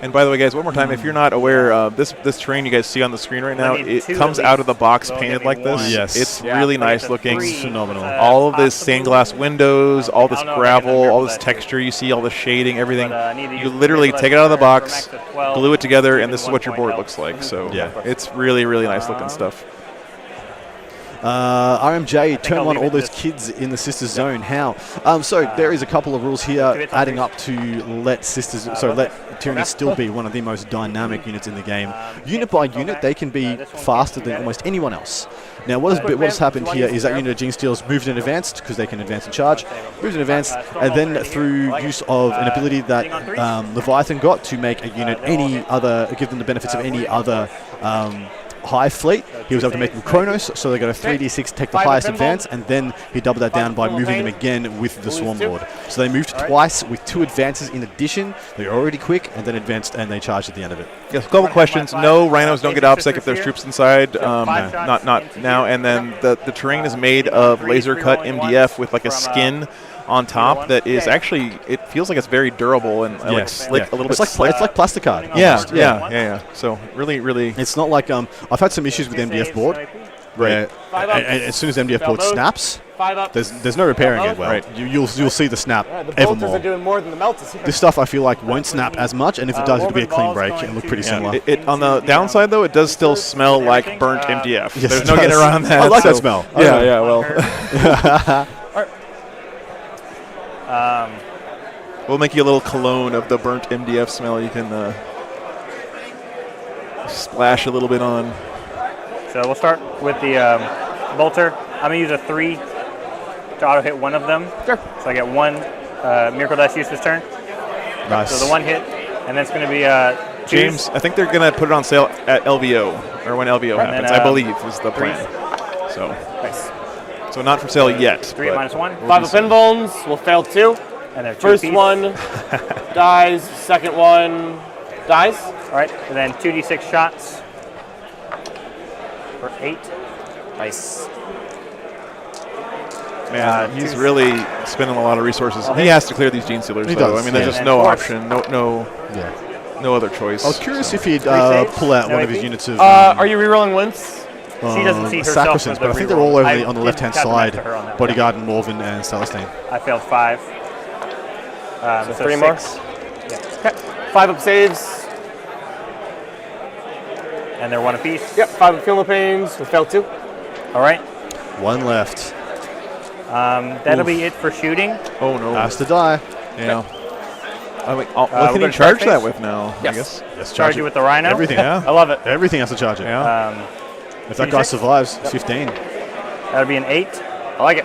And by the way, guys, one more time, if you're not aware, this terrain you guys see on the screen right now, it comes out of the box painted like this. Yes. It's really nice looking. It's phenomenal. All of this stained glass windows, all this gravel, all this texture you see, all the shading, everything. You literally take it out of the box, glue it together, and this is what your board looks like. So it's really, really nice looking stuff. RMJ, turn on all those kids in the Sisters zone. How? So there is a couple of rules here adding up to let Sisters, let Tyranny still be one of the most dynamic units in the game. Unit by unit, they can be faster than almost anyone else. Now, what has happened here is that unit of Gene Steals moved in advance because they can advance and charge, moved in advance, and then through use of an ability that Leviathan got to make a unit give them the benefits of any other Hive fleet, he was able to make them Chronos, so they got a 3d6, take the highest advance, and then he doubled that down by moving them again with the Swarm Lord. So they moved twice with 2 advances in addition. They're already quick, and then advanced, and they charged at the end of it. Yes, a couple questions. No, Rhinos don't get OPSEC if there's troops inside. Not now. And then the terrain is made of laser cut MDF with like a skin on top that is actually, it feels like it's very durable and like slick, a little bit slick. It's like plasticard. Yeah. So really. It's not like, I've had some issues with MDF board. Where and as soon as MDF board snaps, there's no repairing it well. Right. You'll see the snap The ever bolters are more. doing more than the Meltas here. This stuff I feel like won't snap as much, and if it does, it'll be a clean break and look pretty similar. On the downside though, it does still smell like burnt MDF. Yes, There's it no does. getting around that. I like that smell. Well. We'll make you a little cologne of the burnt MDF smell you can splash a little bit on. So we'll start with the bolter. I'm going to use a 3 to auto hit one of them. Sure. So I get 1 Miracle Dice use this turn. Nice. So the 1 hit, and then it's going to be James, I think they're going to put it on sale at LVO, or when LVO happens, I believe is the plan. So nice. So not for sale yet. 3 minus 1. 5 of Pinbones will fail 2. And then first one dies, second one dies. All right, and then 2d6 shots for 8. Nice. Man, he's really spending a lot of resources. He has to clear these Gene Stealers, though. I mean, there's just no option, no other choice. I was curious if he'd pull out one of his units of... are you rerolling wins? She doesn't see herself Saracens, with the but I think they're reroll. all over I on the did left-hand tap the match side. to her on that one. Bodyguard and Morven and Celestine. I failed 5. So 3 more? 6. Yeah. Okay. 5 up saves. And they're 1 apiece. Yep, 5 up Feel Pains. We failed 2. All right. 1 left. That'll be it for shooting. Oh no. Has to die. Yeah. What we're can you gonna charge try that face? with now? Yes. I guess. Yes, Charge you with the Rhino. Everything. Yeah. I love it. Everything has to charge it. Yeah. If that guy survives, 15. That'll be an 8. I like it.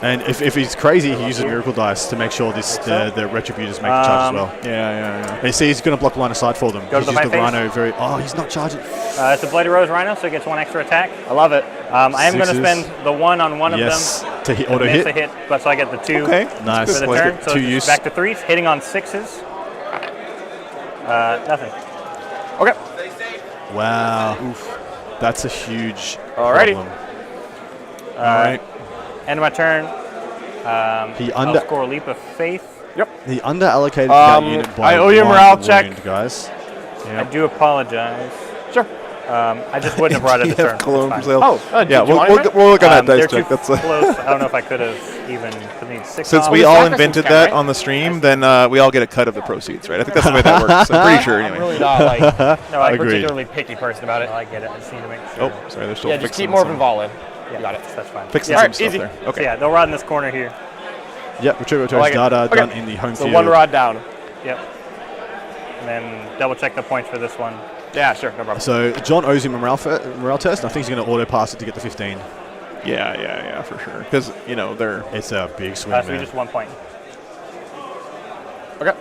And if he's crazy, he uses Miracle Dice to make sure the Retributors make the charge as well. Yeah. And you see, he's going to block line of sight for them. Go to He's the used the fight Rhino very... Oh, he's not charging. It's a Bloody Rose Rhino, so it gets 1 extra attack. I love it. I am going to Sixes. spend the 1 on one Yes, of them. to hit, auto Miss hit. a hit, but so I get the 2 Okay. Nice. for the Like turn. it. So 2 it's use. back to 3s, hitting on 6s. Nothing. Okay. Wow. Oof. That's a huge Alrighty. problem. All right. End of my turn. He I'll score Leap of Faith. Yep. He under-allocated that unit by I owe you a 1 morale wound, check. guys. I do apologize. Sure. I just wouldn't have brought it You this have turn. cologne It's for fine. sale. Oh, yeah. did you want it? We'll look on that They're dice too check. That's close. I don't know if I could have even need 6 since on. we Well, all the invented Saracens that count, right? on the stream, then we all get a cut of the proceeds, right? I think that's the way that works. I'm pretty sure, anyway. I'm really not like No, I a Agreed. particularly picky person about it. I get it. I just need to make sure. Oh, sorry, they're still Yeah, just fixing keep more of some, Vol in. Yeah, You got it. That's fine. fixing All some right, stuff easy. there. So Okay. yeah, they'll rod in this corner here. Yep, Retributor I like it. data Okay. done in the home So field. 1 rod down. Yep. And then double check the points for this one. Yeah, sure, no problem. So John owes him a morale test, and I think he's going to auto pass it to get the 15. Yeah, for sure. Because they're It's a big swing, So man. just 1 point. Okay.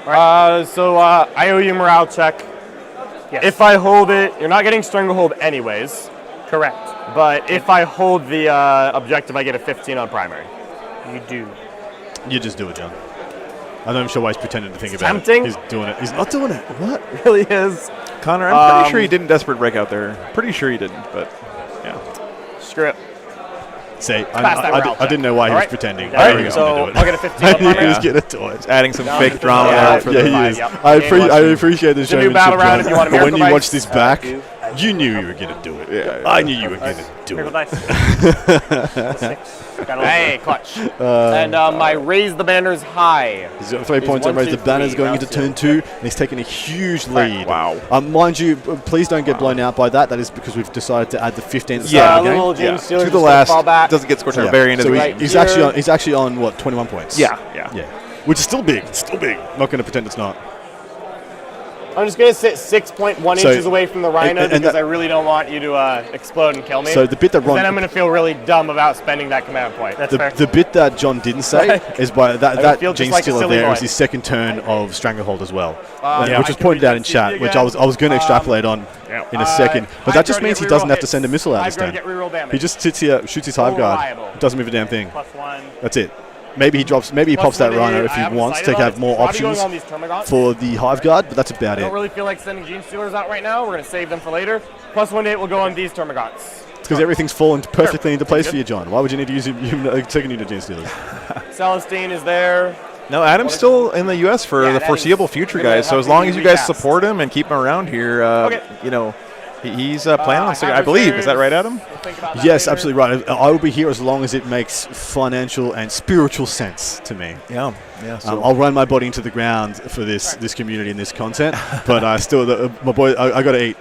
So I owe you a morale check. Yes. If I hold it, you're not getting Stranglehold anyways. Correct. But if I hold the objective, I get a 15 on primary. You do. You just do it, John. I'm not even sure why he's pretending to think about tempting. it. He's doing it. He's not doing it. What? It really is. Connor, I'm pretty sure he didn't desperate break out there. Pretty sure he didn't, but yeah. Screw it. See, Pass that morale I didn't know why he All was right. pretending. All I right, knew he was so gonna do it. I'll get a 15 on I knew he primary. was going to do it. It's adding some Down fake to drama the- there for Yeah, the he is. Yep. I Okay, appreciate the It's a new battle showmanship, round if you want a but when miracle you watch dice. this back, you knew you were going to do it. Yeah. I knew you were going to do Miracle it. dice. 6. Got a Hey, clutch. And my raise the banners high. He's got 3 points on 1, raise the 2, banners 3, going round into 2. turn 2, and he's taking a huge lead. Wow. Mind you, please don't get blown out by that. That is because we've decided to add the 15 at the Yeah, start of the game. little James Steeler To just the gonna last, fall back. doesn't get scored Yeah. very into So the he- game. he's here. actually on what, 21 points? Yeah. Which is still big. It's still big. Not going to pretend it's not. I'm just gonna sit 6.1 So- inches away from the Rhino and because that- I really don't want you to explode and kill me. So the bit that 'Cause Ron, then I'm gonna feel really dumb about spending that command point. That's fair. the bit that John didn't say Like, is by I that feel just Gene like a Stealer silly there boy. is his second turn of Stranglehold as well, Yeah. which was pointed out in chat, which I was going to extrapolate on in a second. But that just means he doesn't have to send a missile out this I've got to turn. get reroll damage. He just sits here, shoots his hive guard, reliable. doesn't move a damn thing. +1. That's it. Maybe he drops. Maybe he Plus pops that 1 Rhino here. if I he haven't wants to decided on have it. more Probably going options on these Termagants. for the hive guard, but that's about I don't it. really feel like sending Gene Stealers out right now. We're gonna save them for later. +1 hit will go on these Termagants. It's because everything's fallen perfectly into place for you, John. Why would you need to use a second unit Gene Stealers? Celestine is there. No, Adam's still in the U.S. for the that foreseeable is future, gonna guys. So have as to long be as you guys recast. support him and keep him around here, he's planning on I sticking. have I believe. Is that reserves. right, Adam? We'll think about that Yes, later. absolutely right. I will be here as long as it makes financial and spiritual sense to me. Yeah. So I'll run my body into the ground for this community and this content, but still, my boy, I got to eat.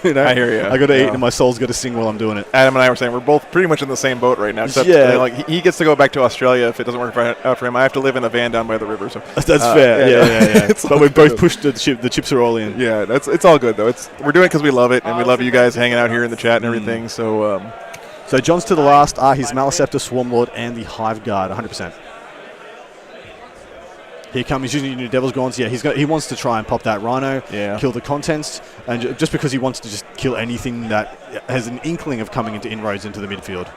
You know? I hear you. I got to eat, Yeah. and my soul's got to sing while I'm doing it. Adam and I were saying we're both pretty much in the same boat right now. Except Yeah. he gets to go back to Australia if it doesn't work out for him. I have to live in a van down by the river. So That's fair. Yeah. It's But all we both good. pushed the chip. The chips are all in. Yeah, it's all good though. We're doing it because we love it and we love you guys hanging out here in the chat and everything. So So John's to the last are his Maliceptor, Swarmlord, and the Hive Guard, 100%. Here comes, he's using new Devil's Gaunts. Yeah, he wants to try and pop that Rhino, kill the contents, and just because he wants to just kill anything that has an inkling of coming into inroads into the midfield.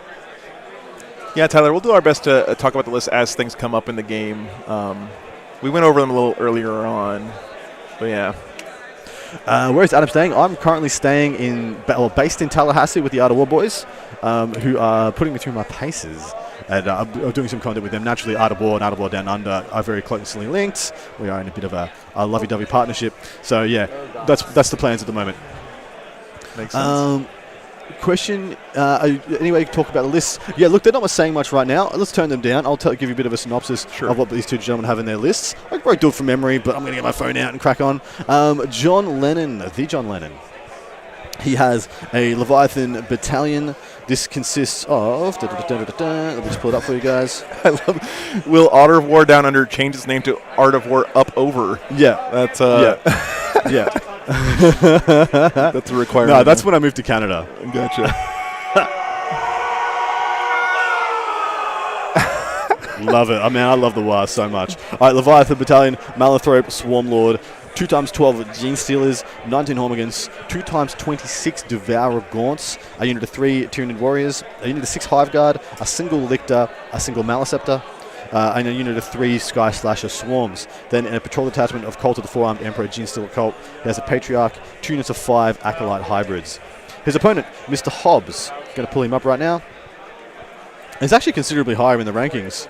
yeah, Tyler, we'll do our best to talk about the list as things come up in the game. We went over them a little earlier on, but yeah. Where's Adam staying? I'm currently staying based in Tallahassee with the Art of War boys, who are putting me through my paces. And I'm doing some content with them. Naturally, Art of War and Art of War Down Under are very closely linked. We are in a bit of a lovey-dovey partnership. So yeah, that's the plans at the moment. Makes sense. Question, anyway, talk about the lists. Yeah, look, they're not saying much right now. Let's turn them down. I'll give you a bit of a synopsis of what these two gentlemen have in their lists. I can probably do it from memory, but I'm going to get my phone out and crack on. John Lennon, the John Lennon. He has a Leviathan battalion. This consists of... Let me just pull it up for you guys. I love Will Art of War Down Under change its name to Art of War Up Over? Yeah. That's... yeah. That's a requirement. No, that's when I moved to Canada. Gotcha. Love it. I mean, I love the war so much. All right, Leviathan Battalion, Malanthrope, Swarmlord, 2x12 Gene Stealers, 19 Hormigans, 2x26 Devourer Gaunts, a unit of 3 Tyranid Warriors, a unit of 6 Hive Guard, a single Lictor, a single Maliceptor, and a unit of 3 Sky Slasher Swarms. Then in a patrol detachment of Cult of the Four-Armed Emperor Gene Stealer Cult, he has a Patriarch, 2 units of 5 Acolyte Hybrids. His opponent, Mr. Hobbs, going to pull him up right now. He's actually considerably higher in the rankings.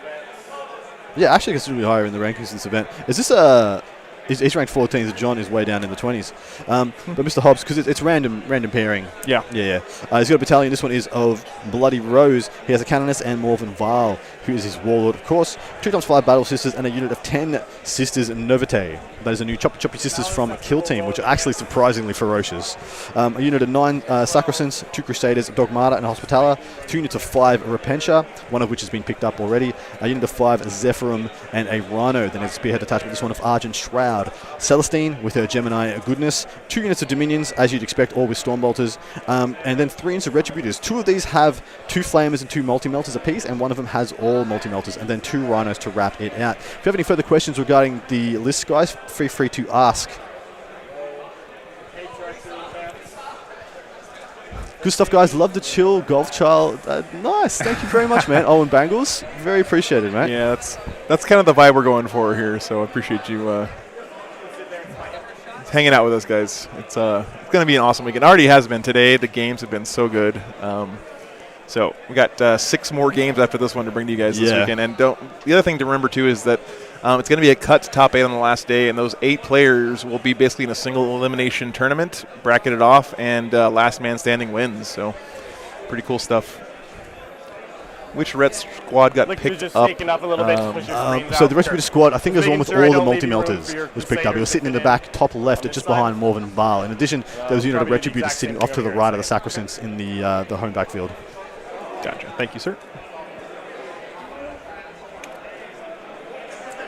Yeah, actually considerably higher in the rankings in this event. Is this a... He's ranked 14, so John is way down in the 20s. But Mr. Hobbs, because it's random pairing. Yeah. He's got a battalion. This one is of Bloody Rose. He has a Canoness and Morven Val, who is his warlord, of course. 2x5 Battle Sisters and a unit of 10 Sisters Novitae. That is a new Choppy Sisters from Kill Team, which are actually surprisingly ferocious. A unit of 9 Sacrosants, 2 Crusaders, Dogmata and Hospitaller, 2 units of 5 Repentia, one of which has been picked up already. A unit of 5 Zephyrum and a Rhino. Then a spearhead attachment, this one of Argent Shroud. Celestine with her Gemini Goodness, 2 units of Dominions, as you'd expect, all with Stormbolters, and then 3 units of Retributors. 2 of these have 2 Flamers and 2 Multi-Melters apiece, and one of them has all Multi-Melters, and then 2 Rhinos to wrap it out. If you have any further questions regarding the list, guys, feel free to ask. Good stuff, guys. Love the chill, golf child. Nice. Thank you very much, man. Owen Bangles, very appreciated, man. Yeah, that's kind of the vibe we're going for here, so I appreciate you hanging out with us, guys. It's going to be an awesome weekend. It already has been today. The games have been so good. So we got 6 more games after this one to bring to you guys this weekend. And the other thing to remember, too, is that it's going to be a cut to top 8 on the last day, and those 8 players will be basically in a single elimination tournament, bracketed off, and last man standing wins. So pretty cool stuff. Which red squad got picked up? Up a little bit So the Retributor squad, I think there's one with all the multi-melters was picked up. He was sitting in the back, top left, just behind Morven Val. In addition, there was a unit of Retributors sitting off to the right of the Sacrosants in the home backfield. Gotcha. Thank you, sir.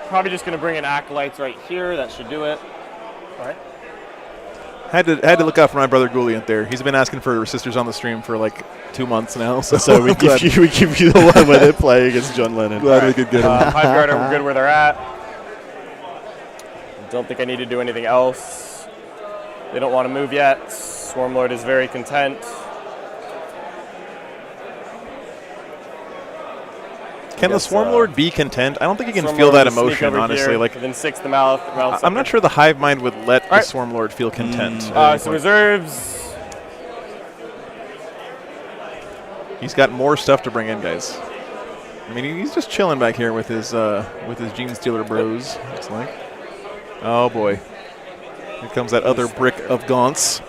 Probably just going to bring in Acolytes right here. That should do it. All right. Had to look out for my brother Gouliant there. He's been asking for sisters on the stream for like 2 months now. So we give you the one where they're playing against John Lennon. Glad we could get him. Hive Guard are good where they're at. Don't think I need to do anything else. They don't want to move yet. Swarmlord is very content. Can the Swarmlord be content? I don't think he can feel that emotion, honestly. Like, then 6 the mouth. I'm not sure the Hive Mind would let the Swarmlord feel content. So reserves. He's got more stuff to bring in, guys. I mean, he's just chilling back here with his Gene Stealer bros. Looks like. Oh boy, here comes that other brick of Gaunts.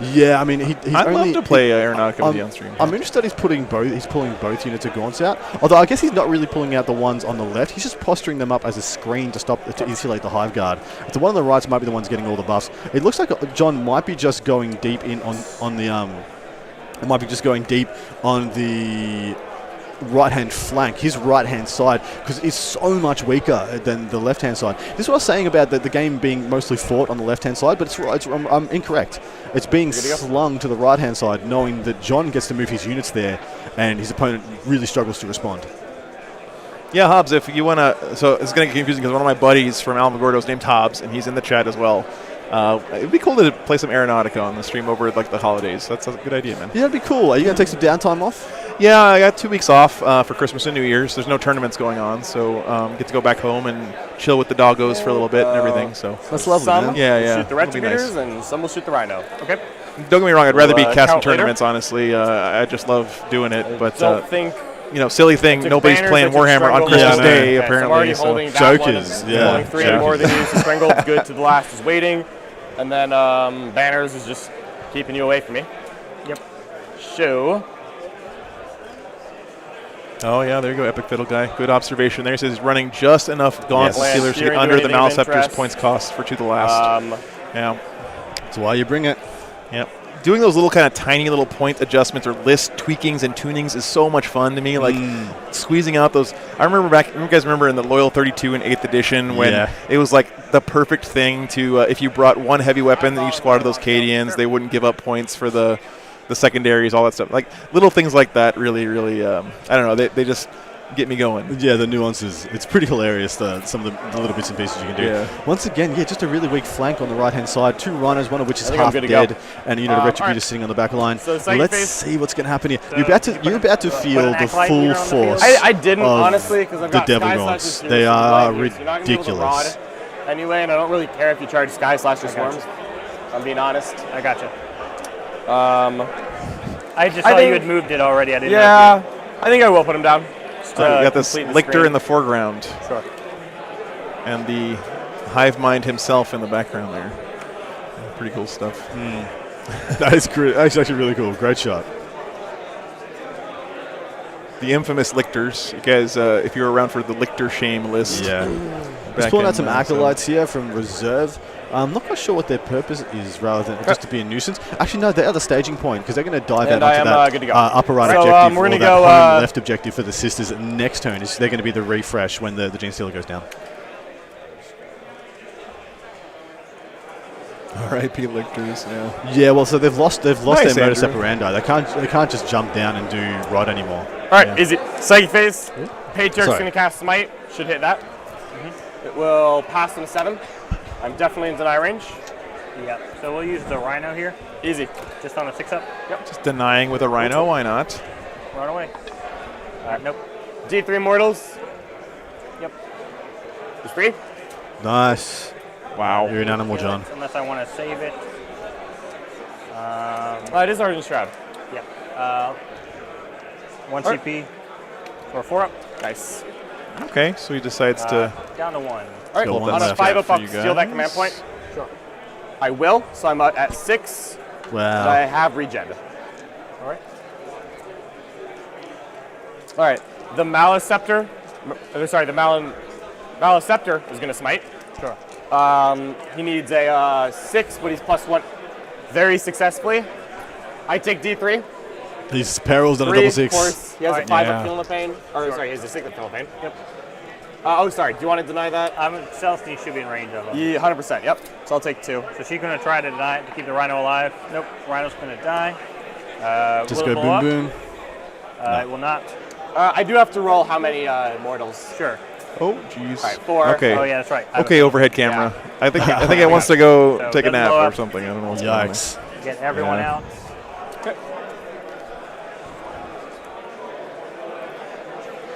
Yeah, I mean, he's I'd only love to play Aeronautica with you on stream. I'm interested he's pulling both units of Gaunts out. Although I guess he's not really pulling out the ones on the left. He's just posturing them up as a screen to insulate the Hive Guard. So one on the right might be the ones getting all the buffs. It looks like John might be just going deep in on the it might be just going deep on the right-hand flank, his right-hand side, because it's so much weaker than the left-hand side. This is what I was saying about the game being mostly fought on the left-hand side, but I'm incorrect. It's being slung to the right-hand side, knowing that John gets to move his units there, and his opponent really struggles to respond. Yeah, Hobbs, if you want to... So it's going to get confusing because one of my buddies from Alamogordo is named Hobbs, and he's in the chat as well. It would be cool to play some Aeronautica on the stream over like the holidays. That's a good idea, man. Yeah, that'd be cool. Are you going to take some downtime off? Yeah, I got 2 weeks off for Christmas and New Year's. There's no tournaments going on, so get to go back home and chill with the doggos for a little bit and everything. So that's lovely, some man. Yeah. Shoot the Retributors, and some will shoot the Rhino. Okay. Don't get me wrong. I'd rather be casting count tournaments. Honestly, I just love doing it. But don't think silly thing. took Nobody's banners, playing I took Warhammer on Stranglehold. Christmas Yeah, Day, so I'm apparently. already so. holding that Jokers, one. yeah. Only 3 more than you. So Stranglehold's good to the last is waiting. And then banners is just keeping you away from me. Yep. Show. Oh, yeah, there you go, Epic Fiddle guy. Good observation there. He says he's running just enough Gaunt Yes. Stealers to get Steering under to the anything of Maliceptor's interest. points cost for to the last. Yeah. That's why you bring it. Yep. Doing those little kind of tiny little point adjustments or list tweakings and tunings is so much fun to me. Like squeezing out those. I remember you guys remember in the Loyal 32 in 8th edition when it was like the perfect thing to, if you brought one heavy weapon in each squad of those Cadians, they wouldn't give up points for the secondaries, all that stuff. Like little things like that really, really, I don't know, they just get me going. Yeah, the nuances. It's pretty hilarious, some of the little bits and pieces you can do. Yeah. Once again, just a really weak flank on the right-hand side. 2 Rhinos, one of which is I think I'm half good to dead, go. and the Retributor sitting on the back line. So second Let's phase. see what's going to happen here. You're about to feel the Acolyte full here on the field. force I didn't, of honestly, because I've the got Devil Sky Gaunts. Slashes here, They so are you're not gonna be able to ridiculous. rod anyway, and I don't really care if you charge Sky Slash or Swarms. I'm being honest. I gotcha. I just saw you had moved it already. I didn't know Yeah, I think I will put him down. You got this complete the Lictor screen. in the foreground. Sure. And the Hive Mind himself in the background there. Pretty cool stuff. That is great. That's actually really cool. Great shot. The infamous Lictors. You guys, if you were around for the Lictor shame list. Yeah. back Just pulling in, out some so- acolytes here from reserve. I'm not quite sure what their purpose is, rather than just to be a nuisance. Actually, no, they are the staging point because they're going to dive And out I onto am, that good to go. upper right So, objective, we're or gonna that go, home left objective for the Sisters. Next turn is they're going to be the refresh when the Gene Stealer goes down. R.I.P. Lictors. Yeah. Yeah, well, so they've lost Nice, their modus Andrew. operandi. They can't just jump down and do rod anymore. All right, easy. Psychic phase. Patriarch's Sorry. going to cast Smite. Should hit that. It will pass on a 7. I'm definitely in deny range. Yep. So we'll use the Rhino here. Easy. Just on a 6-up. Yep. Just denying with a Rhino. Why not? Run away. Nope. D3 Mortals. Yep. Just 3. Nice. Wow. You're an animal, John. Unless I want to save it. It is Argent Shroud. Yep. 1 Alright. CP for 4-up. Nice. Okay, so he decides to. Down to 1. All right, Go on a left 5-up, for I'll you steal that guys. command point. Sure. I will, so I'm at 6. Wow. And I have regen. All right. All right. The Maliceptor. Sorry, the Maliceptor is going to smite. Sure. He needs a 6, but he's +1 very successfully. I take D3. These perils on a 3, double of 6. course. He has a 5 Yeah. of Feeling the Pain. Or, sorry, he has a 6 of Feeling the Pain. Yep. Oh, sorry. Do you want to deny that? Celestine should be in range of him. Yeah, 100%. Yep. So I'll take 2. So she's going to try to die to keep the Rhino alive. Nope. Rhino's going to die. Just will go it blow boom up? boom. It will not. I do have to roll how many mortals. Sure. Oh, jeez. All right, 4. Okay. Oh, yeah, that's right. Okay, overhead camera. I think it wants to go So take a doesn't nap blow or up. something. I don't know what's going on. Yikes. Get everyone Yeah. out. Okay.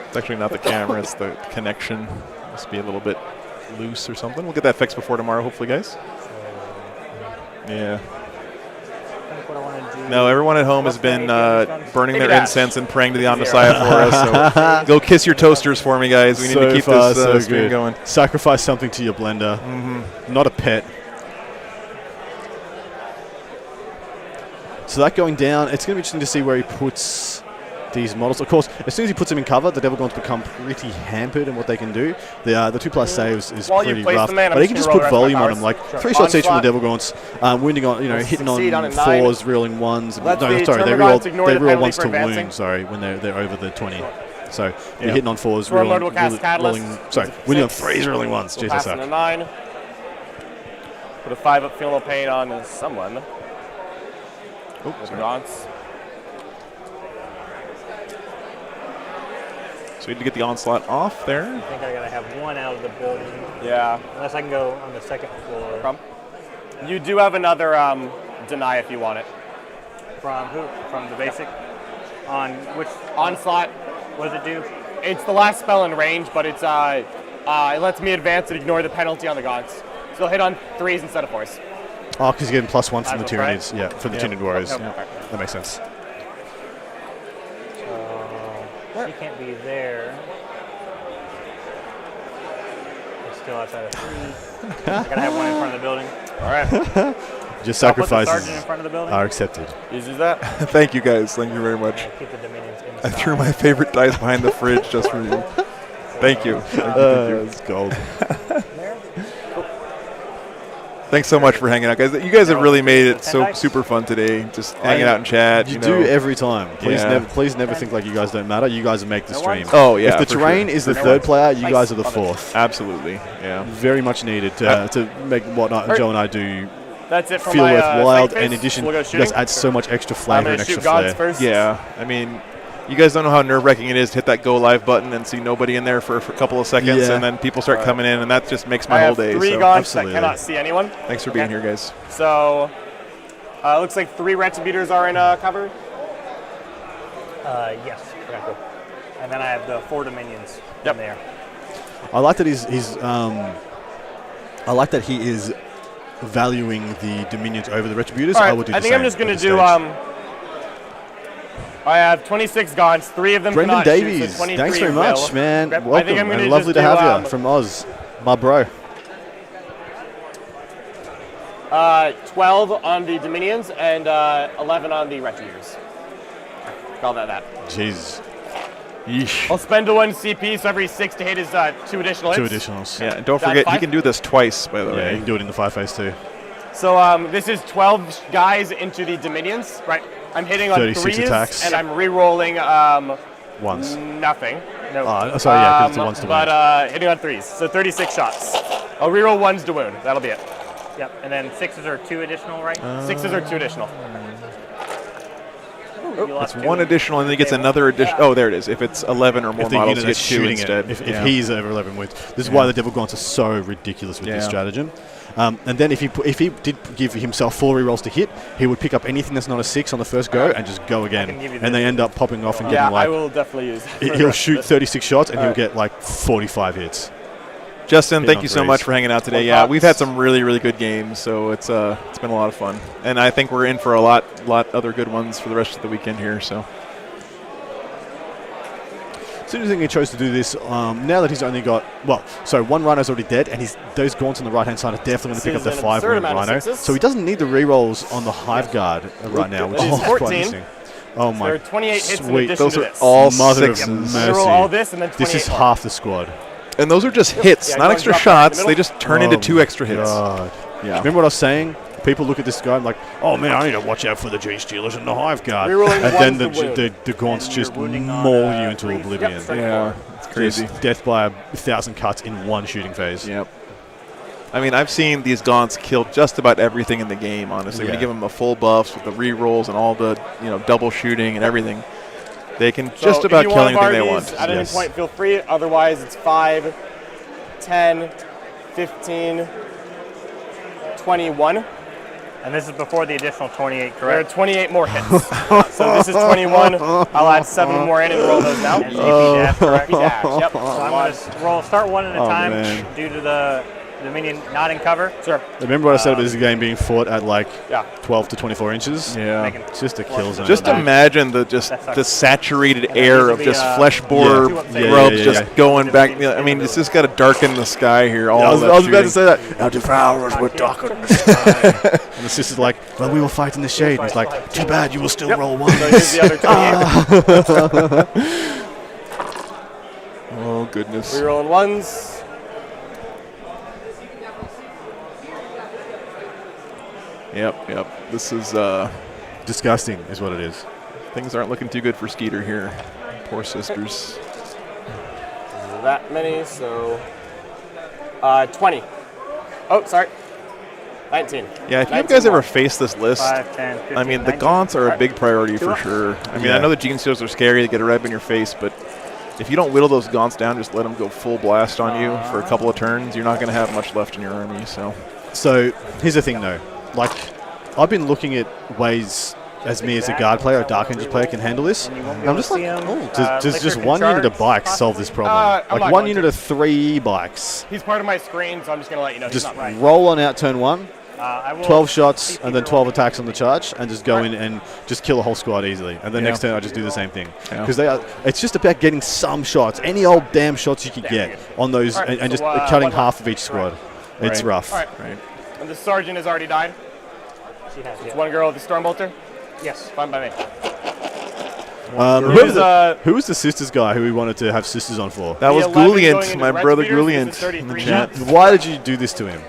It's actually not the camera; it's the connection. Must be a little bit loose or something. We'll get that fixed before tomorrow, hopefully, guys. Yeah. I think what I want to do. No, everyone at home has been burning Maybe their dash. incense and praying to the Omnissiah for us. So go kiss your toasters for me, guys. We need to keep this stream going. Sacrifice something to your blender. Not a pet. So that going down, it's going to be interesting to see where he puts these models. Of course, as soon as he puts them in cover, the Devil Gaunts become pretty hampered in what they can do. The 2+ saves is While you pretty place rough, them in, I'm but he just can just gonna put roll the rest of my volume on them, like powers. 3 shots each from the Onslaught. Devil Gaunts, wounding on, hitting on Succeed on a 9. 4s, reeling 1s. Let No, the sorry, they Termagants ignore the reroll penalty 1s for to advancing. wound. Sorry, when they're over the 20. So Yeah. you're hitting on 4s, Storm Lord will cast Catalyst. rolling. Sorry, winning on 3s, rolling 1s. We'll Jeez, I pass on a suck. 9. Put a 5-up Feeling the Pain on someone. Oh, With the sorry. Gaunts. So we need to get the onslaught off there. I think I got to have one out of the building. Yeah. Unless I can go on the second floor. You do have another deny if you want it. From who? From the basic? On which? Onslaught. What does it do? It's the last spell in range, but it's it lets me advance and ignore the penalty on the Gaunts. So it'll hit on 3s instead of 4s. Oh, because you're getting +1 from the That's right. Tyranids. Yeah, from the Yep. Tyraniid Warriors. Yep. Yeah, that makes sense. She can't be there. We're still outside of 3. I gotta have one in front of the building. All right. Your So I'll put the sacrifices sergeant in front of the building. are accepted. Easy as that. Thank you guys. Thank you very much. Keep the Dominions I inside. threw my favorite dice behind the fridge just for you. Thank you. Thank you. It's gold. Thanks so much for hanging out, guys. You guys have really made it so super fun today. Just hanging out and chat. You know. do every time. Yeah. Please never think like you guys don't matter. You guys make the stream. Oh yeah. If the for terrain sure. is the third player, you guys are the fourth. Absolutely. Yeah. Very much needed to make what Joe and I do That's it for feel my, worthwhile. psych And in phase. addition, We'll go you guys shooting. add so much extra flavor and extra shoot gods flair. first. Yeah. I mean, you guys don't know how nerve-wracking it is to hit that go live button and see nobody in there for a couple of seconds, Yeah. and then people start coming in, and that just makes my I whole have day. 3 so. gaunts Absolutely. that cannot see anyone. Thanks for being here, guys. So, looks like 3 retributors are in cover. Yes. Okay. And then I have the 4 Dominions in there. I like that I like that he is valuing the Dominions over the Retributors. All right, I would do I the think same I'm just going at to this do. stage. I have 26 gaunts. 3 of them Brendan cannot shoot, Davies, so 23 thanks very will. much, man. Okay. I think Welcome I'm gonna and lovely just to do, have you from Oz, my bro. 12 on the Dominions and 11 on the Retributors. Call that. Jeez. I'll spend a 1 CP, so every 6 to hit is 2 additional hits. 2 additionals. Yeah, and don't Down forget, 5? you can do this twice, by the Yeah, way. you can do it in the 5 phase too. So this is 12 guys into the Dominions. Right. I'm hitting on 36 3s, attacks. and I'm re-rolling Once. nothing. No. Oh, sorry, yeah, 'cause it's a ones to But wound. hitting on 3s, so 36 shots. I'll re-roll 1s to wound. That'll be it. Yep. And then 6s are 2 additional, right? 6s are 2 additional. You lost It's 2. 1 additional, and then he gets another addition. Oh, there it is. If it's 11 or more If the models, unit you get that's 2 shooting instead. it, if Yeah. he's over 11 wins. This is Yeah. why the Devil Gaunts are so ridiculous with this Yeah. stratagem. And then if he did give himself 4 rerolls to hit, he would pick up anything that's not a 6 on the first go and just go again. give you And they this. end up popping off and Yeah, getting like I will definitely use that. he'll shoot 36 shots and he'll Alright. get like 45 hits. Justin, Hitting thank on you so threes. much for hanging out today. One Yeah, pops. we've had some really, really good games, so it's been a lot of fun, and I think we're in for a lot other good ones for the rest of the weekend here. So It's interesting he chose to do this now that he's only got, one rhino's already dead, and those gaunts on the right hand side are definitely going to pick up the This is an 5 absurd wound amount of rhino. sixes. So he doesn't need the rerolls on the Hive Guard right now, which That is is quite 14. interesting. Oh my, There are 28 hits in sweet. addition those to are this. all Mother of sixes. mercy. Roll all this and then This is 28 more. half the squad. And those are just hits, Yeah, not you wanna extra drop that in the shots. middle? They just turn into 2 extra hits. God. Yeah. Remember what I was saying? People look at this guy and like, oh man, I need to watch out for the G Stealers and the Hive Guard. Rerolling And then ones to wound. the gaunts just maul you into oblivion. Yeah, it's crazy. Just death by 1,000 cuts in one shooting phase. Yep. I mean, I've seen these gaunts kill just about everything in the game, honestly. When Yeah. you give them a full buffs with the re-rolls and all the double shooting and everything, they can So just about if you kill want to anything they bar want. these At any Yes. point, feel free. Otherwise, it's 5, 10, 15, 21. And this is before the additional 28, There are correct? 28 more hits. So this is 21. I'll add 7 more in and roll those now. And ZP dash, correct? Dash, yep. So I'm going to start one at a Oh, time man. due to the Dominion not in cover. Sure. Remember what I said about this game being fought at like Yeah. 12 to 24 inches? Yeah. It's just a kill zone. Just imagine the saturated air of just flesh Yeah. borer Yeah, grubs yeah, just yeah. going back. I mean, it's just got to darken the sky here. All I was that about to shooting. say that. Our devourers were darker than the sky. And the sister's like, well, we will fight in the shade. And he's like, too bad, you will still roll one. So here's the other 28. Oh, goodness. We're rolling ones. Yep. This is disgusting, is what it is. Things aren't looking too good for Skeeter here. Poor sisters. That many, so 20. Oh, sorry. 19. Yeah, if you 19 guys ever more. face this list, 5, 10, 15, I mean, the 19. gaunts are a big priority Two for up. sure. I mean, Yeah. I know the Gene Stealers are scary; they get it right in your face. But if you don't whittle those gaunts down, just let them go full blast on you for a couple of turns, you're not going to have much left in your army. So, here's the thing, though. Like, I've been looking at ways as me as a guard player, a Dark Angel player, can handle this. And I'm just like, does just one unit of bikes solve this problem? I'm Like not one going unit to. of 3 bikes. He's part of my screen, so I'm just going to let you know Just he's not right. roll on out turn 1, I will 12 shots and then 12 attacks on the charge, and just go in and just kill a whole squad easily. And then next turn I just do the same thing. Because it's just about getting some shots, any old damn shots you can get on those, and just cutting half of each squad. It's rough. All right. And the sergeant has already died. She has. It's one girl with the Stormbolter. Yes. Fine by me. Who was the sisters guy who we wanted to have sisters on for? That was Gouliant, my brother Gouliant in the chat. Why did you do this to him?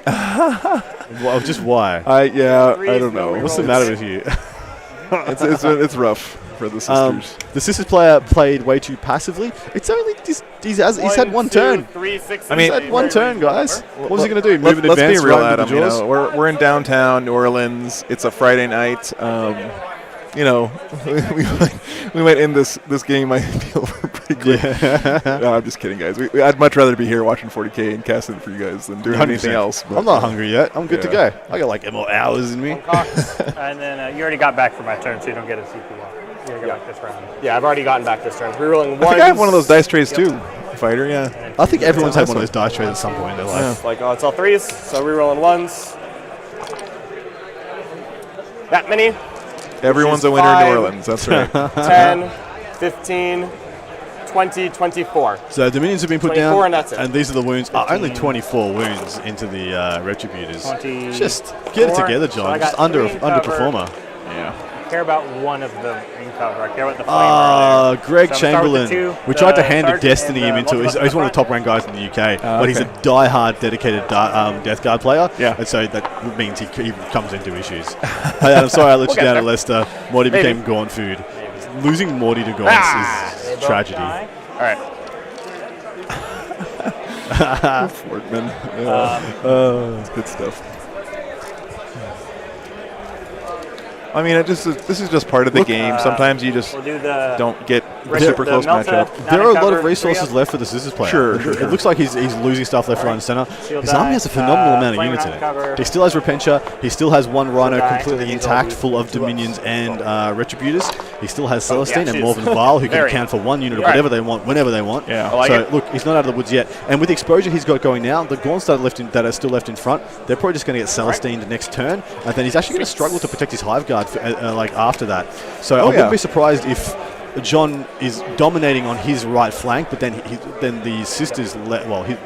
Well, just why? I don't know. What's the matter with you? it's rough for the sisters. The sisters player played way too passively. It's only he's had one turn. He's had one turn, guys. What was he going to do? Move in Let's advance be real, right Adam. into the jaws? We're in downtown New Orleans. It's a Friday night. We might end this game. I feel pretty quick. Yeah. No, I'm just kidding, guys. I'd much rather be here watching 40K and casting for you guys than doing 100%. anything else. But, I'm not hungry yet. I'm good to go. I got like more hours in me. And then you already got back for my turn, so you don't get a CP walk. You got back this round. Yeah, I've already gotten back this turn. Rerolling I think I have one of those dice trays too, fighter. Yeah. I think everyone's had one of those dice trays at some point in their life. Like, it's all threes, so rerolling ones. That many. Everyone's a winner in New Orleans. That's right. 10, 15, 20, 24. So Dominions have been put 24 down, and that's it. these are the wounds. Only 24 wounds into the Retributors. Just get it together, So John. I Just got three in cover. underperformer. I care about one of them in cover. I care about the flame there. Greg So I'm gonna start with the Chamberlain. two, We tried to the hand a sergeant Destiny and him into it. He's one of the top ranked guys in the UK, but he's a die-hard, dedicated Death Guard player. Yeah. And so that means he comes into issues. Hey, I'm sorry I let you down at Leicester. Morty became Gaunt food. Losing Morty to Gaunts is tragedy. All right. Fortman. It's good stuff. I mean, this is just part of the game. Sometimes you just don't get a super close matchup. There are a lot of resources left for the Scissors player. Sure. It looks like he's losing stuff left, right, and center. His army has a phenomenal amount of units in it. He still has Repentia. He still has one Rhino completely intact, full of Dominions and Retributors. He still has Celestine and Morven Vile, who can account for one unit of whatever they want, whenever they want. So, look, he's not out of the woods yet. And with the exposure he's got going now, the Gaunts that are still left in front, they're probably just going to get Celestine the next turn. And then he's actually going to struggle to protect his Hive Guard after that. So I wouldn't be surprised if John is dominating on his right flank, but then the sisters,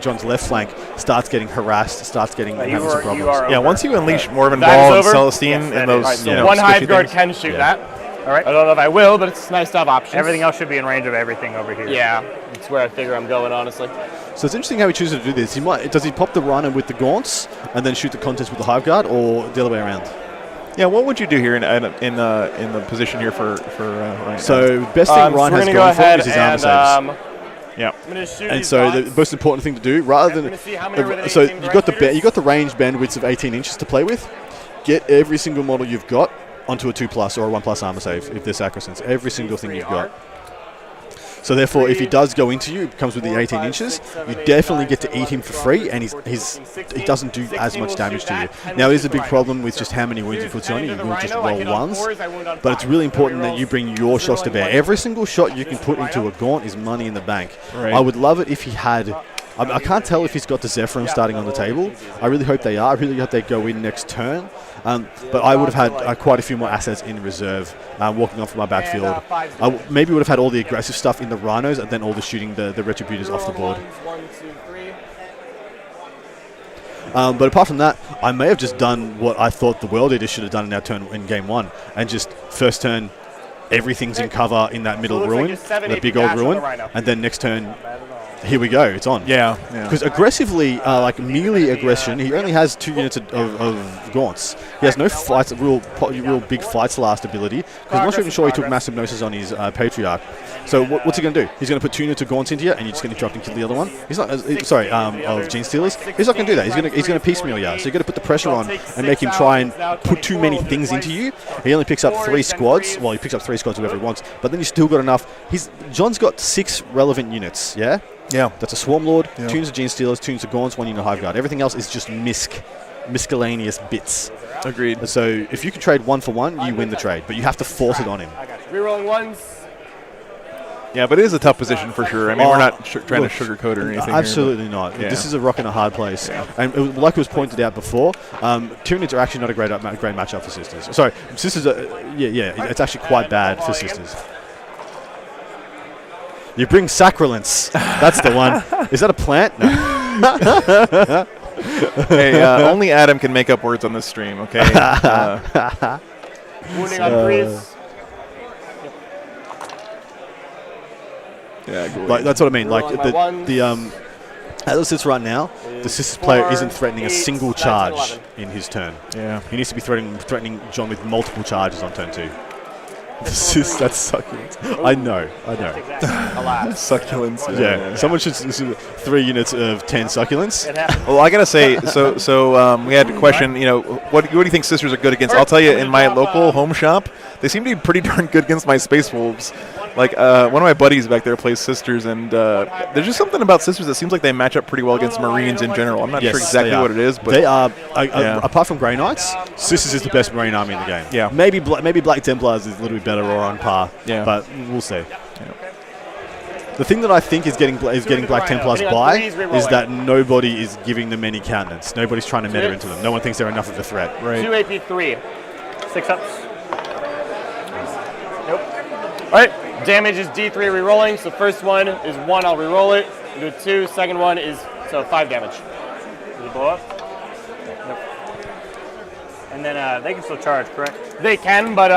John's left flank starts getting harassed, starts getting having some problems. Yeah, once you unleash Morven Ball and Celestine in those, one Hive Guard can shoot that. All right. I don't know if I will, but it's nice to have options. Everything else should be in range of everything over here. Yeah, that's where I figure I'm going, honestly. So it's interesting how he chooses to do this. Does he pop the Rhino with the Gaunts and then shoot the contest with the Hive Guard, or the other way around? Yeah, what would you do here in the position here for Ryan? So best thing Ryan has going for him is his armor saves. Yeah. And so the most important thing to do, rather than so you got the range bandwidths of 18 inches to play with. Get every single model you've got onto a 2+ or a 1+ armor save if they're sacrosanct. Every single thing you've got. So therefore, if he does go into you, it comes with the 18 inches, you definitely get to eat him for free, and he doesn't do as much damage to you. Now, it is a big problem with just how many wounds he puts on you. You will just roll ones, but it's really important that you bring your shots to bear. Every single shot you can put into a Gaunt is money in the bank. Right. I would love it if he had... I can't tell if he's got the Zephyrim starting on the table. I really hope they are. I really hope they go in next turn. But I would have had quite a few more assets in reserve walking off from my backfield. I maybe would have had all the aggressive stuff in the Rhinos and then all the shooting the Retributors off the board. But apart from that, I may have just done what I thought the World Eaters should have done in our turn in Game 1. And just first turn, everything's in cover in that middle ruin, the big old ruin. And then next turn... Here we go, it's on. Yeah. Because aggressively, like melee aggression, he only has 2 units of Gaunts. He has no fights, real big fights last ability. Because I'm not even sure he took massive Gnosis on his Patriarch. So what's he going to do? He's going to put 2 units of Gaunts into you, and you're just going to drop and kill the other one. He's not. Of Gene Stealers. He's not going to do that. He's going to piecemeal you. So you've got to put the pressure on and make him try and put too many things into you. He only picks up 3 squads. Well, he picks up 3 squads whoever he wants. But then you still got enough. John's got 6 relevant units. Yeah. Yeah. That's a Swarm Lord, 2 units of Gene Stealers, 2 units of Gaunts, 1 unit of Hive Guard. Everything else is just miscellaneous bits. Agreed. So if you can trade 1 for 1, you win the trade, but you have to force it on him. Rerolling ones. Yeah, but it is a tough position for sure. I mean, we're not trying to sugarcoat it or anything. Absolutely here, not. Yeah. This is a rock and a hard place. And like it was pointed out before, Tyranids are actually not a great matchup for Sisters. Sorry, Sisters are, it's actually quite bad for Sisters. You bring Sacralence. That's the one. Is that a plant? No. Hey, only Adam can make up words on this stream, okay? Wounding on freeze. Yeah, cool. Like that's what I mean. Like Rolling my as it sits right now, the Sisters player isn't threatening a single charge in his turn. Yeah, he needs to be threatening John with multiple charges on turn 2. That's succulent. I know. Succulents. Yeah. Someone should 3 units of 10 succulents. Well, I gotta say, so we had a question. You know, what do you think Sisters are good against? I'll tell you, in my local home shop, they seem to be pretty darn good against my Space Wolves. Like one of my buddies back there plays Sisters, and there's just something about Sisters that seems like they match up pretty well against Marines in general. I'm not sure exactly what it is, but they are. Apart from Grey Knights, Sisters is the best Marine army in the game. Yeah. Maybe Black Templars is a little bit better or on par. Yeah. But we'll see. The thing that I think is getting Black Templars by is that nobody is giving them any countenance. Nobody's trying to meta into them. No one thinks they're enough of a threat. Right. 2 AP 3. 6 ups. Nope. All right. Damage is D3 rerolling. So first one is 1. I'll reroll it. Do 2. Second one is 5 damage. Does it blow up? Nope. And then they can still charge, correct? They can, but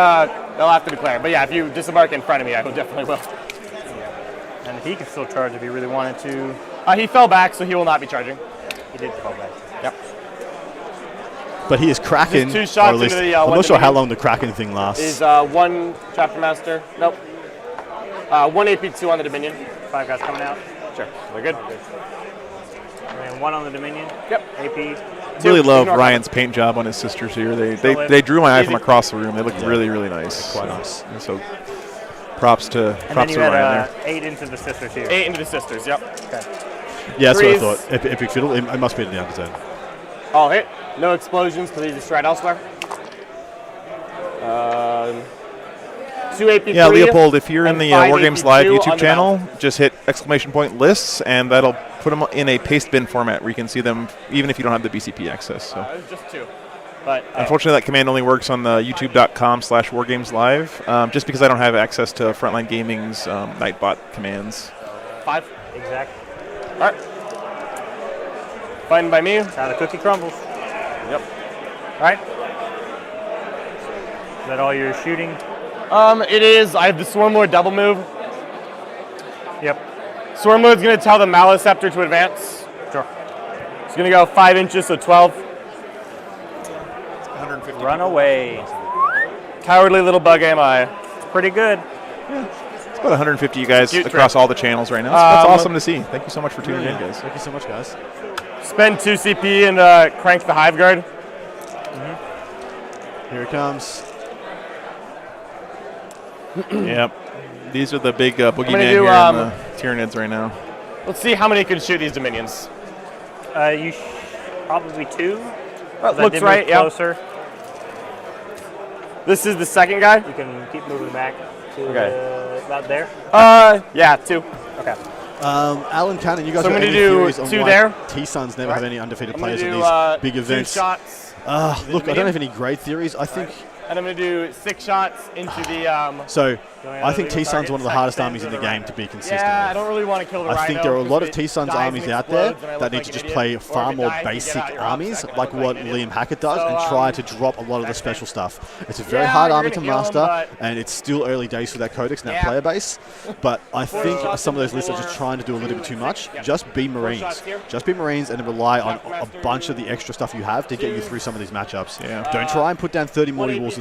they'll have to declare. But yeah, if you disembark in front of me, I definitely will. And he can still charge if he really wanted to. He fell back, so he will not be charging. He did fall back. Yep. But he is Kraken. Just 2 shots or at least, into the I'm not sure how Dominion. long the Kraken thing lasts. Is 1 Chapter Master. Nope. 1 AP 2 on the Dominion. 5 guys coming out. Sure. They're good. And 1 on the Dominion. Yep. AP. really love Ryan's paint job on his Sisters here. They drew my eye from across the room. They look really, really nice. Quite nice. And so props to And then you Ryan had there. 8 into the Sisters here. 8 into the Sisters, yep. Okay. Yeah, that's what I Threes. thought. Epic Fiddle. It must be in the undertone. All hit. No explosions because he's destroyed elsewhere. 2 AP 3. Yeah, Leopold, if you're in the 5 War AP Games Live 2 on YouTube the channel, mount. just hit ! lists, and that'll put them in a paste bin format where you can see them even if you don't have the BCP access. So. It was just 2. But Unfortunately, that command only works on the youtube.com/wargameslive, just because I don't have access to Frontline Gaming's Nightbot commands. 5. Exactly. All right. Fighting by me. That's how the cookie crumbles. Yep. All right. Is that all you're shooting? It is. I have the Swarmlord double move. Yep. Swarmlord's going to tell the Maliceptor to advance. Sure. It's going to go 5 inches, so 12. 150. Run away. Cowardly little bug am I. Pretty good. It's about 150 you guys Cute across trick. all the channels right now. That's awesome to see. Thank you so much for tuning in, guys. Thank you so much, guys. Spend 2 CP and crank the Hive Guard. Here it comes. Yep. These are the big boogeymen do, here in the Tyranids right now. Let's see how many can shoot these Dominions. Probably 2. Looks right, yeah. Closer. This is the second guy. You can keep moving back to Okay. about there. Yeah, 2. Okay. Alan Cannon, you guys So I'm have gonna any do theories on 2 why there. T-Suns never have any undefeated I'm gonna players in do, these big 2 events? shots. Look, I don't have any great theories. I think And I'm going to do 6 shots into the. so. I think T-Sun's one of the hardest armies in the game to be consistent Yeah, I with. don't really want to kill the I Rhino. think there are a lot of because if it T-Sun's dies armies and out there explodes, then I that look need like to an just idiot. play Or far if it more dies, you get basic out your armies, opposite, I like look what an idiot. Liam Hackett does, So, and try to drop a lot of the special stuff. It's a very yeah, hard you're army to gonna kill 'em, master, but- and it's still early days for that codex and that Yeah. player base. But I think some of those lists are just trying to do a little bit too much. Just be Marines. Just be Marines and rely on a bunch of the extra stuff you have to get you through some of these matchups. Yeah. Don't try and put down 30 mortal wounds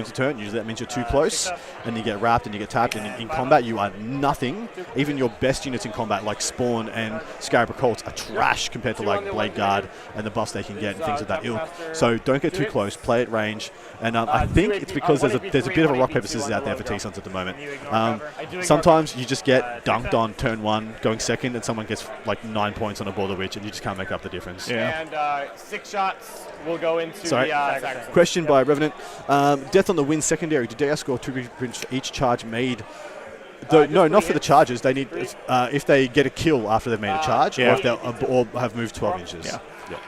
a turn. Usually that means you're too close, and you get wrapped and you get tapped. And in combat, you are nothing. Even your best units in combat, like Spawn and Scarab Colts, are trash compared to like Blade Guard and the buffs they can get and things of that ilk. So don't get too close. Play at range. And I think it's because there's a bit of a rock paper scissors out there for T-Suns at the moment. Sometimes you just get dunked on turn 1, going second, and someone gets like 9 points on a Border Witch, and you just can't make up the difference. Yeah. And 6 shots will go into Sorry. the sacrifice. Question by Revenant. Death on the Wind secondary. Did they score 2 for each charge made No, not for the charges. They need if they get a kill after they've made a charge, or if they or have moved 12 inches. Yeah.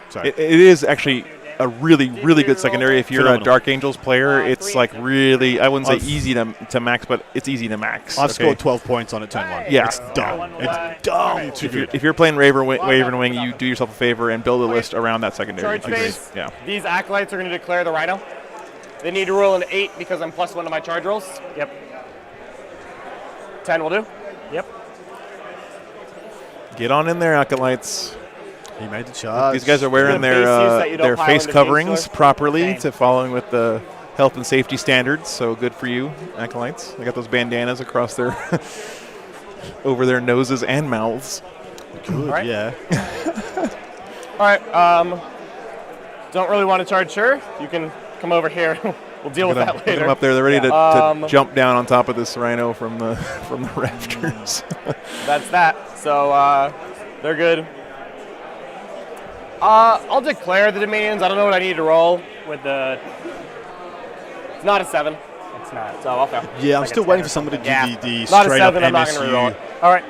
Sorry. It is actually a really, really good secondary. If you're Phenomenal. a Dark Angels player, it's like really, I wouldn't say easy to max, but it's easy to max. I've scored 12 points on it turn 1. Yeah. It's dumb. It's dumb. Too good. If you're playing Raven Wing, you do yourself a favor and build a list around that secondary. Charge phase. Yeah. These acolytes are going to declare the Rhino. They need to roll an 8 because I'm +1 to my charge rolls. Yep. 10 will do. Yep. Get on in there, acolytes. He made the charge. These guys are wearing their face coverings properly to following with the health and safety standards. So good for you, acolytes. They got those bandanas across their over their noses and mouths. Good, right. yeah. All right. Don't really want to charge. Sure, you can come over here. We'll deal with that Look later. them up there. They're ready to jump down on top of this rhino from the rafters. That's that. So they're good. I'll declare the Dominions. I don't know what I need to roll with the. It's not a 7. It's not. So I'll fail. Yeah, I'm still waiting for somebody to give me the Not a straight up 7, I'm not gonna reroll MSU. it. All right.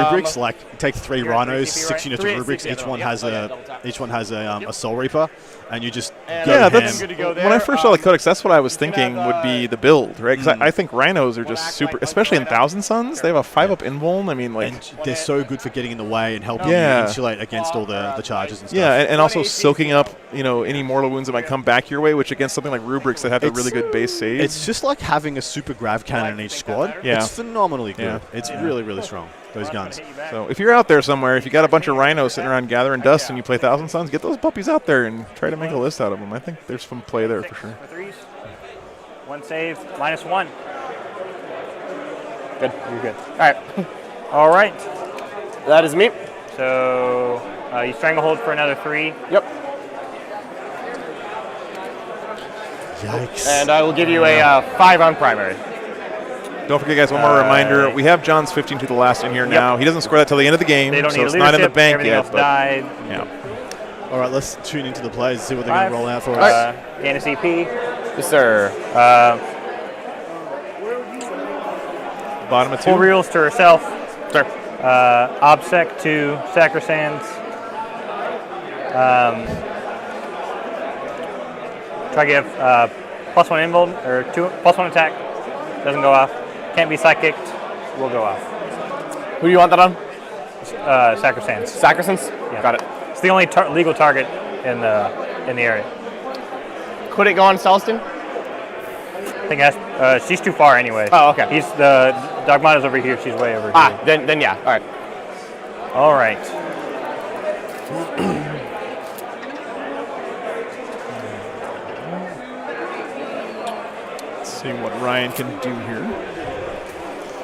Rubrics, like take 3 rhinos, 6 units of rubrics. Each one has a Soul Reaper, and you just go Yeah, ham. that's when I first saw the Codex. That's what I was thinking would be the build, right? Because I think rhinos are just super, especially in Thousand Suns. They have a 5-up invuln. I mean, like they're so good for getting in the way and helping you insulate against all the charges and stuff. Yeah, and also soaking up, any mortal wounds that might come back your way, which against something like rubrics that have a really good base save. It's just like having a super grav cannon in each squad. Yeah. It's phenomenally good. Yeah. It's really, really strong, those guns. So if you're out there somewhere, if you got a bunch of rhinos sitting around gathering dust and you play Thousand Suns, get those puppies out there and try to make a list out of them. I think there's some play there for sure. 1 save, -1. Good. You're good. All right. All right. That is me. So you stranglehold for another 3. Yep. Yikes. And I will give you a 5 on primary. Don't forget, guys, one more reminder. We have John's 15 to the last in here now. He doesn't score that till the end of the game, They don't so need it's not in the leadership, bank everything yet. else died. Yeah. All right, let's tune into the plays and see what they're going to roll out for us. Right. Gain a CP. Yes, sir. Bottom of 2. 4 reels to herself. Sure. Obsec to Sacrosands. Try to give +1 invuln, or +1 attack. Doesn't go off. Can't be psychicked. Will go off. Who do you want that on? Sacrosands. Sacrosands? Yeah. Got it. It's the only legal target in the area. Could it go on Celestin? I think she's too far anyway. Oh, okay. He's the Dogmata's over here. She's way over here. Then yeah. All right. All right. Let's see what Ryan can do here.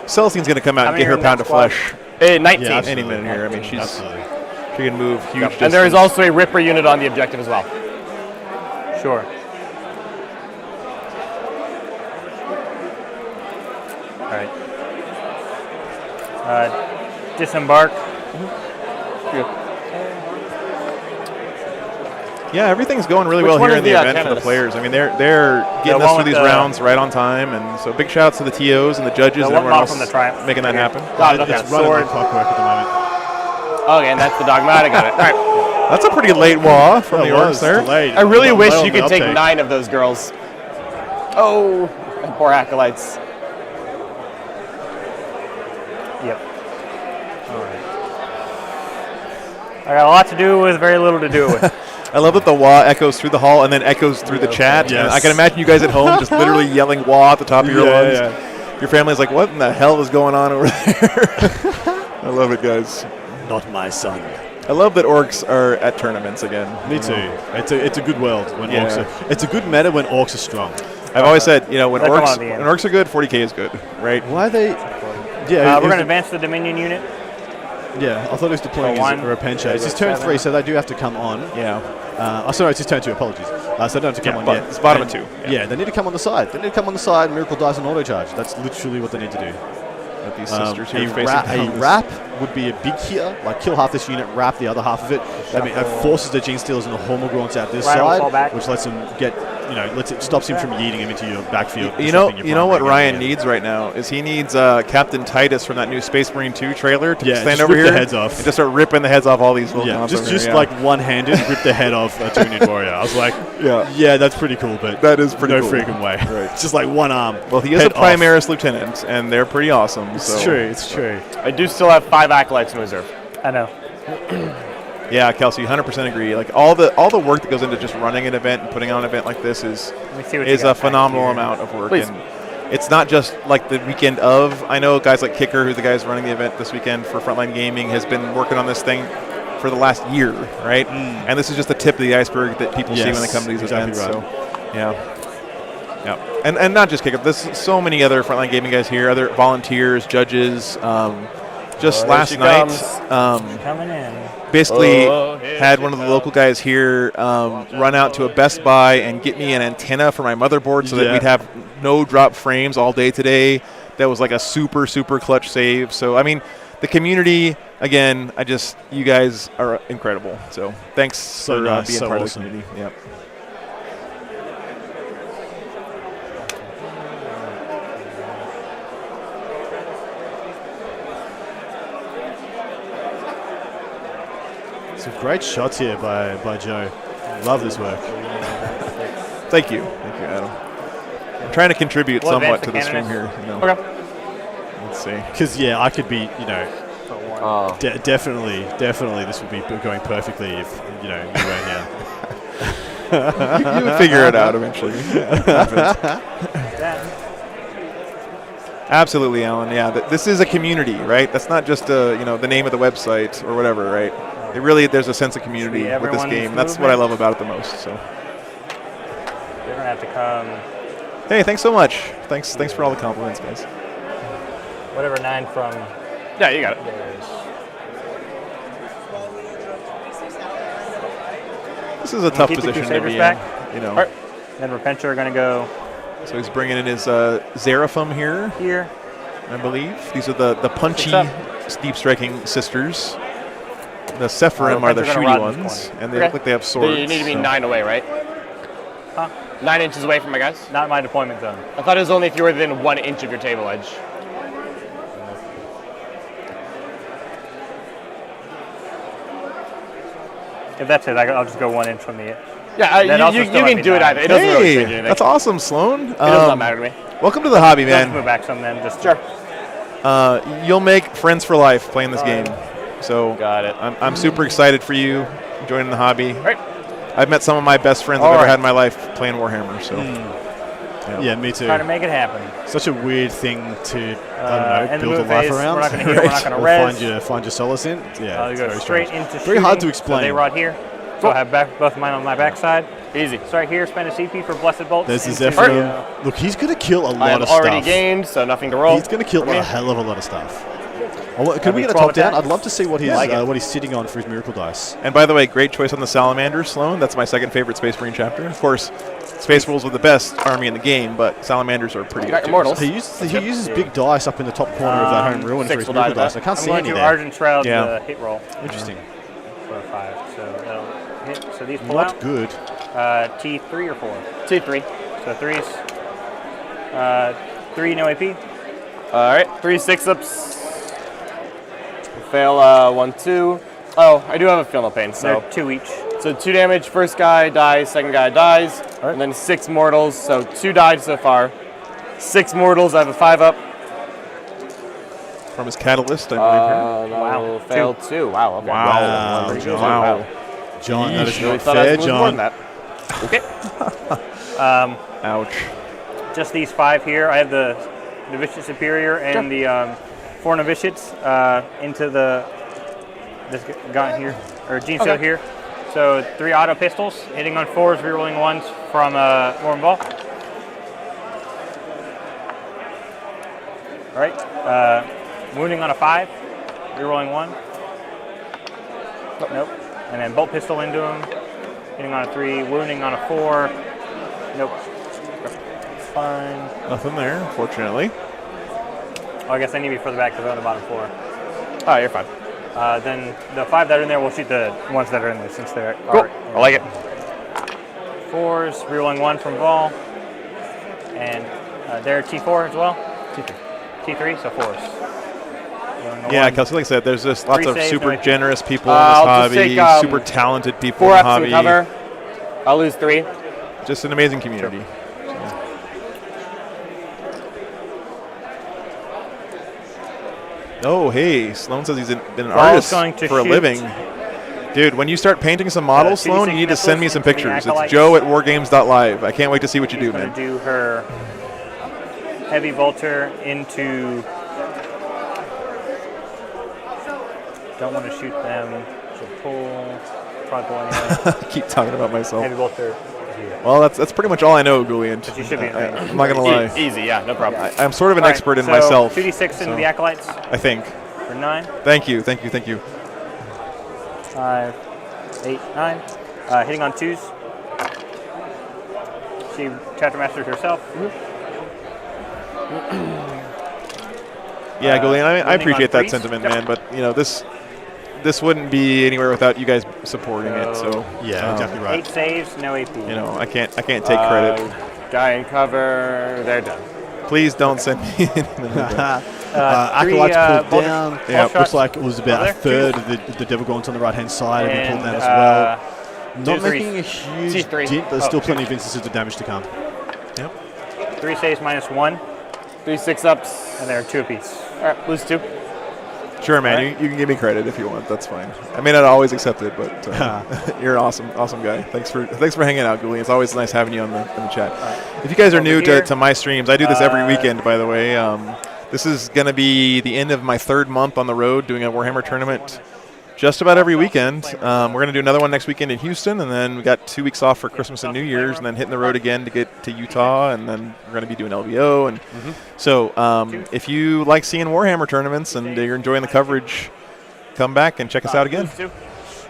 Celestine's going to come out and get her pound of flesh. 19. Yeah, any minute here. I mean, she can move huge distance. And there is also a Ripper unit on the objective as well. Sure. All right. Disembark. Yeah, everything's going really well here in the event for the players. I mean, they're getting us through these rounds right on time, and so big shout out to the TOs and the judges and everyone else making that happen. It's running like clockwork at the moment. Okay, and that's the Dogmata. Got it. All right. That's a pretty late wah from the orcs there. I really wish you could take 9 of those girls. Oh, poor acolytes. Yep. All right. I got a lot to do with very little to do with. I love that the wah echoes through the hall and then echoes through the chat. Yes. I can imagine you guys at home just literally yelling wah at the top of your lungs. Yeah. Your family's like, what in the hell is going on over there? I love it, guys. Not my son. I love that orcs are at tournaments again. Me too. It's a good world when orcs are. It's a good meta when orcs are strong. I've always said, when orcs are good, 40k is good, right? Why are they? Yeah, we're going to advance the Dominion unit. Yeah, I thought it was deploying as a Repentia. It's his turn 3, so they do have to come on. Yeah. Sorry, it's his turn 2. Apologies. So they don't have to come on yet. It's bottom of 2. Yeah, they need to come on the side. They need to come on the side. Miracle dies on auto charge. That's literally what they need to do. Let these sisters here a wrap would be a big here. Like kill half this unit, wrap the other half of it. I mean, it forces the Gene Stealers and the Hormogrants out this side, which lets them get it stops him from yeeting him into your backfield. You know what Ryan needs right now is he needs Captain Titus from that new Space Marine 2 trailer to stand over here the heads off. and just start ripping the heads off all these little cons over just here, like one-handed rip the head off a Tunian warrior. I was like, yeah, that's pretty cool, but that is pretty no cool. freaking way. Right. It's just like one arm. Well, he is a Primaris lieutenant, and they're pretty awesome. It's true. It's true. I do still have 5 acolytes in reserve. I know. Yeah, Kelsey, 100% agree. Like all the work that goes into just running an event and putting on an event like this is a phenomenal amount of work. Please. And it's not just like the weekend of. I know guys like Kicker, who's the guys running the event this weekend for Frontline Gaming, has been working on this thing for the last year, right? And this is just the tip of the iceberg that people see when they come to these events. Right. So, and not just Kicker. There's so many other Frontline Gaming guys here, other volunteers, judges. Just last night, coming in. basically had one of the local guys here run out to a Best Buy and get me an antenna for my motherboard so that we'd have no drop frames all day today. That was like a super, super clutch save. So, I mean, the community, again, you guys are incredible. So, thanks for being part of the community. Yep. Some great shots here by Joe. Love this work. Thank you, Adam. I'm trying to contribute somewhat to the stream here. Okay. Let's see. Because I could be, definitely, this would be going perfectly if you weren't here. You would figure it out eventually. Absolutely, Alan. Yeah, this is a community, right? That's not just the name of the website or whatever, right? It really, there's a sense of community with this game. That's what I love about it the most. So. You're gonna have to come. Hey, thanks so much. Thanks for all the compliments, guys. Whatever 9 from. Yeah, you got it. This is a tough position to be in. Back. Right. Then Repentia are gonna go. So he's bringing in his Xeraphim here. I believe these are the punchy, deep striking sisters. The Sephirim are the shooty ones, and they look like they have swords. You need to be 9 away, right? Huh? 9 inches away from my guys? Not my deployment zone. I thought it was only if you were within 1 inch of your table edge. If that's it, I'll just go 1 inch from the. Yeah, you can do it either. It doesn't really change anything. That's awesome, Sloan. It does not matter to me. Welcome to the hobby, man. Let's move back some then. Just sure. You'll make friends for life playing this game. So got it. I'm super excited for you joining the hobby. Right. I've met some of my best friends I've ever had in my life playing Warhammer. So. Yeah, me too. Try to make it happen. Such a weird thing to build a life phase, around. We're not going to heal. We're not going to res. Find your solace in. Yeah, you go very straight strange. into very hard to shooting. explain. So they rod here. So I have both of mine on my backside. Easy. Start here. Spend a CP for Blessed Bolts. There's the Zephyr. Look, he's going to kill a lot of stuff. I've already gained, so nothing to roll. He's going to kill a hell of a lot of stuff. Can we get a top down? I'd love to see what he's sitting on for his miracle dice. And by the way, great choice on the Salamander, Sloan. That's my second favorite Space Marine chapter. Of course, Space Wolves are the best army in the game, but Salamanders are pretty good too. He uses big dice up in the top corner of that home ruin for his miracle dice. I can't see any there. I'm going to Argent Shroud the hit roll. Interesting. For a 5, so that'll hit. So these pull Not out. good. T3 or 4? T3. So 3s. 3 no AP. All right, 3 6-ups. Fail 1 2. Oh, I do have a feel no pain. So they're 2 each. So 2 damage. First guy dies. Second guy dies. And then 6 mortals. So 2 died so far. 6 mortals. I have a 5-up. From his catalyst, I believe. Wow. Fail 2. Wow. Okay. Wow. Wow. John, that is really not fair, John. Okay. Ouch. Just these 5 here. I have the Novitiate Superior and the 4 Novitiates into this guy here, or Gene Seal here. So 3 auto pistols, hitting on 4s, rerolling 1s from Warm Ball. All right, wounding on a 5, rerolling 1. Nope. And then bolt pistol into him, hitting on a 3, wounding on a 4. Nope. Fine. Nothing there, fortunately. Oh, I guess I need to be further back because I'm on the bottom 4. Oh, you're fine. Then the 5 that are in there, we'll shoot the ones that are in there since they're. Cool. I like it. 4s, rerolling 1 from Vol. And they're T4 as well? T3, so 4s. Yeah, Kelsey, like I said, there's just lots of saves, super no generous people in this hobby, super talented people in the hobby. 4 ups and cover. I'll lose 3. Just an amazing community. Oh, hey, Sloan says he's been an artist for a living. Dude, when you start painting some models, Sloan, you need to send me some pictures. It's joe@wargames.live. I can't wait to see what you do, man. Going to do her heavy bolter into... Don't want to shoot them. Should pull. Probably pull anyway. Keep talking about myself. Heavy bolter. Well, that's pretty much all I know, Goulian. But you should be in range. I'm not going to lie. Easy, yeah, no problem. I'm sort of an expert in myself. 2d6 into the acolytes. I think. For 9. Thank you. 5, 8, 9. Hitting on 2s. She chapter mastered herself. Yeah, Goulian, I appreciate that sentiment, man. But you know, this wouldn't be anywhere without you guys supporting it. So yeah, exactly right. 8 saves, no AP. You know, I can't take credit. Guy in cover, they're done. Please don't send me. Acolytes pulled down. Yeah, looks like it was about a third of the Devil Gaunts on the right hand side and pulled down as well. Not making a huge dent, but there's still plenty of instances of damage to come. Yep. 3 saves minus 1. 3 6-ups. And they're 2 apiece. All right, lose 2. Sure, man. You can give me credit if you want. That's fine. I may not always accept it, but you're an awesome guy. Thanks for hanging out, Goulian. It's always nice having you on the chat. If you guys are new to my streams, I do this every weekend, by the way. This is going to be the end of my 3rd month on the road doing a Warhammer tournament just about every weekend. We're going to do another one next weekend in Houston, and then we got 2 weeks off for Christmas and New Year's, and then hitting the road again to get to Utah, and then we're going to be doing LVO. And so if you like seeing Warhammer tournaments and you're enjoying the coverage, come back and check us out again.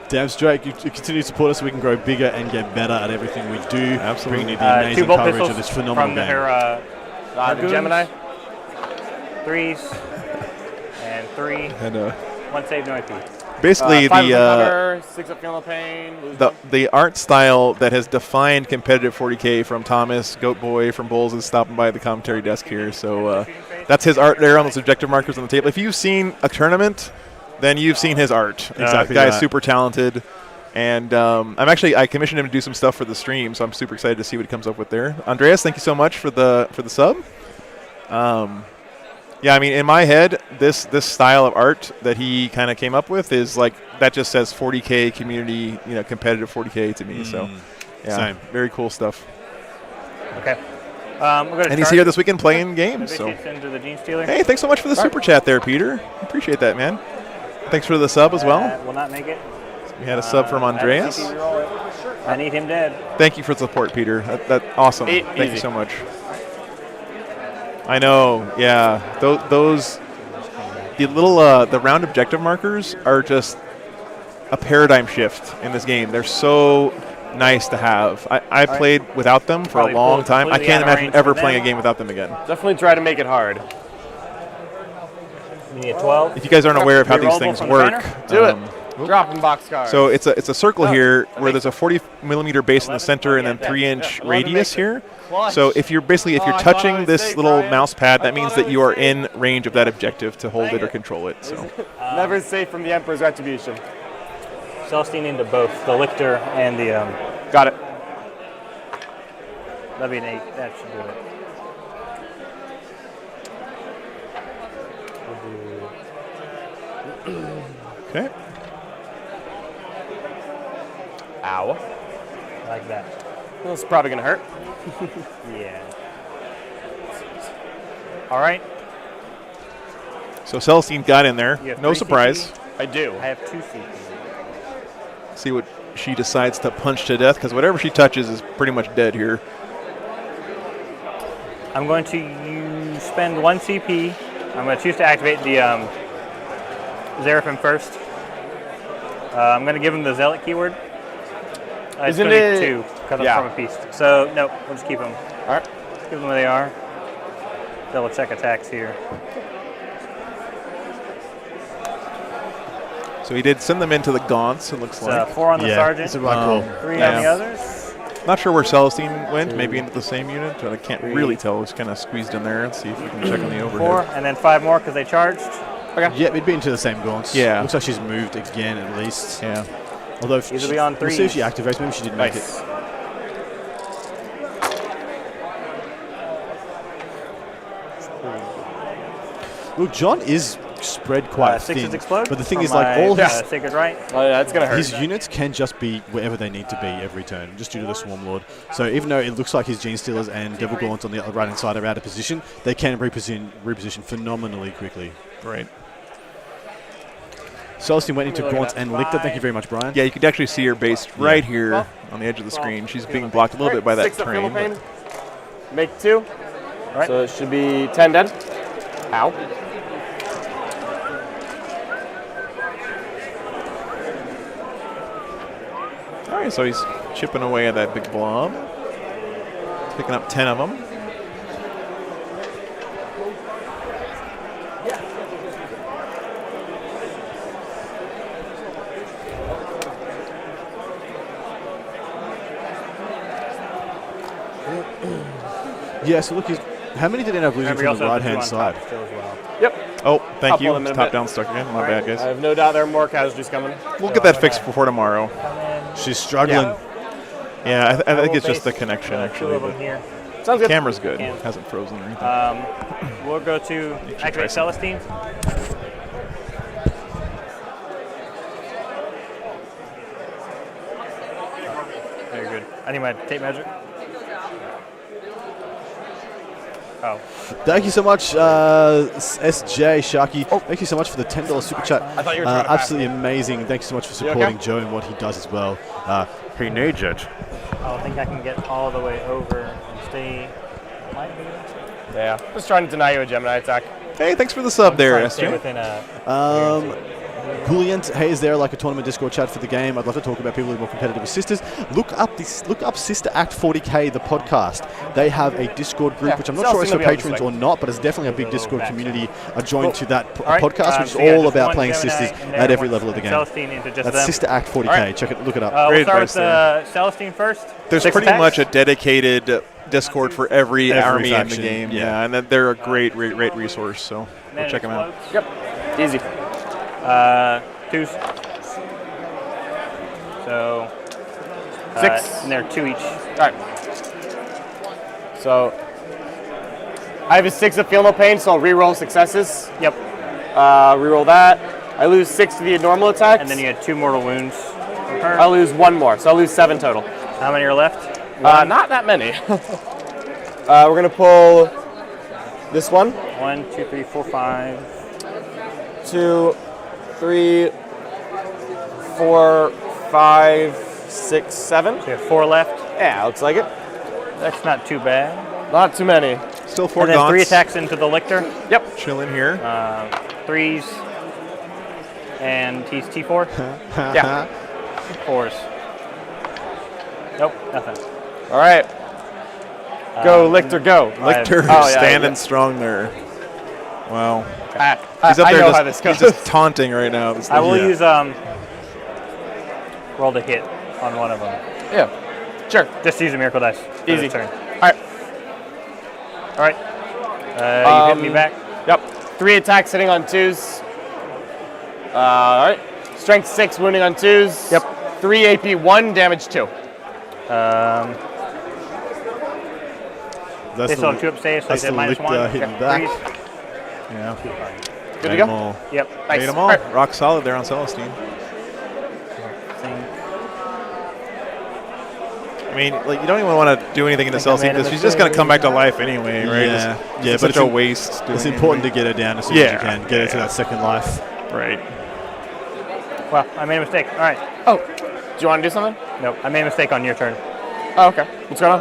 Damn straight, you continue to support us so we can grow bigger and get better at everything we do. Absolutely. Bringing you the amazing coverage of this phenomenal game. The Gemini. 3s and 3. And 1 save, no AP. Basically, 6 up feeling the pain. The art style that has defined competitive 40K from Thomas Goatboy from Bulls is stopping by the commentary desk here. So that's his art there on those objective markers on the table. If you've seen a tournament, then you've seen his art. Exactly. The guy's super talented. And I commissioned him to do some stuff for the stream, so I'm super excited to see what he comes up with there. Andreas, thank you so much for the sub. Yeah, I mean, in my head, this style of art that he kind of came up with is like that just says 40K community, competitive 40K to me. So, yeah, Same. Very cool stuff. Okay. And he's here this weekend playing games. So, into the Gene Stealer. Hey, thanks so much for the super chat there, Peter. Appreciate that, man. Thanks for the sub as well. Will not make it. We had a sub from Andreas. I need him dead. Thank you for the support, Peter. That awesome. Thank you so much. I know, yeah. Those the little the round objective markers are just a paradigm shift in this game. They're so nice to have. I played without them for a long time. I can't imagine ever playing a game without them again. Definitely try to make it hard. You need a 12. If you guys aren't aware of how these things work, do it. Dropping boxcars. So it's a circle here where there's a 40mm base in the center and then 3-inch radius here. So if you're touching this little mouse pad, that means that you are in range of that objective to hold it or control it. So never safe from the Emperor's retribution. Celestine into both the Lictor and the. Got it. That'd be an 8. That should do it. Okay. Ow. Like that. Well, it's probably going to hurt. Yeah. All right. So Celestine got in there. No surprise. CP? I do. I have 2 CP. See what she decides to punch to death, because whatever she touches is pretty much dead here. I'm going to spend 1 CP. I'm going to choose to activate the Seraphim first. I'm going to give him the Zealot keyword. It's going to be 2 because I'm from a piece. So, no, we'll just keep them. All right. Keep them where they are. Double check attacks here. So he did send them into the gaunts, it looks like. 4 on the sergeant. It's a right call. 3 on the others. Not sure where Celestine went. Maybe into the same unit, but I can't really tell. It's kind of squeezed in there. Let's see if we can check on the overhead. 4, and then 5 more because they charged. Okay. Yeah, it'd be into the same gaunts. Yeah. Looks like she's moved again at least. Yeah. Although These will be on we'll see if 3s. she activates. Maybe she didn't make it. Look, John is spread quite thin. 6s explode. But the thing from is, like, my, all his Sacred Right. Oh yeah, it's gonna hurt. his units can just be wherever they need to be every turn, just due to the Swarm Lord. So even though it looks like his Gene Stealers and Devil Gaunts on the right hand side are out of position, they can reposition phenomenally quickly. Right. Celestine went into Gaunts and licked it. Thank you very much, Brian. Yeah, you could actually see her base right here on the edge of the screen. She's being blocked a little bit by that 6 of terrain. Philippine. Make 2. Right. So it should be 10 dead. Ow. All right, so he's chipping away at that big blob. Picking up 10 of them. Yeah, so look, how many did he end up losing from the right-hand side? Yep. Oh, thank you. Couple of them in a Top bit. down stuck again. My bad, guys. I have no doubt there are more casualties coming. We'll get that fixed before tomorrow. She's struggling. Yeah, I think it's just the connection, actually. Two of them here. Sounds good. Camera's good. Hasn't frozen or anything. We'll go to activate Celestine. Very good. I need my tape measure. Oh. Thank you so much, SJ Sharky. Thank you so much for the $10 super chat. I thought you were trying to absolutely amazing. Thank you so much for supporting okay? Joe and what he does as well. He needs it. I think I can get all the way over and stay. Might be. Yeah. Just trying to deny you a Gemini attack. Hey, thanks for the sub there, Trying to stay SJ. within a. Brilliant. Hey, is there like a tournament Discord chat for the game? I'd love to talk about people who are more competitive with sisters. Look up Sister Act 40K, the podcast. They have a Discord group, which I'm not sure it's for patrons or not, but it's definitely a big Discord community joined to that podcast, which is all about playing sisters at every level of the game. That's Sister Act 40K. Right. Check it. Look it up. We'll start with Celestine first. There's Six pretty attacks. much a dedicated Discord for every army in the faction, game. yeah. And then they're a great resource. So go check them out. Yep. Easy. 2s. So 6. And they're 2 each. All right. So I have a 6 of Feel No Pain, so I'll reroll successes. Yep. Reroll that. I lose 6 to the normal attacks. And then you had 2 mortal wounds. I'll lose 1 more, so I'll lose 7 total. How many are left? Not that many. We're gonna pull this one. 1, 2, 3, 4, 5. 2, 3, 4, 5, 6, 7. So you have 4 left. Yeah, looks like it. That's not too bad. Not too many. Still 4 And then 3 gaunts. attacks into the lictor. Yep. Chilling here. 3s. And he's T4. Yeah. 4s. Nope, nothing. All right. Go, Lictor, go. Lictor standing strong there. Wow. He's up I there know just, how this goes. he's just taunting right now. I will use roll to hit on one of them. Yeah. Sure. Just use a miracle dice. for Easy. this turn. All right. All right. You hit me back. Yep. 3 attacks hitting on 2s. All right. Strength 6 wounding on 2s. Yep. 3 AP 1 damage 2. They still have 2 upstairs, so I said -1. Hitting back. Yeah. Good to go? All. Yep. Nice. Made them all. Right. Rock solid there on Celestine. I mean, like, you don't even want to do anything in the Celestine because she's just going to come back to life anyway, right? Yeah, It's but such a waste. It's important to get her down as soon as you can. Get her to that second life. Right. Well, I made a mistake. All right. Oh, do you want to do something? Nope. I made a mistake on your turn. Oh, okay. What's going on?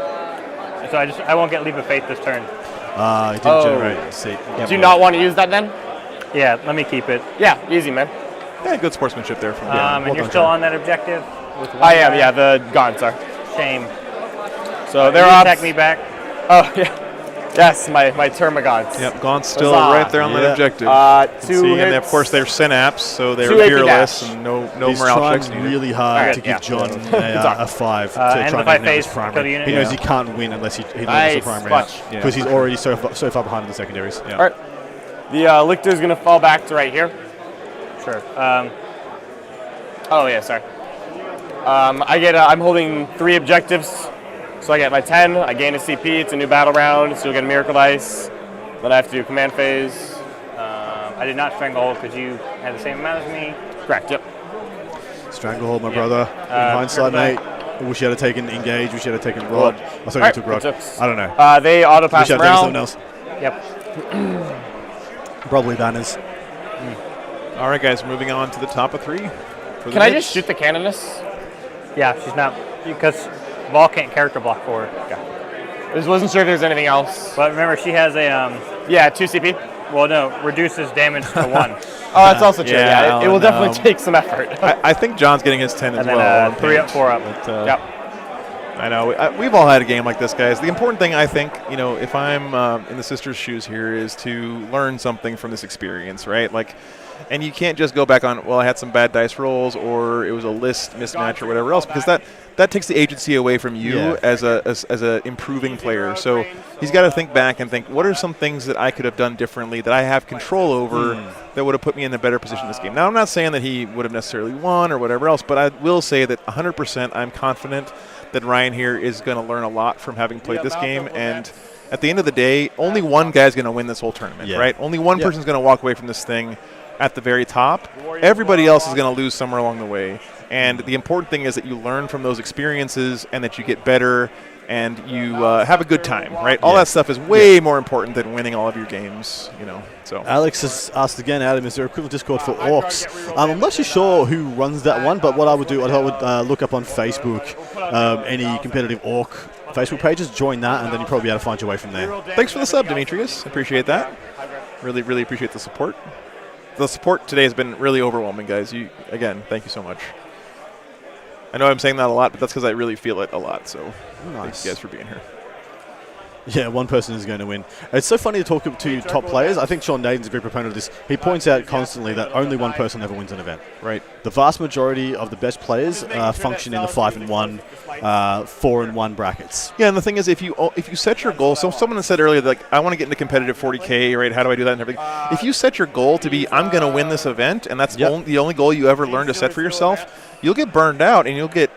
So I won't get Leap of Faith this turn. It didn't generate a seat. Do you not want to use that then? Yeah, let me keep it. Yeah, easy, man. Yeah, good sportsmanship there from And you're still on that objective? With I am, yeah, the gaunts are. Shame. So they're you off. attack me back. Oh, yeah. Yes, my Termagants. Yep, Gaunt's still Huzzah. right there on that objective. Two hits. And of course, they're Synapse, so they're Two AP fearless dash. and no He's morale trying checks needed. really hard to give John a 5 to try and the and 5 make his phase, primary. kill the unit. He knows Yeah. he can't win unless he levels Nice, the primary clutch. because Yeah. he's already so far behind in the secondaries. Yeah. All right. The Lictor's going to fall back to right here. Sure. Oh, yeah, sorry. I'm holding 3 objectives. So I get my 10, I gain a CP, it's a new battle round, so you'll get a Miracle Dice. Then I have to do command phase. I did not stranglehold because you had the same amount as me. Correct, yep. Stranglehold, my brother. In hindsight, mate. I wish you had taken Engage, wish you had taken Rod. I thought you took Rod. I don't know. They auto pass wish you had taken around. something else. Yep. Probably banners. All right, guys, moving on to the top of 3. Can I just shoot the Canoness? Yeah, she's not, because Ball can't character block for her. I just wasn't sure if there's anything else. But remember, she has a... yeah, 2 CP. Well, no, reduces damage to 1. Oh, that's also true. Yeah, it will definitely take some effort. I think John's getting his 10 as And then, well. 3 up, 4 up. But, Yep. I know. We've all had a game like this, guys. The important thing, I think, if I'm in the sisters' shoes here, is to learn something from this experience, right? Like, and you can't just go back on, well, I had some bad dice rolls, or it was a list mismatch, or whatever else, because that takes the agency away from you as a improving player. So he's got to think back and think, what are some things that I could have done differently that I have control over that would have put me in a better position in this game? Now, I'm not saying that he would have necessarily won or whatever else, but I will say that 100% I'm confident that Ryan here is going to learn a lot from having played this game. And at the end of the day, only one guy's going to win this whole tournament, right? Only one person's going to walk away from this thing at the very top. Everybody else is going to lose somewhere along the way. And the important thing is that you learn from those experiences and that you get better and you have a good time, right? All that stuff is way more important than winning all of your games, So Alex has asked again, Adam, is there equivalent Discord for Orcs? I'm not too sure who runs that one, but what I would do, I would look up on Facebook any competitive Orc Facebook pages, join that, and then you'll probably be able to find your way from there. Thanks for the sub, Demetrius. Appreciate that. Really, really appreciate the support. The support today has been really overwhelming, guys. Again, thank you so much. I know I'm saying that a lot, but that's because I really feel it a lot. So thank you guys for being here. Yeah, one person is going to win. It's so funny to talk to top players. I think Sean Naden's a big proponent of this. He points out constantly that only one person ever wins an event. Right. The vast majority of the best players function in the 5-1, 4-1 brackets. Yeah, and the thing is, if you set your goal, so someone had said earlier, like, I want to get into competitive 40K, right? How do I do that and everything? If you set your goal to be, I'm going to win this event, and that's the only goal you ever learn to set for yourself, you'll get burned out and you'll get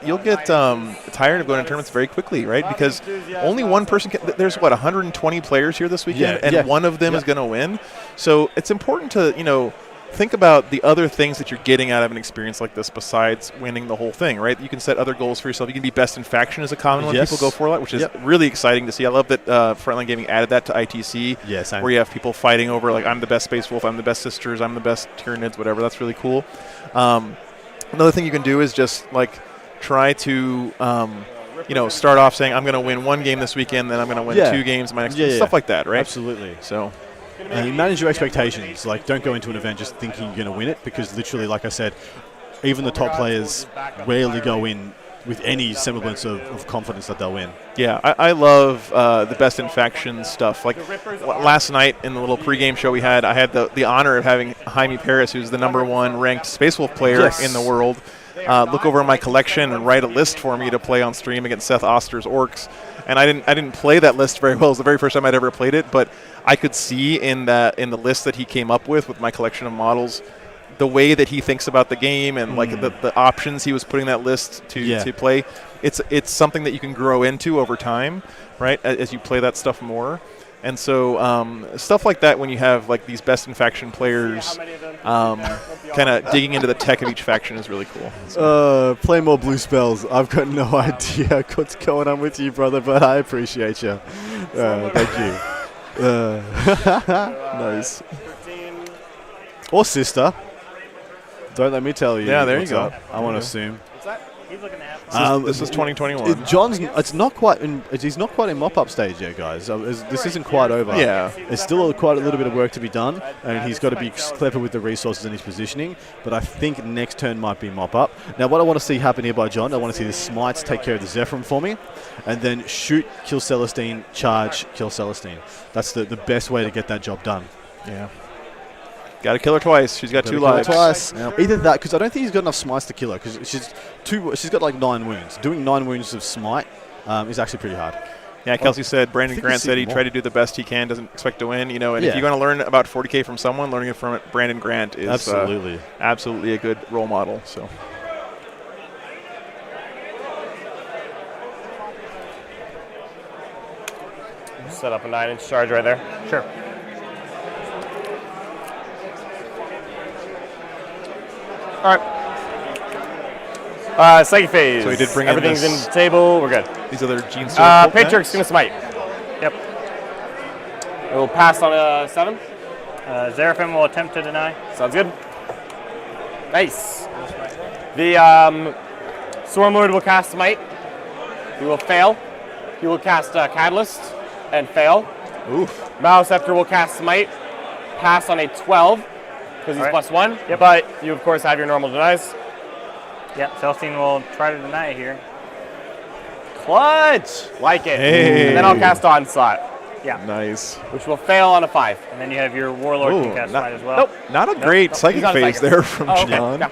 tired of going to tournaments very quickly, right? Because only one person can. There's 120 players here this weekend, and one of them is going to win. So it's important to think about the other things that you're getting out of an experience like this besides winning the whole thing, right? You can set other goals for yourself. You can be best in faction as a common one people go for that, which is really exciting to see. I love that Frontline Gaming added that to ITC, where you have people fighting over, like, I'm the best Space Wolf, I'm the best Sisters, I'm the best Tyranids, whatever. That's really cool. Another thing you can do is just, like, try to start off saying, I'm going to win one game this weekend, then I'm going to win 2 games my next stuff like that, right? Absolutely. So and manage your expectations. Like, don't go into an event just thinking you're going to win it, because literally, like I said, even the top players rarely go in with any semblance of confidence that they'll win. Yeah, I love the best in faction stuff. Like last night in the little pregame show we had, I had the honor of having Jaime Paris, who's the #1 ranked Space Wolf player in the world, look over my collection and write a list for me to play on stream against Seth Oster's Orcs. And I didn't play that list very well. It was the very first time I'd ever played it, but I could see in the list that he came up with my collection of models, the way that he thinks about the game and like the options he was putting that list to play. It's something that you can grow into over time, right? As you play that stuff more. And so stuff like that, when you have like these best in faction players kind of digging into the tech of each faction, is really cool. So. Play more blue spells. I've got no idea what's going on with you, brother, but I appreciate you. Thank you. Nice. Or sister. Don't let me tell you. Yeah, there you go. I want to assume. He's looking to have fun. This is 2021. John's. It's not quite. He's not quite in mop-up stage yet, guys. This isn't quite over. Yeah. There's still quite a little bit of work to be done, and he's got to be clever with the resources and his positioning. But I think next turn might be mop-up. Now, what I want to see happen here by John, I want to see the Smites take care of the Zephyrin for me, and then shoot, kill Celestine, charge, kill Celestine. That's the best way to get that job done. Yeah. Got to kill her twice. She's got 2 lives. Twice. Yep. Either that, because I don't think he's got enough smites to kill her, because she's got like 9 wounds. Doing 9 wounds of smite is actually pretty hard. Yeah, Kelsey said, Brandon Grant said he tried to do the best he can, doesn't expect to win. You know, and if you're going to learn about 40K from someone, learning it from Brandon Grant is absolutely a good role model. So. Set up a 9-inch charge right there. Sure. All right. Psychic phase. So he did bring everything's in in the table. We're good. These other Gene Patriarch's gonna smite. Yep. It will pass on a 7. Seraphim will attempt to deny. Sounds good. Nice. The Stormlord will cast smite. He will fail. He will cast Catalyst and fail. Oof. Maleceptor will cast smite. Pass on a 12. Because he's +1, but you of course have your normal denies. Yep, Celestine will try to deny it here. Clutch! Like it. Hey. And then I'll cast Onslaught. Yeah. Nice. Which will fail on a 5. And then you have your Warlord can cast smite as well. Nope. Not a great psychic phase there from John.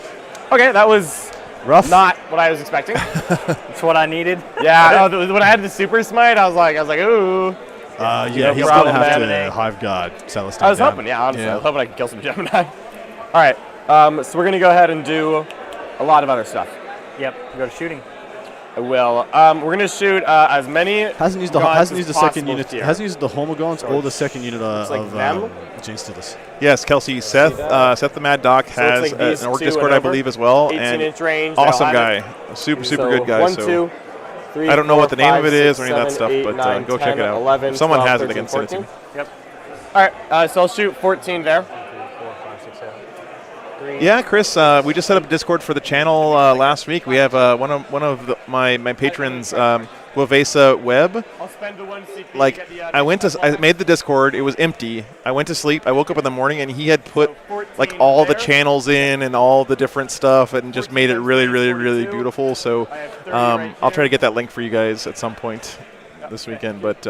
Okay, that was rough. Not what I was expecting. It's what I needed. Yeah, when I had the super smite, I was like, ooh. Yeah, he's going to have to Hive Guard Celestine. I was hoping, honestly. I was hoping I could kill some Gemini. All right, so we're going to go ahead and do a lot of other stuff. Yep, go to shooting. I will. We're going to shoot as many. Hasn't used the second unit. Hasn't used the Hormagaunts or the second unit of Gene Stillus. Yes, Kelsey. Seth the Mad Doc has an Orc Discord, I believe, as well. 18-inch range. Awesome guy. Super good guy. 1, 2, 3, I don't know 4, what the name 5, of it is 6, or any of that 7, stuff, 8, but 9, go 10, check it out. 11, If someone 12, has 13, it, they can send it to 14. me. Yep. All right, so I'll shoot 14 there. 3. Yeah, Chris, we just set up Discord for the channel last week. We have one of my patrons, Wavesa Webb. I'll spend the 1 CP. Like, I made the Discord. It was empty. I went to sleep. I woke up in the morning, and he had put like all the channels in and all the different stuff, and just made it really beautiful. So I'll try to get that link for you guys at some point this weekend. But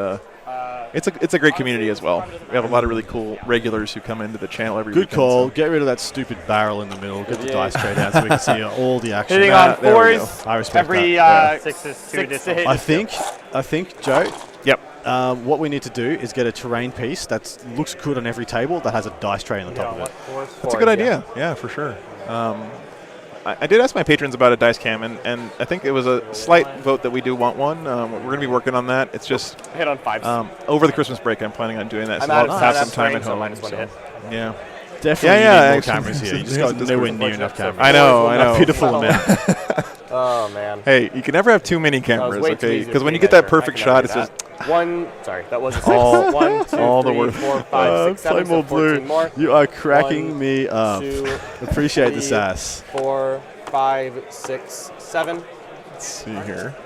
it's a great community as well. We have a lot of really cool regulars who come into the channel every weekend. Good call. Get rid of that stupid barrel in the middle. Get the dice tray down so we can see all the action. Hitting on 4s. I respect every, that. 6 to hit. I think, Joe. Yep. What we need to do is get a terrain piece that looks good on every table that has a dice tray on the top of it. That's a good idea. Yeah, for sure. I did ask my patrons about a dice cam, and I think it was a slight vote that we do want one. We're going to be working on that. It's just hit on 5s. Over the Christmas break, I'm planning on doing that. So I'll have some time at home. Yeah. Definitely need more cameras here. You just got nowhere near enough cameras. I know. A pitiful amount. Oh, man. Hey, you can never have too many cameras, okay? Because when you get that perfect shot, it's just... That was a 6. All 1, 2, all the 3, work. 4, 5, 6, 7, Flame Blue, more. you are cracking me up. 2, Appreciate 3, the sass. 4, 5, 6, 7. Let's see here.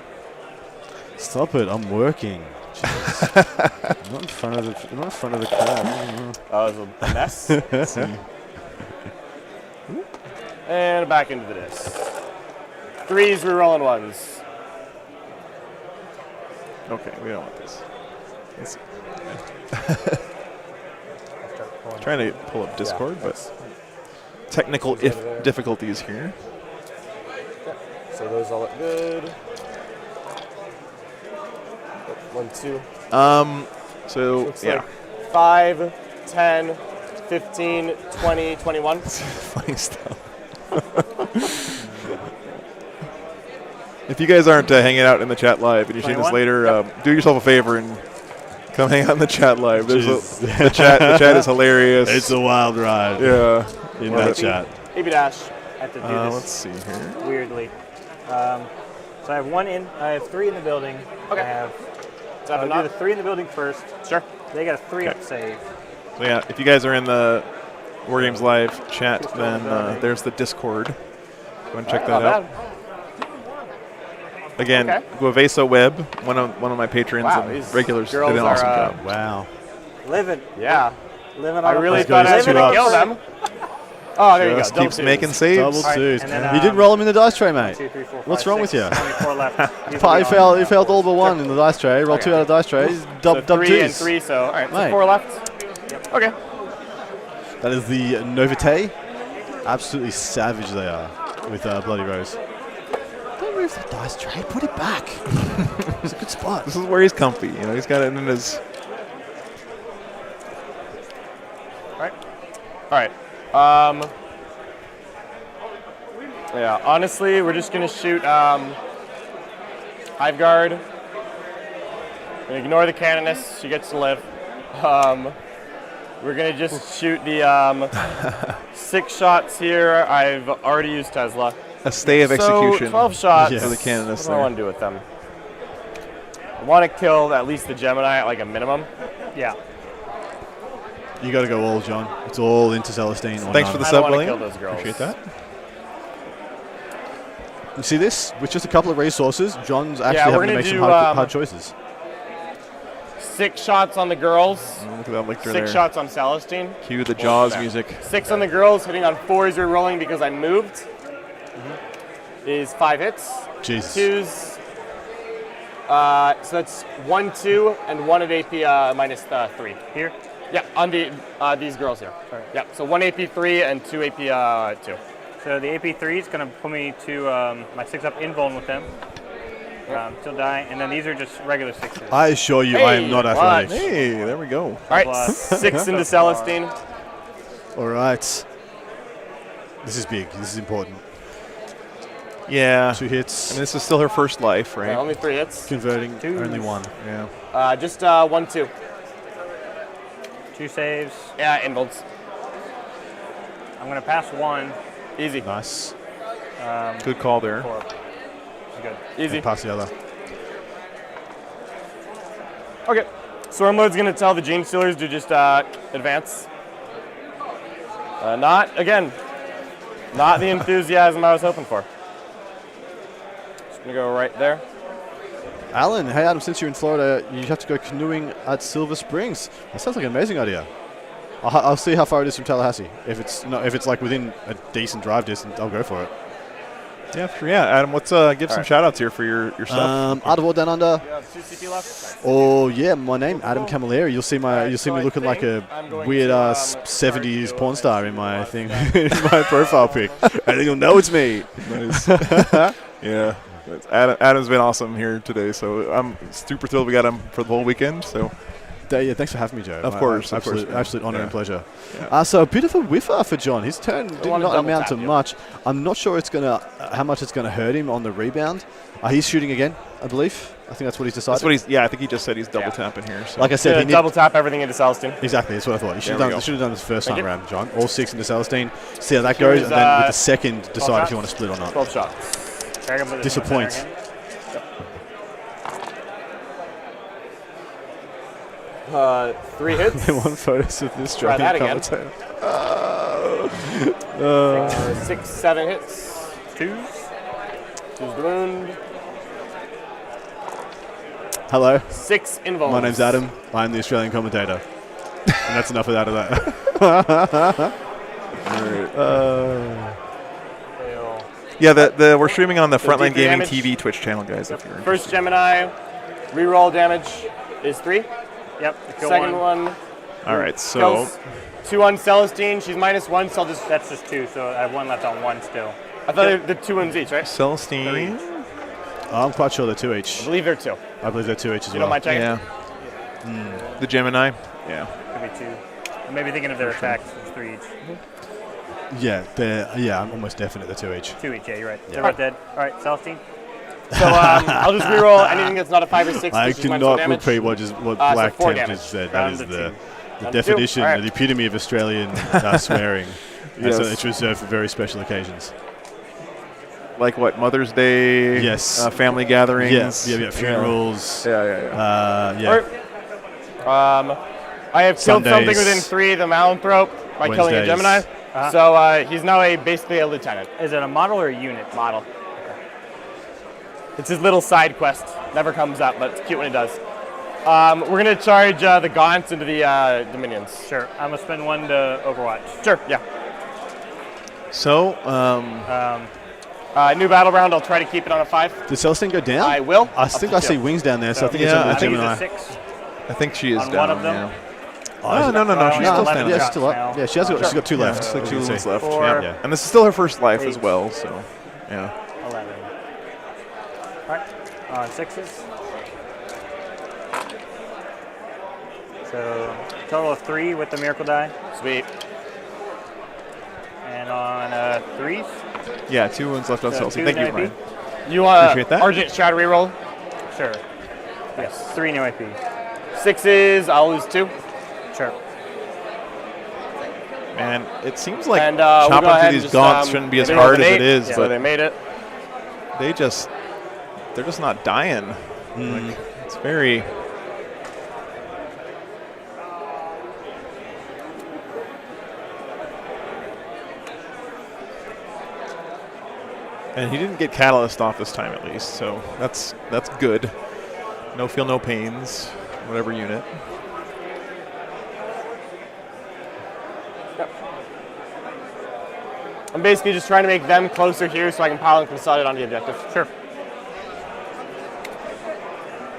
Stop it! I'm working. Not in front of the crowd. That was a mess. And back into this. 3s, we're rolling 1s. Okay, we don't want this. I'm trying to pull up Discord, but technical difficulties here. So those all look good. 1, 2. So looks yeah. like 5, 10, 15, 20, 21. Funny stuff. If you guys aren't hanging out in the chat live and you're seeing this later, do yourself a favor and come hang out in the chat live. The chat is hilarious. It's a wild ride. Yeah, in that chat. AB dash. I have to do this. Let's see here. Weirdly. So I have 1 in. I have 3 in the building. Okay. I have. I'll do the 3 in the building first. Sure. They got a 3 up save. So yeah, if you guys are in the War Games Live chat, then there's the Discord. Go and check that out. Again, Guaveso Webb, one of my patrons Wow, and these regulars, did girls an awesome are, job. Wow. Living. Yeah. Living I on really a thought I was living gonna to kill them. Oh, there you go. Just Double keeps twos. making saves. Double All right, twos. and then, You didn't roll them in the dice tray, mate. 2, 3, 4, 5, What's wrong with 6, you? 24 left. You failed all but one in the dice tray. Roll 2 out of the dice tray. Dub So 3 twos. and 3, so all right, so Mate. 4 left. Yep. Okay. That is the Novite. Absolutely savage they are with Bloody Rose. Don't move the dice tray. Put it back. It's a good spot. This is where he's comfy. You know, he's got it in his. All right. Yeah, honestly, we're just going to shoot Hive Guard. We're going to ignore the Canoness. She gets to live. We're going to just shoot the 6 shots here. I've already used Tesla. A stay of execution. So 12 shots. for the Canoness What do I want to do with them? I want to kill at least the Gemini at like a minimum. Yeah. You got to go all, John. It's all into Celestine. or Thanks none. for the I sub, don't wanna William. kill those girls. Appreciate that. You see this? With just a couple of resources, John's actually we're having to gonna make some do, hard choices. 6 shots on the girls. Look at that lictor 6 there. shots on Celestine. Cue the Jaws music. 6 on the girls, hitting on 4s re-rolling because I moved. Is 5 hits. Jesus. 2s. So that's 1, 2, and 1 at AP minus 3. Here? Yeah, on the these girls here. Yeah, so 1 AP 3 and 2 AP 2. So the AP3 is going to put me to my 6-up invuln with them. Still die. And then these are just regular 6s. I assure you, I am not athletic. Hey, there we go. All right, 6 into Celestine. All right. This is big. This is important. Yeah. 2 hits. I mean, this is still her first life, right? Yeah, only 3 hits. Converting 2. only 1. Yeah. Just 1, 2. 2 saves. Yeah, invulns. I'm going to pass 1. Easy. Nice. Good call there. 4. Good. Easy. And pass the other. Okay. Stormlord's going to tell the Gene Stealers to just advance. Not the enthusiasm I was hoping for. Just going to go right there. Alan, hey Adam, since you're in Florida, you have to go canoeing at Silver Springs. That sounds like an amazing idea. I'll see how far it is from Tallahassee. If it's like within a decent drive distance, I'll go for it. Yeah, sure. Yeah, Adam, let's give some shout outs here for your stuff. Art of War Down Under. You have 2 CP left? Oh yeah, my name Adam Camilleri. You'll see me looking like a weird ass 70s porn star in my thing, in my profile pic, and then you'll know it's me. Nice. Yeah, Adam's been awesome here today, so I'm super thrilled we got him for the whole weekend. So. Yeah, thanks for having me, Joe. Of course. Absolute honour and pleasure. Yeah. So a bit of a whiffer for John. His turn did wanna not double amount tap to you. much. I'm not sure how much it's gonna hurt him on the rebound. He's shooting again, I believe. I think that's what he's decided. That's what I think he just said he's double tapping here. So. Like I said, he double tap everything into Celestine. Exactly, that's what I thought. You should There we have done this first Thank time you. around, John. All 6 into Celestine. See how that Here's, goes, and then with the second, decide if you want to split or not. 12 shots. Disappoint. Uh, 3 hits. They want photos of this Try that again. commentator. 6, 7 hits. 2s. 2's the wound. Hello. 6 invulns. My name's Adam. I'm the Australian commentator. And that's enough of that. Yeah, we're streaming on the So Frontline D3 Gaming damage. TV Twitch channel, guys. If you're First Gemini, reroll damage is 3. Yep. Kill Second 1. one. All right, so Kills 2 on Celestine. She's -1, so I'll just. That's just 2, so I have 1 left on 1 still. I thought they're 2 ones each, right? Celestine. I'm quite sure they're 2 each. I believe they're 2. I believe they're 2 each as You well. don't mind checking? Yeah. The Gemini. Yeah. Could be 2. I'm maybe thinking of their attacks. It's 3 each. Yeah, I'm almost definite they're 2 each. 2 each, yeah, you're right. Yeah. They're both dead. All right, Celestine. So I'll just reroll anything that's not a 5 or 6. I which is minus cannot 1 damage. repeat what So Black 4 Temp damage. just said. Down That is to the 2. definition, All right. the epitome of Australian swearing. Yes. So it's reserved for very special occasions. Like what? Mother's Day. Yes. Family gatherings. Yeah. Funerals. Yeah. I have killed something Sundays. within 3 of the Malanthrope by killing a Wednesdays. Gemini. So he's now basically a lieutenant. Is it a model or a unit? Model. It's his little side quest. Never comes up, but it's cute when it does. We're going to charge the Gaunts into the Dominions. Sure. I'm going to spend 1 to Overwatch. Sure, yeah. So, new battle round, I'll try to keep it on a 5. Did Celestine go down? I will. I think I see wings down there, so I think it's on the Gemini. I think she is on down. one of them. Yeah. Oh, no, she's still standing. Yeah, she's still up. Yeah, she's got 2 left. It's like 2 wounds left. 4, Yeah. And this is still her first life 8, as well, so yeah. 11. All right, on 6s. So total of 3 with the miracle die. Sweet. And on 3s. Yeah, 2 wounds left on So Celestine. 2 Thank you, new Brian. You want Appreciate that. Argent Shroud reroll? Sure. Yes, 3 new AP. 6s, I'll lose 2. Sure. Man, it seems like And, we'll go chopping ahead through and these just, gaunts shouldn't be as they rolled hard an as it 8, is, so but they made it. they're just not dying. Like, it's very. And he didn't get Catalyst off this time, at least, so that's good. No feel, no pains, whatever unit. I'm basically just trying to make them closer here so I can pile and consolidate on the objective. Sure.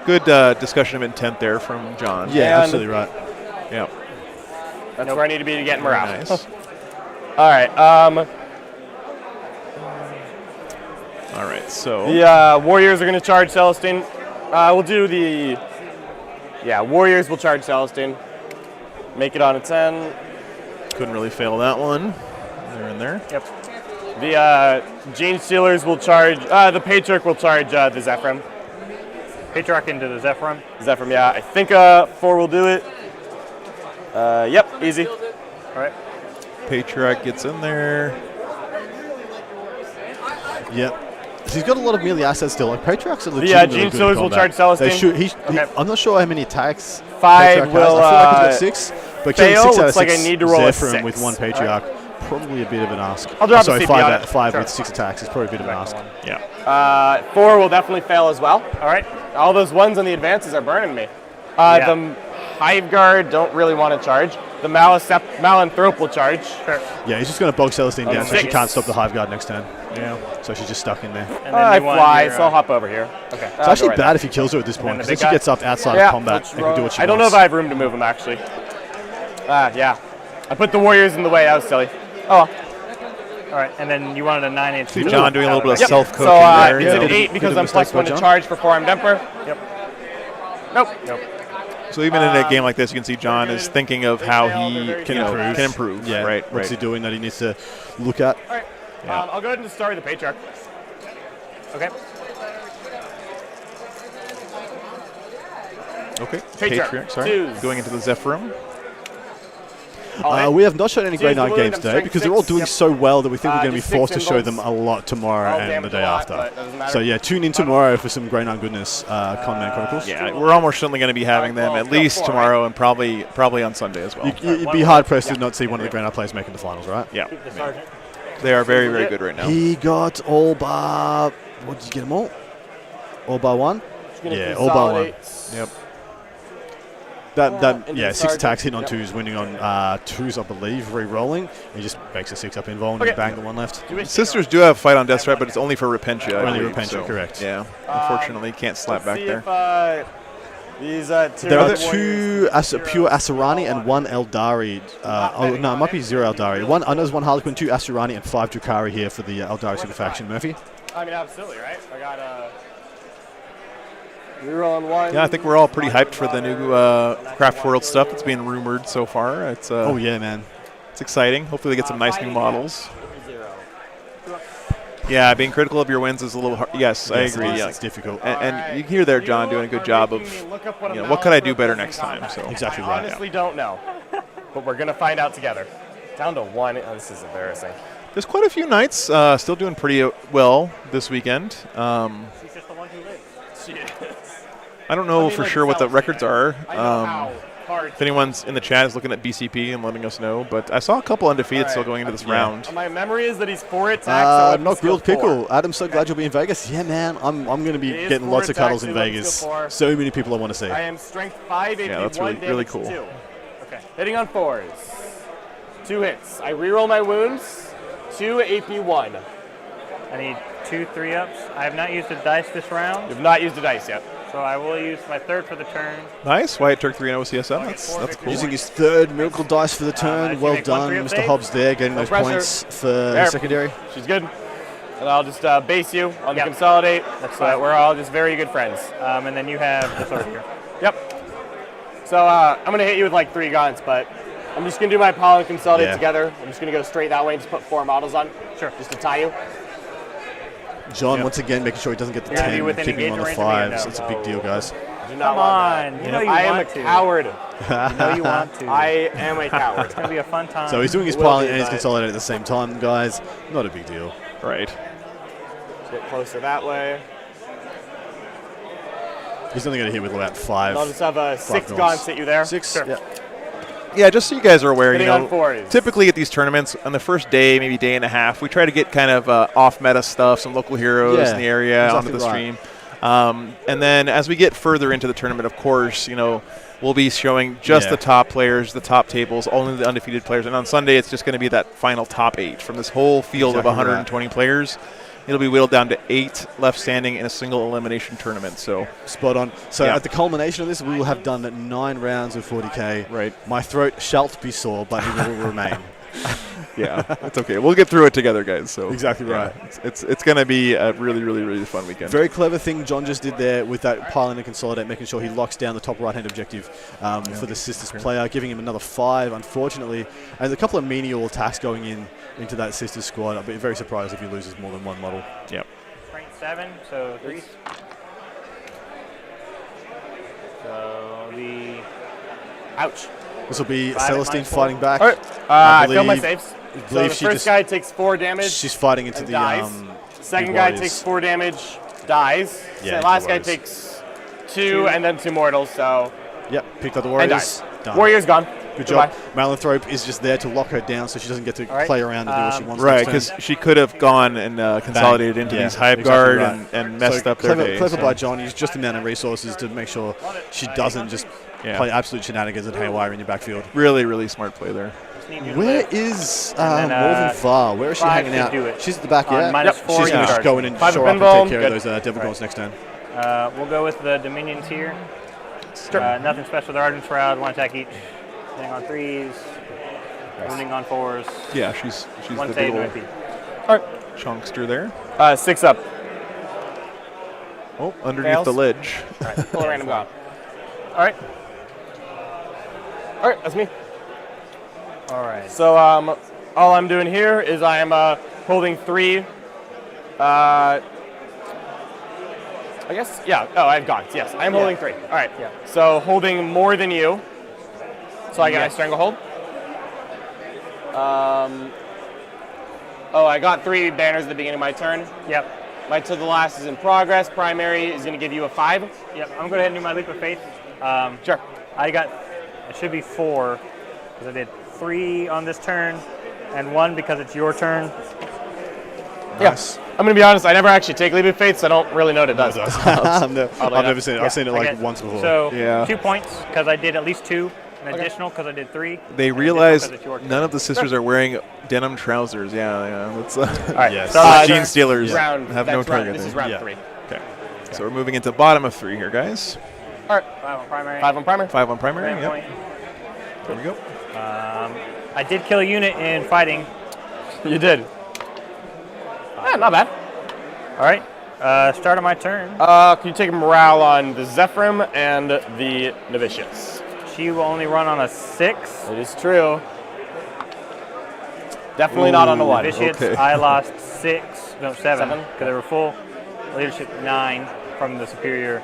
Good discussion of intent there from John. Yeah, absolutely right. Yeah. That's where I need to be to get morale. Nice. All right. All right, so. The Warriors are going to charge Celestine. We'll do the. Yeah, Warriors will charge Celestine. Make it on a 10. Couldn't really fail that one. They're in there. Yep. The Gene Stealers will charge. The Patriarch will charge the Zephyrim. Patriarch into the Zephyrim. Zephyrim, yeah. I think 4 will do it. Yep, easy. All right. Patriarch gets in there. Yep. So he's got a lot of melee assets still. Like Patriarch's a legit. Yeah, Gene Stealers will charge Celestine. I'm not sure how many attacks. 5 will. I feel like he's got 6, but killing fail. 6 out of Looks 6 like I need to roll a Zephyrim 6. with 1 Patriarch. Probably a bit of an ask. I'll drop Sorry, a CP on it. 5 Sure. with 6 attacks is probably a bit of an ask. Yeah. 4 will definitely fail as well. All right. All those 1s on the advances are burning me. Yeah. The Hive Guard don't really want to charge. The Malanthrope will charge. Sure. Yeah, he's just going to bog Celestine down so she 6. can't stop the Hive Guard next turn. Yeah. So she's just stuck in there. And then I you want fly, your, so I'll hop over here. Okay. It's actually bad if he kills her at this point, the because then big she guy? gets up outside Yeah, of combat and can do what she I don't know wants. if I have room to move him, actually. Yeah. I put the Warriors in the way. That was silly. Oh. All right, and then you wanted a 9 and 2. See John doing a little bit of self-coaching So there. is it Yeah. 8 because Bit of I'm mistake plus by 1 to John. charge for 4-armed Emperor? Yep. Nope. So even in a game like this, you can see John is thinking of how he can improve. Yeah, Right. what's he doing that he needs to look at? All right. Yeah. I'll go ahead and just start with the Patriarch. Okay. Okay. Patriarch. Sorry. 2s. Going into the Zephyrim. We have not shown any Twos Grey Knight balloon, games I'm today strength because they're all 6. doing Yep. so well that we think we're going to be just forced to 6 show symbols. them a lot tomorrow I'll and the damage day a lot, after. but doesn't matter. So yeah, tune in tomorrow for some Grey Knight goodness. Conman Chronicles. Yeah, we're almost certainly going to be having them at least tomorrow and probably on Sunday as well. You'd be hard pressed to not see one of the Grey Knight players making the finals, right? Yeah. They are very, very good right now. He got all bar. What did you get them all? All bar 1. Yeah, all bar 1. Yep. That into yeah, the 6 sergeant. attacks, hitting on Yep. 2s, winning on 2s, I believe, re-rolling. He just makes a 6 up invul and Okay. bang the 1 left. Sisters do have fight on Death Threat, but it's only for Repentia. I Only believe, Repentia, so, correct. Yeah. Unfortunately, can't slap back there. These There are 2 pure Asarani and 1 Eldari. Oh no, it might be 0 Eldari. I know there's 1 Harlequin, 2 Asarani, and 5 Drakari here for the Eldari super faction. Murphy? I mean, absolutely, right? I got reroll on 1. Yeah, I think we're all pretty hyped for the new Craft World stuff that's being rumored so far. It's oh yeah, man. It's exciting. Hopefully they get some nice new models. Yeah, being critical of your wins is a little hard. Yes, I agree. Yeah, it's difficult. And you hear there, John, doing a good job of, what could I do better next time? So exactly I right. honestly don't know, but we're gonna find out together. Down to 1. Oh, this is embarrassing. There's quite a few knights still doing pretty well this weekend. She's just the one who lives. She is. I don't know for sure what the records are. I know how If anyone's in the chat is looking at BCP and letting us know, but I saw a couple undefeated still going into this round. My memory is that he's 4 attacks. So not grilled pickle. Adam, so glad you'll be in Vegas. Yeah, man, I'm going to be getting lots of cuddles in Vegas. So many people I want to see. I am strength 5, AP 1, that's really cool. 2. Okay, hitting on 4s. 2 hits. I reroll my wounds. 2 AP 1. I need 2 3-ups. I have not used a dice this round. You've not used a dice yet. So I will use my 3rd for the turn. Nice. Wyatt Turk 3 and OCSM. That's cool. Using his 3rd miracle dice for the turn. Well done, Mr. Hobbs there, getting those points for secondary. She's good. And I'll just base you on the consolidate. That's so that we're all just very good friends. And then you have this over here. Yep. So I'm going to hit you with like 3 gaunts, but I'm just going to do my Pollen consolidate together. I'm just going to go straight that way and just put 4 models on. Sure. Just to tie you. John, once again, making sure he doesn't get the 10, keeping him on the 5s. That's a big deal, guys. Come on. You know you I am want a to. coward. You know you want to. I am a coward. It's going to be a fun time. So he's doing his pilot and his consolidate at the same time, guys. Not a big deal. Right. Let's get closer that way. He's only going to hit with about 5. And I'll just have 6 gaunts hit you there. 6? Sure. Yeah. Yeah, just so you guys are aware, Hitting on 4s. typically at these tournaments, on the first day, maybe day and a half, we try to get kind of off-meta stuff, some local heroes in the area onto the stream. And then as we get further into the tournament, of course, we'll be showing just the top players, the top tables, only the undefeated players. And on Sunday, it's just going to be that final top 8 from this whole field of 120 players. It'll be whittled down to 8 left standing in a single elimination tournament. So spot on. So at the culmination of this, we will have done 9 rounds of 40K. Right. My throat shall be sore, but it will remain. Yeah, it's okay. We'll get through it together, guys. So exactly right. It's going to be a really, really, really fun weekend. Very clever thing John just did there with that pile in and consolidate, making sure he locks down the top right-hand objective for the Sisters player, giving him another 5, unfortunately. And a couple of menial attacks going into that Sisters squad. I'd be very surprised if he loses more than 1 model. Yep. Strength 7, so 3. So the... Ouch. This will be 5 Celestine fighting back. All right. I failed my saves. So the first guy takes 4 damage. She's fighting into the dies. Second guy takes 4 damage, dies. Yeah, the last guy takes 2 and then 2 mortals. So yep, picked up the Warriors. And dies. Done. Warrior's gone. Good job. Malanthrope is just there to lock her down so she doesn't get to play around and do what she wants. Right, because she could have gone and consolidated into these Hive Guard and messed up their day. Clever by John. Used just the amount of resources to make sure she doesn't just play absolute shenanigans and haywire in your backfield. Really, really smart play there. Where is Morven Far? Where is she hanging out? She's at the back, yeah? -4. She's going to just go in and show up and take care of those Devil Gaunts next turn. We'll go with the Dominions here. Nothing special. The Ardent Shroud, 1 attack each. Hitting on 3s. Wounding on 4s. Yeah, she's 1 the save, big no old AP. All right. chunkster there. 6 up. Oh, underneath the ledge. All right, pull a random gone. All right. All right, that's me. All right. So all I'm doing here is I am holding 3. I guess, yeah. Oh, I've gaunts. Yes, I'm holding 3. All right. Yeah. So holding more than you. So I get my stranglehold. Oh, I got 3 banners at the beginning of my turn. Yep. My to the last is in progress. Primary is going to give you a 5. Yep. I'm going to go ahead and do my leap of faith. Sure. It should be 4 because I did 3 on this turn and 1 because it's your turn. Yes. I'm going to be honest, I never actually take leap of faith, so I don't really know what it does. I've never seen it. I've seen it like once before. So 2 points because I did at least 2. An additional because I did 3. They realize none of the sisters are wearing denim trousers. Yeah. That's, all right. Yes. Gene Stealers have no target. This is round 3. Okay. So we're moving into bottom of 3 here, guys. All right. 5 on primary. 5 on primary. 5 on primary. Yep. Point. There we go. I did kill a unit in fighting. You did. Not bad. All right. Start of my turn. Can you take a morale on the Zephyrim and the Novitiates? She will only run on a 6. It is true. Definitely not on a 1. Novitiates, Okay. I lost 6. No, 7 because they were full. Leadership 9 from the superior.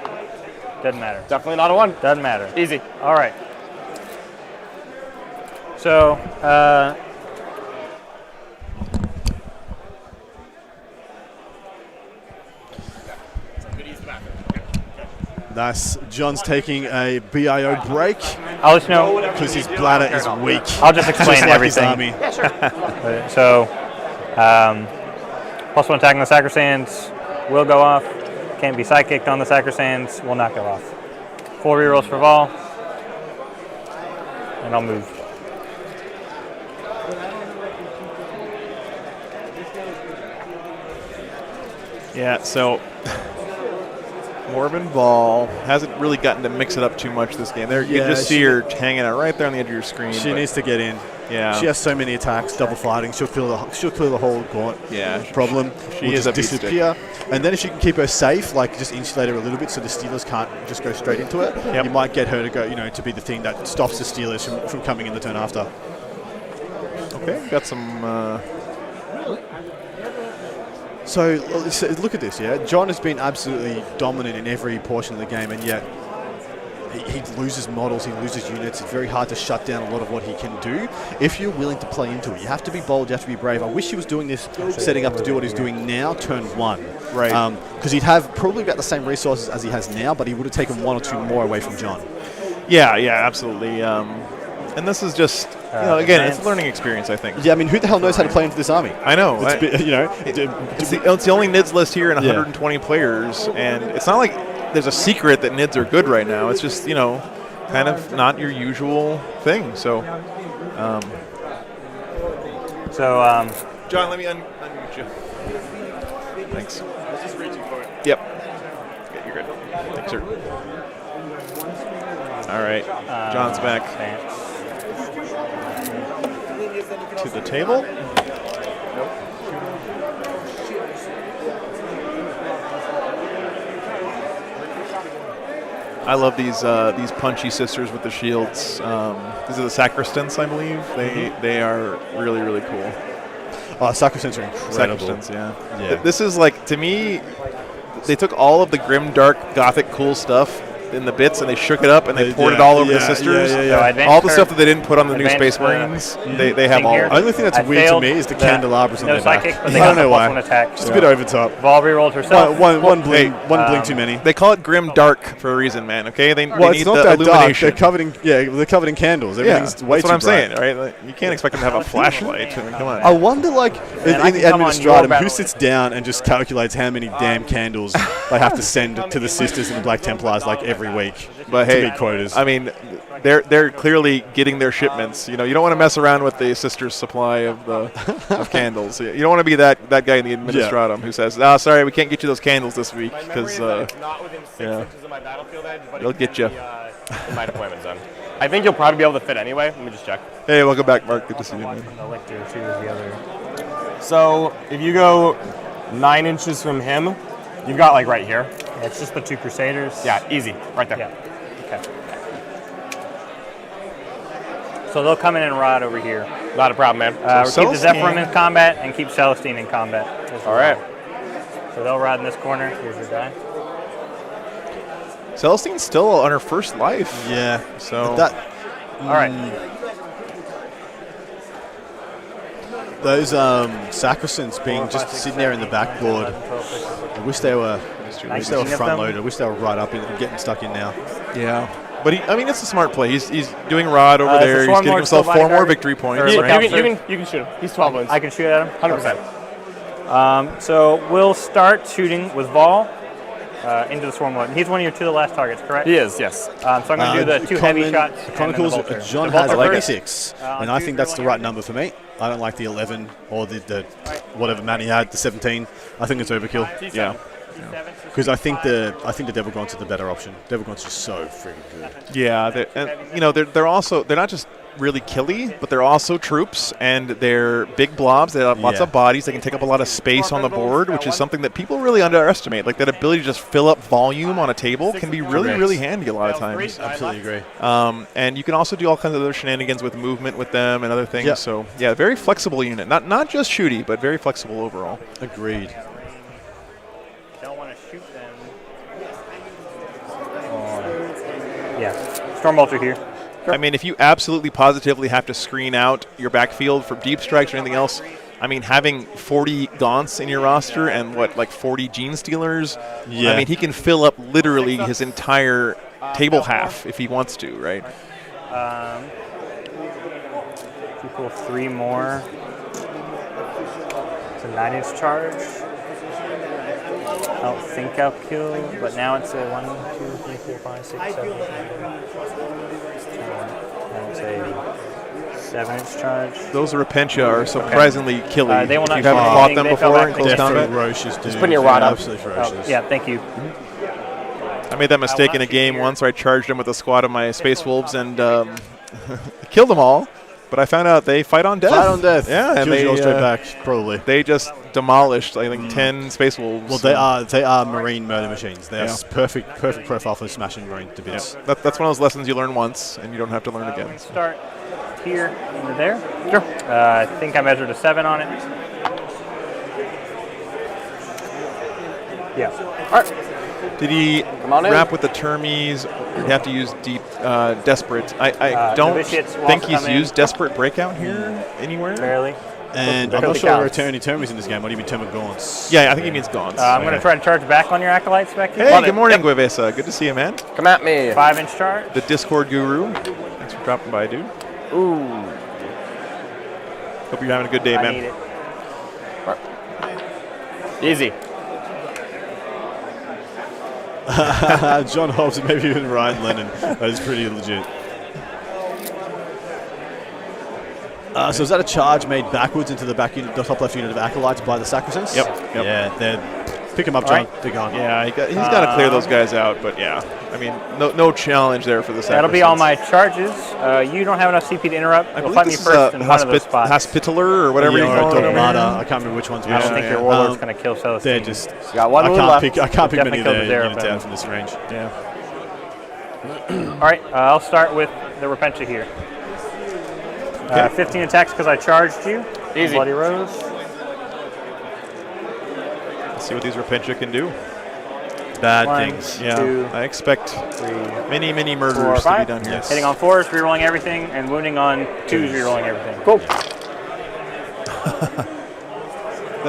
Doesn't matter. Definitely not a 1. Doesn't matter. Easy. All right. So, Nice. John's taking a BIO break. I'll let you know. Because his bladder is weak. I'll just explain like everything. His army. So, +1 attack on the Sacrosands will go off. Can't be sidekicked on the Sacrosands. Will not go off. 4 rerolls for Vol. And I'll move. Yeah, so Morven Ball hasn't really gotten to mix it up too much this game. There, you can just see her hanging out right there on the edge of your screen. She needs to get in. Yeah. She has so many attacks, double fighting. She'll clear the whole gaunt problem. She will is just a beast disappear. And then if you can keep her safe, like just insulate her a little bit so the Steelers can't just go straight into it, you might get her to go, to be the thing that stops the Steelers from coming in the turn after. Okay, got some... So look at this, John has been absolutely dominant in every portion of the game, and yet he loses models, he loses units. It's very hard to shut down a lot of what he can do. If you're willing to play into it, you have to be bold, you have to be brave. I wish he was doing this, setting up to do what he's doing now, turn 1. Right. Because he'd have probably about the same resources as he has now, but he would have taken 1 or 2 more away from John. Yeah, absolutely. And this is just, again, it's a learning experience, I think. Yeah, I mean, who the hell knows how to play into this army? I know. It's it's the only NIDS list here in 120 players, and it's not like there's a secret that NIDS are good right now. It's just, kind of not your usual thing. So, John, let me unmute you. Thanks. I was just reaching for it. Yep. Yeah, you're good. Thanks, sir. All right. John's back. To the table. I love these punchy sisters with the shields. These are the Sacristans, I believe. They are really, really cool. Oh, Sacristans are incredible. Sacristans, yeah. This is like, to me, they took all of the grim, dark, gothic, cool stuff in the bits and they shook it up and they poured it all over the sisters. All the stuff that they didn't put on the new Space Marines, they have all. The only thing that's weird to me is the candelabras on their back. But I don't know why. Just a bit over top. Vol rerolled herself. One blink too many. They call it grim dark for a reason, man. Okay, they it's need not the that dark. illumination. They're covered in candles. Everything's way that's what too I'm bright. saying, right? Like, you can't expect them to have a flashlight. I mean, come on. I wonder, like, in the come on your administratum, who battle sits down and just calculates how many damn candles they have to send to the sisters and the Black Templars like every week but to hey, meet quotas. I mean, they're clearly getting their shipments. You don't want to mess around with the sisters' supply of candles. You don't want to be that guy in the administratum who says, "Oh, sorry, we can't get you those candles this week because not within 6 inches of my battlefield edge, but they'll get you." In my deployment zone. I think you'll probably be able to fit anyway. Let me just check. Hey, welcome back, Mark. Good to see you, man. So if you go 9 inches from him, you've got like right here. Yeah, it's just the 2 Crusaders. Yeah, easy, right there. Yeah. Okay. So they'll come in and ride over here. Not a problem, man. We'll keep the Zephyrim in combat and keep Celestine in combat. All right. So they'll ride in this corner. Here's your guy. Celestine's still on her first life. Yeah. So all right. Those Sacristans being just sitting there in the backboard. I wish they were front loaded. I wish they were right up and getting stuck in now. Yeah. But it's a smart play. He's doing Rod over there. He's getting himself 4 more victory points. You can shoot him. He's 12 wounds. I can shoot at him? 100%. So we'll start shooting with Vol into the Swarm Lord. He's one of your 2 of the last targets, correct? He is, yes. So I'm going to do the 2 heavy shots. Chronicles, and then the John has 86, and I think that's the right number for me. I don't like the 11 or the whatever man he had, the 17. I think it's overkill. Yeah. Because I think the Devil Grunts are the better option. Devil Grunts are so freaking good. Yeah, they're not just really killy, but they're also troops, and they're big blobs. They have lots of bodies. They can take up a lot of space on the board, which is something that people really underestimate. Like that ability to just fill up volume on a table can be really, really handy a lot of times. Absolutely agree. And you can also do all kinds of other shenanigans with movement with them and other things. Yep. So yeah, very flexible unit. Not just shooty, but very flexible overall. Agreed. Don't want to shoot them. Yeah, Storm Bolter here. I mean, if you absolutely positively have to screen out your backfield for deep strikes or anything else, I mean, having 40 Gaunts in your roster and like 40 Gene Stealers, Yeah. I mean, he can fill up literally his entire table half if he wants to, right? If you pull 3 more, it's a 9-inch charge. I don't think I'll kill, but now it's a 1, 2, 3, 4, 5, 6, 7, 8, 9. And it's a 7-inch charge. Those Repentia are surprisingly killy. They will if not you haven't kill fought anything. them They before fell in back close to combat. Ferocious, dude. Just putting your rod up. Absolutely ferocious. Yeah, thank you. I made that mistake in a game once where I charged them with a squad of my Space Wolves and killed them all. But I found out they fight on death. Fight on death. Yeah, and Kills they you all straight back, probably. They just demolished, I think, 10 Space Wolves. Well, they are marine murder machines. They are perfect profile for smashing marine to bits. Yeah. That's one of those lessons you learn once, and you don't have to learn again. Start here into there. Sure. I think I measured a 7 on it. Yeah. All right. Did he on in. wrap with the Termies? You have to use deep Desperate. I don't Novitiates will think also he's come in. used Desperate Breakout here anywhere. Barely. And I'm not sure there are any Termies in this game. What do you mean Term of Gaunts? Yeah, I think he means Gaunts. I'm going to try to charge back on your acolytes back here. Hey, good morning, Guevesa. Good to see you, man. Come at me. 5-inch charge. The Discord Guru. Thanks for dropping by, dude. Ooh. Hope you're having a good day, I man. need it. Easy. John Hobbs and maybe even Ryan Lennon. That is pretty legit. So is that a charge made backwards into the the top left unit of Acolytes by the Sacrosancts? Yep. Yeah, they're pick them up, John. They're gone. Yeah, he's got to clear those guys out, but yeah. I mean, no challenge there for the That'll be all Sacrosancts. my charges. You don't have enough CP to interrupt. I You'll believe find me this is first in one of those spots. Hospitaller or whatever you or call it. Dogmata. I can't remember which one's which. I don't think your warlord's going to kill Celestine. They're just. You got one I wound can't left. pick. I can't pick many of Definitely their kill the units Zeraphin. out from this range. Yeah. All right, I'll start with the Repentia here. 15 attacks because I charged you. Easy. Bloody Rose. Let's see what these Repentia can do. Bad 1, things. Yeah, 2, I expect 3, many 4, murders to be 5. done here. Hitting on 4s, rerolling everything, and wounding on 2s, rerolling everything. Cool.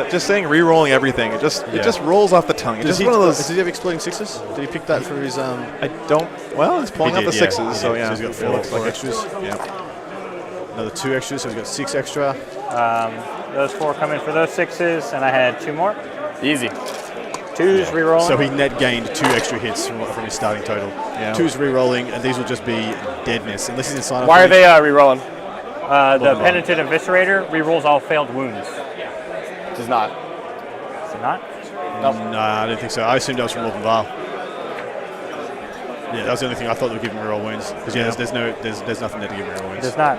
Just saying, re-rolling everything. It just rolls off the tongue. It's Does just one of those. Does he have exploding sixes? Did he pick that for his? I don't. Well, he's pulling He out the did, sixes, he so did. yeah. So he's got it looks four like extras. Yeah. Another 2 extras, so he's got 6 extra. Those 4 come in for those 6s, and I had 2 more. Easy. 2s, rerolling. So he net gained 2 extra hits from his starting total. Yeah. 2s re-rolling, and these will just be deadness unless he's inside. Why are they re-rolling? The Penitent Eviscerator rerolls all failed wounds. Does not. Is it not? Nope. No, I don't think so. I assumed that was from Morgan Val. Yeah, that was the only thing I thought they would give him reroll wounds. Because there's nothing there to give him reroll wounds. It does not.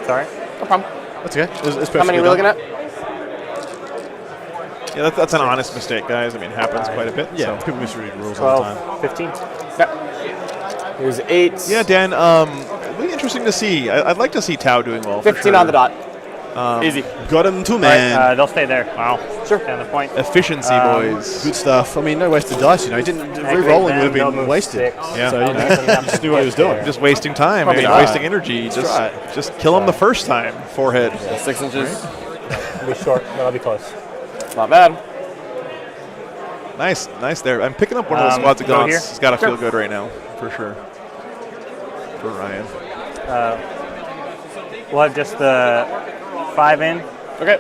Sorry. No problem. That's okay. It's How many are we looking at? Yeah, that's an honest mistake, guys. I mean, it happens quite a bit. Yeah, so. people misread rules all the time. 15. Yeah. Here's 8. Yeah, Dan. It'll be interesting to see. I'd like to see Tau doing well. 15 on the dot. Easy. Got him too, man. Right, they'll stay there. Wow. Sure. Down the point. Efficiency, boys. Good stuff. I mean, no wasted dice. He didn't re-rolling would have been wasted. Yeah. So he just knew what he was doing. Just wasting time. Probably I mean, not. wasting energy. Just kill him the first time. Forehead. Yeah, 6 inches. It'll be short, but I'll be close. Not bad. Nice there. I'm picking up one of those squads of go Gaunts. here? It's got to feel good right now, for sure. For Ryan. We'll have just the 5 in. Okay.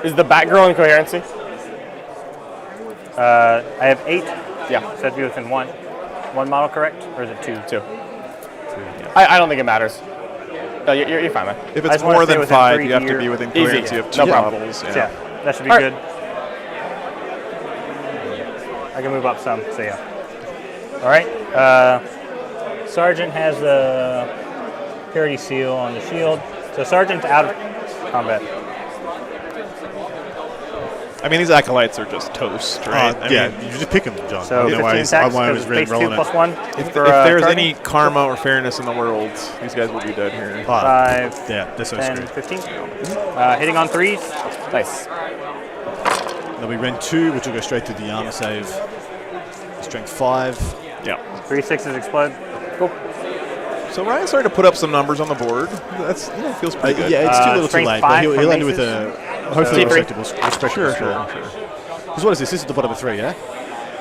Is the Batgirl in coherency? I have 8. Yeah. So that'd be within 1. 1 model, correct? Or is it 2? 2. I don't think it matters. No, you're fine, man. If I it's just wanna more stay than within 5, 3 you have to here. be within Easy. coherency of No 2 problem. models. Yeah, that should be All good. I can move up some, so yeah. All right. Sergeant has the parity seal on the shield. So Sergeant's out of combat. I mean, these acolytes are just toast, right? I yeah, mean, you just pick them, John. So 15 attacks I because it's base 2 plus 1. if for, there's charging. any karma or fairness in the world, these guys will be dead here. 5, yeah, they're so 10, screwed. 15. Hitting on 3s. Nice. There'll be Ren 2, which will go straight to the armor save. Strength 5. Yeah. 3 6s explode. Cool. So Ryan's starting to put up some numbers on the board. That's feels pretty good. Yeah, it's too little too strength late. 5 But he'll from end with bases? a hopefully T3. respectable Sure. Because what is this? This is the bottom of 3, yeah?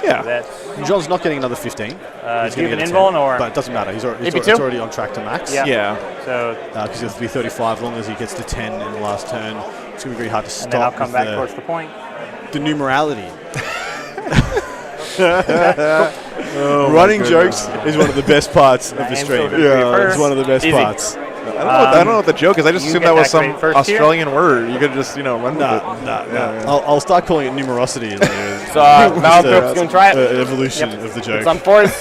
Yeah. John's not getting another 15. Do He's you gonna have get an a invuln 10. or? But it doesn't matter. He's AP2? already on track to max. Yeah. So Because he'll have to be 35 as long as he gets to 10 in the last turn. It's going to be very hard to stop. and then I'll come with back towards the point. the numerality. Oh, Running jokes is one of the best parts of the stream. Yeah, it's one of the best Easy. parts. I don't know what the joke is. I just you assumed get that was some activate first Australian word. You could just, run with it. Yeah. I'll start calling it numerosity later. So Malgroup's going to try it. Evolution of the joke. It's on 4s.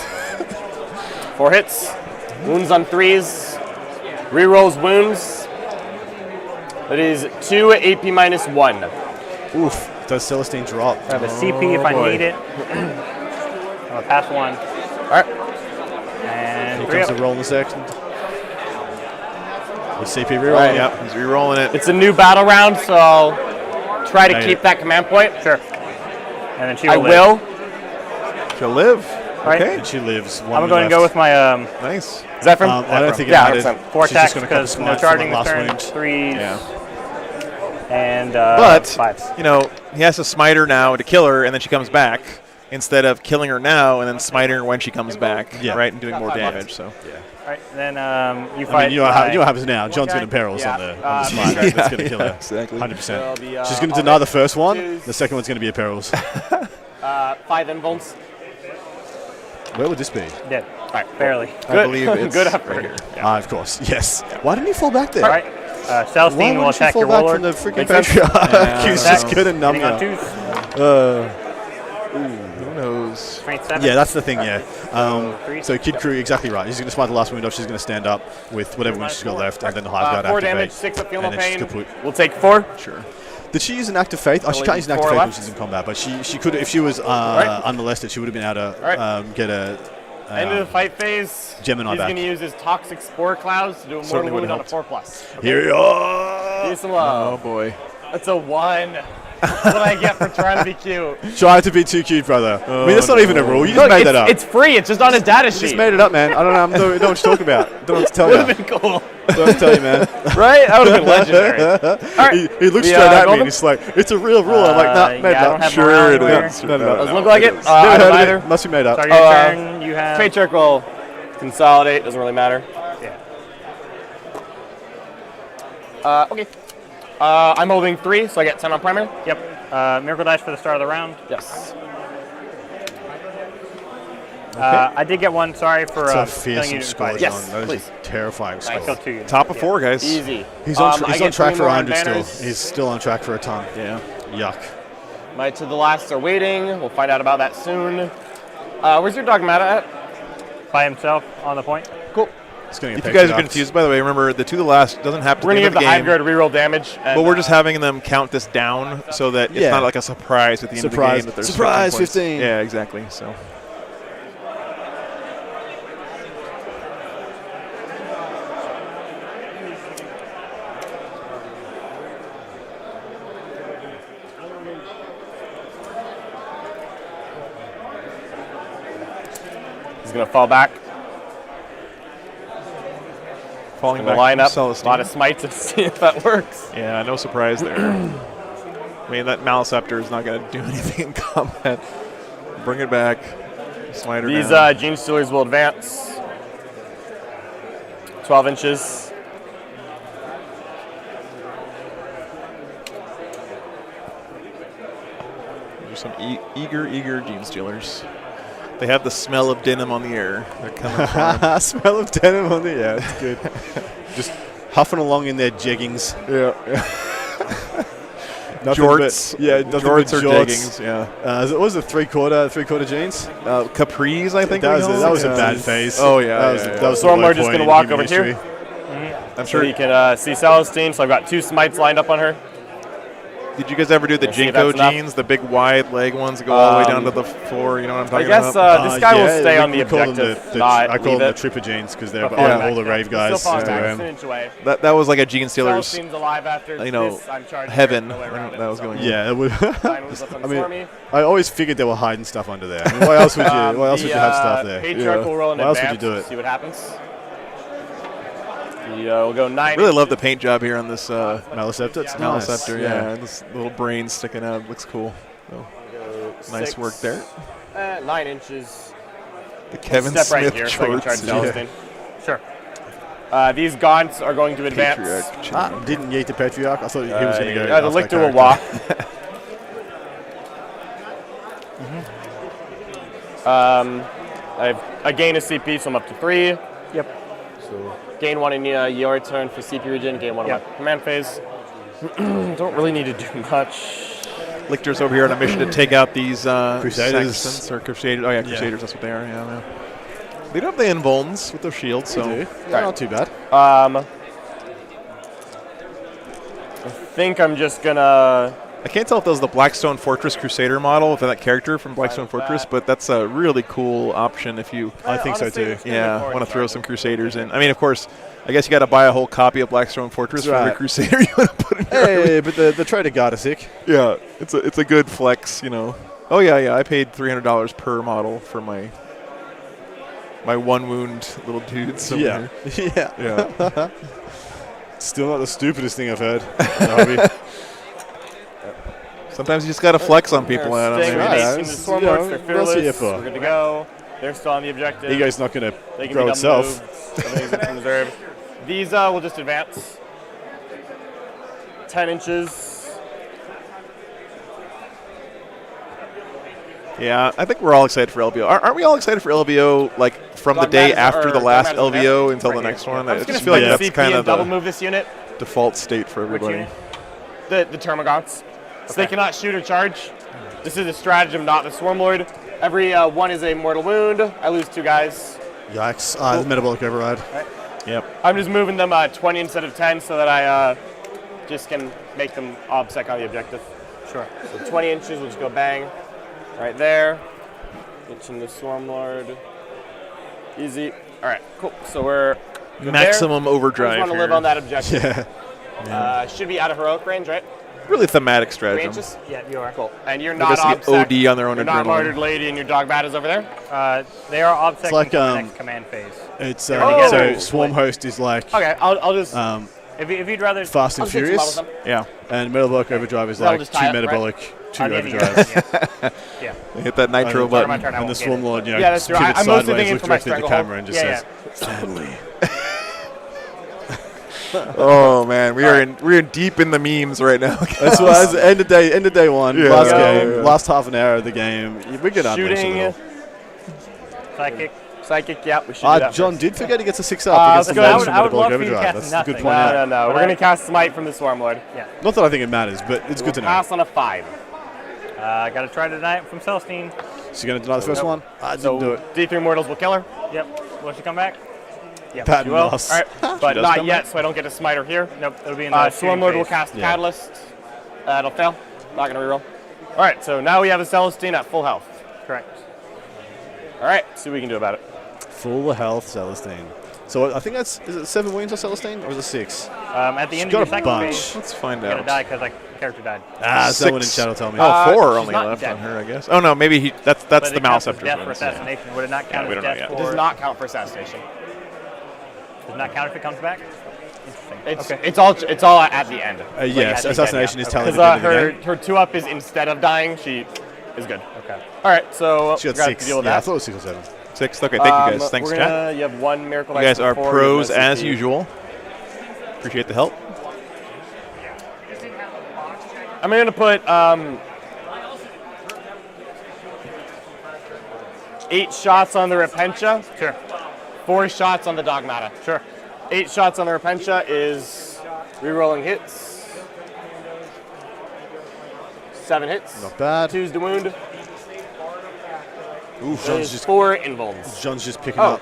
4 hits. Wounds on 3s. Rerolls wounds. That is 2 AP minus 1. Oof. Does Celestine drop? I have a CP if I need it. I'll pass 1. All right. And Here 3 comes up. the roll in the second. The CP reroll. Right. Yep, he's re-rolling it. It's a new battle round, so I'll try to keep that command point. Sure. And then she will I live. will. She'll live. Right. Okay. And she lives. I'm going to go with my. Nice. Is that from? I don't think it yeah, mattered. 100%. 4 She's just attacks gonna cut the because no smite charging from this that turn. last wound. 3s. Yeah. And But 5s. he has to smite her now to kill her, and then she comes back, instead of killing her now and then smiting her when she comes back, right, and doing more damage. So. All right. Then you fight. I mean, you know what happens now. John's going to perils on the smite. yeah. That's going to kill her. Exactly. 100%. She's going to deny the first one. The second one's going to be a perils. 5 invulns. Where would this be? Dead. All right. Barely. I believe it's Good effort. right here. Of course. Yes. Why didn't he fall back there? All right. Celestine will attack your back warlord. from the freaking Makes sense. patriarch? He's just good and numb Hitting on now. 2s. Who knows? 27. Yeah, that's the thing, yeah. Three. So Kid Crew, exactly right. He's going to smite the last wound off. She's going to stand up with whatever wound she's got left, and then the Hive Guard 4 activate. damage, 6 of feel no and then she's pain. kaput. We'll take 4. Sure. Did she use an act of faith? Oh, she can't use an act of 4 faith when left. she's in combat, but she could, if she was unmolested, she would have been able to get a End of the fight phase. Gemini He's back. going to use his toxic spore clouds to do a mortal Certainly wound would've on a helped. 4+. Okay. Here we are. Give some love. Oh boy. That's a 1. That's what I get for trying to be cute. Try to be too cute, brother. I mean, that's not even a rule. You just Look, made it's, that up. it's free. It's just on his data You sheet. just made it up, man. I don't know. I don't know what you're talking about. Don't know what to tell you. Would have been cool. Don't know what to tell you, man. Right? That would have been legendary. All right. He looks We, straight at me golden? and he's like, "It's a real rule." I'm like, "Nah, made yeah, I it don't up." have Sure morale it anywhere. is. No, Doesn't look like it. Never I don't heard of either. it. Must be made up. Start your turn. You have. Patriarch will consolidate. Doesn't really matter. Yeah. Okay. I'm holding 3, so I get 10 on primary. Yep. Miracle Dash for the start of the round. Yes. I did get one. Sorry for That's a killing fearsome you. score, John. Yes, That is please. a terrifying I score. killed 2 units. Top of 4, guys. Easy. He's on, I he's get on track 3 for more on 100 still. banners. He's still on track for a ton. Yeah. Yuck. My to the last are waiting. We'll find out about that soon. Where's your dogmata at? By himself on the point. Cool. It's gonna If get you guys are patriarchs. confused, by the way, remember the 2 to the last doesn't have to We're be going to in give the the game. Hive Guard reroll damage. And, But we're just having them count this down so that it's Yeah. not like a surprise at the end of the Surprise. game. That there's Surprise, 15 points. 15. Yeah, exactly. So. He's going to fall back. Falling In the back lineup. from A lot of Celestine. smites and see if that works. Yeah, no surprise there. I mean, that Maliceptor is not going to do anything in combat. Bring it back. Smite her These down. Gene Stealers will advance 12 inches. There's some eager Gene Stealers. They have the smell of denim on the air. They're coming for 'em. Smell of denim on the yeah, it's good. Just huffing along in their jeggings. Yeah. Nothing Jorts. But, yeah, nothing Jorts but or jorts. jeggings, yeah. What was it, three-quarter jeans? Capris, I think. That was a bad phase. Oh, yeah. That was So the I'm low just point going to in walk human over here. history. I'm So sure you can see Celestine. So I've got 2 smites lined up on her. Did you guys ever do the Let's see if Jinko that's enough. jeans, the big wide leg ones that go all the way down to the floor? You know what I'm talking I guess about? this guy will yeah, stay we- on the we call them objective. I call leave them the it. tripper jeans because they're But all, falling all the back, rave yeah. guys. Still falling back, do it's an inch away. That was like a Gene Stealers, Celestine's alive after you know, this. I'm charging heaven. no way around That it, was so. going on. Yeah, it would. Fine, was up on I mean, Stormy. I always figured they were hiding stuff under there. I mean, why else would you? Why else would you have stuff there? Patriarch will roll in Why else advance. would you do it? See what happens. We'll go 9. I really love the paint job here on this Maliceptor. It's nice. Maliceptor. Yeah, this little brain sticking out. Looks cool. So, nice work there. 9 inches. The Kevin Step Smith right here so I can charge shorts. Celestine. Sure. These gaunts are going to advance. Didn't yeet the Patriarch. I thought he was going to go. The after Lictor that will walk. I have a gain of CP, so I'm up to 3. Yep. So gain 1 in your turn for CP regen, gain 1 in my command phase. Don't really need to do much. Lictor's over here on a mission to take out these Crusaders. Saxons or Crusaders. Oh yeah, Crusaders. That's what they are. Yeah. They don't have the invulns with their shields, so They're not too bad. I think I'm just gonna. I can't tell if that was the Blackstone Fortress Crusader model for that character from Blackstone Fortress, but that's a really cool option if you. I think so too. Yeah, want to throw some Crusaders in. I mean, of course, I guess you got to buy a whole copy of Blackstone Fortress for every Crusader you want to put in your army. But the Trader Guard is sick. Yeah, it's a good flex, you know. Oh yeah, I paid $300 per model for my one wound little dudes. over here. Yeah. Still not the stupidest thing I've heard. in the hobby. Sometimes you just got to flex on people. They're Right. Swarm You know, Lords, they're that's fearless. what you're for. We're good to go. They're still on the objective. Ego's not going They to can grow be itself. moved. Everything's in reserve. These will just advance 10 inches. Yeah, I think we're all excited for LVO. Aren't we all excited for LVO, like, from the day after the last LVO until the next one? I just feel like that's kind of double move this unit. Default state for everybody. The Termagants. So they cannot shoot or charge. This is a stratagem, not the Swarm Lord. Every 1 is a mortal wound. I lose 2 guys. Yikes. The metabolic override. Right. Yep. I'm just moving them 20 instead of 10 so that I just can make them obsec on the objective. Sure. So 20 inches, we'll just go bang. Right there. Itching the Swarm Lord. Easy. All right, cool. So we're good Maximum there. overdrive I just want to here. live on that objective. Yeah. Should be out of heroic range, right? Really thematic 3 stratagem. inches? Yeah, you are. Cool. And you're They not basically obsec. get OD on their own You're not adrenaline. martyred lady and your dog bat is over there? They are obsec It's like, until the next command phase. It's Oh. so Swarm Host is like Okay, I'll just. If you'd rather. Fast and I'll take some Furious. models Yeah. And Metabolic Overdrive is That'll like just 2 tie up, metabolic, 2 On the overdrives. Yeah. They hit that nitro And- button. My turn, I And the won't Swarm get it. Lord, you know, Yeah, that's true. pivots I'm mostly sideways, thinking looks for my directly at the stranglehold. camera and just Yeah, says, Stanley. Oh man, we're in deep in the memes right now. That's why it's end of day 1, Yeah. last Yeah. game, Yeah. last half an hour of the game. We're good at Shooting. Psychic, yeah, we should do that. John first. did forget to get a 6 up against the good. Monster I would love Metabolic for you to Overdrive. cast That's a good nothing. point out. No. We're going to cast Smite from the Swarm Lord. Yeah. Not that I think it matters, but it's good to know. Pass on a 5. I got to try tonight from Celestine. So you're going to deny the first one? I didn't do it. D3 Mortals will kill her. Yep. Will she come back? Yeah. Pat She will. All loss. right, but does not come yet, back? so I don't get a Smiter here. Nope. It'll be in the Swarm Lord will phase. cast Yeah. Catalyst. It'll fail. Not going to reroll. All right, so now we have a Celestine at full health. Correct. All right, see what we can do about it. Full health Celestine. So I think is it 7 wounds on Celestine, or is it 6? At the She's end got of a your second bunch. phase, Let's find you're gonna out. die because like character died. Someone in chat will tell me. Oh, 4 she's only not left dead. on her, I guess. Oh no, maybe that's But the it counts as Maliceptor's death for wounds. assassination. Would it not count we as don't know death yet. It does for? not count for assassination. Does not count if it comes back. Interesting. It's all at the end. Yes, at the assassination end, is yeah. tallied Because at the end of the game. her 2-up is instead of dying, she is good. Okay. All right, so She we got got 6. to deal with Yeah, I that. thought it was 6 or 7. 6. Okay, thank you guys. Thanks, we're chat. gonna, You have 1 miracle. You dice guys are for 4, pros you have no as CP. usual. Appreciate the help. I'm gonna put 8 shots on the Repentia. Sure. 4 shots on the Dogmata. Sure. 8 shots on the Repentia is rerolling hits. 7 hits. Not bad. 2's the wound. Ooh, That John's is just 4 invulns. John's just picking Oh, up.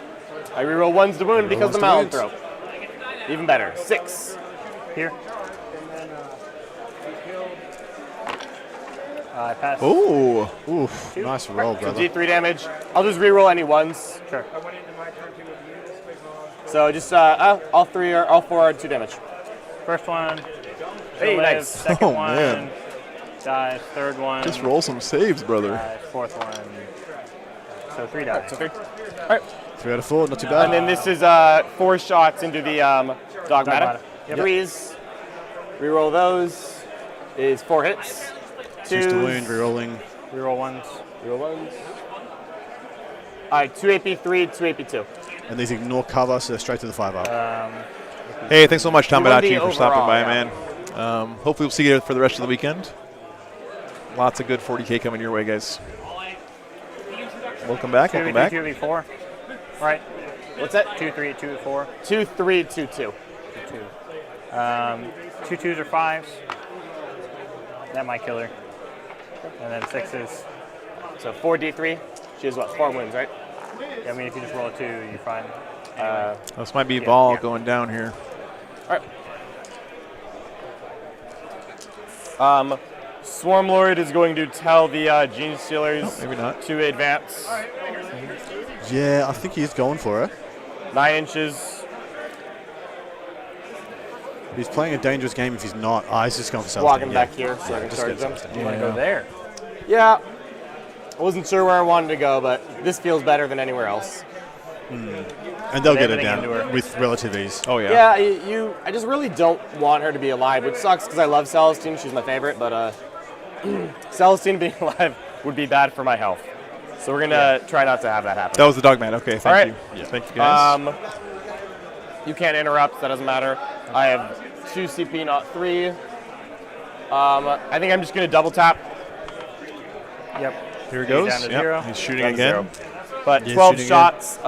I reroll 1's the wound because the one's the Malinthrope. Even better. 6. Here. I pass. Ooh, oof, nice roll, So brother. D3 damage. I'll just reroll any 1s. Sure. So just all 4 are 2 damage. First one. Hey, live. nice. Second Oh, one. man. Dies. Third one. Just roll some saves, brother. Dies. Fourth one. So 3 dies. So 3. All right. 3 out of 4, not too bad. And then this is 4 shots into the Dogmata. Yep. Threes. Reroll those. Is 4 hits. Choose to wound, rerolling. Reroll ones. Reroll ones. All right, 2 AP3, 2 AP2. And these ignore cover, so they're straight to the 5 up. Hey, thanks so much, Tom You won the Badachi, for stopping overall, by, yeah. man. Hopefully we'll see you for the rest of the weekend. Lots of good 40K coming your way, guys. Welcome back. Welcome back. 2v4. Right. What's that? 2-3, 2-4. 2-3, 2-2. 2 2s or 5s. That might kill her. And then 6s. So 4d3. She has what? 4 wins, right? Yeah, I mean, if you just roll a 2, you're fine. This might be Vol going down here. All right. Swarm Lord is going to tell the Gene Stealers maybe not. to advance. Yeah, I think he's going for it. 9 inches. He's playing a dangerous game if he's not. He's just going for something. Walking back here so I can just charge get them. something. You want to go there? Yeah. I wasn't sure where I wanted to go, but this feels better than anywhere else. And they'll get it down with relative ease. Oh, yeah. Yeah, I just really don't want her to be alive, which sucks because I love Celestine. She's my favorite, but Celestine being alive would be bad for my health. So we're going to try not to have that happen. That was the Dogman. Okay, thank you. Yeah. Thank you, guys. You can't interrupt. That doesn't matter. I have 2 CP, not 3. I think I'm just going to double tap. Yep. Here he goes. Down to Yep. 0. He's shooting Down to again. 0. But Yeah, 12 shooting shots.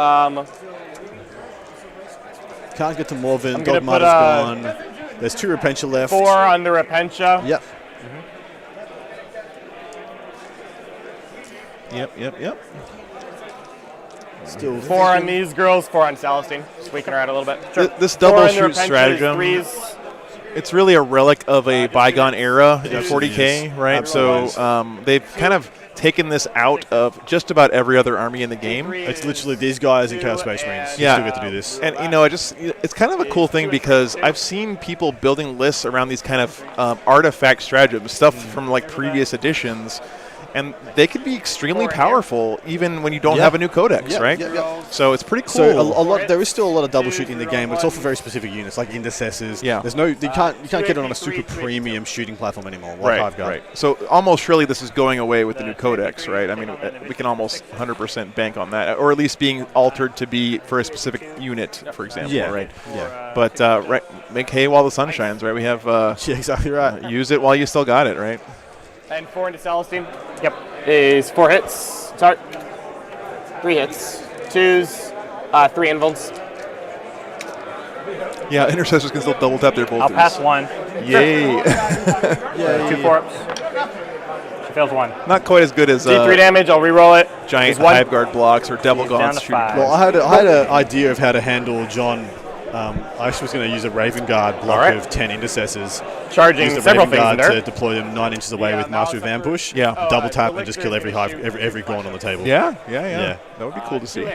Can't get to Morven. I'm gonna Dogmata's gone. There's 2 Repentia left. 4 on the Repentia. Yep. Yep. Still 4 on these girls, 4 on Celestine. Squeaking her out a little bit. This 4 double on the shoot Repentia, stratagem, 3s. it's really a relic of a bygone era in absolutely 40K, is. right? Absolutely So they've kind of taken this out of just about every other army in the game. It's literally these guys in Chaos Space Marines. Yeah. Still get to do this. And it's kind of a cool thing because I've seen people building lists around these kind of artifact stratagems, stuff from like previous editions, and they can be extremely powerful even when you don't have a new codex, right? So it's pretty cool. So a lot, there is still a lot of double shooting in the game, but it's all for very specific units like intercessors. Yeah. There's no, you can't get it on a super premium shooting platform anymore. Like I've got. Right. So almost surely this is going away with the new codex, right? I mean, we can almost 100% bank on that, or at least being altered to be for a specific unit, for example, right? Yeah. But make hay while the sun shines, right? We have yeah, exactly right. Use it while you still got it, right? And 4 into Celestine. Yep. Is 4 hits. Start. 3 hits. 2s. 3 invulns. Yeah, intercessors can still double tap their bolters. I'll pass 1. Yay. Yeah, 2 4-ups. She fails 1. Not quite as good as D3 damage. I'll reroll it. Giant Is 1. hive guard blocks or devil gaunts shooting. Well, I had an idea of how to handle John. I was going to use a Raven Guard block of 10 intercessers. Charging use the several Raven Guard things in there. to deploy them 9 inches away with Master of Ambush. Yeah. Double tap and just kill every hive, every Gorn on the table. Yeah. That would be cool to see.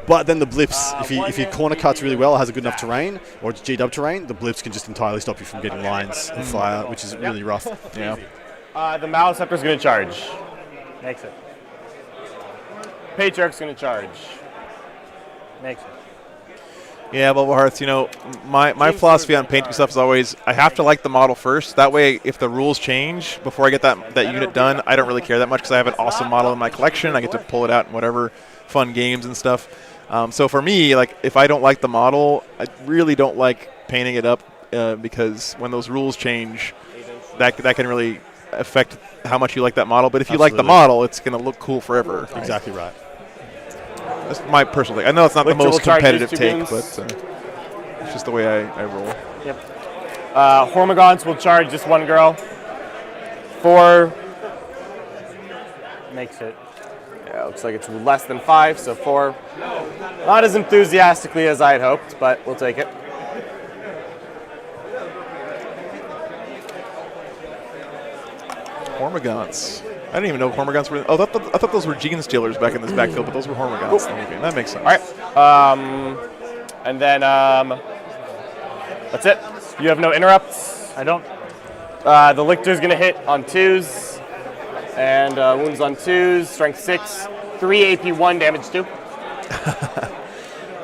But then the blips, if he corner cuts really well, has a good enough terrain, or it's G-dub terrain, the blips can just entirely stop you from getting lines and fire, which is really rough. Yeah. The Maliceptor's going to charge. Makes it. Patriarch's going to charge. Makes it. Yeah, Bubble Hearts, my philosophy on painting stuff is always I have to like the model first. That way, if the rules change before I get that unit done, I don't really care that much because I have an awesome model in my collection. I get to pull it out in whatever fun games and stuff. So for me, like if I don't like the model, I really don't like painting it up because when those rules change, that can really affect how much you like that model. But if you like the model, it's going to look cool forever. Exactly right. That's my personal take. I know it's not the Lictor most will charge competitive these 2 take, goons. but it's just the way I roll. Yep. Hormagaunts will charge this one girl. 4. Makes it. Yeah, looks like it's less than 5, so 4. Not as enthusiastically as I had hoped, but we'll take it. Hormagaunts. I didn't even know Hormagaunts were. I thought those were Gene Stealers back in this backfield, but those were Hormagaunts. Okay, that makes sense. All right. And then that's it. You have no interrupts. I don't. The Lictor's going to hit on 2s. And wounds on 2s. Strength 6. 3 AP 1, damage 2.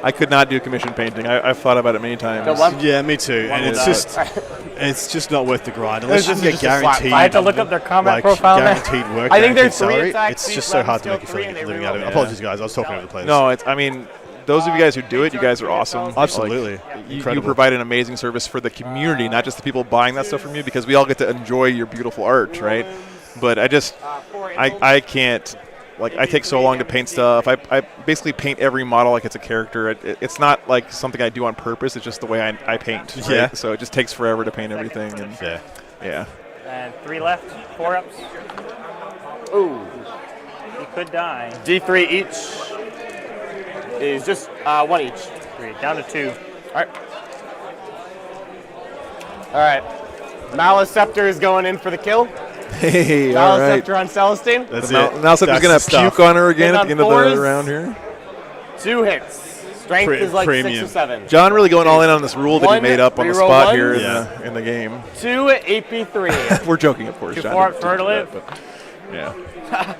I could not do commission painting. I've thought about it many times. Yeah, me too. And it's just not worth the grind unless you can get guaranteed. I had to look up their combat profile. Guaranteed work. I think there's 3 salary. attacks. It's just so hard to make a living out of it. Apologies, guys. I was talking over the place. No, I mean, those of you guys who do it, you guys are awesome. Absolutely. Like, you provide an amazing service for the community, not just the people buying that stuff from you, because we all get to enjoy your beautiful art, right? But I can't. Like, I take so long to paint stuff. I basically paint every model like it's a character. It's not like something I do on purpose. It's just the way I paint. Right? Yeah. So it just takes forever to paint everything. And yeah. And 3 left, 4 ups. Ooh. You could die. D3 each is just 1 each. 3, down to 2. All right. Malice Scepter is going in for the kill. Hey, all Malice right. Scepter on Celestine. That's it. Malice Scepter's going to puke on her again at the end of the round here. 2 hits. Strength is like premium. 6 or 7. John really going all in on this rule that he made up on the reroll spot one. here in the game. 2 AP3. We're joking, of course. 2 John 4 didn't for her to do live. that, but yeah.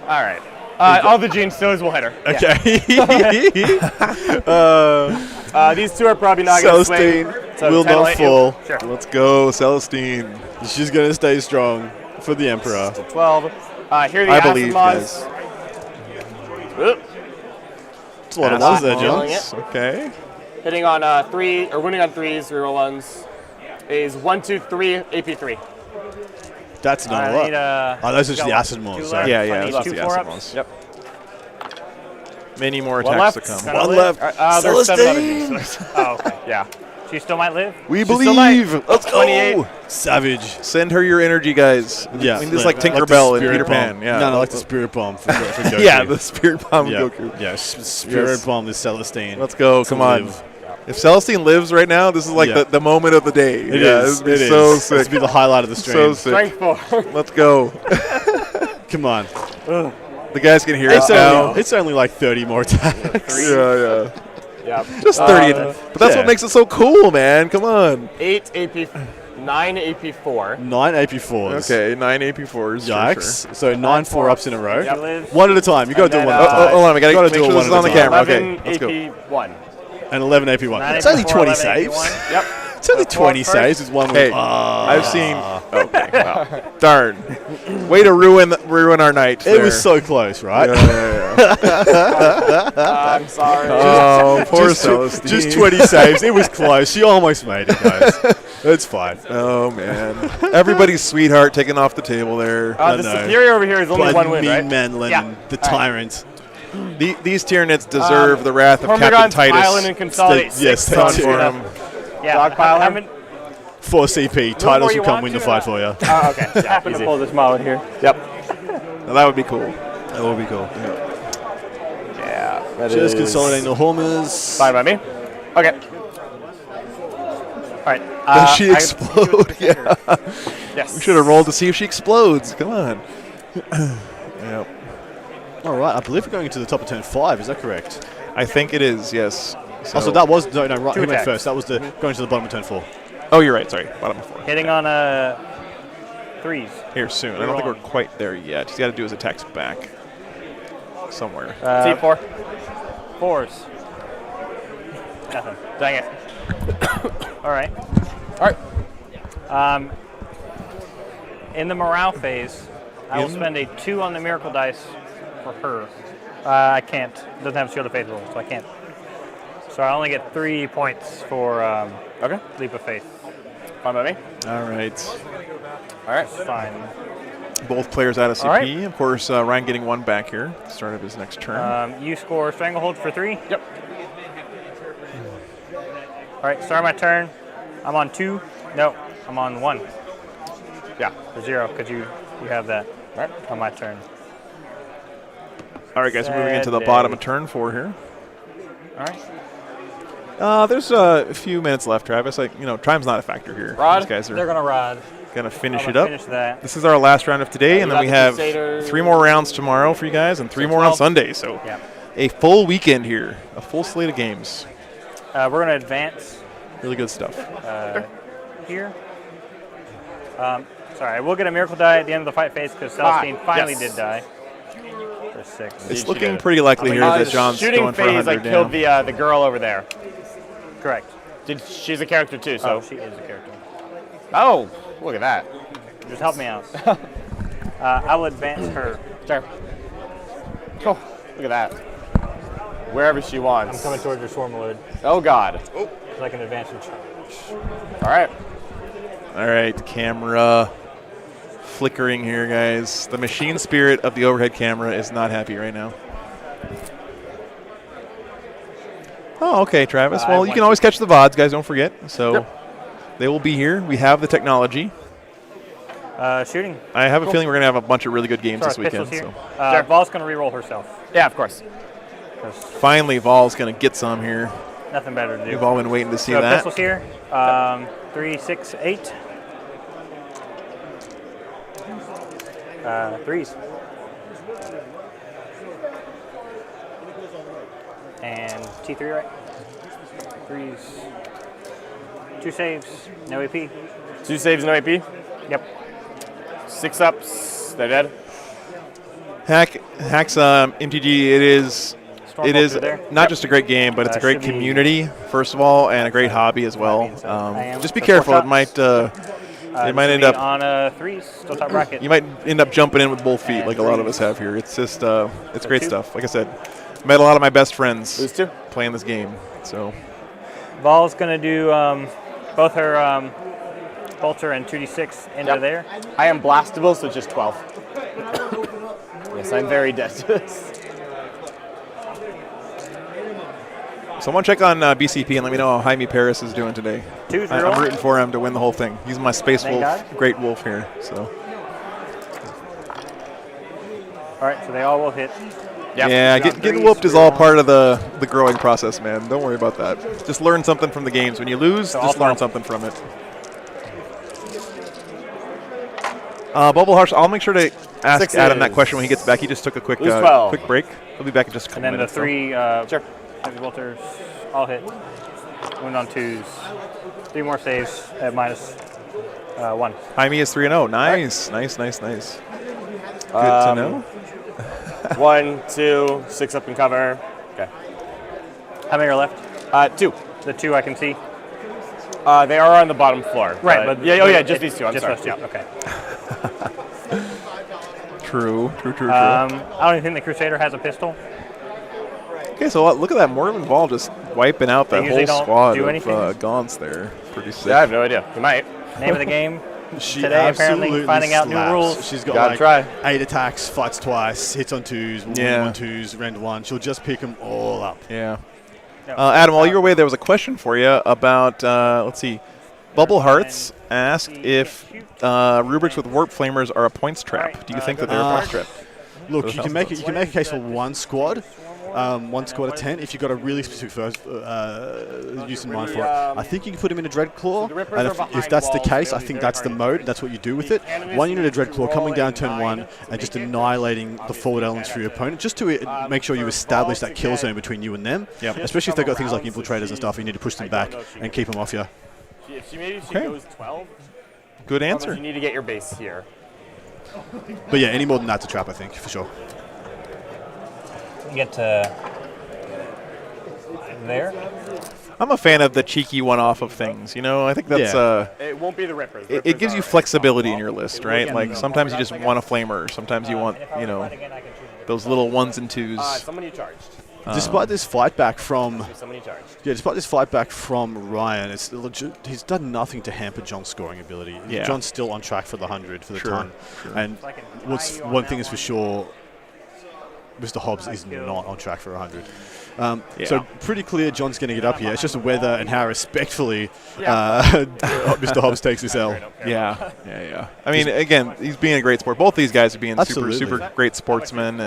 All right. All the Gene Stones will hit her. Okay. These 2 are probably not going to swing. Celestine So will 10 will not hit you. fall. Sure. Let's go, Celestine. She's going to stay strong for the Emperor. 12. Here are the I acid believe, mods. Oop. It's a lot of ones there, Killing John. it. Okay. Hitting on 3 or winning on 3s, reroll ones is 1, 2, 3 AP3. That's not a lot. Oh, those are just the acid mods. Sorry. Yeah, I that's need the 2 acid 4 ones. ups. Yep. Many more One attacks left. to come. One left. There's 7 other Celestine. Gene Stones. Oh, okay. Yeah. She still might live. We She's still light. believe. Let's go. 28. Savage. Send her your energy, guys. Yeah. I mean, this is like the Tinkerbell and spirit Peter bomb. Pan. Yeah. No, like the spirit bomb for Goku. Yeah, the spirit bomb Yeah. Goku. Yeah, spirit Yes. bomb is Celestine. Let's go. To Come on. live. If Celestine lives right now, this is like Yeah. the moment of the day. It is. This It so is. sick. This will be the highlight of the stream. So sick. Strength 4. Let's go. Come on. The guys can hear us now. It's only like 30 more attacks. Yeah. Yep. Just 30. But that's what makes it so cool, man. Come on. 8 AP, 9 AP4. 9 AP4s. Okay, 9 AP4s. Yikes. Sure. So 9 4-ups in a row. Yep. One at a time. You got to do And one then, at a time. hold on, we gotta Gotta make do sure it this one is at on a the time. camera. 11 Okay, let's go. AP1. And 11 AP1. Nine It's only 84, 20 11 saves. AP1. Yep. It's only 20 first. saves. It's one Hey, with. I've seen. Okay, wow. Darn. Way to ruin our night. It was so close, right? I'm sorry. Oh, poor just, Celestine. just 20 saves. It was close. She almost made it, guys. It's fine. Oh, man. Everybody's sweetheart taken off the table there. The superior over here is only But 1 win, mean right? man Lennon, the tyrant. These Tyranids deserve the wrath of Captain Hormigons Titus. Island and consolidate Yes, 6 they on do. for him. Yeah. Dogpile him. For CP, Titles you will come want win the to, fight for you. Oh, okay. Yeah, Happen to easy. pull this model here. Yep. Now, that would be cool. That will be cool. Yeah. That Just is consolidating the Hormers. fine by me. Okay. All right. Does she explode? Yeah. Yes. We should have rolled to see if she explodes. Come on. Yep. All right, I believe we're going into the top of turn 5. Is that correct? I think it is, yes. So that was right. He went attacks. first. That was the going to the bottom of turn 4. Oh, you're right. Sorry. Bottom of 4. Hitting on 3s. Here soon. I don't think we're quite there yet. He's got to do his attacks back somewhere. T4. 4s. Nothing. Dang it. All right. All right. In the morale phase, I will spend a 2 on the miracle dice for her. I can't. It doesn't have Shield of Faith rules, so I can't. So I only get 3 points for Leap of Faith. Fine by me. All right. All right. Fine. Both players out of CP. All right. Of course, Ryan getting 1 back here. Start of his next turn. You score Stranglehold for 3. Yep. All right, start my turn. I'm on 2. No, I'm on 1. Yeah. For 0, because you have that on my turn. All right, guys, we're moving into the Sad bottom day. of turn 4 here. All right. There's a few minutes left, Travis. Time's not a factor here. Rod? These guys They're are going to rod. gonna finish I'm it gonna up. finish that. This is our last round of today, Yeah, and you then we got the have Crusader. 3 more rounds tomorrow for you guys, and 3 more on 12. Sunday. So Yeah. a full weekend here, a full slate of games. We're going to advance Really good stuff. here. Sorry, I will get a miracle die at the end of the fight phase because Celestine finally yes. did die. for 6. It's looking pretty likely here that John's shooting going for 100. phase. I killed the girl over there. Correct. She's a character too, so. Oh, she is a character. Oh, look at that. Just help me out. I will advance her. Sure. Oh, look at that. Wherever she wants. I'm coming towards your swarm lord. Oh God. So I can advance and charge. All right. All right, camera flickering here, guys. The machine spirit of the overhead camera is not happy right now. Oh, okay, Travis. Well, you can always catch the VODs, guys. Don't forget. So they will be here. We have the technology. Shooting. I have a feeling we're going to have a bunch of really good games this weekend. So. Vol's going to reroll herself. Yeah, of course. Finally, Vol's going to get some here. Nothing better to do. We've all been waiting to see that. Pistols here. 3, 6, 8. 3s. And T3, right? 3s. 2 saves, no AP. 2 saves, no AP? Yep. 6 ups, they're dead. Hack's MTG, it is not just a great game, but it's a great community, first of all, and a great hobby as well. Just be careful. It might end up on 3s, still top bracket. You might end up jumping in with both feet, like a lot of us have here. It's just it's great stuff. Like I said, met a lot of my best friends playing this game. So Vol's gonna do both her bolter and 2d6 into there. I am blastable, so just 12. Yes, I'm very dead to this. Someone check on BCP and let me know how Jaime Paris is doing today. I'm rooting for him to win the whole thing. He's my Space Wolf, Great Wolf here. So. All right, so they all will hit. Yep. Yeah, getting whooped is all part of the growing process, man. Don't worry about that. Just learn something from the games. When you lose, just learn something from it. Bubble Harsh, I'll make sure to ask Adam that question when he gets back. He just took a quick break. He'll be back in just a couple minutes. And then the 3 heavy bolters all hit. Wound on 2s. 3 more saves at -1. Jaime is 3-0. Nice. Nice. Good to know. 1, 2, 6 up and cover. Okay. How many are left? 2. The 2 I can see. They are on the bottom floor. Right, but just these 2. I'm sorry. Those 2. Yeah. Okay. True. I don't even think the Crusader has a pistol. Okay, so look at that. Morgan Vol just wiping out that whole squad of Gaunts there. Pretty sick. Yeah, I have no idea. You might. Name of the game. She today, apparently, finding out new rules. She's got like 8 attacks, fights twice, hits on 2s, 1-2s, rend 1. She'll just pick them all up. Yeah. Adam, while you were away, there was a question for you about, let's see, Bubble Hearts asked if rubrics with warp flamers are a points trap. Do you think that they're a points trap? Look, you can make a case for one squad. 1 squad of 10 if you've got a really specific use in mind for it. I think you can put him in a Dreadclaw, and if that's the case, I think that's the mode. That's what you do with it. 1 unit of Dreadclaw coming down turn 1 and just annihilating the forward elements for your opponent, just to make sure you establish that kill zone between you and them. Yep. Especially if they've got things like infiltrators and stuff, you need to push them back and keep them off you. Maybe she goes 12. Good answer. You need to get your base here. But yeah, any more than that's a trap, I think, for sure. Get to there. I'm a fan of the cheeky one-off of things. You know, I think that's it won't be the Rippers. It gives you flexibility in your list, right? Like sometimes you just want a flamer, sometimes you want those little 1s and 2s. Someone you charged. Despite this fight back from despite this fight back from Ryan, it's legit, he's done nothing to hamper John's scoring ability. Yeah. John's still on track for the 100 for the ton. And one thing is for sure, Mr. Hobbs is not on track for 100. So pretty clear John's going to get up here. It's just whether and how respectfully Mr. Hobbs takes this L. Yeah. I mean, again, he's being a great sport. Both these guys are being super great sportsmen.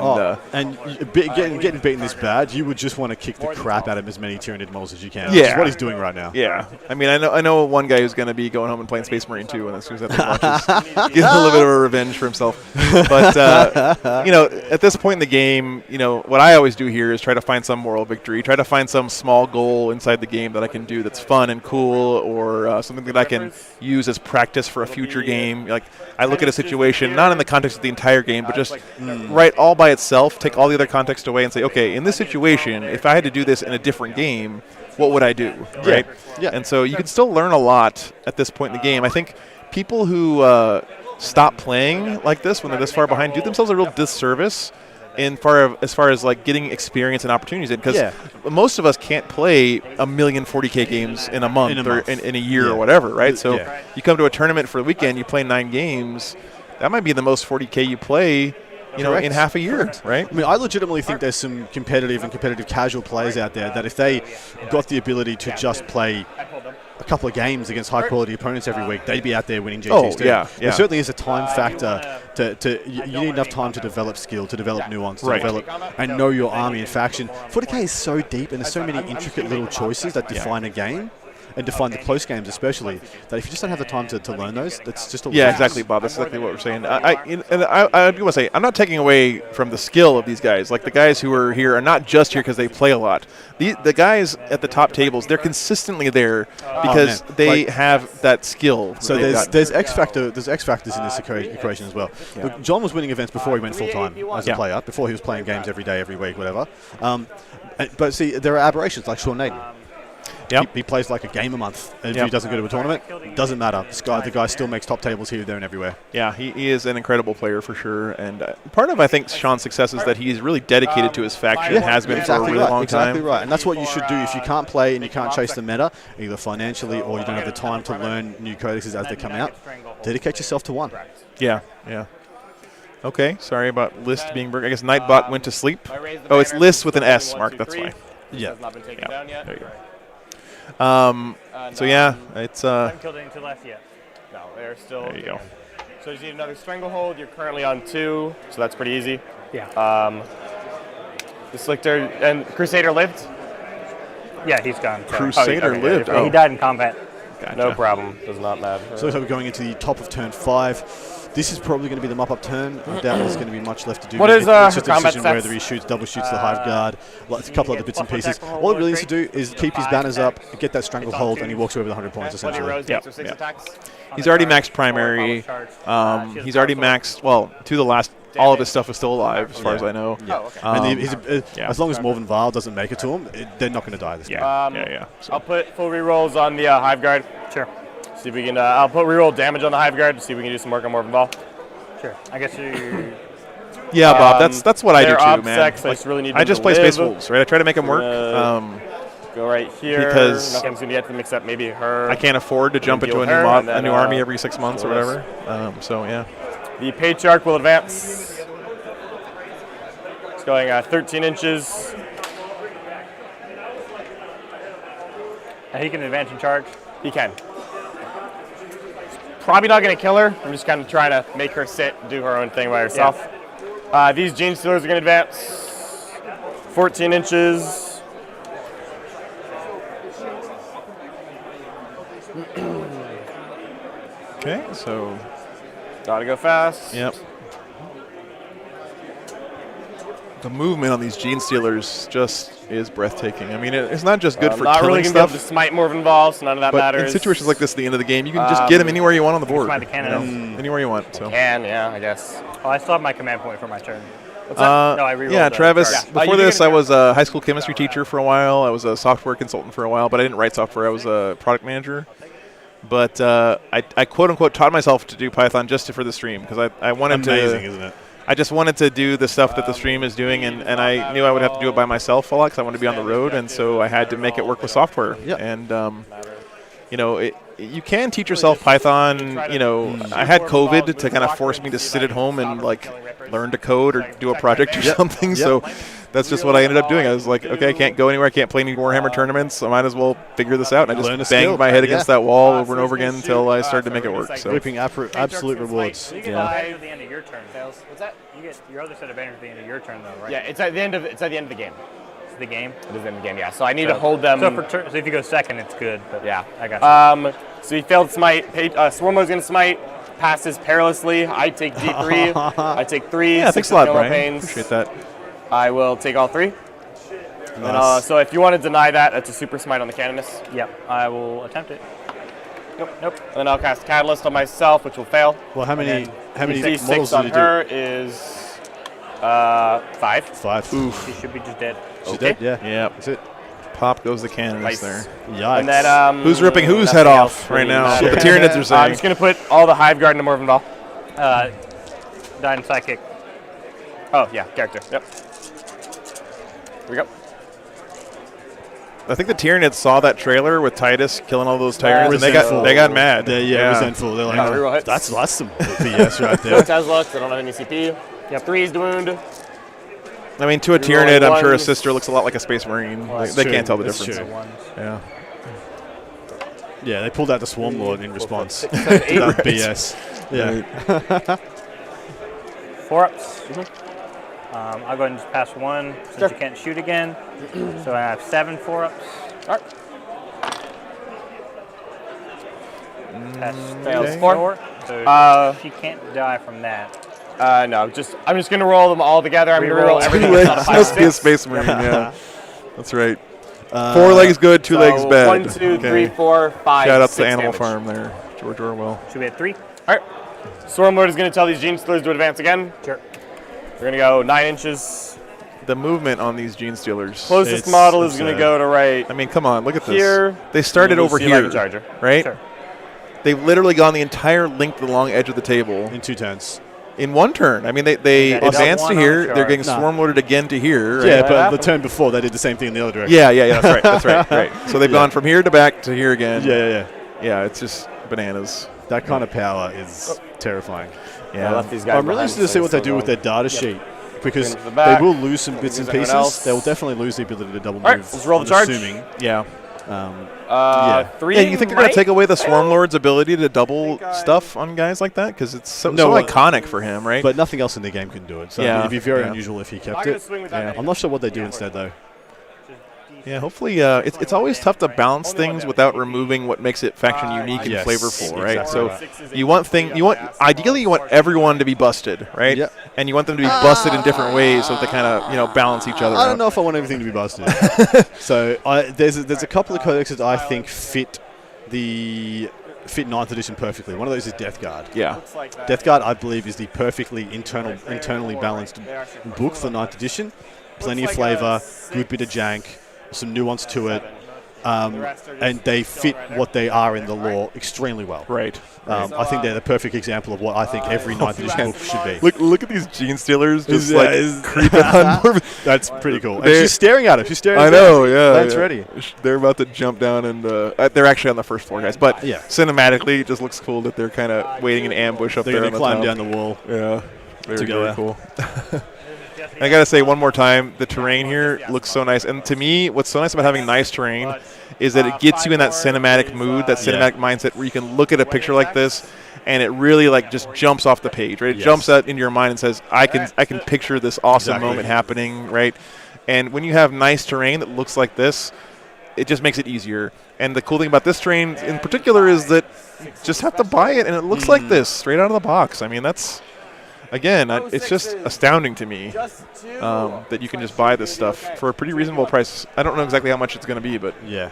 And getting beaten this bad, you would just want to kick the crap out of as many Tyranid models as you can. Yeah. Which is what he's doing right now. Yeah. I mean, I know one guy who's going to be going home and playing Space Marine 2 when this goes out there watches. Getting a little bit of a revenge for himself. But, at this point in the game, what I always do here is try to find some more moral victory. Try to find some small goal inside the game that I can do that's fun and cool, or something that I can use as practice for a future game. Like, I look at a situation, not in the context of the entire game, but just right all by itself, take all the other context away and say, okay, in this situation, if I had to do this in a different game, what would I do, right? Yeah. And so you can still learn a lot at this point in the game. I think people who stop playing like this when they're this far behind do themselves a real disservice as far as like getting experience and opportunities in, because most of us can't play 1,000,000 40K games in a month or in a year or whatever, right? So you come to a tournament for the weekend, you play 9 games, that might be the most 40K you play, you know, in half a year, right? I mean, I legitimately think there's some competitive casual players out there that if they got the ability to just play a couple of games against high-quality opponents every week, they'd be out there winning GTs too. There certainly is a time factor. You need enough time to develop skill, to develop nuance, to develop and know your army and faction. 40K is so deep, and there's so many intricate little choices that define a game, and define the close games especially, that if you just don't have the time to learn those, that's just a waste. Exactly, Bob. That's exactly what we're saying. I do want to say, I'm not taking away from the skill of these guys. Like, the guys who are here are not just here because they play a lot. The guys at the top tables, they're consistently there because they have that skill. So there's X factors in this equation as well. Look, John was winning events before he went full time as a player. Before he was playing games every day, every week, whatever. But see, there are aberrations like Sean Naden. He plays like a game a month. If he doesn't go to a tournament, doesn't matter. The guy still makes top tables here, there, and everywhere. Yeah, he is an incredible player for sure. And part of, I think, Sean's success is that he's really dedicated to his faction and has been for a really long time. Exactly right. And that's what you should do if you can't play and you can't chase the meta, either financially or you don't have the time to learn new codexes as they come out. Dedicate yourself to one. Yeah. Okay, sorry about List being broken. I guess Nightbot went to sleep. Oh, it's List with an S, Mark. That's why. There you go. So yeah, it's haven't killed anything to left yet. No, they're still. There you go. So you need another Stranglehold. You're currently on 2, so that's pretty easy. Yeah. The Slichter and Crusader lived. Yeah, he's gone. So. Crusader lived. He died in combat. Gotcha. No problem. Does not matter. So looks like we're going into the top of turn 5. This is probably going to be the mop-up turn. I doubt there's going to be much left to do. What is it's just a combat decision stats? whether he double shoots the Hive Guard, a couple other bits and pieces. All he really needs to do is keep his banners up, get that Stranglehold, and he walks away with 100 points, essentially. He's already maxed primary. He's already maxed, well, to the last, all of his stuff is still alive, as far as I know. As long as Morven Vile doesn't make it to him, they're not going to die this game. So. I'll put full rerolls on the Hive Guard. Sure. See if we can. I'll put reroll damage on the Hive Guard to see if we can do some work on Morven Vile. Sure. I guess you. Yeah, Bob. That's what I do too, man. Like, I really need I just play Space Wolves, right? I try to make them work. Go right here because nothing's gonna get to them except maybe her. I can't afford to jump into a new army every 6 months or whatever. So yeah. The Patriarch will advance. It's going 13 inches. And he can advance and charge. He can. Probably not going to kill her. I'm just kind of trying to make her sit and do her own thing by herself. These Gene Stealers are going to advance 14 inches. Okay, so. Gotta go fast. Yep. The movement on these Gene Stealers just is breathtaking. I mean, it's not just good for not killing really gonna stuff. Be able to smite Morven Vile, so none of that but matters. in situations like this at the end of the game, you can just get them anywhere you want on the board. Smite the cannon. Anywhere you want. So. Yeah, I guess. Oh, I still have my command point for my turn. What's that? No, I rerolled. Yeah, Travis. Charge. Before this, I was a high school chemistry teacher for a while. I was a software consultant for a while, but I didn't write software. I was a product manager. But I quote unquote taught myself to do Python just for the stream because I wanted to. Amazing, isn't it? I just wanted to do the stuff that the stream is doing, and I knew I would have to do it by myself a lot because I wanted to be on the road, and so I had to make it work with software. Yep. And you can teach yourself Python. I had COVID to kind of force me to sit at home and like learn to code or do a project or something. So that's just what I ended up doing. I was like, okay, I can't go anywhere. I can't play any Warhammer tournaments. I might as well figure this out. And I just banged my head against that wall over and over again until I started to make it work. So reaping absolute rewards. You get at the end of your turn. What's that? You get your other set of banners at the end of your turn, though, right? Yeah, it's at the end of the game. It's the game. It is the end of the game. Yeah. So I need to hold them. So so if you go second, it's good. But yeah, I got you. So he failed smite. Swarmo's gonna smite. Passes perilously. I take D3. I take 3. Yeah, thanks a lot, Brian. Appreciate that. I will take all 3. And then, so if you want to deny that, that's a super smite on the Canonis. Yep, I will attempt it. Nope. And then I'll cast Catalyst on myself, which will fail. Well, how many D6 models on did you do? her is 5. 5. Oof. She should be just dead. She's dead, yeah. Yep. That's it. Pop goes the Canonis Nice. there. Yikes. And then, who's ripping whose nothing head else off really right now? matters. The Tyranids are saying. I'm just going to put all the Hive Guard into Morvendahl. Dying Psychic. Oh, yeah, character. Yep. Here we go. I think the Tyranids saw that trailer with Titus killing all those Tyrants, and they got mad. Yeah, resentful. They're like, reroll hits. that's some BS right No there. Tesla, I don't have any CP. Yep. 3's to wound. I mean, to a Tyranid, I'm sure a sister looks a lot like a Space Marine. Well, they can't tell the that's difference. true. Yeah. Yeah, they pulled out the Swarm Lord in response to 6, 7, 8. that BS. Yeah. 4 ups. I'll go ahead and just pass 1 since you can't shoot again. So I have 7 4-ups. All right. Pass Fails 4. 4. So she can't die from that. No, I'm just going to roll them all together. I'm going to Reroll reroll everything. Two that's legs not a must be a 5/6. Space Marine, yeah. That's right. 4 legs good, 2 legs bad. 1, 2, 3, 4, 5. Shout out to 6 Animal damage. Farm there, George Orwell. Should we have 3? All right. Stormlord is going to tell these Gene Stealers to advance again. Sure. We're going to go 9 inches. The movement on these Gene Stealers. Closest model is going to go to right. I mean, come on, look at this. Here. They started You'll over see like here, a charger. right? Sure. They've literally gone the entire length of the long edge of the table. In 2 turns. In 1 turn. I mean, they advanced to here. They're getting swarm loaded again to here. Right? Yeah, but the turn before, they did the same thing in the other direction. Yeah, that's right. So they've gone from here to back to here again. Yeah. Yeah, it's just bananas. That kind of power is terrifying. Yeah, I left these guys I'm really behind, interested to so see they what they still do with their go. data Yep. sheet. Because Bring it to the back. they will lose some bits and Use anyone pieces. else. They'll definitely lose the ability to double move. All right, let's roll the charge. Assuming. Yeah. Yeah. 3. Yeah, you think they're going to take away the Swarm Lord's ability to double stuff on guys like that? Because it's so iconic for him, right? But nothing else in the game can do it. So Yeah. it'd be very Yeah. unusual if he kept I'm gonna it. swing with that. I'm not sure what they do instead, though. Yeah, hopefully, it's always tough to balance things without removing what makes it faction unique and Yes, flavorful, right? exactly So you want ideally you want everyone to be busted, right? Yep. And you want them to be busted in different ways so that they kind of balance each other I out. don't know if I want everything to be busted. So there's a couple of codexes I think fit 9th edition perfectly. One of those is Death Guard. Yeah. Death Guard, I believe, is the perfectly internally balanced book for 9th edition. Plenty of flavor, good bit of jank, some nuance to it, and they fit what they are in the lore extremely well. Right. I think they're the perfect example of what I think every 9th edition book should be. Look at these Gene Stealers just creeping on Morven. That's pretty cool. And she's staring at him. She's staring. I know, yeah. That's yeah. ready. They're about to jump down, and they're actually on the first floor, guys. But Yeah. cinematically, it just looks cool that they're kind of waiting in ambush up They're there going on to the climb top. down the wall. Yeah, very, to go very out. cool. And I gotta say one more time, the terrain here looks so nice. And to me, what's so nice about having nice terrain is that it gets you in that cinematic mood, that cinematic mindset where you can look at a picture like this, and it really just jumps off the page, right? It jumps out into your mind and says, I can picture this awesome moment happening, right? And when you have nice terrain that looks like this, it just makes it easier. And the cool thing about this terrain in particular is that you just have to buy it, and it looks like this straight out of the box. I mean, that's. Again, it's just astounding to me that you can just buy this stuff for a pretty reasonable price. I don't know exactly how much it's going to be, but yeah,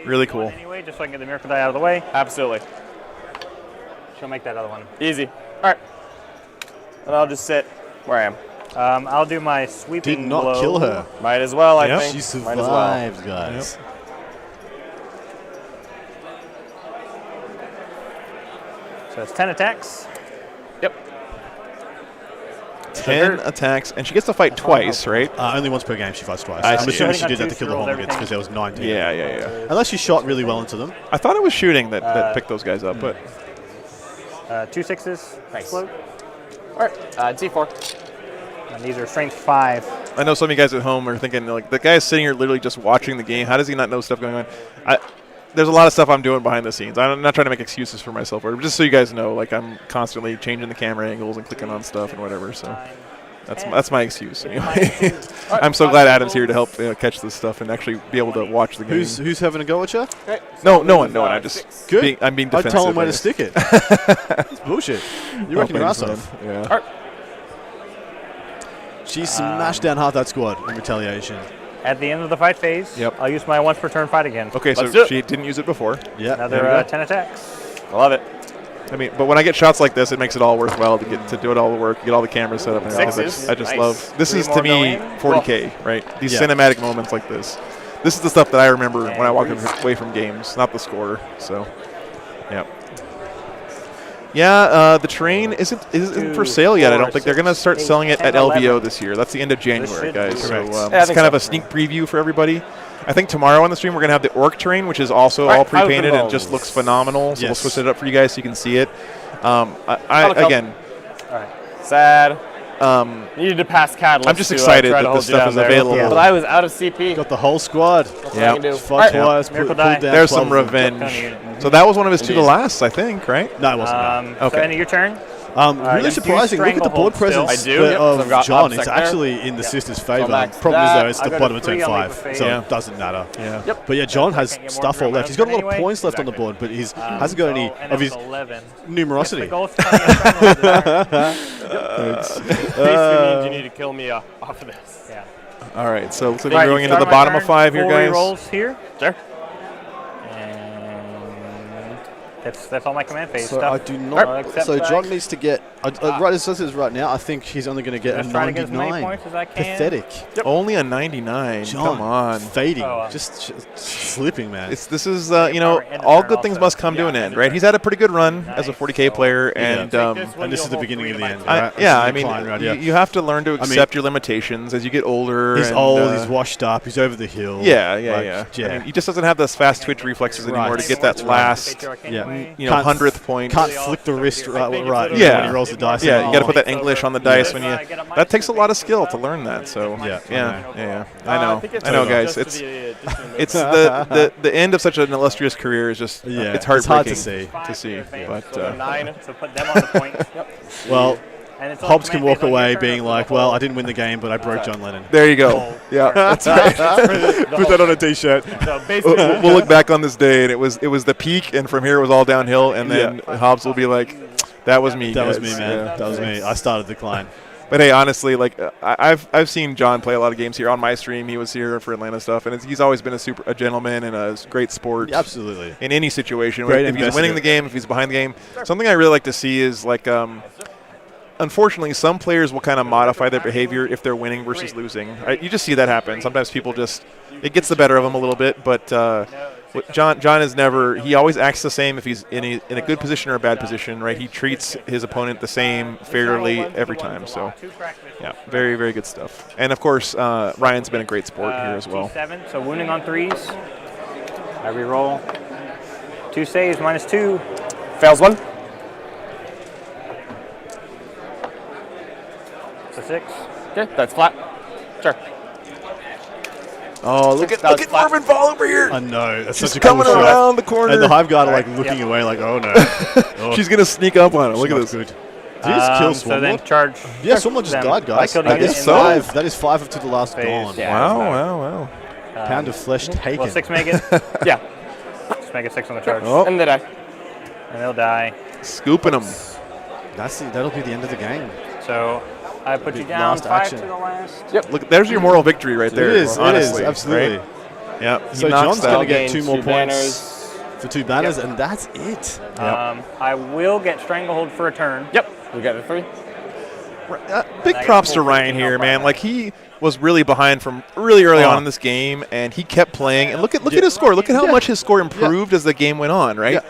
really cool. Anyway, just so I can get the Miracle Die out of the way. Absolutely. She'll make that other one. Easy. All right. And I'll just sit where I am. I'll do my sweeping Did not blow. kill her. Might as well, I Yep. think. She Might as well. survives, guys. So it's 10 attacks. Yep. 10 attacks, and she gets to fight twice, right? Only once per game she fights twice. I I'm see. assuming she I did think that to on kill the two, she rolled Homogats because there was 19. Yeah. Unless she shot really well into them. I thought it was shooting that picked those guys up, but 2 6s. Nice. Float. All right. T4. And these are strength 5. I know some of you guys at home are thinking, like, the guy's sitting here literally just watching the game. How does he not know stuff going on? There's a lot of stuff I'm doing behind the scenes. I'm not trying to make excuses for myself, but just so you guys know, like, I'm constantly changing the camera angles and clicking on stuff and whatever. So that's my excuse anyway. I'm so glad Adam's here to help catch this stuff and actually be able to watch the game. Who's having a go at you? Okay. No one. I'm just Good. I'm being defensive. I'd tell him where I to guess. stick it. That's bullshit. You're wrecking your ass thanks, off. man. Yeah. All right. She smashed down half that squad in retaliation. At the end of the fight phase, I'll use my once per turn fight again. Okay, so she didn't use it before. Yeah. Another 10 attacks. I love it. I mean, but when I get shots like this, it makes it all worthwhile to get to do it all the work, get all the cameras set up. And Sixes. I just Nice. love. This 3 is more to me going. 40K, right? These cinematic moments like this. This is the stuff that I remember when I walk away from games, not the score. So, yeah. Yeah, the train isn't for sale yet. I don't think they're going to start selling it at LVO this year. That's the end of January, guys. So it's kind of a sneak preview for everybody. I think tomorrow on the stream we're going to have the Orc train, which is also all pre-painted and just looks phenomenal. So we'll switch it up for you guys so you can see it. Again, all right. Sad. Needed to pass Catalyst. I'm just excited that this stuff is available. But I was out of CP. Got the whole squad. Yeah. Fought twice, pulled down There's 12 some of them. revenge. So that was one of his to the last, I think, right? No, it wasn't. So end of your turn. Really surprising. Look at the board presence I do. of I've got John. It's upsec there. actually in the sisters' favour. max Problem is, that. though, it's I the go bottom to of turn 3 on leap 5, of so faith. it doesn't matter. Yeah. But yeah, John has Get more stuff all left. He's got a lot of anyway. points left on the board, but he hasn't got any of his 11. numerosity. The goal is to Basically means you need to kill me off of this. Yeah. All right, so looks like we're going into the bottom of 5 here, guys. Rolls here. Sure. And that's all my command phase So stuff. I do not. Except So John back. needs to get. Right as this is right now, I think he's only going to get Just a try to get as many 99. points as I can. Pathetic. Only a 99. John, Come on. fading, Oh, just slipping, man. This is all good things must come to an end, right? He's had a pretty good run as a 40K player, and this is the beginning of the end. I Right? mean, you have to learn to accept your limitations as you get older. He's and, old. He's washed up. He's over the hill. Yeah. Like, I mean, he just doesn't have those fast twitch reflexes anymore to get that last, 100th point. Can't flick the wrist right when he rolls the dice. Yeah, you got to put that English on the dice when you. That takes a lot of skill to learn that. So yeah. I know, guys. It's the end of such an illustrious career is just it's heartbreaking to see. But 9. So put them on the point. Well. And it's all Hobbs can command walk phase on your away turn being for like, the well, whole- I didn't win the game, but I broke John Lennon. there you go. Yeah, that's right. Put that on a T-shirt. So basically, We'll look back on this day, and it was the peak, and from here it was all downhill. And then Hobbs will be like, "That was me. That was guys." me, man. Yeah. That was me. I started the climb. But hey, honestly, like I've seen John play a lot of games here on my stream. He was here for Atlanta stuff, and he's always been a gentleman and a great sport. Yeah, absolutely. In any situation, Great if he's winning the game, if he's behind the game, something I really like to see is like. Unfortunately, some players will kind of modify their behavior if they're winning versus losing. You just see that happen. Sometimes people it gets the better of them a little bit. But John is never. He always acts the same if he's in a good position or a bad position, right? He treats his opponent the same fairly every time. So, yeah, very, very good stuff. And of course, Ryan's been a great sport here as well. 7, so wounding on 3s. I reroll. 2 saves, -2. Fails 1. So 6. Okay, that's flat. Sure. Oh, look at Marvin Fall over here. I know. That's She's such a cool coming shot. around the corner. And the Hive Guard are like looking away like, oh no. Oh. She's going to sneak up on him. Look at this. Good. Did he just kill So then Swarmlord? charge. Yeah, Swarmlord just died, guys. I killed That him is in five. That is 5 of to the last phase. gone. Yeah, Wow. Pound of flesh taken. Will 6 make it? Yeah. Just make it 6 on the charge. Oh. And they die. And they'll die. Scooping them. That'll be the end of the game. So I put you The down last 5 action. to the last. Yep. Look, there's your moral victory right there. It is. Honestly, Absolutely. Right? Yeah. So he knocks John's that. going to get Gain 2 more 2 points banners. for 2 banners, and that's it. I will get Stranglehold for a turn. Yep. We got the 3. Big props to Ryan here, man. Like he was really behind from really early on in this game, and he kept playing. And look at his score. Look at how much his score improved as the game went on. Right. Yeah.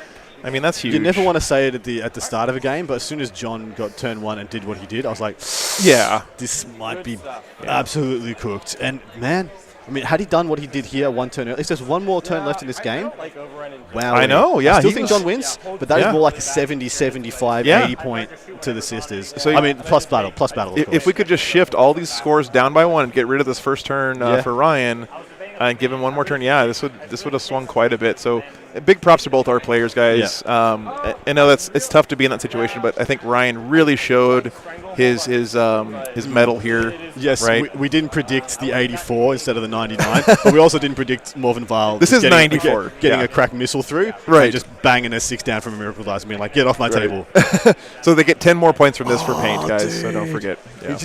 I mean, that's huge. You never want to say it at the start of a game, but as soon as John got turn 1 and did what he did, I was like, yeah, this might be absolutely cooked. And man, I mean, had he done what he did here 1 turn early, if there's 1 more turn left in this game, wow. I know, yeah. I still think John wins, but that is more like a 70, 75, 80 point to the sisters. So I mean, plus battle, of course. If we could just shift all these scores down by 1 and get rid of this first turn for Ryan and give him 1 more turn, this would have swung quite a bit. So big props to both our players, guys. I know it's tough to be in that situation, but I think Ryan really showed his mettle here. Yes, right. we didn't predict the 84 instead of the 99, but we also didn't predict Morven Vile. This is 94, getting a crack missile through, right? And just banging a 6 down from a miracle dice, and being like, "Get off my table." So they get 10 more points from this for paint, guys. Dude. So don't forget. Yeah.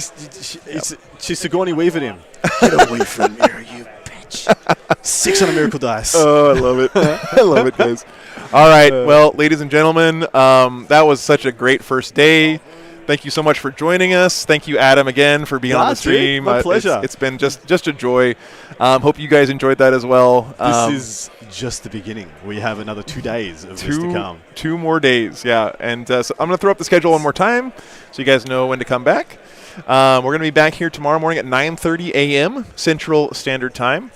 She Sigourney Weavered him. Get away from me, you bitch! 6 on a miracle dice. Oh, I love it. I love it, guys. All right, well, ladies and gentlemen, that was such a great first day. Thank you so much for joining us. Thank you, Adam, again for being on the stream. My pleasure. It's been just a joy. Hope you guys enjoyed that as well. This is just the beginning. We have another 2 days of this to come. 2 more days, yeah. And so I'm going to throw up the schedule one more time so you guys know when to come back. We're going to be back here tomorrow morning at 9:30 a.m. Central Standard Time.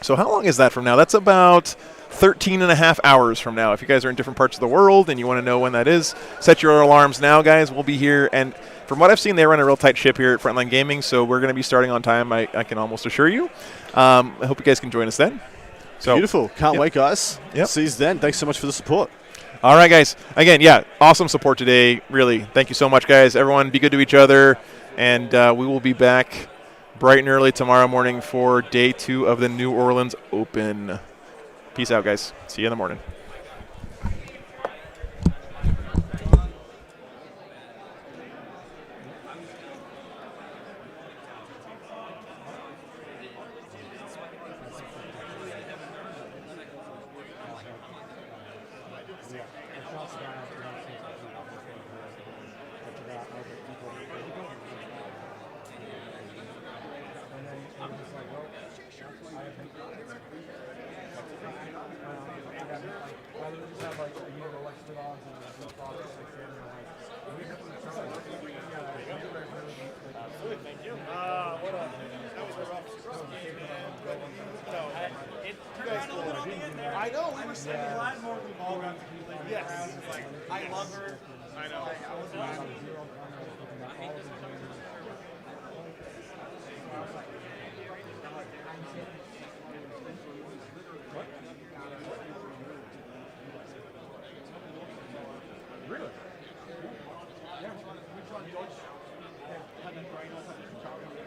So how long is that from now? That's about 13 and a half hours from now. If you guys are in different parts of the world and you want to know when that is, set your alarms now, guys. We'll be here. And from what I've seen, they run a real tight ship here at Frontline Gaming, so we're going to be starting on time, I can almost assure you. I hope you guys can join us then. So beautiful. Can't wait, guys. Yep. See you then. Thanks so much for the support. All right, guys. Again, yeah, awesome support today. Really, thank you so much, guys. Everyone, be good to each other. And we will be back bright and early tomorrow morning for day 2 of the New Orleans Open. Peace out, guys. See you in the morning. I know, we were standing in line more than the ball got to complete. Yes. Like, I love her. I know. Really? Yeah, which one? Deutsch? Had that right off at the top of the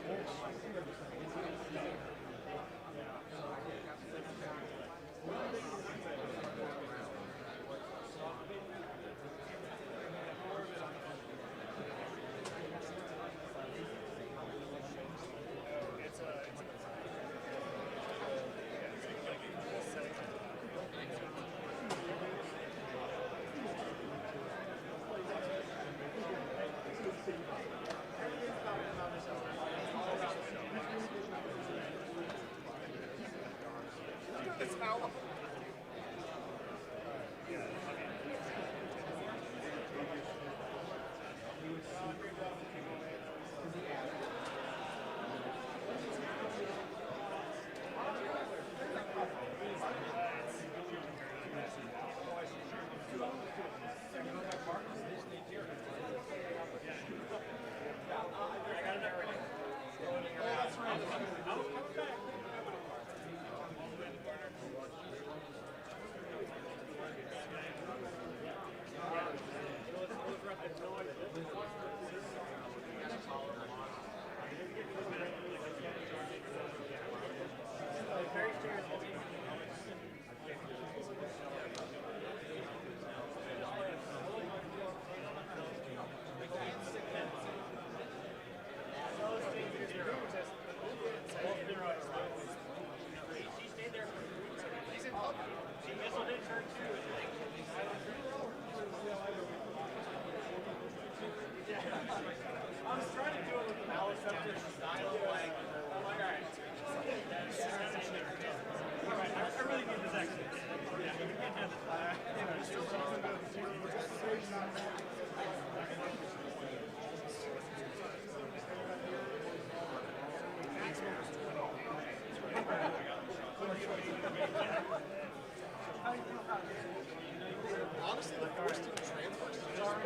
Honestly, the first two transfers is just I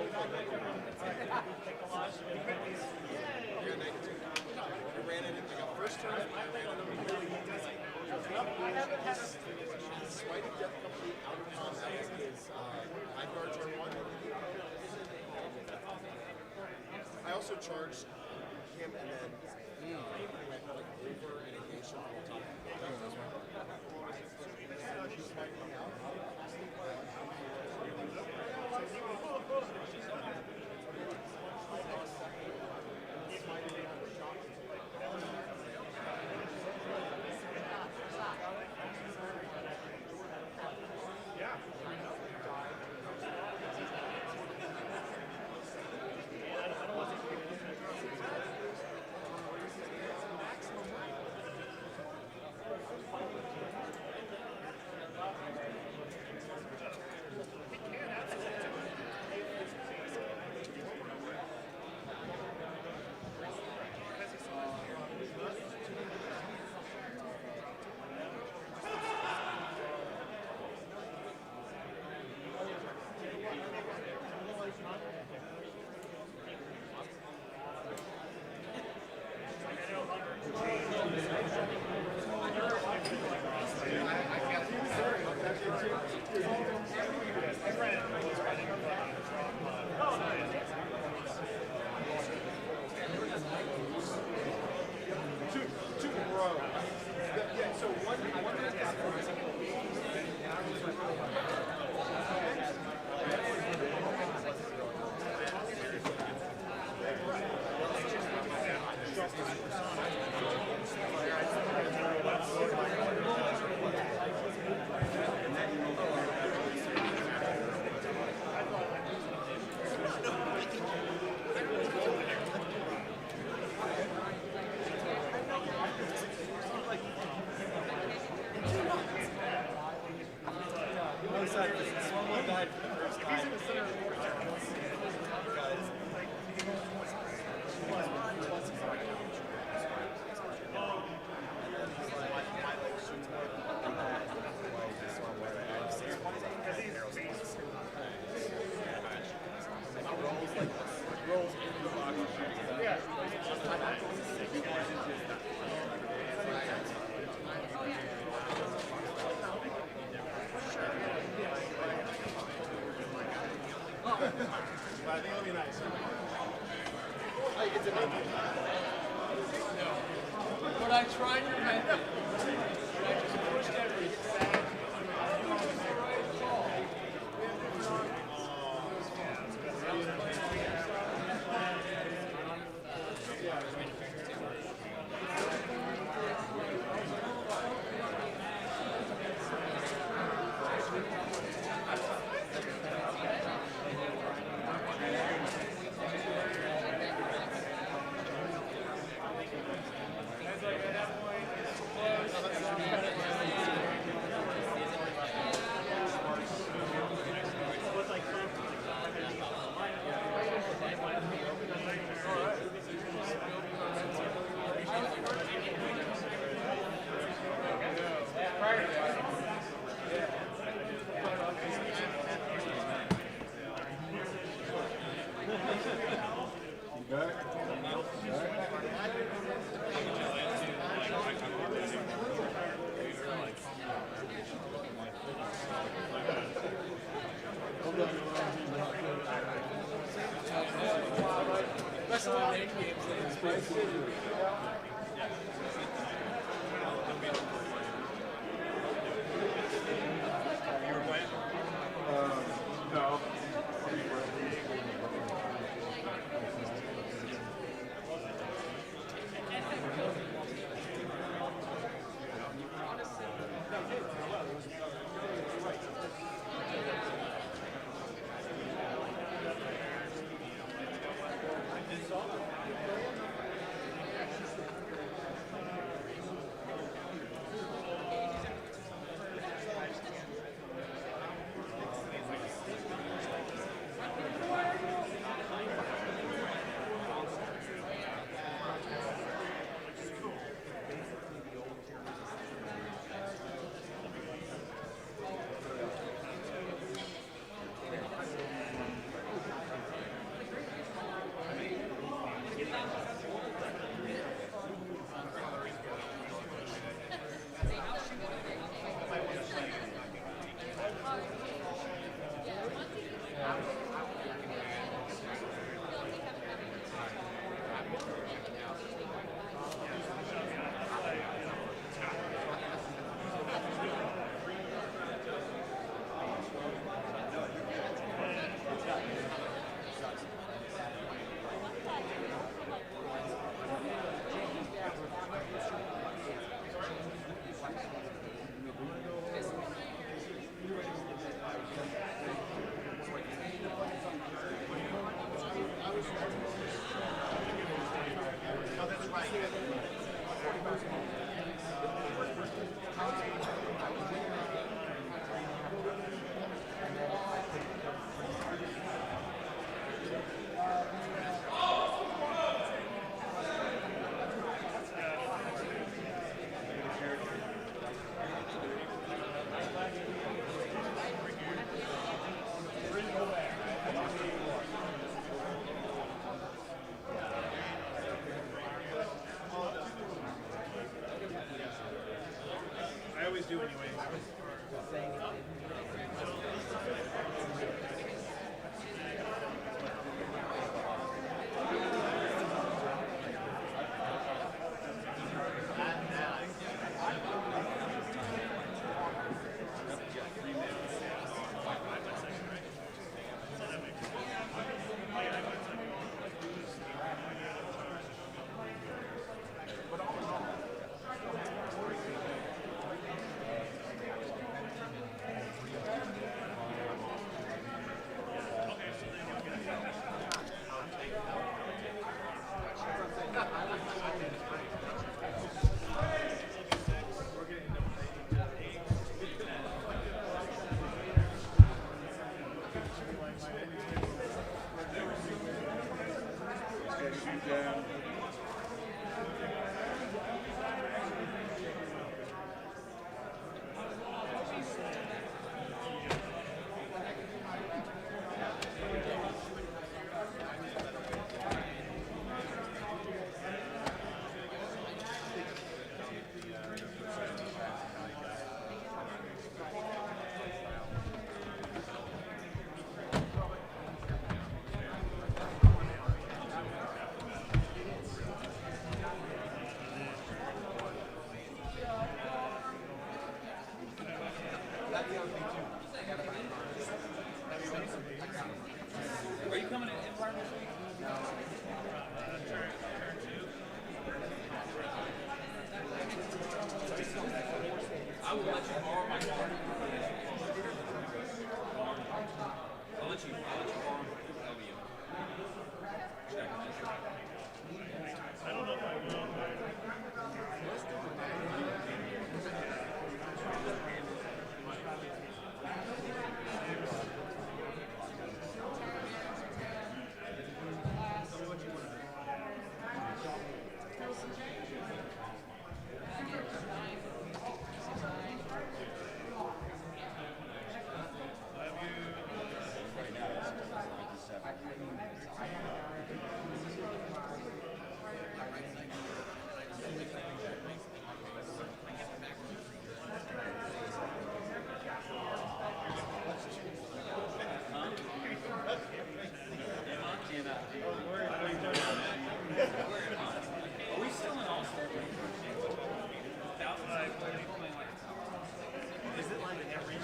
ran it in like a first turn, I ran it immediately. Despite a depth company out of combat, his life guard turn 1. I also charged him and then went like over and engaged him on top of I think it'll be nice. Like, it's a But I tried your method. I just pushed everything. do anyway. Are you coming in Empire this week? No. I will let you borrow my car. I'll let you borrow my LBU. I don't know if I will. Are we still in All-Star? Is it like every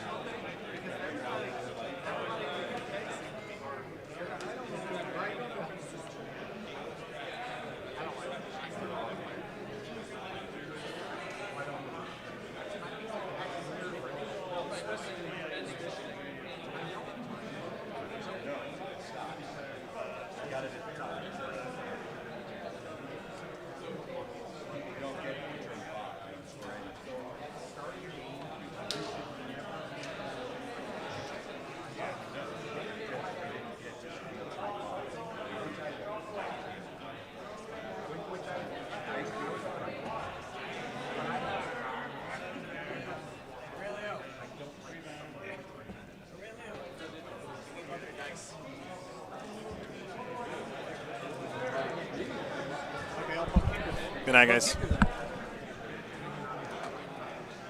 Good night, guys.